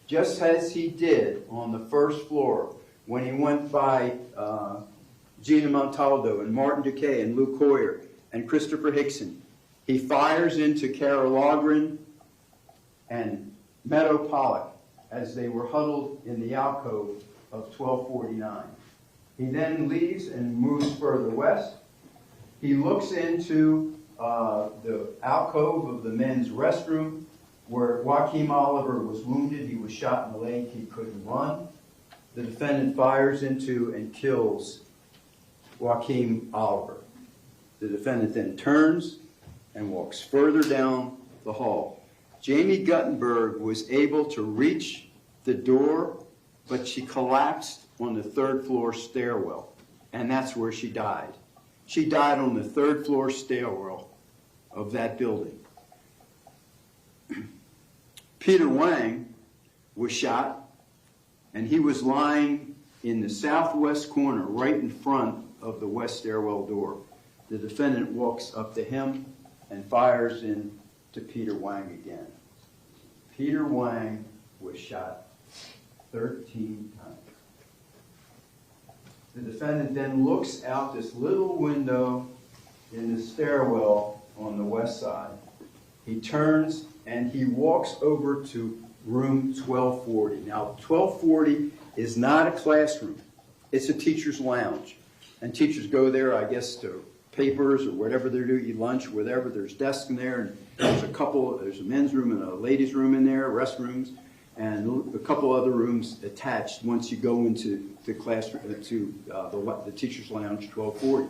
just as he did on the 1st floor when he went by Gina Montaldo and Martin Duque and Luke Hoyer and Christopher Hickson, he fires into Carol Logren and Meadow Pollock as they were huddled in the alcove of 1249. He then leaves and moves further west. He looks into the alcove of the men's restroom where Joaquim Oliver was wounded. He was shot in the leg. He couldn't run. The defendant fires into and kills Joaquim Oliver. The defendant then turns and walks further down the hall. Jamie Guttenberg was able to reach the door, but she collapsed on the 3rd floor stairwell, and that's where she died. She died on the 3rd floor stairwell of that building. Peter Wang was shot, and he was lying in the southwest corner, right in front of the west stairwell door. The defendant walks up to him and fires into Peter Wang again. Peter Wang was shot 13 times. The defendant then looks out this little window in the stairwell on the west side. He turns and he walks over to room 1240. Now, 1240 is not a classroom. It's a teacher's lounge. And teachers go there, I guess, to papers or whatever they do, eat lunch, whatever. There's desks in there, and there's a men's room and a ladies' room in there, restrooms, and a couple other rooms attached once you go into the classroom, the teacher's lounge, 1240.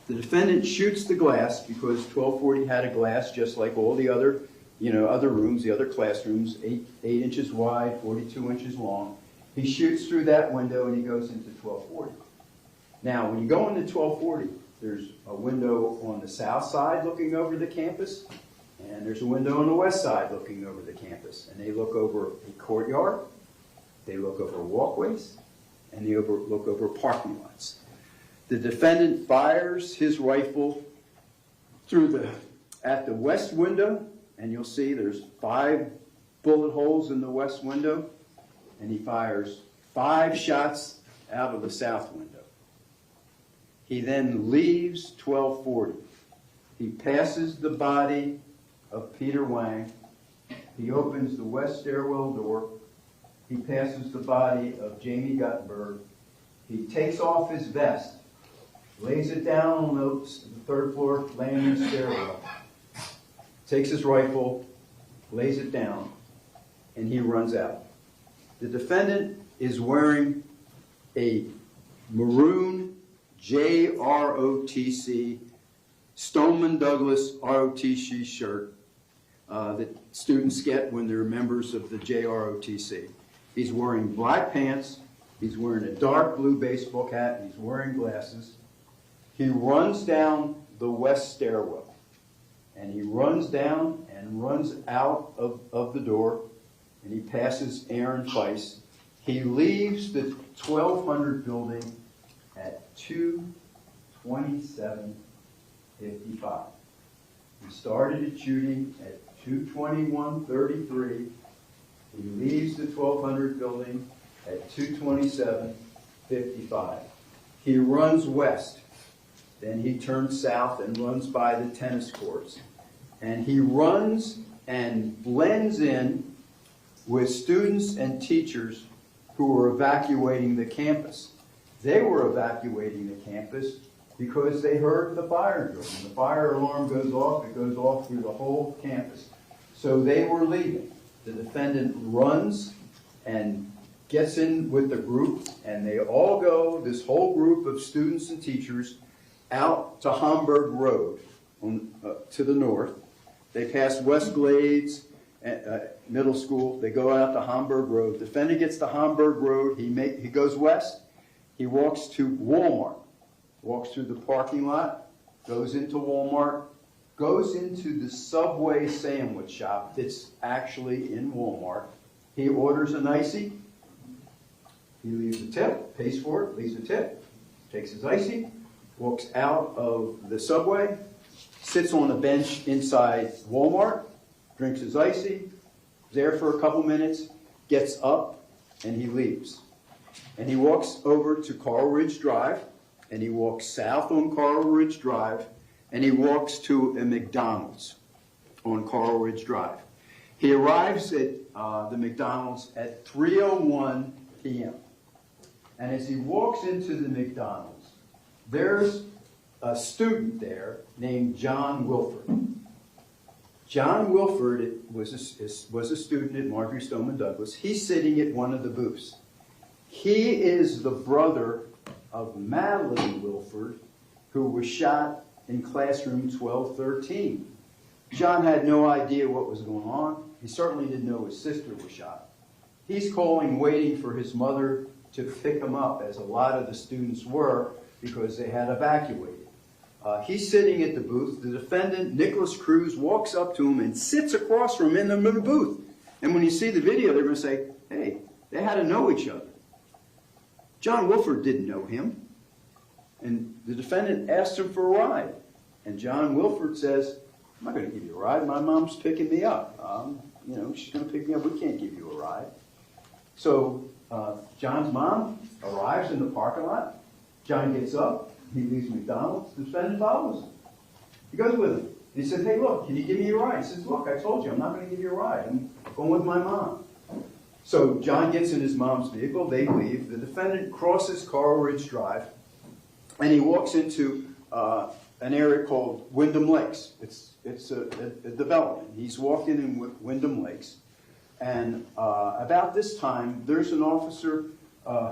The defendant shoots the glass because 1240 had a glass just like all the other, other rooms, the other classrooms, 8 inches wide, 42 inches long. He shoots through that window and he goes into 1240. Now, when you go into 1240, there's a window on the south side looking over the campus, and there's a window on the west side looking over the campus. And they look over a courtyard, they look over walkways, and they look over parking lots. The defendant fires his rifle at the west window, and you'll see there's 5 bullet holes in the west window, and he fires 5 shots out of the south window. He then leaves 1240. He passes the body of Peter Wang. He opens the west stairwell door. He passes the body of Jamie Guttenberg. He takes off his vest, lays it down on the 3rd floor landing stairwell, takes his rifle, lays it down, and he runs out. The defendant is wearing a maroon JROTC Stoneman Douglas ROTC shirt that students get when they're members of the JROTC. He's wearing black pants, he's wearing a dark blue baseball cap, he's wearing glasses. He runs down the west stairwell, and he runs down and runs out of the door, and he passes Aaron Feist. He leaves the 1200 building at 2:27:55. He started the shooting at 2:21:33. He leaves the 1200 building at 2:27:55. He runs west. Then he turns south and runs by the tennis courts. And he runs and blends in with students and teachers who were evacuating the campus. They were evacuating the campus because they heard the fire drill. When the fire alarm goes off, it goes off through the whole campus. So they were leaving. The defendant runs and gets in with the group, and they all go, this whole group of students and teachers, out to Homburg Road to the north. They pass West Glades Middle School. They go out to Homburg Road. The defendant gets to Homburg Road. He goes west. He walks to Walmart, walks through the parking lot, goes into Walmart, goes into the Subway sandwich shop that's actually in Walmart. He orders an icy. He leaves a tip, pays for it, leaves a tip, takes his icy, walks out of the Subway, sits on a bench inside Walmart, drinks his icy, there for a couple minutes, gets up, and he leaves. And he walks over to Coral Ridge Drive, and he walks south on Coral Ridge Drive, and he walks to a McDonald's on Coral Ridge Drive. He arrives at the McDonald's at 3:01 p.m. And as he walks into the McDonald's, there's a student there named John Wilford. John Wilford was a student at Marjorie Stoneman Douglas. He's sitting at one of the booths. He is the brother of Madeline Wilford, who was shot in classroom 1213. John had no idea what was going on. He certainly didn't know his sister was shot. He's calling, waiting for his mother to pick him up, as a lot of the students were, because they had evacuated. He's sitting at the booth. The defendant, Nicholas Cruz, walks up to him and sits across from him in the booth. And when you see the video, they're going to say, hey, they had to know each other. John Wilford didn't know him. And the defendant asked him for a ride. And John Wilford says, I'm not going to give you a ride. My mom's picking me up. She's going to pick me up. We can't give you a ride. So John's mom arrives in the parking lot. John gets up. He leaves McDonald's. The defendant follows him. He goes with him. He says, hey, look, can you give me a ride? He says, look, I told you, I'm not going to give you a ride. I'm going with my mom. So John gets in his mom's vehicle. They leave. The defendant crosses Coral Ridge Drive, and he walks into an area called Wyndham Lakes. It's a development. He's walking in Wyndham Lakes. And about this time, there's an officer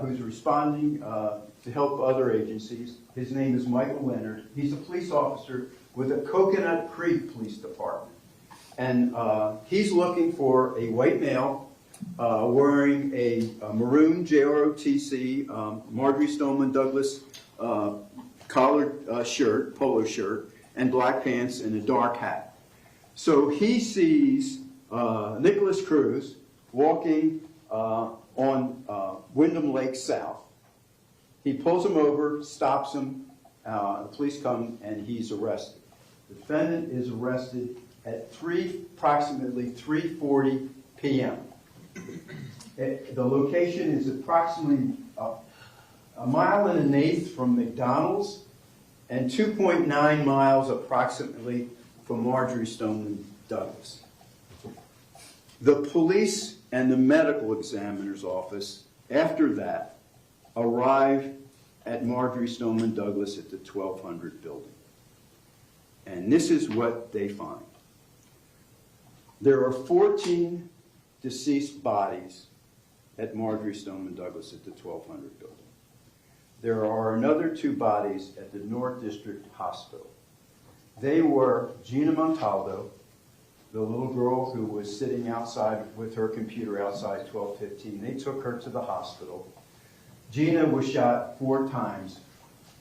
who's responding to help other agencies. His name is Michael Leonard. He's a police officer with the Coconut Creek Police Department. And he's looking for a white male wearing a maroon JROTC Marjorie Stoneman Douglas collared shirt, polo shirt, and black pants and a dark hat. So he sees Nicholas Cruz walking on Wyndham Lake South. He pulls him over, stops him, the police come, and he's arrested. The defendant is arrested at approximately 3:40 p.m. The location is approximately a mile and an eighth from McDonald's and 2.9 miles approximately from Marjorie Stoneman Douglas. The police and the medical examiner's office, after that, arrive at Marjorie Stoneman Douglas at the 1200 building. And this is what they find. There are 14 deceased bodies at Marjorie Stoneman Douglas at the 1200 building. There are another 2 bodies at the North District Hospital. They were Gina Montaldo, the little girl who was sitting outside with her computer outside 12:15. They took her to the hospital. Gina was shot 4 times.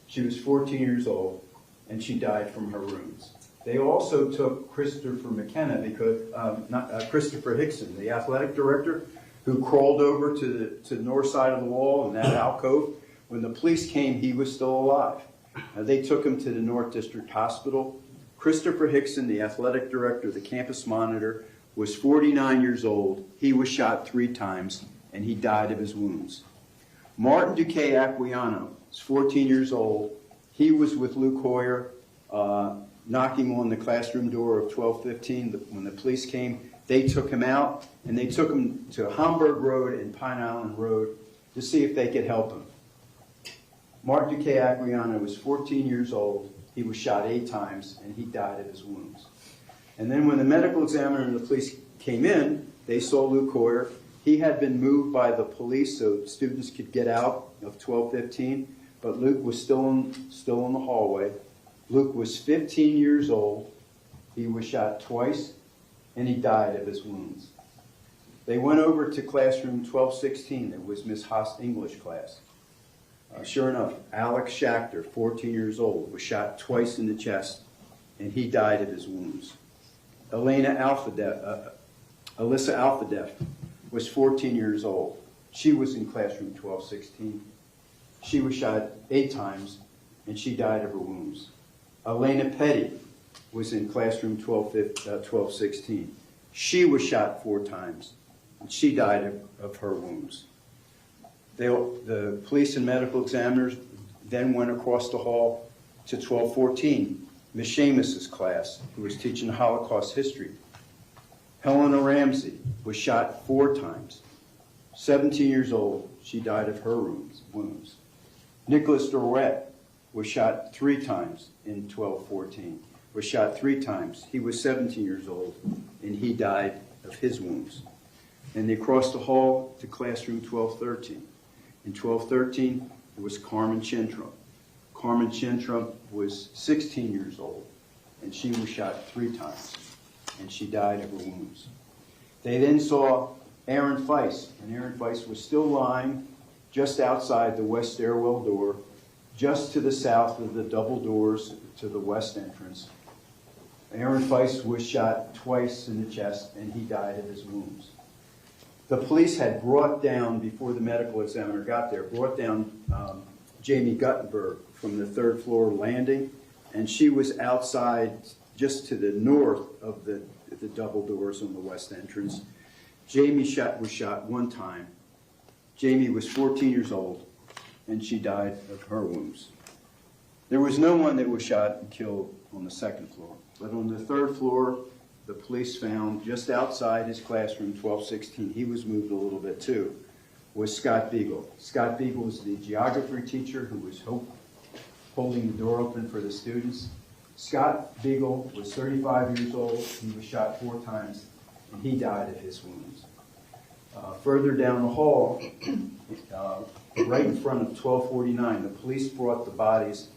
She was 14 years old, and she died from her wounds. They also took Christopher McKenna, because Christopher Hickson, the athletic director, who crawled over to the north side of the wall in that alcove. When the police came, he was still alive. They took him to the North District Hospital. Christopher Hickson, the athletic director, the campus monitor, was 49 years old. He was shot 3 times, and he died of his wounds. Martin Duque Aquillano was 14 years old. He was with Luke Hoyer, knocking on the classroom door of 1215. When the police came, they took him out, and they took him to Hamburg Road and Pine Island Road to see if they could help him. Martin Duque Aquillano was 14 years old. He was shot 8 times, and he died of his wounds. And then when the medical examiner and the police came in, they saw Luke Hoyer. He had been moved by the police so students could get out of 1215, but Luke was still in the hallway. Luke was 15 years old. He was shot twice, and he died of his wounds. They went over to classroom 1216. It was Miss Haas' English class. Sure enough, Alex Schachter, 14 years old, was shot twice in the chest, and he died of his wounds. Alyssa Alfadef was 14 years old. She was in classroom 1216. She was shot 8 times, and she died of her wounds. Elena Petty was in classroom 1216. She was shot 4 times, and she died of her wounds. The police and medical examiners then went across the hall to 1214, Ms. Seamus's class, who was teaching Holocaust history. Helena Ramsey was shot 4 times. 17 years old, she died of her wounds. Nicholas Dorwet was shot 3 times in 1214. Was shot 3 times. He was 17 years old, and he died of his wounds. And they crossed the hall to classroom 1213. In 1213, it was Carmen Chintrum. Carmen Chintrum was 16 years old, and she was shot 3 times, and she died of her wounds. They then saw Aaron Feist, and Aaron Feist was still lying just outside the west stairwell door, just to the south of the double doors to the west entrance. Aaron Feist was shot twice in the chest, and he died of his wounds. The police had brought down, before the medical examiner got there, Jamie Guttenberg from the 3rd floor landing, and she was outside just to the north of the double doors on the west entrance. Jamie was shot 1 time. Jamie was 14 years old, and she died of her wounds. There was no one that was shot and killed on the 2nd floor, but on the 3rd floor, the police found just outside his classroom, 1216, he was moved a little bit too, was Scott Beagle. Scott Beagle was the geography teacher who was holding the door open for the students. Scott Beagle was 35 years old. He was shot 4 times, and he died of his wounds. Further down the hall, right in front of 1249, the police brought the bodies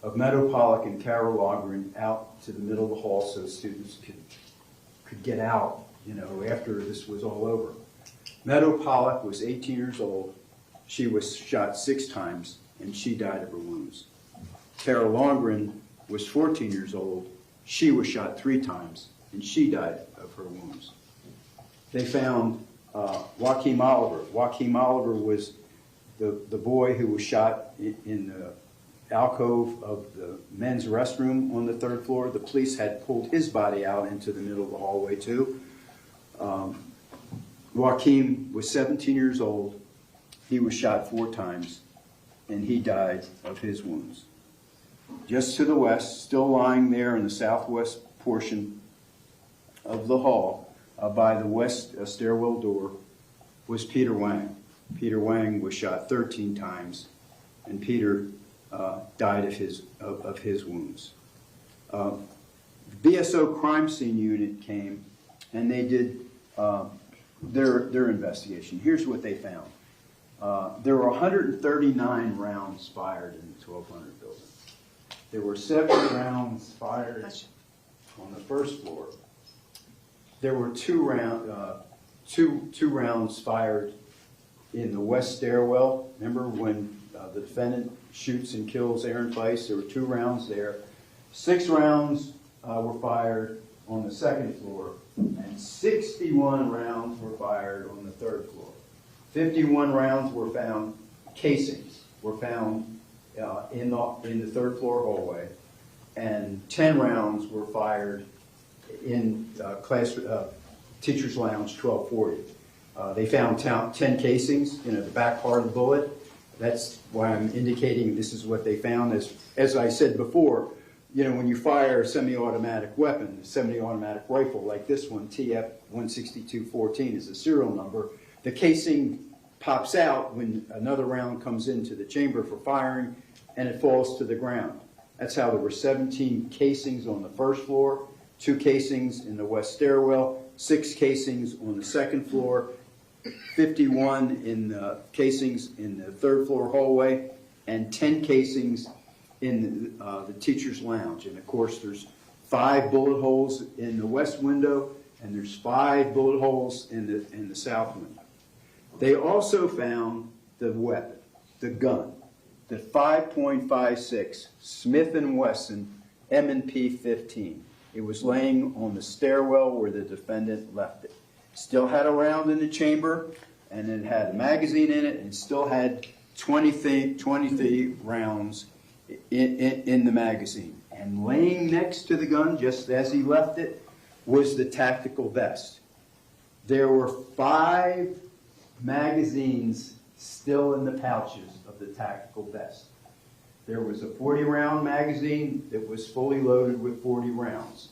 of Meadow Pollock and Carol Logren out to the middle of the hall so students could get out, after this was all over. Meadow Pollock was 18 years old. She was shot 6 times, and she died of her wounds. Carol Logren was 14 years old. She was shot 3 times, and she died of her wounds. They found Joaquim Oliver. Joaquim Oliver was the boy who was shot in the alcove of the men's restroom on the 3rd floor. The police had pulled his body out into the middle of the hallway too. Joaquim was 17 years old. He was shot 4 times, and he died of his wounds. Just to the west, still lying there in the southwest portion of the hall, by the west stairwell door, was Peter Wang. Peter Wang was shot 13 times, and Peter died of his wounds. The BSO crime scene unit came, and they did their investigation. Here's what they found. There were 139 rounds fired in the 1200 building. There were 70 rounds fired on the 1st floor. There were 2 rounds fired in the west stairwell. Remember when the defendant shoots and kills Aaron Feist. There were 2 rounds there. 6 rounds were fired on the second floor, and 61 rounds were fired on the third floor. 51 rounds were found, casings were found in the third floor hallway, and 10 rounds were fired in teacher's lounge 1240. They found 10 casings, the back part of the bullet. That's why I'm indicating this is what they found. As I said before, when you fire a semi-automatic weapon, a semi-automatic rifle like this one, TF-16214 is the serial number, the casing pops out when another round comes into the chamber for firing, and it falls to the ground. That's how there were 17 casings on the first floor, 2 casings in the west stairwell, 6 casings on the second floor, 51 casings in the third floor hallway, and 10 casings in the teacher's lounge. And of course, there's 5 bullet holes in the west window, and there's 5 bullet holes in the south window. They also found the weapon, the gun, the 5.56 Smith & Wesson M&P 15. It was laying on the stairwell where the defendant left it. Still had a round in the chamber, and it had a magazine in it, and still had 23 rounds in the magazine. And laying next to the gun, just as he left it, was the tactical vest. There were 5 magazines still in the pouches of the tactical vest. There was a 40-round magazine that was fully loaded with 40 rounds.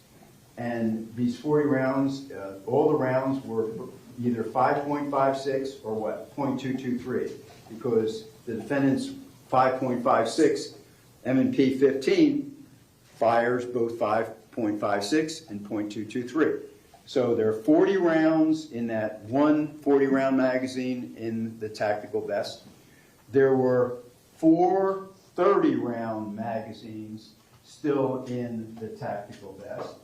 And these 40 rounds, all the rounds were either 5.56 or what, .223, because the defendant's 5.56 M&P 15 fires both 5.56 and .223. So there are 40 rounds in that one 40-round magazine in the tactical vest. There were 4 30-round magazines still in the tactical vest.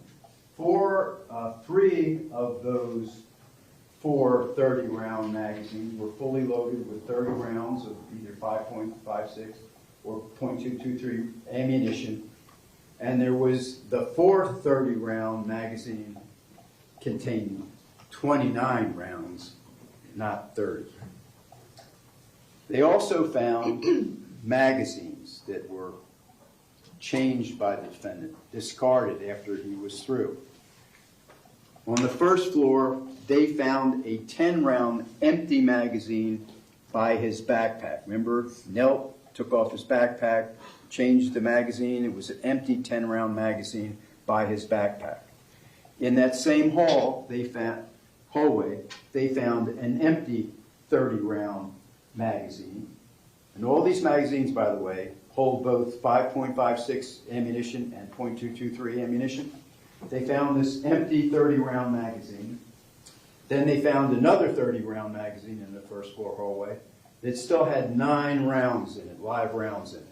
3 of those 4 30-round magazines were fully loaded with 30 rounds of either 5.56 or .223 ammunition. And there was the 4th 30-round magazine containing 29 rounds, not 30. They also found magazines that were changed by the defendant, discarded after he was through. On the first floor, they found a 10-round empty magazine by his backpack. Remember, knelt, took off his backpack, changed the magazine. It was an empty 10-round magazine by his backpack. In that same hallway, they found an empty 30-round magazine. And all these magazines, by the way, hold both 5.56 ammunition and .223 ammunition. They found this empty 30-round magazine. Then they found another 30-round magazine in the first floor hallway that still had 9 rounds in it, live rounds in it.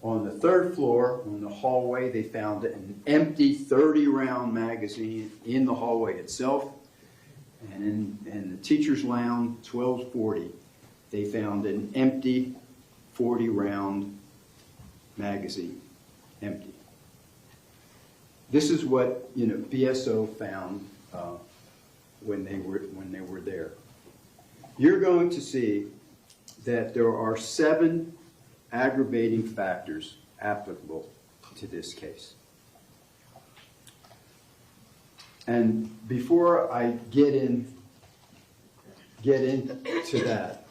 On the third floor, on the hallway, they found an empty 30-round magazine in the hallway itself. And in the teacher's lounge, 1240, they found an empty 40-round magazine, empty. This is what BSO found when they were there. You're going to see that there are 7 aggravating factors applicable to this case. And before I get into that,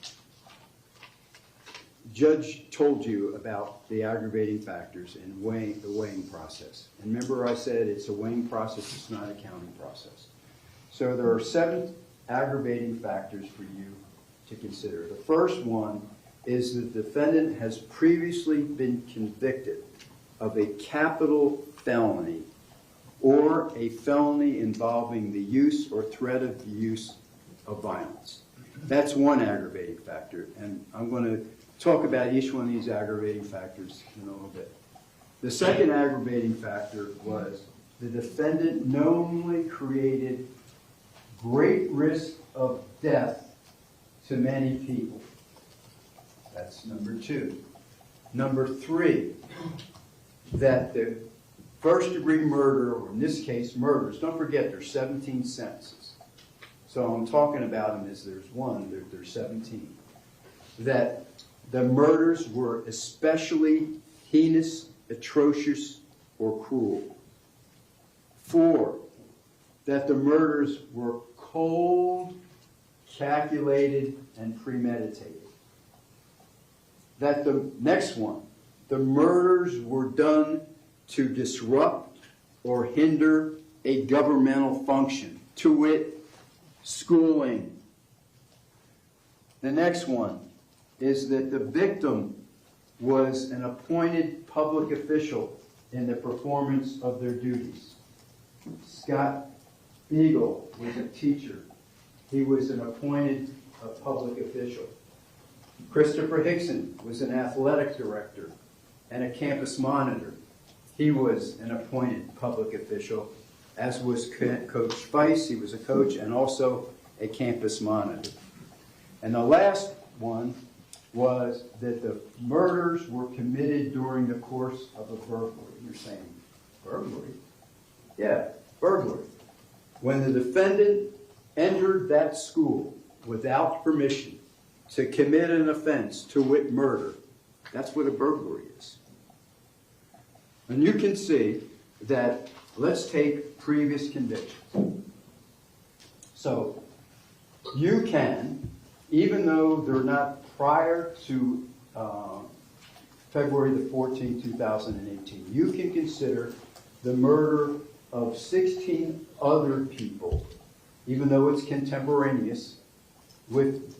Judge told you about the aggravating factors and the weighing process. And remember I said it's a weighing process, it's not a counting process. So there are 7 aggravating factors for you to consider. The first one is the defendant has previously been convicted of a capital felony or a felony involving the use or threat of the use of violence. That's one aggravating factor, and I'm going to talk about each one of these aggravating factors in a little bit. The second aggravating factor was the defendant knowingly created great risk of death to many people. That's number 2. Number 3, that the first-degree murder, or in this case, murders, don't forget there's 17 sentences. So I'm talking about them as there's one, there's 17. That the murders were especially heinous, atrocious, or cruel. 4, that the murders were cold, calculated, and premeditated. That the next one, the murders were done to disrupt or hinder a governmental function, to wit, schooling. The next one is that the victim was an appointed public official in the performance of their duties. Scott Beagle was a teacher. He was an appointed public official. Christopher Hickson was an athletic director and a campus monitor. He was an appointed public official, as was Coach Spice. He was a coach and also a campus monitor. And the last one was that the murders were committed during the course of a burglary. You're saying, burglary? Yeah, burglary. When the defendant entered that school without permission to commit an offense, to wit, murder, that's what a burglary is. And you can see that, let's take previous convictions. So, you can, even though they're not prior to February the 14th, 2018, you can consider the murder of 16 other people, even though it's contemporaneous with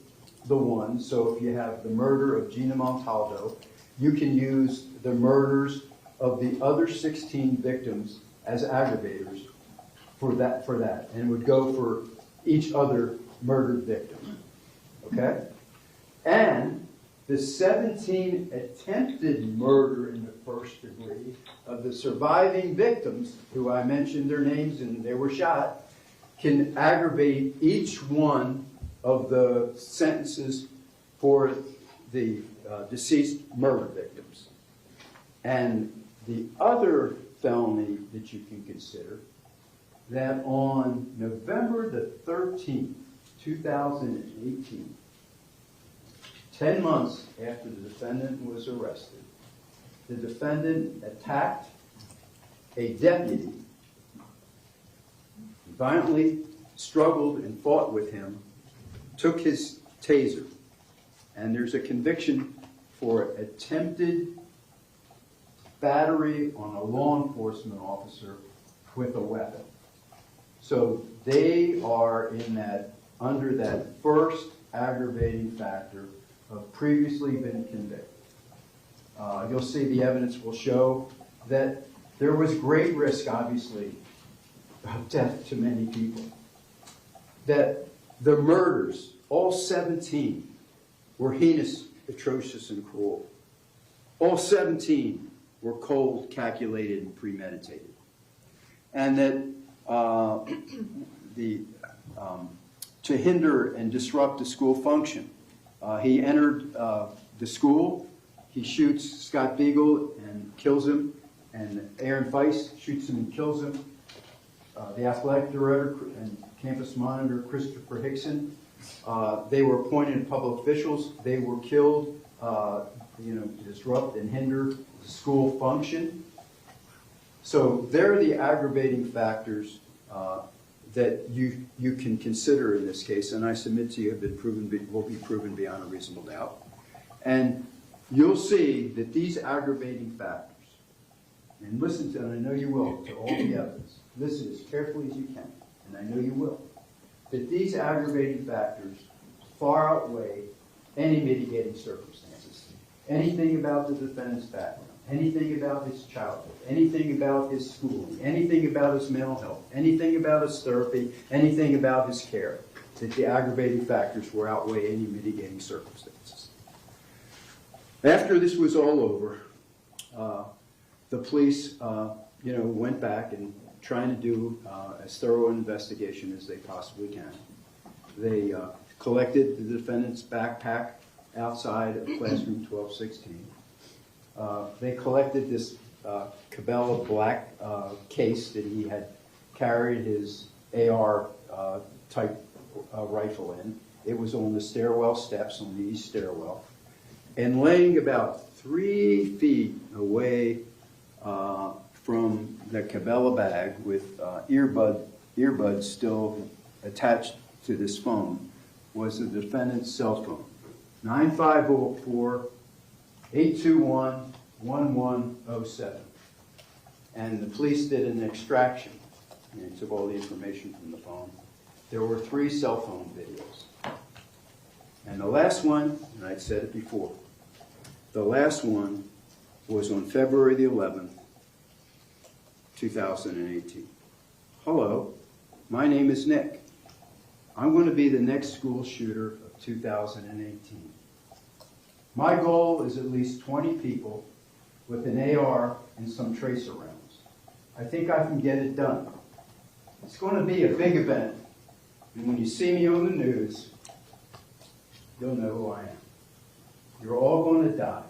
the one. So if you have the murder of Gina Montaldo, you can use the murders of the other 16 victims as aggravators for that, and would go for each other murdered victim. Okay? And the 17 attempted murder in the first degree of the surviving victims, who I mentioned their names and they were shot, can aggravate each one of the sentences for the deceased murder victims. And the other felony that you can consider, that on November the 13th, 2018, 10 months after the defendant was arrested, the defendant attacked a deputy, violently struggled and fought with him, took his taser, and there's a conviction for attempted battery on a law enforcement officer with a weapon. So they are in that, under that first aggravating factor of previously been convicted. You'll see the evidence will show that there was great risk, obviously, of death to many people. That the murders, all 17, were heinous, atrocious, and cruel. All 17 were cold, calculated, and premeditated. And that to hinder and disrupt the school function, he entered the school, he shoots Scott Beagle and kills him, and Aaron Feist shoots him and kills him. The athletic director and campus monitor, Christopher Hickson, they were appointed public officials. They were killed, to disrupt and hinder the school function. So they're the aggravating factors that you can consider in this case, and I submit to you have been proven, will be proven beyond a reasonable doubt. And you'll see that these aggravating factors, and listen to, and I know you will, to all the evidence, listen as carefully as you can, and I know you will, that these aggravating factors far outweigh any mitigating circumstances. Anything about the defendant's background, anything about his childhood, anything about his schooling, anything about his mental health, anything about his therapy, anything about his care, that the aggravating factors will outweigh any mitigating circumstances. After this was all over, the police, went back and trying to do as thorough an investigation as they possibly can. They collected the defendant's backpack outside of classroom 1216. They collected this Cabela black case that he had carried his AR type rifle in. It was on the stairwell steps, on the east stairwell. And laying about 3 feet away from the Cabela bag with earbuds still attached to this phone was the defendant's cell phone. 9504-821-1107. And the police did an extraction. And they took all the information from the phone. There were 3 cell phone videos. And the last one, and I'd said it before, the last one was on February the 11th, 2018. Hello, my name is Nick. I'm going to be the next school shooter of 2018. My goal is at least 20 people with an AR and some tracer rounds. I think I can get it done. It's going to be a big event, and when you see me on the news, you'll know who I am. You're all going to die.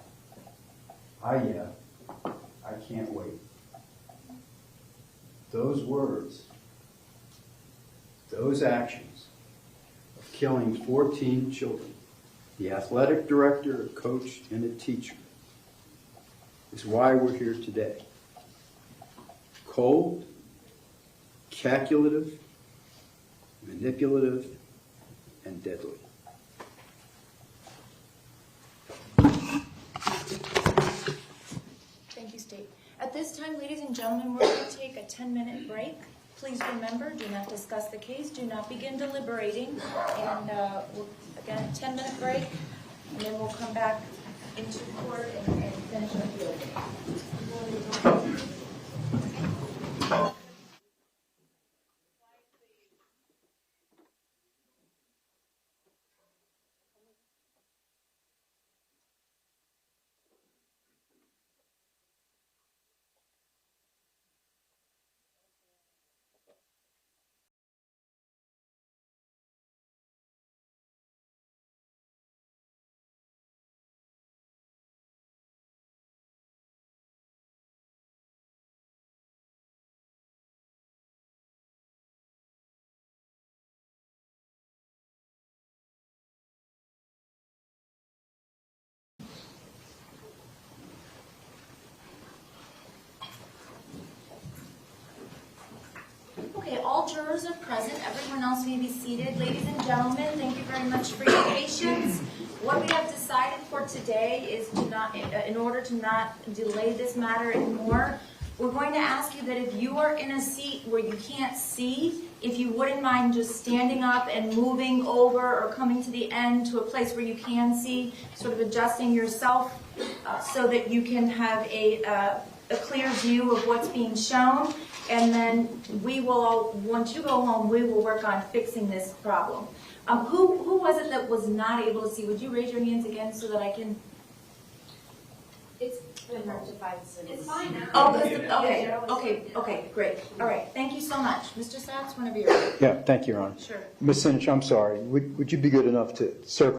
I can't wait. Those words, those actions of killing 14 children, the athletic director, a coach, and a teacher, is why we're here today. Cold, calculative, manipulative, and deadly. Thank you, State. At this time, ladies and gentlemen, we're going to take a 10-minute break. Please remember, do not discuss the case, do not begin deliberating, and again, a 10-minute break, and then we'll come back into court and finish our hearing. Okay, all jurors are present. Everyone else may be seated. Ladies and gentlemen, thank you very much for your patience. What we have decided for today is to not, in order to not delay this matter anymore, we're going to ask you that if you are in a seat where you can't see, if you wouldn't mind just standing up and moving over or coming to the end to a place where you can see, sort of adjusting yourself so that you can have a clear view of what's being shown. And then we will all, once you go home, we will work on fixing this problem. Who was it that was not able to see? Would you raise your hands again so that I can? It's been rectified since. It's fine now. Oh, okay, great. All right, thank you so much. Mr. Sachs, whenever you're ready. Yeah, thank you, Your Honor. Sure. Ms. Sinich, I'm sorry. Would you be good enough to circle?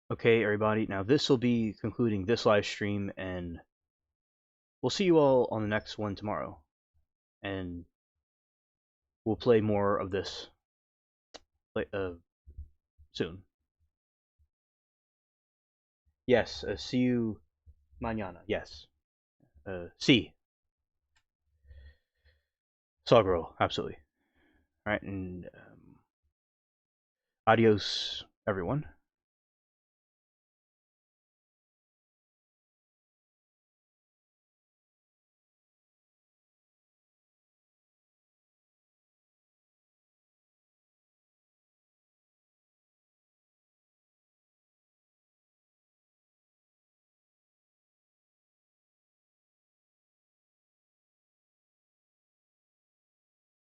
Okay, everybody, now this will be concluding this live stream, and we'll see you all on the next one tomorrow. And we'll play more of this soon. Yes, see you mañana. Yes. Sí. Sagro, absolutely. Alright, and adios, everyone.